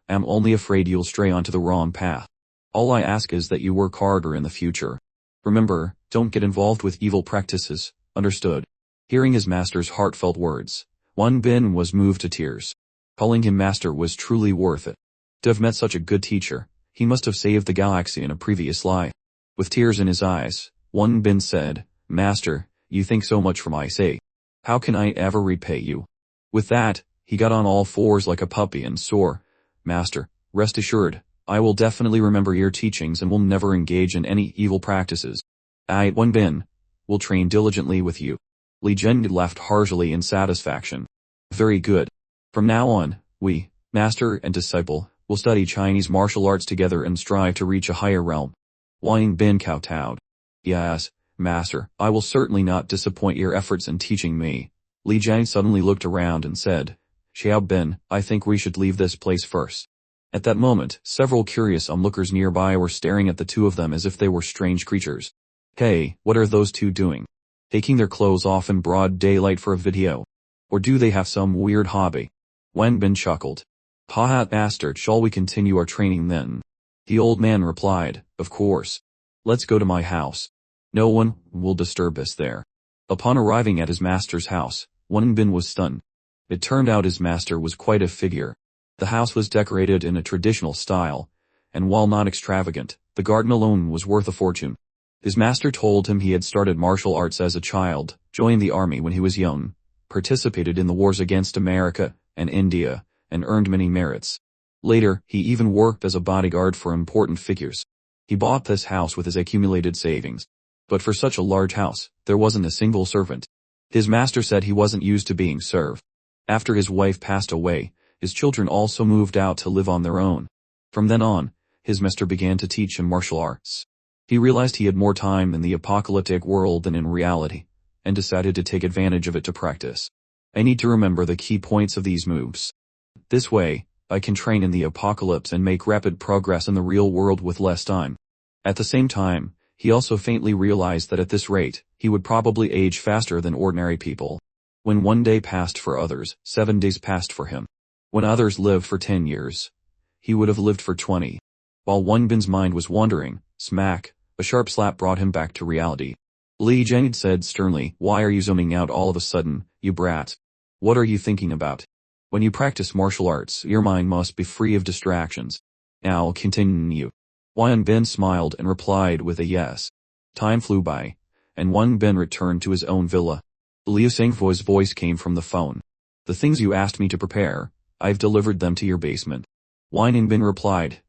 I'm only afraid you'll stray onto the wrong path. All I ask is that you work harder in the future. Remember, don't get involved with evil practices, understood? Hearing his master's heartfelt words, Wang Bin was moved to tears. Calling him master was truly worth it. To have met such a good teacher, he must have saved the galaxy in a previous life. With tears in his eyes, Wang Bin said, Master, you think so much for my sake. How can I ever repay you? With that, he got on all fours like a puppy and swore, Master, rest assured, I will definitely remember your teachings and will never engage in any evil practices. I, Wang Bin, will train diligently with you. Li Zhen laughed heartily in satisfaction. Very good. From now on, we, master and disciple, will study Chinese martial arts together and strive to reach a higher realm. Wang Bin kowtowed. Yes, master, I will certainly not disappoint your efforts in teaching me. Li Zhen suddenly looked around and said, Xiaobin, I think we should leave this place first. At that moment, several curious onlookers nearby were staring at the two of them as if they were strange creatures. Hey, what are those two doing? Taking their clothes off in broad daylight for a video? Or do they have some weird hobby? Wang Bin chuckled. Haha, master, shall we continue our training then? The old man replied, of course. Let's go to my house. No one will disturb us there. Upon arriving at his master's house, Wang Bin was stunned. It turned out his master was quite a figure. The house was decorated in a traditional style, and while not extravagant, the garden alone was worth a fortune. His master told him he had started martial arts as a child, joined the army when he was young, participated in the wars against America and India, and earned many merits. Later, he even worked as a bodyguard for important figures. He bought this house with his accumulated savings. But for such a large house, there wasn't a single servant. His master said he wasn't used to being served. After his wife passed away, his children also moved out to live on their own. From then on, his master began to teach him martial arts. He realized he had more time in the apocalyptic world than in reality, and decided to take advantage of it to practice. I need to remember the key points of these moves. This way, I can train in the apocalypse and make rapid progress in the real world with less time. At the same time, he also faintly realized that at this rate, he would probably age faster than ordinary people. When 1 day passed for others, 7 days passed for him. When others lived for 10 years, he would have lived for 20. While Wang Bin's mind was wandering, smack, a sharp slap brought him back to reality. Li Zheng said sternly, "Why are you zooming out all of a sudden, you brat? What are you thinking about? When you practice martial arts, your mind must be free of distractions. Now continue." Wang Bin smiled and replied with a yes. Time flew by, and Wang Bin returned to his own villa. Liu Xinghuo's voice came from the phone. "The things you asked me to prepare, I've delivered them to your basement." Wang Bin replied,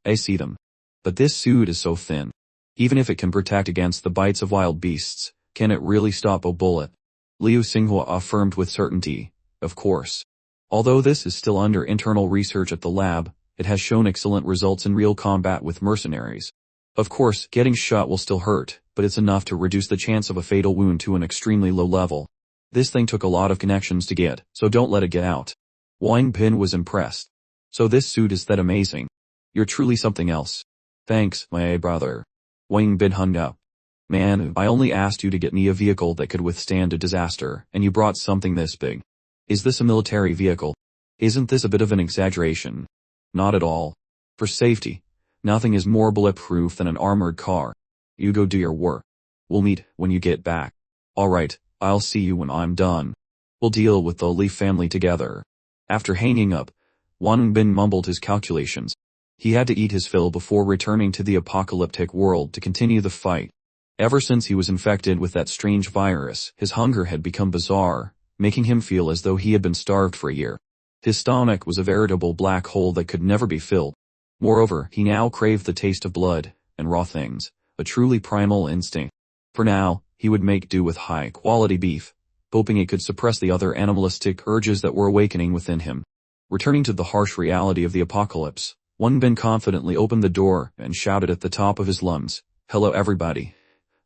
I see them. But this suit is so thin. Even if it can protect against the bites of wild beasts, can it really stop a bullet? Liu Xinghua affirmed with certainty, "Of course. Although this is still under internal research at the lab, it has shown excellent results in real combat with mercenaries. Of course, getting shot will still hurt, but it's enough to reduce the chance of a fatal wound to an extremely low level. This thing took a lot of connections to get, so don't let it get out." Wang Bin was impressed. "So this suit is that amazing? You're truly something else. Thanks, my brother." Wang Bin hung up. "Man, I only asked you to get me a vehicle that could withstand a disaster, and you brought something this big. Is this a military vehicle? Isn't this a bit of an exaggeration?" "Not at all. For safety, nothing is more bulletproof than an armored car. You go do your work. We'll meet when you get back." "Alright, I'll see you when I'm done. We'll deal with the Li family together." After hanging up, Wang Bin mumbled his calculations. He had to eat his fill before returning to the apocalyptic world to continue the fight. Ever since he was infected with that strange virus, his hunger had become bizarre, making him feel as though he had been starved for a year. His stomach was a veritable black hole that could never be filled. Moreover, he now craved the taste of blood and raw things, a truly primal instinct. For now, he would make do with high-quality beef, hoping it could suppress the other animalistic urges that were awakening within him. Returning to the harsh reality of the apocalypse, Wang Bin confidently opened the door and shouted at the top of his lungs, "Hello everybody.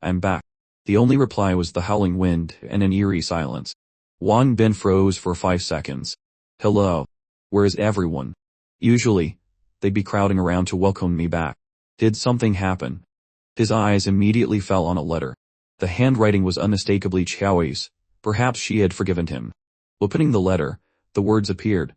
I'm back." The only reply was the howling wind and an eerie silence. Wang Bin froze for 5 seconds. "Hello. Where is everyone? Usually, they'd be crowding around to welcome me back. Did something happen?" His eyes immediately fell on a letter. The handwriting was unmistakably Qiao's. Perhaps she had forgiven him. Opening the letter, the words appeared.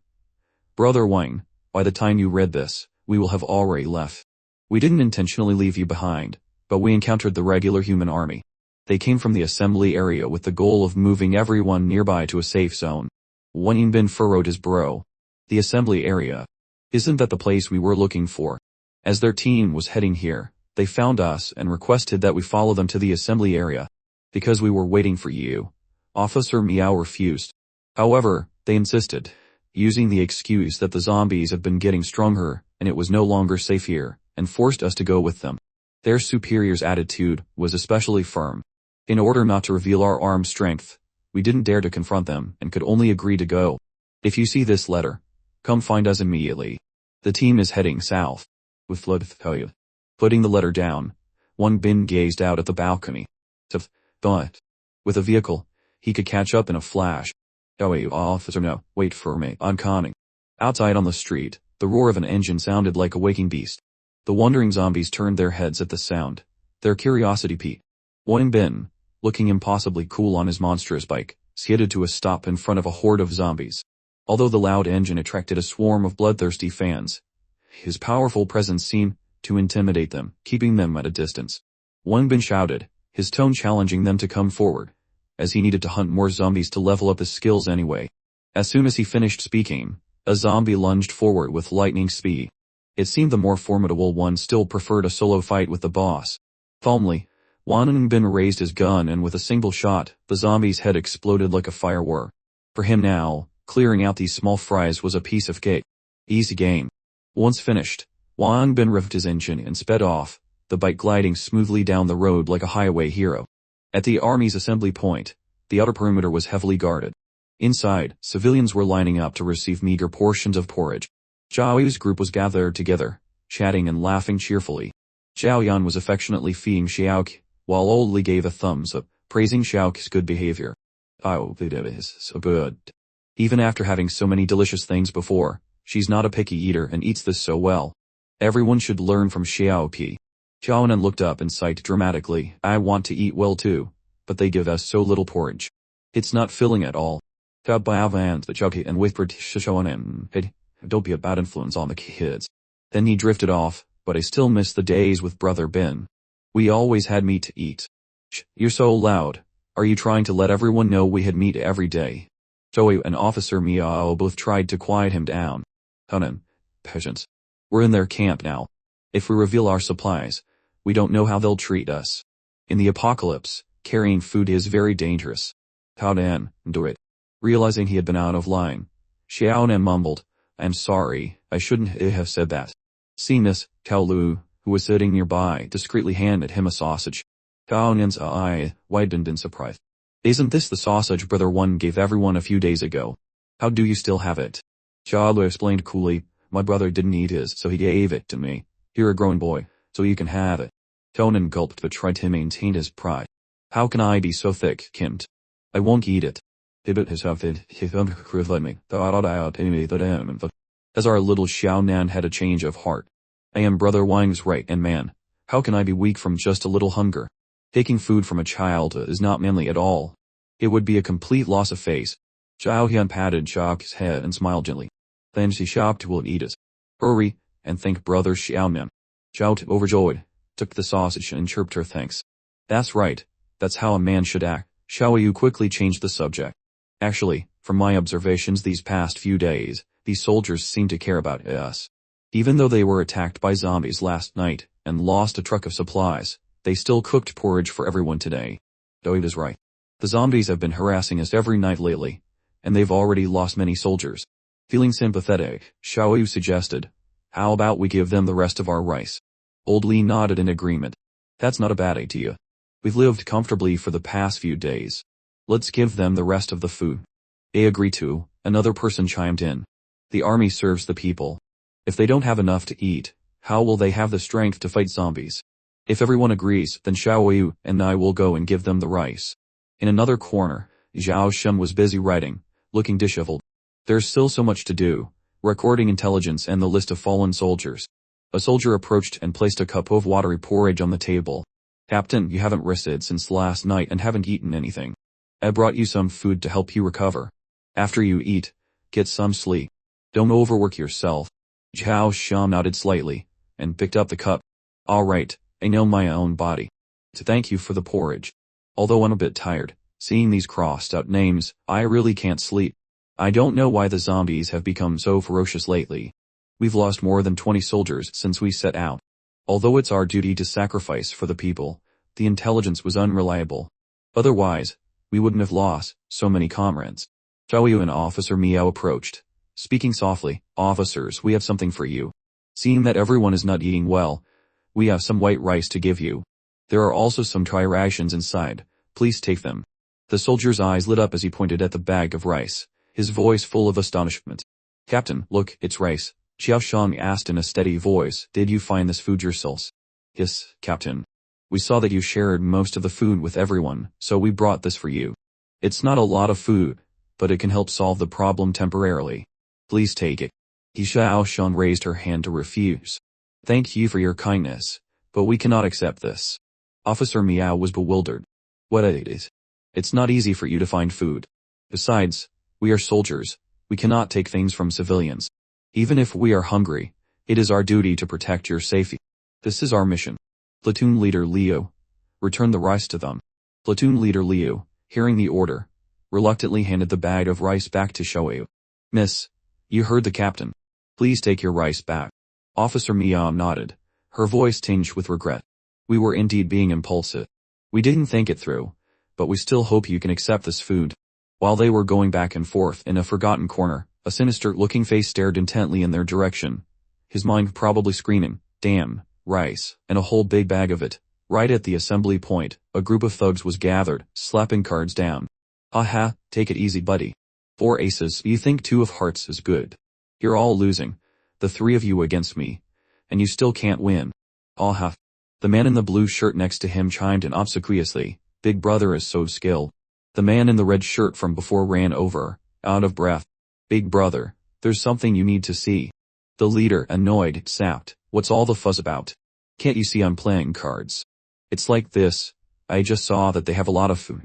"Brother Wang, by the time you read this, we will have already left. We didn't intentionally leave you behind, but we encountered the regular human army. They came from the assembly area with the goal of moving everyone nearby to a safe zone." Wang Bin furrowed his brow. "The assembly area? Isn't that the place we were looking for?" As their team was heading here, they found us and requested that we follow them to the assembly area. "Because we were waiting for you." Officer Miao refused. However, they insisted, using the excuse that the zombies have been getting stronger and it was no longer safe here, and forced us to go with them. Their superior's attitude was especially firm. In order not to reveal our armed strength, we didn't dare to confront them and could only agree to go. "If you see this letter, come find us immediately. The team is heading south." With putting the letter down, Wang Bin gazed out at the balcony. But with a vehicle, he could catch up in a flash. "Oh, officer, no, wait for me, I'm coming." Outside on the street, the roar of an engine sounded like a waking beast. The wandering zombies turned their heads at the sound. Their curiosity piqued. Wang Bin, looking impossibly cool on his monstrous bike, skidded to a stop in front of a horde of zombies. Although the loud engine attracted a swarm of bloodthirsty fans, his powerful presence seemed to intimidate them, keeping them at a distance. Wang Bin shouted, his tone challenging them to come forward, as he needed to hunt more zombies to level up his skills anyway. As soon as he finished speaking, a zombie lunged forward with lightning speed. It seemed the more formidable one still preferred a solo fight with the boss. Calmly, Wang Bin raised his gun and with a single shot, the zombie's head exploded like a firework. For him now, clearing out these small fries was a piece of cake. Easy game. Once finished, Wang Bin revved his engine and sped off, the bike gliding smoothly down the road like a highway hero. At the army's assembly point, the outer perimeter was heavily guarded. Inside, civilians were lining up to receive meager portions of porridge. Zhao Yu's group was gathered together, chatting and laughing cheerfully. Zhao Yan was affectionately feeding Xiaoqi, while Old Li gave a thumbs up, praising Xiaoqi's good behavior. Oh, it is so good. Even after having so many delicious things before, she's not a picky eater and eats this so well. Everyone should learn from Xiaoqi. Xiaonan looked up and sighed dramatically. I want to eat well too, but they give us so little porridge. It's not filling at all. And whispered Xiaonan, hey, don't be a bad influence on the kids. Then he drifted off, but I still miss the days with Brother Bin. We always had meat to eat. You're so loud. Are you trying to let everyone know we had meat every day? Zhou and Officer Miao both tried to quiet him down. Hunan, patience. We're in their camp now. If we reveal our supplies, we don't know how they'll treat us. In the apocalypse, carrying food is very dangerous. Hunan, do it. Realizing he had been out of line, Xiaonan mumbled, I'm sorry, I shouldn't have said that. Seeing this, Tao Lu, who was sitting nearby, discreetly handed him a sausage. Xiaonan's eye widened in surprise. Isn't this the sausage Brother One gave everyone a few days ago? How do you still have it? Tao Lu explained coolly, my brother didn't eat his, so he gave it to me. You're a grown boy, so you can have it. Xiaonan gulped but tried to maintain his pride. How can I be so thick-skinned? I won't eat it. As our little Xiaonan had a change of heart. I am Brother Wang's right-hand man. How can I be weak from just a little hunger? Taking food from a child is not manly at all. It would be a complete loss of face. Zhao Hyun patted Xiaoqi's head and smiled gently. Then she shopped will eat it. Hurry, and thank Brother Xiaonan. Zhao, overjoyed, took the sausage and chirped her thanks. That's right, that's how a man should act. Xiao Yu quickly changed the subject. Actually, from my observations these past few days, these soldiers seem to care about us. Even though they were attacked by zombies last night, and lost a truck of supplies, they still cooked porridge for everyone today. Doid is right. The zombies have been harassing us every night lately, and they've already lost many soldiers. Feeling sympathetic, Xiao Yu suggested, how about we give them the rest of our rice? Old Li nodded in agreement. That's not a bad idea. We've lived comfortably for the past few days. Let's give them the rest of the food. They agreed to, another person chimed in. The army serves the people. If they don't have enough to eat, how will they have the strength to fight zombies? If everyone agrees, then Xiao Yu and I will go and give them the rice. In another corner, Zhao Shun was busy writing, looking disheveled. There's still so much to do, recording intelligence and the list of fallen soldiers. A soldier approached and placed a cup of watery porridge on the table. Captain, you haven't rested since last night and haven't eaten anything. I brought you some food to help you recover. After you eat, get some sleep. Don't overwork yourself. Zhao Shun nodded slightly, and picked up the cup. All right, I know my own body. To thank you for the porridge. Although I'm a bit tired, seeing these crossed out names, I really can't sleep. I don't know why the zombies have become so ferocious lately. We've lost more than 20 soldiers since we set out. Although it's our duty to sacrifice for the people, the intelligence was unreliable. Otherwise, we wouldn't have lost so many comrades. Zhao Yu and Officer Miao approached. Speaking softly, officers, we have something for you. Seeing that everyone is not eating well, we have some white rice to give you. There are also some dry rations inside. Please take them. The soldier's eyes lit up as he pointed at the bag of rice, his voice full of astonishment. Captain, look, it's rice. Xiao Shang asked in a steady voice, did you find this food yourselves? Yes, Captain. We saw that you shared most of the food with everyone, so we brought this for you. It's not a lot of food, but it can help solve the problem temporarily. Please take it. Xiao Shang raised her hand to refuse. Thank you for your kindness, but we cannot accept this. Officer Miao was bewildered. What it is? It's not easy for you to find food. Besides, we are soldiers. We cannot take things from civilians. Even if we are hungry, it is our duty to protect your safety. This is our mission. Platoon Leader Liu. Return the rice to them. Platoon Leader Liu, hearing the order, reluctantly handed the bag of rice back to Xiao. Miss, you heard the captain. Please take your rice back. Officer Miao nodded, her voice tinged with regret. We were indeed being impulsive. We didn't think it through, but we still hope you can accept this food. While they were going back and forth in a forgotten corner, a sinister-looking face stared intently in their direction. his mind probably screaming, damn, rice, and a whole big bag of it. Right at the assembly point, a group of thugs was gathered, slapping cards down. Aha, take it easy buddy. 4 aces, you think 2 of hearts is good. You're all losing. The 3 of you against me. And you still can't win. Aha. The man in the blue shirt next to him chimed in obsequiously, Big brother is so skilled. The man in the red shirt from before ran over, out of breath. Big brother, there's something you need to see. The leader, annoyed, sapped, what's all the fuss about? Can't you see I'm playing cards? It's like this, I just saw that they have a lot of food.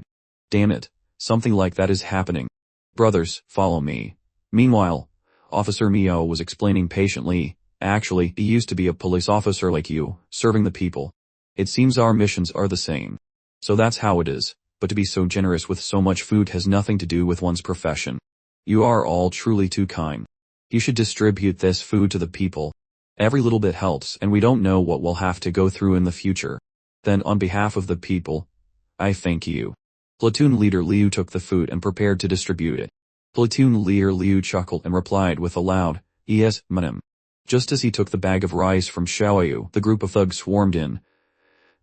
Damn it, something like that is happening. Brothers, follow me. Meanwhile, Officer Mio was explaining patiently, actually, he used to be a police officer like you, serving the people. It seems our missions are the same. So that's how it is, but to be so generous with so much food has nothing to do with one's profession. You are all truly too kind. You should distribute this food to the people. Every little bit helps and we don't know what we'll have to go through in the future. Then on behalf of the people, I thank you. Platoon Leader Liu took the food and prepared to distribute it. Platoon Leader Liu chuckled and replied with a loud, yes, madam. Just as he took the bag of rice from Xiaoyu, the group of thugs swarmed in,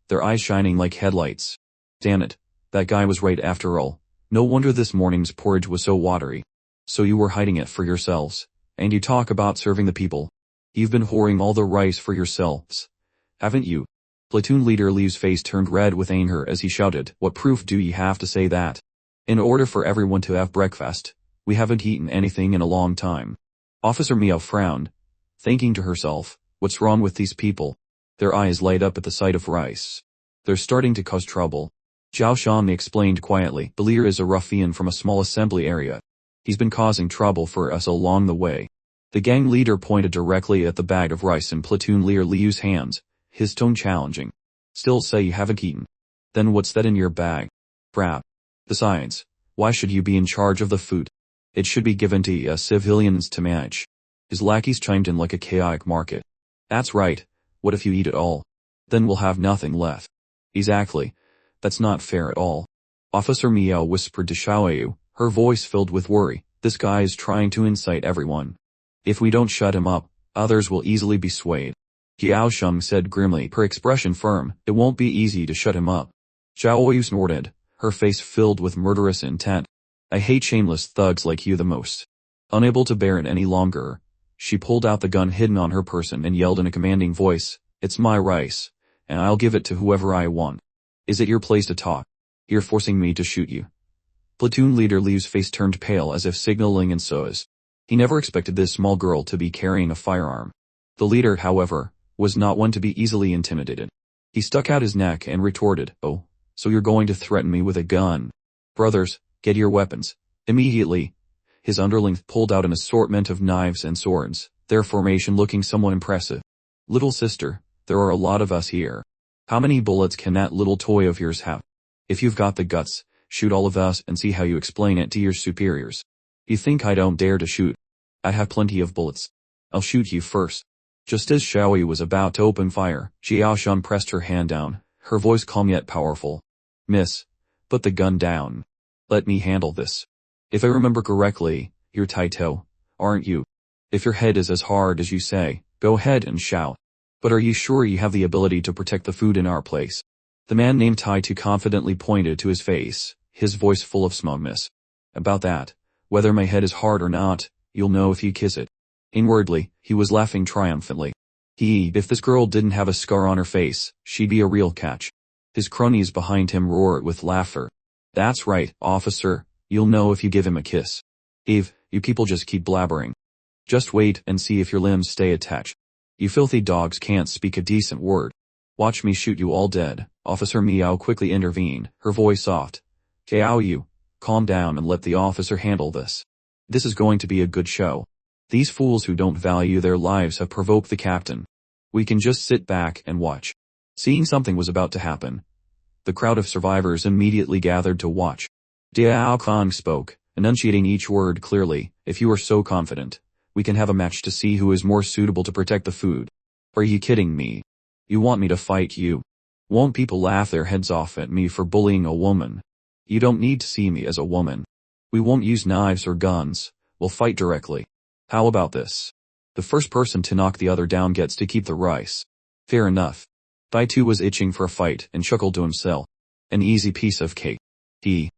their eyes shining like headlights. Damn it, that guy was right after all. No wonder this morning's porridge was so watery. So you were hiding it for yourselves. And you talk about serving the people. You've been hoarding all the rice for yourselves. Haven't you? Platoon Leader Liu's face turned red with anger as he shouted, what proof do you have to say that? In order for everyone to have breakfast, we haven't eaten anything in a long time. Officer Mio frowned, thinking to herself, what's wrong with these people? Their eyes light up at the sight of rice. They're starting to cause trouble. Zhao Shan explained quietly, the leader is a ruffian from a small assembly area. He's been causing trouble for us along the way. The gang leader pointed directly at the bag of rice in Platoon Leader Liu's hands, his tone challenging. Still say you haven't eaten. Then what's that in your bag? Crap. Besides, why should you be in charge of the food? It should be given to civilians to manage. His lackeys chimed in like a chaotic market. That's right, what if you eat it all? Then we'll have nothing left. Exactly. That's not fair at all. Officer Mio whispered to Xiaoyu, her voice filled with worry, this guy is trying to incite everyone. If we don't shut him up, others will easily be swayed. Xiao Sheng said grimly, her expression firm, it won't be easy to shut him up. Xiaoyu snorted, her face filled with murderous intent. I hate shameless thugs like you the most. Unable to bear it any longer, she pulled out the gun hidden on her person and yelled in a commanding voice, it's my rice, and I'll give it to whoever I want. Is it your place to talk? You're forcing me to shoot you. Platoon Leader Liu's face turned pale as if signaling in SOS. He never expected this small girl to be carrying a firearm. The leader, however, was not one to be easily intimidated. He stuck out his neck and retorted, oh, so you're going to threaten me with a gun? Brothers, get your weapons. Immediately, his underling pulled out an assortment of knives and swords, their formation looking somewhat impressive. Little sister, there are a lot of us here. How many bullets can that little toy of yours have? If you've got the guts, shoot all of us and see how you explain it to your superiors. You think I don't dare to shoot? I have plenty of bullets. I'll shoot you first. Just as Xiaoyu was about to open fire, Xiao Shan pressed her hand down, her voice calm yet powerful. Miss, put the gun down. Let me handle this. If I remember correctly, you're Taito, aren't you? If your head is as hard as you say, go ahead and shout. But are you sure you have the ability to protect the food in our place? The man named Taito confidently pointed to his face, his voice full of smugness. About that, whether my head is hard or not, you'll know if you kiss it. Inwardly, he was laughing triumphantly. If this girl didn't have a scar on her face, she'd be a real catch. His cronies behind him roared with laughter. That's right, officer, you'll know if you give him a kiss. You people just keep blabbering. Just wait and see if your limbs stay attached. You filthy dogs can't speak a decent word. Watch me shoot you all dead. Officer Miao quickly intervened, her voice soft. Xiaoyu, calm down and let the officer handle this. This is going to be a good show. These fools who don't value their lives have provoked the captain. We can just sit back and watch. Seeing something was about to happen, the crowd of survivors immediately gathered to watch. Diao Kong spoke, enunciating each word clearly, if you are so confident, we can have a match to see who is more suitable to protect the food. Are you kidding me? You want me to fight you? Won't people laugh their heads off at me for bullying a woman? You don't need to see me as a woman. We won't use knives or guns, we'll fight directly. How about this? The first person to knock the other down gets to keep the rice. Fair enough. Taitu was itching for a fight and chuckled to himself. An easy piece of cake. A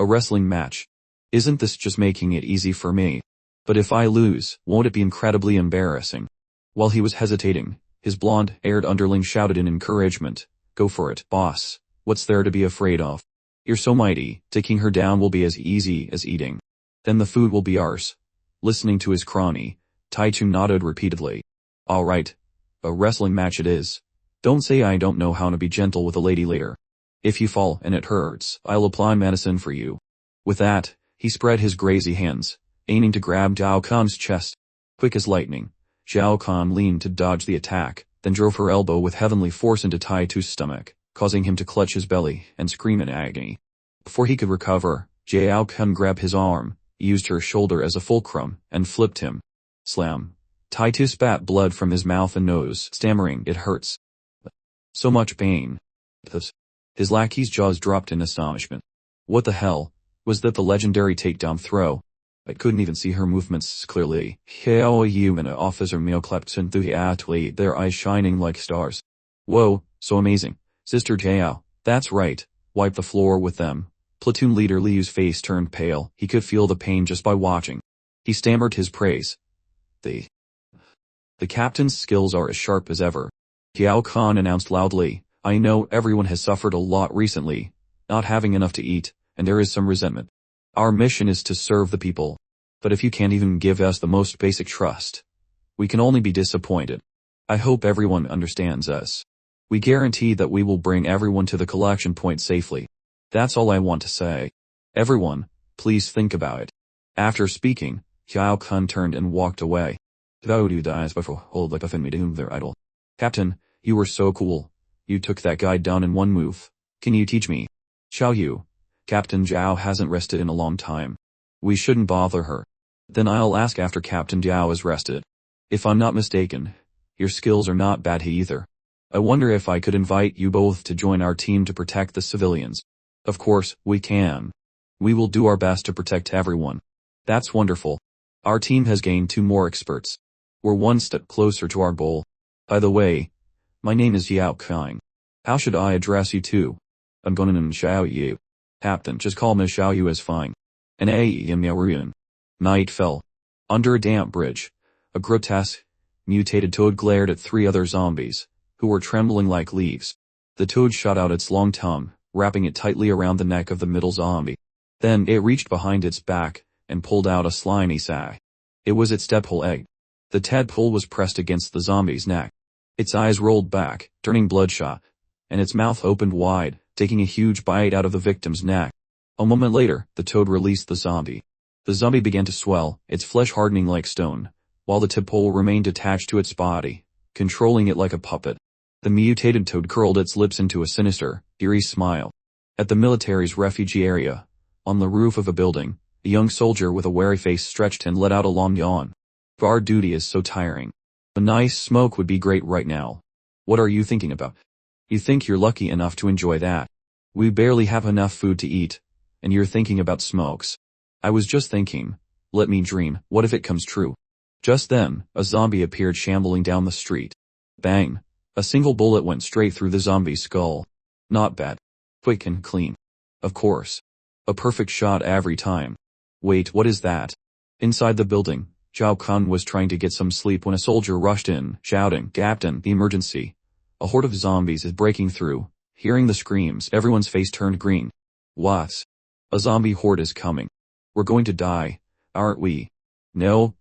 wrestling match. Isn't this just making it easy for me? But if I lose, won't it be incredibly embarrassing? While he was hesitating, his blonde-haired underling shouted in encouragement, "Go for it, boss. What's there to be afraid of? You're so mighty, taking her down will be as easy as eating. Then the food will be ours." Listening to his crony, Taitu nodded repeatedly. "All right. A wrestling match it is. Don't say I don't know how to be gentle with a lady later. If you fall and it hurts, I'll apply medicine for you." With that, he spread his grazy hands, aiming to grab Zhao Kan's chest. Quick as lightning, Zhao Kan leaned to dodge the attack, then drove her elbow with heavenly force into Taitu's stomach, causing him to clutch his belly and scream in agony. Before he could recover, Zhao Kan grabbed his arm, used her shoulder as a fulcrum, and flipped him. Slam. Taitu spat blood from his mouth and nose, stammering, "It hurts. So much pain." His lackey's jaws dropped in astonishment. What the hell? Was that the legendary takedown throw? I couldn't even see her movements clearly. Human officer Mio clapped enthusiastically, their eyes shining like stars. "Whoa, so amazing. Sister Jiao, that's right. Wipe the floor with them." Platoon leader Liu's face turned pale. He could feel the pain just by watching. He stammered his praise. The captain's skills are as sharp as ever. Xiao Kan announced loudly, "I know everyone has suffered a lot recently, not having enough to eat, and there is some resentment. Our mission is to serve the people. But if you can't even give us the most basic trust, we can only be disappointed. I hope everyone understands us. We guarantee that we will bring everyone to the collection point safely. That's all I want to say. Everyone, please think about it." After speaking, Xiao Kun turned and walked away. "Captain, you were so cool. You took that guy down in one move. Can you teach me?" "Xiao Yu. Captain Zhao hasn't rested in a long time. We shouldn't bother her." "Then I'll ask after Captain Zhao is rested. If I'm not mistaken, your skills are not bad either. I wonder if I could invite you both to join our team to protect the civilians." "Of course, we can. We will do our best to protect everyone." "That's wonderful. Our team has gained 2 more experts. We're one step closer to our goal. By the way, my name is Yao Kang. How should I address you too?" "I'm going to Xiao Yu. Captain, just call me Xiao Yu is fine." And Miaoruyan. Night fell. Under a damp bridge, a grotesque, mutated toad glared at 3 other zombies, who were trembling like leaves. The toad shot out its long tongue, wrapping it tightly around the neck of the middle zombie. Then it reached behind its back and pulled out a slimy sack. It was its tadpole egg. The tadpole was pressed against the zombie's neck. Its eyes rolled back, turning bloodshot, and its mouth opened wide, taking a huge bite out of the victim's neck. A moment later, the toad released the zombie. The zombie began to swell, its flesh hardening like stone, while the tadpole remained attached to its body, controlling it like a puppet. The mutated toad curled its lips into a sinister, eerie smile. At the military's refugee area, on the roof of a building, a young soldier with a wary face stretched and let out a long yawn. "Guard duty is so tiring. A nice smoke would be great right now." "What are you thinking about? You think you're lucky enough to enjoy that? We barely have enough food to eat, and you're thinking about smokes." "I was just thinking, let me dream, what if it comes true?" Just then, a zombie appeared shambling down the street. Bang! A single bullet went straight through the zombie's skull. Not bad. Quick and clean. Of course. A perfect shot every time. Wait, what is that? Inside the building, Zhao Kun was trying to get some sleep when a soldier rushed in, shouting, "Captain, emergency. A horde of zombies is breaking through." Hearing the screams, everyone's face turned green. "What? A zombie horde is coming. We're going to die, aren't we?" "No.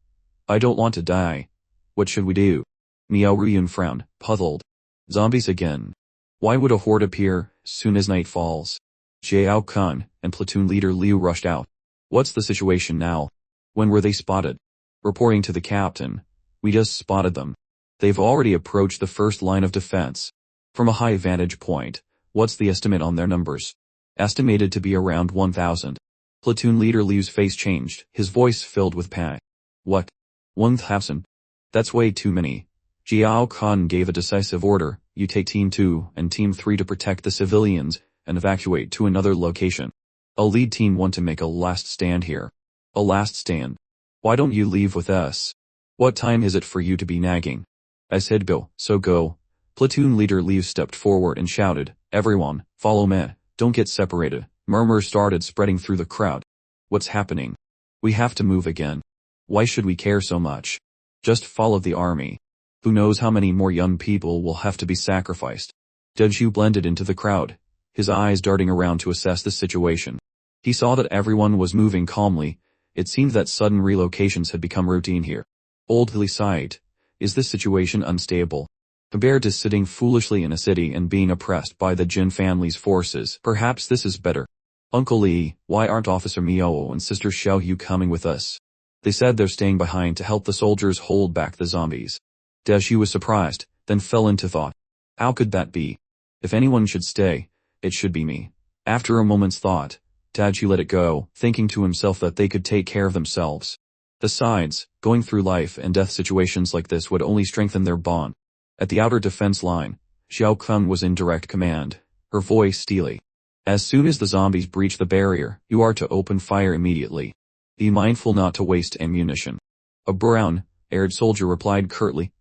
I don't want to die. What should we do?" Miao Ryun frowned, puzzled. "Zombies again. Why would a horde appear soon as night falls?" Xiao Kun and platoon leader Liu rushed out. "What's the situation now?" "When were they spotted?" Reporting to the captain, "We just spotted them. They've already approached the first line of defense. From a high vantage point, what's the estimate on their numbers?" "Estimated to be around 1,000. Platoon leader Liu's face changed, his voice filled with panic. "What? 1,000? That's way too many." Jiao Kan gave a decisive order, "You take Team 2 and Team 3 to protect the civilians and evacuate to another location. I'll lead Team 1 to make a last stand here." "A last stand? Why don't you leave with us?" What time is it for you to be nagging? I said go, so go. Platoon leader Leave stepped forward and shouted, everyone, follow me, don't get separated. Murmurs started spreading through the crowd. What's happening? We have to move again. Why should we care so much? Just follow the army. Who knows how many more young people will have to be sacrificed. Deju blended into the crowd, his eyes darting around to assess the situation. He saw that everyone was moving calmly. It seemed that sudden relocations had become routine here. Oldly sighed. Is this situation unstable? Compared to sitting foolishly in a city and being oppressed by the Jin family's forces, perhaps this is better. Uncle Lee, why aren't Officer Miao and Sister Xiaoyu coming with us? They said they're staying behind to help the soldiers hold back the zombies. Deju was surprised, then fell into thought. How could that be? If anyone should stay, it should be me. After a moment's thought, Deju let it go, thinking to himself that they could take care of themselves. Besides, going through life and death situations like this would only strengthen their bond. At the outer defense line, Xiao Kung was in direct command, her voice steely. As soon as the zombies breach the barrier, you are to open fire immediately. Be mindful not to waste ammunition. A brown-haired soldier replied curtly.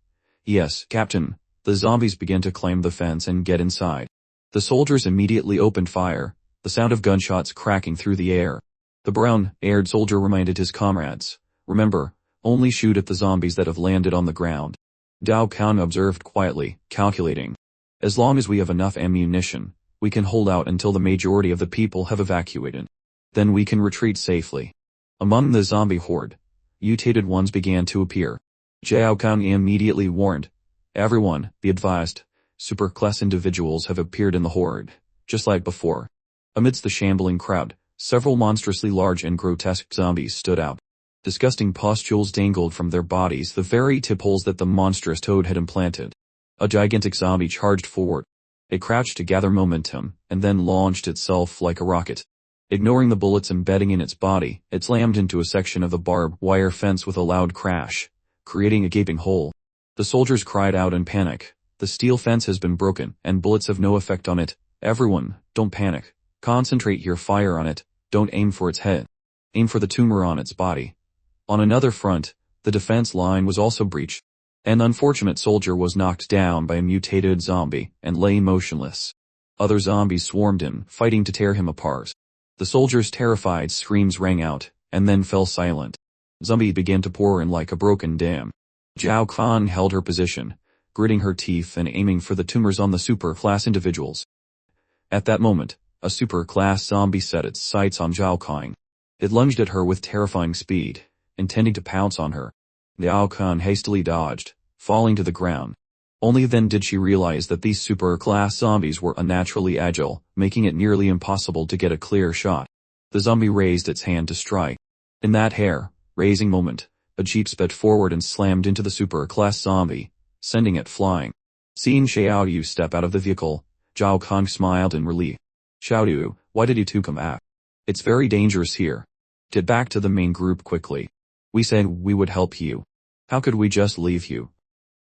Yes, Captain. The zombies began to climb the fence and get inside. The soldiers immediately opened fire, the sound of gunshots cracking through the air. The brown-haired soldier reminded his comrades. Remember, only shoot at the zombies that have landed on the ground. Dao Kan observed quietly, calculating. As long as we have enough ammunition, we can hold out until the majority of the people have evacuated. Then we can retreat safely. Among the zombie horde, mutated ones began to appear. Zhao Kan immediately warned. Everyone, be advised, super-class individuals have appeared in the horde, just like before. Amidst the shambling crowd, several monstrously large and grotesque zombies stood out. Disgusting pustules dangled from their bodies, the very tip holes that the monstrous toad had implanted. A gigantic zombie charged forward. It crouched to gather momentum, and then launched itself like a rocket. Ignoring the bullets embedding in its body, it slammed into a section of the barbed wire fence with a loud crash, creating a gaping hole. The soldiers cried out in panic. The steel fence has been broken, and bullets have no effect on it. Everyone, don't panic. Concentrate your fire on it, don't aim for its head. Aim for the tumor on its body. On another front, the defense line was also breached. An unfortunate soldier was knocked down by a mutated zombie and lay motionless. Other zombies swarmed in, fighting to tear him apart. The soldiers' terrified screams rang out, and then fell silent. Zombies began to pour in like a broken dam. Zhao Kan held her position, gritting her teeth and aiming for the tumors on the super-class individuals. At that moment, a super-class zombie set its sights on Zhao Kan. It lunged at her with terrifying speed, intending to pounce on her. Zhao Kan hastily dodged, falling to the ground. Only then did she realize that these super-class zombies were unnaturally agile, making it nearly impossible to get a clear shot. The zombie raised its hand to strike. In that hair-raising moment, a jeep sped forward and slammed into the super-class zombie, sending it flying. Seeing Xiaoyu step out of the vehicle, Zhao Kan smiled in relief. Xiaoyu, why did you two come back? It's very dangerous here. Get back to the main group quickly. We said we would help you. How could we just leave you?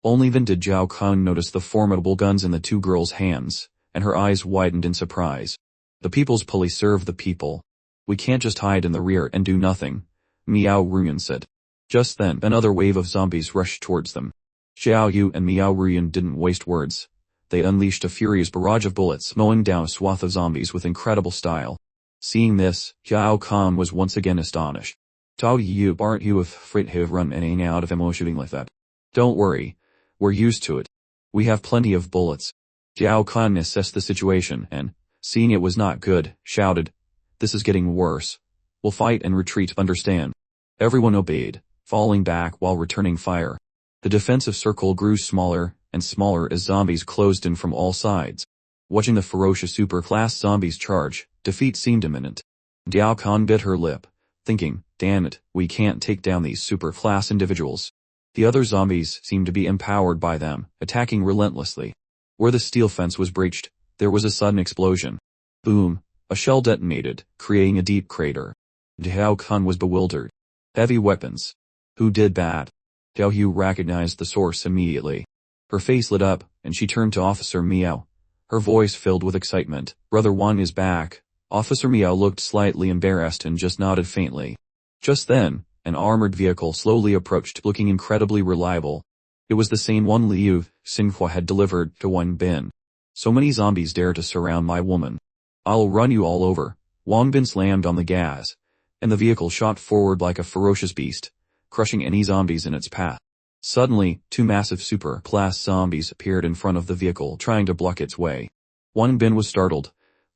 Only then did Zhao Kan notice the formidable guns in the two girls' hands, and her eyes widened in surprise. The people's police serve the people. We can't just hide in the rear and do nothing, Miao Ruyan said. Just then, another wave of zombies rushed towards them. Xiao Yu and Miao Ruyan didn't waste words. They unleashed a furious barrage of bullets, mowing down a swath of zombies with incredible style. Seeing this, Zhao Kan was once again astonished. Tao Yu, aren't you afraid to run in and out of ammo shooting like that? Don't worry. We're used to it. We have plenty of bullets. Zhao Kan assessed the situation and, seeing it was not good, shouted, This is getting worse. We'll fight and retreat, understand? Everyone obeyed, falling back while returning fire. The defensive circle grew smaller and smaller as zombies closed in from all sides. Watching the ferocious super-class zombies charge, defeat seemed imminent. Zhao Kan bit her lip, thinking, damn it, we can't take down these super-class individuals. The other zombies seemed to be empowered by them, attacking relentlessly. Where the steel fence was breached, there was a sudden explosion. Boom, a shell detonated, creating a deep crater. Zhao Kan was bewildered. Heavy weapons. Who did that? Zhao Yu recognized the source immediately. Her face lit up, and she turned to Officer Miao. Her voice filled with excitement. Brother Wang is back. Officer Miao looked slightly embarrassed and just nodded faintly. Just then, An armored vehicle slowly approached, looking incredibly reliable. It was the same one Liu Xinhua had delivered to Wang Bin. So many zombies dare to surround my woman. I'll run you all over. Wang Bin slammed on the gas, and the vehicle shot forward like a ferocious beast, crushing any zombies in its path. Suddenly, two massive super-class zombies appeared in front of the vehicle, trying to block its way. Wang Bin was startled,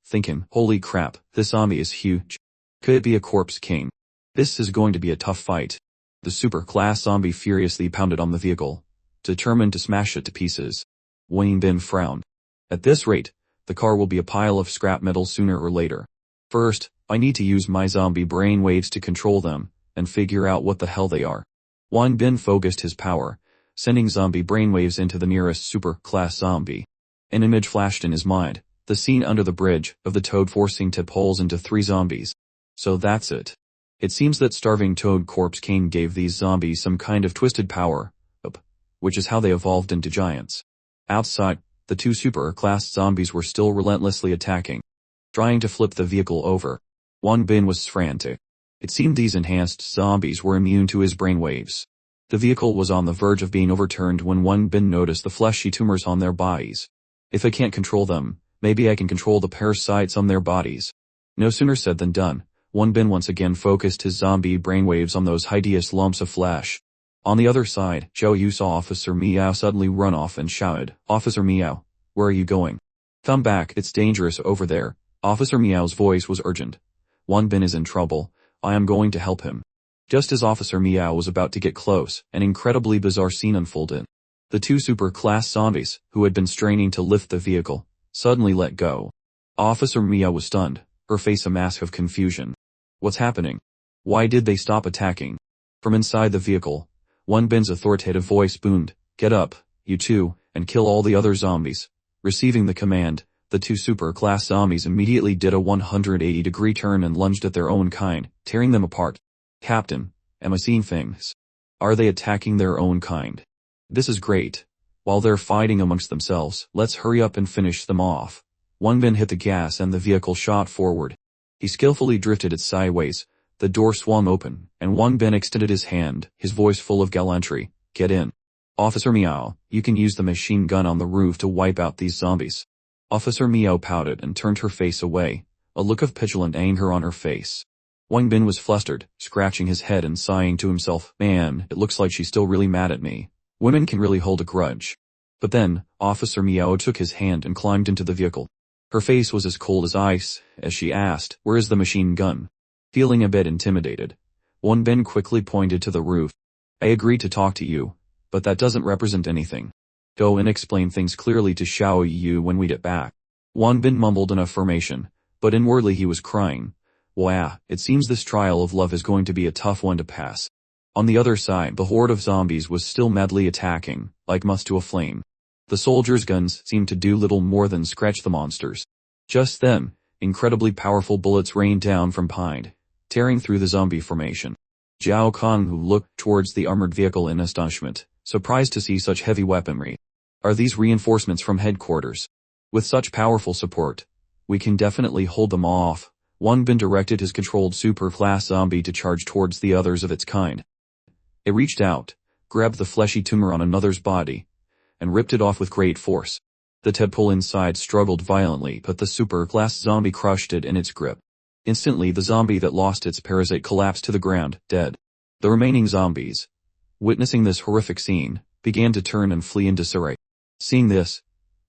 thinking, holy crap, this zombie is huge. Could it be a corpse king? This is going to be a tough fight. The super-class zombie furiously pounded on the vehicle, determined to smash it to pieces. Wang Bin frowned. At this rate, the car will be a pile of scrap metal sooner or later. First, I need to use my zombie brainwaves to control them, and figure out what the hell they are. Wang Bin focused his power, sending zombie brainwaves into the nearest super-class zombie. An image flashed in his mind, the scene under the bridge of the Toad forcing tip holes into 3 zombies. So that's it. It seems that starving Toad Corpse King gave these zombies some kind of twisted power, which is how they evolved into giants. Outside, the 2 super-class zombies were still relentlessly attacking, trying to flip the vehicle over. Wang Bin was frantic. It seemed these enhanced zombies were immune to his brainwaves. The vehicle was on the verge of being overturned when Wang Bin noticed the fleshy tumors on their bodies. If I can't control them, maybe I can control the parasites on their bodies. No sooner said than done. Wang Bin once again focused his zombie brainwaves on those hideous lumps of flesh. On the other side, Zhao Yu saw Officer Miao suddenly run off and shouted, Officer Miao, where are you going? Come back, it's dangerous over there. Officer Miao's voice was urgent. Wang Bin is in trouble. I am going to help him. Just as Officer Miao was about to get close, an incredibly bizarre scene unfolded. The 2 super-class zombies, who had been straining to lift the vehicle, suddenly let go. Officer Miao was stunned, her face a mask of confusion. What's happening? Why did they stop attacking? From inside the vehicle, Wang Bin's authoritative voice boomed, Get up, you 2, and kill all the other zombies. Receiving the command, the 2 super-class zombies immediately did a 180-degree turn and lunged at their own kind, tearing them apart. Captain, am I seeing things? Are they attacking their own kind? This is great. While they're fighting amongst themselves, let's hurry up and finish them off. Wang Bin hit the gas and the vehicle shot forward. He skillfully drifted it sideways. The door swung open, and Wang Bin extended his hand, his voice full of gallantry. Get in. Officer Miao, you can use the machine gun on the roof to wipe out these zombies. Officer Miao pouted and turned her face away, a look of petulant anger on her face. Wang Bin was flustered, scratching his head and sighing to himself, Man, it looks like she's still really mad at me. Women can really hold a grudge. But then, Officer Miao took his hand and climbed into the vehicle. Her face was as cold as ice, as she asked, Where is the machine gun? Feeling a bit intimidated, Wang Bin quickly pointed to the roof. I agreed to talk to you, but that doesn't represent anything. Go and explain things clearly to Xiao Yu when we get back. Wang Bin mumbled an affirmation, but inwardly he was crying. Wow, it seems this trial of love is going to be a tough one to pass. On the other side, the horde of zombies was still madly attacking, like moths to a flame. The soldiers' guns seemed to do little more than scratch the monsters. Just then, incredibly powerful bullets rained down from behind, tearing through the zombie formation. Zhao Konghu looked towards the armored vehicle in astonishment, surprised to see such heavy weaponry. Are these reinforcements from headquarters? With such powerful support, we can definitely hold them off. Wang Bin directed his controlled super-class zombie to charge towards the others of its kind. It reached out, grabbed the fleshy tumor on another's body, and ripped it off with great force. The tadpole inside struggled violently, but the super-class zombie crushed it in its grip. Instantly the zombie that lost its parasite collapsed to the ground, dead. The remaining zombies, witnessing this horrific scene, began to turn and flee in disarray. Seeing this,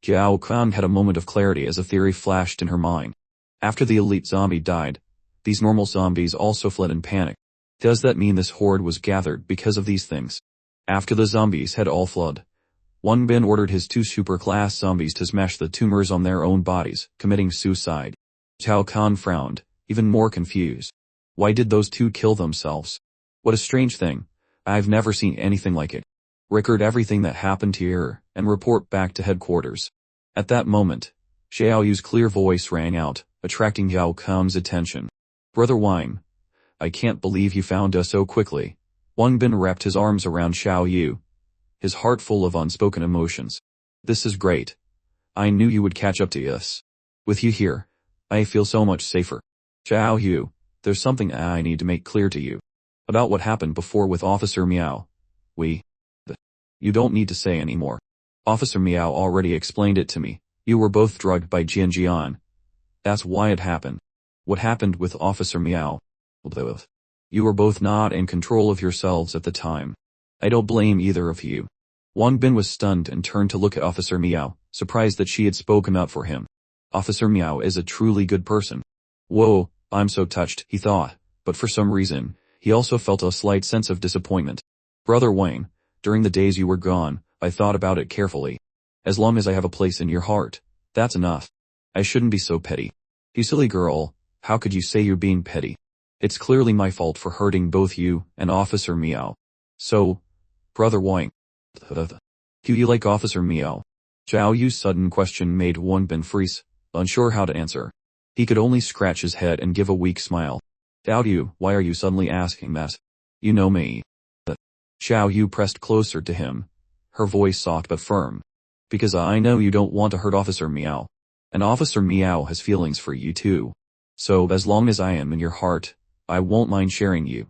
Jiao Kang had a moment of clarity as a theory flashed in her mind. After the elite zombie died, these normal zombies also fled in panic. Does that mean this horde was gathered because of these things? After the zombies had all fled, Wang Bin ordered his 2 super-class zombies to smash the tumors on their own bodies, committing suicide. Zhao Kang frowned, even more confused. Why did those 2 kill themselves? What a strange thing. I've never seen anything like it. Record everything that happened here, and report back to headquarters. At that moment, Xiao Yu's clear voice rang out, attracting Zhao Kang's attention. Brother Wang, I can't believe you found us so quickly. Wang Bin wrapped his arms around Xiao Yu, his heart full of unspoken emotions. This is great. I knew you would catch up to us. With you here, I feel so much safer. Xiao Yu, there's something I need to make clear to you. About what happened before with Officer Meow. You don't need to say anymore. Officer Meow already explained it to me. You were both drugged by Jian. That's why it happened. What happened with Officer Meow? You were both not in control of yourselves at the time. I don't blame either of you. Wang Bin was stunned and turned to look at Officer Meow, surprised that she had spoken up for him. Officer Meow is a truly good person. Whoa, I'm so touched, he thought, but for some reason, he also felt a slight sense of disappointment. Brother Wang, during the days you were gone, I thought about it carefully. As long as I have a place in your heart, that's enough. I shouldn't be so petty. You silly girl, how could you say you're being petty? It's clearly my fault for hurting both you and Officer Meow. So, Brother Wang, do you like Officer Meow? Zhao Yu's sudden question made Wang Bin freeze, unsure how to answer. He could only scratch his head and give a weak smile. Zhao Yu, why are you suddenly asking that? You know me. Zhao Yu pressed closer to him, her voice soft but firm. Because I know you don't want to hurt Officer Meow. And Officer Meow has feelings for you too. So as long as I am in your heart, I won't mind sharing you.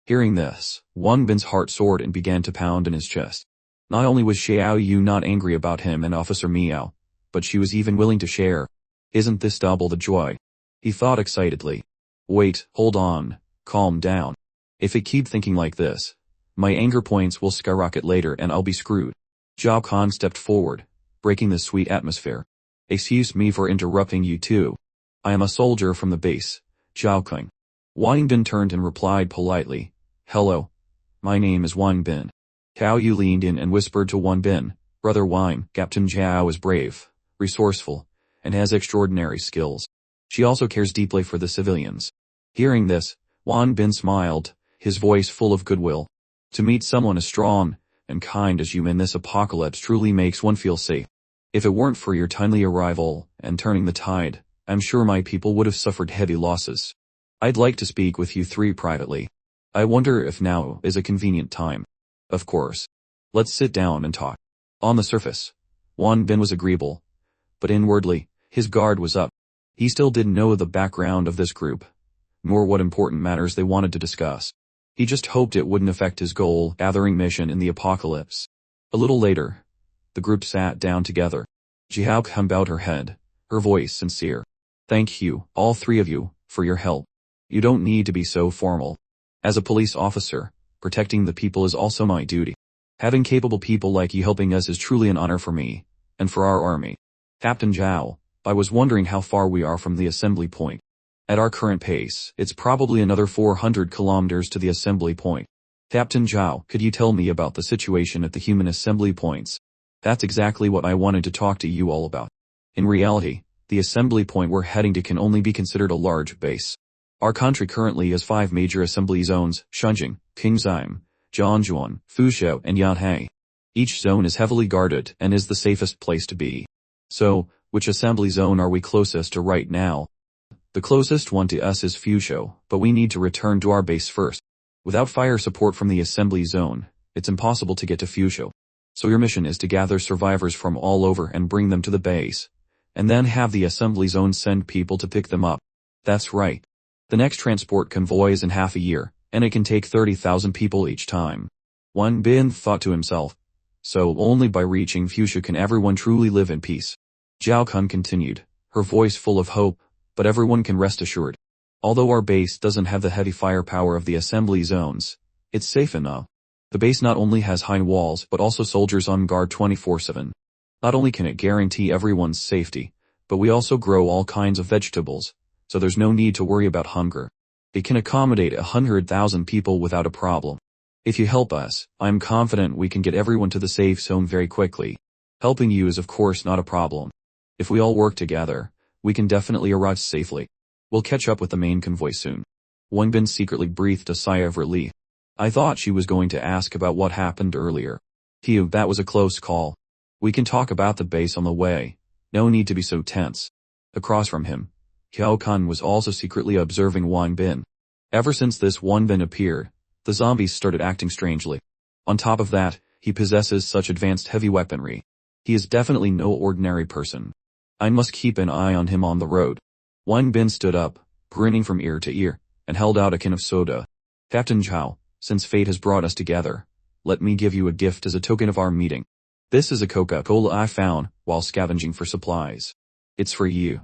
Hearing this, Wang Bin's heart soared and began to pound in his chest. Not only was Zhao Yu not angry about him and Officer Meow, but she was even willing to share. Isn't this double the joy? He thought excitedly. Wait, hold on, calm down. If I keep thinking like this, my anger points will skyrocket later and I'll be screwed. Zhao Kan stepped forward, breaking the sweet atmosphere. Excuse me for interrupting you too. I am a soldier from the base, Zhao Kang. Wang Bin turned and replied politely. Hello. My name is Wang Bin. Cao Yu leaned in and whispered to Wang Bin, Brother Wang, Captain Zhao is brave, resourceful, and has extraordinary skills. She also cares deeply for the civilians. Hearing this, Wang Bin smiled, his voice full of goodwill. To meet someone as strong and kind as you in this apocalypse truly makes one feel safe. If it weren't for your timely arrival and turning the tide, I'm sure my people would have suffered heavy losses. I'd like to speak with you three privately. I wonder if now is a convenient time. Of course. Let's sit down and talk. On the surface, Wang Bin was agreeable, but inwardly, his guard was up. He still didn't know the background of this group, nor what important matters they wanted to discuss. He just hoped it wouldn't affect his goal-gathering mission in the apocalypse. A little later, the group sat down together. Zhao Kan bowed her head, her voice sincere. Thank you, all three of you, for your help. You don't need to be so formal. As a police officer, protecting the people is also my duty. Having capable people like you helping us is truly an honor for me, and for our army. Captain Zhao, I was wondering how far we are from the assembly point. At our current pace, it's probably another 400 kilometers to the assembly point. Captain Zhao, could you tell me about the situation at the human assembly points? That's exactly what I wanted to talk to you all about. In reality, the assembly point we're heading to can only be considered a large base. Our country currently has 5 major assembly zones, Shenzhen, Pingzham, Zhangjuan, Fuzhou, and Yanhai. Each zone is heavily guarded and is the safest place to be. So, which assembly zone are we closest to right now? The closest one to us is Fuzhou, but we need to return to our base first. Without fire support from the assembly zone, it's impossible to get to Fuzhou. So your mission is to gather survivors from all over and bring them to the base, and then have the assembly zone send people to pick them up. That's right. The next transport convoy is in half a year, and it can take 30,000 people each time. Wang Bin thought to himself. So only by reaching Fuzhou can everyone truly live in peace. Zhao Kun continued, her voice full of hope, but everyone can rest assured. Although our base doesn't have the heavy firepower of the assembly zones, it's safe enough. The base not only has high walls but also soldiers on guard 24/7. Not only can it guarantee everyone's safety, but we also grow all kinds of vegetables, so there's no need to worry about hunger. It can accommodate 100,000 people without a problem. If you help us, I'm confident we can get everyone to the safe zone very quickly. Helping you is of course not a problem. If we all work together, we can definitely arrive safely. We'll catch up with the main convoy soon. Wang Bin secretly breathed a sigh of relief. I thought she was going to ask about what happened earlier. Phew, that was a close call. We can talk about the base on the way. No need to be so tense. Across from him, Xiao Kan was also secretly observing Wang Bin. Ever since this Wang Bin appeared, the zombies started acting strangely. On top of that, he possesses such advanced heavy weaponry. He is definitely no ordinary person. I must keep an eye on him on the road. Wang Bin stood up, grinning from ear to ear, and held out a can of soda. Captain Zhao, Since fate has brought us together, let me give you a gift as a token of our meeting. This is a Coca-Cola I found while scavenging for supplies. It's for you.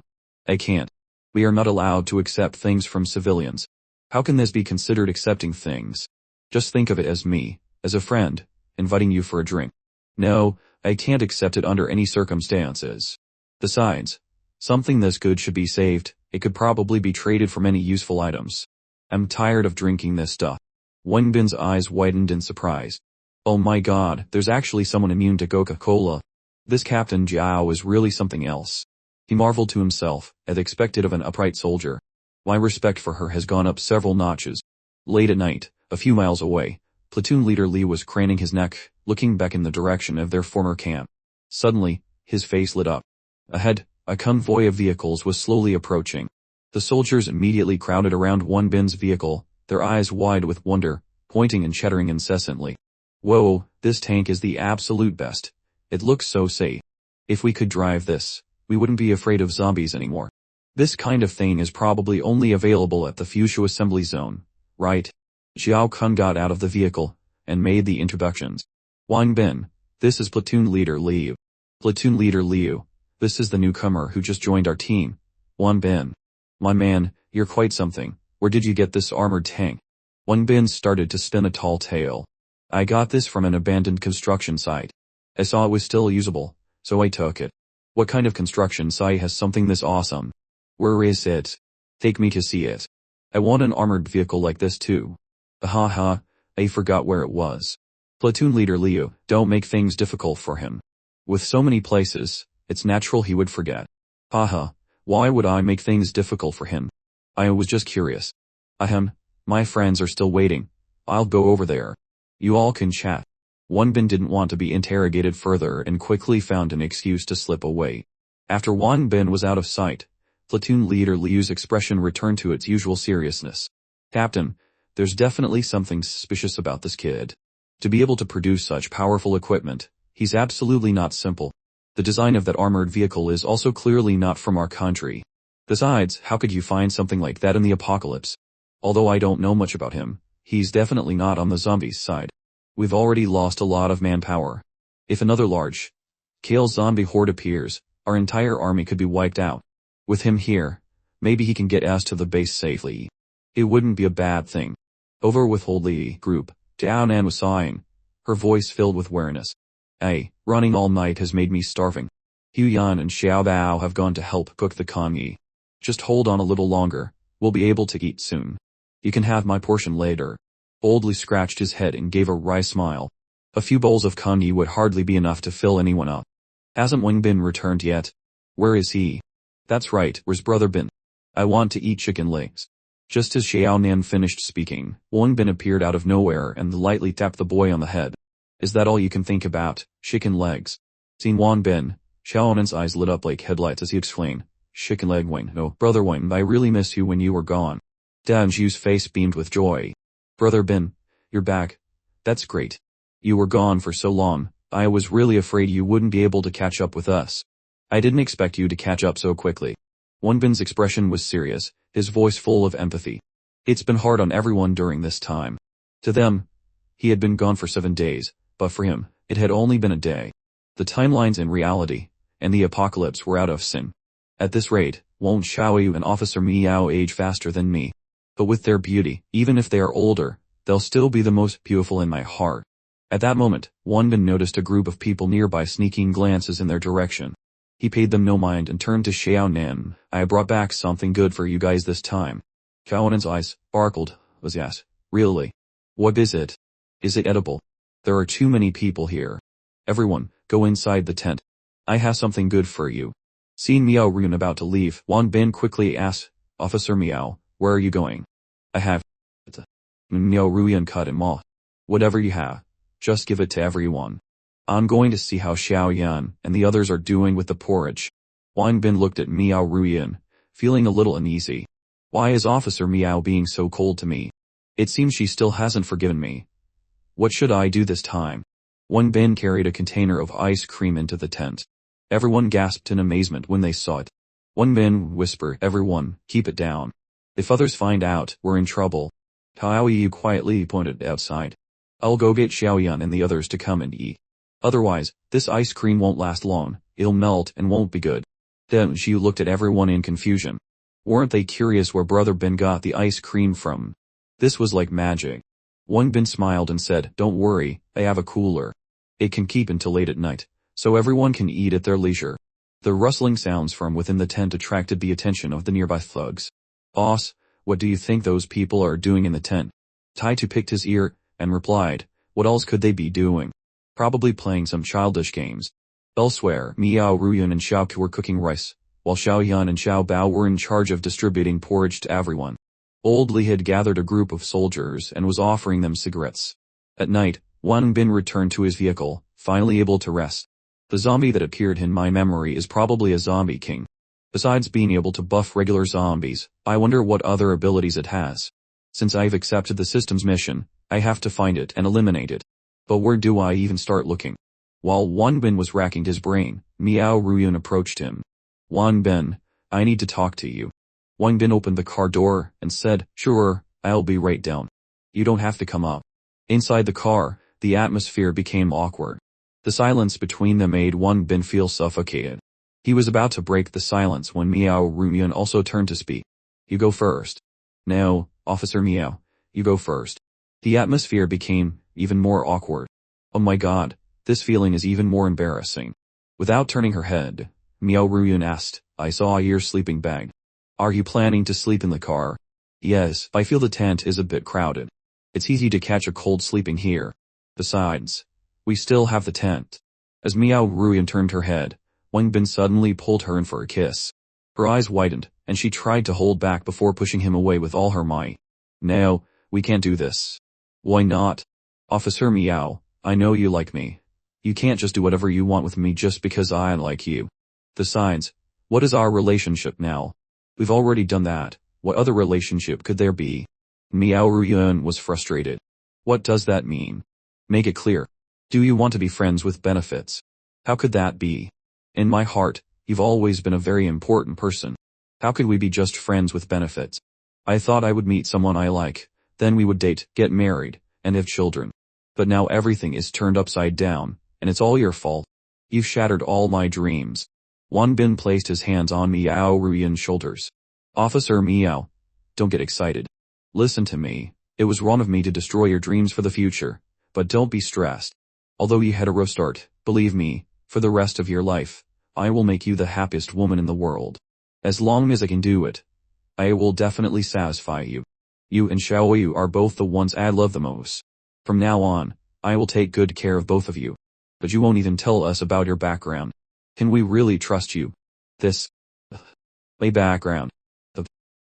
I can't. We are not allowed to accept things from civilians. How can this be considered accepting things? Just think of it as me, as a friend, inviting you for a drink. No, I can't accept it under any circumstances. Besides, something this good should be saved. It could probably be traded for many useful items. I'm tired of drinking this stuff. Wang Bin's eyes widened in surprise. Oh my god, there's actually someone immune to Coca-Cola. This Captain Jiao is really something else. He marveled to himself, as expected of an upright soldier. My respect for her has gone up several notches. Late at night, a few miles away, platoon leader Li was craning his neck, looking back in the direction of their former camp. Suddenly, his face lit up. Ahead, a convoy of vehicles was slowly approaching. The soldiers immediately crowded around Wang Bin's vehicle, their eyes wide with wonder, pointing and chattering incessantly. Whoa, this tank is the absolute best. It looks so safe. If we could drive this, we wouldn't be afraid of zombies anymore. This kind of thing is probably only available at the Fushu assembly zone, right? Xiao Kun got out of the vehicle and made the introductions. Wang Bin, this is Platoon Leader Liu. Platoon Leader Liu, this is the newcomer who just joined our team. Wang Bin. My man, you're quite something. Where did you get this armored tank? Wang Bin started to spin a tall tale. I got this from an abandoned construction site. I saw it was still usable, so I took it. What kind of construction site has something this awesome? Where is it? Take me to see it. I want an armored vehicle like this too. Haha, I forgot where it was. Platoon Leader Liu, don't make things difficult for him. With so many places, it's natural he would forget. Haha, why would I make things difficult for him? I was just curious. Ahem, my friends are still waiting. I'll go over there. You all can chat. Wang Bin didn't want to be interrogated further and quickly found an excuse to slip away. After Wang Bin was out of sight, Platoon Leader Liu's expression returned to its usual seriousness. Captain, there's definitely something suspicious about this kid. To be able to produce such powerful equipment, he's absolutely not simple. The design of that armored vehicle is also clearly not from our country. Besides, how could you find something like that in the apocalypse? Although I don't know much about him, he's definitely not on the zombies side. We've already lost a lot of manpower. If another large-scale zombie horde appears, our entire army could be wiped out. With him here, maybe he can get us to the base safely. It wouldn't be a bad thing. Over with Holy Group, Dao Nan was sighing, her voice filled with weariness. Hey, running all night has made me starving. Hu Yan and Xiao Bao have gone to help cook the congee. Just hold on a little longer, we'll be able to eat soon. You can have my portion later. Old Li scratched his head and gave a wry smile. A few bowls of congee would hardly be enough to fill anyone up. Hasn't Wang Bin returned yet? Where is he? That's right, where's Brother Bin? I want to eat chicken legs. Just as Xiao Nan finished speaking, Wang Bin appeared out of nowhere and lightly tapped the boy on the head. Is that all you can think about, chicken legs? Seeing Wang Bin, Xiao Nan's eyes lit up like headlights as he exclaimed, Chicken leg Wang, no, Brother Wang, I really miss you when you were gone. Dan Zhu's face beamed with joy. Brother Bin, you're back. That's great. You were gone for so long, I was really afraid you wouldn't be able to catch up with us. I didn't expect you to catch up so quickly. Wang Bin's expression was serious, his voice full of empathy. It's been hard on everyone during this time. To them, he had been gone for 7 days, but for him, it had only been a day. The timelines in reality, and the apocalypse were out of sync. At this rate, won't Xiaoyu and Officer Miao age faster than me? But with their beauty, even if they are older, they'll still be the most beautiful in my heart. At that moment, Wang Bin noticed a group of people nearby sneaking glances in their direction. He paid them no mind and turned to Xiao Nan. I brought back something good for you guys this time. Xiao Nan's eyes sparkled, was asked, really? What is it? Is it edible? There are too many people here. Everyone, go inside the tent. I have something good for you. Seeing Miao Run about to leave, Wang Bin quickly asked, Officer Miao, where are you going? I have it. Miao Run cut him off. Whatever you have, just give it to everyone. I'm going to see how Xiao Yan and the others are doing with the porridge. Wang Bin looked at Miao Run, feeling a little uneasy. Why is Officer Miao being so cold to me? It seems she still hasn't forgiven me. What should I do this time? Wang Bin carried a container of ice cream into the tent. Everyone gasped in amazement when they saw it. Wang Bin whispered, everyone, keep it down. If others find out, we're in trouble. Hao Yu quietly pointed outside. I'll go get Xiaoyan and the others to come and eat. Otherwise, this ice cream won't last long, it'll melt and won't be good. Then she looked at everyone in confusion. Weren't they curious where Brother Ben got the ice cream from? This was like magic. Wang Bin smiled and said, don't worry, I have a cooler. It can keep until late at night, so everyone can eat at their leisure. The rustling sounds from within the tent attracted the attention of the nearby thugs. Boss, what do you think those people are doing in the tent? Taitu picked his ear and replied, what else could they be doing? Probably playing some childish games. Elsewhere, Miao Ruyun and Xiao Ku were cooking rice, while Xiao Yan and Xiao Bao were in charge of distributing porridge to everyone. Old Li had gathered a group of soldiers and was offering them cigarettes. At night, Wang Bin returned to his vehicle, finally able to rest. The zombie that appeared in my memory is probably a zombie king. Besides being able to buff regular zombies, I wonder what other abilities it has. Since I've accepted the system's mission, I have to find it and eliminate it. But where do I even start looking? While Wang Bin was racking his brain, Miao Ruyun approached him. Wang Bin, I need to talk to you. Wang Bin opened the car door and said, sure, I'll be right down. You don't have to come up. Inside the car, the atmosphere became awkward. The silence between them made Wang Bin feel suffocated. He was about to break the silence when Miao Ruyun also turned to speak. You go first. No, Officer Miao, you go first. The atmosphere became even more awkward. Oh my god, this feeling is even more embarrassing. Without turning her head, Miao Ruyun asked, I saw your sleeping bag. Are you planning to sleep in the car? Yes, I feel the tent is a bit crowded. It's easy to catch a cold sleeping here. Besides, we still have the tent. As Miao Ruyun turned her head, Wang Bin suddenly pulled her in for a kiss. Her eyes widened, and she tried to hold back before pushing him away with all her might. No, we can't do this. Why not? Officer Miao, I know you like me. You can't just do whatever you want with me just because I like you. Besides, what is our relationship now? We've already done that. What other relationship could there be? Miao Ruyun was frustrated. What does that mean? Make it clear. Do you want to be friends with benefits? How could that be? In my heart, you've always been a very important person. How could we be just friends with benefits? I thought I would meet someone I like, then we would date, get married, and have children. But now everything is turned upside down, and it's all your fault. You've shattered all my dreams. Wang Bin placed his hands on Miao Ruyun's shoulders. Officer Miao, don't get excited. Listen to me. It was wrong of me to destroy your dreams for the future, but don't be stressed. Although you had a rough start, believe me, for the rest of your life, I will make you the happiest woman in the world. As long as I can do it, I will definitely satisfy you. You and Xiaoyu are both the ones I love the most. From now on, I will take good care of both of you. But you won't even tell us about your background. Can we really trust you? My background.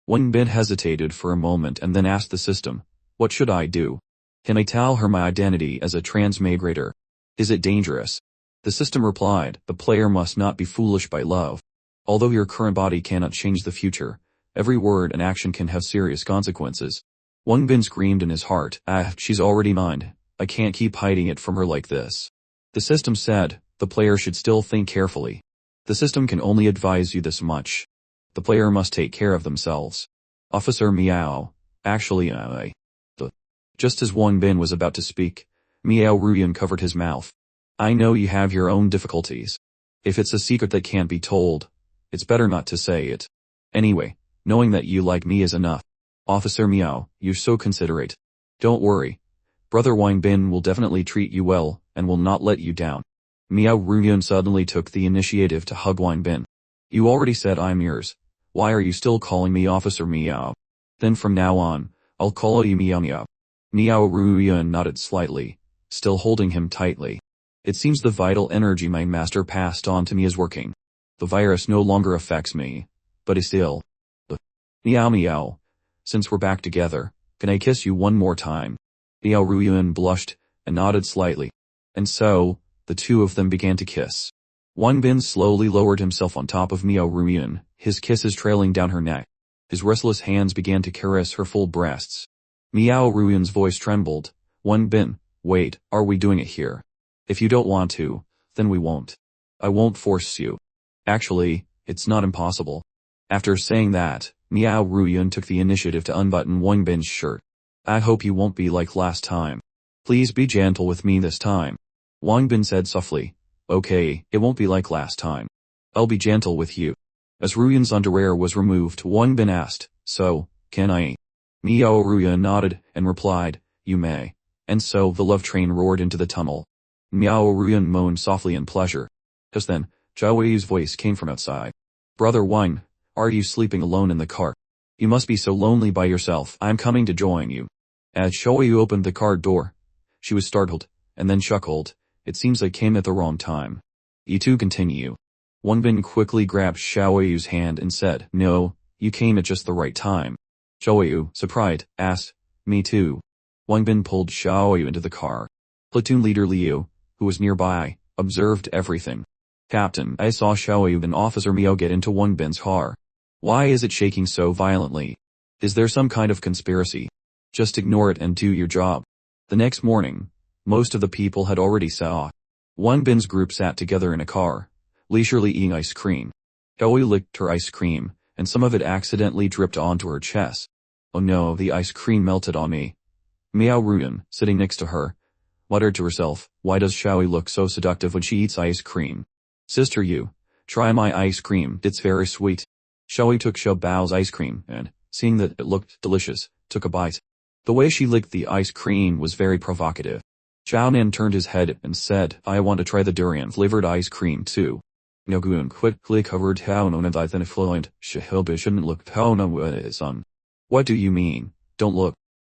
Wang Bin hesitated for a moment and then asked the system, what should I do? Can I tell her my identity as a transmigrator? Is it dangerous? The system replied, the player must not be foolish by love. Although your current body cannot change the future, every word and action can have serious consequences. Wang Bin screamed in his heart, she's already mine. I can't keep hiding it from her like this. The system said, the player should still think carefully. The system can only advise you this much. The player must take care of themselves. Officer Miao, actually Just as Wang Bin was about to speak, Miao Ruyun covered his mouth. I know you have your own difficulties. If it's a secret that can't be told, it's better not to say it. Anyway, knowing that you like me is enough. Officer Miao, you're so considerate. Don't worry. Brother Wang Bin will definitely treat you well, and will not let you down. Miao Ruyun suddenly took the initiative to hug Wang Bin. You already said I'm yours. Why are you still calling me Officer Miao? Then from now on, I'll call you Miao Miao. Miao Ruyun nodded slightly, still holding him tightly. It seems the vital energy my master passed on to me is working. The virus no longer affects me, but is still. Miao Miao. Since we're back together, can I kiss you one more time? Miao Ruyun blushed and nodded slightly. And so, the two of them began to kiss. Wang Bin slowly lowered himself on top of Miao Ruyun, his kisses trailing down her neck. His restless hands began to caress her full breasts. Miao Ruyun's voice trembled. Wang Bin, wait, are we doing it here? If you don't want to, then we won't. I won't force you. Actually, it's not impossible. After saying that, Miao Ruyun took the initiative to unbutton Wang Bin's shirt. I hope you won't be like last time. Please be gentle with me this time. Wang Bin said softly. Okay, it won't be like last time. I'll be gentle with you. As Ruyan's underwear was removed, Wang Bin asked, so, can I? Miao Ruyan nodded and replied, you may. And so the love train roared into the tunnel. Miao Ruyan moaned softly in pleasure. Just then, Zhao Weiyu's voice came from outside. Brother Wang, are you sleeping alone in the car? You must be so lonely by yourself. I'm coming to join you. As Zhao Weiyu opened the car door, she was startled, and then chuckled. It seems I came at the wrong time. You two continue. Wang Bin quickly grabbed Zhao Weiyu's hand and said, no, you came at just the right time. Zhao Weiyu, surprised, asked, me too. Wang Bin pulled Zhao Weiyu into the car. Platoon leader Liu, who was nearby, observed everything. Captain, I saw Zhao Weiyu and Officer Miao get into Wang Bin's car. Why is it shaking so violently? Is there some kind of conspiracy? Just ignore it and do your job. The next morning, most of the people had already set off. Wang Bin's group sat together in a car, leisurely eating ice cream. Zhao Weiyu licked her ice cream, and some of it accidentally dripped onto her chest. Oh no, the ice cream melted on me. Miao Ruyan, sitting next to her, muttered to herself, why does Xiaoyi look so seductive when she eats ice cream? Sister you, try my ice cream, it's very sweet. Xiaoyi took Xiao Bao's ice cream and, seeing that it looked delicious, took a bite. The way she licked the ice cream was very provocative. Zhao Nan turned his head and said, I want to try the durian-flavored ice cream too. Nguyen quickly covered Hao Non and then fluent, Shihilbi shouldn't look Hao Non son. What do you mean? Don't look.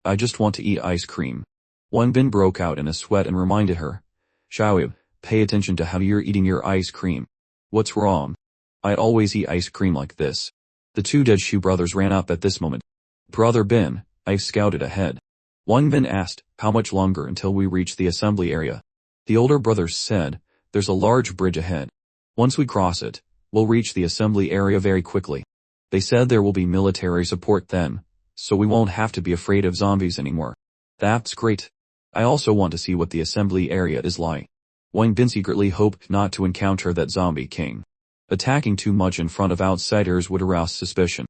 I just want to eat ice cream. Wang Bin broke out in a sweat and reminded her. Xiaoyu, pay attention to how you're eating your ice cream. What's wrong? I always eat ice cream like this. The two dead shoe brothers ran up at this moment. Brother Bin, I've scouted ahead. Wang Bin asked, how much longer until we reach the assembly area? The older brothers said, there's a large bridge ahead. Once we cross it, we'll reach the assembly area very quickly. They said there will be military support then, so we won't have to be afraid of zombies anymore. That's great. I also want to see what the assembly area is like. Wang Bin secretly hoped not to encounter that zombie king. Attacking too much in front of outsiders would arouse suspicion.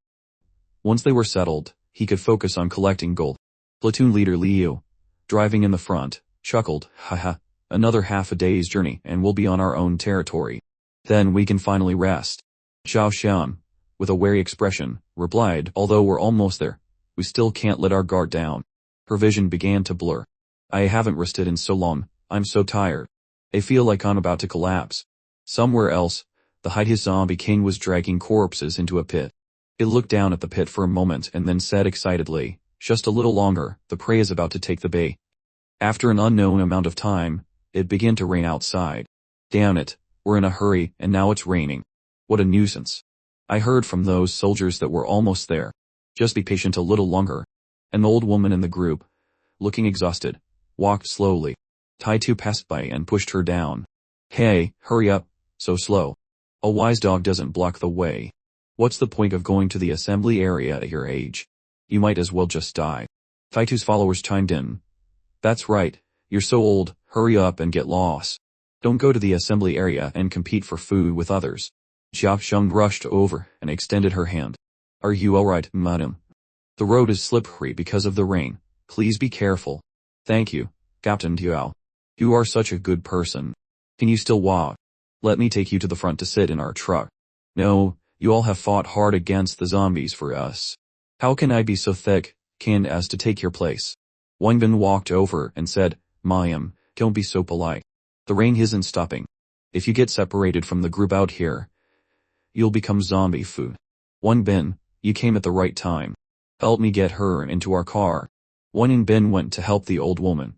Once they were settled, he could focus on collecting gold. Platoon leader Liu, driving in the front, chuckled, haha, another half a day's journey and we'll be on our own territory. Then we can finally rest. Zhao Xian, with a wary expression, replied, although we're almost there, we still can't let our guard down. Her vision began to blur. I haven't rested in so long, I'm so tired. I feel like I'm about to collapse. Somewhere else, the hideous zombie king was dragging corpses into a pit. It looked down at the pit for a moment and then said excitedly, just a little longer, the prey is about to take the bait. After an unknown amount of time, it began to rain outside. Damn it, we're in a hurry and now it's raining. What a nuisance. I heard from those soldiers that we're almost there. Just be patient a little longer. An old woman in the group, looking exhausted, walked slowly. Tai-Tu passed by and pushed her down. Hey, hurry up, so slow. A wise dog doesn't block the way. What's the point of going to the assembly area at your age? You might as well just die. Tai-Tu's followers chimed in. That's right, you're so old, hurry up and get lost. Don't go to the assembly area and compete for food with others. Jia Sheng rushed over and extended her hand. Are you alright, madam? The road is slippery because of the rain. Please be careful. Thank you, Captain Duao. You are such a good person. Can you still walk? Let me take you to the front to sit in our truck. No, you all have fought hard against the zombies for us. How can I be so thick-skinned as to take your place? Wang Bin walked over and said, Mayam, don't be so polite. The rain isn't stopping. If you get separated from the group out here, you'll become zombie food. Wang Bin, you came at the right time. Help me get her into our car. Wang Bin went to help the old woman.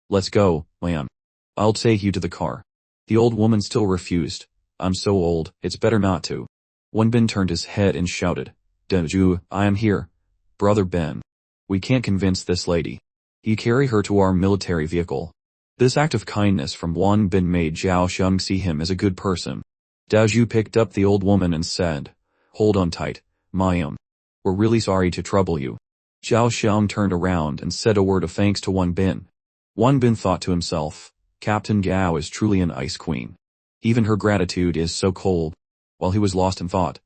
Let's go, Lam. I'll take you to the car. The old woman still refused. I'm so old, it's better not to. Wang Bin turned his head and shouted, Deju, I am here. Brother Ben. We can't convince this lady. You carry her to our military vehicle. This act of kindness from Wang Bin made Zhao Sheng see him as a good person. Deju picked up the old woman and said, hold on tight, Mayam. We're really sorry to trouble you. Zhao Sheng turned around and said a word of thanks to Wang Bin. Wang Bin thought to himself, Captain Gao is truly an ice queen. Even her gratitude is so cold. While he was lost in thought,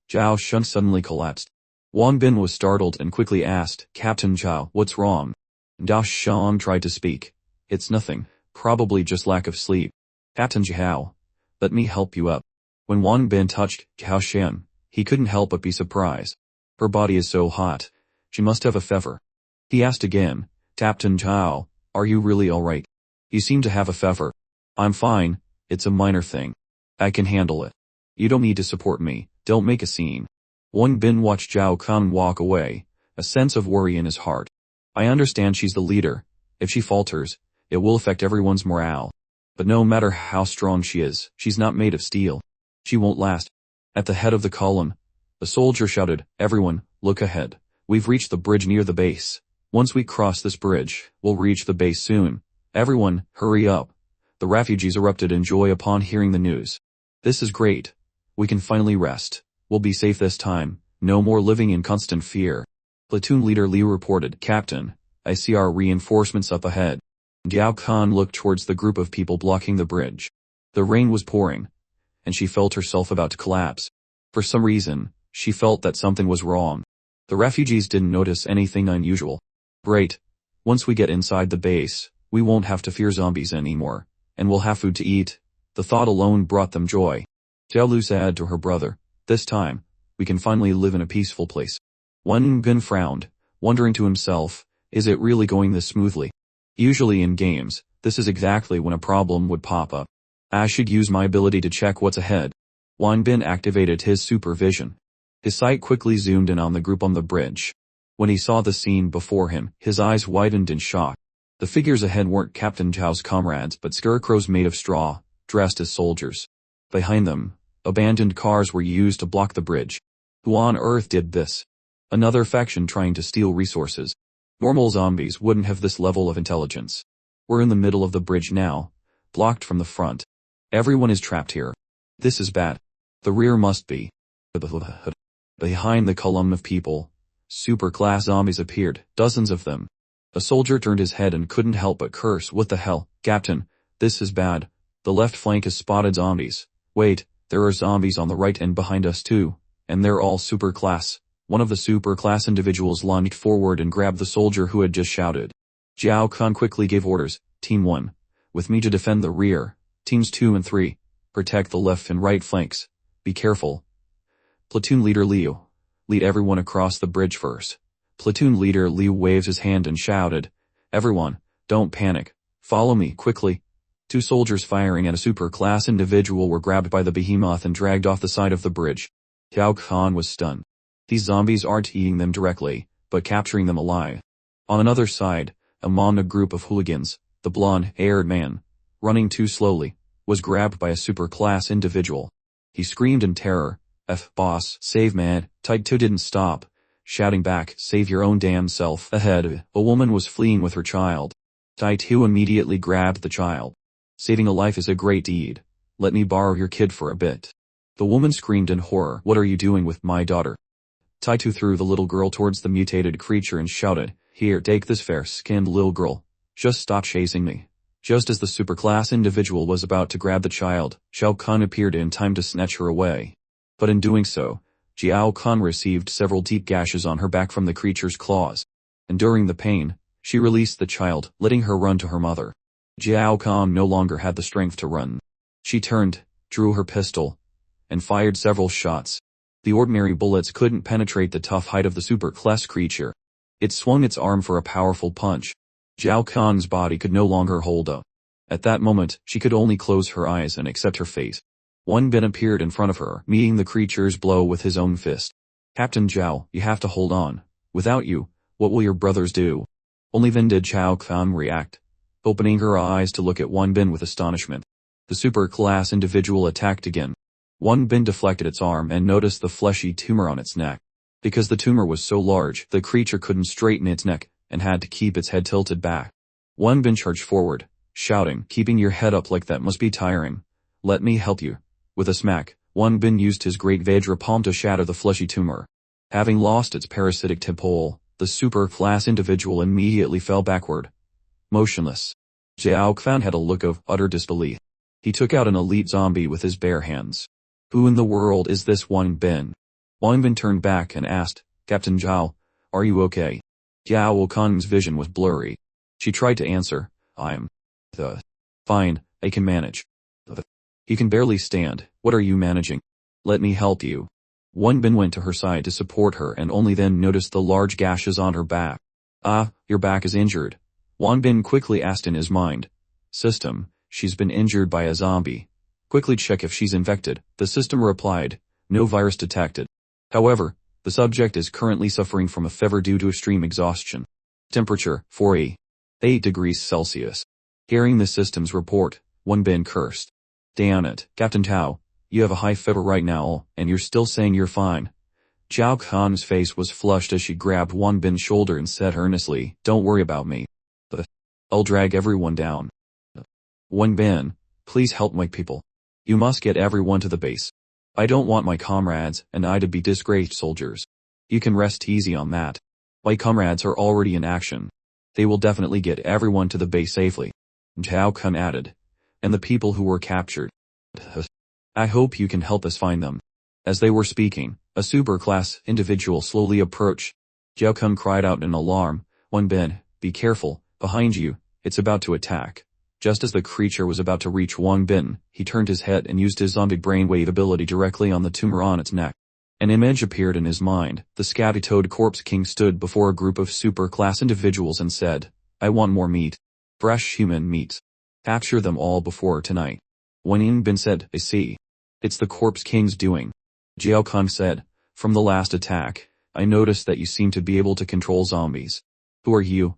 Zhao Sheng suddenly collapsed. Wang Bin was startled and quickly asked, Captain Zhao, what's wrong? Dao Shang tried to speak. It's nothing, probably just lack of sleep. Captain Jiao, let me help you up. When Wang Bin touched Cao Shan, he couldn't help but be surprised. Her body is so hot. She must have a fever. He asked again, Captain Jiao, are you really alright? You seem to have a fever. I'm fine, it's a minor thing. I can handle it. You don't need to support me, don't make a scene. Wang Bin watched Zhao Kun walk away, a sense of worry in his heart. I understand she's the leader. If she falters, it will affect everyone's morale. But no matter how strong she is, she's not made of steel. She won't last. At the head of the column, the soldier shouted, everyone, look ahead. We've reached the bridge near the base. Once we cross this bridge, we'll reach the base soon. Everyone, hurry up. The refugees erupted in joy upon hearing the news. This is great. We can finally rest. We'll be safe this time. No more living in constant fear. Platoon leader Liu reported, Captain, I see our reinforcements up ahead. Giao Khan looked towards the group of people blocking the bridge. The rain was pouring, and she felt herself about to collapse. For some reason, she felt that something was wrong. The refugees didn't notice anything unusual. Great. Once we get inside the base, we won't have to fear zombies anymore, and we'll have food to eat. The thought alone brought them joy. Zhao Lu said to her brother, this time, we can finally live in a peaceful place. Wang Bin frowned, wondering to himself, is it really going this smoothly? Usually in games, this is exactly when a problem would pop up. I should use my ability to check what's ahead. Wang Bin activated his supervision. His sight quickly zoomed in on the group on the bridge. When he saw the scene before him, his eyes widened in shock. The figures ahead weren't Captain Zhao's comrades but scarecrows made of straw, dressed as soldiers. Behind them, abandoned cars were used to block the bridge. Who on earth did this? Another faction trying to steal resources. Normal zombies wouldn't have this level of intelligence. We're in the middle of the bridge now, blocked from the front. Everyone is trapped here. This is bad. The rear must be. Behind the column of people, super-class zombies appeared, dozens of them. A soldier turned his head and couldn't help but curse, what the hell, Captain, this is bad. The left flank has spotted zombies. Wait, there are zombies on the right and behind us too, and they're all super-class. One of the super-class individuals lunged forward and grabbed the soldier who had just shouted. Zhao Kun quickly gave orders, Team 1, with me to defend the rear. Teams 2 and 3, protect the left and right flanks. Be careful. Platoon leader Liu, lead everyone across the bridge first. Platoon leader Liu waved his hand and shouted, everyone, don't panic. Follow me, quickly. 2 soldiers firing at a super-class individual were grabbed by the behemoth and dragged off the side of the bridge. Zhao Kun was stunned. These zombies aren't eating them directly, but capturing them alive. On another side, among a group of hooligans, the blonde-haired man, running too slowly, was grabbed by a super-class individual. He screamed in terror, boss, save man. Taito didn't stop, shouting back, save your own damn self. Ahead, a woman was fleeing with her child. Taito immediately grabbed the child. Saving a life is a great deed. Let me borrow your kid for a bit. The woman screamed in horror, what are you doing with my daughter? Taito threw the little girl towards the mutated creature and shouted, here, take this fair-skinned little girl. Just stop chasing me. Just as the superclass individual was about to grab the child, Zhao Kun appeared in time to snatch her away. But in doing so, Zhao Kun received several deep gashes on her back from the creature's claws. Enduring the pain, she released the child, letting her run to her mother. Zhao Kun no longer had the strength to run. She turned, drew her pistol, and fired several shots. The ordinary bullets couldn't penetrate the tough hide of the super-class creature. It swung its arm for a powerful punch. Zhao Kun's body could no longer hold up. At that moment, she could only close her eyes and accept her fate. Wang Bin appeared in front of her, meeting the creature's blow with his own fist. Captain Zhao, you have to hold on. Without you, what will your brothers do? Only then did Zhao Kun react, opening her eyes to look at Wang Bin with astonishment. The super-class individual attacked again. Wang Bin deflected its arm and noticed the fleshy tumor on its neck. Because the tumor was so large, the creature couldn't straighten its neck, and had to keep its head tilted back. Wang Bin charged forward, shouting, keeping your head up like that must be tiring. Let me help you. With a smack, Wang Bin used his great Vajra palm to shatter the fleshy tumor. Having lost its parasitic tip-hole, the super-class individual immediately fell backward, motionless. Zhao Kun had a look of utter disbelief. He took out an elite zombie with his bare hands. Who in the world is this Wang Bin? Wang Bin turned back and asked, Captain Zhao, are you okay? Zhao Kun's vision was blurry. She tried to answer, I'm the fine, I can manage. He can barely stand. What are you managing? Let me help you. Wang Bin went to her side to support her and only then noticed the large gashes on her back. Ah, your back is injured. Wang Bin quickly asked in his mind. System, she's been injured by a zombie. Quickly check if she's infected. The system replied, no virus detected. However, the subject is currently suffering from a fever due to extreme exhaustion. Temperature, 48 degrees Celsius. Hearing the system's report, Wang Bin cursed. Damn it, Captain Tao, you have a high fever right now, and you're still saying you're fine. Zhao Khan's face was flushed as she grabbed Wang Bin's shoulder and said earnestly, don't worry about me. I'll drag everyone down. Wang Bin, please help my people. You must get everyone to the base. I don't want my comrades and I to be disgraced soldiers. You can rest easy on that. My comrades are already in action. They will definitely get everyone to the base safely. Zhao Khan added. And the people who were captured. I hope you can help us find them. As they were speaking, a super-class individual slowly approached. Zhao Khan cried out in alarm, Wang Bin, be careful, behind you, it's about to attack. Just as the creature was about to reach Wang Bin, he turned his head and used his zombie brainwave ability directly on the tumor on its neck. An image appeared in his mind. The scatty-toed corpse king stood before a group of super-class individuals and said, I want more meat. Fresh human meat. Capture them all before tonight. Wang Bin said, I see. It's the corpse king's doing. Zhao Khan said, from the last attack, I noticed that you seem to be able to control zombies. Who are you?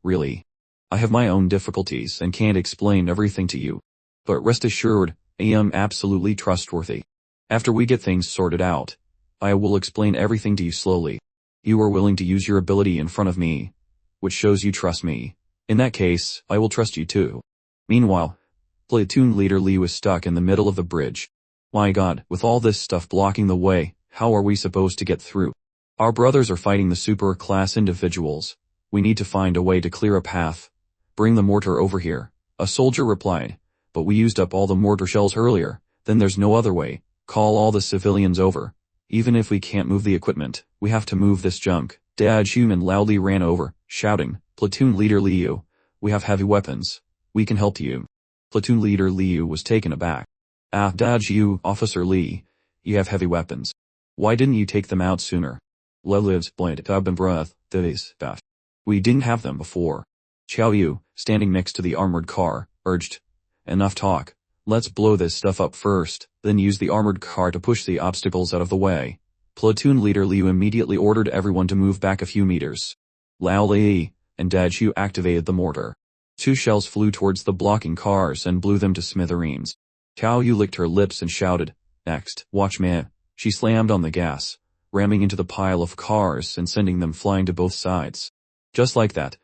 Really? I have my own difficulties and can't explain everything to you. But rest assured, I am absolutely trustworthy. After we get things sorted out, I will explain everything to you slowly. You are willing to use your ability in front of me, which shows you trust me. In that case, I will trust you too. Meanwhile, platoon leader Lee was stuck in the middle of the bridge. My god, with all this stuff blocking the way, how are we supposed to get through? Our brothers are fighting the super-class individuals. We need to find a way to clear a path. Bring the mortar over here. A soldier replied, but we used up all the mortar shells earlier, then there's no other way. Call all the civilians over. Even if we can't move the equipment, we have to move this junk. Dad Human loudly ran over, shouting, platoon leader Liu, we have heavy weapons. We can help you. Platoon leader Liu was taken aback. Ah, Dad you, Officer Lee, you have heavy weapons. Why didn't you take them out sooner? Le lives blind and breath, this, that. We didn't have them before. Xiao Yu, standing next to the armored car, urged. Enough talk. Let's blow this stuff up first, then use the armored car to push the obstacles out of the way. Platoon leader Liu immediately ordered everyone to move back a few meters. Lao Li and Dad Xiu activated the mortar. 2 shells flew towards the blocking cars and blew them to smithereens. Tao Yu licked her lips and shouted, next, watch me. She slammed on the gas, ramming into the pile of cars and sending them flying to both sides. Just like that,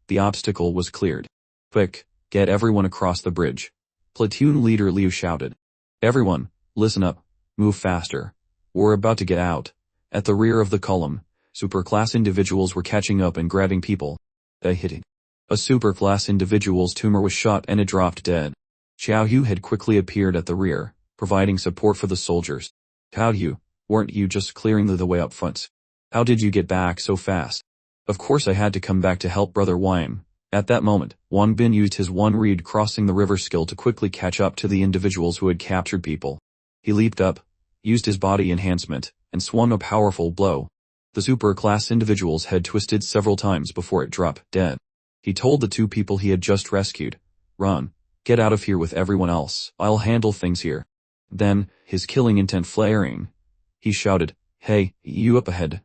the obstacle was cleared. Quick, get everyone across the bridge. Platoon leader Liu shouted. Everyone, listen up, move faster. We're about to get out. At the rear of the column, super-class individuals were catching up and grabbing people. They hitting. A super-class individual's tumor was shot and it dropped dead. Xiao Yu had quickly appeared at the rear, providing support for the soldiers. Tao Yu, weren't you just clearing the way up front? How did you get back so fast? Of course I had to come back to help brother Wang. At that moment, Wang Bin used his one reed crossing the river skill to quickly catch up to the individuals who had captured people. He leaped up, used his body enhancement, and swung a powerful blow. The super-class individual's head twisted several times before it dropped dead. He told the 2 people he had just rescued, run, get out of here with everyone else, I'll handle things here. Then, his killing intent flaring, he shouted, hey, you up ahead.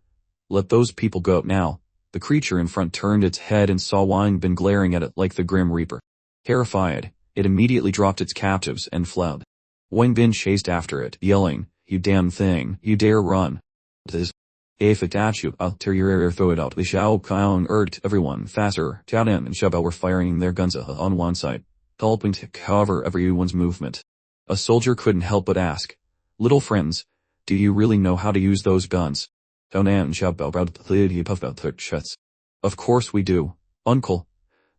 Let those people go now. The creature in front turned its head and saw Wang Bin glaring at it like the Grim Reaper. Terrified, it immediately dropped its captives and fled. Wang Bin chased after it, yelling, you damn thing, you dare run. If it at you, I'll tear your ear, throw it out. Li Xiao Kong urged everyone faster. Tianan and Xiaobao were firing their guns on one side, helping to cover everyone's movement. A soldier couldn't help but ask, little friends, do you really know how to use those guns? Tianan and Xiaobao proudly puffed out their chests. Of course we do, uncle.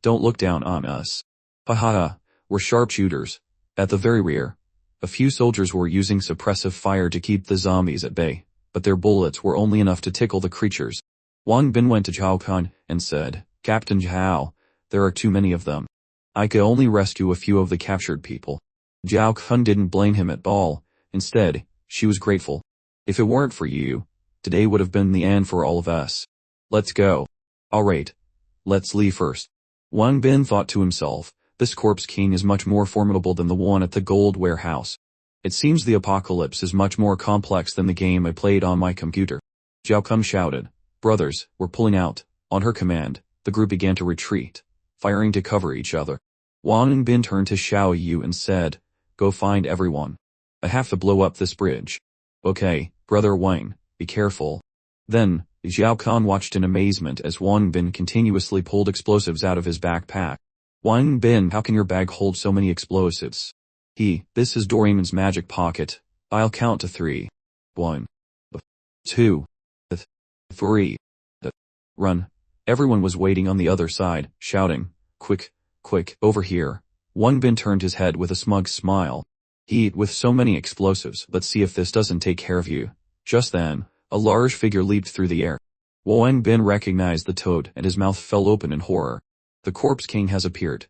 Don't look down on us. Ha ha ha, we're sharpshooters. At the very rear, a few soldiers were using suppressive fire to keep the zombies at bay, but their bullets were only enough to tickle the creatures. Wang Bin went to Zhao Khan and said, Captain Zhao, There are too many of them. I could only rescue a few of the captured people. Zhao Kun didn't blame him at all. Instead, she was grateful. If it weren't for you, today would have been the end for all of us. Let's go. Alright. Let's leave first. Wang Bin thought to himself, this corpse king is much more formidable than the one at the gold warehouse. It seems the apocalypse is much more complex than the game I played on my computer. Zhao Kun shouted, brothers, we're pulling out. On her command, the group began to retreat, firing to cover each other. Wang Bin turned to Xiao Yu and said, go find everyone. I have to blow up this bridge. Okay, brother Wang, be careful. Then, Zhao Kun watched in amazement as Wang Bin continuously pulled explosives out of his backpack. Wang Bin, how can your bag hold so many explosives? This is Doraemon's magic pocket. I'll count to 3. 1. 2. 3. Run. Everyone was waiting on the other side, shouting, quick, over here. Wang Bin turned his head with a smug smile. With so many explosives, let's see if this doesn't take care of you. Just then, a large figure leaped through the air. Wang Bin recognized the toad and his mouth fell open in horror. The corpse king has appeared.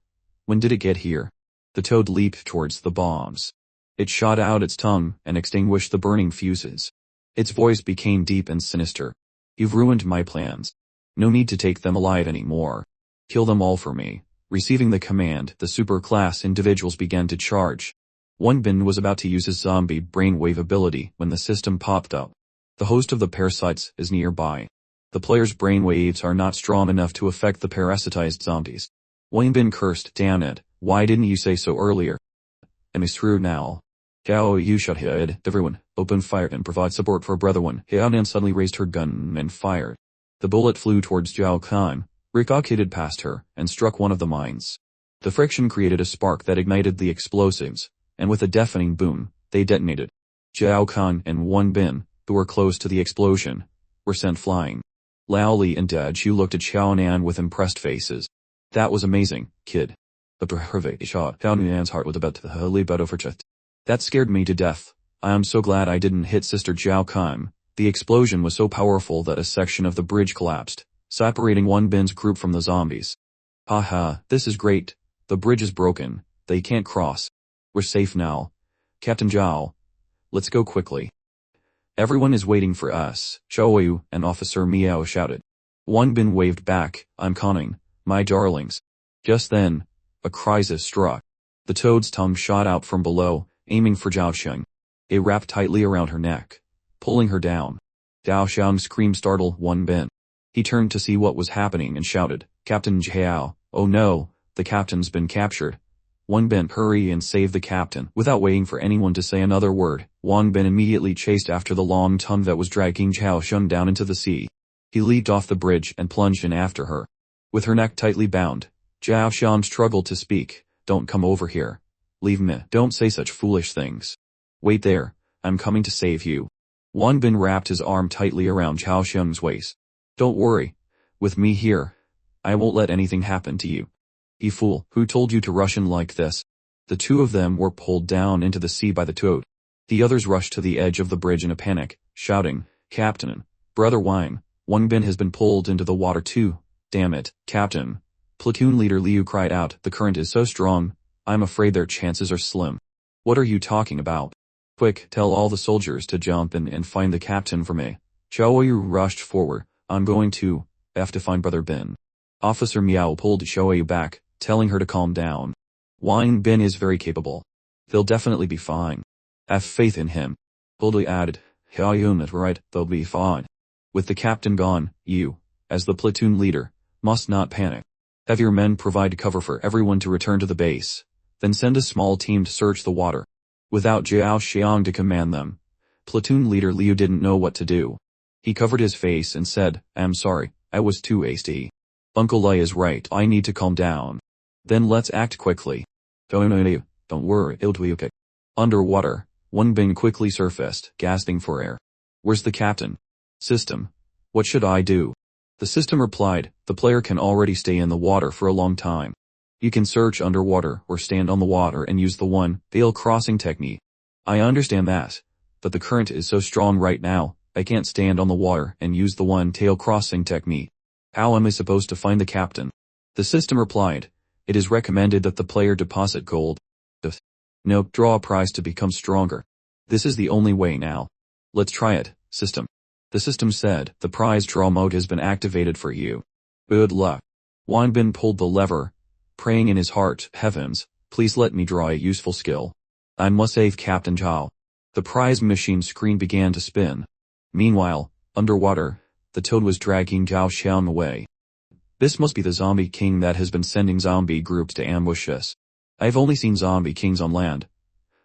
When did it get here? The toad leaped towards the bombs. It shot out its tongue and extinguished the burning fuses. Its voice became deep and sinister. You've ruined my plans. No need to take them alive anymore. Kill them all for me. Receiving the command, the super-class individuals began to charge. Wang Bin was about to use his zombie brainwave ability when the system popped up. The host of the parasites is nearby. The player's brainwaves are not strong enough to affect the parasitized zombies. Wang Bin cursed, damn it, why didn't you say so earlier? It's through now. Xiao Yu shut head, everyone, open fire and provide support for brother one. Xiaonan suddenly raised her gun and fired. The bullet flew towards Zhao Kun, ricochetted past her, and struck one of the mines. The friction created a spark that ignited the explosives, and with a deafening boom, they detonated. Zhao Kun and Wang Bin, who were close to the explosion, were sent flying. Lao Li and Dad Xu looked at Xiaonan with impressed faces. That was amazing, kid. The perfect shot. Xiaonan's heart was about to leap out of her chest. That scared me to death. I am so glad I didn't hit Sister Zhao Kun. The explosion was so powerful that a section of the bridge collapsed, separating Wang Bin's group from the zombies. Haha, this is great. The bridge is broken. They can't cross. We're safe now. Captain Zhao. Let's go quickly. Everyone is waiting for us, Xiaoyu and Officer Miao shouted. Wang Bin waved back, I'm coming, my darlings. Just then, a crisis struck. The toad's tongue shot out from below, aiming for Zhao Sheng. It wrapped tightly around her neck, pulling her down. Zhao Sheng screamed, startled Wang Bin. He turned to see what was happening and shouted, Captain Zhao, oh no, the captain's been captured. Wang Bin, hurry and save the captain. Without waiting for anyone to say another word, Wang Bin immediately chased after the long tongue that was dragging Zhao Sheng down into the sea. He leaped off the bridge and plunged in after her. With her neck tightly bound, Zhao Sheng struggled to speak. Don't come over here. Leave me. Don't say such foolish things. Wait there. I'm coming to save you. Wang Bin wrapped his arm tightly around Zhao Sheng's waist. Don't worry. With me here, I won't let anything happen to you. You fool, who told you to rush in like this? The two of them were pulled down into the sea by the toad. The others rushed to the edge of the bridge in a panic, shouting, Captain, Brother Wang, Wang Bin has been pulled into the water too. Damn it, Captain. Platoon leader Liu cried out, the current is so strong, I'm afraid their chances are slim. What are you talking about? Quick, tell all the soldiers to jump in and find the captain for me. Xiaoyu rushed forward, I'm going to, have to find Brother Bin. Officer Miao pulled Xiaoyu back, telling her to calm down. Wang Bin is very capable. They'll definitely be fine. Have faith in him. Boldly added, Xiaoyu is right, they'll be fine. With the captain gone, you, as the platoon leader, must not panic. Have your men provide cover for everyone to return to the base. Then send a small team to search the water. Without Zhao Xiang to command them, platoon leader Liu didn't know what to do. He covered his face and said, I'm sorry, I was too hasty. Uncle Lai is right, I need to calm down. Then let's act quickly. Don't worry, it'll be okay. Underwater, Wang Bin quickly surfaced, gasping for air. Where's the captain? System. What should I do? The system replied, the player can already stay in the water for a long time. You can search underwater or stand on the water and use the one-tail crossing technique. I understand that, but the current is so strong right now, I can't stand on the water and use the one-tail crossing technique. How am I supposed to find the captain? The system replied, "It is recommended that the player deposit gold. No, draw a prize to become stronger. This is the only way now. Let's try it, system." The system said, "The prize draw mode has been activated for you. Good luck." Wang Bin pulled the lever, praying in his heart, "Heavens, please let me draw a useful skill. I must save Captain Zhao." The prize machine screen began to spin. Meanwhile, underwater, the toad was dragging Zhao Xiang away. "This must be the zombie king that has been sending zombie groups to ambush us. I've only seen zombie kings on land.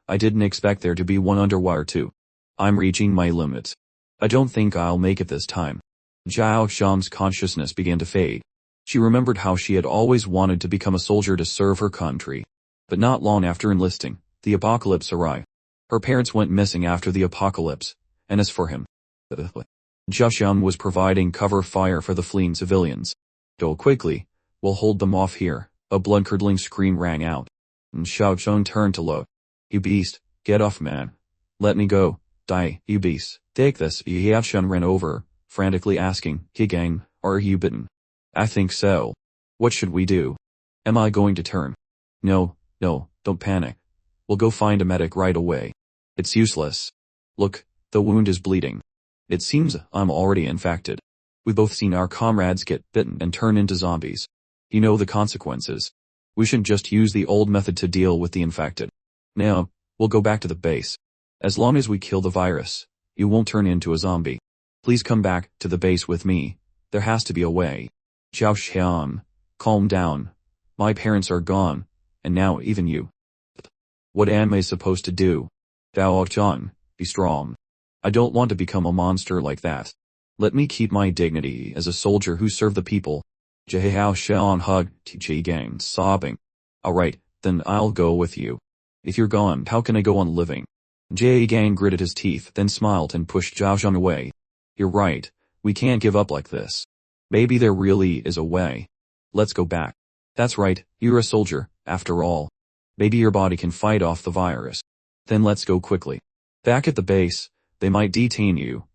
I didn't expect there to be one underwater too. I'm reaching my limits. I don't think I'll make it this time." Zhao Xiang's consciousness began to fade. She remembered how she had always wanted to become a soldier to serve her country. But not long after enlisting, the apocalypse arrived. Her parents went missing after the apocalypse, and as for him, Zhao Xiang was providing cover fire for the fleeing civilians. "Go quickly, we'll hold them off here," a blood-curdling scream rang out. And Zhao Xiang turned to Lo. "You beast, get off, man. Let me go. Die, you beast. Take this." Zhao Xiang ran over, frantically asking, "Hey gang, are you bitten?" "I think so. What should we do? Am I going to turn?" No, don't panic. We'll go find a medic right away." "It's useless. Look, the wound is bleeding. It seems I'm already infected. We've both seen our comrades get bitten and turn into zombies. You know the consequences. We should just use the old method to deal with the infected. Now, we'll go back to the base. As long as we kill the virus, you won't turn into a zombie. Please come back to the base with me. There has to be a way." "Zhao Xiang, calm down. My parents are gone, and now even you. What am I supposed to do?" "Zhao Xiang, be strong. I don't want to become a monster like that. Let me keep my dignity as a soldier who served the people." Zhao Xiang hugged Ji Gang, sobbing. "Alright, then I'll go with you. If you're gone, how can I go on living?" Ji Gang gritted his teeth, then smiled and pushed Zhao Xiang away. "You're right, we can't give up like this. Maybe there really is a way. Let's go back." "That's right, you're a soldier, after all. Maybe your body can fight off the virus. Then let's go quickly. Back at the base, they might detain you.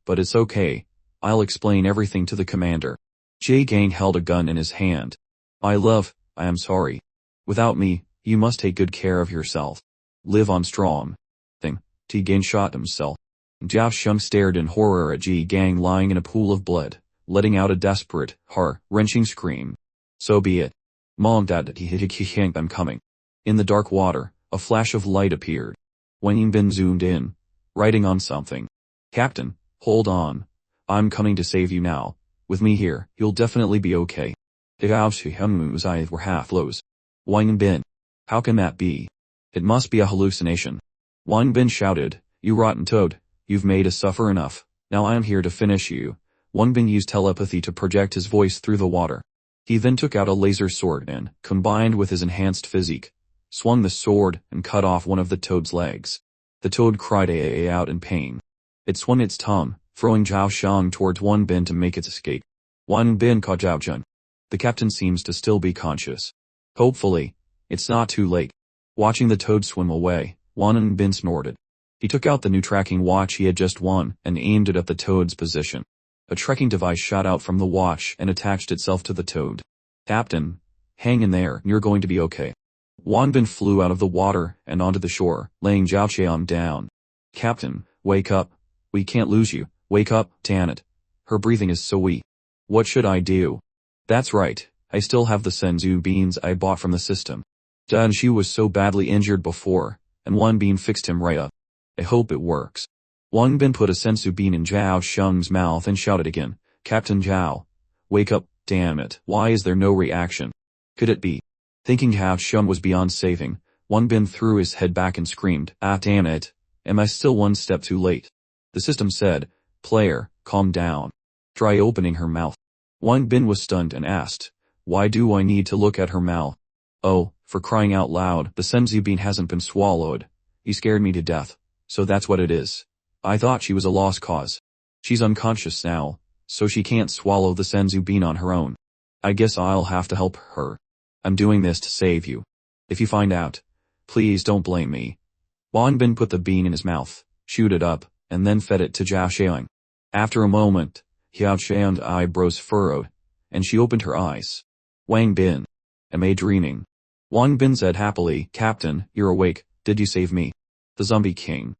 But it's okay, I'll explain everything to the commander." Ji Gang held a gun in his hand. I am sorry. Without me, you must take good care of yourself. Live on strong." Ji Gang shot himself. Zhao Xiang stared in horror at Ji Gang lying in a pool of blood, letting out a desperate, heart-wrenching scream. "So be it. Mom dad, I'm coming." In the dark water, a flash of light appeared. Wang Bin zoomed in, writing on something. "Captain, hold on. I'm coming to save you now. With me here, you'll definitely be okay." Zhao Xiang's eyes were half closed. "Wang Bin. How can that be? It must be a hallucination." Wang Bin shouted, "You rotten toad, you've made us suffer enough. Now I am here to finish you." Wang Bin used telepathy to project his voice through the water. He then took out a laser sword and, combined with his enhanced physique, swung the sword and cut off one of the toad's legs. The toad cried out in pain. It swung its tongue, throwing Zhao Xiang towards Wang Bin to make its escape. Wang Bin caught Zhao Xiang. The captain seems to still be conscious. Hopefully, it's not too late. Watching the toad swim away, Wang Bin snorted. He took out the new tracking watch he had just won and aimed it at the toad's position. A tracking device shot out from the watch and attached itself to the toad. "Captain, hang in there, you're going to be okay." Wang Bin flew out of the water and onto the shore, laying Zhao Xiang down. "Captain, wake up. We can't lose you. Wake up, damn it. Her breathing is so weak. What should I do?" "That's right, I still have the senzu beans I bought from the system. Dan she was so badly injured before, and one bean fixed him right up. I hope it works." Wang Bin put a senzu bean in Zhao Xiang's mouth and shouted again, "Captain Zhao, wake up, damn it, why is there no reaction? Could it be?" Thinking Zhao Xiang was beyond saving, Wang Bin threw his head back and screamed, "Ah damn it, am I still one step too late?" The system said, "Player, calm down. Try opening her mouth." Wang Bin was stunned and asked, "Why do I need to look at her mouth?" "Oh, for crying out loud, the senzu bean hasn't been swallowed. You scared me to death, so that's what it is. I thought she was a lost cause. She's unconscious now, so she can't swallow the senzu bean on her own. I guess I'll have to help her. I'm doing this to save you. If you find out, please don't blame me." Wang Bin put the bean in his mouth, chewed it up, and then fed it to Zhao Xiang. After a moment, Zhao Xiang's eyebrows furrowed, and she opened her eyes. Wang Bin. Am I dreaming? Wang Bin said happily, Captain, you're awake, did you save me? The Zombie King.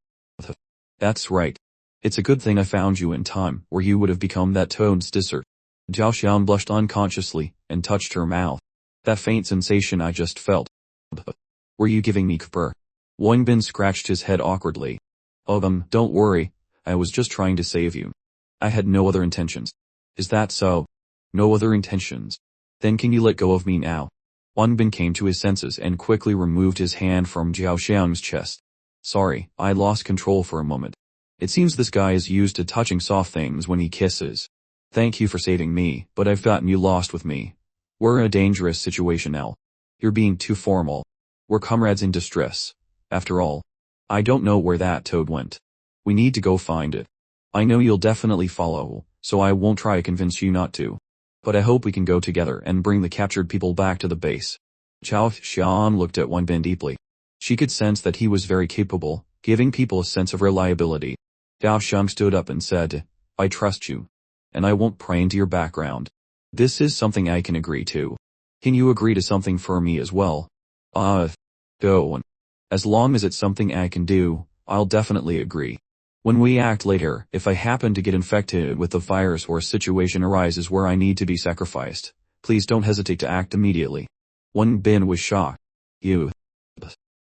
That's right. It's a good thing I found you in time, or you would have become that toad's dessert. Zhao Xian blushed unconsciously, and touched her mouth. That faint sensation I just felt. Were you giving me kpr? Wang Bin scratched his head awkwardly. Oh don't worry, I was just trying to save you. I had no other intentions. Is that so? No other intentions. Then can you let go of me now? Wang Bin came to his senses and quickly removed his hand from Zhao Xiang's chest. Sorry, I lost control for a moment. It seems this guy is used to touching soft things when he kisses. Thank you for saving me, but I've gotten you lost with me. We're in a dangerous situation now. You're being too formal. We're comrades in distress. After all, I don't know where that toad went. We need to go find it. I know you'll definitely follow, so I won't try to convince you not to. But I hope we can go together and bring the captured people back to the base. Zhao Xian looked at Wang Bin deeply. She could sense that he was very capable, giving people a sense of reliability. Zhao Xiang stood up and said, I trust you. And I won't pry into your background. This is something I can agree to. Can you agree to something for me as well? Go. As long as it's something I can do, I'll definitely agree. When we act later, if I happen to get infected with the virus or a situation arises where I need to be sacrificed, please don't hesitate to act immediately. Wang Bin was shocked. You.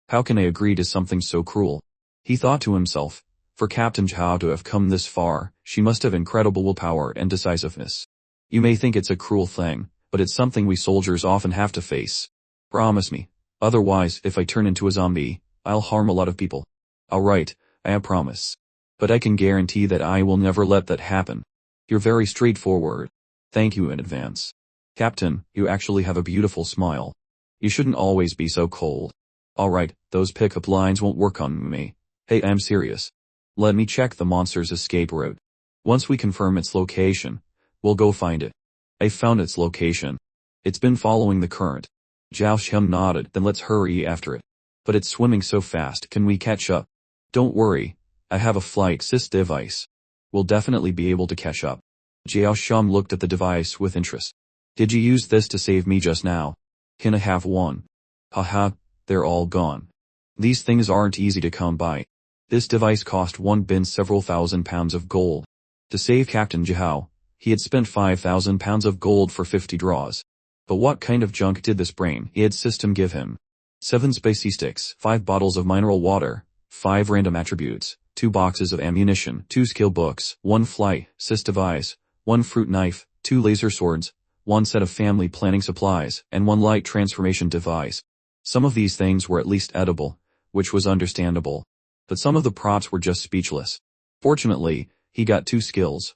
How can I agree to something so cruel? He thought to himself, for Captain Zhao to have come this far, she must have incredible willpower and decisiveness. You may think it's a cruel thing, but it's something we soldiers often have to face. Promise me. Otherwise, if I turn into a zombie, I'll harm a lot of people. Alright, I promise. But I can guarantee that I will never let that happen. You're very straightforward. Thank you in advance. Captain, you actually have a beautiful smile. You shouldn't always be so cold. Alright, those pickup lines won't work on me. Hey, I'm serious. Let me check the monster's escape route. Once we confirm its location, we'll go find it. I found its location. It's been following the current. Zhao Xiang nodded, then let's hurry after it. But it's swimming so fast, can we catch up? Don't worry, I have a flight assist device. We'll definitely be able to catch up. Zhao Xiang looked at the device with interest. Did you use this to save me just now? Can I have one? Haha, they're all gone. These things aren't easy to come by. This device cost Wang Bin several £1,000s of gold. To save Captain Zhao, he had spent £5,000 of gold for 50 draws. But what kind of junk did this brain-dead system give him? 7 spicy sticks, 5 bottles of mineral water, 5 random attributes, 2 boxes of ammunition, 2 skill books, 1 flight assist device, 1 fruit knife, 2 laser swords, 1 set of family planning supplies, and 1 light transformation device. Some of these things were at least edible, which was understandable. But some of the props were just speechless. Fortunately, he got 2 skills.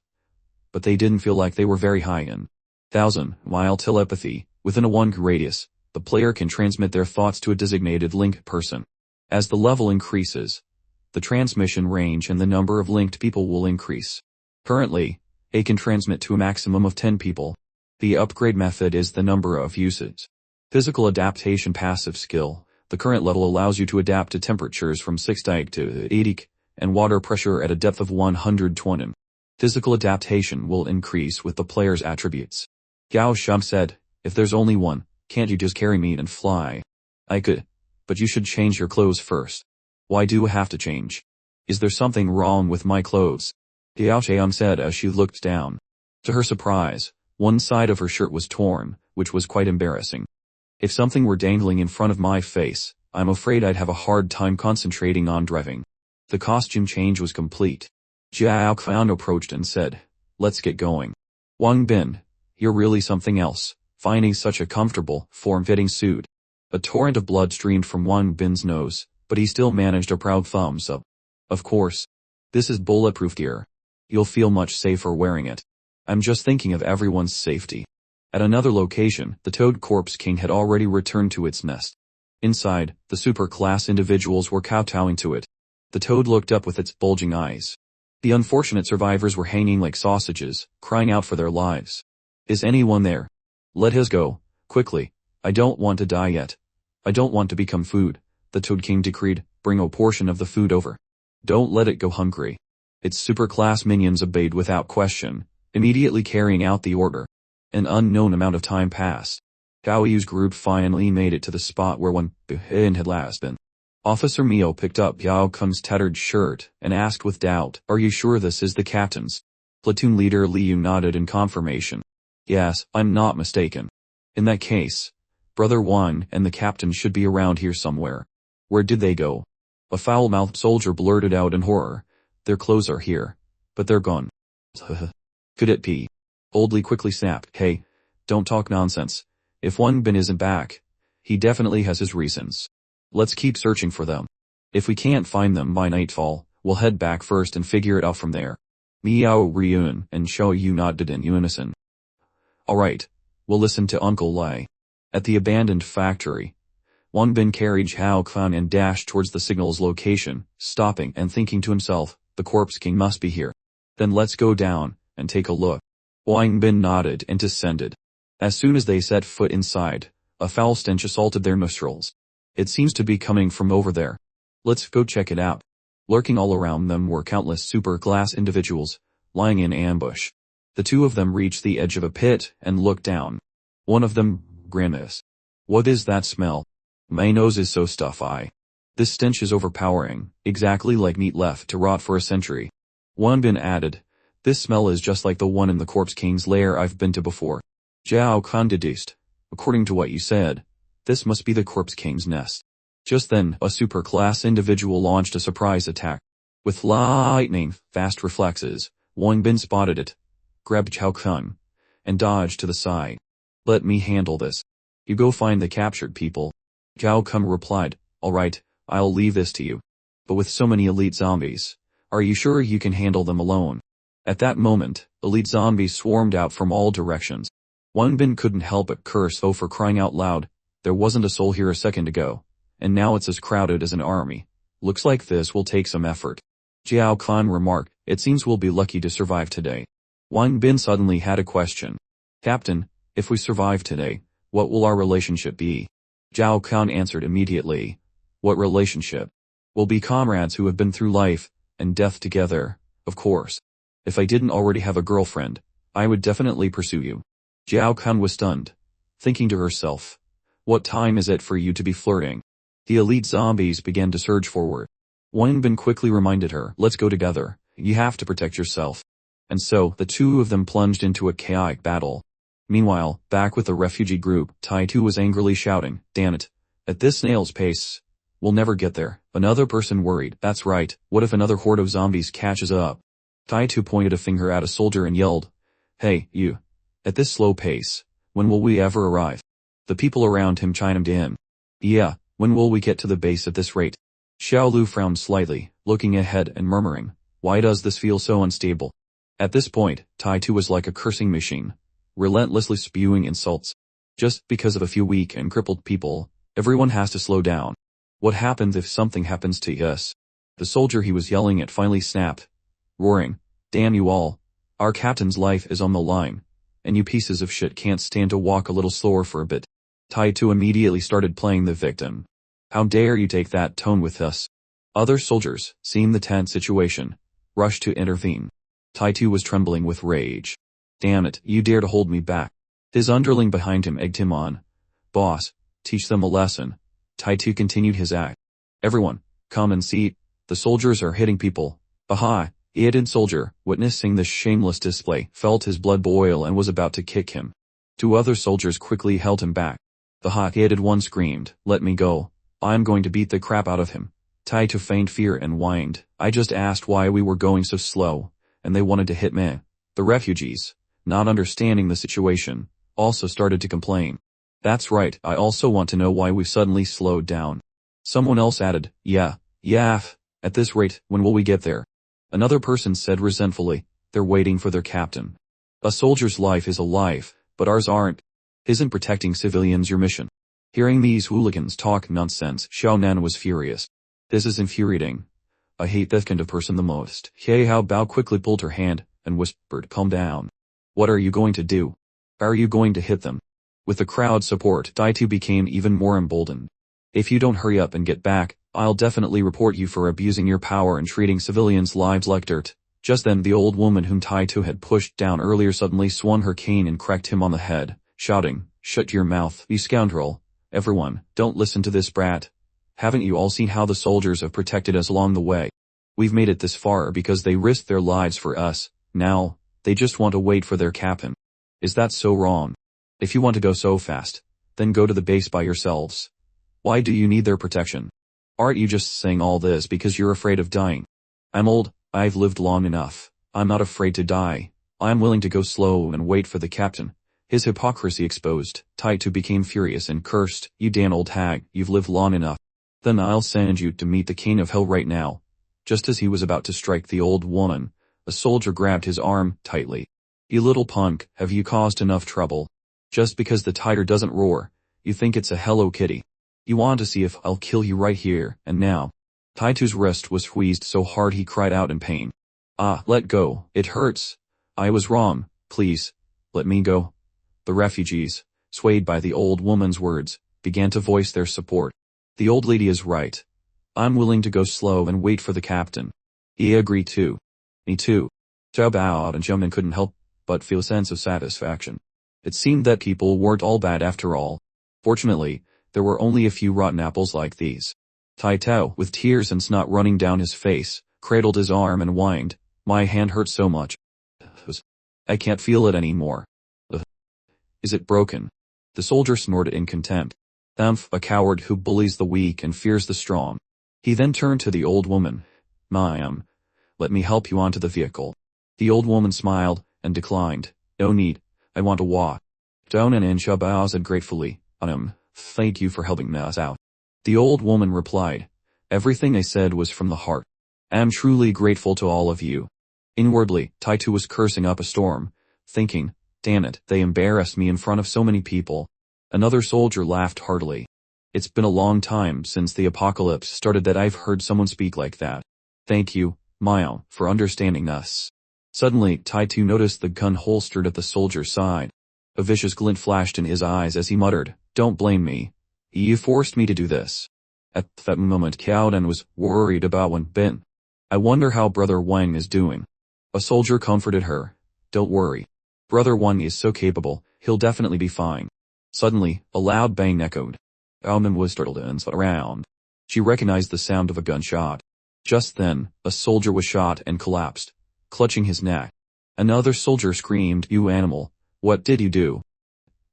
But they didn't feel like they were very high in. 1,000-mile telepathy. Within a 1 radius, the player can transmit their thoughts to a designated linked person. As the level increases, the transmission range and the number of linked people will increase. Currently, it can transmit to a maximum of 10 people. The upgrade method is the number of uses. Physical adaptation passive skill. The current level allows you to adapt to temperatures from 60 to 80 and water pressure at a depth of 120. Physical adaptation will increase with the player's attributes. Gao Sham said, if there's only one, can't you just carry me and fly? I could. But you should change your clothes first. Why do I have to change? Is there something wrong with my clothes? Gao Xiang said as she looked down. To her surprise, one side of her shirt was torn, which was quite embarrassing. If something were dangling in front of my face, I'm afraid I'd have a hard time concentrating on driving. The costume change was complete. Zhao Qian approached and said, let's get going. Wang Bin, you're really something else, finding such a comfortable, form-fitting suit. A torrent of blood streamed from Wang Bin's nose, but he still managed a proud thumbs up. Of course. This is bulletproof gear. You'll feel much safer wearing it. I'm just thinking of everyone's safety. At another location, the Toad Corpse King had already returned to its nest. Inside, the super-class individuals were kowtowing to it. The toad looked up with its bulging eyes. The unfortunate survivors were hanging like sausages, crying out for their lives. Is anyone there? Let us go, quickly. I don't want to die yet. I don't want to become food. The Toad King decreed, bring a portion of the food over. Don't let it go hungry. Its super-class minions obeyed without question, immediately carrying out the order. An unknown amount of time passed. Xiao Yu's group finally made it to the spot where Wang Bin had last been. Officer Mio picked up Yao Kung's tattered shirt and asked with doubt, "Are you sure this is the captain's?" Platoon leader Liu nodded in confirmation. "Yes, I'm not mistaken. In that case, Brother Wang and the captain should be around here somewhere. Where did they go?" A foul-mouthed soldier blurted out in horror. "Their clothes are here, but they're gone." Could it be? Oldly quickly snapped, "Hey, don't talk nonsense. If Wang Bin isn't back, he definitely has his reasons. Let's keep searching for them. If we can't find them by nightfall, we'll head back first and figure it out from there." Miao Ryun and Xiao Yu nodded in unison. "Alright, we'll listen to Uncle Lai." At the abandoned factory, Wang Bin carried Zhao Kun and dashed towards the signal's location, stopping and thinking to himself, "The Corpse King must be here. Then let's go down and take a look." Wang Bin nodded and descended. As soon as they set foot inside, a foul stench assaulted their nostrils. "It seems to be coming from over there. Let's go check it out." Lurking all around them were countless super glass individuals, lying in ambush. The two of them reached the edge of a pit and looked down. One of them grimaced. "What is that smell? My nose is so stuffy. This stench is overpowering, exactly like meat left to rot for a century." Wang Bin added, "This smell is just like the one in the Corpse King's lair I've been to before." Zhao Kun deduced, "According to what you said, this must be the Corpse King's nest." Just then, a super-class individual launched a surprise attack. With lightning fast reflexes, Wang Bin spotted it, grabbed Zhao Kun, and dodged to the side. "Let me handle this. You go find the captured people." Zhao Kun replied, "Alright, I'll leave this to you. But with so many elite zombies, are you sure you can handle them alone?" At that moment, elite zombies swarmed out from all directions. Wang Bin couldn't help but curse, "Oh, for crying out loud, there wasn't a soul here a second ago, and now it's as crowded as an army. Looks like this will take some effort." Zhao Kun remarked, "It seems we'll be lucky to survive today." Wang Bin suddenly had a question. "Captain, if we survive today, what will our relationship be?" Zhao Kun answered immediately, "What relationship? We'll be comrades who have been through life and death together, of course. If I didn't already have a girlfriend, I would definitely pursue you." Zhao Kun was stunned, thinking to herself, "What time is it for you to be flirting?" The elite zombies began to surge forward. Wang Bin quickly reminded her, "Let's go together. You have to protect yourself." And so, the two of them plunged into a chaotic battle. Meanwhile, back with the refugee group, Tai Tu was angrily shouting, "Damn it. At this snail's pace, we'll never get there." Another person worried, "That's right, what if another horde of zombies catches up?" Tai Tu pointed a finger at a soldier and yelled, "Hey, you. At this slow pace, when will we ever arrive?" The people around him chimed in. "Yeah, when will we get to the base at this rate?" Xiao Lu frowned slightly, looking ahead and murmuring, "Why does this feel so unstable?" At this point, Tai Tu was like a cursing machine, relentlessly spewing insults. Just because of a few weak and crippled people, everyone has to slow down. What happens if something happens to us? The soldier he was yelling at finally snapped, roaring, "Damn you all. Our captain's life is on the line, and you pieces of shit can't stand to walk a little slower for a bit." Tai Tu immediately started playing the victim. "How dare you take that tone with us?" Other soldiers, seeing the tense situation, rushed to intervene. Tai Tu was trembling with rage. "Damn it, you dare to hold me back." His underling behind him egged him on. "Boss, teach them a lesson." Tai Tu continued his act. "Everyone, come and see. The soldiers are hitting people." Aha! Idiot soldier, witnessing this shameless display, felt his blood boil and was about to kick him. Two other soldiers quickly held him back. The hot-headed one screamed, "Let me go. I'm going to beat the crap out of him." Tai Tu feigned fear and whined, "I just asked why we were going so slow, and they wanted to hit me." The refugees, not understanding the situation, also started to complain. "That's right, I also want to know why we've suddenly slowed down." Someone else added, Yeah, at this rate, when will we get there?" Another person said resentfully, "They're waiting for their captain." A soldier's life is a life, but ours aren't. Isn't protecting civilians your mission? Hearing these hooligans talk nonsense, Xiao Nan was furious. "This is infuriating. I hate that kind of person the most." He Hao Bao quickly pulled her hand and whispered, "Calm down. What are you going to do? Are you going to hit them?" With the crowd support, Tai Tu became even more emboldened. "If you don't hurry up and get back, I'll definitely report you for abusing your power and treating civilians' lives like dirt." Just then the old woman whom Tai Tu had pushed down earlier suddenly swung her cane and cracked him on the head, shouting, Shut your mouth, you scoundrel. Everyone, don't listen to this brat. Haven't you all seen how the soldiers have protected us along the way? We've made it this far because they risked their lives for us. Now, they just want to wait for their captain. Is that so wrong? If you want to go so fast, then go to the base by yourselves. Why do you need their protection? Aren't you just saying all this because you're afraid of dying? I'm old, I've lived long enough. I'm not afraid to die. I'm willing to go slow and wait for the captain. His hypocrisy exposed, Taitu became furious and cursed, You damn old hag, you've lived long enough. Then I'll send you to meet the king of hell right now. Just as he was about to strike the old woman, a soldier grabbed his arm tightly. You little punk, have you caused enough trouble? Just because the tiger doesn't roar, you think it's a Hello Kitty. You want to see if I'll kill you right here and now. Taitu's wrist was squeezed so hard he cried out in pain. Ah, let go, it hurts. I was wrong, please, let me go. The refugees, swayed by the old woman's words, began to voice their support. The old lady is right. I'm willing to go slow and wait for the captain. He agreed too. Me too. Zhao Bao and Jiamin couldn't help but feel a sense of satisfaction. It seemed that people weren't all bad after all. Fortunately, there were only a few rotten apples like these. Tai Tao, with tears and snot running down his face, cradled his arm and whined, My hand hurts so much. I can't feel it anymore. Is it broken? The soldier snorted in contempt. Thumph, a coward who bullies the weak and fears the strong. He then turned to the old woman. Ma'am, let me help you onto the vehicle. The old woman smiled and declined. No need, I want to walk. Donan and Shabao said gratefully, thank you for helping us out. The old woman replied, Everything I said was from the heart. I am truly grateful to all of you. Inwardly, Taitu was cursing up a storm, thinking, Damn it, they embarrassed me in front of so many people. Another soldier laughed heartily. It's been a long time since the apocalypse started that I've heard someone speak like that. Thank you, Mao, for understanding us. Suddenly, Taitu noticed the gun holstered at the soldier's side. A vicious glint flashed in his eyes as he muttered, Don't blame me. You forced me to do this. At that moment Qiaodan was worried about Wen Bin. I wonder how Brother Wang is doing. A soldier comforted her. Don't worry. Brother Wang is so capable, he'll definitely be fine. Suddenly, a loud bang echoed. Aomen was startled and spun around. She recognized the sound of a gunshot. Just then, a soldier was shot and collapsed, clutching his neck. Another soldier screamed, You animal, what did you do?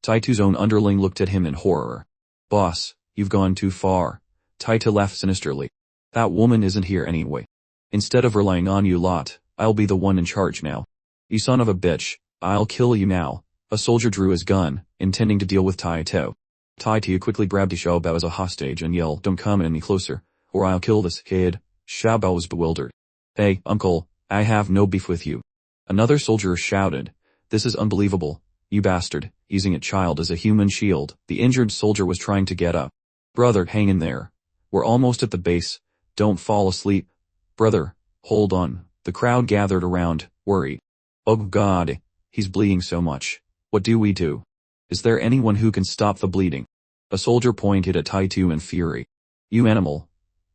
Taitu's own underling looked at him in horror. Boss, you've gone too far. Taitu laughed sinisterly. That woman isn't here anyway. Instead of relying on you lot, I'll be the one in charge now. You son of a bitch, I'll kill you now. A soldier drew his gun, intending to deal with Taitu. Taitu quickly grabbed Xiaobao as a hostage and yelled, Don't come any closer, or I'll kill this kid. Xiaobao was bewildered. Hey, uncle, I have no beef with you. Another soldier shouted, This is unbelievable, you bastard, using a child as a human shield. The injured soldier was trying to get up. Brother, hang in there. We're almost at the base. Don't fall asleep. Brother, hold on. The crowd gathered around, worried. Oh God, he's bleeding so much. What do we do? Is there anyone who can stop the bleeding? A soldier pointed at Taitu in fury. You animal.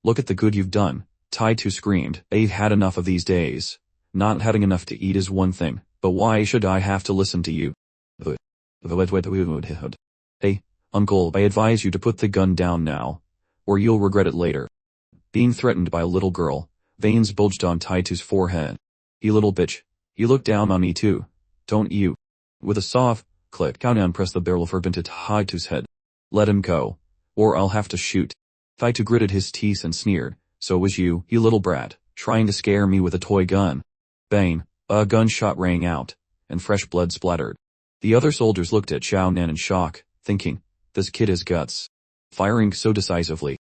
Look at the good you've done. Taitu screamed. I've had enough of these days. Not having enough to eat is one thing, but why should I have to listen to you? Hey, uncle, I advise you to put the gun down now, or you'll regret it later. Being threatened by a little girl, veins bulged on Taitu's forehead. You little bitch, you look down on me too, don't you? With a soft click, Kaonan pressed the barrel of her gun to Taitu's head. Let him go, or I'll have to shoot. Taitu gritted his teeth and sneered, So was you little brat, trying to scare me with a toy gun. Bang, a gunshot rang out, and fresh blood splattered. The other soldiers looked at Xiao Nan in shock, thinking, this kid has guts. Firing so decisively.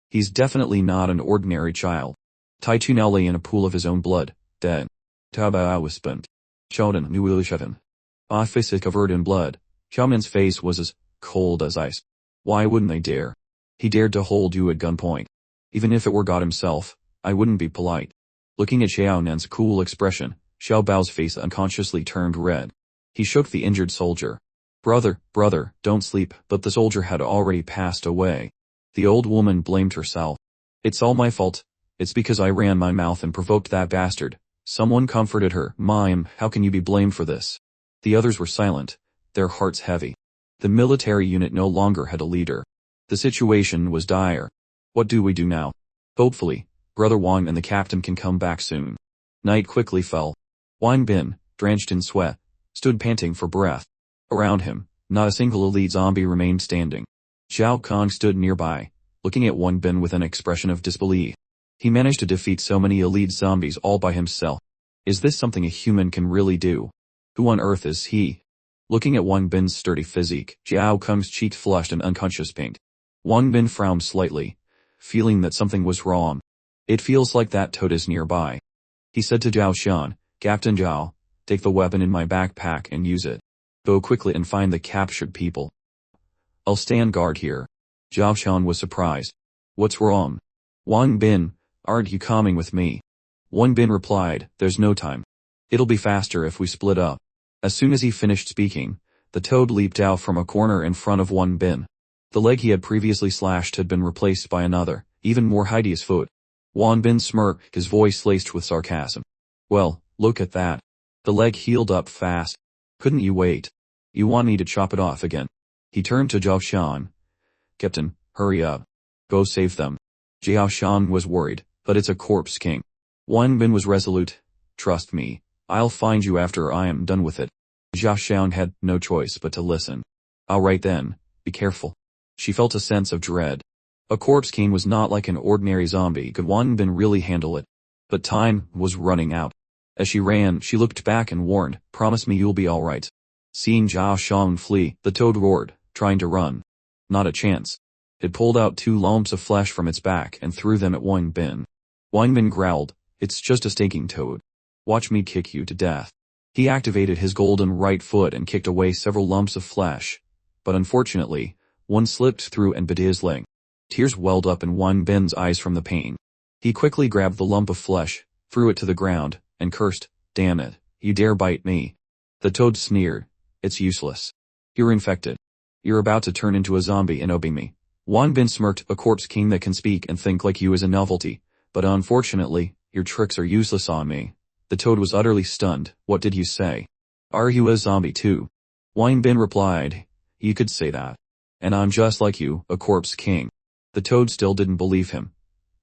He's definitely not an ordinary child. Taitu now lay in a pool of his own blood, dead. Taobao was spent. Xiaodan knew Wilisheven. Ah, face is covered in blood. Xiaoman's face was as cold as ice. Why wouldn't they dare? He dared to hold you at gunpoint. Even if it were God himself, I wouldn't be polite. Looking at Xiaonan's cool expression, Xiao Bao's face unconsciously turned red. He shook the injured soldier. Brother, don't sleep, but the soldier had already passed away. The old woman blamed herself. It's all my fault. It's because I ran my mouth and provoked that bastard. Someone comforted her. Mime, how can you be blamed for this? The others were silent, their hearts heavy. The military unit no longer had a leader. The situation was dire. What do we do now? Hopefully, Brother Wang and the captain can come back soon. Night quickly fell. Wang Bin, drenched in sweat, stood panting for breath. Around him, not a single elite zombie remained standing. Zhao Kong stood nearby, looking at Wang Bin with an expression of disbelief. He managed to defeat so many elite zombies all by himself. Is this something a human can really do? Who on earth is he? Looking at Wang Bin's sturdy physique, Zhao Kong's cheeks flushed an unconscious pink. Wang Bin frowned slightly, feeling that something was wrong. It feels like that toad is nearby. He said to Zhao Shan, Captain Zhao, take the weapon in my backpack and use it. Go quickly and find the captured people. I'll stand guard here. Zhao Shan was surprised. What's wrong? Wang Bin, aren't you coming with me? Wang Bin replied, there's no time. It'll be faster if we split up. As soon as he finished speaking, the toad leaped out from a corner in front of Wang Bin. The leg he had previously slashed had been replaced by another, even more hideous foot. Wang Bin smirked, his voice laced with sarcasm. Well, look at that. The leg healed up fast. Couldn't you wait? You want me to chop it off again? He turned to Zhao Shan. Captain, hurry up. Go save them. Zhao Shan was worried, but it's a corpse king. Wang Bin was resolute. Trust me, I'll find you after I am done with it. Zhao Shan had no choice but to listen. Alright then, be careful. She felt a sense of dread. A corpse king was not like an ordinary zombie. Could Wang Bin really handle it? But time was running out. As she ran, she looked back and warned, promise me you'll be alright. Seeing Zhao Shan flee, the toad roared, trying to run. Not a chance. It pulled out 2 lumps of flesh from its back and threw them at Wang Bin. Wang Bin growled, it's just a stinking toad. Watch me kick you to death. He activated his golden right foot and kicked away several lumps of flesh. But unfortunately, one slipped through and bit his leg. Tears welled up in Wang Bin's eyes from the pain. He quickly grabbed the lump of flesh, threw it to the ground, and cursed, damn it, you dare bite me. The toad sneered, it's useless. You're infected. You're about to turn into a zombie and obey me. Wang Bin smirked, a corpse king that can speak and think like you is a novelty. But unfortunately, your tricks are useless on me. The toad was utterly stunned. What did you say? Are you a zombie too? Wang Bin replied, you could say that. And I'm just like you, a corpse king. The toad still didn't believe him.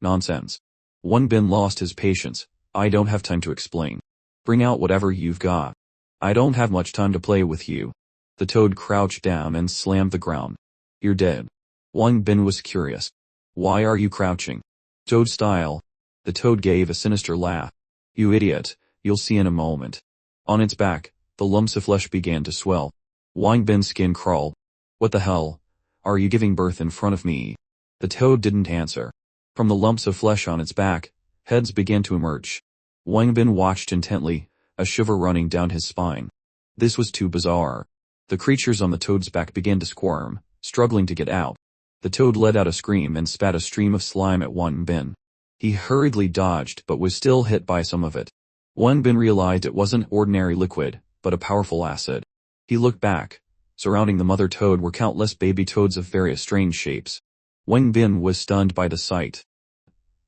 Nonsense. Wang Bin lost his patience. I don't have time to explain. Bring out whatever you've got. I don't have much time to play with you. The toad crouched down and slammed the ground. You're dead. Wang Bin was curious. Why are you crouching? Toad style. The toad gave a sinister laugh. You idiot, you'll see in a moment. On its back, the lumps of flesh began to swell. Wang Bin's skin crawled. What the hell? Are you giving birth in front of me? The toad didn't answer. From the lumps of flesh on its back, heads began to emerge. Wang Bin watched intently, a shiver running down his spine. This was too bizarre. The creatures on the toad's back began to squirm, struggling to get out. The toad let out a scream and spat a stream of slime at Wang Bin. He hurriedly dodged but was still hit by some of it. Wang Bin realized it wasn't ordinary liquid, but a powerful acid. He looked back. Surrounding the mother toad were countless baby toads of various strange shapes. Wang Bin was stunned by the sight.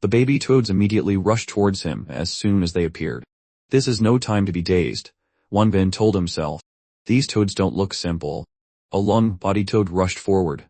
The baby toads immediately rushed towards him as soon as they appeared. This is no time to be dazed, Wang Bin told himself. These toads don't look simple. A long-bodied toad rushed forward,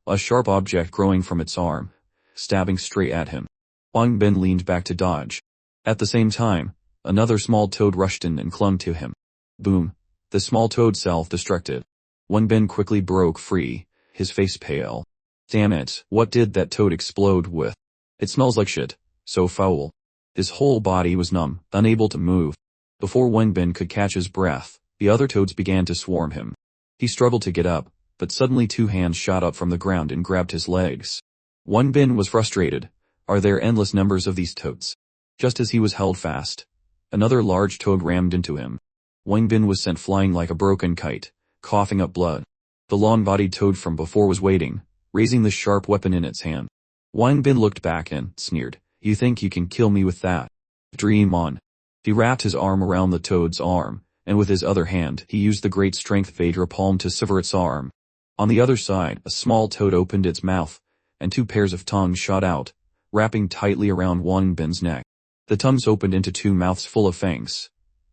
a sharp object growing from its arm, stabbing straight at him. Wang Bin leaned back to dodge. At the same time, another small toad rushed in and clung to him. Boom. The small toad self-destructed. Wang Bin quickly broke free, his face pale. Damn it, what did that toad explode with? It smells like shit, so foul. His whole body was numb, unable to move. Before Wang Bin could catch his breath, the other toads began to swarm him. He struggled to get up, but suddenly 2 hands shot up from the ground and grabbed his legs. Wang Bin was frustrated. Are there endless numbers of these toads? Just as he was held fast, another large toad rammed into him. Wang Bin was sent flying like a broken kite, coughing up blood. The long-bodied toad from before was waiting, raising the sharp weapon in its hand. Wang Bin looked back and sneered, you think you can kill me with that? Dream on. He wrapped his arm around the toad's arm, and with his other hand he used the great strength Vedra palm to sever its arm. On the other side, a small toad opened its mouth, and 2 pairs of tongues shot out, wrapping tightly around Wang Bin's neck. The tongues opened into 2 mouths full of fangs,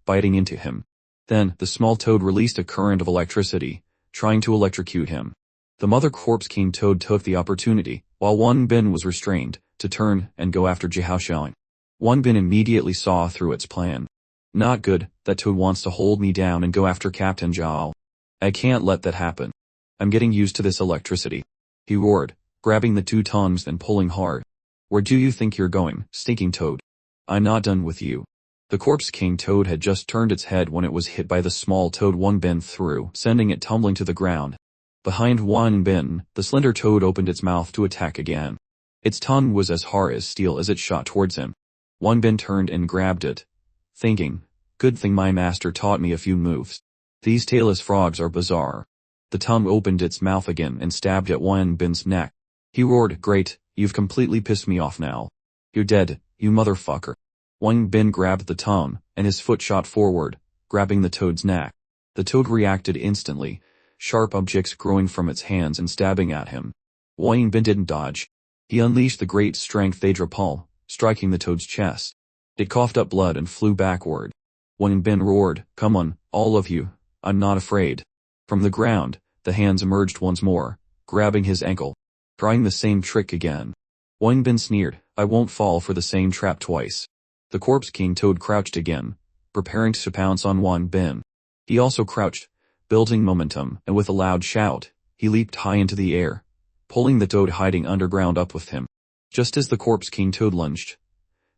biting into him. Then, the small toad released a current of electricity, trying to electrocute him. The Mother Corpse King Toad took the opportunity, while Wang Bin was restrained, to turn and go after Jiao Xiang. Wang Bin immediately saw through its plan. Not good, that Toad wants to hold me down and go after Captain Zhao. I can't let that happen. I'm getting used to this electricity. He roared, grabbing the two tongues and pulling hard. Where do you think you're going, stinking Toad? I'm not done with you. The Corpse King Toad had just turned its head when it was hit by the small toad Wang Bin threw, sending it tumbling to the ground. Behind Wang Bin, the slender toad opened its mouth to attack again. Its tongue was as hard as steel as it shot towards him. Wang Bin turned and grabbed it, thinking, good thing my master taught me a few moves. These tailless frogs are bizarre. The tongue opened its mouth again and stabbed at Wang Bin's neck. He roared, great, you've completely pissed me off now. You're dead, you motherfucker. Wang Bin grabbed the tongue, and his foot shot forward, grabbing the toad's neck. The toad reacted instantly, sharp objects growing from its hands and stabbing at him. Wang Bin didn't dodge. He unleashed the great strength Adrapal, striking the toad's chest. It coughed up blood and flew backward. Wang Bin roared, come on, all of you, I'm not afraid. From the ground, the hands emerged once more, grabbing his ankle. Trying the same trick again. Wang Bin sneered, I won't fall for the same trap twice. The Corpse King Toad crouched again, preparing to pounce on Wang Bin. He also crouched, building momentum, and with a loud shout, he leaped high into the air, pulling the toad hiding underground up with him. Just as the Corpse King Toad lunged,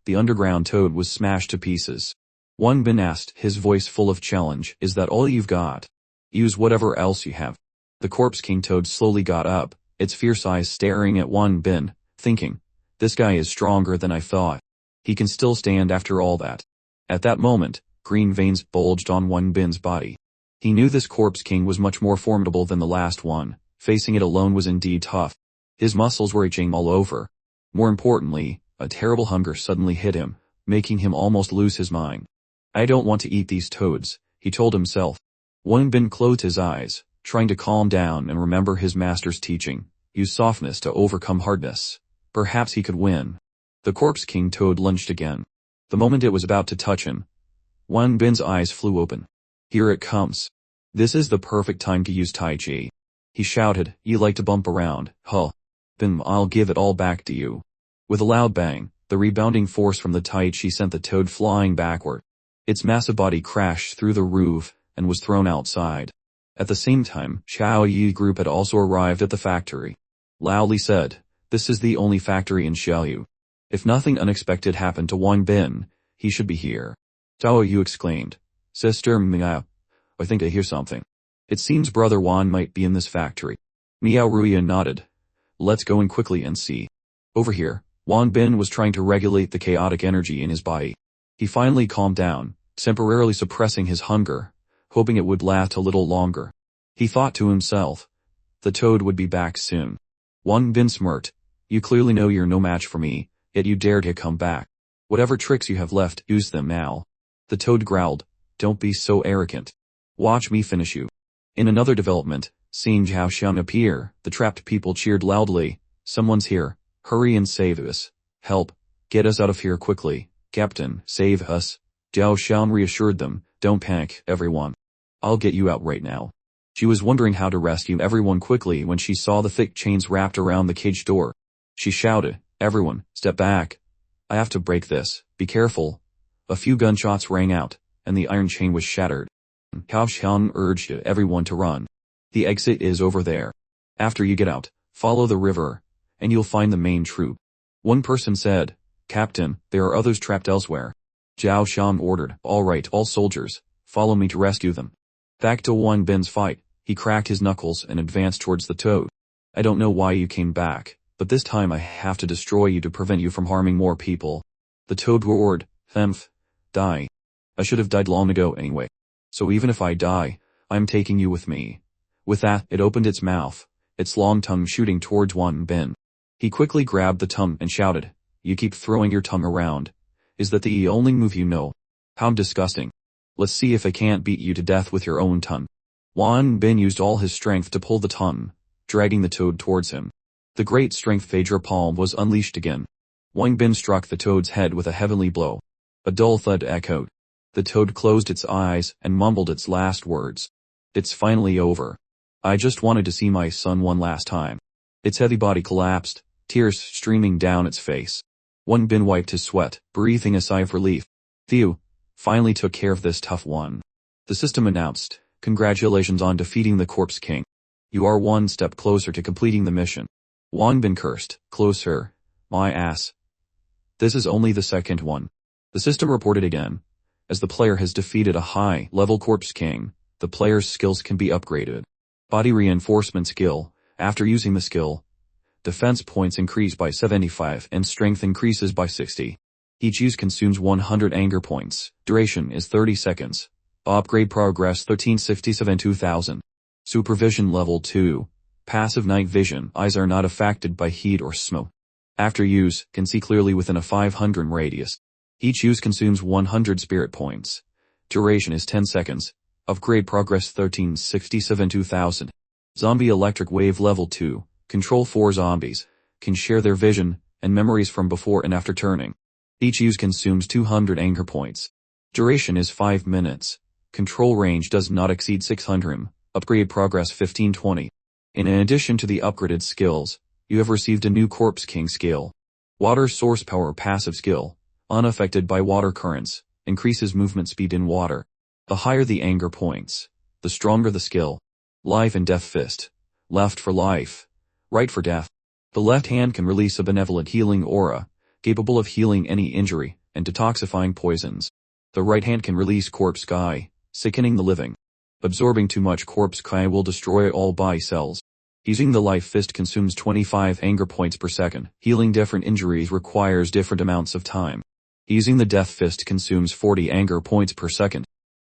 the underground toad was smashed to pieces. Wang Bin asked, his voice full of challenge, is that all you've got? Use whatever else you have. The Corpse King Toad slowly got up, its fierce eyes staring at Wang Bin, thinking, this guy is stronger than I thought. He can still stand after all that. At that moment, green veins bulged on Wang Bin's body. He knew this Corpse King was much more formidable than the last one. Facing it alone was indeed tough. His muscles were itching all over. More importantly, a terrible hunger suddenly hit him, making him almost lose his mind. I don't want to eat these toads, he told himself. Wang Bin closed his eyes, trying to calm down and remember his master's teaching. Use softness to overcome hardness. Perhaps he could win. The Corpse King Toad lunged again. The moment it was about to touch him, Wang Bin's eyes flew open. Here it comes. This is the perfect time to use Tai Chi. He shouted, you like to bump around, huh? Then I'll give it all back to you. With a loud bang, the rebounding force from the Tai Chi sent the toad flying backward. Its massive body crashed through the roof and was thrown outside. At the same time, Xiao Yi group had also arrived at the factory. Lao Li said, this is the only factory in Xiaoyu. If nothing unexpected happened to Wang Bin, he should be here. Zhao Yu exclaimed, Sister Miao, I think I hear something. It seems Brother Wan might be in this factory. Miao Ruya nodded. Let's go in quickly and see. Over here, Wang Bin was trying to regulate the chaotic energy in his body. He finally calmed down, temporarily suppressing his hunger, hoping it would last a little longer. He thought to himself, the toad would be back soon. Wang Bin smirked, you clearly know you're no match for me, yet you dare to come back. Whatever tricks you have left, use them now. The toad growled, don't be so arrogant. Watch me finish you. In another development, seeing Zhao Xiang appear, the trapped people cheered loudly, someone's here, hurry and save us. Help, get us out of here quickly, Captain, save us. Zhao Xiang reassured them, don't panic, everyone. I'll get you out right now. She was wondering how to rescue everyone quickly when she saw the thick chains wrapped around the cage door. She shouted, everyone, step back. I have to break this, be careful. A few gunshots rang out, and the iron chain was shattered. Cao Xiang urged everyone to run. The exit is over there. After you get out, follow the river, and you'll find the main troop. One person said, Captain, there are others trapped elsewhere. Zhao Xiang ordered, all right, all soldiers, follow me to rescue them. Back to Wang Bin's fight, he cracked his knuckles and advanced towards the toad. I don't know why you came back, but this time I have to destroy you to prevent you from harming more people. The toad roared, Themph, die. I should have died long ago anyway. So even if I die, I'm taking you with me. With that, it opened its mouth, its long tongue shooting towards Wang Bin. He quickly grabbed the tongue and shouted, you keep throwing your tongue around. Is that the only move you know? How disgusting. Let's see if I can't beat you to death with your own tongue. Wang Bin used all his strength to pull the tongue, dragging the toad towards him. The great strength Phaedra palm was unleashed again. Wang Bin struck the toad's head with a heavenly blow. A dull thud echoed. The toad closed its eyes and mumbled its last words. It's finally over. I just wanted to see my son one last time. Its heavy body collapsed, tears streaming down its face. Wang Bin wiped his sweat, breathing a sigh of relief. Phew, finally took care of this tough one. The system announced, congratulations on defeating the Corpse King. You are one step closer to completing the mission. Wang Bin cursed, closer, my ass. This is only the second one. The system reported again. As the player has defeated a high-level Corpse King, the player's skills can be upgraded. Body reinforcement skill, after using the skill, defense points increase by 75 and strength increases by 60. Each use consumes 100 anger points. Duration is 30 seconds. Upgrade progress 1367-2000. Supervision level 2. Passive night vision. Eyes are not affected by heat or smoke. After use, can see clearly within a 500 radius. Each use consumes 100 spirit points. Duration is 10 seconds. Upgrade progress 1367-2000. Zombie electric wave level 2. Control 4 zombies. Can share their vision and memories from before and after turning. Each use consumes 200 anger points. Duration is 5 minutes. Control range does not exceed 600. Upgrade progress 1520. In addition to the upgraded skills, you have received a new Corpse King skill. Water source power passive skill. Unaffected by water currents. Increases movement speed in water. The higher the anger points, the stronger the skill. Life and death fist. Left for life. Right for death. The left hand can release a benevolent healing aura, capable of healing any injury and detoxifying poisons. The right hand can release corpse chi, sickening the living. Absorbing too much corpse chi will destroy all body cells. Using the life fist consumes 25 anger points per second. Healing different injuries requires different amounts of time. Using the death fist consumes 40 anger points per second.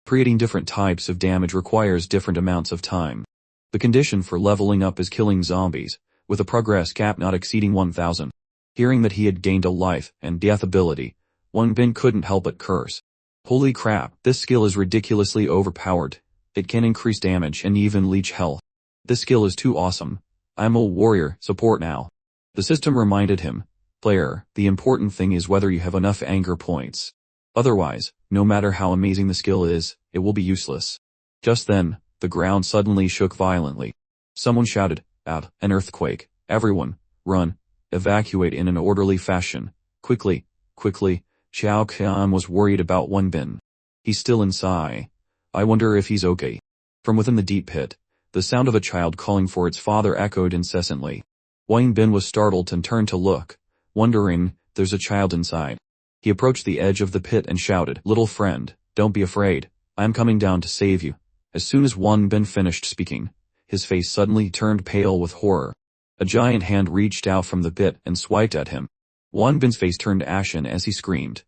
Creating different types of damage requires different amounts of time. The condition for leveling up is killing zombies, with a progress cap not exceeding 1000. Hearing that he had gained a life and death ability, Wang Bin couldn't help but curse. Holy crap, this skill is ridiculously overpowered. It can increase damage and even leech health. This skill is too awesome. I'm a warrior, support now. The system reminded him, player, the important thing is whether you have enough anger points. Otherwise, no matter how amazing the skill is, it will be useless. Just then, the ground suddenly shook violently. Someone shouted, out, an earthquake, everyone, run, evacuate in an orderly fashion, quickly, quickly. Xiao Qian was worried about Wang Bin. He's still inside. I wonder if he's okay. From within the deep pit, the sound of a child calling for its father echoed incessantly. Wang Bin was startled and turned to look, wondering, there's a child inside. He approached the edge of the pit and shouted, little friend, don't be afraid, I'm coming down to save you. As soon as Wang Bin finished speaking, his face suddenly turned pale with horror. A giant hand reached out from the pit and swiped at him. Wang Bin's face turned ashen as he screamed,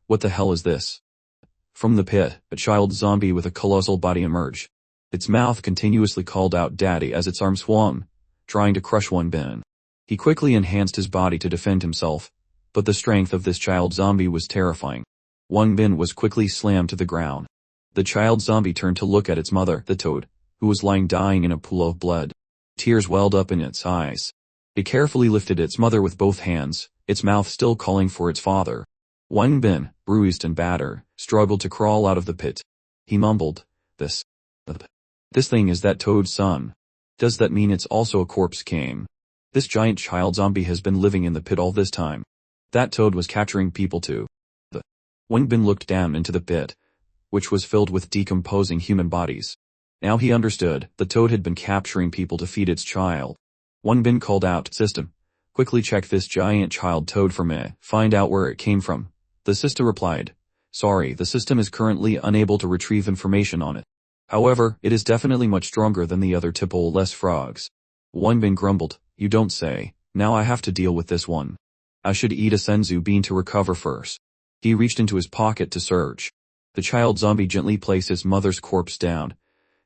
what the hell is this? From the pit, a child zombie with a colossal body emerged. Its mouth continuously called out daddy as its arm swung, trying to crush Wang Bin. He quickly enhanced his body to defend himself, but the strength of this child zombie was terrifying. Wang Bin was quickly slammed to the ground. The child zombie turned to look at its mother, the toad, who was lying dying in a pool of blood. Tears welled up in its eyes. It carefully lifted its mother with both hands, its mouth still calling for its father. Wang Bin, bruised and battered, struggled to crawl out of the pit. He mumbled, This thing is that toad's son. Does that mean it's also a corpse king? This giant child zombie has been living in the pit all this time. That toad was capturing people too. Wang Bin looked down into the pit, which was filled with decomposing human bodies. Now he understood, the toad had been capturing people to feed its child. Wang Bin called out, system, quickly check this giant child toad for me, find out where it came from. The system replied, sorry, the system is currently unable to retrieve information on it. However, it is definitely much stronger than the other tipple-less frogs. Wang Bin grumbled, you don't say, now I have to deal with this one. I should eat a senzu bean to recover first. He reached into his pocket to search. The child zombie gently placed his mother's corpse down,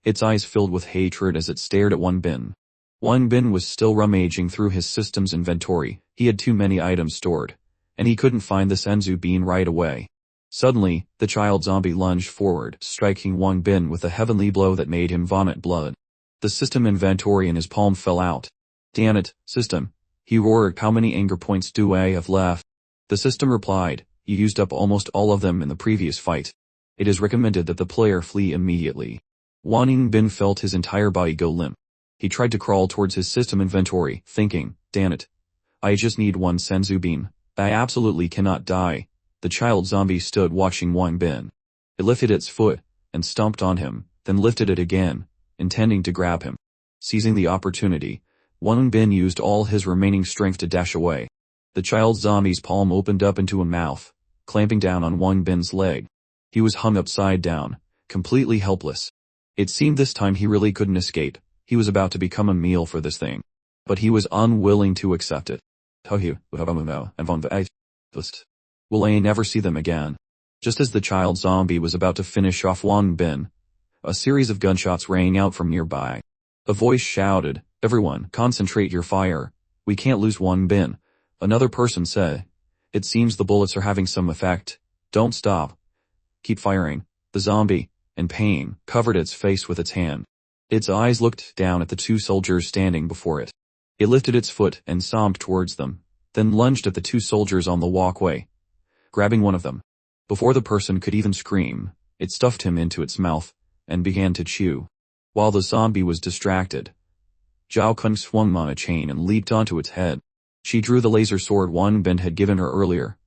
its eyes filled with hatred as it stared at Wang Bin. Wang Bin was still rummaging through his system's inventory. He had too many items stored, and he couldn't find the senzu bean right away. Suddenly, the child zombie lunged forward, striking Wang Bin with a heavenly blow that made him vomit blood. The system inventory in his palm fell out. Damn it, system. He roared, how many anger points do I have left? The system replied, you used up almost all of them in the previous fight. It is recommended that the player flee immediately. Wang Bin felt his entire body go limp. He tried to crawl towards his system inventory, thinking, damn it. I just need one senzu bean. I absolutely cannot die. The child zombie stood watching Wang Bin. It lifted its foot and stomped on him, then lifted it again, intending to grab him. Seizing the opportunity, Wang Bin used all his remaining strength to dash away. The child zombie's palm opened up into a mouth, clamping down on Wang Bin's leg. He was hung upside down, completely helpless. It seemed this time he really couldn't escape. He was about to become a meal for this thing. But he was unwilling to accept it. Will I never see them again? Just as the child zombie was about to finish off Wang Bin, a series of gunshots rang out from nearby. A voice shouted, "Everyone, concentrate your fire. We can't lose Wang Bin." Another person said, "It seems the bullets are having some effect. Don't stop. Keep firing." The zombie, in pain, covered its face with its hand. Its eyes looked down at the two soldiers standing before it. It lifted its foot and stomped towards them, then lunged at the two soldiers on the walkway, grabbing one of them. Before the person could even scream, it stuffed him into its mouth and began to chew. While the zombie was distracted, Zhao Kun swung on a chain and leaped onto its head. She drew the laser sword Wang Bin had given her earlier,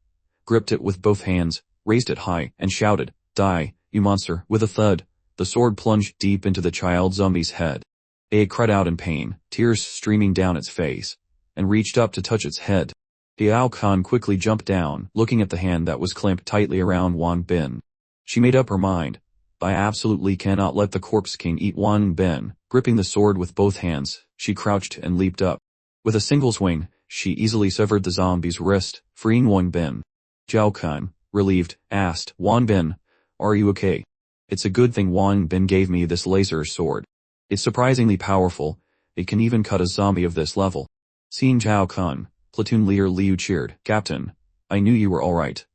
gripped it with both hands, raised it high, and shouted, "Die, you monster!" With a thud, the sword plunged deep into the child zombie's head. It cried out in pain, tears streaming down its face, and reached up to touch its head. Zhao Kun quickly jumped down, looking at the hand that was clamped tightly around Wang Bin. She made up her mind. I absolutely cannot let the corpse king eat Wang Bin. Gripping the sword with both hands, she crouched and leaped up. With a single swing, she easily severed the zombie's wrist, freeing Wang Bin. Zhao Kun, relieved, asked, "Wang Bin, are you okay?" It's a good thing Wang Bin gave me this laser sword. It's surprisingly powerful. It can even cut a zombie of this level. Seeing Zhao Kun, platoon leader Liu cheered, "Captain, I knew you were alright."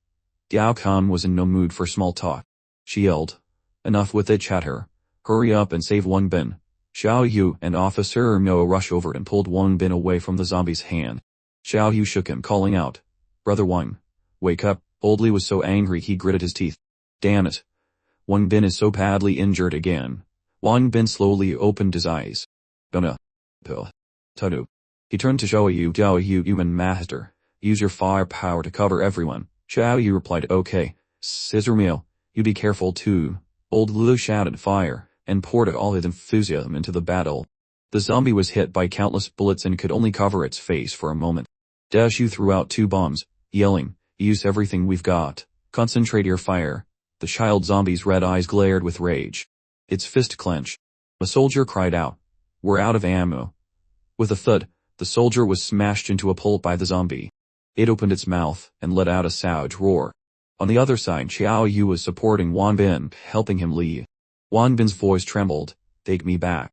Zhao Kun was in no mood for small talk. She yelled, "Enough with it, chatter. Hurry up and save Wang Bin." Xiao Yu and Officer Mo rushed over and pulled Wang Bin away from the zombie's hand. Xiao Yu shook him, calling out, "Brother Wang, wake up." Old Li was so angry he gritted his teeth. Damn it. Wang Bin is so badly injured again. Wang Bin slowly opened his eyes. Gonna. Tudu. He turned to Xiao Yu, human master. Use your firepower to cover everyone. Xiao Yu replied, "Okay. Scissor meal, you be careful too." Old Lu shouted fire, and poured all his enthusiasm into the battle. The zombie was hit by countless bullets and could only cover its face for a moment. Dashu threw out 2 bombs, yelling, "Use everything we've got. Concentrate your fire." The child zombie's red eyes glared with rage. Its fist clenched. A soldier cried out, "We're out of ammo." With a thud, the soldier was smashed into a pulp by the zombie. It opened its mouth and let out a savage roar. On the other side, Xiao Yu was supporting Wang Bin, helping him leave. Wang Bin's voice trembled, "Take me back.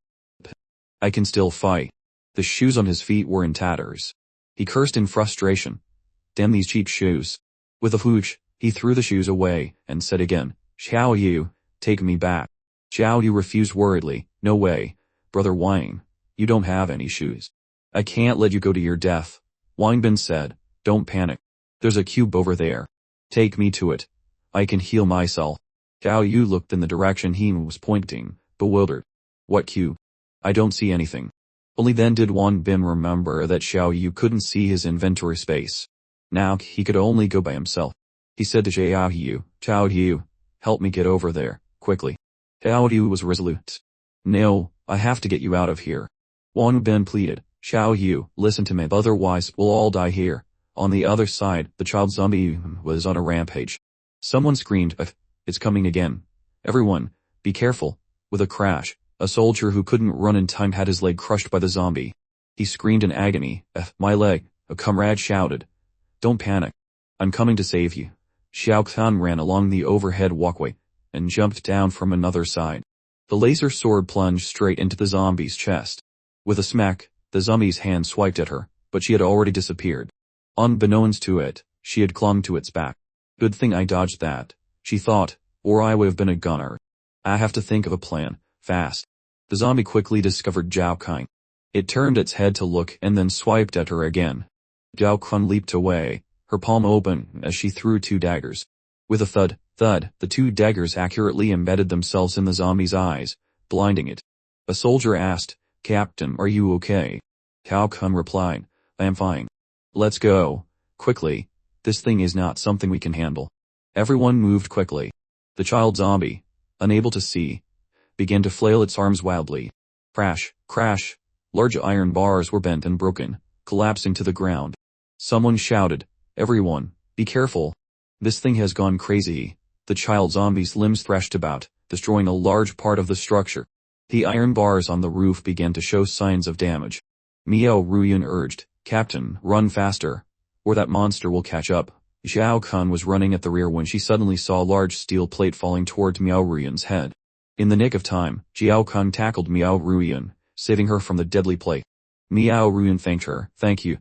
I can still fight." The shoes on his feet were in tatters. He cursed in frustration. Damn these cheap shoes. With a whoosh, he threw the shoes away, and said again, "Xiao Yu, take me back." Xiao Yu refused worriedly, "No way, Brother Wang. You don't have any shoes. I can't let you go to your death." Wang Bin said, "Don't panic. There's a cube over there. Take me to it. I can heal myself." Xiao Yu looked in the direction he was pointing, bewildered. "What cube? I don't see anything." Only then did Wang Bin remember that Xiao Yu couldn't see his inventory space. Now he could only go by himself. He said to Xiao Yu, "Help me get over there, quickly." Xiao Yu was resolute. "No, I have to get you out of here." Wang Bin pleaded, "Xiao Yu, listen to me, otherwise we'll all die here." On the other side, the child zombie was on a rampage. Someone screamed, "It's coming again. Everyone, be careful." With a crash, a soldier who couldn't run in time had his leg crushed by the zombie. He screamed in agony, "My leg," a comrade shouted. "Don't panic. I'm coming to save you." Xiao Kan ran along the overhead walkway and jumped down from another side. The laser sword plunged straight into the zombie's chest. With a smack, the zombie's hand swiped at her, but she had already disappeared. Unbeknownst to it, she had clung to its back. "Good thing I dodged that," she thought, "or I would have been a gunner. I have to think of a plan, fast." The zombie quickly discovered Zhao Kun. It turned its head to look and then swiped at her again. Zhao Kun leaped away, her palm open as she threw 2 daggers. With a thud, the 2 daggers accurately embedded themselves in the zombie's eyes, blinding it. A soldier asked, Captain, are you okay? Cao Kun replied, I am fine. Let's go. Quickly. This thing is not something we can handle. Everyone moved quickly. The child zombie, unable to see, began to flail its arms wildly. Crash, crash. Large iron bars were bent and broken, collapsing to the ground. Someone shouted, everyone, be careful. This thing has gone crazy. The child zombie's limbs thrashed about, destroying a large part of the structure. The iron bars on the roof began to show signs of damage. Miao Ruyan urged, Captain, run faster, or that monster will catch up. Zhao Kun was running at the rear when she suddenly saw a large steel plate falling towards Miao Ruyan's head. In the nick of time, Zhao Kun tackled Miao Ruyan, saving her from the deadly plate. Miao Ruyan thanked her, thank you.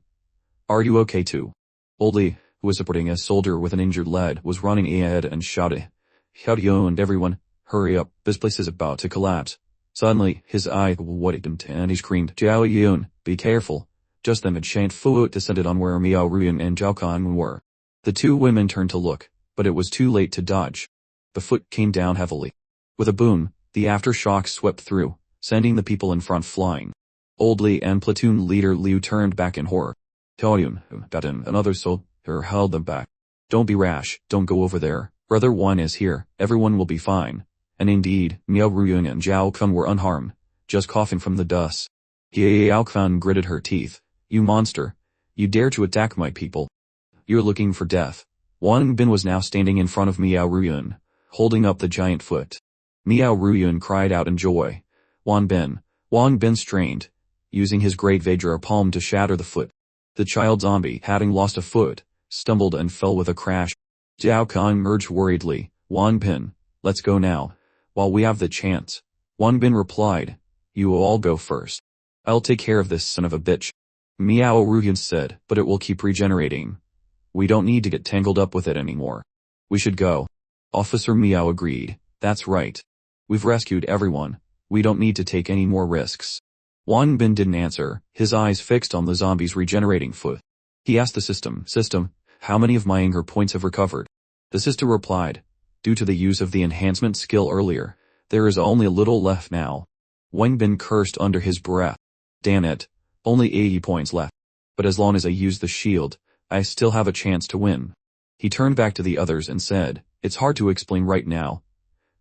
Are you okay too? Old Li, who was supporting a soldier with an injured leg, was running ahead and shouted, Xiaodiao and everyone, hurry up, this place is about to collapse. Suddenly, his eye widened and he screamed, Zhao Yun, be careful. Just then a giant foot descended on where Miao Ruyan and Zhao Kun were. The two women turned to look, but it was too late to dodge. The foot came down heavily. With a boom, the aftershock swept through, sending the people in front flying. Old Li and platoon leader Liu turned back in horror. Taoyun, Batten, another soldier held them back. Don't be rash, don't go over there. Brother Wan is here, everyone will be fine. And indeed, Miao Ruyan and Zhao Kun were unharmed, just coughing from the dust. Zhao Kun gritted her teeth. You monster. You dare to attack my people. You're looking for death. Wang Bin was now standing in front of Miao Ruyan, holding up the giant foot. Miao Ruyan cried out in joy. Wang Bin strained, using his great Vajra palm to shatter the foot. The child zombie, having lost a foot, stumbled and fell with a crash. Zhao Kun urged worriedly, Wang Bin, let's go now, while we have the chance. Wang Bin replied, you will all go first. I'll take care of this son of a bitch. Miao Ruyan said, but it will keep regenerating. We don't need to get tangled up with it anymore. We should go. Officer Miao agreed, that's right. We've rescued everyone. We don't need to take any more risks. Wang Bin didn't answer, his eyes fixed on the zombie's regenerating foot. He asked the system, how many of my anger points have recovered? The system replied, due to the use of the enhancement skill earlier, there is only a little left now. Wang Bin cursed under his breath. Damn it, only 80 points left. But as long as I use the shield, I still have a chance to win. He turned back to the others and said, it's hard to explain right now,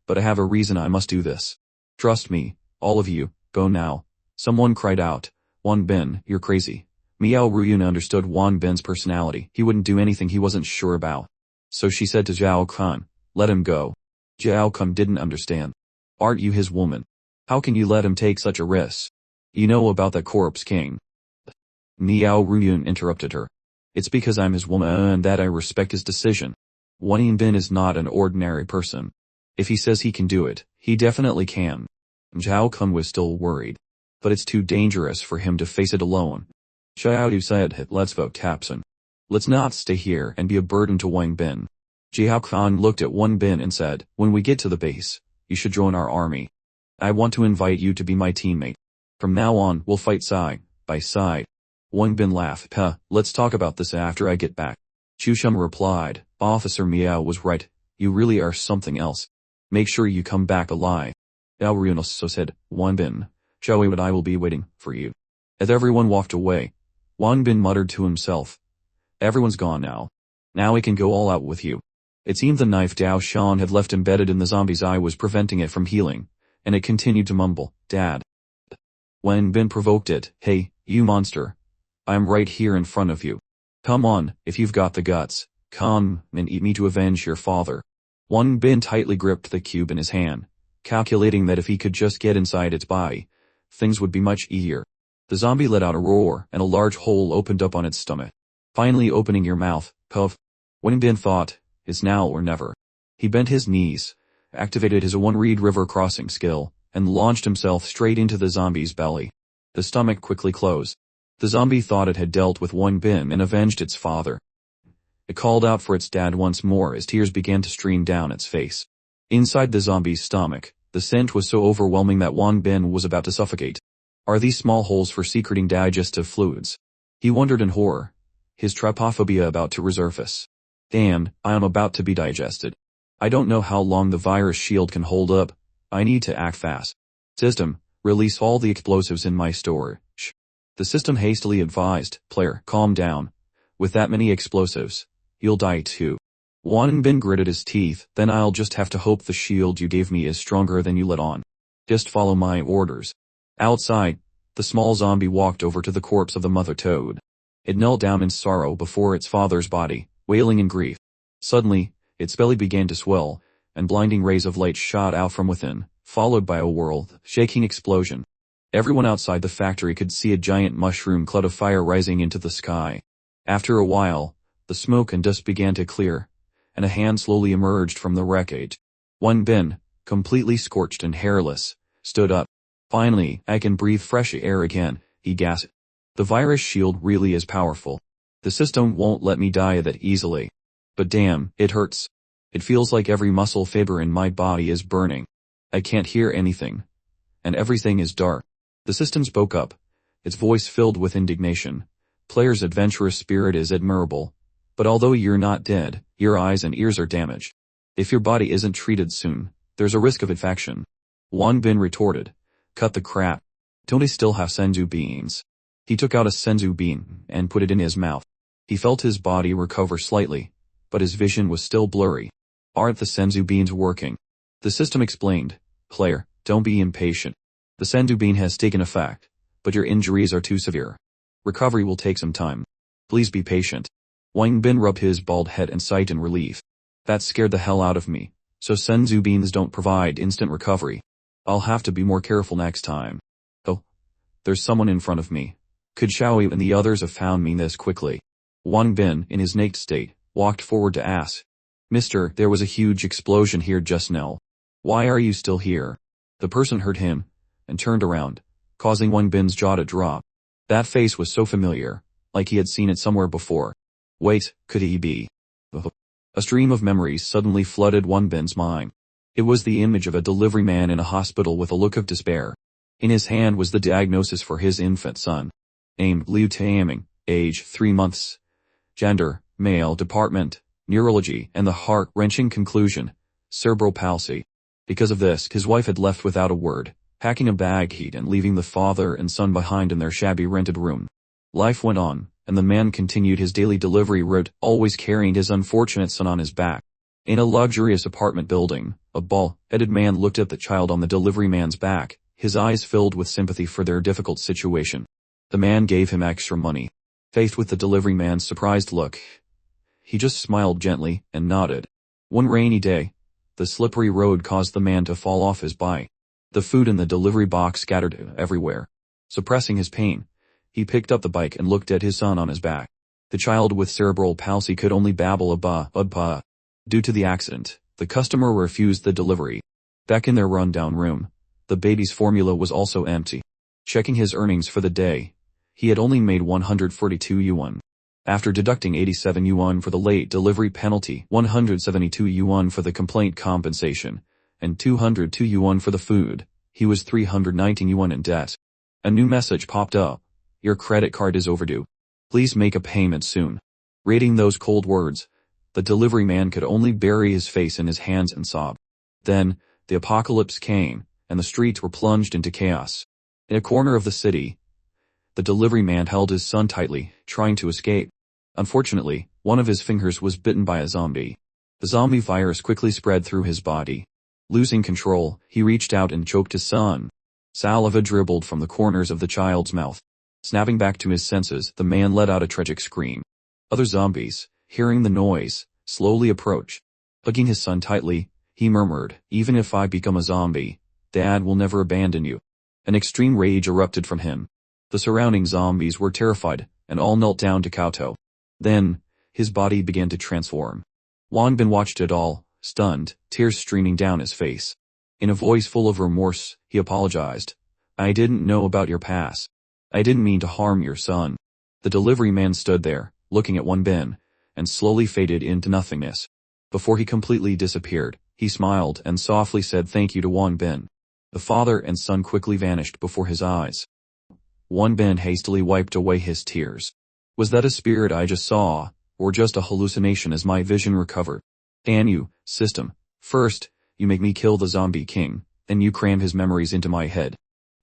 but I have a reason I must do this. Trust me, all of you, go now. Someone cried out, Wang Bin, you're crazy. Miao Ruyan understood Wang Bin's personality. He wouldn't do anything he wasn't sure about. So she said to Zhao Kun, let him go. Zhao Kun didn't understand. Aren't you his woman? How can you let him take such a risk? You know about the corpse king. Miao Ruyan interrupted her. It's because I'm his woman and that I respect his decision. Wang Bin is not an ordinary person. If he says he can do it, he definitely can. Zhao Kun was still worried. But it's too dangerous for him to face it alone. Xiaoyu said, let's vote Captain. Let's not stay here and be a burden to Wang Bin. Zhao Kun looked at Wang Bin and said, when we get to the base, you should join our army. I want to invite you to be my teammate. From now on, we'll fight side by side. Wang Bin laughed, let's talk about this after I get back. Chu Shum replied, Officer Miao was right, you really are something else. Make sure you come back alive. Yao Ruyan also said, Wang Bin, Xiaoyu and I will be waiting for you. As everyone walked away, Wang Bin muttered to himself, everyone's gone now. Now I can go all out with you. It seemed the knife Dao Shan had left embedded in the zombie's eye was preventing it from healing, and it continued to mumble, Dad. Wang Bin provoked it, hey, you monster. I'm right here in front of you. Come on, if you've got the guts, come and eat me to avenge your father. Wang Bin tightly gripped the cube in his hand, calculating that if he could just get inside its body, things would be much easier. The zombie let out a roar, and a large hole opened up on its stomach. Finally opening your mouth, puff. Wang Bin thought, it's now or never. He bent his knees, activated his one-reed river crossing skill, and launched himself straight into the zombie's belly. The stomach quickly closed. The zombie thought it had dealt with Wang Bin and avenged its father. It called out for its dad once more as tears began to stream down its face. Inside the zombie's stomach, the scent was so overwhelming that Wang Bin was about to suffocate. Are these small holes for secreting digestive fluids? He wondered in horror, his trypophobia about to resurface. Damn, I am about to be digested. I don't know how long the virus shield can hold up. I need to act fast. System, Release all the explosives in my storage. The system hastily advised, player, calm down. With that many explosives, you'll die too. Wang Bin gritted his teeth, then I'll just have to hope the shield you gave me is stronger than you let on. Just follow my orders. Outside, the small zombie walked over to the corpse of the mother toad. It knelt down in sorrow before its father's body, wailing in grief. Suddenly, its belly began to swell, and blinding rays of light shot out from within, followed by a world-shaking explosion. Everyone outside the factory could see a giant mushroom cloud of fire rising into the sky. After a while, the smoke and dust began to clear, and a hand slowly emerged from the wreckage. Wang Bin, completely scorched and hairless, stood up. Finally, I can breathe fresh air again, he gasped. The virus shield really is powerful. The system won't let me die that easily. But damn, it hurts. It feels like every muscle fiber in my body is burning. I can't hear anything. And everything is dark. The system spoke up, its voice filled with indignation. Player's adventurous spirit is admirable. But although you're not dead, your eyes and ears are damaged. If your body isn't treated soon, there's a risk of infection. Wang Bin retorted. Cut the crap. Don't I still have senzu beans? He took out a senzu bean and put it in his mouth. He felt his body recover slightly, but his vision was still blurry. Aren't the senzu beans working? The system explained. Player, don't be impatient. The senzu bean has taken effect, but your injuries are too severe. Recovery will take some time. Please be patient. Wang Bin rubbed his bald head and sighed in relief. That scared the hell out of me. So senzu beans don't provide instant recovery. I'll have to be more careful next time. Oh, there's someone in front of me. Could Xiaoyu and the others have found me this quickly? Wang Bin, in his naked state, walked forward to ask. Mister, there was a huge explosion here just now. Why are you still here? The person heard him, and turned around, causing Wang Bin's jaw to drop. That face was so familiar, like he had seen it somewhere before. Wait, could he be? A stream of memories suddenly flooded Wang Bin's mind. It was the image of a delivery man in a hospital with a look of despair. In his hand was the diagnosis for his infant son. Name, Liu Taiming, age, 3 months. Gender, male, department, neurology, and the heart-wrenching conclusion, cerebral palsy. Because of this, his wife had left without a word, packing a bag heat and leaving the father and son behind in their shabby rented room. Life went on, and the man continued his daily delivery route, always carrying his unfortunate son on his back. In a luxurious apartment building, a bald-headed man looked at the child on the delivery man's back, his eyes filled with sympathy for their difficult situation. The man gave him extra money. Faced with the delivery man's surprised look, he just smiled gently and nodded. One rainy day, the slippery road caused the man to fall off his bike. The food in the delivery box scattered everywhere. Suppressing his pain, he picked up the bike and looked at his son on his back. The child with cerebral palsy could only babble a ba. Due to the accident, the customer refused the delivery. Back in their rundown room, the baby's formula was also empty. Checking his earnings for the day, he had only made 142 yuan. After deducting 87 yuan for the late delivery penalty, 172 yuan for the complaint compensation, and 202 yuan for the food, he was 319 yuan in debt. A new message popped up. Your credit card is overdue. Please make a payment soon. Reading those cold words, the delivery man could only bury his face in his hands and sob. Then, the apocalypse came, and the streets were plunged into chaos. In a corner of the city, the delivery man held his son tightly, trying to escape. Unfortunately, one of his fingers was bitten by a zombie. The zombie virus quickly spread through his body. Losing control, he reached out and choked his son. Saliva dribbled from the corners of the child's mouth. Snapping back to his senses, the man let out a tragic scream. Other zombies, hearing the noise, slowly approached. Hugging his son tightly, he murmured, "Even if I become a zombie, Dad will never abandon you." An extreme rage erupted from him. The surrounding zombies were terrified, and all knelt down to kowtow. Then, his body began to transform. Wang Bin watched it all, stunned, tears streaming down his face. In a voice full of remorse, he apologized. "I didn't know about your past. I didn't mean to harm your son." The delivery man stood there, looking at Wang Bin, and slowly faded into nothingness. Before he completely disappeared, he smiled and softly said thank you to Wang Bin. The father and son quickly vanished before his eyes. Wang Bin hastily wiped away his tears. Was that a spirit I just saw, or just a hallucination as my vision recovered? Damn you, system. First, you make me kill the zombie king, then you cram his memories into my head.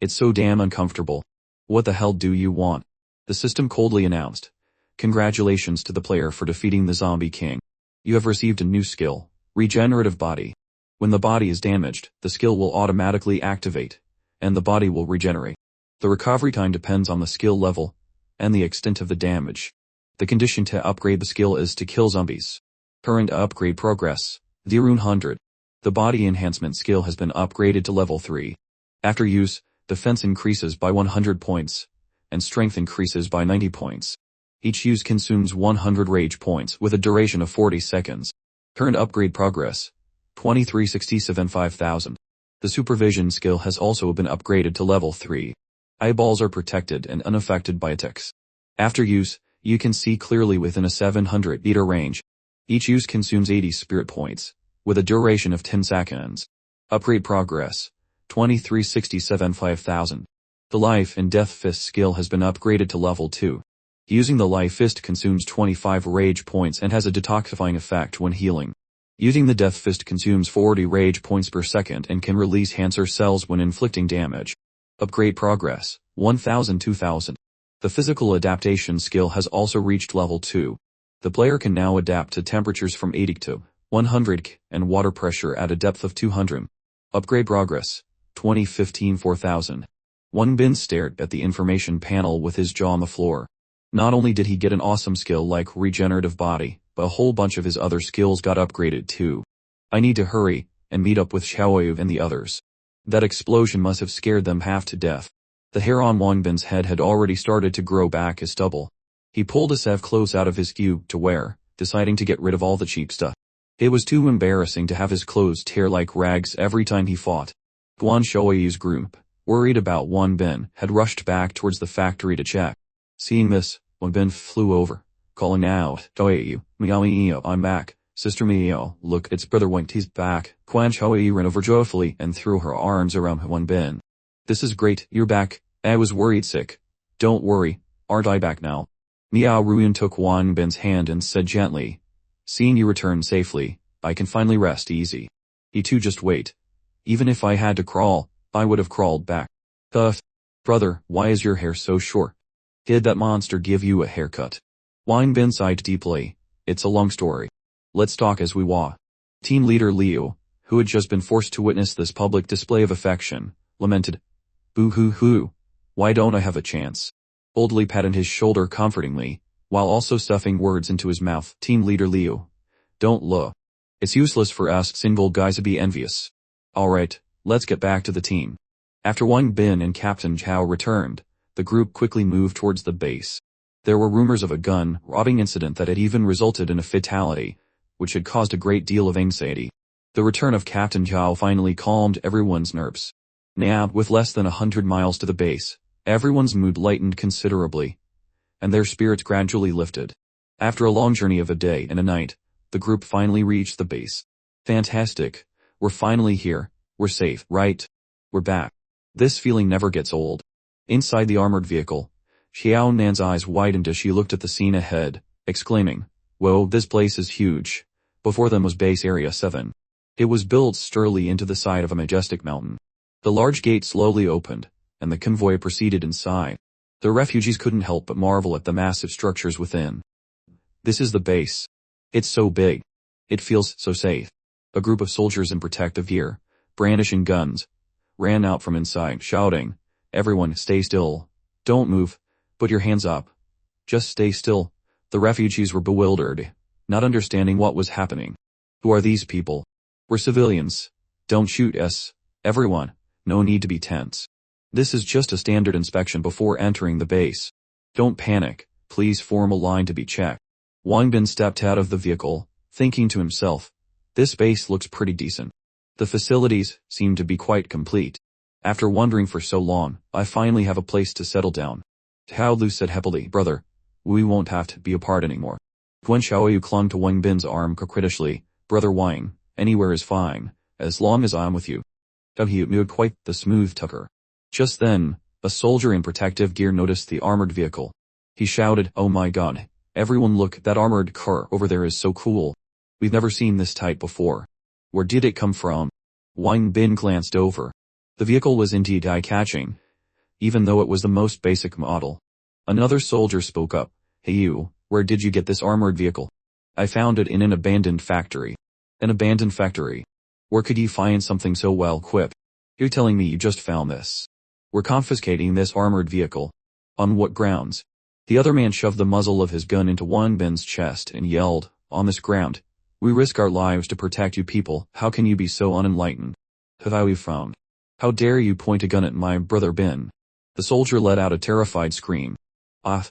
It's so damn uncomfortable. What the hell do you want? The system coldly announced. Congratulations to the player for defeating the Zombie King. You have received a new skill, Regenerative Body. When the body is damaged, the skill will automatically activate, and the body will regenerate. The recovery time depends on the skill level and the extent of the damage. The condition to upgrade the skill is to kill zombies. Current upgrade progress, 100. The body enhancement skill has been upgraded to level 3. After use, defense increases by 100 points, and strength increases by 90 points. Each use consumes 100 rage points with a duration of 40 seconds. Current upgrade progress, 2367 5000. The supervision skill has also been upgraded to level 3. Eyeballs are protected and unaffected by attacks. After use, you can see clearly within a 700-meter range. Each use consumes 80 spirit points, with a duration of 10 seconds. Upgrade progress, 2367 5000. The Life and Death Fist skill has been upgraded to level 2. Using the Life Fist consumes 25 rage points and has a detoxifying effect when healing. Using the Death Fist consumes 40 rage points per second and can release Hanser cells when inflicting damage. Upgrade progress, 2000. The Physical Adaptation skill has also reached level 2. The player can now adapt to temperatures from 80 to 100 and water pressure at a depth of 200. Upgrade progress, 2015 4000. Wang Bin stared at the information panel with his jaw on the floor. Not only did he get an awesome skill like Regenerative Body, but a whole bunch of his other skills got upgraded too. I need to hurry and meet up with Xiaoyu and the others. That explosion must have scared them half to death. The hair on Wang Bin's head had already started to grow back as stubble. He pulled a set of clothes out of his cube to wear, deciding to get rid of all the cheap stuff. It was too embarrassing to have his clothes tear like rags every time he fought. Guan Xiaoyu's group, worried about Wang Bin, had rushed back towards the factory to check. Seeing this, Wang Bin flew over, calling out, "Xiaoyu, Miao, I'm back. Sister Miao, look, it's Brother Wang, he's back." Guan Xiaoyu ran over joyfully and threw her arms around Wang Bin. "This is great, you're back. I was worried sick." "Don't worry, aren't I back now?" Miao Ruyan took Wang Bin's hand and said gently, "Seeing you return safely, I can finally rest easy. You two just wait. Even if I had to crawl, I would have crawled back." Brother, why is your hair so short? Did that monster give you a haircut?" Wang Bin sighed deeply. "It's a long story. Let's talk as we walk." Team leader Liu, who had just been forced to witness this public display of affection, lamented, "Boo-hoo-hoo. Why don't I have a chance?" Boldly patted his shoulder comfortingly, while also stuffing words into his mouth. Team leader Liu, "Don't look. It's useless for us single guys to be envious. Alright, let's get back to the team." After Wang Bin and Captain Zhao returned, the group quickly moved towards the base. There were rumors of a gun-robbing incident that had even resulted in a fatality, which had caused a great deal of anxiety. The return of Captain Zhao finally calmed everyone's nerves. Now, with less than 100 miles to the base, everyone's mood lightened considerably, and their spirits gradually lifted. After a long journey of a day and a night, the group finally reached the base. "Fantastic. We're finally here. We're safe, right? We're back." This feeling never gets old. Inside the armored vehicle, Xiao Nan's eyes widened as she looked at the scene ahead, exclaiming, "Whoa, this place is huge." Before them was Base Area 7. It was built sturdily into the side of a majestic mountain. The large gate slowly opened, and the convoy proceeded inside. The refugees couldn't help but marvel at the massive structures within. This is the base. It's so big. It feels so safe. A group of soldiers in protective gear, brandishing guns, ran out from inside, shouting, "Everyone, stay still. Don't move. Put your hands up. Just stay still." The refugees were bewildered, not understanding what was happening. "Who are these people?" "We're civilians. Don't shoot us. Everyone. No need to be tense. This is just a standard inspection before entering the base. Don't panic. Please form a line to be checked." Wang Bin stepped out of the vehicle, thinking to himself, "This base looks pretty decent. The facilities seem to be quite complete. After wandering for so long, I finally have a place to settle down." Tao Lu said happily, "Brother, we won't have to be apart anymore." Guan Xiaoyu clung to Wang Bin's arm coquettishly. "Brother Wang, anywhere is fine, as long as I'm with you." He moved quite the smooth tucker. Just then, a soldier in protective gear noticed the armored vehicle. He shouted, "Oh my god, everyone look, that armored car over there is so cool. We've never seen this type before. Where did it come from?" Wang Bin glanced over. The vehicle was indeed eye-catching, even though it was the most basic model. Another soldier spoke up. Hey you, where did you get this armored vehicle? I found it in an abandoned factory. An abandoned factory? Where could you find something so well equipped? You're telling me you just found this? We're confiscating this armored vehicle. On what grounds? The other man shoved the muzzle of his gun into Wang Bin's chest and yelled, on this ground. We risk our lives to protect you people, how can you be so unenlightened? Have I found? How dare you point a gun at my brother Bin? The soldier let out a terrified scream. Ah,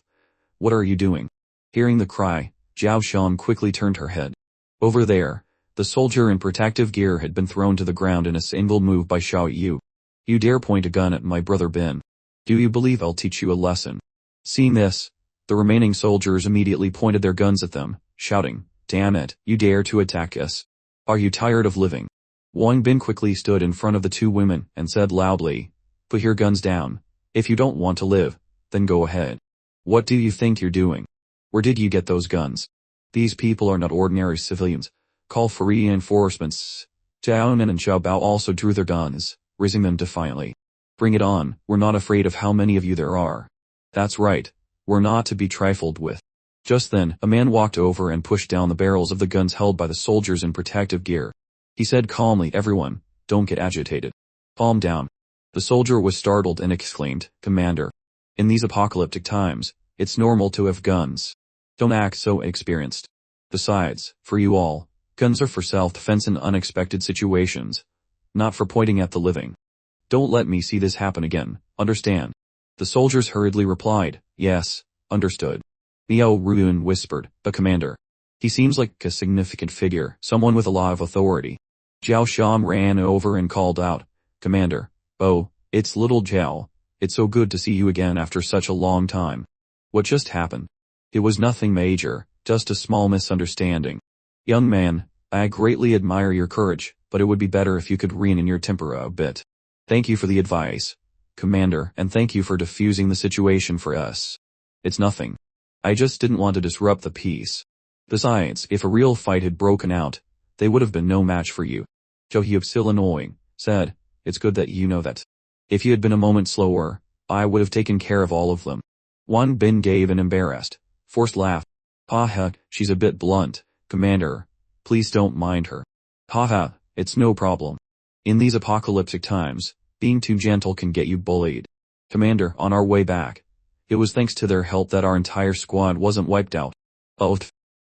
what are you doing? Hearing the cry, Zhao Shan quickly turned her head. Over there, the soldier in protective gear had been thrown to the ground in a single move by Xiao Yu. You dare point a gun at my brother Bin? Do you believe I'll teach you a lesson? Seeing this, the remaining soldiers immediately pointed their guns at them, shouting, Damn it, you dare to attack us? Are you tired of living? Wang Bin quickly stood in front of the two women and said loudly, Put your guns down. If you don't want to live, then go ahead. What do you think you're doing? Where did you get those guns? These people are not ordinary civilians. Call for reinforcements. Zhao Nen and Xiao Bao also drew their guns, raising them defiantly. Bring it on, we're not afraid of how many of you there are. That's right, we're not to be trifled with. Just then, a man walked over and pushed down the barrels of the guns held by the soldiers in protective gear. He said calmly, Everyone, don't get agitated. Calm down. The soldier was startled and exclaimed, Commander. In these apocalyptic times, it's normal to have guns. Don't act so experienced. Besides, for you all, guns are for self-defense in unexpected situations, not for pointing at the living. Don't let me see this happen again, understand? The soldiers hurriedly replied, Yes, understood. Miao Ruan whispered, But Commander. He seems like a significant figure, someone with a lot of authority. Zhao Sham ran over and called out, Commander, oh, it's little Zhao. It's so good to see you again after such a long time. What just happened? It was nothing major, just a small misunderstanding. Young man, I greatly admire your courage, but it would be better if you could rein in your temper a bit. Thank you for the advice, Commander, and thank you for diffusing the situation for us. It's nothing. I just didn't want to disrupt the peace. Besides, if a real fight had broken out, they would have been no match for you. Zhou He of Illinois said, It's good that you know that. If you had been a moment slower, I would have taken care of all of them. Wang Bin gave an embarrassed, forced laugh. Ha ha, she's a bit blunt, Commander. Please don't mind her. Ha ha, it's no problem. In these apocalyptic times, being too gentle can get you bullied. Commander, on our way back, it was thanks to their help that our entire squad wasn't wiped out. Oh,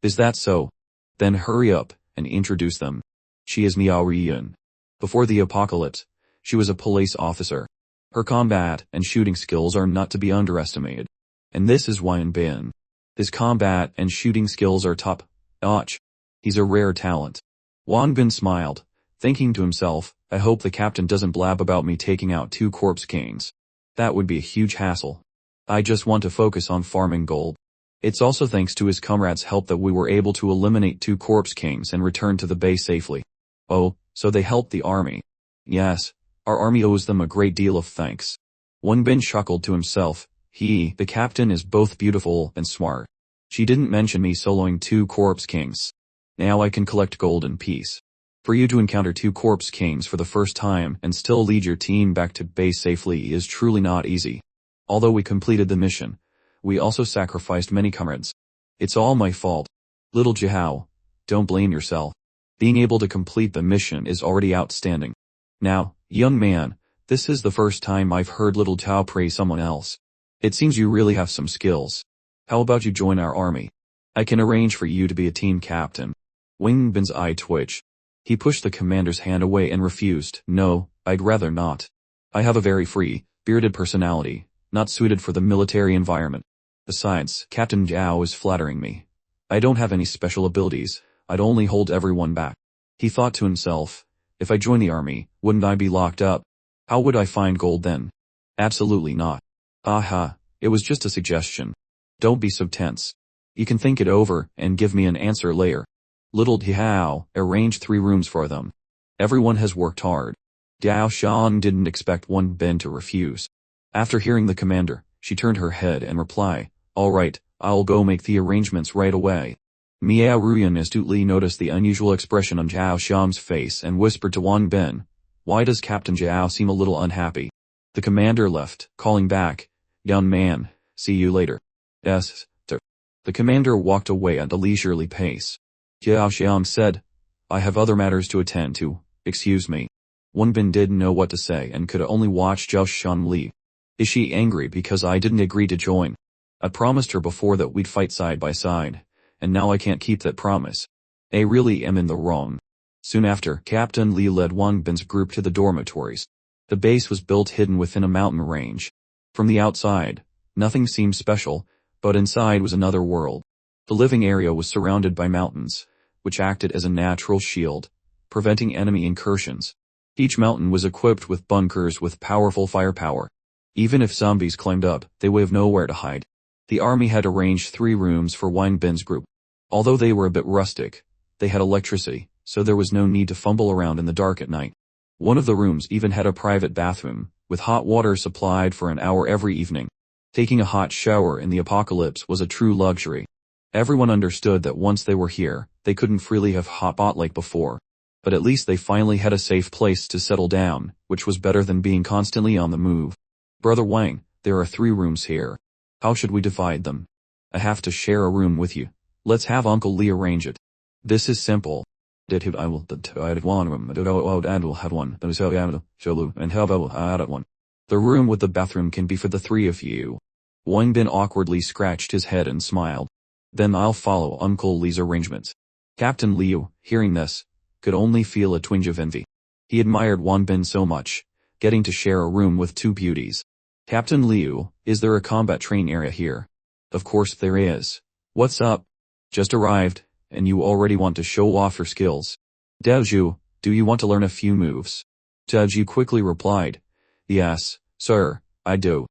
is that so? Then hurry up and introduce them. She is Miao Rian. Before the apocalypse, she was a police officer. Her combat and shooting skills are not to be underestimated. And this is Wang Bin. His combat and shooting skills are top-notch. He's a rare talent. Wang Bin smiled, thinking to himself, I hope the captain doesn't blab about me taking out 2 corpse kings. That would be a huge hassle. I just want to focus on farming gold. It's also thanks to his comrades' help that we were able to eliminate 2 corpse kings and return to the base safely. Oh, so they helped the army. Yes, our army owes them a great deal of thanks. Wang Bin chuckled to himself. The captain is both beautiful and smart. She didn't mention me soloing 2 corpse kings. Now I can collect gold in peace. For you to encounter 2 corpse kings for the first time and still lead your team back to base safely is truly not easy. Although we completed the mission, we also sacrificed many comrades. It's all my fault. Little Zhao, don't blame yourself. Being able to complete the mission is already outstanding. Now, young man, this is the first time I've heard little Zhao praise someone else. It seems you really have some skills. How about you join our army? I can arrange for you to be a team captain. Wang Bin's eye twitched. He pushed the commander's hand away and refused. No, I'd rather not. I have a very free, bearded personality, not suited for the military environment. Besides, Captain Zhao is flattering me. I don't have any special abilities, I'd only hold everyone back. He thought to himself, if I join the army, wouldn't I be locked up? How would I find gold then? Absolutely not. Aha, it was just a suggestion. Don't be so tense. You can think it over and give me an answer later. Little Zhao arranged 3 rooms for them. Everyone has worked hard. Zhao Shan didn't expect Wang Bin to refuse. After hearing the commander, she turned her head and replied, All right, I'll go make the arrangements right away. Miao Ruyan astutely noticed the unusual expression on Zhao Shan's face and whispered to Wang Bin, Why does Captain Zhao seem a little unhappy? The commander left, calling back, "Young man, see you later." Yes, sir. The commander walked away at a leisurely pace. Jiao Xiang said, "I have other matters to attend to, excuse me." Wang Bin didn't know what to say and could only watch Jiao Xiang leave. Is she angry because I didn't agree to join? I promised her before that we'd fight side by side, and now I can't keep that promise. I really am in the wrong. Soon after, Captain Li led Wang Bin's group to the dormitories. The base was built hidden within a mountain range. From the outside, nothing seemed special, but inside was another world. The living area was surrounded by mountains, which acted as a natural shield, preventing enemy incursions. Each mountain was equipped with bunkers with powerful firepower. Even if zombies climbed up, they would have nowhere to hide. The army had arranged 3 rooms for Wang Bin's group. Although they were a bit rustic, they had electricity, so there was no need to fumble around in the dark at night. One of the rooms even had a private bathroom, with hot water supplied for an hour every evening. Taking a hot shower in the apocalypse was a true luxury. Everyone understood that once they were here, they couldn't freely have hot bath like before. But at least they finally had a safe place to settle down, which was better than being constantly on the move. Brother Wang, there are 3 rooms here. How should we divide them? I have to share a room with you. Let's have Uncle Lee arrange it. This is simple. I will have one room, and will have one, and how about add one? The room with the bathroom can be for the 3 of you. Wang Bin awkwardly scratched his head and smiled. Then I'll follow Uncle Lee's arrangements. Captain Liu, hearing this, could only feel a twinge of envy. He admired Wang Bin so much, getting to share a room with 2 beauties. Captain Liu, is there a combat train area here? Of course there is. What's up? Just arrived, and you already want to show off your skills. Daoju, do you want to learn a few moves? Daoju quickly replied, "Yes, sir, I do."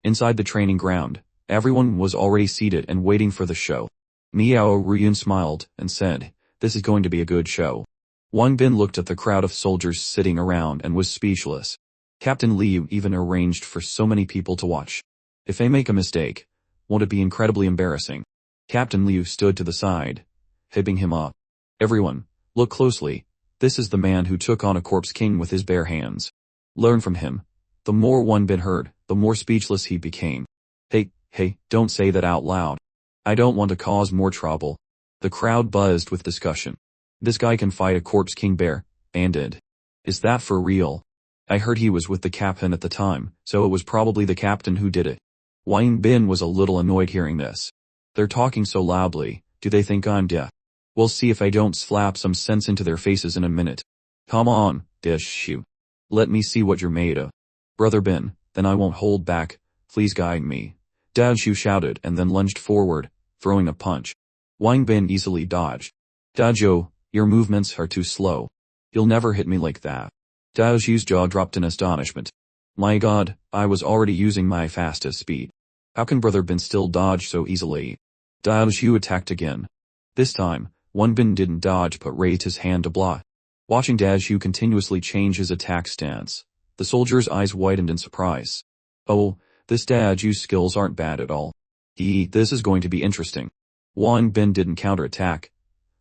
Inside the training ground, everyone was already seated and waiting for the show. Miao Ruyun smiled and said, "This is going to be a good show." Wang Bin looked at the crowd of soldiers sitting around and was speechless. Captain Liu even arranged for so many people to watch. If they make a mistake, won't it be incredibly embarrassing? Captain Liu stood to the side, hipping him up. "Everyone, look closely. This is the man who took on a corpse king with his bare hands. Learn from him." The more Wang Bin heard, the more speechless he became. Hey, don't say that out loud. I don't want to cause more trouble." The crowd buzzed with discussion. This guy can fight a corpse king bear, and did. Is that for real? I heard he was with the captain at the time, so it was probably the captain who did it. Wang Bin was a little annoyed hearing this. They're talking so loudly, do they think I'm deaf? We'll see if I don't slap some sense into their faces in a minute. Come on, Dishu. Let me see what you're made of. Brother Bin, then I won't hold back, please guide me. Daoju shouted and then lunged forward, throwing a punch. Wang Bin easily dodged. Daoju, your movements are too slow. You'll never hit me like that. Daoju's jaw dropped in astonishment. My god, I was already using my fastest speed. How can Brother Bin still dodge so easily? Daoju attacked again. This time, Wang Bin didn't dodge but raised his hand to block. Watching Daoju continuously change his attack stance, the soldier's eyes widened in surprise. Oh, this Daoju's skills aren't bad at all. This is going to be interesting. Wang Bin didn't counterattack,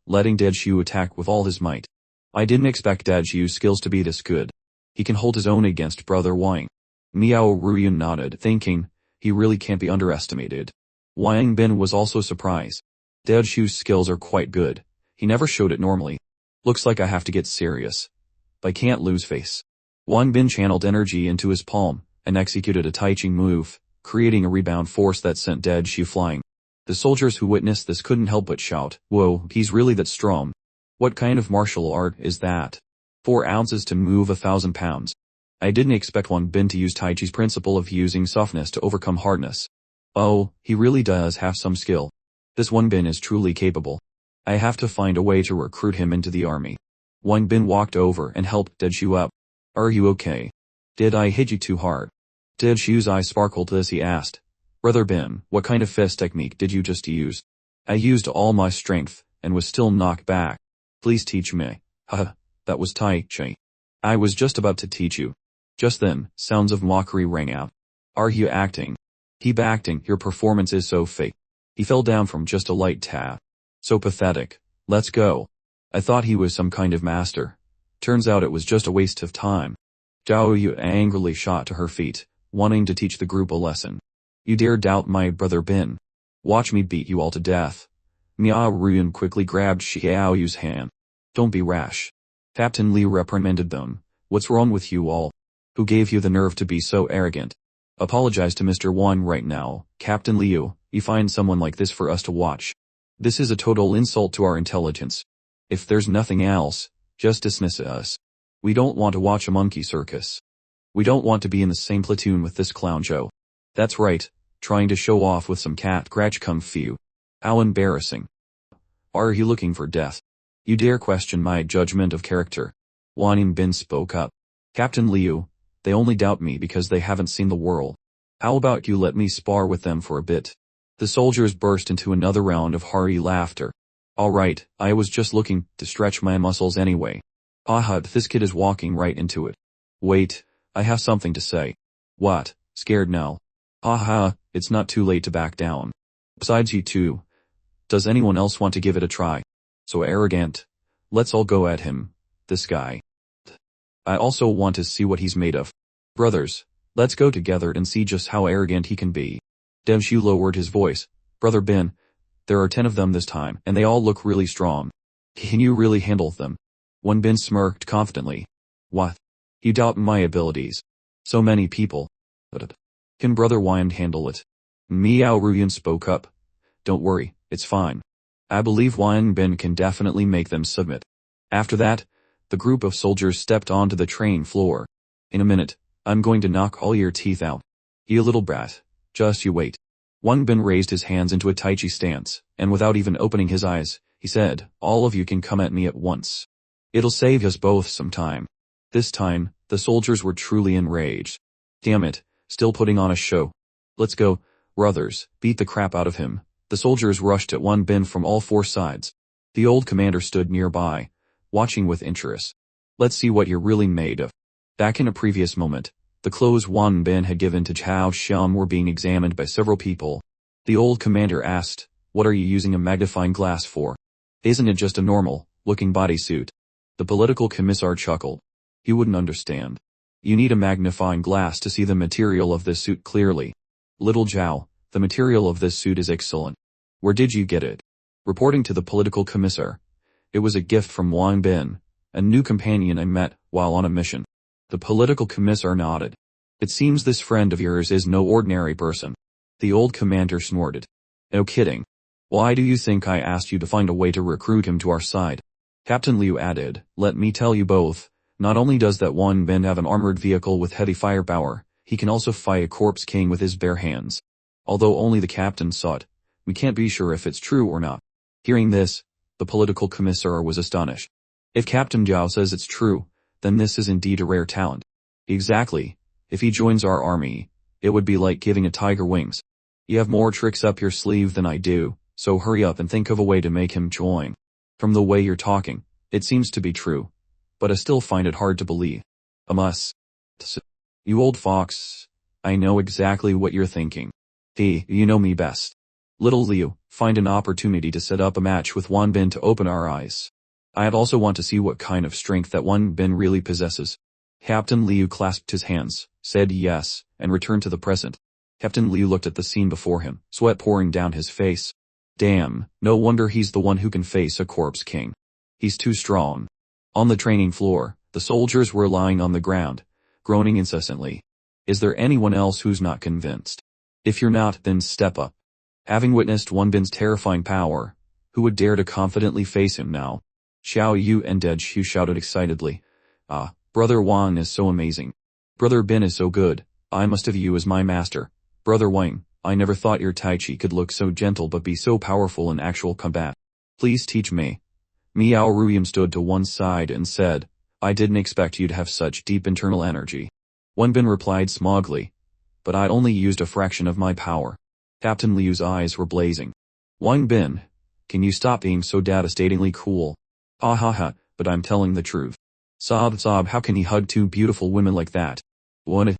letting Daoju attack with all his might. I didn't expect Daoju's skills to be this good. He can hold his own against Brother Wang. Miao Ruyun nodded, thinking, he really can't be underestimated. Wang Bin was also surprised. Daoju's skills are quite good. He never showed it normally. Looks like I have to get serious. But I can't lose face. Wang Bin channeled energy into his palm, and executed a Tai-Chi move, creating a rebound force that sent Daoju flying. The soldiers who witnessed this couldn't help but shout, "Whoa, he's really that strong. What kind of martial art is that? 4 ounces to move 1,000 pounds. I didn't expect Wang Bin to use Tai Chi's principle of using softness to overcome hardness. Oh, he really does have some skill. This Wang Bin is truly capable. I have to find a way to recruit him into the army." Wang Bin walked over and helped Daoju up. "Are you okay? Did I hit you too hard?" Daoju's eyes sparkled as he asked. "Brother Bin, what kind of fist technique did you just use?" "I used all my strength, and was still knocked back. Please teach me." "Haha, that was Tai Chi. I was just about to teach you." Just then, sounds of mockery rang out. "Are you acting? Keep acting, your performance is so fake." He fell down from just a light tap. "So pathetic. Let's go. I thought he was some kind of master. Turns out it was just a waste of time." Zhao Yu angrily shot to her feet, wanting to teach the group a lesson. You dare doubt my brother Bin? Watch me beat you all to death. Miao Ruyan quickly grabbed Xiao Yu's hand. Don't be rash. Captain Liu reprimanded them. What's wrong with you all? Who gave you the nerve to be so arrogant? Apologize to Mr. Wang right now, Captain Liu. You find someone like this for us to watch. This is a total insult to our intelligence. If there's nothing else, just dismiss us. We don't want to watch a monkey circus. We don't want to be in the same platoon with this clown show. That's right, trying to show off with some cat scratch kung fu. How embarrassing. Are you looking for death? You dare question my judgment of character? Wang Bin spoke up. Captain Liu, they only doubt me because they haven't seen the world. How about you let me spar with them for a bit? The soldiers burst into another round of hearty laughter. Alright, I was just looking to stretch my muscles anyway. Aha, this kid is walking right into it. Wait, I have something to say. What, scared now? Aha, it's not too late to back down. Besides you two, does anyone else want to give it a try? So arrogant. Let's all go at him, this guy. I also want to see what he's made of. Brothers, let's go together and see just how arrogant he can be. Demshu lowered his voice. Brother Bin, there are 10 of them this time, and they all look really strong. Can you really handle them? Wang Bin smirked confidently. What? You doubt my abilities. So many people. Can Brother Wang handle it? Miao Ruyan spoke up. Don't worry, it's fine. I believe Wang Bin can definitely make them submit. After that, the group of soldiers stepped onto the train floor. In a minute, I'm going to knock all your teeth out. You little brat. Just you wait. Wang Bin raised his hands into a Tai Chi stance, and without even opening his eyes, he said, all of you can come at me at once. It'll save us both some time. This time, the soldiers were truly enraged. Damn it, still putting on a show. Let's go, brothers, beat the crap out of him. The soldiers rushed at Wang Bin from all 4 sides. The old commander stood nearby, watching with interest. Let's see what you're really made of. Back in a previous moment, the clothes Wang Bin had given to Chao Xian were being examined by several people. The old commander asked, what are you using a magnifying glass for? Isn't it just a normal-looking bodysuit? The political commissar chuckled. You wouldn't understand. You need a magnifying glass to see the material of this suit clearly. Little Zhao, the material of this suit is excellent. Where did you get it? Reporting to the political commissar. It was a gift from Wang Bin, a new companion I met while on a mission. The political commissar nodded. It seems this friend of yours is no ordinary person. The old commander snorted. No kidding. Why do you think I asked you to find a way to recruit him to our side? Captain Liu added, let me tell you both, not only does that Wang Bin have an armored vehicle with heavy firepower, he can also fight a corpse king with his bare hands. Although only the captain saw it, we can't be sure if it's true or not. Hearing this, the political commissar was astonished. If Captain Zhao says it's true, then this is indeed a rare talent. Exactly. If he joins our army, it would be like giving a tiger wings. You have more tricks up your sleeve than I do, so hurry up and think of a way to make him join. From the way you're talking, it seems to be true. But I still find it hard to believe. You old fox. I know exactly what you're thinking. Hey, you know me best. Little Liu, find an opportunity to set up a match with Wang Bin to open our eyes. I'd also want to see what kind of strength that Wang Bin really possesses. Captain Liu clasped his hands, said yes, and returned to the present. Captain Liu looked at the scene before him, sweat pouring down his face. Damn, no wonder he's the one who can face a corpse king. He's too strong. On the training floor, the soldiers were lying on the ground, groaning incessantly. Is there anyone else who's not convinced? If you're not, then step up. Having witnessed Wang Bin's terrifying power, who would dare to confidently face him now? Xiao Yu and Deju shouted excitedly. Ah, Brother Wang is so amazing. Brother Bin is so good. I must have you as my master. Brother Wang, I never thought your Tai Chi could look so gentle but be so powerful in actual combat. Please teach me. Miao Ruyan stood to one side and said, I didn't expect you to have such deep internal energy. Wang Bin replied smugly, but I'd only used a fraction of my power. Captain Liu's eyes were blazing. Wang Bin, can you stop being so devastatingly cool? Ha ha ha, but I'm telling the truth. Sob, how can he hug 2 beautiful women like that? What?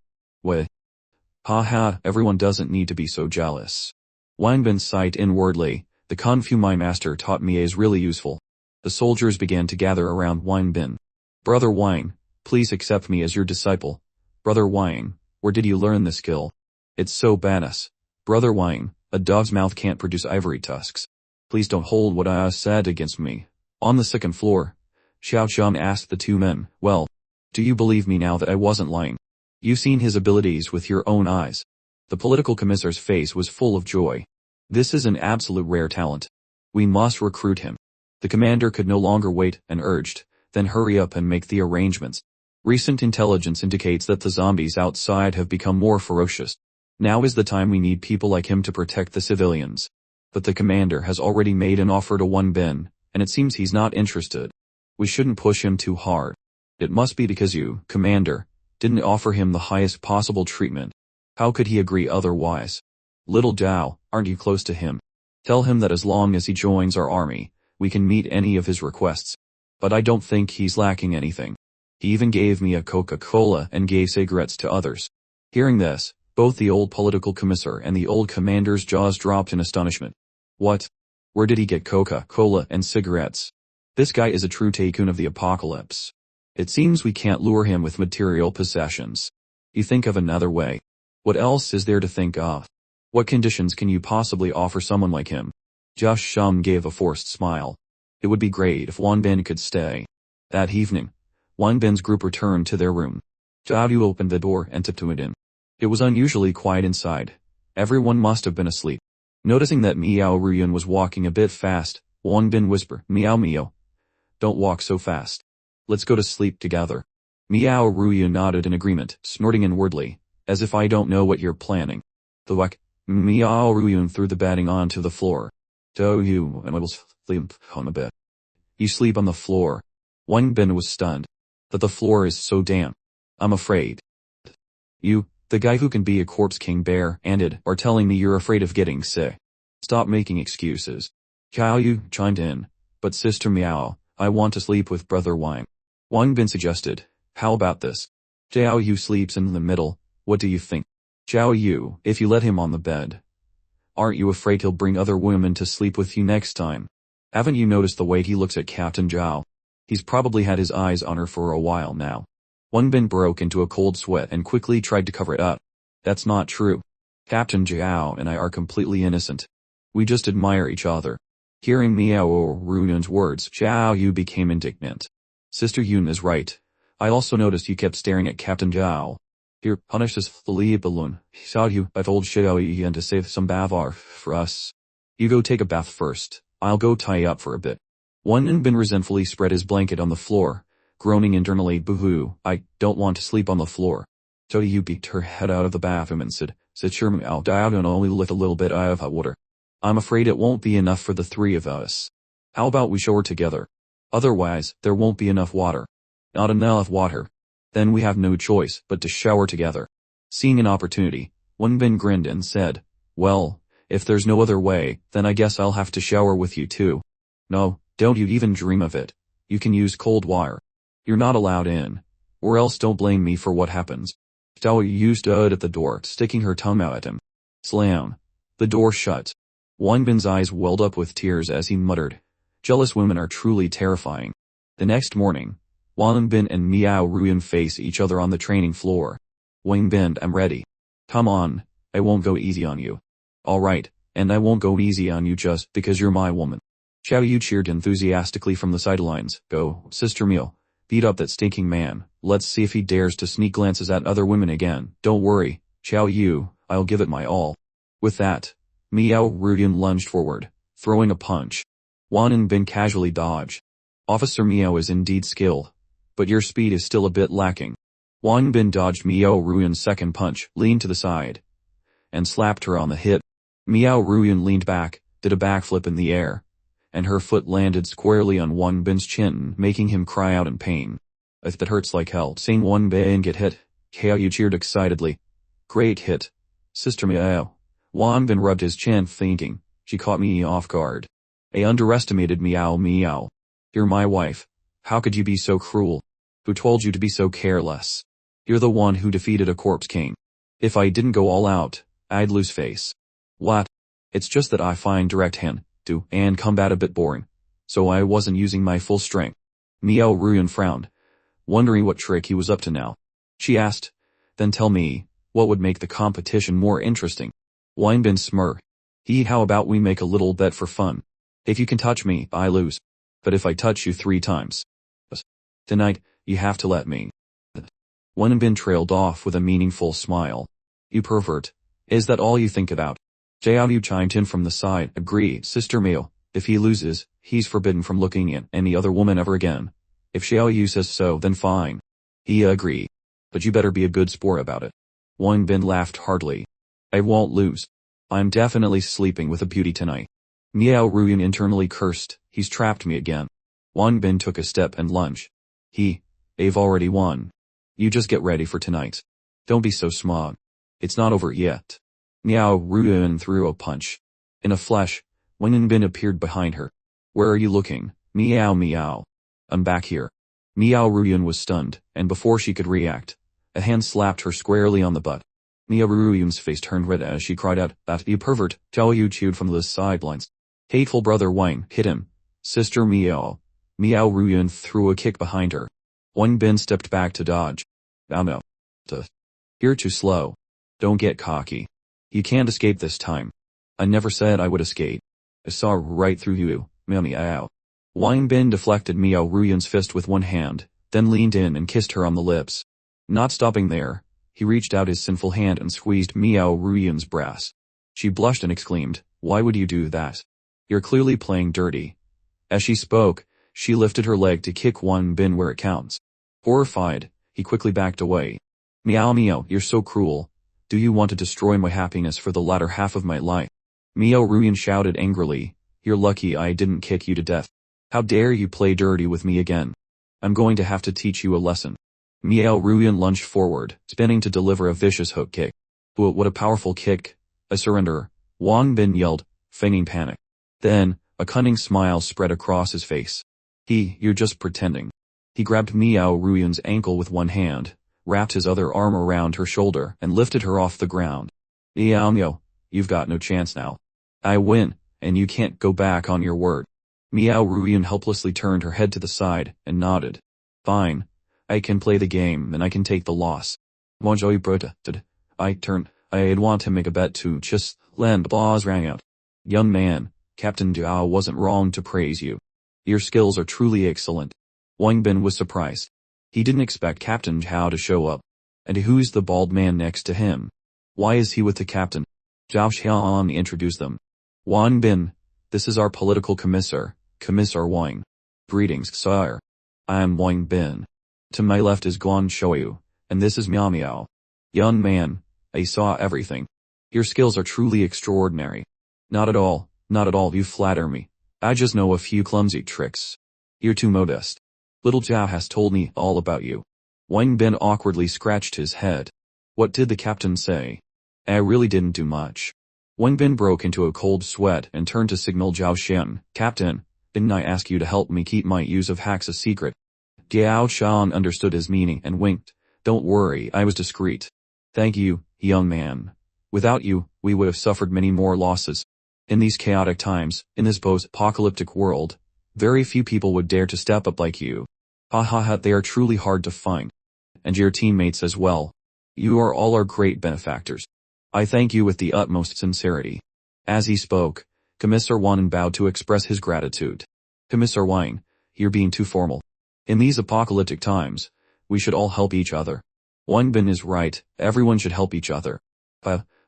Ha ha, everyone doesn't need to be so jealous. Wang Bin sighed inwardly, the Kung Fu my master taught me is really useful. The soldiers began to gather around Wang Bin. Brother Wang, please accept me as your disciple. Brother Wang, Where did you learn this skill? It's so badass. Brother Wang, a dog's mouth can't produce ivory tusks. Please don't hold what I said against me. On the second floor, Xiao Xiang asked the two men, well, do you believe me now that I wasn't lying? You've seen his abilities with your own eyes. The political commissar's face was full of joy. This is an absolute rare talent. We must recruit him. The commander could no longer wait and urged, then hurry up and make the arrangements. Recent intelligence indicates that the zombies outside have become more ferocious. Now is the time we need people like him to protect the civilians. But the commander has already made an offer to Wang Bin, and it seems he's not interested. We shouldn't push him too hard. It must be because you, commander, didn't offer him the highest possible treatment. How could he agree otherwise? Little Dao, aren't you close to him? Tell him that as long as he joins our army, we can meet any of his requests. But I don't think he's lacking anything. He even gave me a Coca-Cola and gave cigarettes to others. Hearing this, both the old political commissar and the old commander's jaws dropped in astonishment. What? Where did he get Coca-Cola and cigarettes? This guy is a true tycoon of the apocalypse. It seems we can't lure him with material possessions. You think of another way. What else is there to think of? What conditions can you possibly offer someone like him? Josh Shum gave a forced smile. It would be great if Wang Bin could stay. That evening, Wang Bin's group returned to their room. Jiayu opened the door and tiptoed in. It was unusually quiet inside. Everyone must have been asleep. Noticing that Miao Ruyun was walking a bit fast, Wang Bin whispered, Miao Miao. Don't walk so fast. Let's go to sleep together. Miao Ruyun nodded in agreement, snorting inwardly, as if I don't know what you're planning. The whack. Miao Ruyun threw the bedding onto the floor. Do you and I will sleep on a bed. You sleep on the floor. Wang Bin was stunned. That the floor is so damp. I'm afraid. You, the guy who can be a corpse king bear, are telling me you're afraid of getting sick. Stop making excuses. Xiao Yu chimed in. But Sister Miao, I want to sleep with Brother Wang. Wang Bin suggested, how about this? Xiao Yu sleeps in the middle, what do you think? Xiao Yu, if you let him on the bed. Aren't you afraid he'll bring other women to sleep with you next time? Haven't you noticed the way he looks at Captain Zhao? He's probably had his eyes on her for a while now. Wang Bin broke into a cold sweat and quickly tried to cover it up. That's not true. Captain Zhao and I are completely innocent. We just admire each other. Hearing Miao Ruyun's words, Xiao Yu became indignant. Sister Yun is right. I also noticed you kept staring at Captain Zhao. Here, punish this flea balloon. Xiao Yu, I told Xiao Yu to save some bavar for us. You go take a bath first. I'll go tie up for a bit. Wang Bin resentfully spread his blanket on the floor, groaning internally, boo-hoo, I don't want to sleep on the floor. Xiao Yu peeked her head out of the bathroom and said, Sister Miao, I'll only lift a little bit of hot water. I'm afraid it won't be enough for the three of us. How about we shower together? Otherwise, there won't be enough water. Not enough water. Then we have no choice but to shower together. Seeing an opportunity, Wang Bin grinned and said, well, if there's no other way, then I guess I'll have to shower with you too. No, don't you even dream of it. You can use cold water. You're not allowed in. Or else don't blame me for what happens. Xiao Yu stood at the door, sticking her tongue out at him. Slam. The door shut. Wang Bin's eyes welled up with tears as he muttered, jealous women are truly terrifying. The next morning, Wang Bin and Miao Ruyun face each other on the training floor. Wang Bin, I'm ready. Come on, I won't go easy on you. Alright, and I won't go easy on you just because you're my woman. Xiao Yu cheered enthusiastically from the sidelines. Go, Sister Miao. Beat up that stinking man. Let's see if he dares to sneak glances at other women again. Don't worry, Xiao Yu, I'll give it my all. With that, Miao Ruyun lunged forward, throwing a punch. Wang Bin casually dodged. Officer Miao is indeed skilled, but your speed is still a bit lacking. Wang Bin dodged Miao Ruyun's second punch, leaned to the side, and slapped her on the hip. Miao Ruyun leaned back, did a backflip in the air, and her foot landed squarely on Wang Bin's chin, making him cry out in pain. If that hurts like hell, seeing Wang Bin get hit, Xiao Yu cheered excitedly. Great hit. Sister Miao. Wang Bin rubbed his chin, thinking, she caught me off guard. I underestimated Miao Miao. You're my wife. How could you be so cruel? Who told you to be so careless? You're the one who defeated a corpse king. If I didn't go all out, I'd lose face. What? It's just that I find direct hand-to-hand combat a bit boring, so I wasn't using my full strength. Miao Ruyun frowned, wondering what trick he was up to now. She asked, then tell me, What would make the competition more interesting? Wang Bin smirked. How about we make a little bet for fun? If you can touch me, I lose. But if I touch you 3 times tonight, you have to let me. Wang Bin trailed off with a meaningful smile. You pervert. Is that all you think about? Xiaoyu chimed in from the side. Agree, Sister Mio. If he loses, he's forbidden from looking at any other woman ever again. If Xiaoyu says so, then fine. He agree. But you better be a good sport about it. Wang Bin laughed heartily. I won't lose. I'm definitely sleeping with a beauty tonight. Miao Ruyan internally cursed. He's trapped me again. Wang Bin took a step and lunged. I've already won. You just get ready for tonight. Don't be so smug. It's not over yet. Miao Ruyan threw a punch. In a flash, Wang Bin appeared behind her. Where are you looking? Meow meow. I'm back here. Miao Ruyan was stunned, and before she could react, a hand slapped her squarely on the butt. Miao Ruyan's face turned red as she cried out, "That you pervert!" Zhao Yu chewed from the sidelines. Hateful brother Wang, hit him. Sister Miao. Miao Ruyan threw a kick behind her. Wang Bin stepped back to dodge. Oh no. You're too slow. Don't get cocky. You can't escape this time. I never said I would escape. I saw right through you, meow. Wang Bin deflected Miao Ruyan's fist with one hand, then leaned in and kissed her on the lips. Not stopping there, he reached out his sinful hand and squeezed Miao Ruyan's breast. She blushed and exclaimed, "Why would you do that? You're clearly playing dirty." As she spoke, she lifted her leg to kick Wang Bin where it counts. Horrified, he quickly backed away. Meow meow, you're so cruel. Do you want to destroy my happiness for the latter half of my life? Miao Ruyan shouted angrily, "You're lucky I didn't kick you to death. How dare you play dirty with me again? I'm going to have to teach you a lesson." Miao Ruyan lunged forward, spinning to deliver a vicious hook kick. What a powerful kick. I surrender, Wang Bin yelled, feigning panic. Then, a cunning smile spread across his face. You're just pretending. He grabbed Miao Ruyan's ankle with one hand, wrapped his other arm around her shoulder, and lifted her off the ground. Miao, you've got no chance now. I win, and you can't go back on your word. Miao Ruyan helplessly turned her head to the side, and nodded. Fine. I can play the game, and I can take the loss. I'd want to make a bet to just land. Applause rang out. Young man, Captain Zhao wasn't wrong to praise you. Your skills are truly excellent. Wang Bin was surprised. He didn't expect Captain Zhao to show up. And who's the bald man next to him? Why is he with the captain? Zhao Xiaoan introduced them. Wang Bin, this is our political commissar, Commissar Wang. Greetings, sire. I am Wang Bin. To my left is Guan Shouyu, and this is Miao Miao. Young man, I saw everything. Your skills are truly extraordinary. Not at all, you flatter me. I just know a few clumsy tricks. You're too modest. Little Zhao has told me all about you. Wang Bin awkwardly scratched his head. What did the captain say? I really didn't do much. Wang Bin broke into a cold sweat and turned to signal Zhao Xian. Captain, didn't I ask you to help me keep my use of hacks a secret? Zhao Xian understood his meaning and winked. Don't worry, I was discreet. Thank you, young man. Without you, we would have suffered many more losses. In these chaotic times, in this post-apocalyptic world, very few people would dare to step up like you. They are truly hard to find. And your teammates as well. You are all our great benefactors. I thank you with the utmost sincerity. As he spoke, Commissar Wang bowed to express his gratitude. Commissar Wang, you're being too formal. In these apocalyptic times, we should all help each other. Wang Bin is right, everyone should help each other.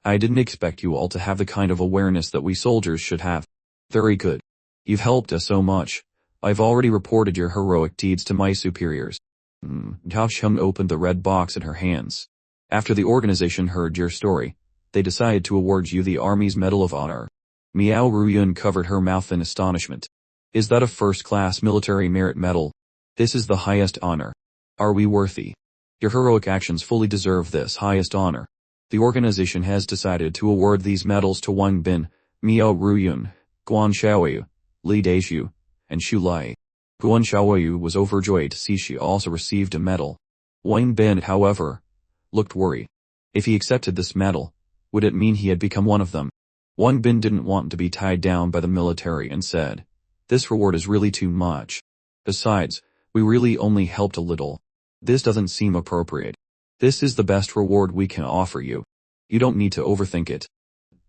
I didn't expect you all to have the kind of awareness that we soldiers should have. Very good. You've helped us so much. I've already reported your heroic deeds to my superiors. Zhao Xiang opened the red box in her hands. After the organization heard your story, they decided to award you the Army's Medal of Honor. Miao Ruyan covered her mouth in astonishment. Is that a first-class military merit medal? This is the highest honor. Are we worthy? Your heroic actions fully deserve this highest honor. The organization has decided to award these medals to Wang Bin, Miao Ruyan, Guan Xiaoyu, Li Daixu, and Xu Lai. Guan Xiaoyu was overjoyed to see she also received a medal. Wang Bin, however, looked worried. If he accepted this medal, would it mean he had become one of them? Wang Bin didn't want to be tied down by the military and said, "This reward is really too much. Besides, we really only helped a little. This doesn't seem appropriate." This is the best reward we can offer you. You don't need to overthink it.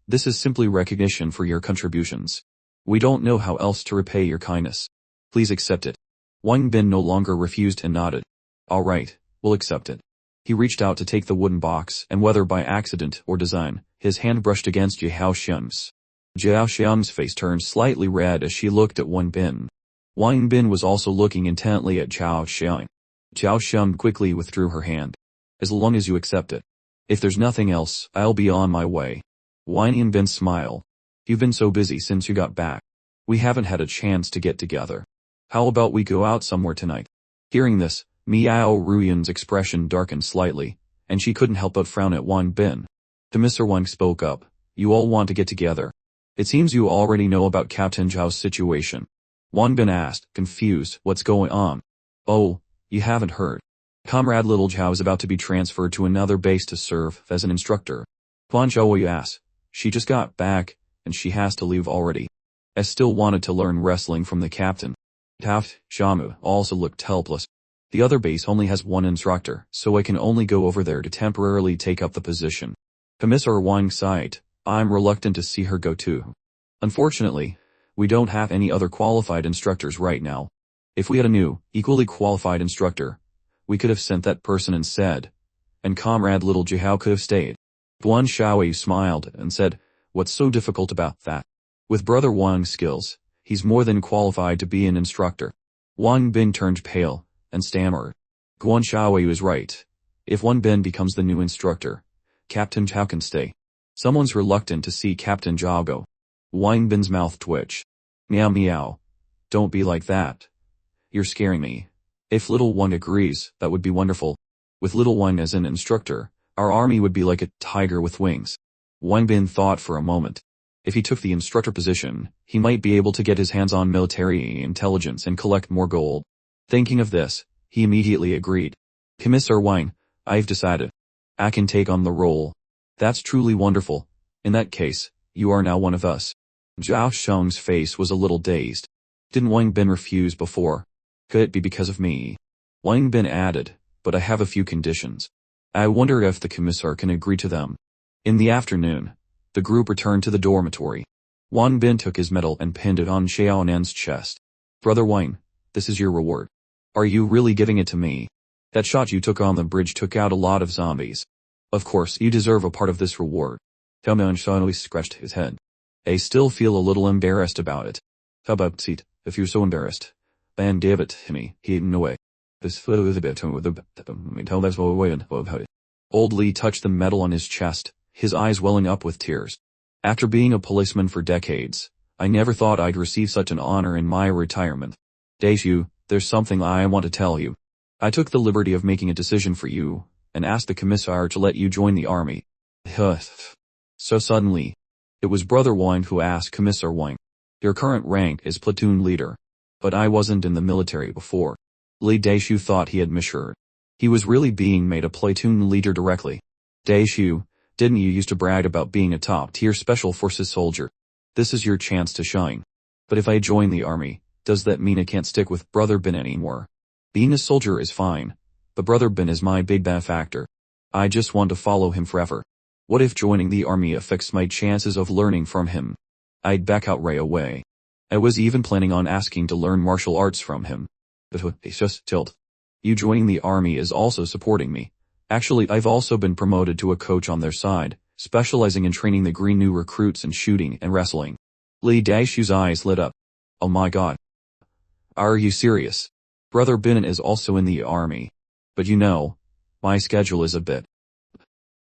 This is simply recognition for your contributions. We don't know how else to repay your kindness. Please accept it. Wang Bin no longer refused and nodded. All right, we'll accept it. He reached out to take the wooden box, and whether by accident or design, his hand brushed against Jiao Xiang's. Jiao Xiang's face turned slightly red as she looked at Wang Bin. Wang Bin was also looking intently at Jiao Xiang. Jiao Xiang quickly withdrew her hand. As long as you accept it. If there's nothing else, I'll be on my way. Wang Bin smiled. You've been so busy since you got back. We haven't had a chance to get together. How about we go out somewhere tonight? Hearing this, Miao Ruyan's expression darkened slightly, and she couldn't help but frown at Wang Bin. Mr. Wang spoke up. You all want to get together. It seems you already know about Captain Zhao's situation. Wang Bin asked, confused, what's going on? Oh, you haven't heard. Comrade Little Zhao is about to be transferred to another base to serve as an instructor. Guan Zhao asked. She just got back, and she has to leave already. I still wanted to learn wrestling from the captain. Taft, Shamu also looked helpless. The other base only has one instructor, so I can only go over there to temporarily take up the position. Commissar Wang sighed. I'm reluctant to see her go too. Unfortunately, we don't have any other qualified instructors right now. If we had a new, equally qualified instructor, we could have sent that person instead, and Comrade Little Zhao could have stayed. Guan Xiaowei smiled and said, what's so difficult about that? With Brother Wang's skills, he's more than qualified to be an instructor. Wang Bin turned pale and stammered. Guan Xiaowei was right. If Wang Bin becomes the new instructor, Captain Zhao can stay. Someone's reluctant to see Captain Zhao go. Wang Bin's mouth twitched. Meow meow. Don't be like that. You're scaring me. If Little Wang agrees, that would be wonderful. With Little Wang as an instructor, our army would be like a tiger with wings. Wang Bin thought for a moment. If he took the instructor position, he might be able to get his hands on military intelligence and collect more gold. Thinking of this, he immediately agreed. Commissar Wang, I've decided. I can take on the role. That's truly wonderful. In that case, you are now one of us. Zhao Xiang's face was a little dazed. Didn't Wang Bin refuse before? Could it be because of me? Wang Bin added, but I have a few conditions. I wonder if the commissar can agree to them. In the afternoon, the group returned to the dormitory. Wang Bin took his medal and pinned it on Xiaonan's chest. Brother Wang, this is your reward. Are you really giving it to me? That shot you took on the bridge took out a lot of zombies. Of course, you deserve a part of this reward. Xiaonan shyly scratched his head. I still feel a little embarrassed about it. How about it, if you're so embarrassed? Then give it to me, hidden away. Old Lee touched the medal on his chest, his eyes welling up with tears. After being a policeman for decades, I never thought I'd receive such an honor in my retirement. Daishu, there's something I want to tell you. I took the liberty of making a decision for you, and asked the commissar to let you join the army. So suddenly, it was Brother Wang who asked Commissar Wang. Your current rank is platoon leader. But I wasn't in the military before. Li Daishu thought he had misheard. He was really being made a platoon leader directly. Daishu, didn't you used to brag about being a top-tier special forces soldier? This is your chance to shine. But if I join the army, does that mean I can't stick with Brother Bin anymore? Being a soldier is fine, but Brother Bin is my big benefactor. I just want to follow him forever. What if joining the army affects my chances of learning from him? I'd back out right away. I was even planning on asking to learn martial arts from him. But it's just tilt. You joining the army is also supporting me. Actually, I've also been promoted to a coach on their side, specializing in training the green new recruits in shooting and wrestling. Li Daishu's eyes lit up. Oh my god. Are you serious? Brother Bin is also in the army. But you know, my schedule is a bit.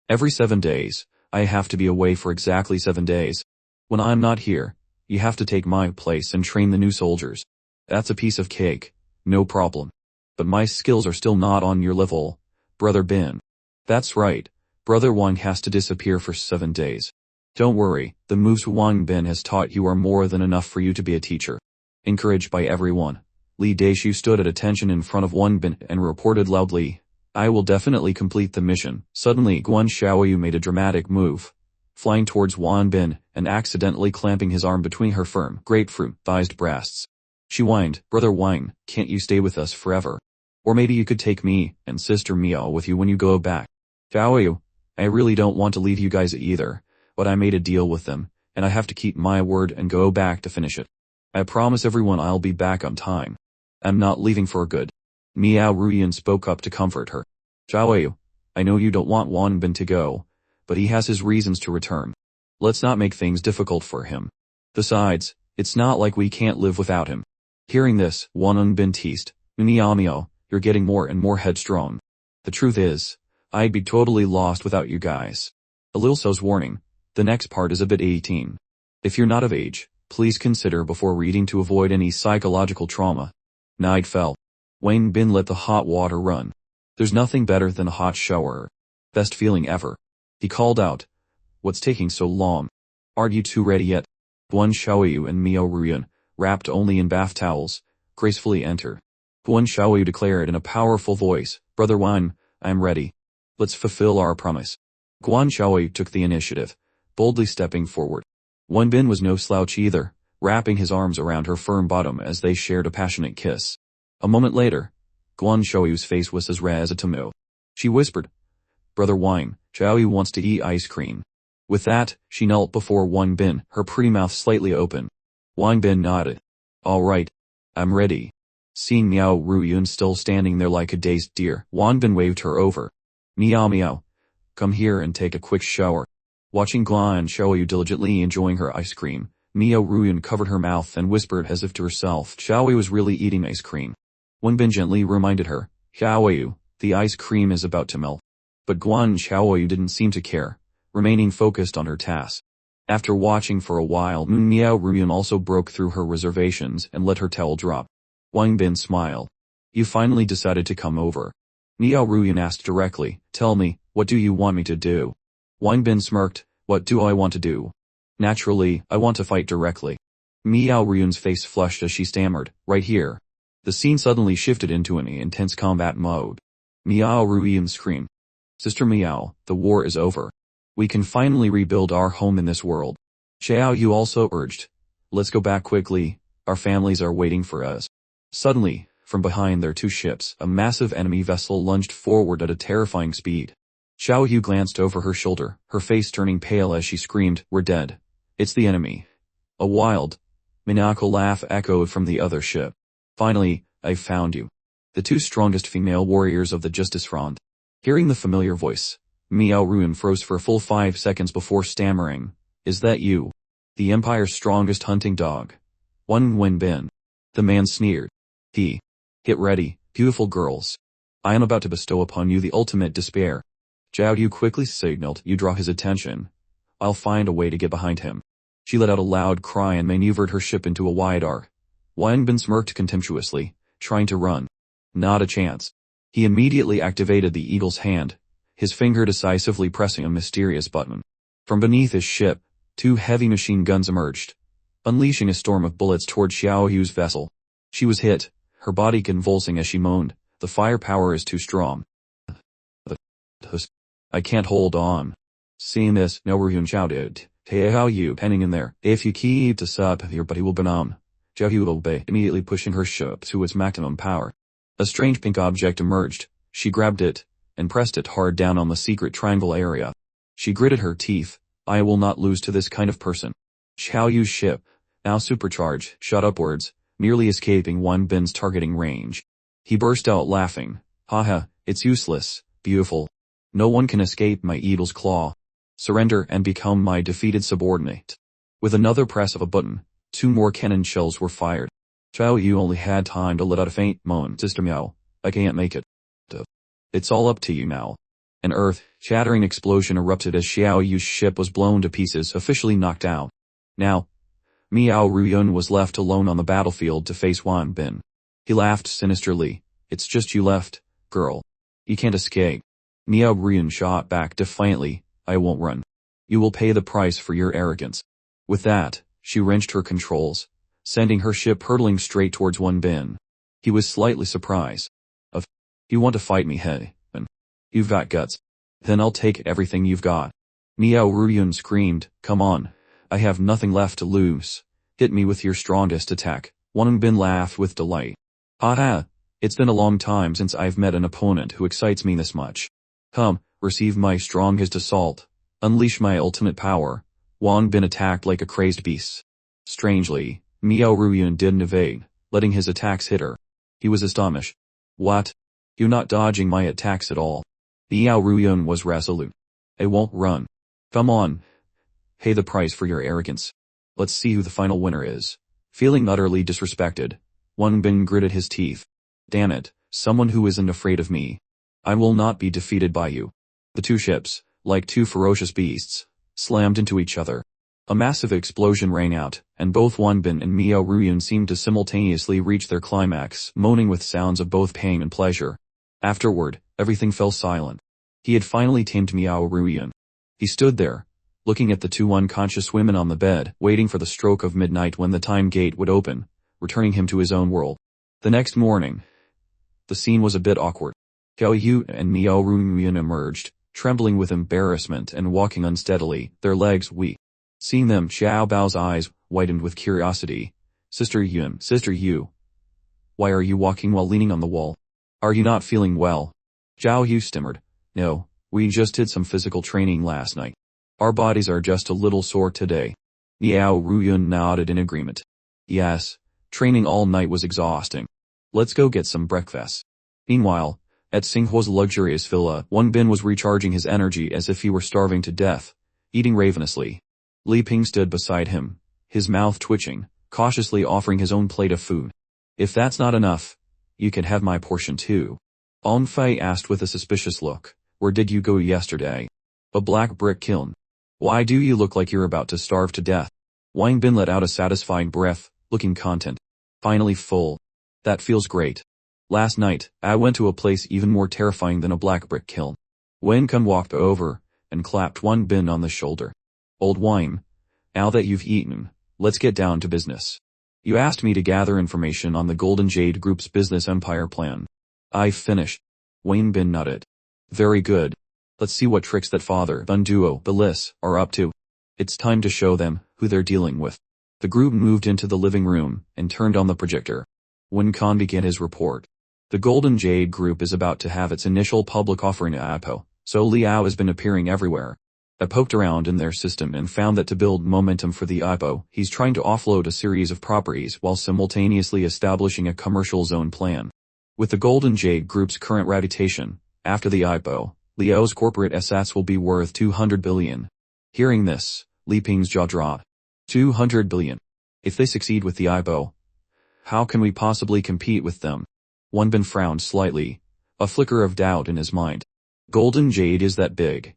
Every 7 days, I have to be away for exactly 7 days. When I'm not here, you have to take my place and train the new soldiers. That's a piece of cake, no problem. But my skills are still not on your level, Brother Bin. That's right, Brother Wang has to disappear for 7 days. Don't worry, the moves Wang Bin has taught you are more than enough for you to be a teacher. Encouraged by everyone, Li Daishu stood at attention in front of Wang Bin and reported loudly, I will definitely complete the mission. Suddenly Guan Xiaoyu made a dramatic move, flying towards Wang Bin and accidentally clamping his arm between her firm, grapefruit-sized breasts. She whined, Brother Wang, can't you stay with us forever? Or maybe you could take me and Sister Miao with you when you go back. Xiaoyu, I really don't want to leave you guys either, but I made a deal with them, and I have to keep my word and go back to finish it. I promise everyone I'll be back on time. I'm not leaving for good. Miao Ruyan spoke up to comfort her. Xiaoyu, I know you don't want Wang Bin to go, but he has his reasons to return. Let's not make things difficult for him. Besides, it's not like we can't live without him. Hearing this, Wang Bin teased, Miao, you're getting more and more headstrong. The truth is, I'd be totally lost without you guys. A little so's warning, the next part is a bit 18. If you're not of age, please consider before reading to avoid any psychological trauma. Night fell. Wang Bin let the hot water run. There's nothing better than a hot shower. Best feeling ever. He called out, what's taking so long? Aren't you two ready yet? Guan Xiaoyu and Miao Ruyan, wrapped only in bath towels, gracefully enter. Guan Xiaoyu declared in a powerful voice, Brother Wang, I'm ready. Let's fulfill our promise. Guan Xiaoyu took the initiative, boldly stepping forward. Wang Bin was no slouch either, wrapping his arms around her firm bottom as they shared a passionate kiss. A moment later, Guan Xiaoyu's face was as red as a tomato. She whispered, Brother Wang, Xiaoyu wants to eat ice cream. With that, she knelt before Wang Bin, her pretty mouth slightly open. Wang Bin nodded. All right. I'm ready. Seeing Miao Ruyan still standing there like a dazed deer, Wang Bin waved her over. Miao, come here and take a quick shower. Watching Guan Xiaoyu diligently enjoying her ice cream, Miao Ruyan covered her mouth and whispered as if to herself, Xiaoyu was really eating ice cream. Wang Bin gently reminded her, Xiaoyu, the ice cream is about to melt. But Guan Xiaoyu didn't seem to care, remaining focused on her task. After watching for a while, Miao Ruyan also broke through her reservations and let her towel drop. Wang Bin smiled. You finally decided to come over. Miao Ruyan asked directly, tell me, what do you want me to do? Wang Bin smirked, what do I want to do? Naturally, I want to fight directly. Miao Ruyan's face flushed as she stammered, right here. The scene suddenly shifted into an intense combat mode. Miao Ruyan screamed. Sister Miao, the war is over. We can finally rebuild our home in this world. Xiao Yu also urged. Let's go back quickly, our families are waiting for us. Suddenly, from behind their two ships, a massive enemy vessel lunged forward at a terrifying speed. Xiao Yu glanced over her shoulder, her face turning pale as she screamed, we're dead. It's the enemy. A wild, maniacal laugh echoed from the other ship. Finally, I found you. The two strongest female warriors of the Justice Front. Hearing the familiar voice, Miao Ruyan froze for a full 5 seconds before stammering, is that you? The Empire's strongest hunting dog. Wang Bin. The man sneered. Get ready, beautiful girls. I am about to bestow upon you the ultimate despair. Zhao Yu quickly signaled, you draw his attention. I'll find a way to get behind him. She let out a loud cry and maneuvered her ship into a wide arc. Wang Bin smirked contemptuously, trying to run. Not a chance. He immediately activated the eagle's hand, his finger decisively pressing a mysterious button. From beneath his ship, 2 heavy machine guns emerged, unleashing a storm of bullets toward Xiao Yu's vessel. She was hit, her body convulsing as she moaned, the firepower is too strong. I can't hold on. Seeing this, Miao Ruyan shouted, Hey Xiao Yu, hanging in there, if you keep this up, your body will burn on. Xiao Yu obeyed, immediately pushing her ship to its maximum power. A strange pink object emerged, she grabbed it, and pressed it hard down on the secret triangle area. She gritted her teeth, I will not lose to this kind of person. Xiao Yu's ship, now supercharged, shot upwards, nearly escaping Wang Bin's targeting range. He burst out laughing, haha, it's useless, beautiful. No one can escape my eagle's claw. Surrender and become my defeated subordinate. With another press of a button, 2 more cannon shells were fired. Xiao Yu only had time to let out a faint moan. Sister Miao, I can't make it. It's all up to you now. An earth-shattering explosion erupted as Xiao Yu's ship was blown to pieces, officially knocked out. Now, Miao Ruyan was left alone on the battlefield to face Wang Bin. He laughed sinisterly. It's just you left, girl. You can't escape. Miao Ruyan shot back defiantly, I won't run. You will pay the price for your arrogance. With that, she wrenched her controls, sending her ship hurtling straight towards Wang Bin. He was slightly surprised. You want to fight me, hey? You've got guts. Then I'll take everything you've got. Miao Ruyan screamed, come on. I have nothing left to lose. Hit me with your strongest attack. Wang Bin laughed with delight. Haha, it's been a long time since I've met an opponent who excites me this much. Come, receive my strongest assault, unleash my ultimate power. Wang Bin attacked like a crazed beast. Strangely, Miao Ruiyun didn't evade, letting his attacks hit her. He was astonished. What? You're not dodging my attacks at all. Miao Ruiyun was resolute. I won't run. Come on. Pay the price for your arrogance. Let's see who the final winner is. Feeling utterly disrespected, Wang Bin gritted his teeth. Damn it, someone who isn't afraid of me. I will not be defeated by you. The two ships, like two ferocious beasts, slammed into each other. A massive explosion rang out, and both Wang Bin and Miao Ruiyun seemed to simultaneously reach their climax, moaning with sounds of both pain and pleasure. Afterward, everything fell silent. He had finally tamed Miao Ruiyun. He stood there, looking at the two unconscious women on the bed, waiting for the stroke of midnight when the time gate would open, returning him to his own world. The next morning, the scene was a bit awkward. Xiao Yu and Miao Ruiyun emerged, trembling with embarrassment and walking unsteadily, their legs weak. Seeing them, Xiao Bao's eyes widened with curiosity. Sister Yu, why are you walking while leaning on the wall? Are you not feeling well? Zhao Yu stammered. No, we just did some physical training last night. Our bodies are just a little sore today. Miao Ruiyun nodded in agreement. Yes, training all night was exhausting. Let's go get some breakfast. Meanwhile, at Xinghuo's luxurious villa, Wang Bin was recharging his energy as if he were starving to death, eating ravenously. Li Ping stood beside him, his mouth twitching, cautiously offering his own plate of food. If that's not enough, you can have my portion too. On Fei asked with a suspicious look, where did you go yesterday? A black brick kiln. Why do you look like you're about to starve to death? Wang Bin let out a satisfied breath, looking content. Finally full. That feels great. Last night, I went to a place even more terrifying than a black brick kiln. Wen Kun walked over, and clapped Wang Bin on the shoulder. Old wine. Now that you've eaten, let's get down to business. You asked me to gather information on the Golden Jade Group's business empire plan. I've finished. Wang Bin nodded. Very good. Let's see what tricks that Father, Bunduo, Belis, are up to. It's time to show them who they're dealing with. The group moved into the living room and turned on the projector. Wen Kan began his report. The Golden Jade Group is about to have its initial public offering at IPO, so Liao has been appearing everywhere. I poked around in their system and found that to build momentum for the IPO, he's trying to offload a series of properties while simultaneously establishing a commercial zone plan. With the Golden Jade Group's current reputation, after the IPO, Liao's corporate assets will be worth 200 billion. Hearing this, Li Ping's jaw dropped. 200 billion. If they succeed with the IPO, how can we possibly compete with them? Wang Bin frowned slightly, a flicker of doubt in his mind. Golden Jade is that big,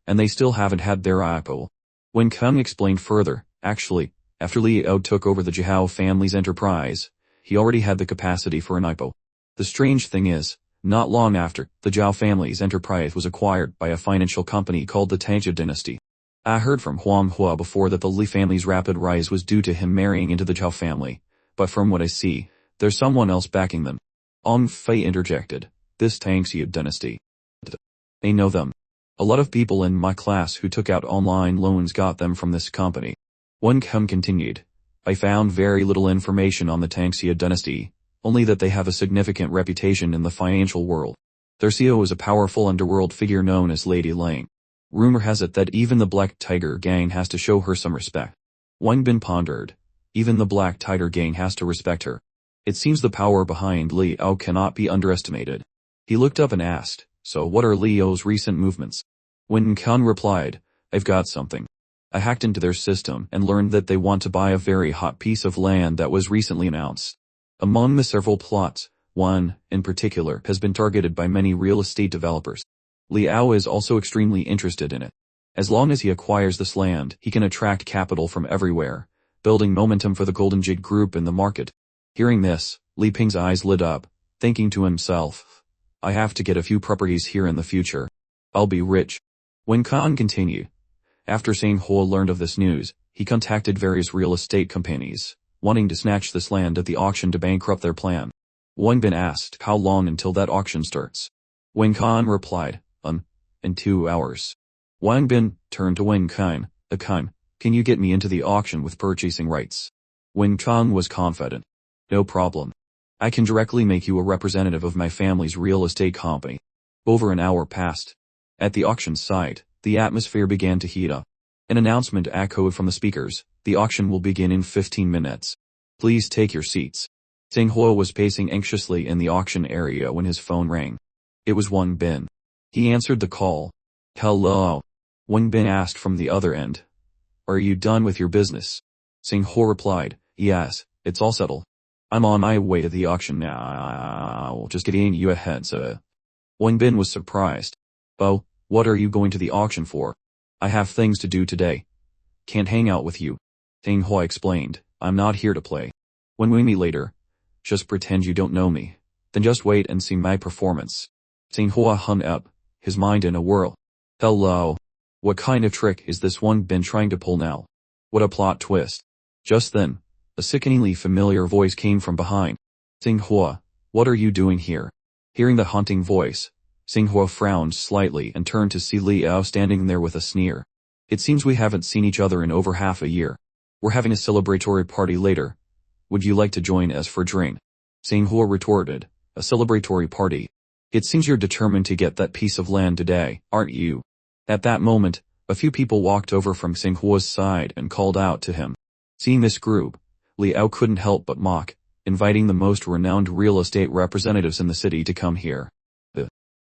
and they still haven't had their IPO. When Kung explained further, actually, after Liao took over the Zhao family's enterprise, he already had the capacity for an IPO. The strange thing is, not long after, the Zhao family's enterprise was acquired by a financial company called the Tangja dynasty. I heard from Huang Hua before that the Li family's rapid rise was due to him marrying into the Zhao family, but from what I see, there's someone else backing them. On Fei interjected, this Tangxia dynasty. I know them. A lot of people in my class who took out online loans got them from this company. Wen Kum continued. I found very little information on the Tangxia dynasty, only that they have a significant reputation in the financial world. Their CEO is a powerful underworld figure known as Lady Lang. Rumor has it that even the Black Tiger gang has to show her some respect. Wang Bin pondered. Even the Black Tiger gang has to respect her. It seems the power behind Liao cannot be underestimated. He looked up and asked, so what are Liao's recent movements? Wen Kun replied, I've got something. I hacked into their system and learned that they want to buy a very hot piece of land that was recently announced. Among the several plots, one, in particular, has been targeted by many real estate developers. Liao is also extremely interested in it. As long as he acquires this land, he can attract capital from everywhere, building momentum for the Golden Jade Group in the market. Hearing this, Li Ping's eyes lit up, thinking to himself, I have to get a few properties here in the future. I'll be rich. When Khan continued. After Sang Ho learned of this news, he contacted various real estate companies, wanting to snatch this land at the auction to bankrupt their plan. Wang Bin asked how long until that auction starts. Wang Khan replied, in 2 hours. Wang Bin turned to Wang Khan, Khan, can you get me into the auction with purchasing rights? Wang Khan was confident. No problem. I can directly make you a representative of my family's real estate company. Over an hour passed. At the auction site, the atmosphere began to heat up. An announcement echoed from the speakers. The auction will begin in 15 minutes. Please take your seats. Singhua was pacing anxiously in the auction area when his phone rang. It was Wang Bin. He answered the call. Hello. Wang Bin asked from the other end. Are you done with your business? Singhua replied, yes, it's all settled. I'm on my way to the auction now. Just getting you ahead, sir. Wang Bin was surprised. Oh, what are you going to the auction for? I have things to do today. Can't hang out with you. Singhua explained, I'm not here to play. When we meet later, just pretend you don't know me. Then just wait and see my performance. Singhua hung up, his mind in a whirl. Hello. What kind of trick is this Wang Bin trying to pull now? What a plot twist. Just then, a sickeningly familiar voice came from behind. Singhua, what are you doing here? Hearing the haunting voice, Singhua frowned slightly and turned to see Liao standing there with a sneer. It seems we haven't seen each other in over half a year. We're having a celebratory party later. Would you like to join us for a drink? Singhua retorted, a celebratory party. It seems you're determined to get that piece of land today, aren't you? At that moment, a few people walked over from Singhua's side and called out to him. Seeing this group, Liao couldn't help but mock, inviting the most renowned real estate representatives in the city to come here.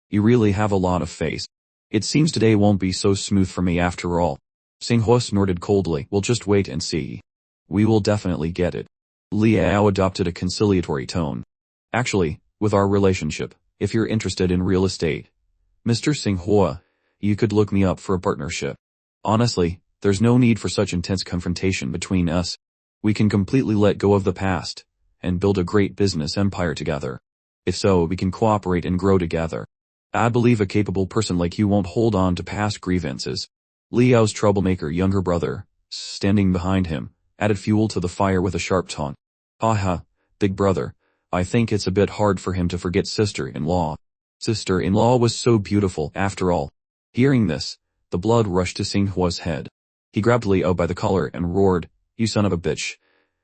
You really have a lot of face. It seems today won't be so smooth for me after all. Singhua snorted coldly. We'll just wait and see. We will definitely get it. Liao adopted a conciliatory tone. Actually, with our relationship, if you're interested in real estate, Mr. Singhua, you could look me up for a partnership. Honestly, there's no need for such intense confrontation between us. We can completely let go of the past and build a great business empire together. If so, we can cooperate and grow together. I believe a capable person like you won't hold on to past grievances. Liao's troublemaker younger brother, standing behind him, added fuel to the fire with a sharp taunt. Haha, big brother, I think it's a bit hard for him to forget sister-in-law. Sister-in-law was so beautiful after all. Hearing this, the blood rushed to Singhua's head. He grabbed Liao by the collar and roared, you son of a bitch.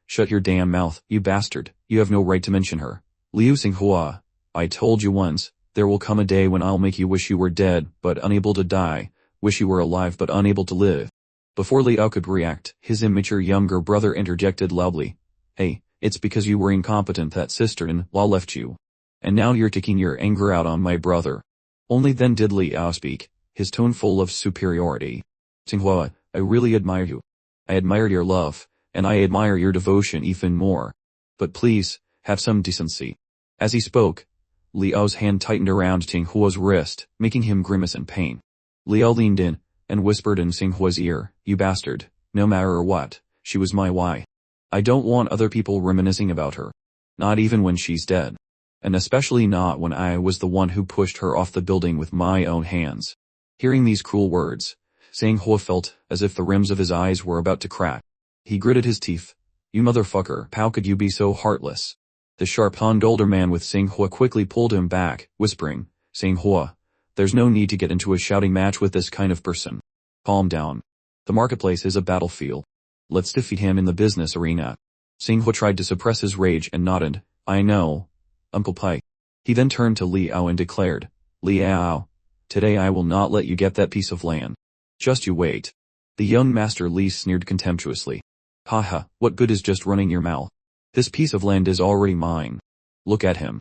Shut your damn mouth, you bastard, you have no right to mention her. Liu Singhua, I told you once, there will come a day when I'll make you wish you were dead but unable to die, wish you were alive but unable to live. Before Liao could react, his immature younger brother interjected loudly. Hey, it's because you were incompetent that sister-in-law left you. And now you're taking your anger out on my brother. Only then did Liao speak, his tone full of superiority. Singhua, I really admire you. I admire your love, and I admire your devotion even more. But please, have some decency. As he spoke, Liao's hand tightened around Singhua's wrist, making him grimace in pain. Liao leaned in, and whispered in Singhua's ear, you bastard, no matter what, she was my wife. I don't want other people reminiscing about her. Not even when she's dead. And especially not when I was the one who pushed her off the building with my own hands. Hearing these cruel words, Singhua felt as if the rims of his eyes were about to crack. He gritted his teeth. You motherfucker, how could you be so heartless? The sharp-tongued older man with Singhua quickly pulled him back, whispering, Singhua, there's no need to get into a shouting match with this kind of person. Calm down. The marketplace is a battlefield. Let's defeat him in the business arena. Singhua tried to suppress his rage and nodded, I know, Uncle Pai. He then turned to Liao and declared, Liao, today I will not let you get that piece of land. Just you wait. The young master Li sneered contemptuously. Haha, what good is just running your mouth? This piece of land is already mine. Look at him.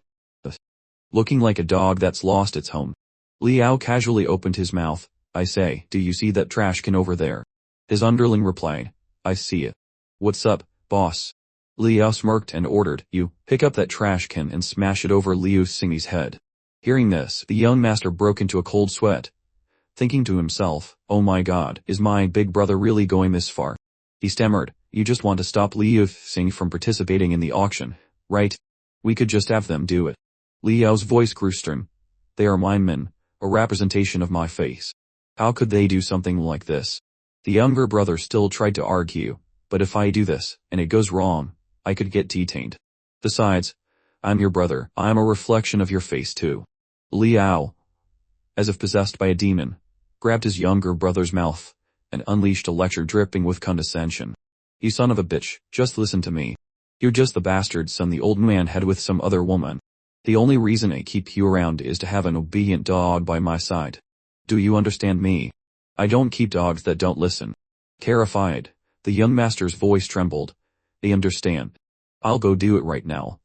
Looking like a dog that's lost its home. Liao casually opened his mouth. I say, do you see that trash can over there? His underling replied, I see it. What's up, boss? Liao smirked and ordered, you, pick up that trash can and smash it over Liu Xingyi's head. Hearing this, the young master broke into a cold sweat. Thinking to himself, oh my god, is my big brother really going this far? He stammered, you just want to stop Liu Xingyi from participating in the auction, right? We could just have them do it. Liao's voice grew stern. They are my men, a representation of my face. How could they do something like this? The younger brother still tried to argue, but if I do this, and it goes wrong, I could get detained. Besides, I'm your brother, I'm a reflection of your face too. Liao, as if possessed by a demon, grabbed his younger brother's mouth, and unleashed a lecture dripping with condescension. You son of a bitch, just listen to me. You're just the bastard son the old man had with some other woman. The only reason I keep you around is to have an obedient dog by my side. Do you understand me? I don't keep dogs that don't listen. Terrified, the young master's voice trembled. I understand. I'll go do it right now.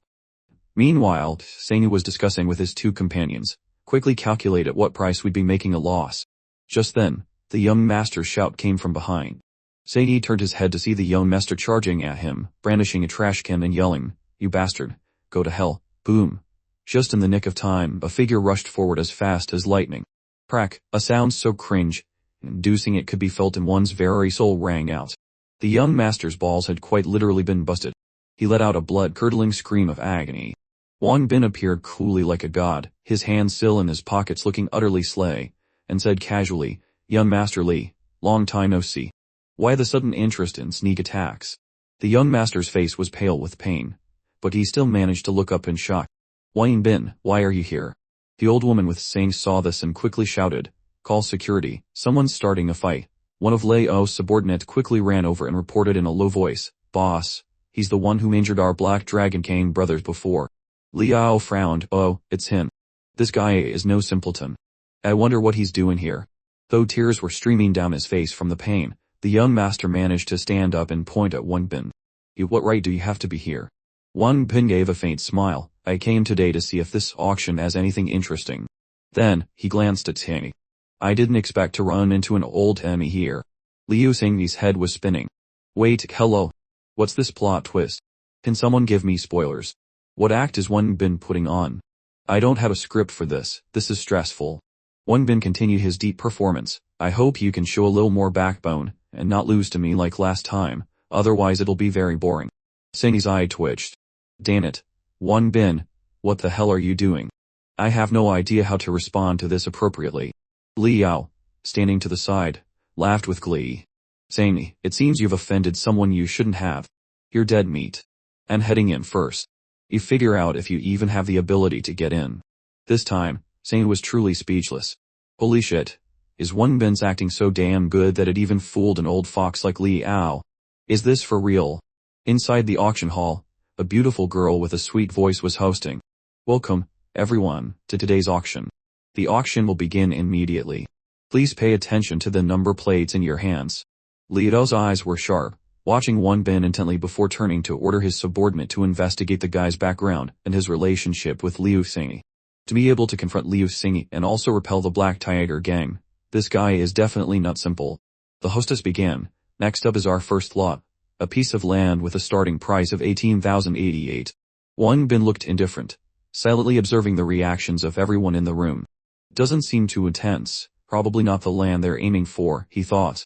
Meanwhile, Sanyu was discussing with his two companions. Quickly calculate at what price we'd be making a loss. Just then, the young master's shout came from behind. Sanyu turned his head to see the young master charging at him, brandishing a trash can and yelling, "You bastard. Go to hell." Boom. Just in the nick of time, a figure rushed forward as fast as lightning. Crack, a sound so cringe-inducing it could be felt in one's very soul rang out. The young master's balls had quite literally been busted. He let out a blood-curdling scream of agony. Wang Bin appeared coolly like a god, his hands still in his pockets looking utterly slay, and said casually, "Young Master Li, long time no see. Why the sudden interest in sneak attacks?" The young master's face was pale with pain, but he still managed to look up in shock. "Wang Bin, why are you here?" The old woman with Sang saw this and quickly shouted, "Call security, someone's starting a fight." One of Leo's subordinates quickly ran over and reported in a low voice, "Boss, he's the one who injured our Black Dragon King brothers before." Liao frowned, "Oh, it's him. This guy is no simpleton. I wonder what he's doing here." Though tears were streaming down his face from the pain, the young master managed to stand up and point at Wang Bin. "What right do you have to be here?" Wang Bin gave a faint smile. "I came today to see if this auction has anything interesting." Then, he glanced at Sanyi. "I didn't expect to run into an old enemy here." Liu Xingyi's head was spinning. "Wait, hello. What's this plot twist? Can someone give me spoilers? What act is Wang Bin putting on? I don't have a script for this is stressful." Wang Bin continued his deep performance. "I hope you can show a little more backbone, and not lose to me like last time, otherwise it'll be very boring." Sanyi's eye twitched. "Damn it. Wang Bin, what the hell are you doing? I have no idea how to respond to this appropriately." Liao, standing to the side, laughed with glee. "Sanyi, it seems you've offended someone you shouldn't have. You're dead meat. And heading in first. You figure out if you even have the ability to get in." This time, Sanyi was truly speechless. Holy shit. Is Wang Bin's acting so damn good that it even fooled an old fox like Liao? Is this for real? Inside the auction hall, a beautiful girl with a sweet voice was hosting. "Welcome, everyone, to today's auction. The auction will begin immediately. Please pay attention to the number plates in your hands." Liao's eyes were sharp, watching Wang Bin intently before turning to order his subordinate to investigate the guy's background and his relationship with Liu Xingyi. To be able to confront Liu Xingyi and also repel the Black Tiger gang, this guy is definitely not simple. The hostess began. "Next up is our first lot, a piece of land with a starting price of 18,088. Wang Bin looked indifferent, silently observing the reactions of everyone in the room. Doesn't seem too intense, probably not the land they're aiming for, he thought.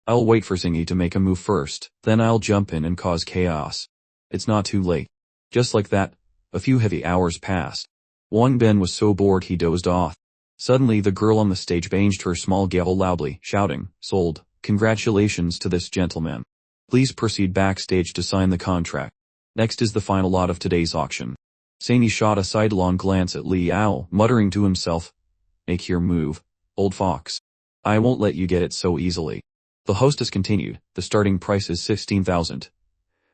I'll wait for Xingyi to make a move first, then I'll jump in and cause chaos. It's not too late. Just like that, a few heavy hours passed. Wang Bin was so bored he dozed off. Suddenly the girl on the stage banged her small gavel loudly, shouting, "Sold. Congratulations to this gentleman. Please proceed backstage to sign the contract. Next is the final lot of today's auction." Sanyi shot a sidelong glance at Liao, muttering to himself, "Make your move, old fox. I won't let you get it so easily." The hostess continued, "The starting price is 16,000.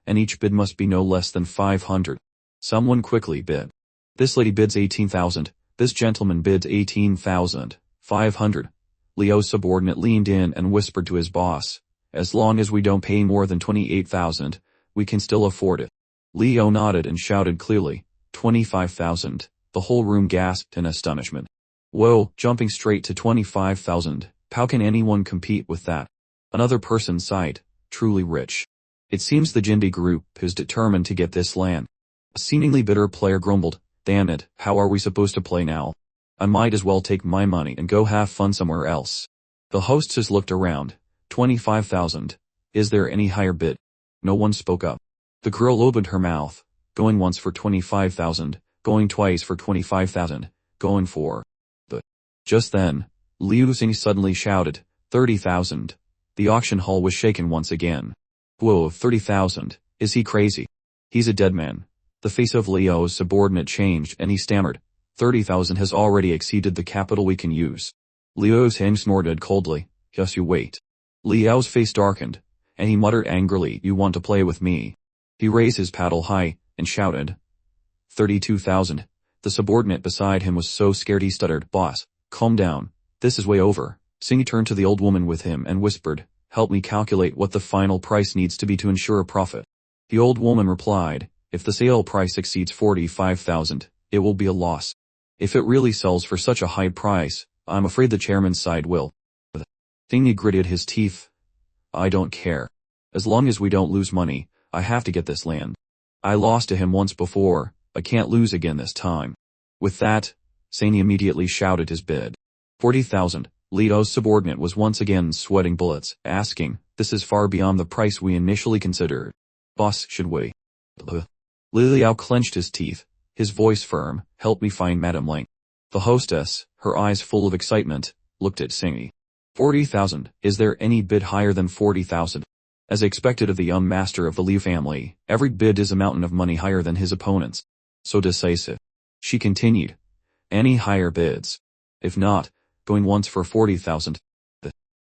And each bid must be no less than 500. Someone quickly bid. This lady bids 18,000. This gentleman bids 18,500. Leo's subordinate leaned in and whispered to his boss, "As long as we don't pay more than 28,000, we can still afford it." Leo nodded and shouted clearly, 25,000. The whole room gasped in astonishment. Whoa, jumping straight to 25,000. How can anyone compete with that? Another person sighed, truly rich. It seems the Jinbi group is determined to get this land. A seemingly bitter player grumbled, "Damn it, how are we supposed to play now? I might as well take my money and go have fun somewhere else." The hostess looked around. 25,000. Is there any higher bid? No one spoke up. The girl opened her mouth, going once for 25,000, going twice for 25,000, going for. But just then, Liu Xing suddenly shouted, 30,000. The auction hall was shaken once again. Whoa, 30,000. Is he crazy? He's a dead man. The face of Leo's subordinate changed and he stammered, 30,000 has already exceeded the capital we can use. Liu Xing snorted coldly, "Just you wait." Liao's face darkened, and he muttered angrily, "You want to play with me?" He raised his paddle high, and shouted, 32,000. The subordinate beside him was so scared he stuttered, "Boss, calm down. This is way over. Singy turned to the old woman with him and whispered, help me calculate what the final price needs to be to ensure a profit. The old woman replied, if the sale price exceeds 45,000, it will be a loss. If it really sells for such a high price, I'm afraid the chairman's side will. Singy gritted his teeth. I don't care. As long as we don't lose money, I have to get this land. I lost to him once before, I can't lose again this time. With that, Singy immediately shouted his bid. 40,000. Leo's subordinate was once again sweating bullets, asking, this is far beyond the price we initially considered. Boss, should we? Liao clenched his teeth, his voice firm, help me find Madame Lang. The hostess, her eyes full of excitement, looked at Singy. 40,000, is there any bid higher than 40,000? As expected of the young master of the Liu family, every bid is a mountain of money higher than his opponent's. So decisive. She continued. Any higher bids? If not, going once for 40,000.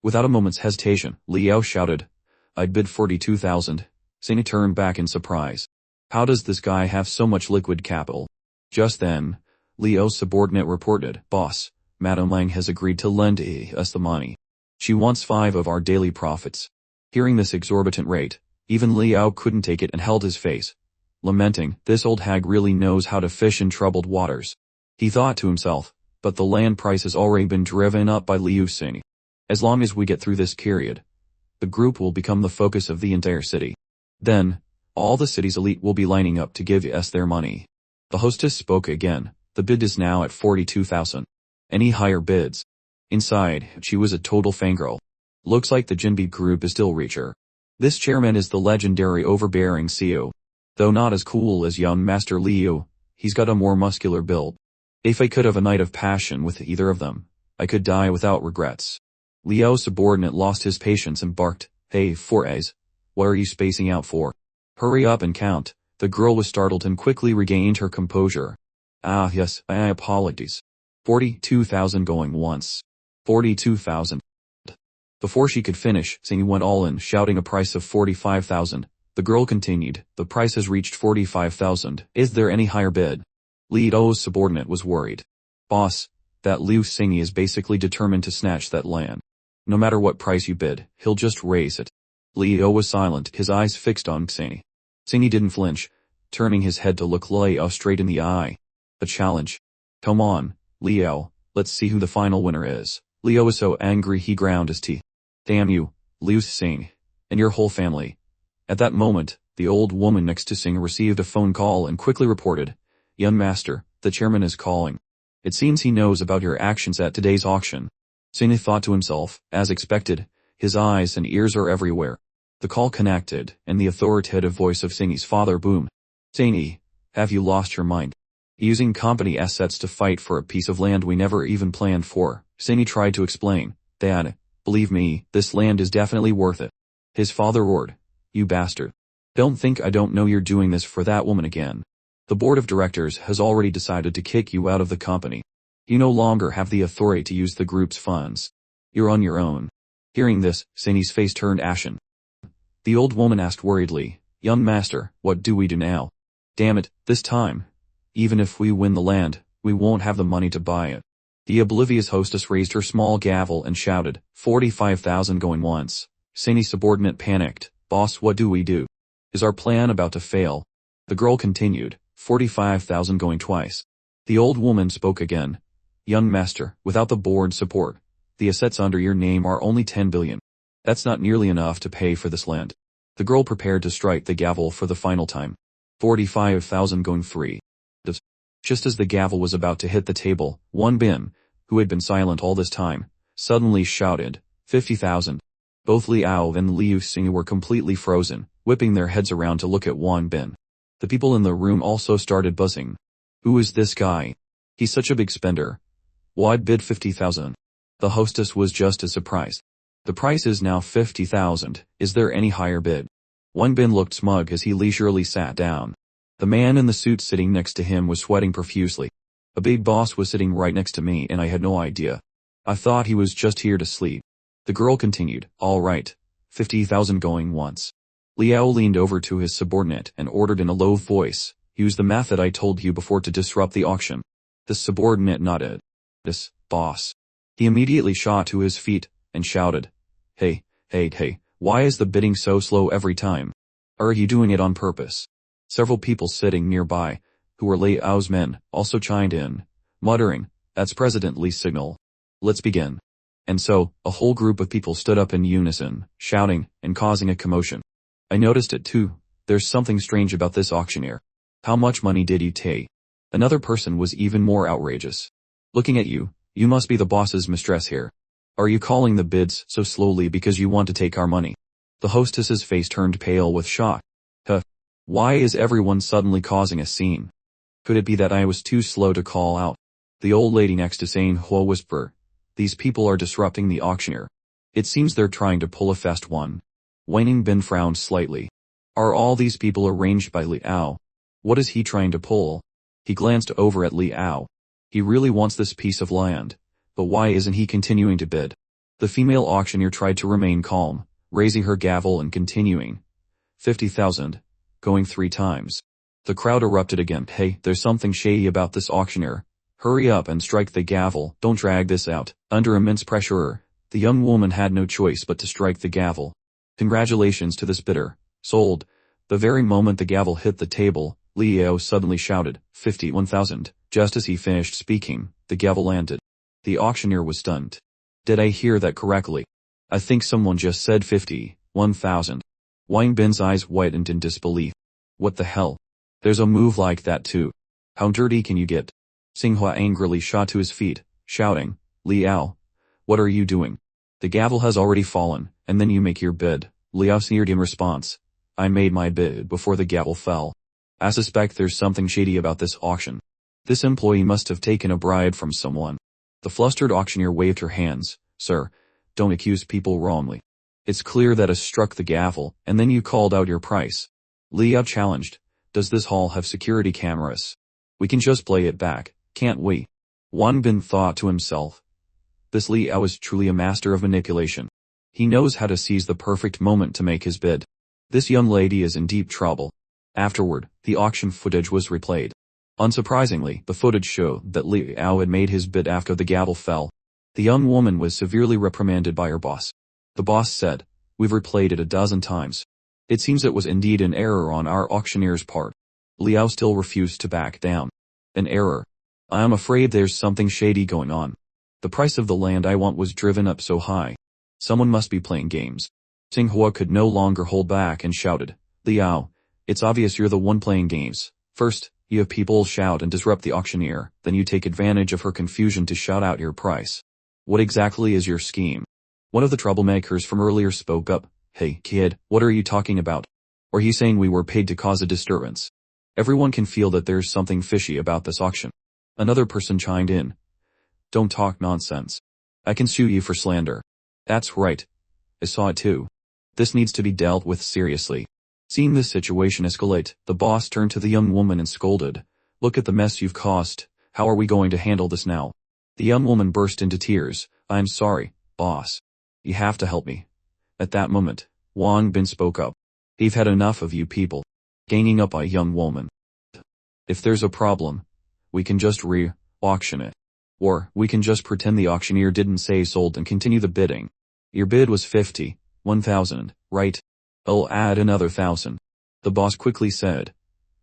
Without a moment's hesitation, Liao shouted, I'd bid 42,000. Singy turned back in surprise. How does this guy have so much liquid capital? Just then, Liao's subordinate reported, Boss, Madame Lang has agreed to lend us the money. She wants 5 of our daily profits. Hearing this exorbitant rate, even Liao couldn't take it and held his face, lamenting, this old hag really knows how to fish in troubled waters. He thought to himself, but the land price has already been driven up by Liu Xing. As long as we get through this period, the group will become the focus of the entire city. Then, all the city's elite will be lining up to give us their money. The hostess spoke again, the bid is now at 42,000. Any higher bids? Inside, she was a total fangirl. Looks like the Jinbi group is still richer. This chairman is the legendary overbearing CEO. Though not as cool as young Master Liu, he's got a more muscular build. If I could have a night of passion with either of them, I could die without regrets. Liao's subordinate lost his patience and barked, Hey, Forays, what are you spacing out for? Hurry up and count. The girl was startled and quickly regained her composure. Ah yes, I apologize. 42,000 going once. 42,000. Before she could finish, Singy went all in, shouting a price of 45,000. The girl continued, the price has reached 45,000. Is there any higher bid? Liao's subordinate was worried. Boss, that Liu Xingyi is basically determined to snatch that land. No matter what price you bid, he'll just raise it. Liao was silent, his eyes fixed on Xingyi. Xingyi didn't flinch, turning his head to look Liao straight in the eye. A challenge. Come on, Liao, let's see who the final winner is. Liao was so angry he ground his teeth. Damn you, Liu Xing, and your whole family. At that moment, the old woman next to Xing received a phone call and quickly reported, Young master, the chairman is calling. It seems he knows about your actions at today's auction. Xing thought to himself, as expected, his eyes and ears are everywhere. The call connected, and the authoritative voice of Xingyi's father boomed. Xingyi, have you lost your mind? Using company assets to fight for a piece of land we never even planned for, Xingyi tried to explain. Dad, believe me, this land is definitely worth it. His father roared. You bastard. Don't think I don't know you're doing this for that woman again. The board of directors has already decided to kick you out of the company. You no longer have the authority to use the group's funds. You're on your own. Hearing this, Xingyi's face turned ashen. The old woman asked worriedly, Young master, what do we do now? Damn it, this time. Even if we win the land, we won't have the money to buy it. The oblivious hostess raised her small gavel and shouted, 45,000 going once. Xingyi's subordinate panicked. Boss, what do we do? Is our plan about to fail? The girl continued, 45,000 going twice. The old woman spoke again. Young master, without the board support, the assets under your name are only 10 billion. That's not nearly enough to pay for this land. The girl prepared to strike the gavel for the final time. 45,000 going 3. Just as the gavel was about to hit the table, Wang Bin, who had been silent all this time, suddenly shouted, 50,000. Both Liao and Liu Xing were completely frozen, whipping their heads around to look at Wang Bin. The people in the room also started buzzing. Who is this guy? He's such a big spender. Why'd bid 50,000? The hostess was just as surprised. The price is now 50,000, is there any higher bid? Wang Bin looked smug as he leisurely sat down. The man in the suit sitting next to him was sweating profusely. A big boss was sitting right next to me and I had no idea. I thought he was just here to sleep. The girl continued, all right, 50,000 going once. Liao leaned over to his subordinate and ordered in a low voice, use the method I told you before to disrupt the auction. The subordinate nodded. This, boss. He immediately shot to his feet and shouted, "Hey, hey, why is the bidding so slow every time? Are you doing it on purpose?" Several people sitting nearby, who were Li Ao's men, also chimed in, muttering, "That's President Li's signal. Let's begin." And so, a whole group of people stood up in unison, shouting and causing a commotion. I noticed it too. There's something strange about this auctioneer. How much money did you take? Another person was even more outrageous. Looking at you, you must be the boss's mistress here. Are you calling the bids so slowly because you want to take our money? The hostess's face turned pale with shock. Huh. Why is everyone suddenly causing a scene? Could it be that I was too slow to call out? The old lady next to Sang Hua whispered, "These people are disrupting the auctioneer. It seems they're trying to pull a fast one." Wang Bin frowned slightly. Are all these people arranged by Li Ao? What is he trying to pull? He glanced over at Li Ao. He really wants this piece of land, but why isn't he continuing to bid? The female auctioneer tried to remain calm, raising her gavel and continuing. 50,000, going 3 times. The crowd erupted again. Hey, there's something shady about this auctioneer. Hurry up and strike the gavel, don't drag this out. Under immense pressure, the young woman had no choice but to strike the gavel. Congratulations to this bidder. Sold. The very moment the gavel hit the table, Li Ao suddenly shouted, 51,000. Just as he finished speaking, the gavel landed. The auctioneer was stunned. Did I hear that correctly? I think someone just said 51,000. Wang Bin's eyes widened in disbelief. What the hell? There's a move like that too. How dirty can you get? Xinghua angrily shot to his feet, shouting, Li Ao, what are you doing? The gavel has already fallen, and then you make your bid. Li Ao sneered in response. I made my bid before the gavel fell. I suspect there's something shady about this auction. This employee must have taken a bribe from someone. The flustered auctioneer waved her hands. Sir, don't accuse people wrongly. It's clear that I struck the gavel, and then you called out your price. Li Ao challenged. Does this hall have security cameras? We can just play it back, can't we? Wang Bin thought to himself. This Li Ao is truly a master of manipulation. He knows how to seize the perfect moment to make his bid. This young lady is in deep trouble. Afterward, the auction footage was replayed. Unsurprisingly, the footage showed that Li Ao had made his bid after the gavel fell. The young woman was severely reprimanded by her boss. The boss said, We've replayed it a dozen times. It seems it was indeed an error on our auctioneer's part. Li Ao still refused to back down. An error. I am afraid there's something shady going on. The price of the land I want was driven up so high. Someone must be playing games. Xinghua could no longer hold back and shouted, Li Ao, it's obvious you're the one playing games. First, you have people shout and disrupt the auctioneer, then you take advantage of her confusion to shout out your price. What exactly is your scheme? One of the troublemakers from earlier spoke up, Hey, kid, what are you talking about? Or he's saying we were paid to cause a disturbance. Everyone can feel that there's something fishy about this auction. Another person chimed in. Don't talk nonsense. I can sue you for slander. That's right. I saw it too. This needs to be dealt with seriously. Seeing this situation escalate, the boss turned to the young woman and scolded. Look at the mess you've caused. How are we going to handle this now? The young woman burst into tears. I'm sorry, boss. You have to help me. At that moment, Wang Bin spoke up. We've had enough of you people. Ganging up on a young woman. If there's a problem, we can just re-auction it. Or, we can just pretend the auctioneer didn't say sold and continue the bidding. Your bid was 51,000, right? I'll add another 1,000. The boss quickly said.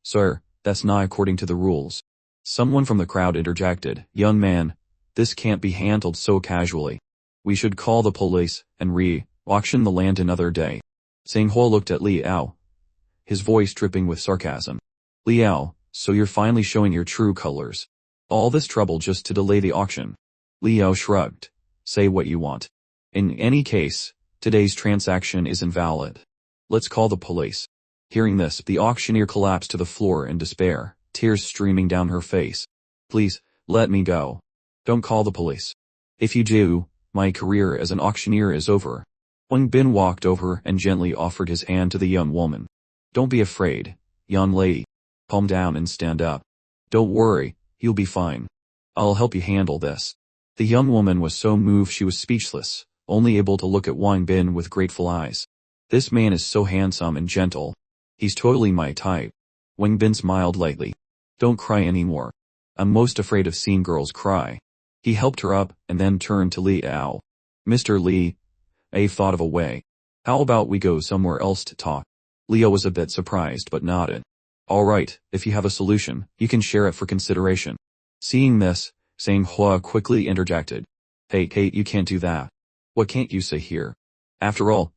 Sir, that's not according to the rules. Someone from the crowd interjected. Young man, this can't be handled so casually. We should call the police and re-auction the land another day. Xinghua looked at Li Ao, his voice dripping with sarcasm. Li Ao, so you're finally showing your true colors. All this trouble just to delay the auction. Li Ao shrugged. Say what you want. In any case, today's transaction is invalid. Let's call the police. Hearing this, the auctioneer collapsed to the floor in despair, tears streaming down her face. Please, let me go. Don't call the police. If you do, my career as an auctioneer is over. Wang Bin walked over and gently offered his hand to the young woman. Don't be afraid, young lady. Calm down and stand up. Don't worry, you'll be fine. I'll help you handle this. The young woman was so moved she was speechless, only able to look at Wang Bin with grateful eyes. This man is so handsome and gentle. He's totally my type. Wang Bin smiled lightly. Don't cry anymore. I'm most afraid of seeing girls cry. He helped her up and then turned to Liao. Mr. Li, I've thought of a way. How about we go somewhere else to talk? Leo was a bit surprised but nodded. Alright, if you have a solution, you can share it for consideration. Seeing this, Sanghua quickly interjected. Hey, you can't do that. What can't you say here? After all,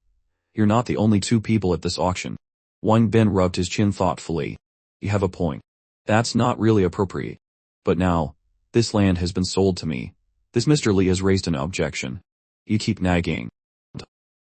you're not the only two people at this auction. Wang Bin rubbed his chin thoughtfully. You have a point. That's not really appropriate. But now, this land has been sold to me. This Mr. Li has raised an objection. You keep nagging.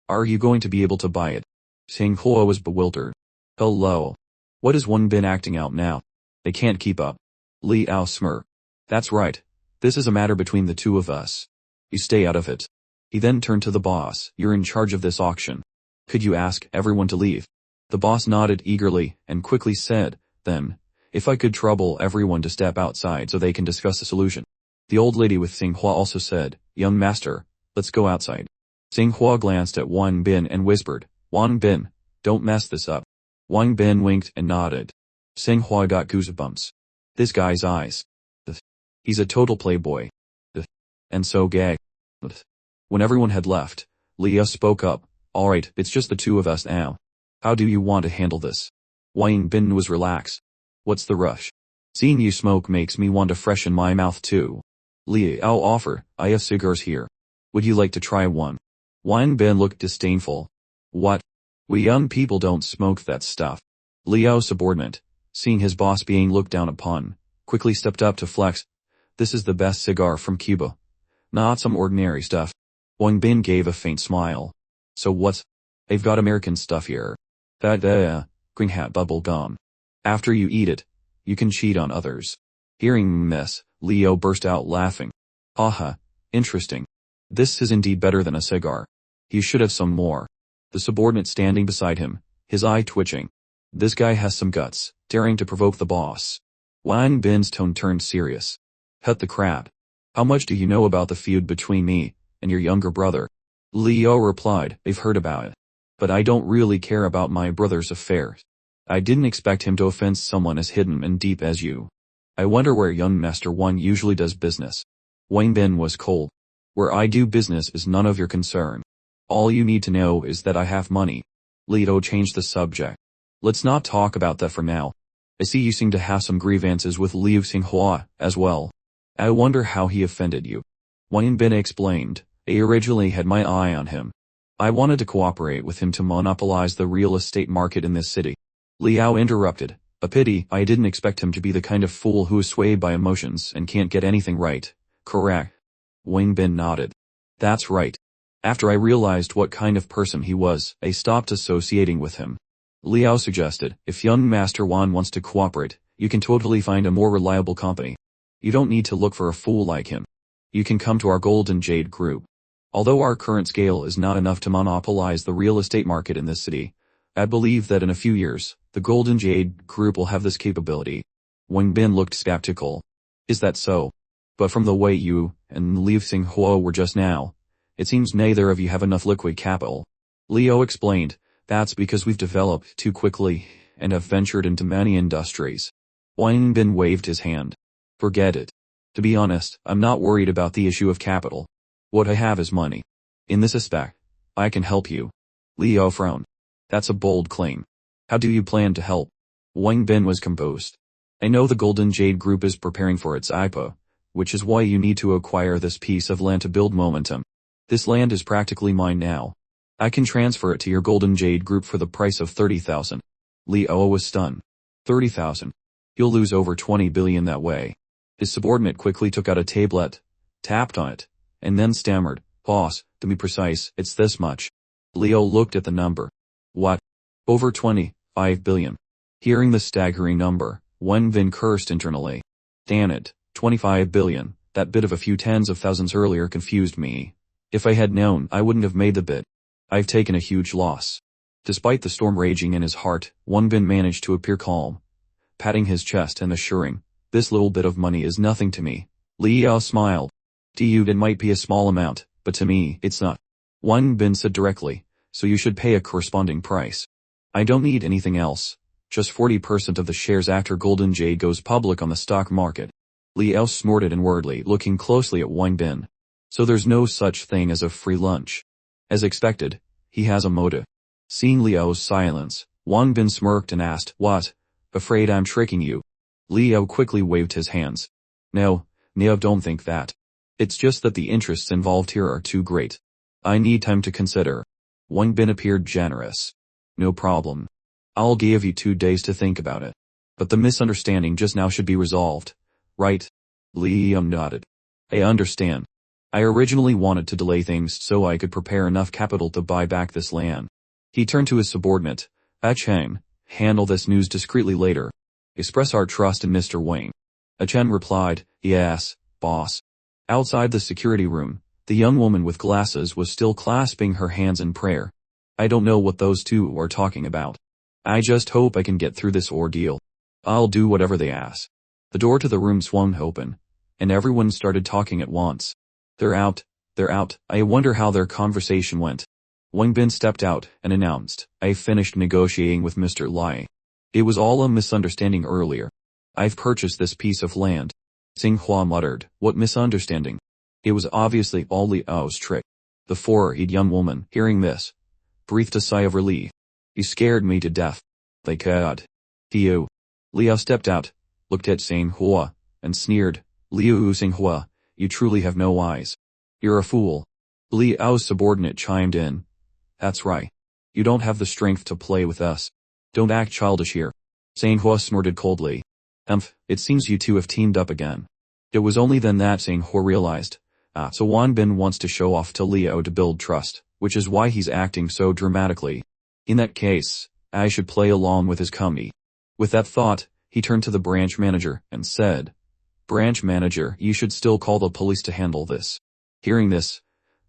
Are you going to be able to buy it? Sanghua was bewildered. Hello. What is Wang Bin acting out now? They can't keep up. Liao smirked. That's right. This is a matter between the two of us. You stay out of it. He then turned to the boss. You're in charge of this auction. Could you ask everyone to leave? The boss nodded eagerly and quickly said, then, if I could trouble everyone to step outside so they can discuss a solution. The old lady with Sanghua also said, young master, let's go outside. Sanghua glanced at Wang Bin and whispered, Wang Bin, don't mess this up. Wang Bin winked and nodded. Sanghua got goosebumps. This guy's eyes. He's a total playboy. And so gay. When everyone had left, Leah spoke up. Alright, it's just the two of us now. How do you want to handle this? Wang Bin was relaxed. What's the rush? Seeing you smoke makes me want to freshen my mouth too. Leah, I'll offer. I have cigars here. Would you like to try one? Wang Bin looked disdainful. What? We young people don't smoke that stuff. Liao subordinate, seeing his boss being looked down upon, quickly stepped up to flex. This is the best cigar from Cuba. Not some ordinary stuff. Wang Bin gave a faint smile. So what's? I've got American stuff here. Green hat bubble gum. After you eat it, you can cheat on others. Hearing this, Leo burst out laughing. Haha, interesting. This is indeed better than a cigar. You should have some more. The subordinate standing beside him, his eye twitching. This guy has some guts, daring to provoke the boss. Wang Bin's tone turned serious. Cut the crap. How much do you know about the feud between me and your younger brother? Leo replied, I've heard about it. But I don't really care about my brother's affairs. I didn't expect him to offend someone as hidden and deep as you. I wonder where young Master Wang usually does business. Wang Bin was cold. Where I do business is none of your concern. All you need to know is that I have money. Leo changed the subject. Let's not talk about that for now. I see you seem to have some grievances with Liu Xinghua as well. I wonder how he offended you. Wang Bin explained, I originally had my eye on him. I wanted to cooperate with him to monopolize the real estate market in this city. Liao interrupted, a pity, I didn't expect him to be the kind of fool who is swayed by emotions and can't get anything right. Correct. Wang Bin nodded. That's right. After I realized what kind of person he was, I stopped associating with him. Liao suggested, if young Master Wan wants to cooperate, you can totally find a more reliable company. You don't need to look for a fool like him. You can come to our Golden Jade group. Although our current scale is not enough to monopolize the real estate market in this city, I believe that in a few years, the Golden Jade group will have this capability. Wang Bin looked skeptical. Is that so? But from the way you and Liu Xinghua were just now, it seems neither of you have enough liquid capital. Leo explained, that's because we've developed too quickly and have ventured into many industries. Wang Bin waved his hand. Forget it. To be honest, I'm not worried about the issue of capital. What I have is money. In this aspect, I can help you. Leo frowned. That's a bold claim. How do you plan to help? Wang Bin was composed. I know the Golden Jade Group is preparing for its IPO, which is why you need to acquire this piece of land to build momentum. This land is practically mine now. I can transfer it to your Golden Jade Group for the price of 30,000. Leo was stunned. 30,000. You'll lose over 20 billion that way. His subordinate quickly took out a tablet, tapped on it, and then stammered, Boss, to be precise, it's this much. Leo looked at the number. What? Over 25 billion. Hearing the staggering number, Wang Bin cursed internally. Damn it, 25 billion, that bit of a few tens of thousands earlier confused me. If I had known, I wouldn't have made the bid. I've taken a huge loss. Despite the storm raging in his heart, Wang Bin managed to appear calm, patting his chest and assuring, this little bit of money is nothing to me. Leo smiled. To you it might be a small amount, but to me, it's not. Wang Bin said directly, so you should pay a corresponding price. I don't need anything else. Just 40% of the shares after Golden Jade goes public on the stock market. Liao snorted inwardly, looking closely at Wang Bin. So there's no such thing as a free lunch. As expected, he has a motive. Seeing Liao's silence, Wang Bin smirked and asked, "What? Afraid I'm tricking you?" Liao quickly waved his hands. No, don't think that. It's just that the interests involved here are too great. I need time to consider. Wang Bin appeared generous. No problem. I'll give you 2 days to think about it. But the misunderstanding just now should be resolved, right? Liam nodded. I understand. I originally wanted to delay things so I could prepare enough capital to buy back this land. He turned to his subordinate, Cheng. Handle this news discreetly later. Express our trust in Mr. Wang. Chen replied, yes, boss. Outside the security room, the young woman with glasses was still clasping her hands in prayer. I don't know what those two are talking about. I just hope I can get through this ordeal. I'll do whatever they ask. The door to the room swung open, and everyone started talking at once. They're out. I wonder how their conversation went. Wang Bin stepped out and announced, I finished negotiating with Mr. Lai. It was all a misunderstanding earlier. I've purchased this piece of land. Xinghua muttered, what misunderstanding? It was obviously all Liao's trick. The four-eyed young woman, hearing this, breathed a sigh of relief. You scared me to death. They could. You. Liao stepped out, looked at Xinghua, and sneered, Liu Xinghua, you truly have no eyes. You're a fool. Liao's subordinate chimed in. That's right. You don't have the strength to play with us. Don't act childish here. Xinghua snorted coldly. It seems you two have teamed up again. It was only then that Xinghua realized. So Wang Bin wants to show off to Liao to build trust, which is why he's acting so dramatically. In that case, I should play along with his comedy. With that thought, he turned to the branch manager and said, Branch manager, you should still call the police to handle this. Hearing this,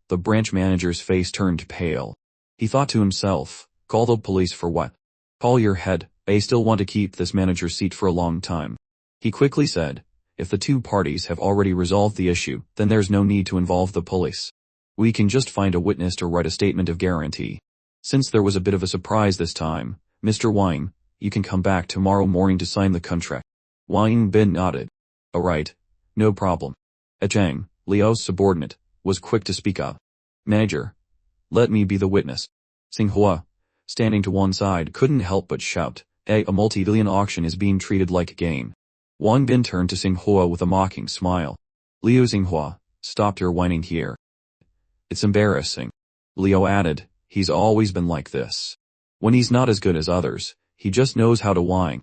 the branch manager's face turned pale. He thought to himself, call the police for what? Call your head, I still want to keep this manager's seat for a long time. He quickly said, if the two parties have already resolved the issue, then there's no need to involve the police. We can just find a witness to write a statement of guarantee. Since there was a bit of a surprise this time, Mr. Wang, you can come back tomorrow morning to sign the contract. Wang Bin nodded. Alright. No problem. Cheng, Liao's subordinate, was quick to speak up. Manager. Let me be the witness. Xinghua, standing to one side, couldn't help but shout, a multi-billion auction is being treated like a game. Wang Bin turned to Xinghua with a mocking smile. Liu Xinghua, stop your whining here. It's embarrassing. Liu added, he's always been like this. When he's not as good as others, he just knows how to whine.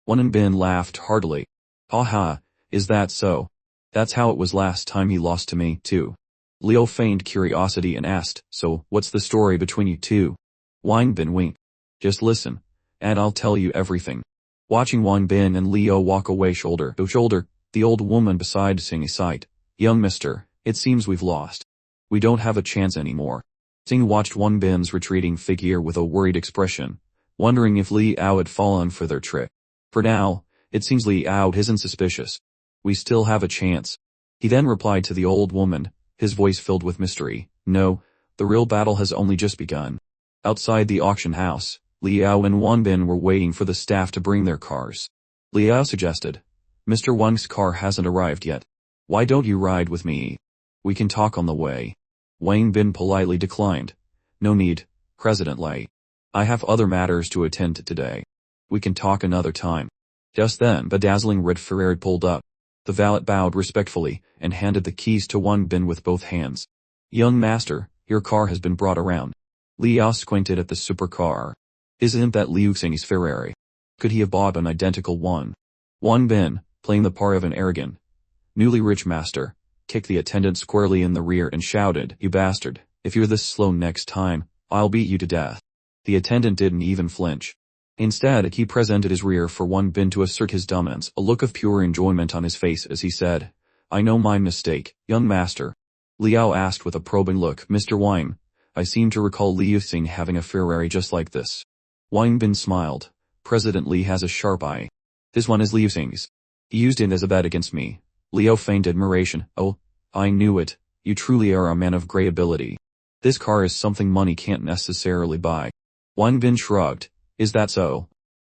Wang Bin laughed heartily. Ha, is that so? That's how it was last time he lost to me, too. Liu feigned curiosity and asked, so, what's the story between you two? Wang Bin winked. Just listen, and I'll tell you everything. Watching Wang Bin and Liu walk away shoulder to shoulder, the old woman beside Xing sighed. Young mister, it seems we've lost. We don't have a chance anymore. Xing watched Wang Bin's retreating figure with a worried expression, wondering if Liao had fallen for their trick. For now, it seems Liao isn't suspicious. We still have a chance. He then replied to the old woman, his voice filled with mystery. No, the real battle has only just begun. Outside the auction house, Liao and Wang Bin were waiting for the staff to bring their cars. Liao suggested, Mr. Wang's car hasn't arrived yet. Why don't you ride with me? We can talk on the way. Wang Bin politely declined. No need, President Lai. I have other matters to attend to today. We can talk another time. Just then, a dazzling red Frieren pulled up. The valet bowed respectfully and handed the keys to Wang Bin with both hands. Young master, your car has been brought around. Liao squinted at the supercar. Isn't that Liu Xing's Ferrari? Could he have bought an identical one? Wang Bin, playing the part of an arrogant, newly rich master, kicked the attendant squarely in the rear and shouted, You bastard, if you're this slow next time, I'll beat you to death. The attendant didn't even flinch. Instead, he presented his rear for Wang Bin to assert his dominance, a look of pure enjoyment on his face as he said, I know my mistake, young master. Liao asked with a probing look, Mr. Wang, I seem to recall Liu Xing having a Ferrari just like this. Wang Bin smiled. President Li has a sharp eye. This one is Liu Xing's. He used it as a bet against me. Liao feigned admiration. Oh, I knew it. You truly are a man of great ability. This car is something money can't necessarily buy. Wang Bin shrugged. Is that so?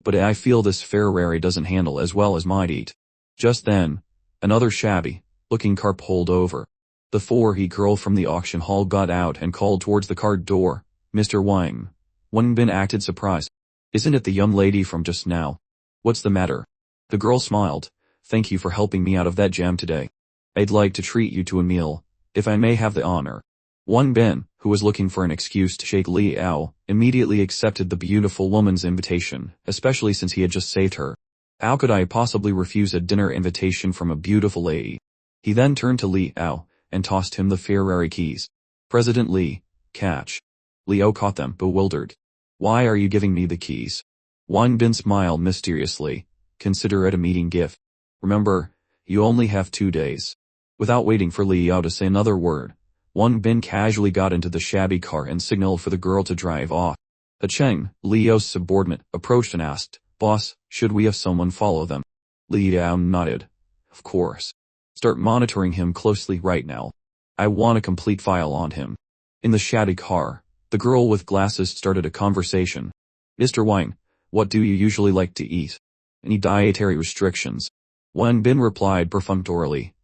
But I feel this Ferrari doesn't handle as well as might eat. Just then, Another shabby-looking car pulled over. The 4-heat girl from the auction hall got out and called towards the car door. Mr. Wang. Wang Bin acted surprised. Isn't it the young lady from just now? What's the matter? The girl smiled. Thank you for helping me out of that jam today. I'd like to treat you to a meal, if I may have the honor. Wang Bin, who was looking for an excuse to shake Liao, immediately accepted the beautiful woman's invitation, especially since he had just saved her. How could I possibly refuse a dinner invitation from a beautiful lady? He then turned to Liao and tossed him the Ferrari keys. President Li, catch. Liao caught them, bewildered. Why are you giving me the keys? Wang Bin smiled mysteriously. Consider it a meeting gift. Remember, you only have 2 days. Without waiting for Liao to say another word, Wang Bin casually got into the shabby car and signaled for the girl to drive off. A Cheng, Liao's subordinate, approached and asked, Boss, should we have someone follow them? Liao nodded. Of course. Start monitoring him closely right now. I want a complete file on him. In the shabby car, the girl with glasses started a conversation. Mr. Wang, what do you usually like to eat? Any dietary restrictions? Wang Bin replied perfunctorily.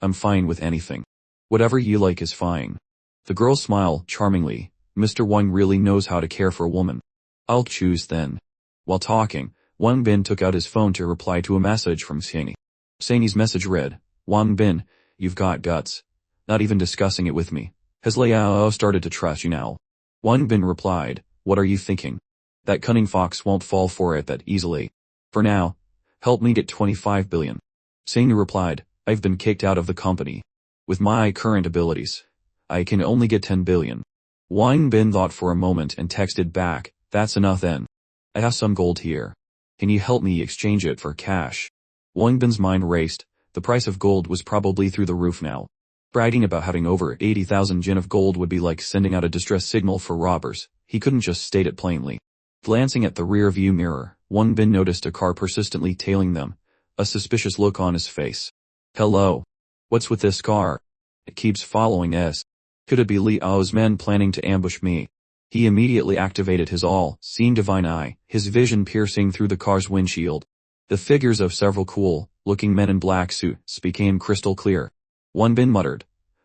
I'm fine with anything. Whatever you like is fine. The girl smiled charmingly. Mr. Wang really knows how to care for a woman. I'll choose then. While talking, Wang Bin took out his phone to reply to a message from Xiangyi. Xiangyi's message read, Wang Bin, you've got guts. Not even discussing it with me. Has Liao started to trust you now? Wang Bin replied, what are you thinking? That cunning fox won't fall for it that easily. For now, help me get 25 billion. Xiangyi replied, I've been kicked out of the company. With my current abilities, I can only get 10 billion. Wang Bin thought for a moment and texted back, that's enough then. I have some gold here. Can you help me exchange it for cash? Wang Bin's mind raced. The price of gold was probably through the roof now. Bragging about having over 80,000 jin of gold would be like sending out a distress signal for robbers. He couldn't just state it plainly. Glancing at the rear view mirror, Wang Bin noticed a car persistently tailing them. A suspicious look on his face. Hello. What's with this car? It keeps following us. Could it be Liao's men planning to ambush me? He immediately activated his all-seeing divine eye, his vision piercing through the car's windshield. The figures of several cool-looking men in black suits became crystal clear. Wang Bin muttered.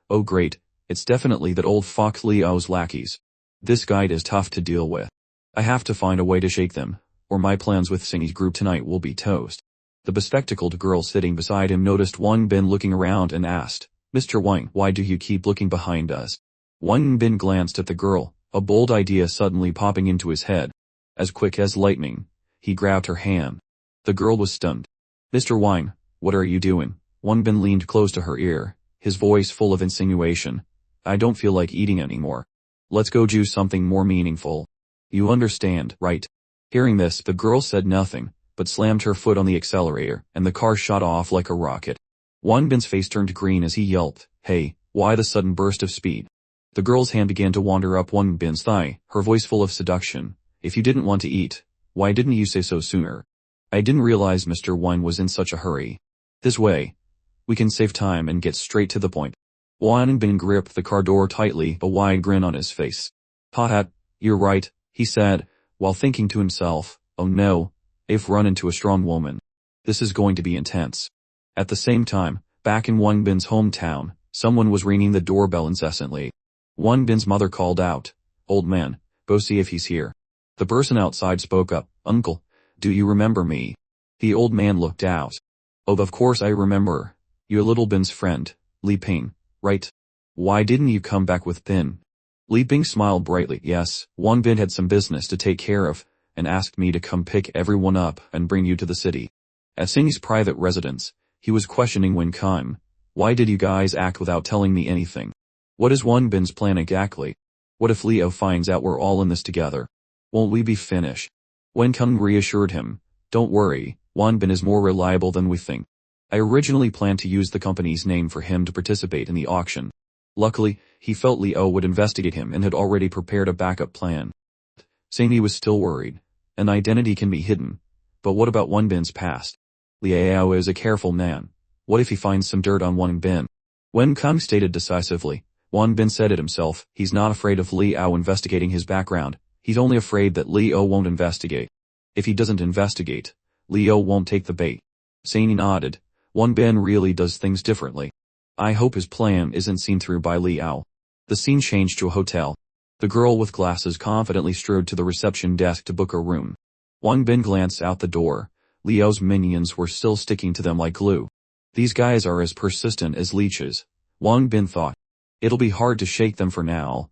Oh great, it's definitely that old fox Liao's lackeys. This guide is tough to deal with. I have to find a way to shake them, or my plans with Xiangyi's group tonight will be toast. The bespectacled girl sitting beside him noticed Wang Bin looking around and asked, Mr. Wang, why do you keep looking behind us? Wang Bin glanced at the girl, a bold idea suddenly popping into his head. As quick as lightning, he grabbed her hand. The girl was stunned. Mr. Wang, what are you doing? Wang Bin leaned close to her ear, his voice full of insinuation. I don't feel like eating anymore. Let's go do something more meaningful. You understand, right? Hearing this, the girl said nothing, but slammed her foot on the accelerator, and the car shot off like a rocket. Wang Bin's face turned green as he yelped, Hey, why the sudden burst of speed? The girl's hand began to wander up Wang Bin's thigh, her voice full of seduction. If you didn't want to eat, why didn't you say so sooner? I didn't realize Mr. Wang was in such a hurry. This way, we can save time and get straight to the point. Wang Bin gripped the car door tightly, a wide grin on his face. Ha, you're right, he said, while thinking to himself, oh no, I've run into a strong woman. This is going to be intense. At the same time, back in Wang Bin's hometown, someone was ringing the doorbell incessantly. Wang Bin's mother called out, Old man, go see if he's here. The person outside spoke up, Uncle, do you remember me? The old man looked out. Oh, of course I remember. You're little Bin's friend, Li Ping, right? Why didn't you come back with Bin? Li Ping smiled brightly. Yes, Wang Bin had some business to take care of, and asked me to come pick everyone up and bring you to the city. At Xingyi's private residence, he was questioning Wen Kun. Why did you guys act without telling me anything? What is Wang Bin's plan exactly? What if Liao finds out we're all in this together? Won't we be finished? Wen Kun reassured him, don't worry, Wang Bin is more reliable than we think. I originally planned to use the company's name for him to participate in the auction. Luckily, he felt Liao would investigate him and had already prepared a backup plan. Xingyi was still worried. An identity can be hidden. But what about Wang Bin's past? Liao is a careful man. What if he finds some dirt on Wang Bin? Wen Kun stated decisively. Wang Bin said it himself, he's not afraid of Liao investigating his background, he's only afraid that Liao won't investigate. If he doesn't investigate, Liao won't take the bait. Xingyi nodded. Wang Bin really does things differently. I hope his plan isn't seen through by Liao. The scene changed to a hotel. The girl with glasses confidently strode to the reception desk to book a room. Wang Bin glanced out the door. Liao's minions were still sticking to them like glue. These guys are as persistent as leeches, Wang Bin thought. It'll be hard to shake them for now,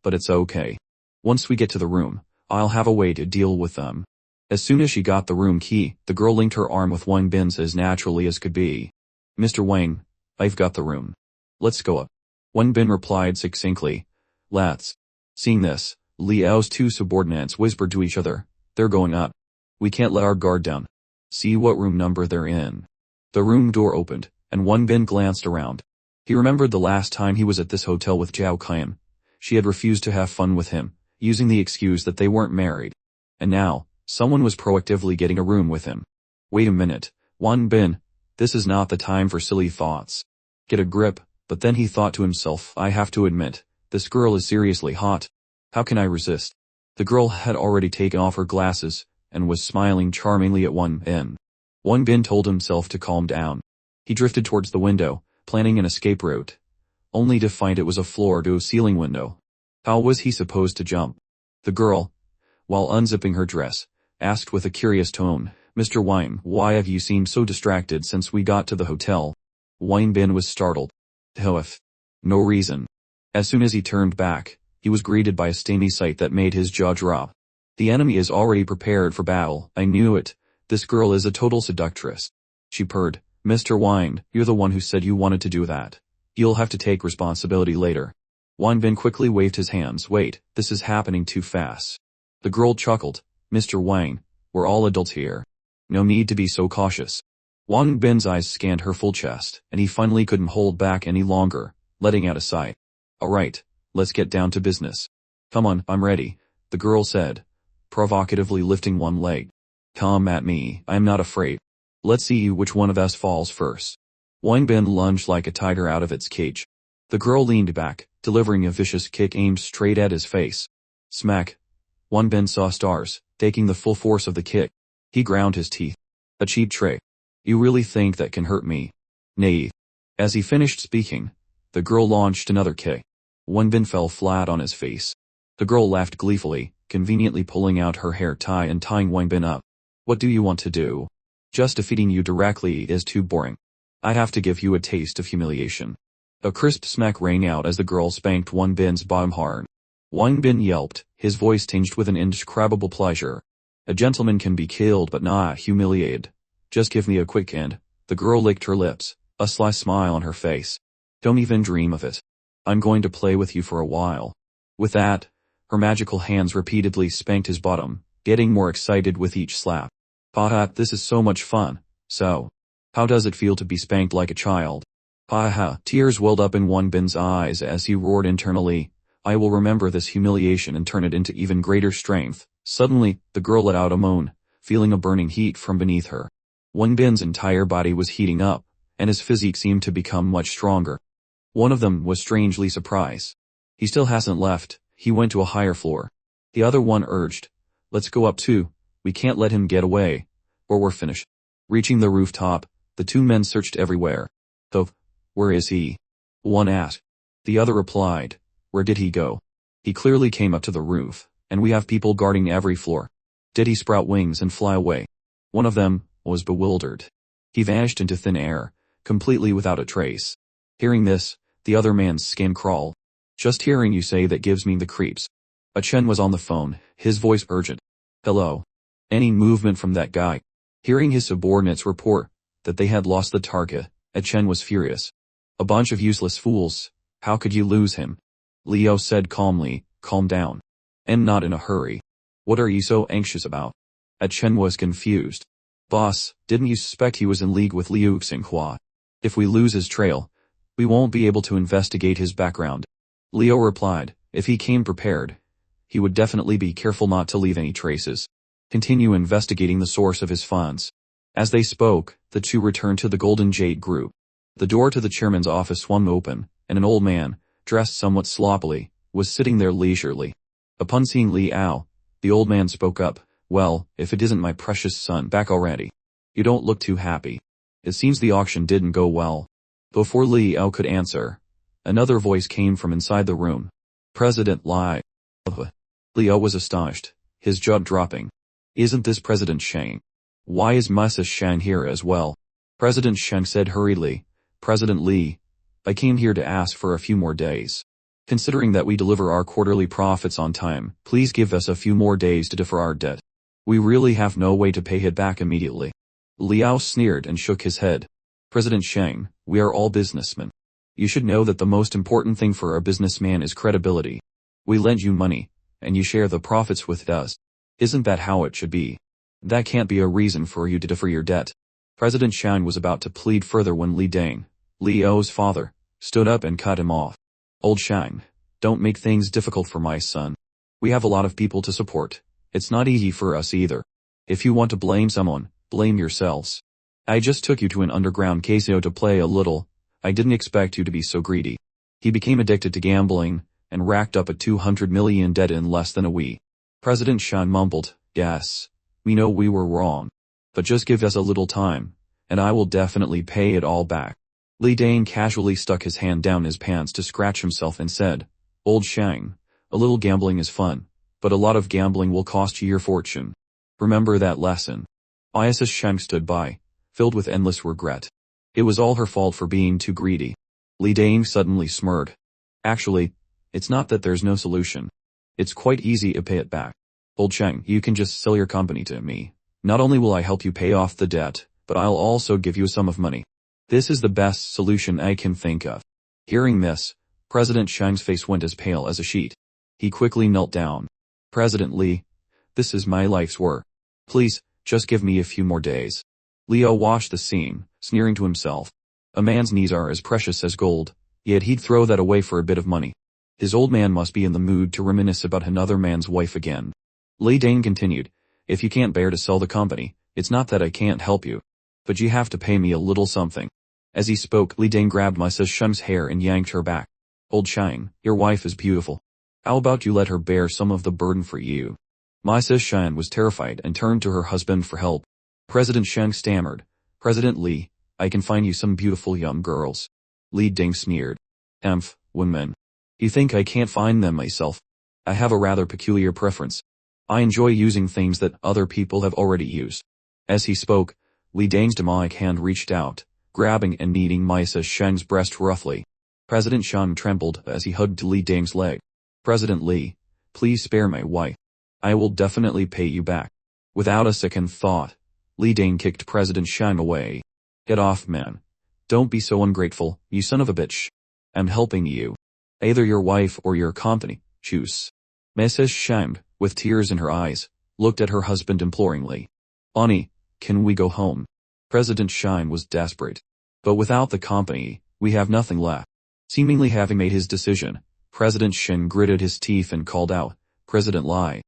but it's okay. Once we get to the room, I'll have a way to deal with them. As soon as she got the room key, the girl linked her arm with Wang Bin's as naturally as could be. Mr. Wang, I've got the room. Let's go up. Wang Bin replied succinctly. Let's. Seeing this, Liao's two subordinates whispered to each other. They're going up. We can't let our guard down. See what room number they're in. The room door opened, and Wang Bin glanced around. He remembered the last time he was at this hotel with Zhao Qian. She had refused to have fun with him, using the excuse that they weren't married. And now, someone was proactively getting a room with him. Wait a minute, Wang Bin, this is not the time for silly thoughts. Get a grip, but then he thought to himself, I have to admit, this girl is seriously hot. How can I resist? The girl had already taken off her glasses, and was smiling charmingly at Wang Bin. Wang Bin told himself to calm down. He drifted towards the window, planning an escape route, only to find it was a floor-to-ceiling window. How was he supposed to jump? The girl, while unzipping her dress, asked with a curious tone, Mr. Wang, why have you seemed so distracted since we got to the hotel? Wang Bin was startled. No reason. As soon as he turned back, he was greeted by a steamy sight that made his jaw drop. The enemy is already prepared for battle, I knew it. This girl is a total seductress. She purred. Mr. Wang, you're the one who said you wanted to do that. You'll have to take responsibility later. Wang Bin quickly waved his hands. Wait, this is happening too fast. The girl chuckled. Mr. Wang, we're all adults here. No need to be so cautious. Wang Bin's eyes scanned her full chest, and he finally couldn't hold back any longer, letting out a sigh. Alright, let's get down to business. Come on, I'm ready, the girl said, provocatively lifting one leg. Come at me, I'm not afraid. Let's see which one of us falls first. Wang Bin lunged like a tiger out of its cage. The girl leaned back, delivering a vicious kick aimed straight at his face. Smack. Wang Bin saw stars, taking the full force of the kick. He ground his teeth. A cheap trick. You really think that can hurt me? Nay. As he finished speaking, the girl launched another kick. Wang Bin fell flat on his face. The girl laughed gleefully, conveniently pulling out her hair tie and tying Wang Bin up. What do you want to do? Just defeating you directly is too boring. I have to give you a taste of humiliation. A crisp smack rang out as the girl spanked Wang Bin's bottom hard. Wang Bin yelped, his voice tinged with an indescribable pleasure. A gentleman can be killed but not humiliated. Just give me a quick end. The girl licked her lips, a sly smile on her face. Don't even dream of it. I'm going to play with you for a while. With that, her magical hands repeatedly spanked his bottom, getting more excited with each slap. Haha, this is so much fun. So, how does it feel to be spanked like a child? Haha, tears welled up in Wang Bin's eyes as he roared internally. I will remember this humiliation and turn it into even greater strength. Suddenly, the girl let out a moan, feeling a burning heat from beneath her. Wang Bin's entire body was heating up, and his physique seemed to become much stronger. One of them was strangely surprised. He still hasn't left. He went to a higher floor. The other one urged, let's go up too. We can't let him get away, or we're finished. Reaching the rooftop, the two men searched everywhere. So, where is he? One asked. The other replied, where did he go? He clearly came up to the roof, and we have people guarding every floor. Did he sprout wings and fly away? One of them was bewildered. He vanished into thin air, completely without a trace. Hearing this, the other man's skin crawled. Just hearing you say that gives me the creeps. A Chen was on the phone, his voice urgent. Hello. Any movement from that guy? Hearing his subordinates report that they had lost the target, A Chen was furious. A bunch of useless fools. How could you lose him? Leo said calmly, calm down. I'm not in a hurry. What are you so anxious about? A Chen was confused. Boss, didn't you suspect he was in league with Liu Xinhua? If we lose his trail, we won't be able to investigate his background. Leo replied, if he came prepared, he would definitely be careful not to leave any traces. Continue investigating the source of his funds. As they spoke, the two returned to the Golden Jade Group. The door to the chairman's office swung open, and an old man, dressed somewhat sloppily, was sitting there leisurely. Upon seeing Liao, the old man spoke up, well, if it isn't my precious son back already. You don't look too happy. It seems the auction didn't go well. Before Liao could answer, another voice came from inside the room. President Li. Liao was astonished, his jaw dropping. Isn't this President Shang? Why is Mrs. Shang here as well? President Shang said hurriedly, President Li, I came here to ask for a few more days. Considering that we deliver our quarterly profits on time, please give us a few more days to defer our debt. We really have no way to pay it back immediately. Liao sneered and shook his head. President Shang, we are all businessmen. You should know that the most important thing for a businessman is credibility. We lend you money, and you share the profits with us. Isn't that how it should be? That can't be a reason for you to defer your debt. President Shang was about to plead further when Li Dang, Liao's father, stood up and cut him off. Old Shang, don't make things difficult for my son. We have a lot of people to support. It's not easy for us either. If you want to blame someone, blame yourselves. I just took you to an underground casino to play a little. I didn't expect you to be so greedy. He became addicted to gambling, and racked up a 200 million debt in less than a week. President Shang mumbled, yes, we know we were wrong. But just give us a little time, and I will definitely pay it all back. Li Dang casually stuck his hand down his pants to scratch himself and said, Old Shang, a little gambling is fun, but a lot of gambling will cost you your fortune. Remember that lesson. Mrs. Shang stood by, filled with endless regret. It was all her fault for being too greedy. Li Dang suddenly smirked. Actually, it's not that there's no solution. It's quite easy to pay it back. Old Shang, you can just sell your company to me. Not only will I help you pay off the debt, but I'll also give you a sum of money. This is the best solution I can think of. Hearing this, President Shang's face went as pale as a sheet. He quickly knelt down. President Li, this is my life's work. Please, just give me a few more days. Liao watched the scene, sneering to himself. A man's knees are as precious as gold, yet he'd throw that away for a bit of money. His old man must be in the mood to reminisce about another man's wife again. Li Dang continued, if you can't bear to sell the company, it's not that I can't help you. But you have to pay me a little something. As he spoke, Li Dang grabbed Mrs. Shang's hair and yanked her back. Old Shang, your wife is beautiful. How about you let her bear some of the burden for you? Mrs. Shang was terrified and turned to her husband for help. President Shang stammered, President Li, I can find you some beautiful young girls. Li Dang sneered. Women. You think I can't find them myself? I have a rather peculiar preference. I enjoy using things that other people have already used. As he spoke, Li Dang's demonic hand reached out, grabbing and kneading Mrs. Shang's breast roughly. President Shang trembled as he hugged Li Dang's leg. President Li, please spare my wife. I will definitely pay you back. Without a second thought, Li Dang kicked President Shang away. Get off, man. Don't be so ungrateful, you son of a bitch. I'm helping you. Either your wife or your company, choose. Mrs. Shang, with tears in her eyes, looked at her husband imploringly. Ani, can we go home? President Shang was desperate. But without the company, we have nothing left. Seemingly having made his decision, President Shin gritted his teeth and called out, President Li.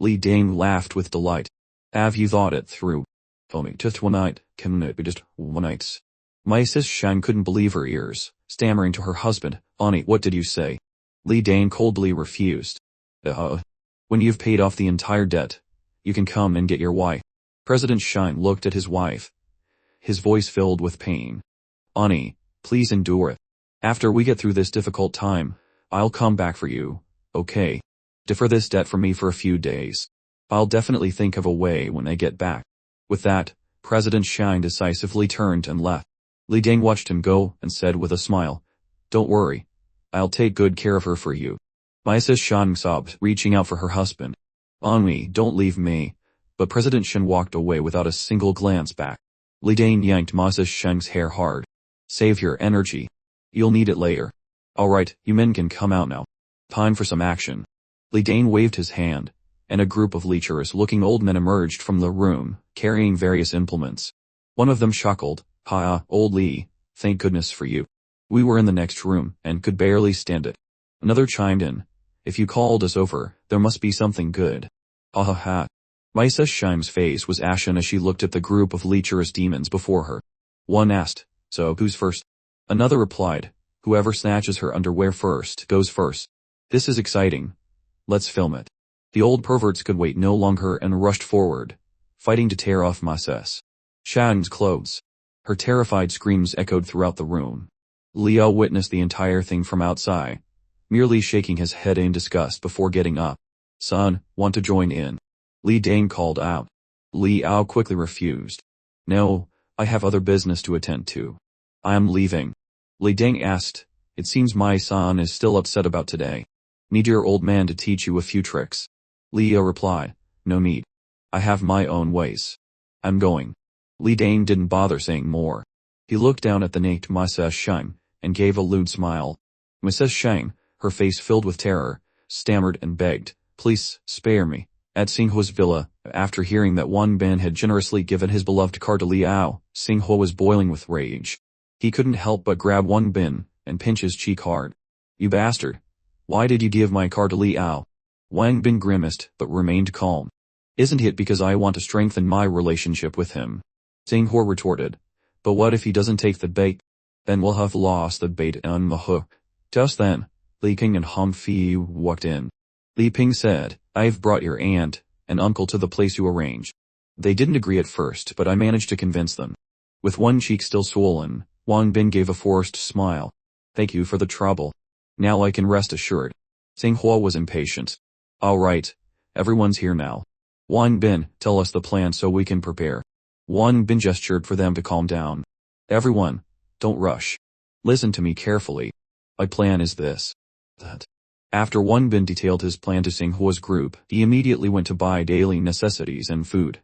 Li Dang laughed with delight. Have you thought it through? Only just one night, can it be just one night? Mrs. Shang couldn't believe her ears, stammering to her husband, Ani, what did you say? Li Dang coldly refused. When you've paid off the entire debt, you can come and get your wife. President Shang looked at his wife. His voice filled with pain. Ani, please endure it. After we get through this difficult time, I'll come back for you, okay? Defer this debt for me for a few days. I'll definitely think of a way when I get back. With that, President Shang decisively turned and left. Li Dang watched him go and said with a smile, Don't worry. I'll take good care of her for you. Mrs. Shang sobbed, reaching out for her husband. Ani, don't leave me. But President Shin walked away without a single glance back. Li Dang yanked Mrs. Shang's hair hard. Save your energy. You'll need it later. Alright, you men can come out now. Time for some action. Li Dang waved his hand, and a group of lecherous-looking old men emerged from the room, carrying various implements. One of them chuckled, Ha, old Li, thank goodness for you. We were in the next room, and could barely stand it. Another chimed in, If you called us over, there must be something good. Ha ha ha. Mrs. Shang's face was ashen as she looked at the group of lecherous demons before her. One asked, So who's first? Another replied, Whoever snatches her underwear first goes first. This is exciting. Let's film it. The old perverts could wait no longer and rushed forward, fighting to tear off Mrs. Shang's clothes. Her terrified screams echoed throughout the room. Leo witnessed the entire thing from outside, merely shaking his head in disgust before getting up. Son, want to join in? Li Dang called out. Liao quickly refused. No, I have other business to attend to. I am leaving. Li Dang asked, it seems my son is still upset about today. Need your old man to teach you a few tricks? Leo replied, no need. I have my own ways. I'm going. Li Dang didn't bother saying more. He looked down at the naked Mrs. Shang, and gave a lewd smile. Mrs. Shang, her face filled with terror, stammered and begged, please, spare me. At Xinghuo's villa, after hearing that Wang Bin had generously given his beloved car to Liao, Xinghuo was boiling with rage. He couldn't help but grab Wang Bin, and pinch his cheek hard. You bastard. Why did you give my car to Liao? Wang Bin grimaced, but remained calm. Isn't it because I want to strengthen my relationship with him? Xinghuo retorted. But what if he doesn't take the bait? Then we'll have lost the bait and the hook. Just then, Li King and Hong Fi walked in. Li Ping said, I've brought your aunt and uncle to the place you arranged. They didn't agree at first, but I managed to convince them. With one cheek still swollen, Wang Bin gave a forced smile. Thank you for the trouble. Now I can rest assured. Xinghua was impatient. All right, everyone's here now. Wang Bin, tell us the plan so we can prepare. Wang Bin gestured for them to calm down. Everyone, don't rush. Listen to me carefully. My plan is this. That. After Wang Bin detailed his plan to Xinghua's group, he immediately went to buy daily necessities and food,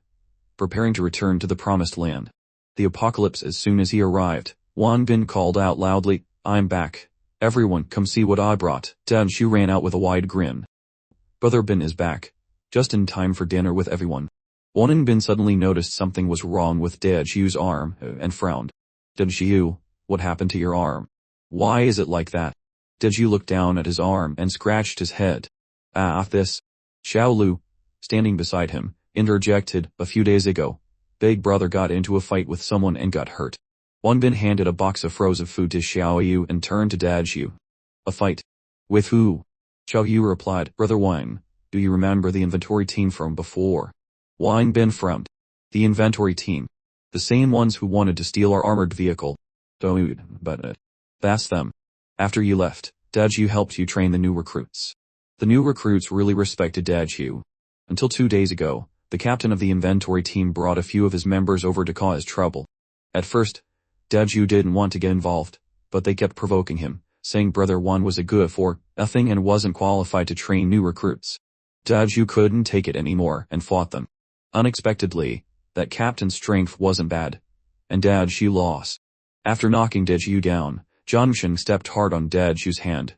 preparing to return to the promised land. The apocalypse. As soon as he arrived, Wang Bin called out loudly, I'm back. Everyone come see what I brought. Dan Shu ran out with a wide grin. Brother Bin is back. Just in time for dinner with everyone. Wang Bin suddenly noticed something was wrong with Dan Shu's arm, and frowned. Dan Shu, what happened to your arm? Why is it like that? Dan Shu looked down at his arm and scratched his head. This. Xiao Lu, standing beside him, interjected, a few days ago, Big Brother got into a fight with someone and got hurt. Wang Bin handed a box of frozen food to Xiao Yu and turned to Dan Shu. A fight? With who? Xiao Yu replied, Brother Wang, do you remember the inventory team from before? Wang Bin frowned. The inventory team. The same ones who wanted to steal our armored vehicle. But that's them. After you left, Dan Shu helped you train the new recruits. The new recruits really respected Dan Shu. Until 2 days ago, the captain of the inventory team brought a few of his members over to cause trouble. At first, Dan Shu didn't want to get involved, but they kept provoking him, saying Brother Wan was a good for nothing and wasn't qualified to train new recruits. Dan Shu couldn't take it anymore and fought them. Unexpectedly, that captain's strength wasn't bad, and Dan Shu lost. After knocking Dan Shu down, Zhangsheng stepped hard on Dan Shu's hand,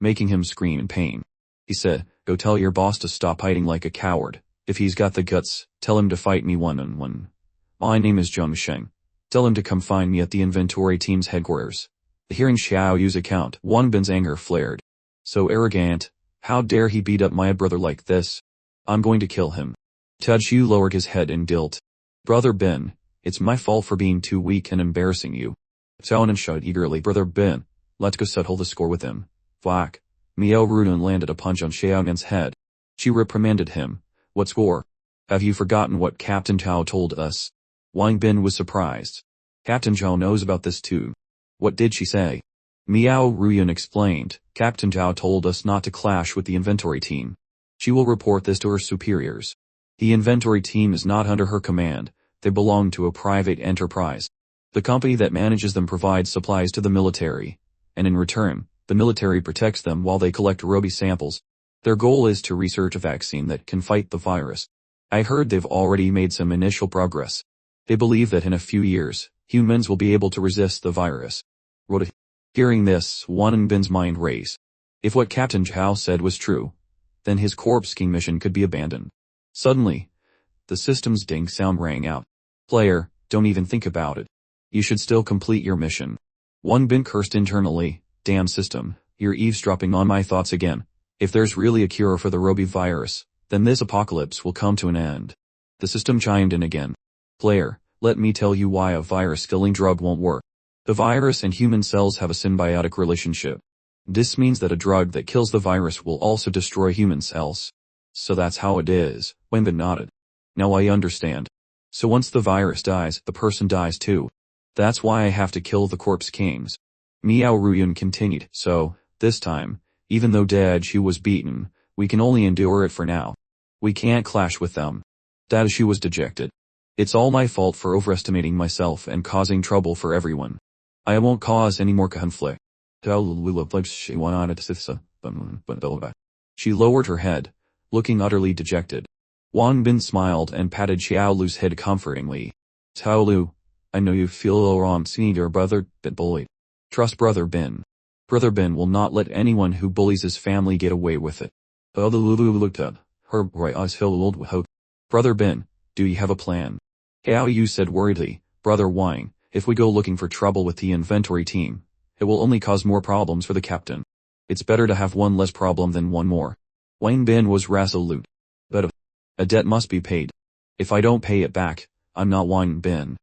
making him scream in pain. He said, go tell your boss to stop hiding like a coward. If he's got the guts, tell him to fight me one-on-one. My name is Zhangsheng. Tell him to come find me at the inventory team's headquarters. Hearing Xiao Yu's account, Wang Bin's anger flared. So arrogant, how dare he beat up my brother like this? I'm going to kill him. Dan Shu lowered his head in guilt. Brother Bin, it's my fault for being too weak and embarrassing you. Xiaonan shouted eagerly, Brother Bin, let's go settle the score with him. Whack. Miao Rudun landed a punch on Xiaonan's head. She reprimanded him. What score? Have you forgotten what Captain Zhao told us? Wang Bin was surprised. Captain Zhao knows about this too. What did she say? Miao Ruyun explained, Captain Zhao told us not to clash with the inventory team. She will report this to her superiors. The inventory team is not under her command, they belong to a private enterprise. The company that manages them provides supplies to the military, and in return, the military protects them while they collect Robi samples. Their goal is to research a vaccine that can fight the virus. I heard they've already made some initial progress. They believe that in a few years, humans will be able to resist the virus. Hearing this, Wang Bin's mind raced. If what Captain Zhao said was true, then his corpse king mission could be abandoned. Suddenly, the system's ding sound rang out. Player, don't even think about it. You should still complete your mission. Wang Bin cursed internally, damn system, you're eavesdropping on my thoughts again. If there's really a cure for the Robi virus, then this apocalypse will come to an end. The system chimed in again. Player, let me tell you why a virus-killing drug won't work. The virus and human cells have a symbiotic relationship. This means that a drug that kills the virus will also destroy human cells. So that's how it is. Wang Bin nodded. Now I understand. So once the virus dies, the person dies too. That's why I have to kill the corpse kings. Miao Ruyun continued, so, this time, even though Daiju was beaten, we can only endure it for now. We can't clash with them. Daiju was dejected. It's all my fault for overestimating myself and causing trouble for everyone. I won't cause any more conflict. She lowered her head, looking utterly dejected. Wang Bin smiled and patted Xiaolu's head comfortingly. Xiaolu, I know you feel wrong seeing your brother been bullied. Trust Brother Bin. Brother Bin will not let anyone who bullies his family get away with it. Lulu looked up, her bright eyes filled with hope. Brother Bin, do you have a plan? Xiaoyu said worriedly, Brother Wang, if we go looking for trouble with the inventory team, it will only cause more problems for the captain. It's better to have one less problem than one more. Wang Bin was resolute. But a debt must be paid. If I don't pay it back, I'm not Wang Bin.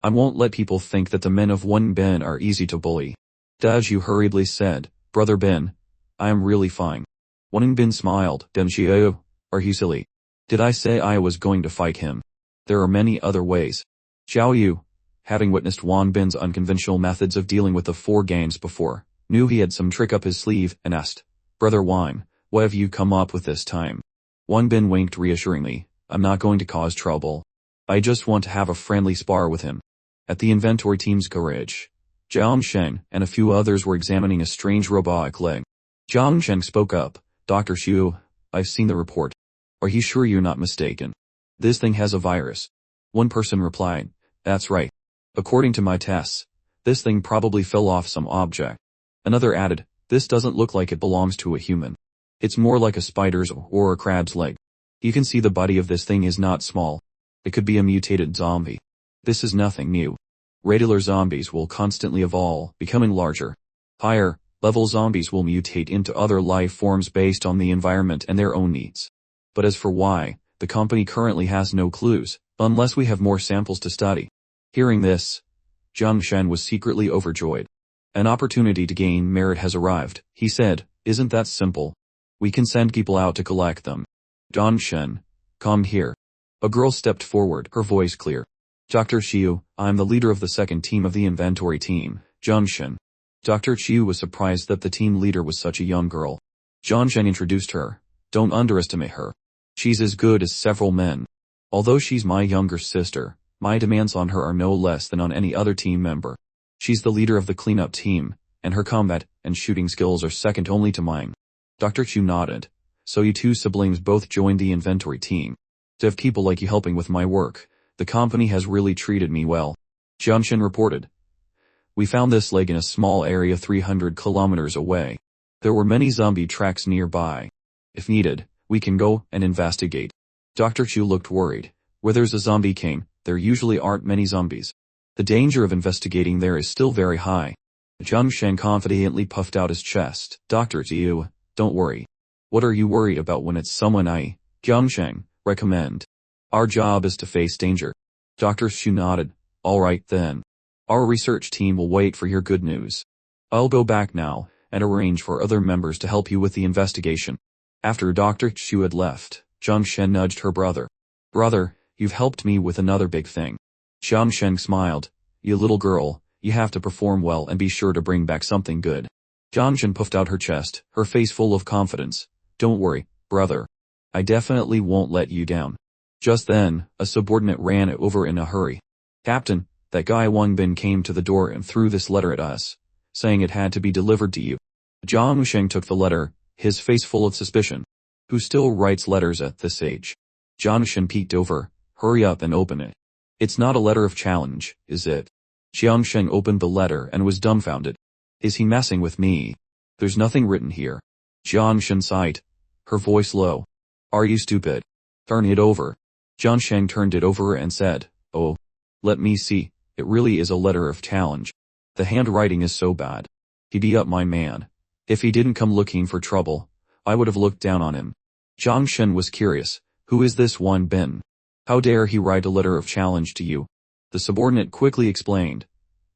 I won't let people think that the men of Wang Bin are easy to bully. Daiju hurriedly said, Brother Bin, I am really fine. Wang Bin smiled. Denshio, are you silly? Did I say I was going to fight him? There are many other ways. Xiao Yu, having witnessed Wang Bin's unconventional methods of dealing with the four gangs before, knew he had some trick up his sleeve and asked, Brother Wang, what have you come up with this time? Wang Bin winked reassuringly, I'm not going to cause trouble. I just want to have a friendly spar with him. At the inventory team's garage, Jiang Sheng and a few others were examining a strange robotic leg. Jiang Sheng spoke up, Dr. Xu, I've seen the report. Are you sure you're not mistaken? This thing has a virus. One person replied, that's right. According to my tests, this thing probably fell off some object. Another added, this doesn't look like it belongs to a human. It's more like a spider's or a crab's leg. You can see the body of this thing is not small. It could be a mutated zombie. This is nothing new. Regular zombies will constantly evolve, becoming larger. Higher level zombies will mutate into other life forms based on the environment and their own needs. But as for why, the company currently has no clues, unless we have more samples to study. Hearing this, Jiang Shen was secretly overjoyed. An opportunity to gain merit has arrived, he said, isn't that simple? We can send people out to collect them. Jiang Shen, come here. A girl stepped forward, her voice clear. Dr. Xiu, I'm the leader of the second team of the inventory team, Jiang Shen. Dr. Xiu was surprised that the team leader was such a young girl. Jiang Shen introduced her. Don't underestimate her. She's as good as several men. Although she's my younger sister, my demands on her are no less than on any other team member. She's the leader of the cleanup team, and her combat and shooting skills are second only to mine. Dr. Xiu nodded. So you two siblings both joined the inventory team. To have people like you helping with my work, the company has really treated me well. Jiang Shen reported. We found this leg in a small area 300 kilometers away. There were many zombie tracks nearby. If needed, we can go and investigate. Dr. Chu looked worried. Where there's a zombie king, there usually aren't many zombies. The danger of investigating there is still very high. Jiang Shen confidently puffed out his chest. Dr. Chu, don't worry. What are you worried about when it's someone I, Jiang Shen, recommend? Our job is to face danger. Dr. Xu nodded. All right then. Our research team will wait for your good news. I'll go back now and arrange for other members to help you with the investigation. After Dr. Xu had left, Jiang Shen nudged her brother. Brother, you've helped me with another big thing. Jiang Shen smiled. You little girl, you have to perform well and be sure to bring back something good. Jiang Shen puffed out her chest, her face full of confidence. Don't worry, brother. I definitely won't let you down. Just then, a subordinate ran over in a hurry. Captain, that guy Wang Bin came to the door and threw this letter at us, saying it had to be delivered to you. Jiang Sheng took the letter, his face full of suspicion. Who still writes letters at this age? Jiang Shen peeked over. Hurry up and open it. It's not a letter of challenge, is it? Jiang Sheng opened the letter and was dumbfounded. Is he messing with me? There's nothing written here. Jiang Shen sighed, her voice low. Are you stupid? Turn it over. Jiang Sheng turned it over and said, Oh, let me see, it really is a letter of challenge. The handwriting is so bad. He beat up my man. If he didn't come looking for trouble, I would have looked down on him. Jiang Shen was curious. Who is this Wang Bin? How dare he write a letter of challenge to you? The subordinate quickly explained.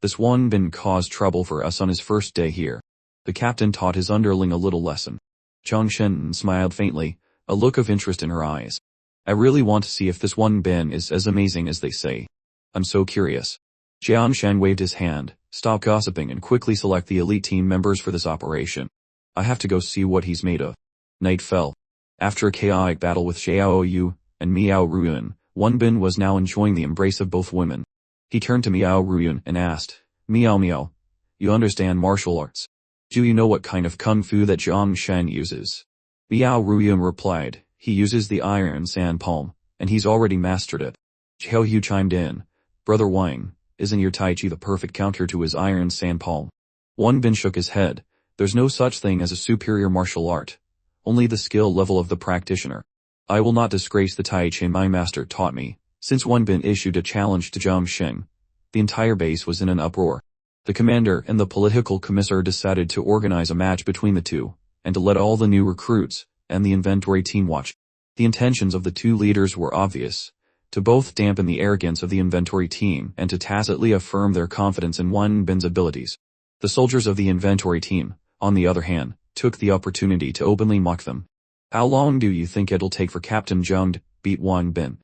This Wang Bin caused trouble for us on his first day here. The captain taught his underling a little lesson. Jiang Shen smiled faintly, a look of interest in her eyes. I really want to see if this Wang Bin is as amazing as they say. I'm so curious. Jiang Shen waved his hand, stop gossiping and quickly select the elite team members for this operation. I have to go see what he's made of. Night fell. After a chaotic battle with Xiao Yu and Miao Ruyan, Wan Bin was now enjoying the embrace of both women. He turned to Miao Ruyan and asked, Miao Miao, you understand martial arts? Do you know what kind of kung fu that Jiang Shen uses? Miao Ruyan replied, he uses the iron sand palm, and he's already mastered it. Xiao Yu chimed in, Brother Wang, isn't your Tai Chi the perfect counter to his iron sand palm? Wan Bin shook his head. There's no such thing as a superior martial art. Only the skill level of the practitioner. I will not disgrace the Tai Chi my master taught me. Since Wan Bin issued a challenge to Jiang Shen, the entire base was in an uproar. The commander and the political commissar decided to organize a match between the two, and to let all the new recruits and the inventory team watch. The intentions of the two leaders were obvious. To both dampen the arrogance of the inventory team and to tacitly affirm their confidence in Wan Bin's abilities. The soldiers of the inventory team, on the other hand, took the opportunity to openly mock them. How long do you think it'll take for Captain Zhang to beat Wan Bin?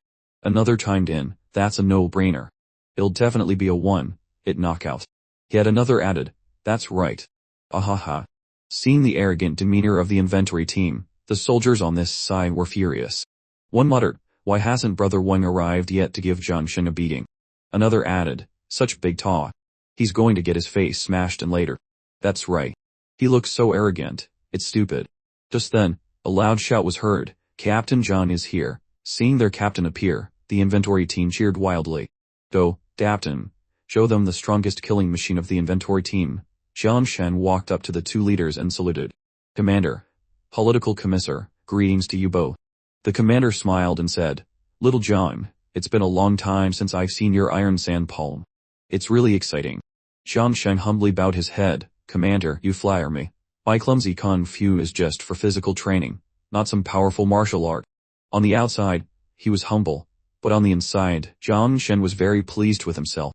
Another chimed in, that's a no-brainer. It'll definitely be a one-hit knockout. Yet another added, that's right. Ahaha. Seeing the arrogant demeanor of the inventory team, the soldiers on this side were furious. One muttered, why hasn't Brother Wang arrived yet to give Jiang Shen a beating? Another added, such big talk. He's going to get his face smashed and later. That's right. He looks so arrogant, it's stupid. Just then, a loud shout was heard, Captain Zhang is here. Seeing their captain appear, the inventory team cheered wildly. Go, Captain. Show them the strongest killing machine of the inventory team. Jiang Shen walked up to the two leaders and saluted. Commander. Political commissar, greetings to you both. The commander smiled and said, Little John, it's been a long time since I've seen your iron sand palm. It's really exciting. Jiang Shen humbly bowed his head, Commander, you flatter me. My clumsy kung fu is just for physical training, not some powerful martial art. On the outside, he was humble, but on the inside, Jiang Shen was very pleased with himself.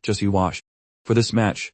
Just you watch. For this match,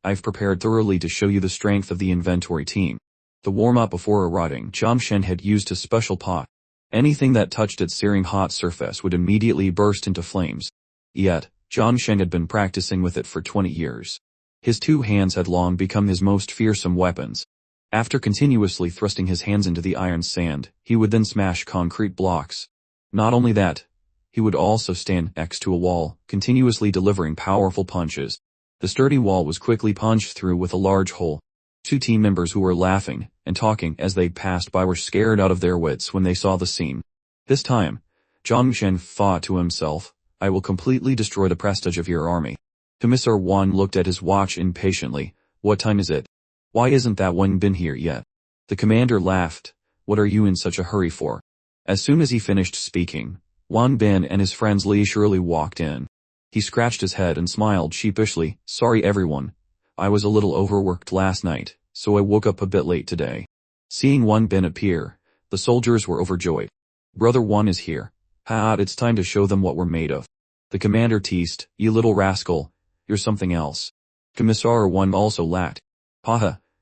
I've prepared thoroughly to show you the strength of the inventory team. The warm-up before arriving, Jiang Shen had used his special pot. Anything that touched its searing hot surface would immediately burst into flames. Yet, Jiang Shen had been practicing with it for 20 years. His two hands had long become his most fearsome weapons. After continuously thrusting his hands into the iron sand, he would then smash concrete blocks. Not only that, he would also stand next to a wall, continuously delivering powerful punches. The sturdy wall was quickly punched through with a large hole. Two team members who were laughing and talking as they passed by were scared out of their wits when they saw the scene. This time, Jiang Shen thought to himself, I will completely destroy the prestige of your army. Commissar Wan looked at his watch impatiently. What time is it? Why isn't that one been here yet? The commander laughed. What are you in such a hurry for? As soon as he finished speaking, Wan Bin and his friends leisurely walked in. He scratched his head and smiled sheepishly. Sorry everyone. I was a little overworked last night, so I woke up a bit late today. Seeing Wan Bin appear, the soldiers were overjoyed. Brother Wan is here. It's time to show them what we're made of. The commander teased, you little rascal, you're something else. Commissar Wan also laughed.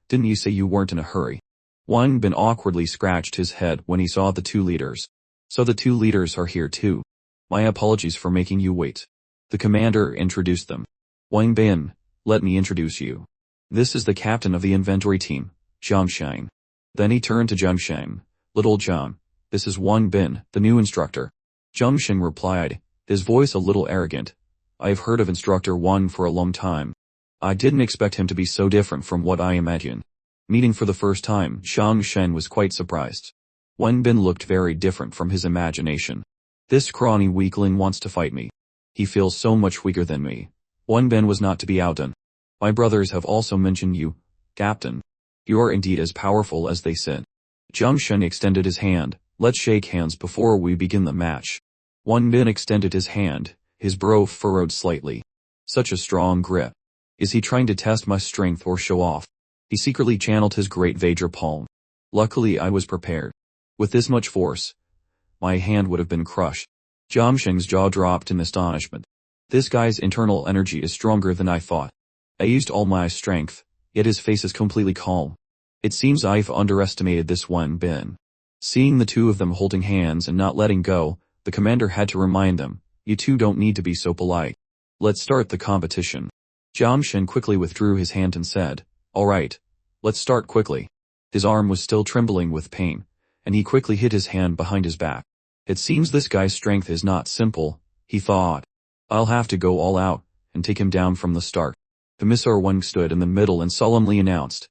Didn't you say you weren't in a hurry? Wang Bin awkwardly scratched his head when he saw the two leaders. So the two leaders are here too. My apologies for making you wait. The commander introduced them. Wang Bin, let me introduce you. This is the captain of the inventory team, Jiang Shen. Then he turned to Jiang Shen. Little John, this is Wang Bin, the new instructor. Jiang Shen replied, his voice a little arrogant. I've heard of Instructor Wang for a long time. I didn't expect him to be so different from what I imagined. Meeting for the first time, Jiang Shen was quite surprised. Wang Bin looked very different from his imagination. This scrawny weakling wants to fight me. He feels so much weaker than me. Wang Bin was not to be outdone. My brothers have also mentioned you, Captain. You are indeed as powerful as they said. Jiang Shen extended his hand. Let's shake hands before we begin the match. Wang Bin extended his hand, his brow furrowed slightly. Such a strong grip. Is he trying to test my strength or show off? He secretly channeled his great Vajra palm. Luckily I was prepared. With this much force, my hand would have been crushed. Jiang Shen's jaw dropped in astonishment. This guy's internal energy is stronger than I thought. I used all my strength, yet his face is completely calm. It seems I've underestimated this Wang Bin. Seeing the two of them holding hands and not letting go, the commander had to remind them, you two don't need to be so polite. Let's start the competition. Jiang Shen quickly withdrew his hand and said, "Alright. Let's start quickly." His arm was still trembling with pain, and he quickly hid his hand behind his back. It seems this guy's strength is not simple, he thought. I'll have to go all out and take him down from the start. Commissar Wang stood in the middle and solemnly announced,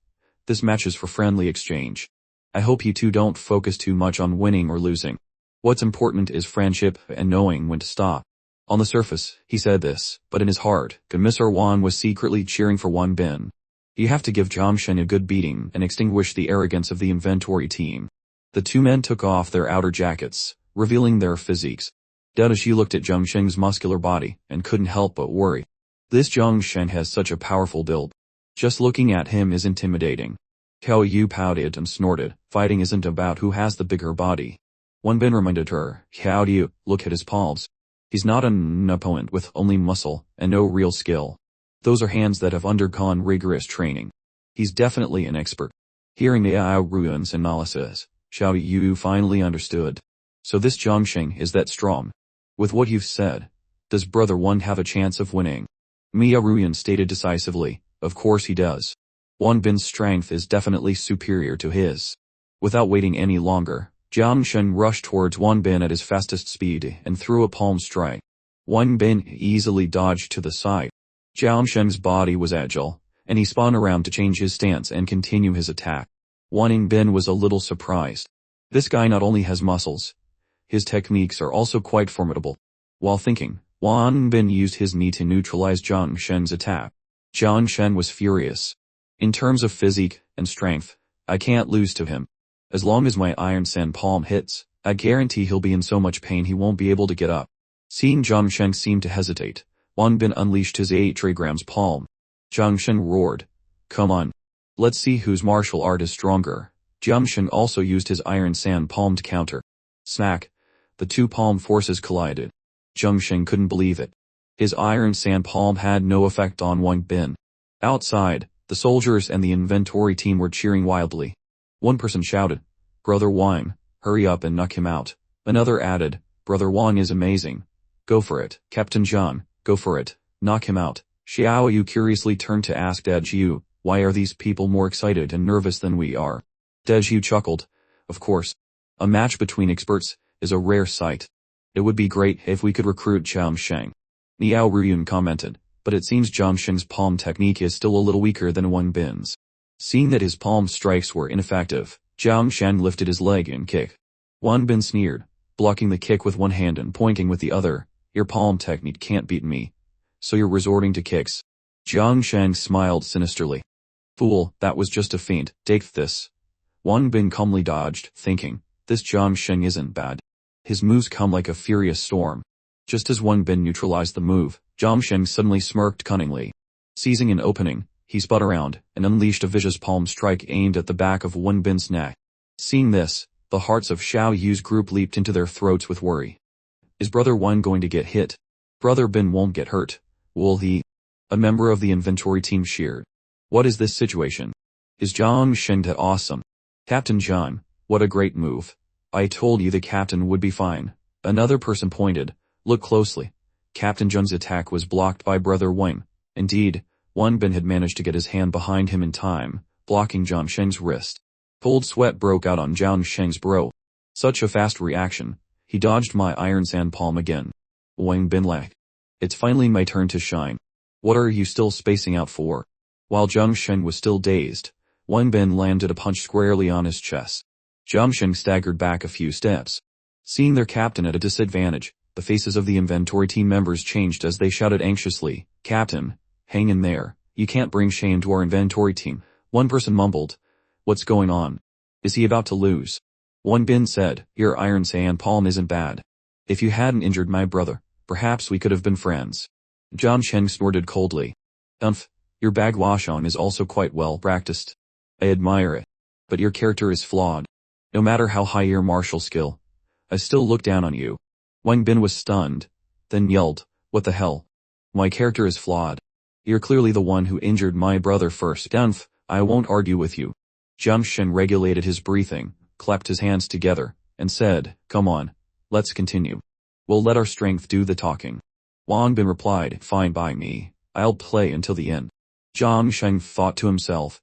"This match is for friendly exchange. I hope you two don't focus too much on winning or losing. What's important is friendship and knowing when to stop." On the surface, he said this, but in his heart, Commissar Wang was secretly cheering for Wang Bin. You have to give Jiang Shen a good beating and extinguish the arrogance of the inventory team. The two men took off their outer jackets, revealing their physiques. Daodashi looked at Jiang Shen's muscular body and couldn't help but worry. This Jiang Shen has such a powerful build. Just looking at him is intimidating. Cao Yu pouted and snorted. Fighting isn't about who has the bigger body. Wang Bin reminded her, "Cao Yu, look at his palms. He's not an opponent with only muscle and no real skill. Those are hands that have undergone rigorous training. He's definitely an expert." Hearing Yao Ruin's analysis, Xiao Yu finally understood. So this Jiang Shen is that strong. With what you've said, does Brother Wang have a chance of winning? Mia Ruyan stated decisively, "Of course he does. Wang Bin's strength is definitely superior to his." Without waiting any longer, Jiang Shen rushed towards Wang Bin at his fastest speed and threw a palm strike. Wang Bin easily dodged to the side. Jiang Shen's body was agile, and he spun around to change his stance and continue his attack. Wang Bin was a little surprised. This guy not only has muscles, his techniques are also quite formidable. While thinking, Wang Bin used his knee to neutralize Jiang Shen's attack. Jiang Shen was furious. In terms of physique and strength, I can't lose to him. As long as my iron sand palm hits, I guarantee he'll be in so much pain he won't be able to get up. Seeing Jiang Shen seem to hesitate, Wang Bin unleashed his 8 trigrams palm. Jiang Shen roared, "Come on. Let's see whose martial art is stronger." Jiang Shen also used his iron sand palm to counter. Smack! The two palm forces collided. Jiang Shen couldn't believe it. His iron sand palm had no effect on Wang Bin. Outside, the soldiers and the inventory team were cheering wildly. One person shouted, "Brother Wang, hurry up and knock him out." Another added, "Brother Wang is amazing. Go for it, Captain John, go for it, knock him out." Xiao Yu curiously turned to ask Deji, "Why are these people more excited and nervous than we are?" Deji chuckled, "Of course. A match between experts is a rare sight. It would be great if we could recruit Jiang Shen." Niao Ruyun commented, "But it seems Jiang Shen's palm technique is still a little weaker than Wang Bin's." Seeing that his palm strikes were ineffective, Jiang Shen lifted his leg and kicked. Wang Bin sneered, blocking the kick with one hand and pointing with the other, "Your palm technique can't beat me. So you're resorting to kicks." Jiang Shen smiled sinisterly. "Fool, that was just a feint, take this." Wang Bin calmly dodged, thinking, this Jiang Shen isn't bad. His moves come like a furious storm. Just as Wang Bin neutralized the move, Jiang Shen suddenly smirked cunningly. Seizing an opening, he spun around and unleashed a vicious palm strike aimed at the back of Wang Bin's neck. Seeing this, the hearts of Xiao Yu's group leaped into their throats with worry. Is Brother Wang going to get hit? Brother Bin won't get hurt, will he? A member of the inventory team cheered. What is this situation? Is Jiang Shen that awesome? Captain John, what a great move. I told you the captain would be fine. Another person pointed. Look closely. Captain John's attack was blocked by Brother Wang. Indeed, Wang Bin had managed to get his hand behind him in time, blocking Jiang Shen's wrist. Cold sweat broke out on Jiang Shen's brow. Such a fast reaction. He dodged my iron sand palm again. Wang Bin laughed. It's finally my turn to shine. What are you still spacing out for? While Jiang Shen was still dazed, Wang Bin landed a punch squarely on his chest. Jiang Shen staggered back a few steps. Seeing their captain at a disadvantage, the faces of the inventory team members changed as they shouted anxiously, "Captain, hang in there. You can't bring shame to our inventory team." One person mumbled, "What's going on? Is he about to lose?" Wang Bin said, "Your iron sand palm isn't bad. If you hadn't injured my brother, perhaps we could have been friends." Jiang Shen snorted coldly. Your bagwashon is also quite well practiced. I admire it. But your character is flawed. No matter how high your martial skill, I still look down on you." Wang Bin was stunned, then yelled, "What the hell? My character is flawed. You're clearly the one who injured my brother first. I won't argue with you." Jiang Shen regulated his breathing, clapped his hands together, and said, "Come on, let's continue. We'll let our strength do the talking." Wang Bin replied, fine by me, I'll play until the end. Zhang Sheng thought to himself,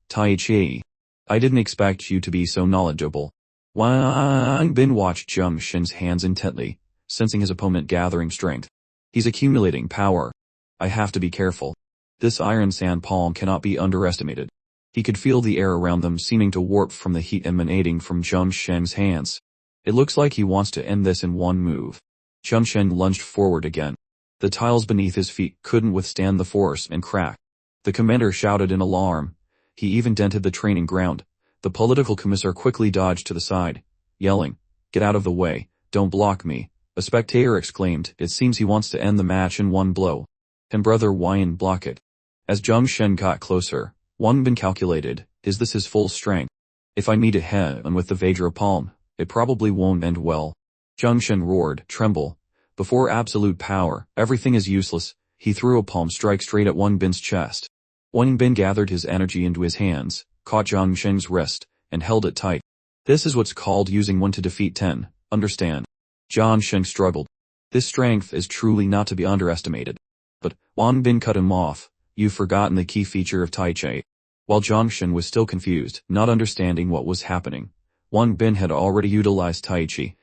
Tai Chi, I didn't expect you to be so knowledgeable. Wang Bin watched Zhang Shen's hands intently, sensing his opponent gathering strength. He's accumulating power. I have to be careful. This iron sand palm cannot be underestimated. He could feel the air around them seeming to warp from the heat emanating from Zhang Shen's hands. It looks like he wants to end this in one move. Zhang Shen lunged forward again. The tiles beneath his feet couldn't withstand the force and cracked. The commander shouted in alarm. He even dented the training ground. The political commissar quickly dodged to the side, yelling, "Get out of the way, don't block me." A spectator exclaimed, "It seems he wants to end the match in one blow. Can Brother Wang block it?" As Zhang Shen got closer, Wang Bin calculated, is this his full strength? If I meet it head-on with the Vajra palm, it probably won't end well. Zhang Shen roared, "Tremble. Before absolute power, everything is useless." He threw a palm strike straight at Wang Bin's chest. Wang Bin gathered his energy into his hands, caught Zhang Shen's wrist, and held it tight. This is what's called using 1 to defeat 10, understand? Zhang Shen struggled. This strength is truly not to be underestimated. But Wang Bin cut him off. You've forgotten the key feature of Tai Chi. While Zhang Shen was still confused, not understanding what was happening, Wang Bin had already utilized Tai Chi,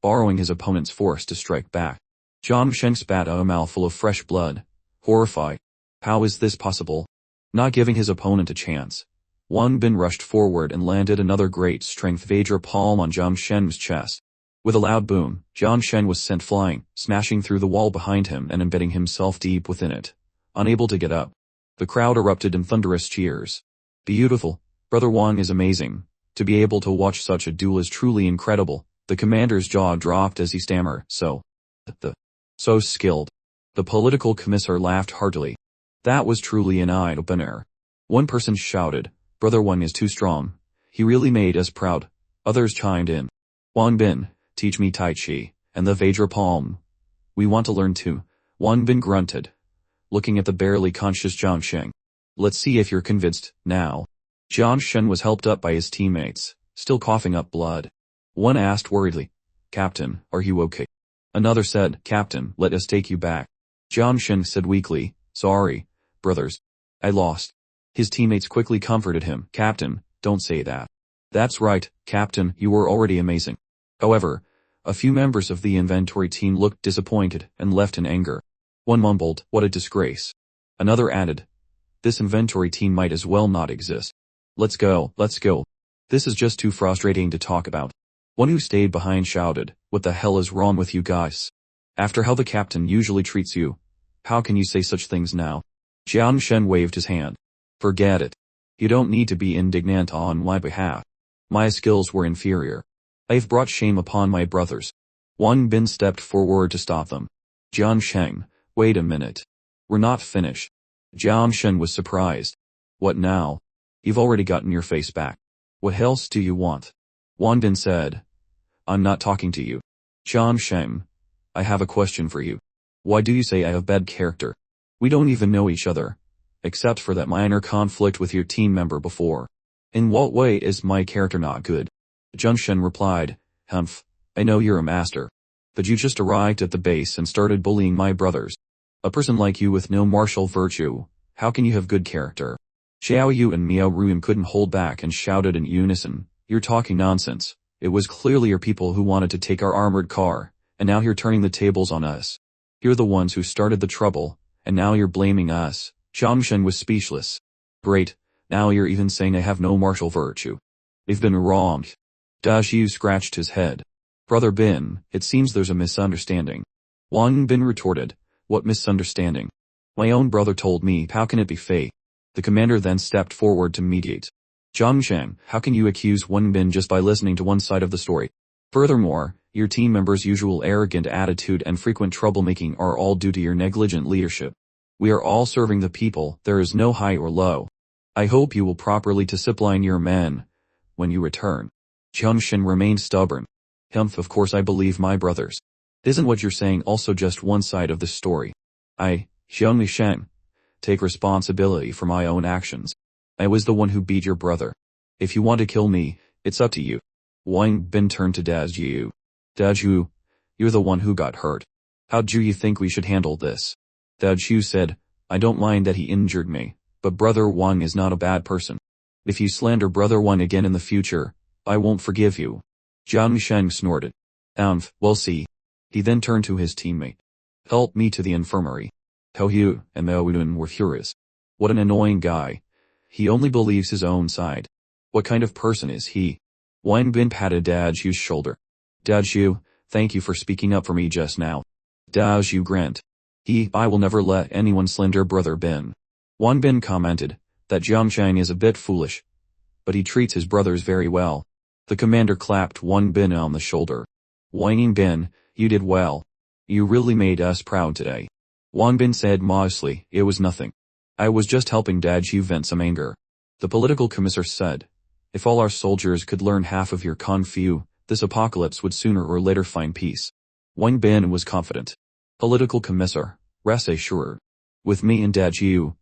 borrowing his opponent's force to strike back. Zhang Shen spat out a mouthful of fresh blood, horrified. How is this possible? Not giving his opponent a chance, Wang Bin rushed forward and landed another great strength Vajra palm on Zhang Shen's chest. With a loud boom, Zhang Shen was sent flying, smashing through the wall behind him and embedding himself deep within it. Unable to get up, the crowd erupted in thunderous cheers. Beautiful. Brother Wang is amazing. To be able to watch such a duel is truly incredible. The commander's jaw dropped as he stammered, so skilled. The political commissar laughed heartily. That was truly an eye-opener. One person shouted, Brother Wang is too strong. He really made us proud. Others chimed in. Wang Bin, teach me Tai Chi, and the Vajra palm. We want to learn too. Wang Bin grunted, looking at the barely conscious Zhang Shen. Let's see if you're convinced, now. Zhang Shen was helped up by his teammates, still coughing up blood. One asked worriedly, Captain, are you okay? Another said, Captain, let us take you back. Zhang Shen said weakly, sorry, brothers. I lost. His teammates quickly comforted him. Captain, don't say that. That's right, Captain, you were already amazing. However, a few members of the inventory team looked disappointed and left in anger. One mumbled, what a disgrace. Another added, this inventory team might as well not exist. Let's go, let's go. This is just too frustrating to talk about. One who stayed behind shouted, what the hell is wrong with you guys? After how the captain usually treats you, how can you say such things now? Zhang Shen waved his hand. Forget it. You don't need to be indignant on my behalf. My skills were inferior. I've brought shame upon my brothers. Wang Bin stepped forward to stop them. Zhang Shen, wait a minute. We're not finished. Zhang Shen was surprised. What now? You've already gotten your face back. What else do you want? Wang Bin said. I'm not talking to you. Zhang Shen, I have a question for you. Why do you say I have bad character? We don't even know each other. Except for that minor conflict with your team member before. In what way is my character not good? Zhang Shen replied, Humph, I know you're a master. But you just arrived at the base and started bullying my brothers. A person like you with no martial virtue, how can you have good character? Xiao Yu and Miao Ruyan couldn't hold back and shouted in unison, you're talking nonsense. It was clearly your people who wanted to take our armored car, and now you're turning the tables on us. You're the ones who started the trouble, and now you're blaming us. Zhang Shen was speechless. Great, now you're even saying I have no martial virtue. They've been wronged. Da Xiu scratched his head. Brother Bin, it seems there's a misunderstanding. Wang Bin retorted, what misunderstanding? My own brother told me, how can it be fate? The commander then stepped forward to mediate. Zhang Shen, how can you accuse Wang Bin just by listening to one side of the story? Furthermore, your team members' usual arrogant attitude and frequent troublemaking are all due to your negligent leadership. We are all serving the people, there is no high or low. I hope you will properly discipline your men when you return. Zhang Shen remained stubborn. Humph, of course I believe my brothers. Isn't what you're saying also just one side of the story? I, Zhang Shen, take responsibility for my own actions. I was the one who beat your brother. If you want to kill me, it's up to you. Wang Bin turned to Da Xiu. Da Xiu, you're the one who got hurt. How do you think we should handle this? Dao Chu said, I don't mind that he injured me, but Brother Wang is not a bad person. If you slander Brother Wang again in the future, I won't forgive you. Jiang Sheng snorted. We'll see. He then turned to his teammate. Help me to the infirmary. Hou Hu and Mao Yun were furious. What an annoying guy. He only believes his own side. What kind of person is he? Wang Bin patted Dao Chu's shoulder. Dao Chu, thank you for speaking up for me just now. Dao Chu grinned. I will never let anyone slander Brother Bin. Wang Bin commented that Jiangshang is a bit foolish, but he treats his brothers very well. The commander clapped Wang Bin on the shoulder. Wang Bin, you did well. You really made us proud today. Wang Bin said modestly, it was nothing. I was just helping Dao Chu vent some anger. The political commissar said, if all our soldiers could learn half of your kung fu, this apocalypse would sooner or later find peace. Wang Bin was confident. Political commissar, rest assured. With me and Dao Chu,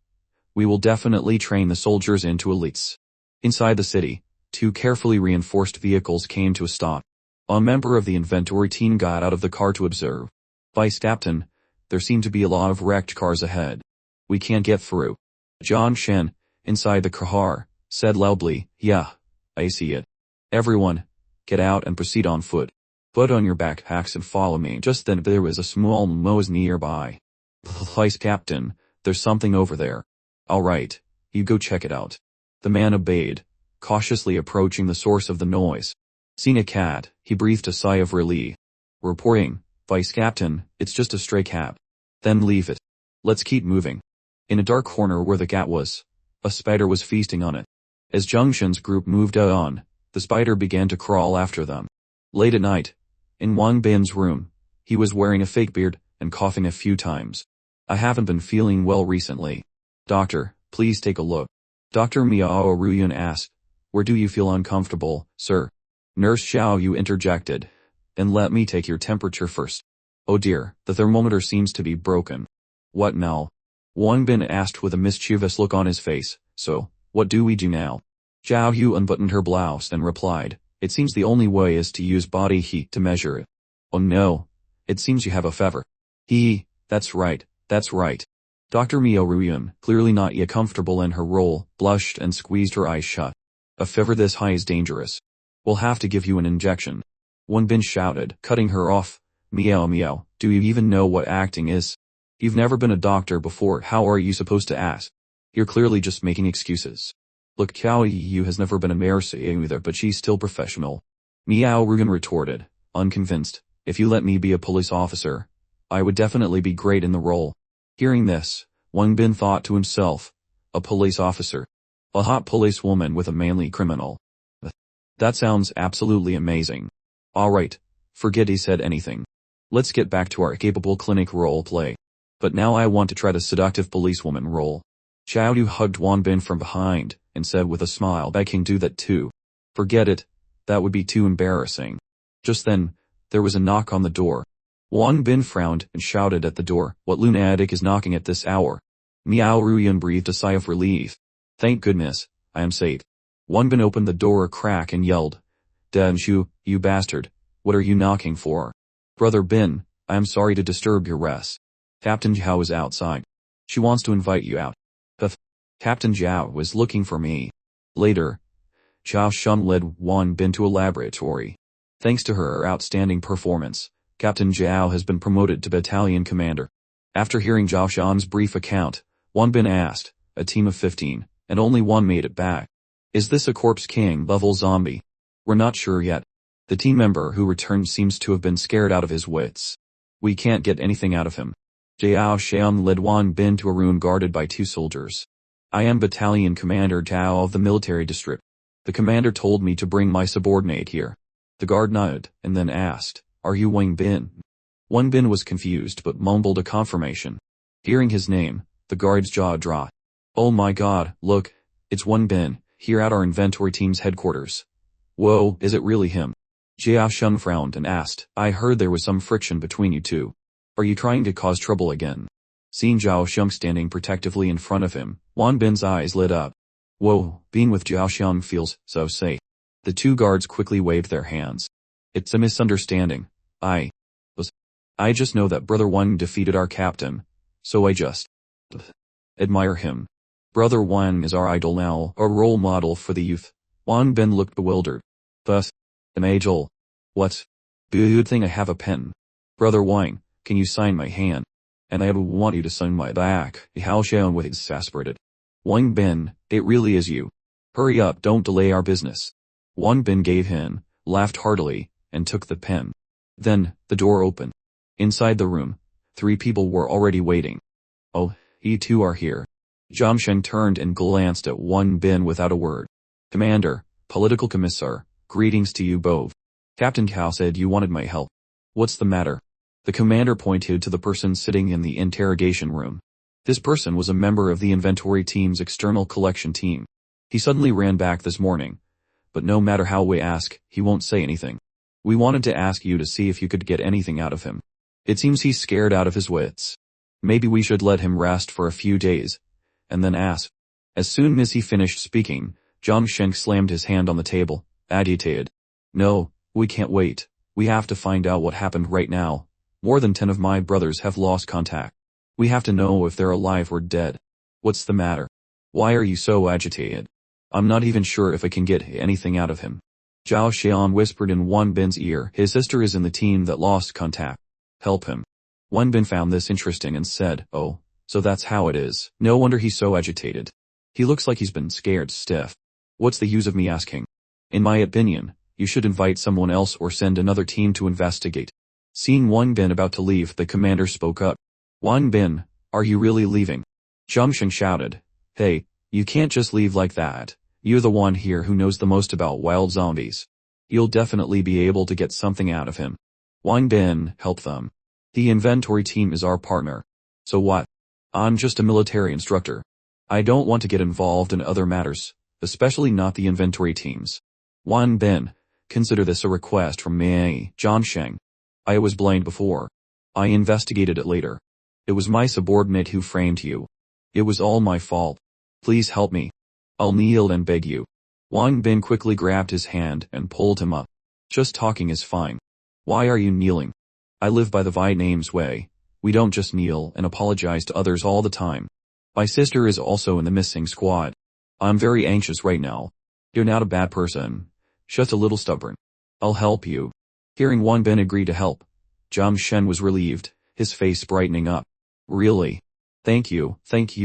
we will definitely train the soldiers into elites. Inside the city, 2 carefully reinforced vehicles came to a stop. A member of the inventory team got out of the car to observe. Vice Captain, there seem to be a lot of wrecked cars ahead. We can't get through. John Shen, inside the car, said loudly, yeah, I see it. Everyone, get out and proceed on foot. Put on your backpacks and follow me. Just then there was a small noise nearby. Vice Captain, there's something over there. All right, you go check it out. The man obeyed, cautiously approaching the source of the noise. Seeing a cat, he breathed a sigh of relief. Reporting, Vice Captain, it's just a stray cat. Then leave it. Let's keep moving. In a dark corner where the cat was, a spider was feasting on it. As Zhengshan's group moved on, the spider began to crawl after them. Late at night, in Wang Bin's room, he was wearing a fake beard and coughing a few times. I haven't been feeling well recently. Doctor, please take a look. Dr. Miao Ruyun asked, where do you feel uncomfortable, sir? Nurse Xiao Yu interjected, and let me take your temperature first. Oh dear, the thermometer seems to be broken. What now? Wang Bin asked with a mischievous look on his face. So, what do we do now? Xiao Yu unbuttoned her blouse and replied, it seems the only way is to use body heat to measure it. Oh no, it seems you have a fever. That's right. Dr. Miao Ruyun, clearly not yet comfortable in her role, blushed and squeezed her eyes shut. A fever this high is dangerous. We'll have to give you an injection. Wang Bin shouted, cutting her off. Miao, do you even know what acting is? You've never been a doctor before, how are you supposed to ask? You're clearly just making excuses. Look, Xiao Yu has never been a nurse either, but she's still professional. Miao Ruyun retorted, unconvinced. If you let me be a police officer, I would definitely be great in the role. Hearing this, Wang Bin thought to himself, a police officer. A hot policewoman with a manly criminal. That sounds absolutely amazing. Alright, forget he said anything. Let's get back to our capable clinic role play. But now I want to try the seductive policewoman role. Xiao Yu hugged Wang Bin from behind, and said with a smile, I can do that too. Forget it, that would be too embarrassing. Just then, there was a knock on the door. Wang Bin frowned and shouted at the door, what lunatic is knocking at this hour? Miao Ruyun breathed a sigh of relief. Thank goodness, I am safe. Wang Bin opened the door a crack and yelled, Dan Shu, you bastard, what are you knocking for? Brother Bin, I am sorry to disturb your rest. Captain Zhao is outside. She wants to invite you out. Captain Zhao was looking for me. Later, Zhao Shun led Wang Bin to a laboratory. Thanks to her outstanding performance, Captain Zhao has been promoted to battalion commander. After hearing Zhao Shun's brief account, Wang Bin asked, a team of 15, and only one made it back. Is this a Corpse King level zombie? We're not sure yet. The team member who returned seems to have been scared out of his wits. We can't get anything out of him. Zhao Shun led Wang Bin to a room guarded by 2 soldiers. I am Battalion Commander Zhao of the military district. The commander told me to bring my subordinate here. The guard nodded, and then asked, are you Wang Bin? Wang Bin was confused but mumbled a confirmation. Hearing his name, the guard's jaw dropped. Oh my god, look, it's Wang Bin, here at our inventory team's headquarters. Whoa, is it really him? Zhao Shun frowned and asked, I heard there was some friction between you two. Are you trying to cause trouble again? Seeing Zhao Shun standing protectively in front of him, Wang Bin's eyes lit up. Whoa, being with Zhao Shun feels so safe. The 2 guards quickly waved their hands. It's a misunderstanding. I just know that Brother Wang defeated our captain, so I just admire him. Brother Wang is our idol now, a role model for the youth. Wang Bin looked bewildered. Thus, an idol. What? Good thing I have a pen. Brother Wang, can you sign my hand? And I would want you to sign my back. Hao Xian was exasperated. Wang Bin, it really is you. Hurry up, don't delay our business. Wang Bin gave in, laughed heartily, and took the pen. Then, the door opened. Inside the room, 3 people were already waiting. Oh, you two are here. Zhang Sheng turned and glanced at Wang Bin without a word. Commander, Political Commissar, greetings to you both. Captain Cao said you wanted my help. What's the matter? The commander pointed to the person sitting in the interrogation room. This person was a member of the inventory team's external collection team. He suddenly ran back this morning, but no matter how we ask, he won't say anything. We wanted to ask you to see if you could get anything out of him. It seems he's scared out of his wits. Maybe we should let him rest for a few days, and then ask. As soon as he finished speaking, Zhang Sheng slammed his hand on the table, agitated. No, we can't wait. We have to find out what happened right now. More than 10 of my brothers have lost contact. We have to know if they're alive or dead. What's the matter? Why are you so agitated? I'm not even sure if I can get anything out of him. Zhao Xian whispered in Wang Bin's ear. His sister is in the team that lost contact. Help him. Wang Bin found this interesting and said, oh, so that's how it is. No wonder he's so agitated. He looks like he's been scared stiff. What's the use of me asking? In my opinion, you should invite someone else or send another team to investigate. Seeing Wang Bin about to leave, the commander spoke up. Wang Bin, are you really leaving? Zhang Sheng shouted. Hey, you can't just leave like that. You're the one here who knows the most about wild zombies. You'll definitely be able to get something out of him. Wang Bin, help them. The inventory team is our partner. So what? I'm just a military instructor. I don't want to get involved in other matters, especially not the inventory teams. Wang Bin, consider this a request from me, Zhang Sheng. I was blamed before. I investigated it later. It was my subordinate who framed you. It was all my fault. Please help me. I'll kneel and beg you. Wang Bin quickly grabbed his hand and pulled him up. Just talking is fine. Why are you kneeling? I live by the Vietnamese way. We don't just kneel and apologize to others all the time. My sister is also in the missing squad. I'm very anxious right now. You're not a bad person. Just a little stubborn. I'll help you. Hearing Wang Bin agree to help, Zhang Shen was relieved, his face brightening up. Really? Thank you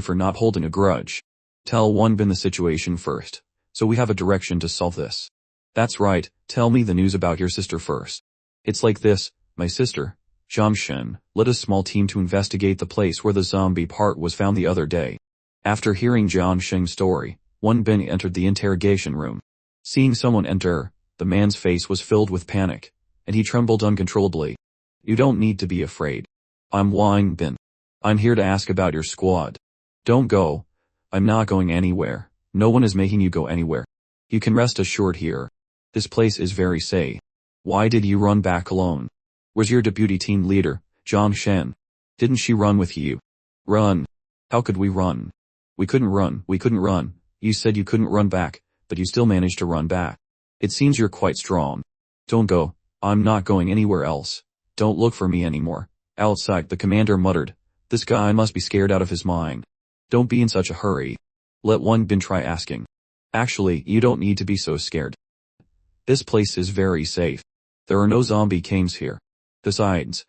for not holding a grudge. Tell Wang Bin the situation first, so we have a direction to solve this. That's right, tell me the news about your sister first. It's like this, my sister, Zhang Shen, led a small team to investigate the place where the zombie part was found the other day. After hearing Zhang Shen's story, Wang Bin entered the interrogation room. Seeing someone enter, the man's face was filled with panic, and he trembled uncontrollably. You don't need to be afraid. I'm Wang Bin. I'm here to ask about your squad. Don't go. I'm not going anywhere. No one is making you go anywhere. You can rest assured here. This place is very safe. Why did you run back alone? Where's your deputy team leader, Zhang Shen? Didn't she run with you? Run. How could we run? We couldn't run. You said you couldn't run back, but you still managed to run back. It seems you're quite strong. Don't go. I'm not going anywhere else. Don't look for me anymore. Outside, the commander muttered. This guy must be scared out of his mind. Don't be in such a hurry. Let Wang Bin try asking. Actually, you don't need to be so scared. This place is very safe. There are no zombie kings here. Besides,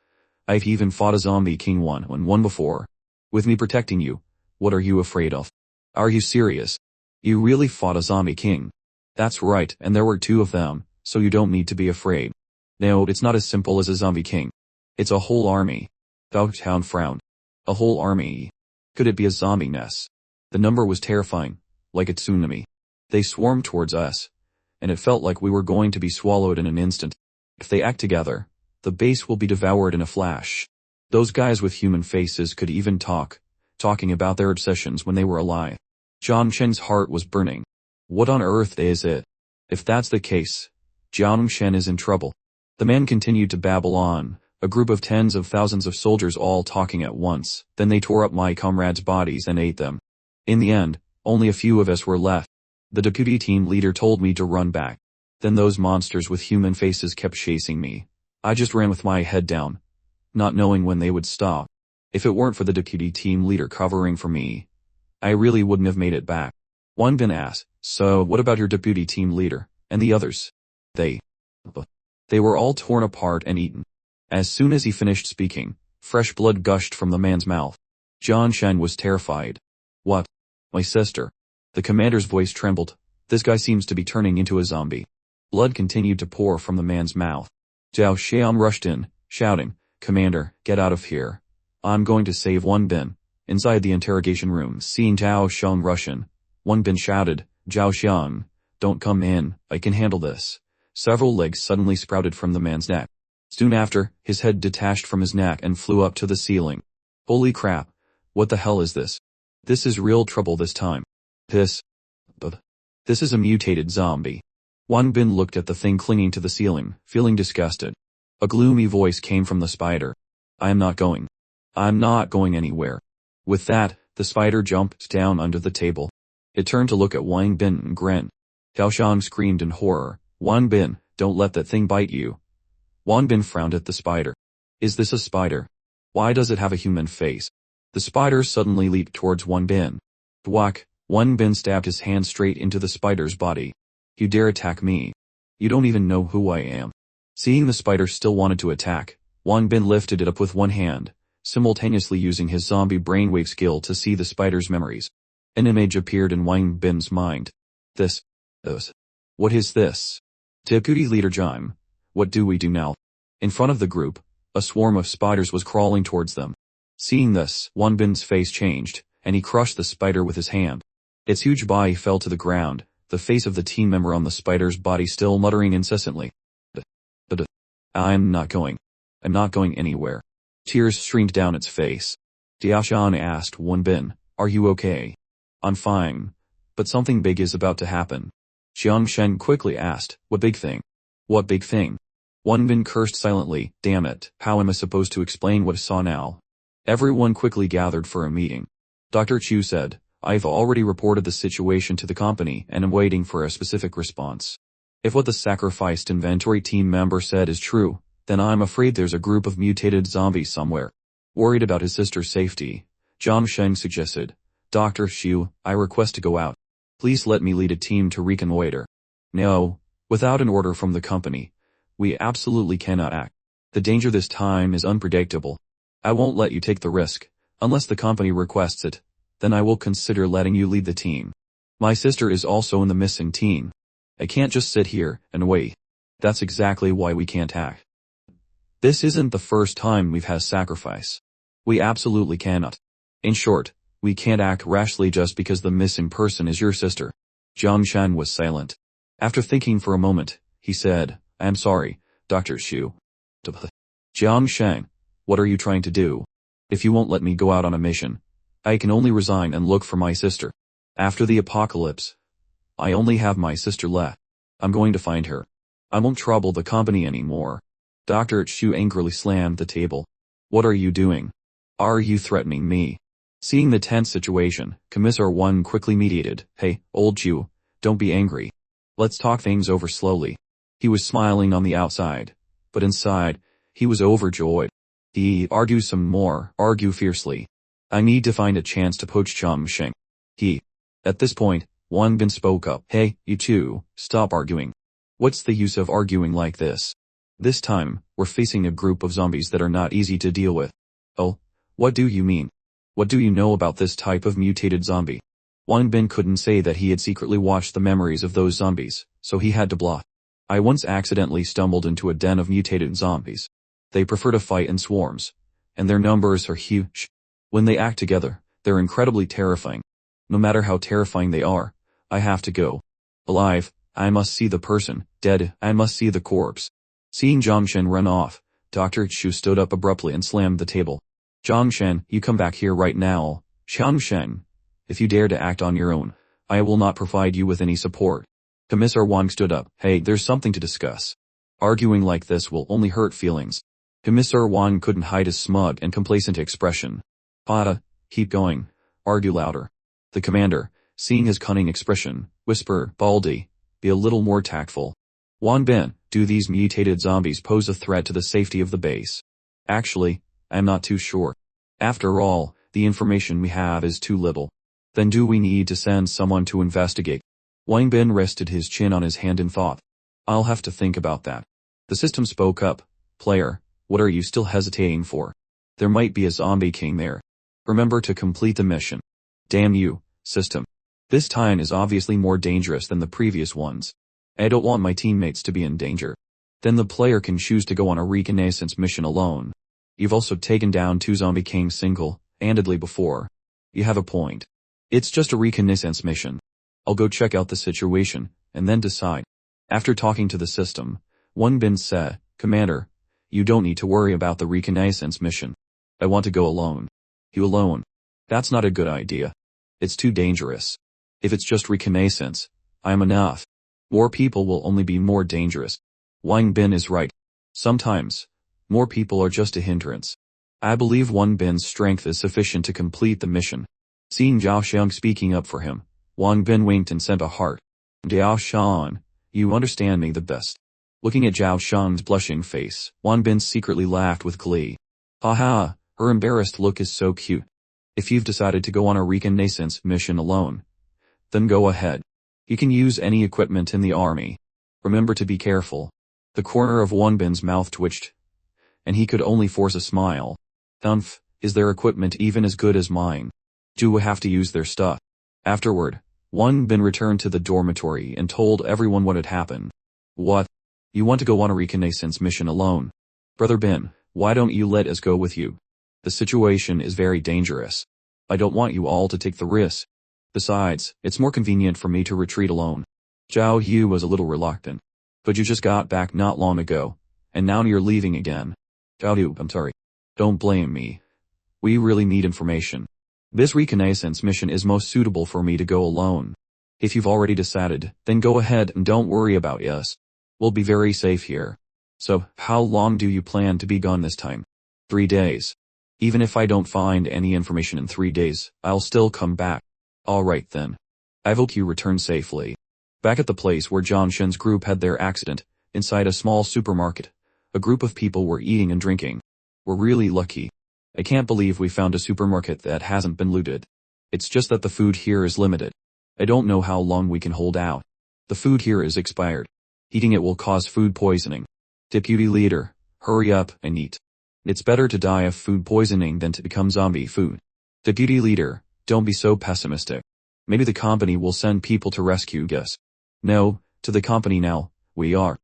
I've even fought a zombie king one before. With me protecting you, what are you afraid of? Are you serious? You really fought a zombie king? That's right, and there were 2 of them, so you don't need to be afraid. No, it's not as simple as a zombie king. It's a whole army. Bao Town frowned. A whole army. Could it be a zombie nest? The number was terrifying, like a tsunami. They swarmed towards us, and it felt like we were going to be swallowed in an instant. If they act together, the base will be devoured in a flash. Those guys with human faces could even talking about their obsessions when they were alive. Zhang Shen's heart was burning. What on earth is it? If that's the case, Zhang Shen is in trouble. The man continued to babble on, a group of tens of thousands of soldiers all talking at once. Then they tore up my comrades' bodies and ate them. In the end, only a few of us were left. The deputy team leader told me to run back. Then those monsters with human faces kept chasing me. I just ran with my head down. not knowing when they would stop. If it weren't for the deputy team leader covering for me, I really wouldn't have made it back. Wang Bin asked, so what about your deputy team leader, and the others? They were all torn apart and eaten. As soon as he finished speaking, fresh blood gushed from the man's mouth. Jiang Shen was terrified. What? My sister. The commander's voice trembled. This guy seems to be turning into a zombie. Blood continued to pour from the man's mouth. Zhao Xian rushed in, shouting, Commander, get out of here. I'm going to save Wang Bin. Inside the interrogation room, seeing Zhao Xiang rush in, Wang Bin shouted, Zhao Xiang, don't come in, I can handle this. Several legs suddenly sprouted from the man's neck. Soon after, his head detached from his neck and flew up to the ceiling. Holy crap, what the hell is this? This is real trouble this time. This is a mutated zombie. Wang Bin looked at the thing clinging to the ceiling, feeling disgusted. A gloomy voice came from the spider. I'm not going anywhere. With that, the spider jumped down under the table. It turned to look at Wang Bin and grinned. Xiaoshang screamed in horror, Wang Bin, don't let that thing bite you. Wang Bin frowned at the spider. Is this a spider? Why does it have a human face? The spider suddenly leaped towards Wang Bin. Thwack, Wang Bin stabbed his hand straight into the spider's body. You dare attack me? You don't even know who I am. Seeing the spider still wanted to attack, Wang Bin lifted it up with one hand, simultaneously using his zombie brainwave skill to see the spider's memories. An image appeared in Wang Bin's mind. What is this? Deputy Leader Jime, what do we do now? In front of the group, a swarm of spiders was crawling towards them. Seeing this, Wang Bin's face changed, and he crushed the spider with his hand. Its huge body fell to the ground, the face of the team member on the spider's body still muttering incessantly. I'm not going anywhere. Tears streamed down its face. Diashan asked Wang Bin, are you okay? I'm fine, but something big is about to happen. Jiang Shen quickly asked, what big thing? What big thing? Wang Bin cursed silently, damn it, how am I supposed to explain what I saw now? Everyone quickly gathered for a meeting. Dr. Chu said, I've already reported the situation to the company and am waiting for a specific response. If what the sacrificed inventory team member said is true, then I'm afraid there's a group of mutated zombies somewhere. Worried about his sister's safety, Zhang Sheng suggested, Dr. Xu, I request to go out. Please let me lead a team to reconnoiter. No, without an order from the company, we absolutely cannot act. The danger this time is unpredictable. I won't let you take the risk, unless the company requests it, then I will consider letting you lead the team. My sister is also in the missing team. I can't just sit here and wait. That's exactly why we can't act. This isn't the first time we've had sacrifice. We absolutely cannot. In short, we can't act rashly just because the missing person is your sister. Jiang Shan was silent. After thinking for a moment, he said, I'm sorry, Dr. Xu. Jiang Shan, what are you trying to do? If you won't let me go out on a mission, I can only resign and look for my sister. After the apocalypse, I only have my sister left. I'm going to find her. I won't trouble the company anymore. Dr. Xu angrily slammed the table. What are you doing? Are you threatening me? Seeing the tense situation, Commissar Wang quickly mediated. Hey, old Xu, don't be angry. Let's talk things over slowly. He was smiling on the outside, but inside, he was overjoyed. He argue some more, argue fiercely. I need to find a chance to poach Chum Sheng. At this point, Wang Bin spoke up. Hey, you two, stop arguing. What's the use of arguing like this? This time, we're facing a group of zombies that are not easy to deal with. Oh, what do you mean? What do you know about this type of mutated zombie? Wang Bin couldn't say that he had secretly watched the memories of those zombies, so he had to bluff. I once accidentally stumbled into a den of mutated zombies. They prefer to fight in swarms, and their numbers are huge. When they act together, they're incredibly terrifying. No matter how terrifying they are, I have to go. Alive, I must see the person. Dead, I must see the corpse. Seeing Zhang Shen run off, Dr. Chu stood up abruptly and slammed the table. Zhang Shen, you come back here right now. Zhang Shen, if you dare to act on your own, I will not provide you with any support. Commissar Wang stood up. Hey, there's something to discuss. Arguing like this will only hurt feelings. Commissar Wang couldn't hide his smug and complacent expression. Pada, keep going. Argue louder. The commander, seeing his cunning expression, whispered, Baldy, be a little more tactful. Wang Bin, do these mutated zombies pose a threat to the safety of the base? Actually, I am not too sure. After all, the information we have is too little. Then do we need to send someone to investigate? Wang Bin rested his chin on his hand in thought. I'll have to think about that. The system spoke up. Player, what are you still hesitating for? There might be a zombie king there. Remember to complete the mission. Damn you, system. This time is obviously more dangerous than the previous ones. I don't want my teammates to be in danger. Then the player can choose to go on a reconnaissance mission alone. You've also taken down 2 zombie kings single-handedly before. You have a point. It's just a reconnaissance mission. I'll go check out the situation, and then decide. After talking to the system, Wang Bin said, Commander, you don't need to worry about the reconnaissance mission. I want to go alone. You alone? That's not a good idea. It's too dangerous. If it's just reconnaissance, I'm enough. More people will only be more dangerous. Wang Bin is right. Sometimes, more people are just a hindrance. I believe Wang Bin's strength is sufficient to complete the mission. Seeing Zhao Xiang speaking up for him, Wang Bin winked and sent a heart. Zhao Xiang, you understand me the best. Looking at Zhao Xiang's blushing face, Wang Bin secretly laughed with glee. Haha, her embarrassed look is so cute. If you've decided to go on a reconnaissance mission alone, then go ahead. You can use any equipment in the army. Remember to be careful. The corner of Wang Bin's mouth twitched, and he could only force a smile. Humph, is their equipment even as good as mine? Do we have to use their stuff? Afterward, Wang Bin returned to the dormitory and told everyone what had happened. What? You want to go on a reconnaissance mission alone? Brother Bin, why don't you let us go with you? The situation is very dangerous. I don't want you all to take the risk. Besides, it's more convenient for me to retreat alone. Zhao Yu was a little reluctant. But you just got back not long ago, and now you're leaving again. Zhao Yu, I'm sorry. Don't blame me. We really need information. This reconnaissance mission is most suitable for me to go alone. If you've already decided, then go ahead and don't worry about us. We'll be very safe here. So, how long do you plan to be gone this time? 3 days. Even if I don't find any information in 3 days, I'll still come back. Alright then. I hope you return safely. Back at the place where John Shen's group had their accident, inside a small supermarket, a group of people were eating and drinking. We're really lucky. I can't believe we found a supermarket that hasn't been looted. It's just that the food here is limited. I don't know how long we can hold out. The food here is expired. Eating it will cause food poisoning. Deputy leader, hurry up and eat. It's better to die of food poisoning than to become zombie food. Deputy leader, don't be so pessimistic. Maybe the company will send people to rescue us. No, to the company now, we are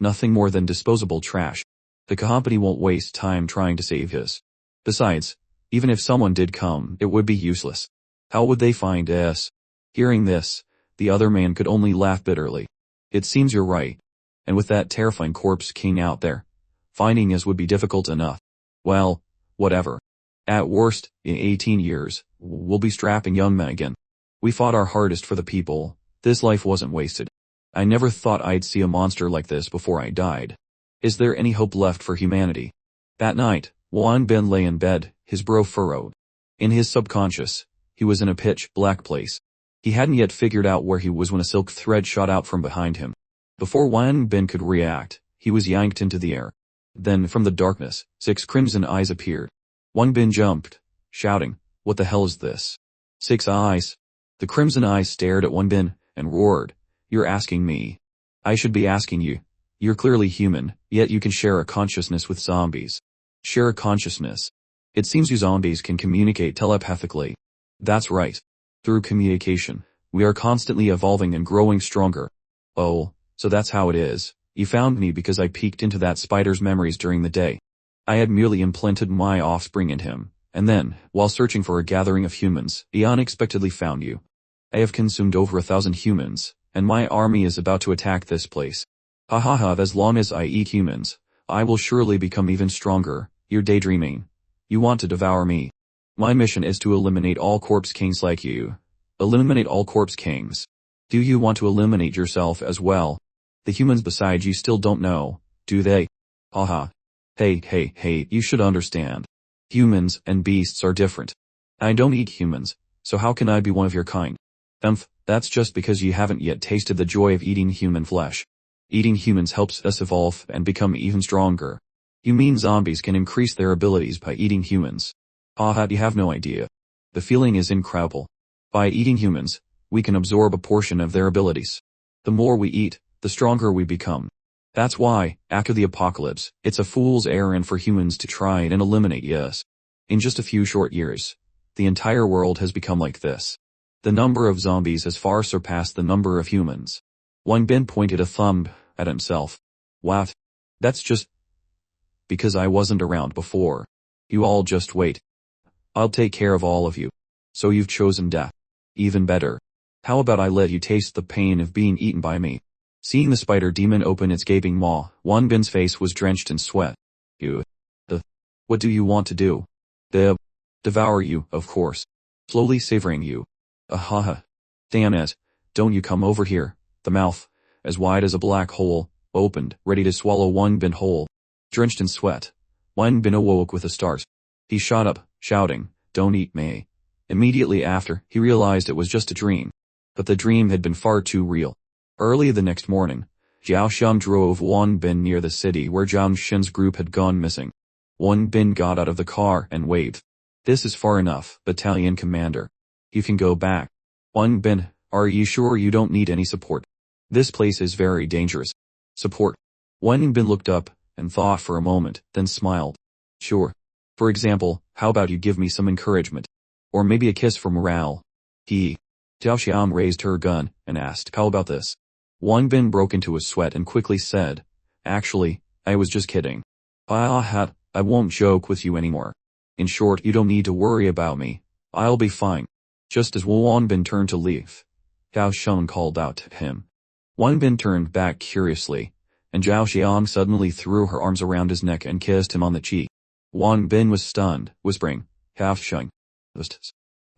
nothing more than disposable trash. The company won't waste time trying to save us. Besides, even if someone did come, it would be useless. How would they find us? Hearing this, the other man could only laugh bitterly. It seems you're right. And with that terrifying corpse king out there, finding us would be difficult enough. Well, whatever. At worst, in 18 years, we'll be strapping young men again. We fought our hardest for the people. This life wasn't wasted. I never thought I'd see a monster like this before I died. Is there any hope left for humanity? That night, Wang Bin lay in bed, his brow furrowed. In his subconscious, he was in a pitch-black place. He hadn't yet figured out where he was when a silk thread shot out from behind him. Before Wang Bin could react, he was yanked into the air. Then, from the darkness, 6 crimson eyes appeared. Wang Bin jumped, shouting, "What the hell is this?" 6 eyes. The crimson eyes stared at Wang Bin and roared, "You're asking me. I should be asking you. You're clearly human, yet you can share a consciousness with zombies. Share a consciousness. It seems you zombies can communicate telepathically." That's right. Through communication, we are constantly evolving and growing stronger. Oh, so that's how it is. You found me because I peeked into that spider's memories during the day. I had merely implanted my offspring in him, and then, while searching for a gathering of humans, I unexpectedly found you. I have consumed over 1,000 humans, and my army is about to attack this place. Ha ha ha, as long as I eat humans, I will surely become even stronger. You're daydreaming. You want to devour me. My mission is to eliminate all corpse kings like you. Eliminate all corpse kings. Do you want to eliminate yourself as well? The humans beside you still don't know, do they? Haha. Hey, you should understand. Humans and beasts are different. I don't eat humans, so how can I be one of your kind? That's just because you haven't yet tasted the joy of eating human flesh. Eating humans helps us evolve and become even stronger. You mean zombies can increase their abilities by eating humans? Haha, you have no idea. The feeling is incredible. By eating humans, we can absorb a portion of their abilities. The more we eat, the stronger we become. That's why, after the apocalypse, it's a fool's errand for humans to try and eliminate us. In just a few short years, the entire world has become like this. The number of zombies has far surpassed the number of humans. Wang Bin pointed a thumb at himself. What? That's just because I wasn't around before. You all just wait. I'll take care of all of you. So you've chosen death. Even better. How about I let you taste the pain of being eaten by me? Seeing the spider demon open its gaping maw, Wang Bin's face was drenched in sweat. What do you want to do? Devour you, of course. Slowly savoring you. Ahaha. Damn it. Don't you come over here. The mouth, as wide as a black hole, opened, ready to swallow Wang Bin whole. Drenched in sweat, Wang Bin awoke with a start. He shot up, shouting, "Don't eat me." Immediately after, he realized it was just a dream. But the dream had been far too real. Early the next morning, Zhao Xiang drove Wang Bin near the city where Zhang Shen's group had gone missing. Wang Bin got out of the car and waved. "This is far enough, battalion commander. You can go back." "Wang Bin, are you sure you don't need any support? This place is very dangerous." "Support?" Wang Bin looked up and thought for a moment, then smiled. "Sure. For example, how about you give me some encouragement? Or maybe a kiss for morale?" Zhao Xiang raised her gun and asked, "How about this?" Wang Bin broke into a sweat and quickly said, "Actually, I was just kidding. I won't joke with you anymore. In short, you don't need to worry about me. I'll be fine." Just as Wang Bin turned to leave, Zhao Xiang called out to him. Wang Bin turned back curiously, and Zhao Xiang suddenly threw her arms around his neck and kissed him on the cheek. Wang Bin was stunned, whispering, "Zhao Xiang.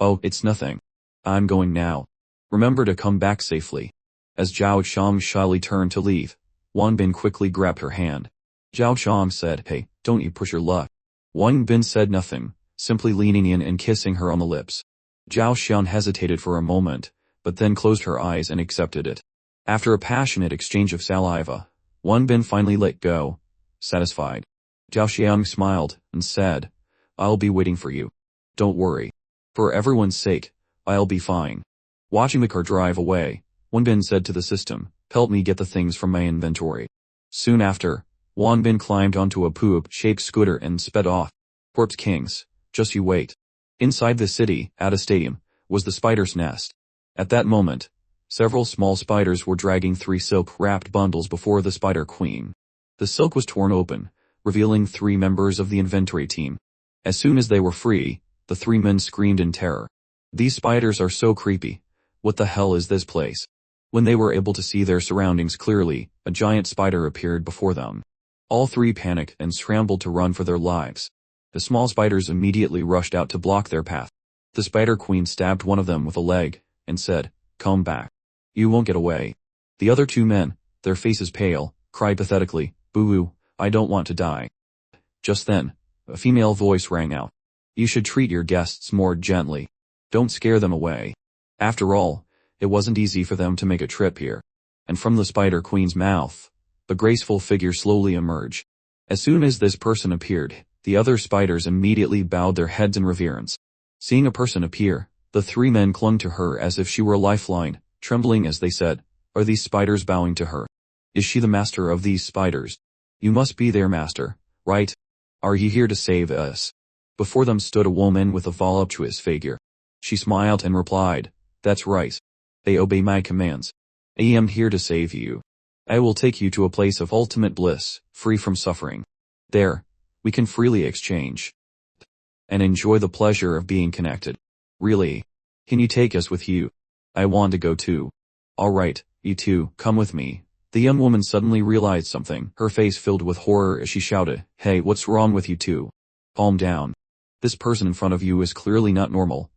Oh, it's nothing. I'm going now. Remember to come back safely." As Zhao Xiang shyly turned to leave, Wang Bin quickly grabbed her hand. Zhao Xiang said, "Hey, don't you push your luck." Wang Bin said nothing, simply leaning in and kissing her on the lips. Zhao Xiang hesitated for a moment, but then closed her eyes and accepted it. After a passionate exchange of saliva, Wang Bin finally let go, satisfied. Zhao Xiang smiled and said, "I'll be waiting for you. Don't worry. For everyone's sake, I'll be fine." Watching the car drive away, Wang Bin said to the system, "Help me get the things from my inventory." Soon after, Wang Bin climbed onto a poop-shaped scooter and sped off. Corpse Kings, just you wait. Inside the city, at a stadium, was the spider's nest. At that moment, several small spiders were dragging 3 silk-wrapped bundles before the Spider Queen. The silk was torn open, revealing 3 members of the inventory team. As soon as they were free, the 3 men screamed in terror. "These spiders are so creepy. What the hell is this place?" When they were able to see their surroundings clearly, a giant spider appeared before them. All 3 panicked and scrambled to run for their lives. The small spiders immediately rushed out to block their path. The Spider Queen stabbed one of them with a leg, and said, "Come back. You won't get away." The other 2 men, their faces pale, cried pathetically, "Boo-hoo, I don't want to die." Just then, a female voice rang out. "You should treat your guests more gently. Don't scare them away. After all, it wasn't easy for them to make a trip here." And from the Spider Queen's mouth, a graceful figure slowly emerged. As soon as this person appeared, the other spiders immediately bowed their heads in reverence. Seeing a person appear, the 3 men clung to her as if she were a lifeline, trembling as they said, "Are these spiders bowing to her? Is she the master of these spiders? You must be their master, right? Are you here to save us?" Before them stood a woman with a voluptuous figure. She smiled and replied, "That's right. They obey my commands. I am here to save you. I will take you to a place of ultimate bliss, free from suffering. There, we can freely exchange and enjoy the pleasure of being connected. Really? Can you take us with you? I want to go too." "All right, you two, come with me." The young woman suddenly realized something, her face filled with horror as she shouted, "Hey, what's wrong with you two? Calm down. This person in front of you is clearly not normal.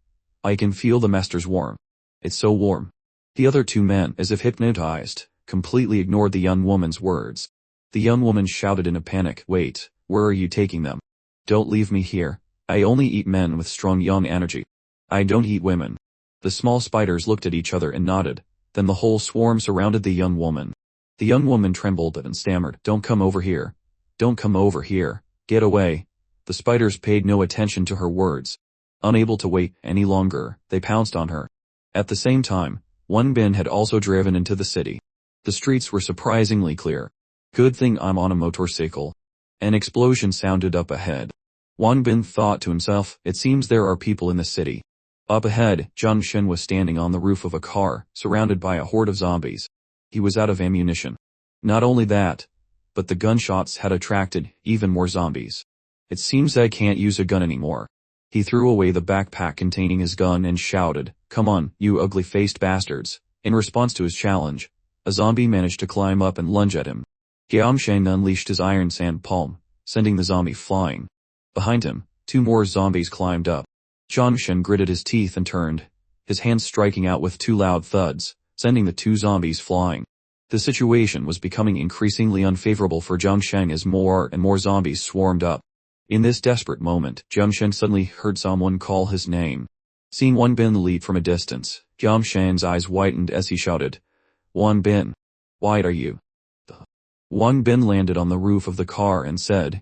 I can feel the master's warmth. It's so warm." The other 2 men, as if hypnotized, completely ignored the young woman's words. The young woman shouted in a panic, "Wait, where are you taking them? Don't leave me here. I only eat men with strong young energy. I don't eat women." The small spiders looked at each other and nodded, then the whole swarm surrounded the young woman. The young woman trembled and stammered, "Don't come over here. Don't come over here. Get away. The spiders paid no attention to her words. Unable to wait any longer, they pounced on her. At the same time, Wang Bin had also driven into the city. The streets were surprisingly clear. Good thing I'm on a motorcycle. An explosion sounded up ahead. Wang Bin thought to himself, it seems there are people in the city. Up ahead, Zhang Shen was standing on the roof of a car, surrounded by a horde of zombies. He was out of ammunition. Not only that, but the gunshots had attracted even more zombies. It seems I can't use a gun anymore. He threw away the backpack containing his gun and shouted, "Come on, you ugly-faced bastards." In response to his challenge, a zombie managed to climb up and lunge at him. Jiangsheng unleashed his iron sand palm, sending the zombie flying. Behind him, 2 more zombies climbed up. Jiangsheng gritted his teeth and turned, his hands striking out with 2 loud thuds, sending the 2 zombies flying. The situation was becoming increasingly unfavorable for Jiangsheng as more and more zombies swarmed up. In this desperate moment, Jiangsheng suddenly heard someone call his name. Seeing Wang Bin leap from a distance, Jiangsheng's eyes whitened as he shouted, "Wang Bin, why are you?" Wang Bin landed on the roof of the car and said,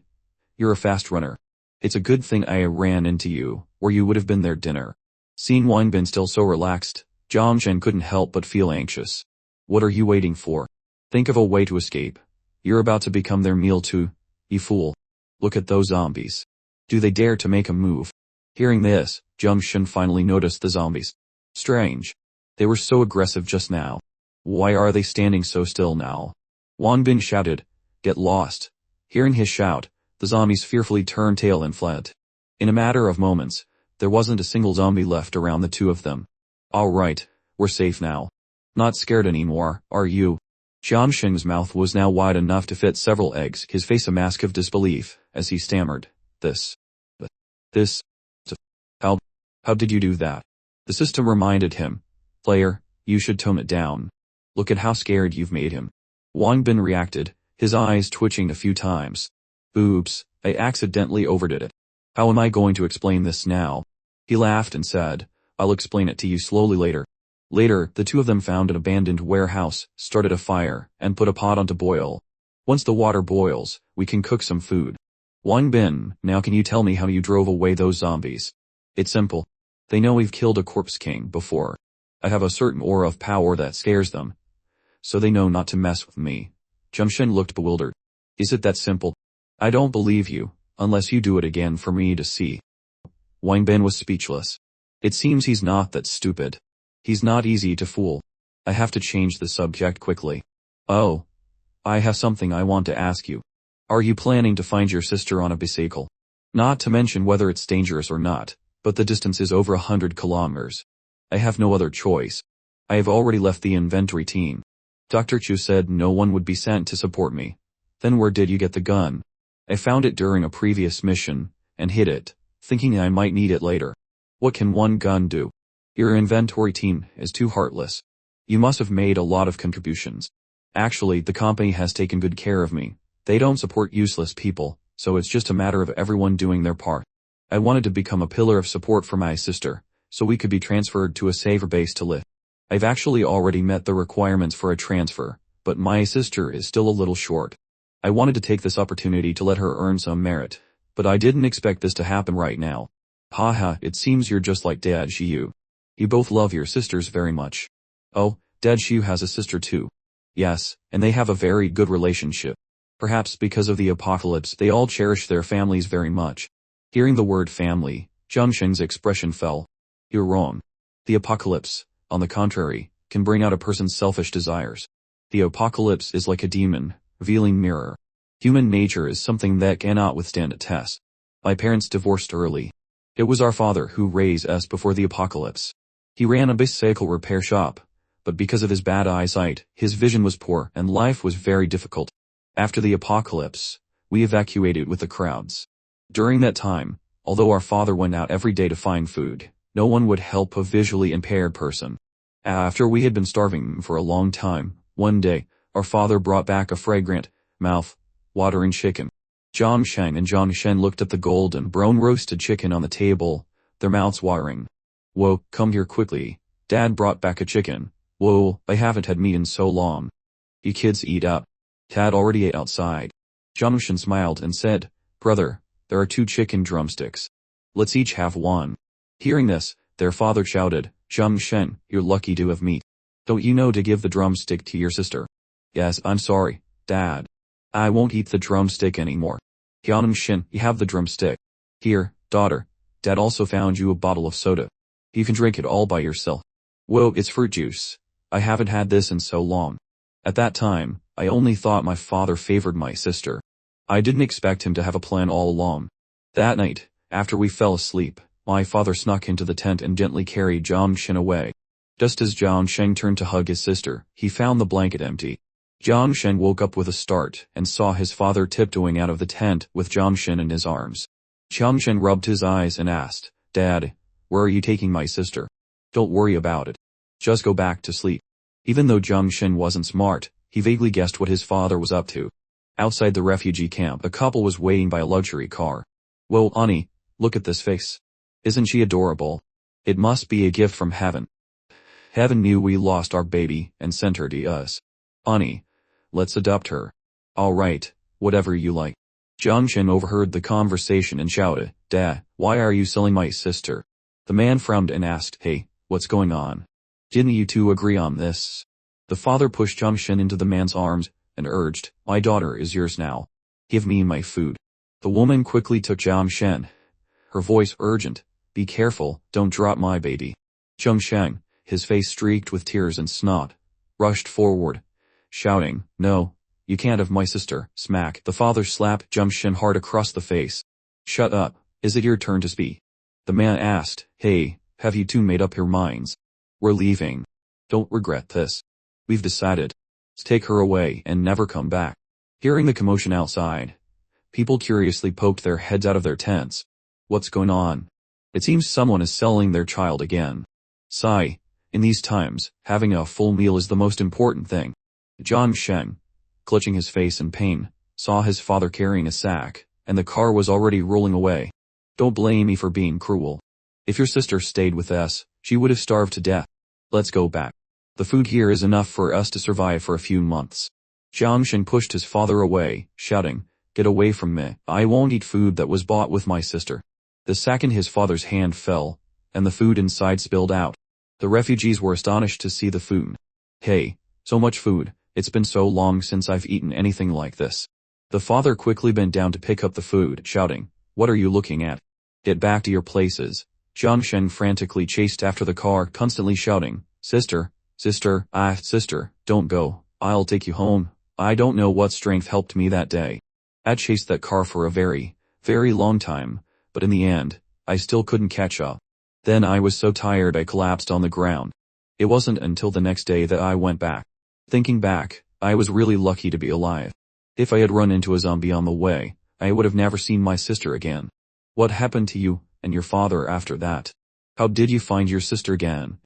"You're a fast runner. It's a good thing I ran into you, or you would have been their dinner." Seeing Wang Bin still so relaxed, Jiangsheng couldn't help but feel anxious. "What are you waiting for? Think of a way to escape. You're about to become their meal too, you fool. Look at those zombies. Do they dare to make a move?" Hearing this, Jiangsheng finally noticed the zombies. Strange. They were so aggressive just now. Why are they standing so still now? Wang Bin shouted, "Get lost." Hearing his shout, the zombies fearfully turned tail and fled. In a matter of moments, there wasn't a single zombie left around the 2 of them. "All right, we're safe now. Not scared anymore, are you?" Jiangsheng's mouth was now wide enough to fit several eggs, his face a mask of disbelief, as he stammered, This, how did you do that?" The system reminded him, "Player, you should tone it down. Look at how scared you've made him." Wang Bin reacted, his eyes twitching a few times. "Oops, I accidentally overdid it. How am I going to explain this now?" He laughed and said, "I'll explain it to you slowly later." Later, the 2 of them found an abandoned warehouse, started a fire, and put a pot on to boil. "Once the water boils, we can cook some food." "Wang Bin, now can you tell me how you drove away those zombies?" "It's simple. They know we've killed a corpse king before. I have a certain aura of power that scares them, so they know not to mess with me." Jiangsheng looked bewildered. "Is it that simple?" "I don't believe you, unless you do it again for me to see." Wang Bin was speechless. It seems he's not that stupid. He's not easy to fool. I have to change the subject quickly. "Oh. I have something I want to ask you. Are you planning to find your sister on a bicycle? Not to mention whether it's dangerous or not, but the distance is over 100 kilometers. I have no other choice. I have already left the inventory team. Dr. Chu said no one would be sent to support me. Then where did you get the gun?" "I found it during a previous mission, and hid it, thinking I might need it later." "What can one gun do? Your inventory team is too heartless. You must have made a lot of contributions." "Actually, the company has taken good care of me. They don't support useless people, so it's just a matter of everyone doing their part. I wanted to become a pillar of support for my sister, so we could be transferred to a safer base to live. I've actually already met the requirements for a transfer, but my sister is still a little short. I wanted to take this opportunity to let her earn some merit, but I didn't expect this to happen right now." "Haha, it seems you're just like Dad Shiyu. You both love your sisters very much." "Oh, Dad Shiyu has a sister too." "Yes, and they have a very good relationship. Perhaps because of the apocalypse they all cherish their families very much." Hearing the word family, Jiangsheng's expression fell. "You're wrong. The apocalypse, on the contrary, can bring out a person's selfish desires. The apocalypse is like a demon, revealing mirror. Human nature is something that cannot withstand a test. My parents divorced early. It was our father who raised us before the apocalypse. He ran a bicycle repair shop, but because of his bad eyesight, his vision was poor and life was very difficult. After the apocalypse, we evacuated with the crowds. During that time, although our father went out every day to find food, no one would help a visually impaired person. After we had been starving for a long time, one day, our father brought back a fragrant, mouth-watering chicken. Jiangsheng and Jiangsheng looked at the golden brown roasted chicken on the table, their mouths watering. "Whoa, come here quickly. Dad brought back a chicken. Whoa, I haven't had meat in so long." "You kids eat up. Dad already ate outside." Zhang Shen smiled and said, "Brother, there are 2 chicken drumsticks. Let's each have one." Hearing this, their father shouted, "Zhang Shen, you're lucky to have meat. Don't you know to give the drumstick to your sister?" "Yes, I'm sorry, Dad. I won't eat the drumstick anymore." "Zhang Shen, you have the drumstick. Here, daughter, Dad also found you a bottle of soda. You can drink it all by yourself." "Whoa, it's fruit juice. I haven't had this in so long." At that time, I only thought my father favored my sister. I didn't expect him to have a plan all along. That night, after we fell asleep, my father snuck into the tent and gently carried Zhang Shen away. Just as Zhang Shen turned to hug his sister, he found the blanket empty. Zhang Shen woke up with a start and saw his father tiptoeing out of the tent with Zhang Shen in his arms. Zhang Shen rubbed his eyes and asked, "Dad, where are you taking my sister?" "Don't worry about it. Just go back to sleep." Even though Zhang Shen wasn't smart, he vaguely guessed what his father was up to. Outside the refugee camp, a couple was waiting by a luxury car. "Whoa, Ani, look at this face. Isn't she adorable? It must be a gift from heaven. Heaven knew we lost our baby and sent her to us. Ani, let's adopt her." "Alright, whatever you like." Zhang Shen overheard the conversation and shouted, "Dad, why are you selling my sister?" The man frowned and asked, "Hey, what's going on? Didn't you two agree on this?" The father pushed Zhang Shen into the man's arms and urged, "My daughter is yours now. Give me my food." The woman quickly took Zhang Shen, her voice urgent, "Be careful, don't drop my baby." Zhang Shen, his face streaked with tears and snot, rushed forward, shouting, "No, you can't have my sister." Smack. The father slapped Zhang Shen hard across the face. "Shut up, is it your turn to speak?" The man asked, "Hey, have you two made up your minds? We're leaving. Don't regret this. We've decided. Let's take her away and never come back." Hearing the commotion outside, people curiously poked their heads out of their tents. "What's going on? It seems someone is selling their child again." Sigh. In these times, having a full meal is the most important thing. Zhang Shen, clutching his face in pain, saw his father carrying a sack, and the car was already rolling away. "Don't blame me for being cruel. If your sister stayed with us, she would have starved to death. Let's go back. The food here is enough for us to survive for a few months." Zhang Shen pushed his father away, shouting, "Get away from me. I won't eat food that was bought with my sister." The second his father's hand fell, and the food inside spilled out. The refugees were astonished to see the food. "Hey, so much food, it's been so long since I've eaten anything like this." The father quickly bent down to pick up the food, shouting, "What are you looking at? Get back to your places." Zhang Shen frantically chased after the car, constantly shouting, "Sister, sister, sister, don't go. I'll take you home." I don't know what strength helped me that day. I chased that car for a very, very long time, but in the end, I still couldn't catch up. Then I was so tired I collapsed on the ground. It wasn't until the next day that I went back. Thinking back, I was really lucky to be alive. If I had run into a zombie on the way, I would have never seen my sister again. What happened to you and your father after that? How did you find your sister again?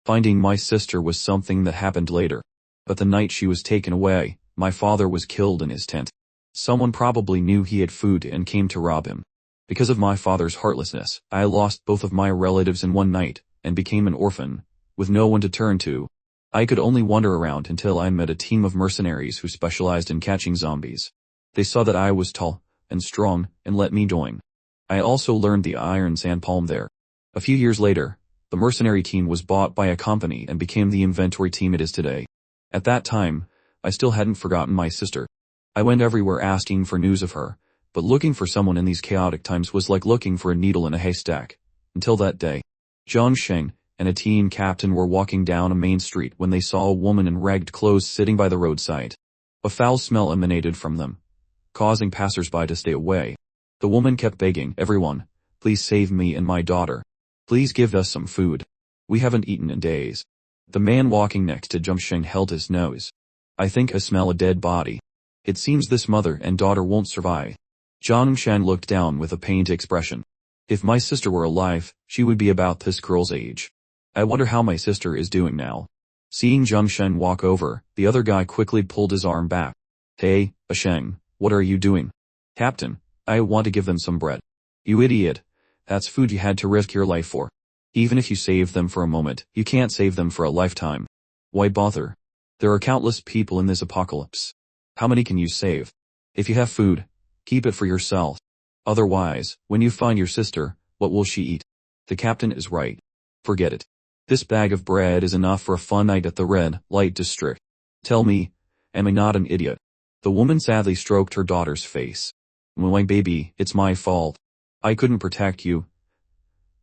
Finding my sister was something that happened later. But the night she was taken away, my father was killed in his tent. Someone probably knew he had food and came to rob him. Because of my father's heartlessness, I lost both of my relatives in one night, and became an orphan, with no one to turn to. I could only wander around until I met a team of mercenaries who specialized in catching zombies. They saw that I was tall and strong and let me join. I also learned the iron sand palm there. A few years later, the mercenary team was bought by a company and became the inventory team it is today. At that time, I still hadn't forgotten my sister. I went everywhere asking for news of her, but looking for someone in these chaotic times was like looking for a needle in a haystack. Until that day, Zhang Shen and a team captain were walking down a main street when they saw a woman in ragged clothes sitting by the roadside. A foul smell emanated from them, causing passers-by to stay away. The woman kept begging, "Everyone, please save me and my daughter. Please give us some food. We haven't eaten in days." The man walking next to Zhang Shen held his nose. "I think I smell a dead body. It seems this mother and daughter won't survive." Zhang Shen looked down with a pained expression. "If my sister were alive, she would be about this girl's age. I wonder how my sister is doing now." Seeing Zhang Shen walk over, the other guy quickly pulled his arm back. "Hey, Sheng, what are you doing?" "Captain, I want to give them some bread." "You idiot. That's food you had to risk your life for. Even if you save them for a moment, you can't save them for a lifetime. Why bother? There are countless people in this apocalypse. How many can you save?" If you have food, keep it for yourself. Otherwise, when you find your sister, what will she eat? The captain is right. Forget it. This bag of bread is enough for a fun night at the red light district. Tell me, am I not an idiot? The woman sadly stroked her daughter's face. My baby, it's my fault. I couldn't protect you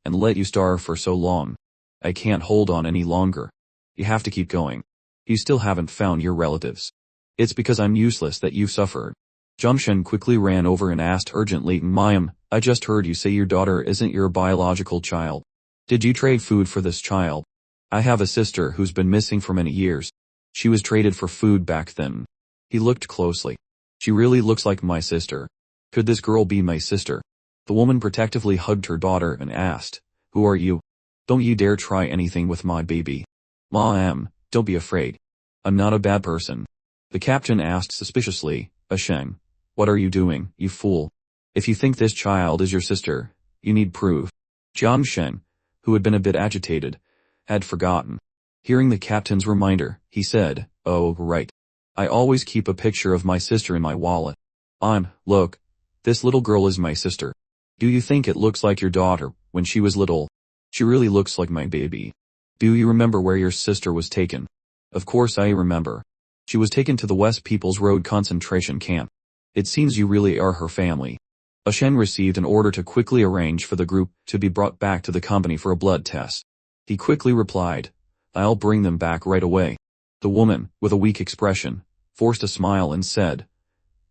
and let you starve for so long. I can't hold on any longer. You have to keep going. You still haven't found your relatives. It's because I'm useless that you've suffered. Jumshen quickly ran over and asked urgently, Mayam, I just heard you say your daughter isn't your biological child. Did you trade food for this child? I have a sister who's been missing for many years. She was traded for food back then. He looked closely. She really looks like my sister. Could this girl be my sister? The woman protectively hugged her daughter and asked, Who are you? Don't you dare try anything with my baby. Ma'am, don't be afraid. I'm not a bad person. The captain asked suspiciously, Asheng, what are you doing, you fool? If you think this child is your sister, you need proof. Jiang Shen, who had been a bit agitated, had forgotten. Hearing the captain's reminder, he said, Oh, right. I always keep a picture of my sister in my wallet. Look, this little girl is my sister. Do you think it looks like your daughter when she was little? She really looks like my baby. Do you remember where your sister was taken? Of course I remember. She was taken to the West People's Road concentration camp. It seems you really are her family. Ashen received an order to quickly arrange for the group to be brought back to the company for a blood test. He quickly replied, I'll bring them back right away. The woman, with a weak expression, forced a smile and said,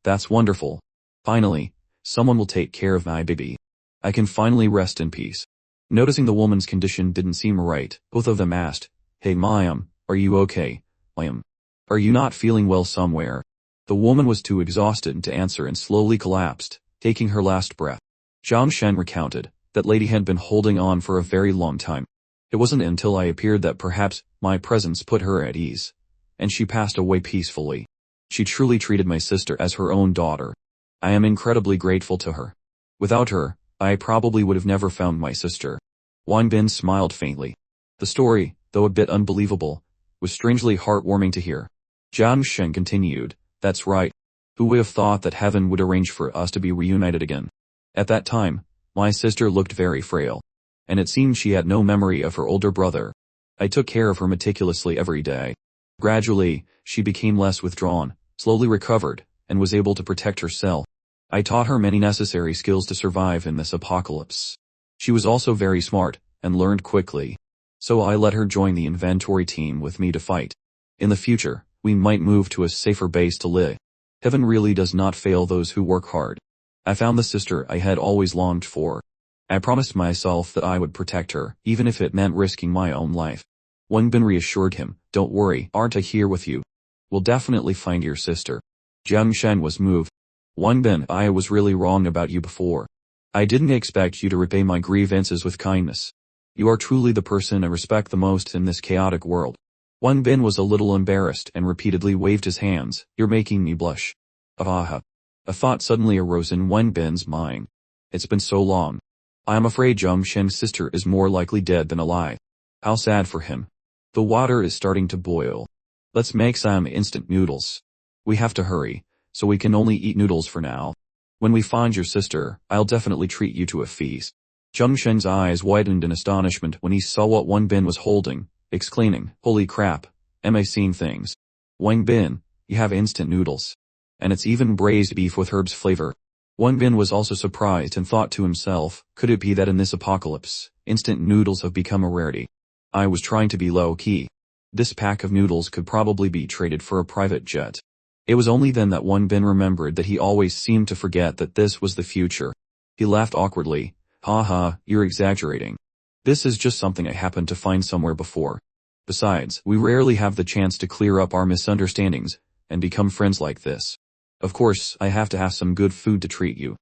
That's wonderful. Finally, someone will take care of my baby. I can finally rest in peace. Noticing the woman's condition didn't seem right, both of them asked, Hey Mayam, are you okay? Mayam, are you not feeling well somewhere? The woman was too exhausted to answer and slowly collapsed, taking her last breath. Zhang Shen recounted, that lady had been holding on for a very long time. It wasn't until I appeared that perhaps my presence put her at ease, and she passed away peacefully. She truly treated my sister as her own daughter. I am incredibly grateful to her. Without her, I probably would have never found my sister. Wang Bin smiled faintly. The story, though a bit unbelievable, was strangely heartwarming to hear. Jiang Shen continued, That's right. Who would have thought that heaven would arrange for us to be reunited again? At that time, my sister looked very frail, and it seemed she had no memory of her older brother. I took care of her meticulously every day. Gradually, she became less withdrawn, slowly recovered, and was able to protect herself. I taught her many necessary skills to survive in this apocalypse. She was also very smart, and learned quickly. So I let her join the inventory team with me to fight. In the future, we might move to a safer base to live. Heaven really does not fail those who work hard. I found the sister I had always longed for. I promised myself that I would protect her, even if it meant risking my own life. Wang Bin reassured him, Don't worry, aren't I here with you? We'll definitely find your sister. Jiang Shen was moved. Wang Bin, I was really wrong about you before. I didn't expect you to repay my grievances with kindness. You are truly the person I respect the most in this chaotic world. Wang Bin was a little embarrassed and repeatedly waved his hands, You're making me blush. Aha. A thought suddenly arose in Wang Bin's mind. It's been so long. I am afraid Zhang Shen's sister is more likely dead than alive. How sad for him. The water is starting to boil. Let's make some instant noodles. We have to hurry, so we can only eat noodles for now. When we find your sister, I'll definitely treat you to a feast. Zhang Shen's eyes widened in astonishment when he saw what Wang Bin was holding, exclaiming, Holy crap, am I seeing things? Wang Bin, you have instant noodles. And it's even braised beef with herbs flavor. Wang Bin was also surprised and thought to himself, could it be that in this apocalypse, instant noodles have become a rarity? I was trying to be low-key. This pack of noodles could probably be traded for a private jet. It was only then that Wang Bin remembered that he always seemed to forget that this was the future. He laughed awkwardly, Ha, you're exaggerating. This is just something I happened to find somewhere before. Besides, we rarely have the chance to clear up our misunderstandings and become friends like this. Of course, I have to have some good food to treat you.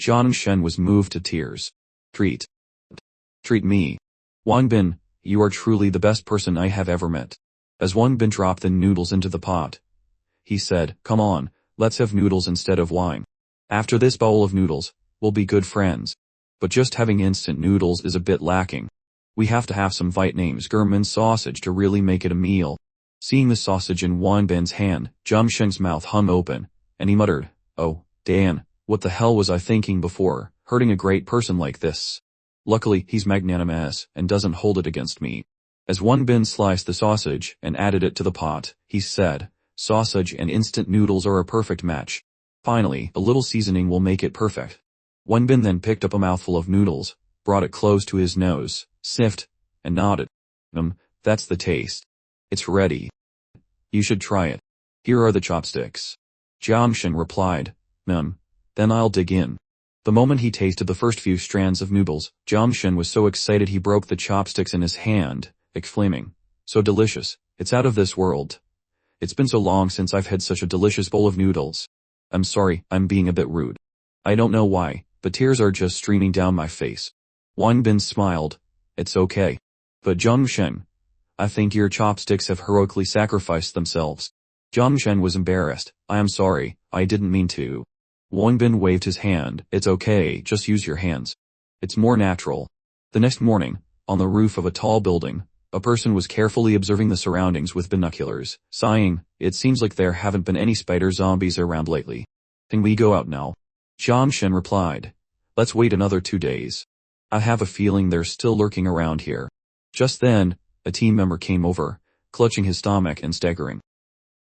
Zhang Shen was moved to tears. Treat me. Wang Bin, you are truly the best person I have ever met. As Wang Bin dropped the noodles into the pot, he said, Come on, let's have noodles instead of wine. After this bowl of noodles, we'll be good friends. But just having instant noodles is a bit lacking. We have to have some Vietnamese German sausage to really make it a meal. Seeing the sausage in Wang Bin's hand, Zhang Shen's mouth hung open, and he muttered, Oh, Dan, what the hell was I thinking before, hurting a great person like this? Luckily, he's magnanimous and doesn't hold it against me. As Wang Bin sliced the sausage and added it to the pot, he said, sausage and instant noodles are a perfect match. Finally, a little seasoning will make it perfect. Wang Bin then picked up a mouthful of noodles, brought it close to his nose, sniffed, and nodded. That's the taste. It's ready. You should try it. Here are the chopsticks. Jiangshan replied, then I'll dig in. The moment he tasted the first few strands of noodles, Jiangshan was so excited he broke the chopsticks in his hand, exclaiming, so delicious, it's out of this world. It's been so long since I've had such a delicious bowl of noodles. I'm sorry, I'm being a bit rude. I don't know why, but tears are just streaming down my face. Wang Bin smiled. It's okay. But Jiangshan, I think your chopsticks have heroically sacrificed themselves. Jiangshan was embarrassed. I am sorry, I didn't mean to. Wang Bin waved his hand. It's okay, just use your hands. It's more natural. The next morning, on the roof of a tall building, a person was carefully observing the surroundings with binoculars, sighing, it seems like there haven't been any spider zombies around lately. Can we go out now? Jiangshan replied. Let's wait another 2 days. I have a feeling they're still lurking around here. Just then, a team member came over, clutching his stomach and staggering.